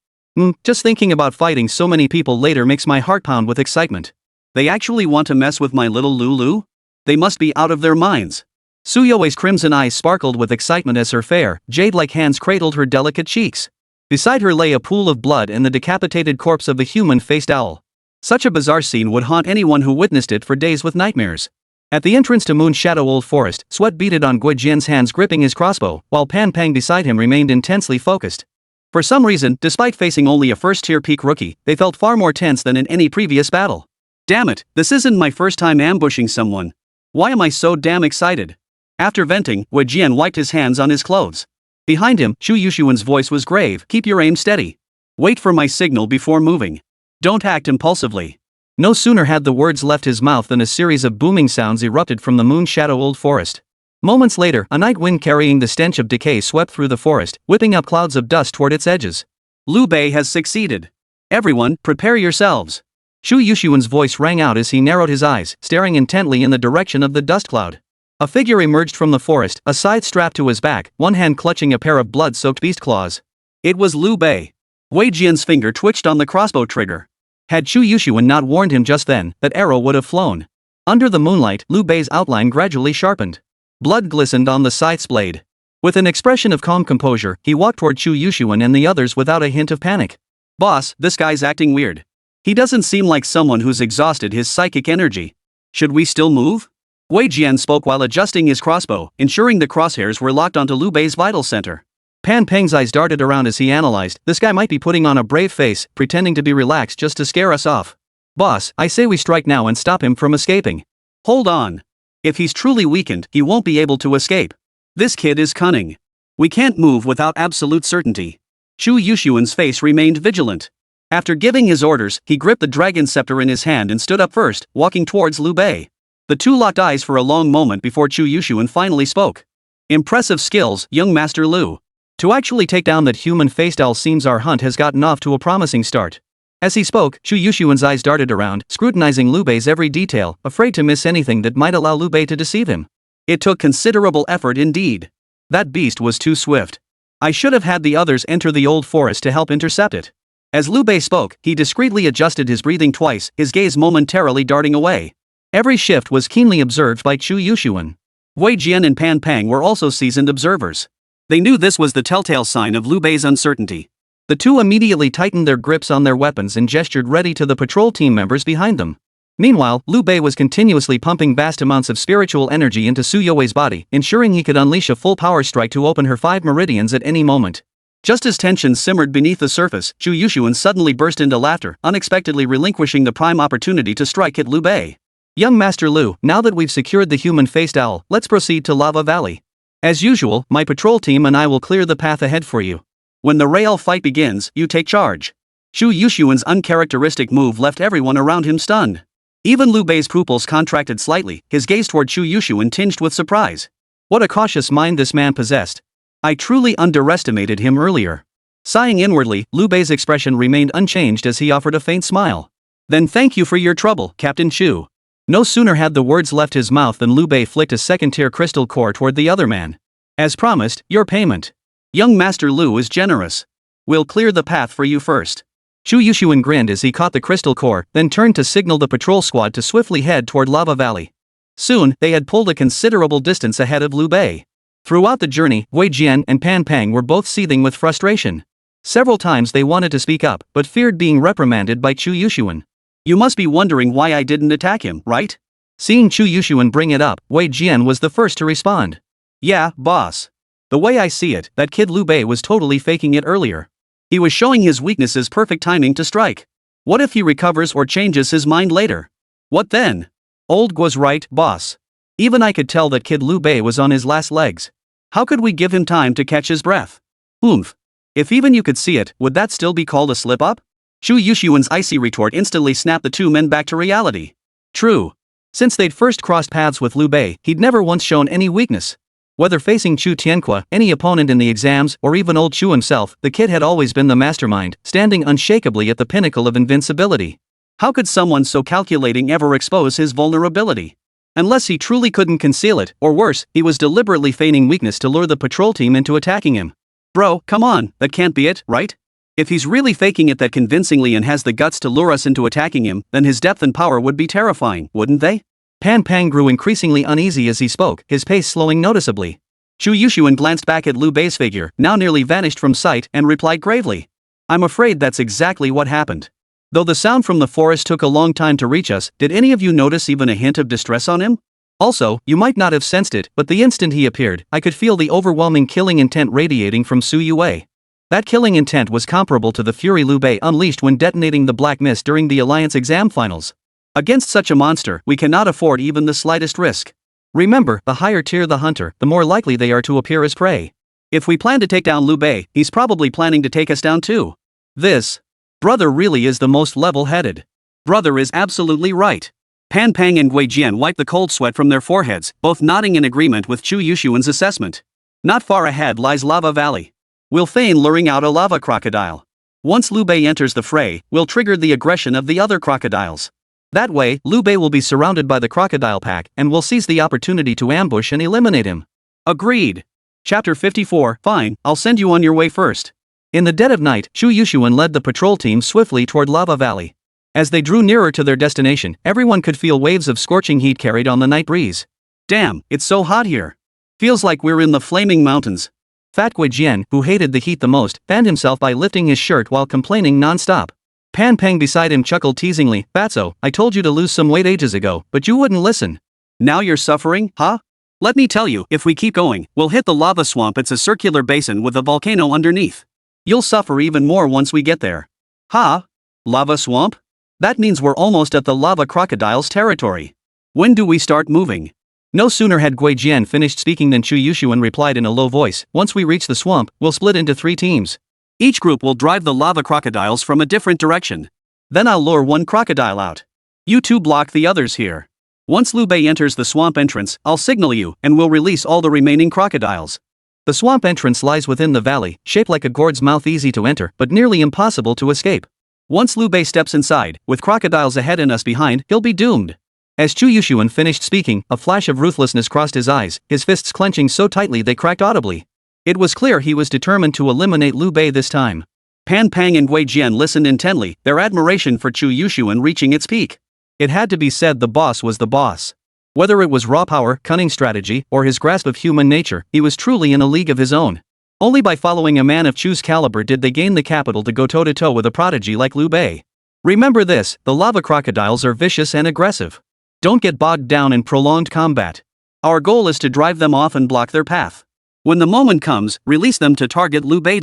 Just thinking about fighting so many people later makes my heart pound with excitement. They actually want to mess with my little Lulu? They must be out of their minds. Youwei's crimson eyes sparkled with excitement as her fair, jade-like hands cradled her delicate cheeks. Beside her lay a pool of blood and the decapitated corpse of the human-faced owl. Such a bizarre scene would haunt anyone who witnessed it for days with nightmares. At the entrance to Moon Shadow Old Forest, sweat beaded on Gui Jian's hands gripping his crossbow, while Pan Pang beside him remained intensely focused. For some reason, despite facing only a first-tier peak rookie, they felt far more tense than in any previous battle. Damn it, this isn't my first time ambushing someone. Why am I so damn excited? After venting, Gui Jian wiped his hands on his clothes. Behind him, Chu Yushuan's voice was grave. Keep your aim steady. Wait for my signal before moving. Don't act impulsively. No sooner had the words left his mouth than a series of booming sounds erupted from the Moon Shadow Old Forest. Moments later, a night wind carrying the stench of decay swept through the forest, whipping up clouds of dust toward its edges. Lu Bei has succeeded. Everyone, prepare yourselves. Chu Yushuan's voice rang out as he narrowed his eyes, staring intently in the direction of the dust cloud. A figure emerged from the forest, a scythe strapped to his back, one hand clutching a pair of blood-soaked beast claws. It was Lu Bei. Wei Jian's finger twitched on the crossbow trigger. Had Chu Yushuan not warned him just then, that arrow would have flown. Under the moonlight, Lu Bei's outline gradually sharpened. Blood glistened on the scythe's blade. With an expression of calm composure, he walked toward Chu Yushuan and the others without a hint of panic. Boss, this guy's acting weird. He doesn't seem like someone who's exhausted his psychic energy. Should we still move? Wei Jian spoke while adjusting his crossbow, ensuring the crosshairs were locked onto Lu Bei's vital center. Pan Peng's eyes darted around as he analyzed. This guy might be putting on a brave face, pretending to be relaxed just to scare us off. Boss, I say we strike now and stop him from escaping. Hold on. If he's truly weakened, he won't be able to escape. This kid is cunning. We can't move without absolute certainty. Chu Yushuan's face remained vigilant. After giving his orders, he gripped the dragon scepter in his hand and stood up first, walking towards Lu Bei. The two locked eyes for a long moment before Chu Yushuan finally spoke. Impressive skills, young Master Lu. To actually take down that human-faced owl seems our hunt has gotten off to a promising start. As he spoke, Chu Yushuan's eyes darted around, scrutinizing Lu Bei's every detail, afraid to miss anything that might allow Lu Bei to deceive him. It took considerable effort indeed. That beast was too swift. I should have had the others enter the old forest to help intercept it. As Lu Bei spoke, he discreetly adjusted his breathing twice, his gaze momentarily darting away. Every shift was keenly observed by Chu Yushuan. Wei Jian and Pan Pang were also seasoned observers. They knew this was the telltale sign of Lu Bei's uncertainty. The two immediately tightened their grips on their weapons and gestured ready to the patrol team members behind them. Meanwhile, Lu Bei was continuously pumping vast amounts of spiritual energy into Youwei's body, ensuring he could unleash a full power strike to open her 5 meridians at any moment. Just as tension simmered beneath the surface, Chu Yushuan suddenly burst into laughter, unexpectedly relinquishing the prime opportunity to strike at Lu Bei. Young Master Lu, now that we've secured the human-faced owl, let's proceed to Lava Valley. As usual, my patrol team and I will clear the path ahead for you. When the real fight begins, you take charge. Chu Yushuan's uncharacteristic move left everyone around him stunned. Even Lu Bei's pupils contracted slightly, his gaze toward Chu Yushuan tinged with surprise. What a cautious mind this man possessed. I truly underestimated him earlier. Sighing inwardly, Lu Bei's expression remained unchanged as he offered a faint smile. Then thank you for your trouble, Captain Chu. No sooner had the words left his mouth than Lu Bei flicked a second-tier crystal core toward the other man. As promised, your payment. Young Master Lu is generous. We'll clear the path for you first. Chu Yushuan grinned as he caught the crystal core, then turned to signal the patrol squad to swiftly head toward Lava Valley. Soon, they had pulled a considerable distance ahead of Lu Bei. Throughout the journey, Wei Jian and Pan Pang were both seething with frustration. Several times they wanted to speak up, but feared being reprimanded by Chu Yushuan. You must be wondering why I didn't attack him, right? Seeing Chu Yushuan bring it up, Wei Jian was the first to respond. Yeah, boss. The way I see it, that kid Lu Bei was totally faking it earlier. He was showing his weaknesses perfect timing to strike. What if he recovers or changes his mind later? What then? Old Guo's right, boss. Even I could tell that kid Lu Bei was on his last legs. How could we give him time to catch his breath? Oomph. If even you could see it, would that still be called a slip-up? Chu Yushuan's icy retort instantly snapped the two men back to reality. True. Since they'd first crossed paths with Lu Bei, he'd never once shown any weakness. Whether facing Chu Tianque, any opponent in the exams, or even old Chu himself, the kid had always been the mastermind, standing unshakably at the pinnacle of invincibility. How could someone so calculating ever expose his vulnerability? Unless he truly couldn't conceal it, or worse, he was deliberately feigning weakness to lure the patrol team into attacking him. Bro, come on, that can't be it, right? If he's really faking it that convincingly and has the guts to lure us into attacking him, then his depth and power would be terrifying, wouldn't they? Pan Pang grew increasingly uneasy as he spoke, his pace slowing noticeably. Chu Yuxuan glanced back at Lu Bei's figure, now nearly vanished from sight, and replied gravely. I'm afraid that's exactly what happened. Though the sound from the forest took a long time to reach us, did any of you notice even a hint of distress on him? Also, you might not have sensed it, but the instant he appeared, I could feel the overwhelming killing intent radiating from Youwei. That killing intent was comparable to the fury Lu Bei unleashed when detonating the Black Mist during the Alliance exam finals. Against such a monster, we cannot afford even the slightest risk. Remember, the higher tier the hunter, the more likely they are to appear as prey. If we plan to take down Lu Bei, he's probably planning to take us down too. This brother really is the most level-headed. Brother is absolutely right. Pan Pang and Gui Jian wiped the cold sweat from their foreheads, both nodding in agreement with Chu Yuxuan's assessment. Not far ahead lies Lava Valley. We'll feign luring out a lava crocodile. Once Lu Bei enters the fray, we'll trigger the aggression of the other crocodiles. That way, Lu Bei will be surrounded by the crocodile pack, and we'll seize the opportunity to ambush and eliminate him. Agreed. Chapter 54. Fine, I'll send you on your way first. In the dead of night, Chu Yuxuan led the patrol team swiftly toward Lava Valley. As they drew nearer to their destination, everyone could feel waves of scorching heat carried on the night breeze. Damn, it's so hot here. Feels like we're in the flaming mountains. Fat Gui Jian, who hated the heat the most, fanned himself by lifting his shirt while complaining non-stop. Pan Pang beside him chuckled teasingly, Fatso, I told you to lose some weight ages ago, but you wouldn't listen. Now you're suffering, huh? Let me tell you, if we keep going, we'll hit the lava swamp. It's a circular basin with a volcano underneath. You'll suffer even more once we get there. Huh? Lava swamp? That means we're almost at the lava crocodile's territory. When do we start moving? No sooner had Gui Jian finished speaking than Chu Yuxuan replied in a low voice, once we reach the swamp, we'll split into 3 teams. Each group will drive the lava crocodiles from a different direction. Then I'll lure one crocodile out. You two block the others here. Once Lu Bei enters the swamp entrance, I'll signal you, and we'll release all the remaining crocodiles. The swamp entrance lies within the valley, shaped like a gourd's mouth, easy to enter, but nearly impossible to escape. Once Lu Bei steps inside, with crocodiles ahead and us behind, he'll be doomed. As Chu Yuxuan finished speaking, a flash of ruthlessness crossed his eyes, his fists clenching so tightly they cracked audibly. It was clear he was determined to eliminate Lu Bei this time. Pan Pang and Gui Jian listened intently, their admiration for Chu Yuxuan reaching its peak. It had to be said the boss was the boss. Whether it was raw power, cunning strategy, or his grasp of human nature, he was truly in a league of his own. Only by following a man of Chu's caliber did they gain the capital to go toe-to-toe with a prodigy like Lu Bei. Remember this, the lava crocodiles are vicious and aggressive. Don't get bogged down in prolonged combat. Our goal is to drive them off and block their path. When the moment comes, release them to target Lu Bei.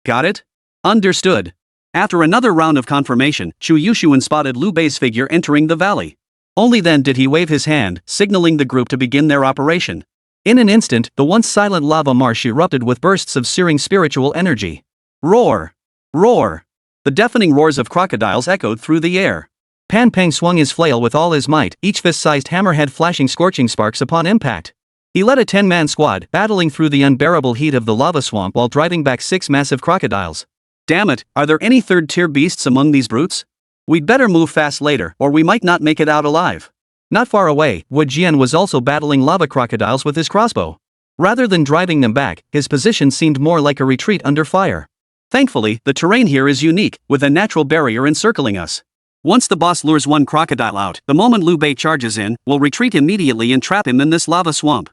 Got it? Understood. After another round of confirmation, Chu Yuxuan spotted Lu Bei's figure entering the valley. Only then did he wave his hand, signaling the group to begin their operation. In an instant, the once silent lava marsh erupted with bursts of searing spiritual energy. Roar! Roar! The deafening roars of crocodiles echoed through the air. Pan Pang swung his flail with all his might, each fist-sized hammerhead flashing scorching sparks upon impact. He led a 10-man squad, battling through the unbearable heat of the lava swamp while driving back 6 massive crocodiles. Damn it, are there any third-tier beasts among these brutes? We'd better move fast later, or we might not make it out alive. Not far away, Wu Jian was also battling lava crocodiles with his crossbow. Rather than driving them back, his position seemed more like a retreat under fire. Thankfully, the terrain here is unique, with a natural barrier encircling us. Once the boss lures one crocodile out, the moment Lu Bei charges in, we'll retreat immediately and trap him in this lava swamp.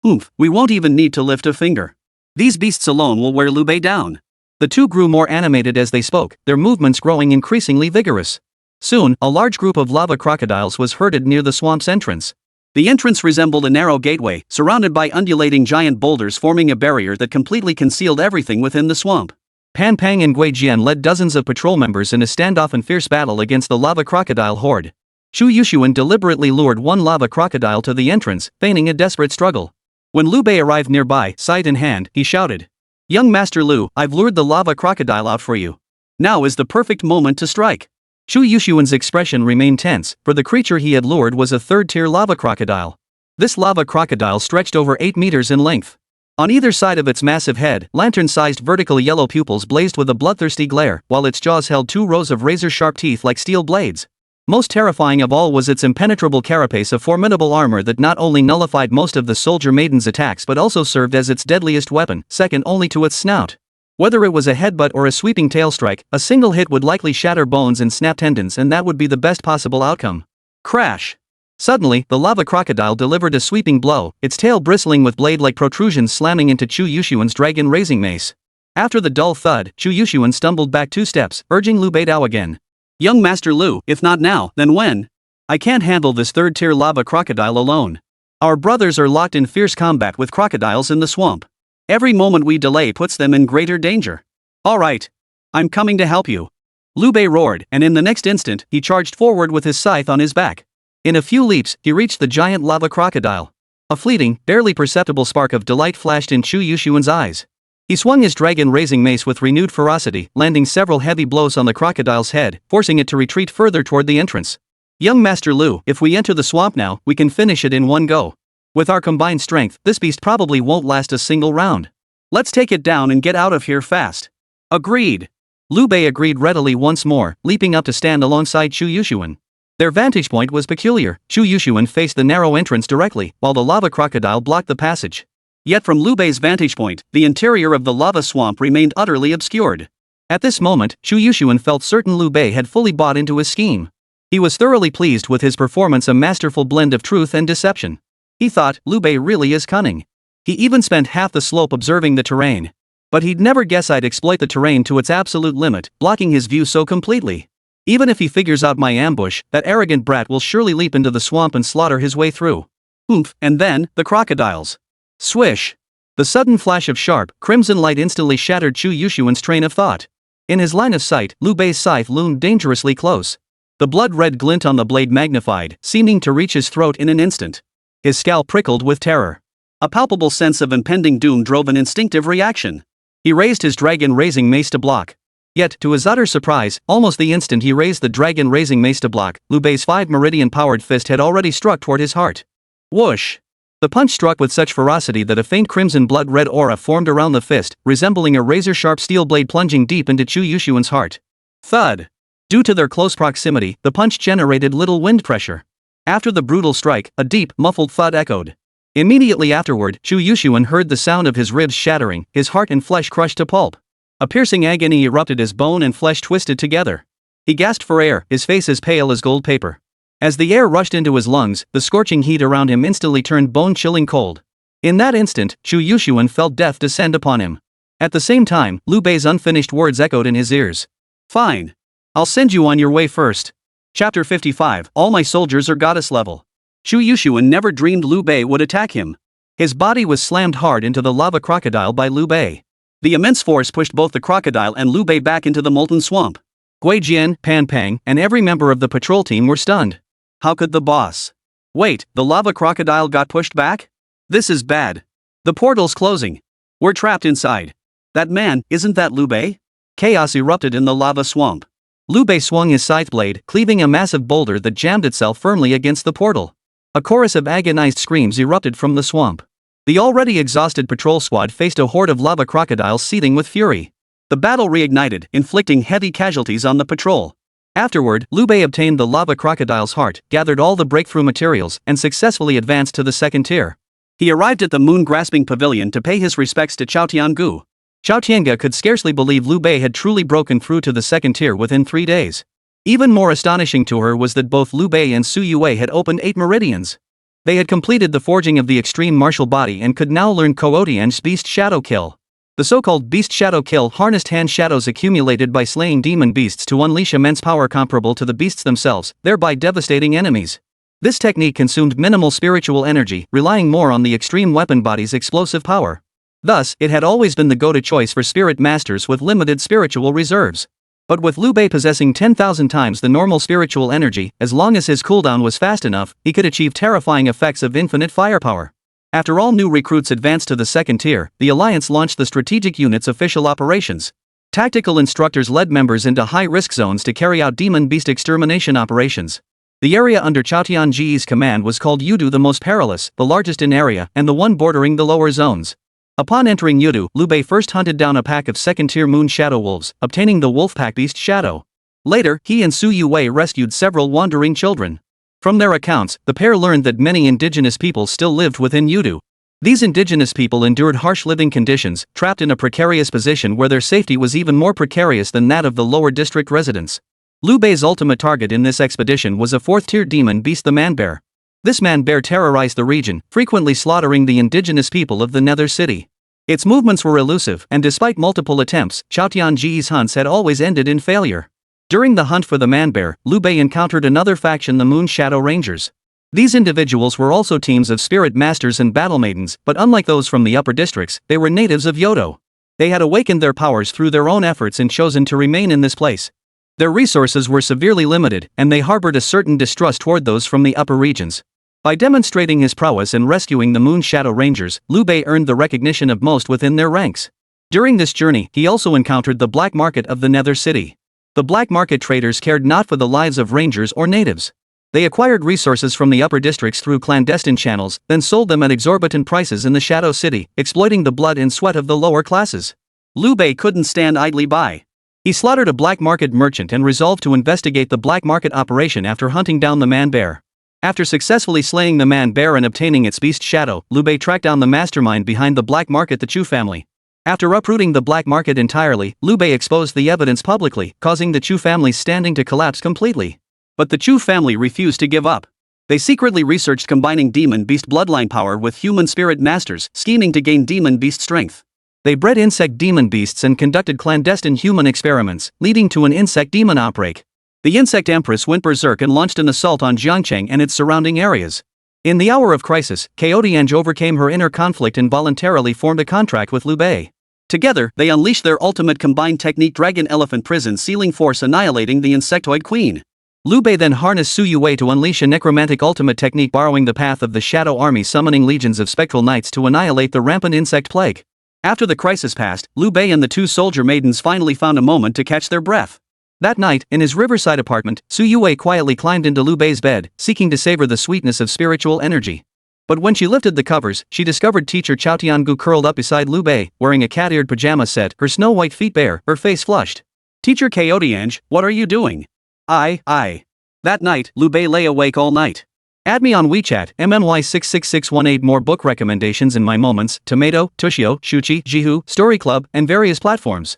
Oomph, we won't even need to lift a finger. These beasts alone will wear Lu Bei down. The two grew more animated as they spoke, their movements growing increasingly vigorous. Soon, a large group of lava crocodiles was herded near the swamp's entrance. The entrance resembled a narrow gateway, surrounded by undulating giant boulders forming a barrier that completely concealed everything within the swamp. Pan Pang and Gui Jian led dozens of patrol members in a standoff and fierce battle against the lava crocodile horde. Chu Yuxuan deliberately lured one lava crocodile to the entrance, feigning a desperate struggle. When Lu Bei arrived nearby, scythe in hand, he shouted, "Young Master Lu, I've lured the lava crocodile out for you. Now is the perfect moment to strike." Chu Yuxuan's expression remained tense, for the creature he had lured was a third-tier lava crocodile. This lava crocodile stretched over 8 meters in length. On either side of its massive head, lantern-sized vertical yellow pupils blazed with a bloodthirsty glare, while its jaws held 2 rows of razor-sharp teeth like steel blades. Most terrifying of all was its impenetrable carapace of formidable armor that not only nullified most of the soldier maiden's attacks but also served as its deadliest weapon, second only to its snout. Whether it was a headbutt or a sweeping tail strike, a single hit would likely shatter bones and snap tendons, and that would be the best possible outcome. Crash! Suddenly, the lava crocodile delivered a sweeping blow, its tail bristling with blade-like protrusions slamming into Chu Yuxuan's dragon-raising mace. After the dull thud, Chu Yuxuan stumbled back 2 steps, urging Lu Bei again. Young Master Lu, if not now, then when? I can't handle this third-tier lava crocodile alone. Our brothers are locked in fierce combat with crocodiles in the swamp. Every moment we delay puts them in greater danger. Alright. I'm coming to help you. Lu Bei roared, and in the next instant, he charged forward with his scythe on his back. In a few leaps, he reached the giant lava crocodile. A fleeting, barely perceptible spark of delight flashed in Chu Yuxuan's eyes. He swung his dragon-raising mace with renewed ferocity, landing several heavy blows on the crocodile's head, forcing it to retreat further toward the entrance. Young Master Lu, if we enter the swamp now, we can finish it in one go. With our combined strength, this beast probably won't last a single round. Let's take it down and get out of here fast. Agreed. Lu Bei agreed readily once more, leaping up to stand alongside Chu Yuxuan. Their vantage point was peculiar. Chu Yuxuan faced the narrow entrance directly, while the lava crocodile blocked the passage. Yet from Lu Bei's vantage point, the interior of the lava swamp remained utterly obscured. At this moment, Chu Yuxuan felt certain Lu Bei had fully bought into his scheme. He was thoroughly pleased with his performance, a masterful blend of truth and deception. He thought, Lu Bei really is cunning. He even spent half the slope observing the terrain. But he'd never guess I'd exploit the terrain to its absolute limit, blocking his view so completely. Even if he figures out my ambush, that arrogant brat will surely leap into the swamp and slaughter his way through. Oomph, and then, the crocodiles. Swish! The sudden flash of sharp, crimson light instantly shattered Chu Yuxuan's train of thought. In his line of sight, Lu Bei's scythe loomed dangerously close. The blood-red glint on the blade magnified, seeming to reach his throat in an instant. His scalp prickled with terror. A palpable sense of impending doom drove an instinctive reaction. He raised his dragon-raising mace to block. Yet, to his utter surprise, almost the instant he raised the dragon-raising mace to block, Lu Bei's 5-meridian-powered fist had already struck toward his heart. Whoosh! The punch struck with such ferocity that a faint crimson blood-red aura formed around the fist, resembling a razor-sharp steel blade plunging deep into Chu Yuxuan's heart. Thud! Due to their close proximity, the punch generated little wind pressure. After the brutal strike, a deep, muffled thud echoed. Immediately afterward, Chu Yuxuan heard the sound of his ribs shattering, his heart and flesh crushed to pulp. A piercing agony erupted as bone and flesh twisted together. He gasped for air, his face as pale as gold paper. As the air rushed into his lungs, the scorching heat around him instantly turned bone-chilling cold. In that instant, Chu Yuxuan felt death descend upon him. At the same time, Lu Bei's unfinished words echoed in his ears. Fine. I'll send you on your way first. Chapter 55, All my soldiers are goddess level. Chu Yuxuan never dreamed Lu Bei would attack him. His body was slammed hard into the lava crocodile by Lu Bei. The immense force pushed both the crocodile and Lu Bei back into the molten swamp. Gui Jian, Pan Pang, and every member of the patrol team were stunned. How could the boss? Wait, the lava crocodile got pushed back? This is bad. The portal's closing. We're trapped inside. That man, isn't that Lu Bei? Chaos erupted in the lava swamp. Lu Bei swung his scythe blade, cleaving a massive boulder that jammed itself firmly against the portal. A chorus of agonized screams erupted from the swamp. The already exhausted patrol squad faced a horde of lava crocodiles seething with fury. The battle reignited, inflicting heavy casualties on the patrol. Afterward, Lu Bei obtained the lava crocodile's heart, gathered all the breakthrough materials, and successfully advanced to the second tier. He arrived at the moon-grasping pavilion to pay his respects to Chao Tiangu. Chao Tianga could scarcely believe Lu Bei had truly broken through to the second tier within 3 days. Even more astonishing to her was that both Lu Bei and Su Youwei had opened 8 meridians. They had completed the forging of the extreme martial body and could now learn Koodian's Beast Shadow Kill. The so-called Beast Shadow Kill harnessed hand shadows accumulated by slaying demon beasts to unleash immense power comparable to the beasts themselves, thereby devastating enemies. This technique consumed minimal spiritual energy, relying more on the extreme weapon body's explosive power. Thus, it had always been the go-to choice for spirit masters with limited spiritual reserves. But with Lu Bei possessing 10,000 times the normal spiritual energy, as long as his cooldown was fast enough, he could achieve terrifying effects of infinite firepower. After all new recruits advanced to the second tier, the Alliance launched the Strategic Unit's official operations. Tactical instructors led members into high-risk zones to carry out demon beast extermination operations. The area under Chao Tianji's command was called Yudu, the most perilous, the largest in area, and the one bordering the lower zones. Upon entering Yudu, Lu Bei first hunted down a pack of second-tier moon shadow wolves, obtaining the wolf pack Beast Shadow. Later, he and Su Youwei rescued several wandering children. From their accounts, the pair learned that many indigenous people still lived within Yudu. These indigenous people endured harsh living conditions, trapped in a precarious position where their safety was even more precarious than that of the lower district residents. Lu Bei's ultimate target in this expedition was a 4th-tier demon beast, the Man-Bear. This man-bear terrorized the region, frequently slaughtering the indigenous people of the Nether City. Its movements were elusive, and despite multiple attempts, Chao Tianji's hunts had always ended in failure. During the hunt for the man-bear, Lu Bei encountered another faction, the Moon Shadow Rangers. These individuals were also teams of spirit masters and battle maidens, but unlike those from the upper districts, they were natives of Yodo. They had awakened their powers through their own efforts and chosen to remain in this place. Their resources were severely limited, and they harbored a certain distrust toward those from the upper regions. By demonstrating his prowess in rescuing the Moon Shadow Rangers, Lu Bei earned the recognition of most within their ranks. During this journey, he also encountered the black market of the Nether City. The black market traders cared not for the lives of rangers or natives. They acquired resources from the upper districts through clandestine channels, then sold them at exorbitant prices in the Shadow City, exploiting the blood and sweat of the lower classes. Lu Bei couldn't stand idly by. He slaughtered a black market merchant and resolved to investigate the black market operation after hunting down the man-bear. After successfully slaying the man-bear and obtaining its beast shadow, Lu Bei tracked down the mastermind behind the black market, the Chu family. After uprooting the black market entirely, Lu Bei exposed the evidence publicly, causing the Chu family's standing to collapse completely. But the Chu family refused to give up. They secretly researched combining demon-beast bloodline power with human spirit masters, scheming to gain demon-beast strength. They bred insect demon beasts and conducted clandestine human experiments, leading to an insect demon outbreak. The insect empress went berserk and launched an assault on Jiangcheng and its surrounding areas. In the hour of crisis, Chaotiange overcame her inner conflict and voluntarily formed a contract with Lu Bei. Together, they unleashed their ultimate combined technique, Dragon Elephant Prison Sealing Force, annihilating the insectoid queen. Lu Bei then harnessed Youwei to unleash a necromantic ultimate technique, borrowing the path of the Shadow Army, summoning legions of spectral knights to annihilate the rampant insect plague. After the crisis passed, Lu Bei and the two soldier maidens finally found a moment to catch their breath. That night, in his riverside apartment, Youwei quietly climbed into Lu Bei's bed, seeking to savor the sweetness of spiritual energy. But when she lifted the covers, she discovered teacher Chao Tiangu curled up beside Lu Bei, wearing a cat-eared pajama set, her snow-white feet bare, her face flushed. "Teacher Chaotiange, what are you doing?" I. That night, Lu Bei lay awake all night. Add me on WeChat, MNY66618. More book recommendations in my moments, Tomato, Tushio, Shuchi, Jihu, Story Club, and various platforms.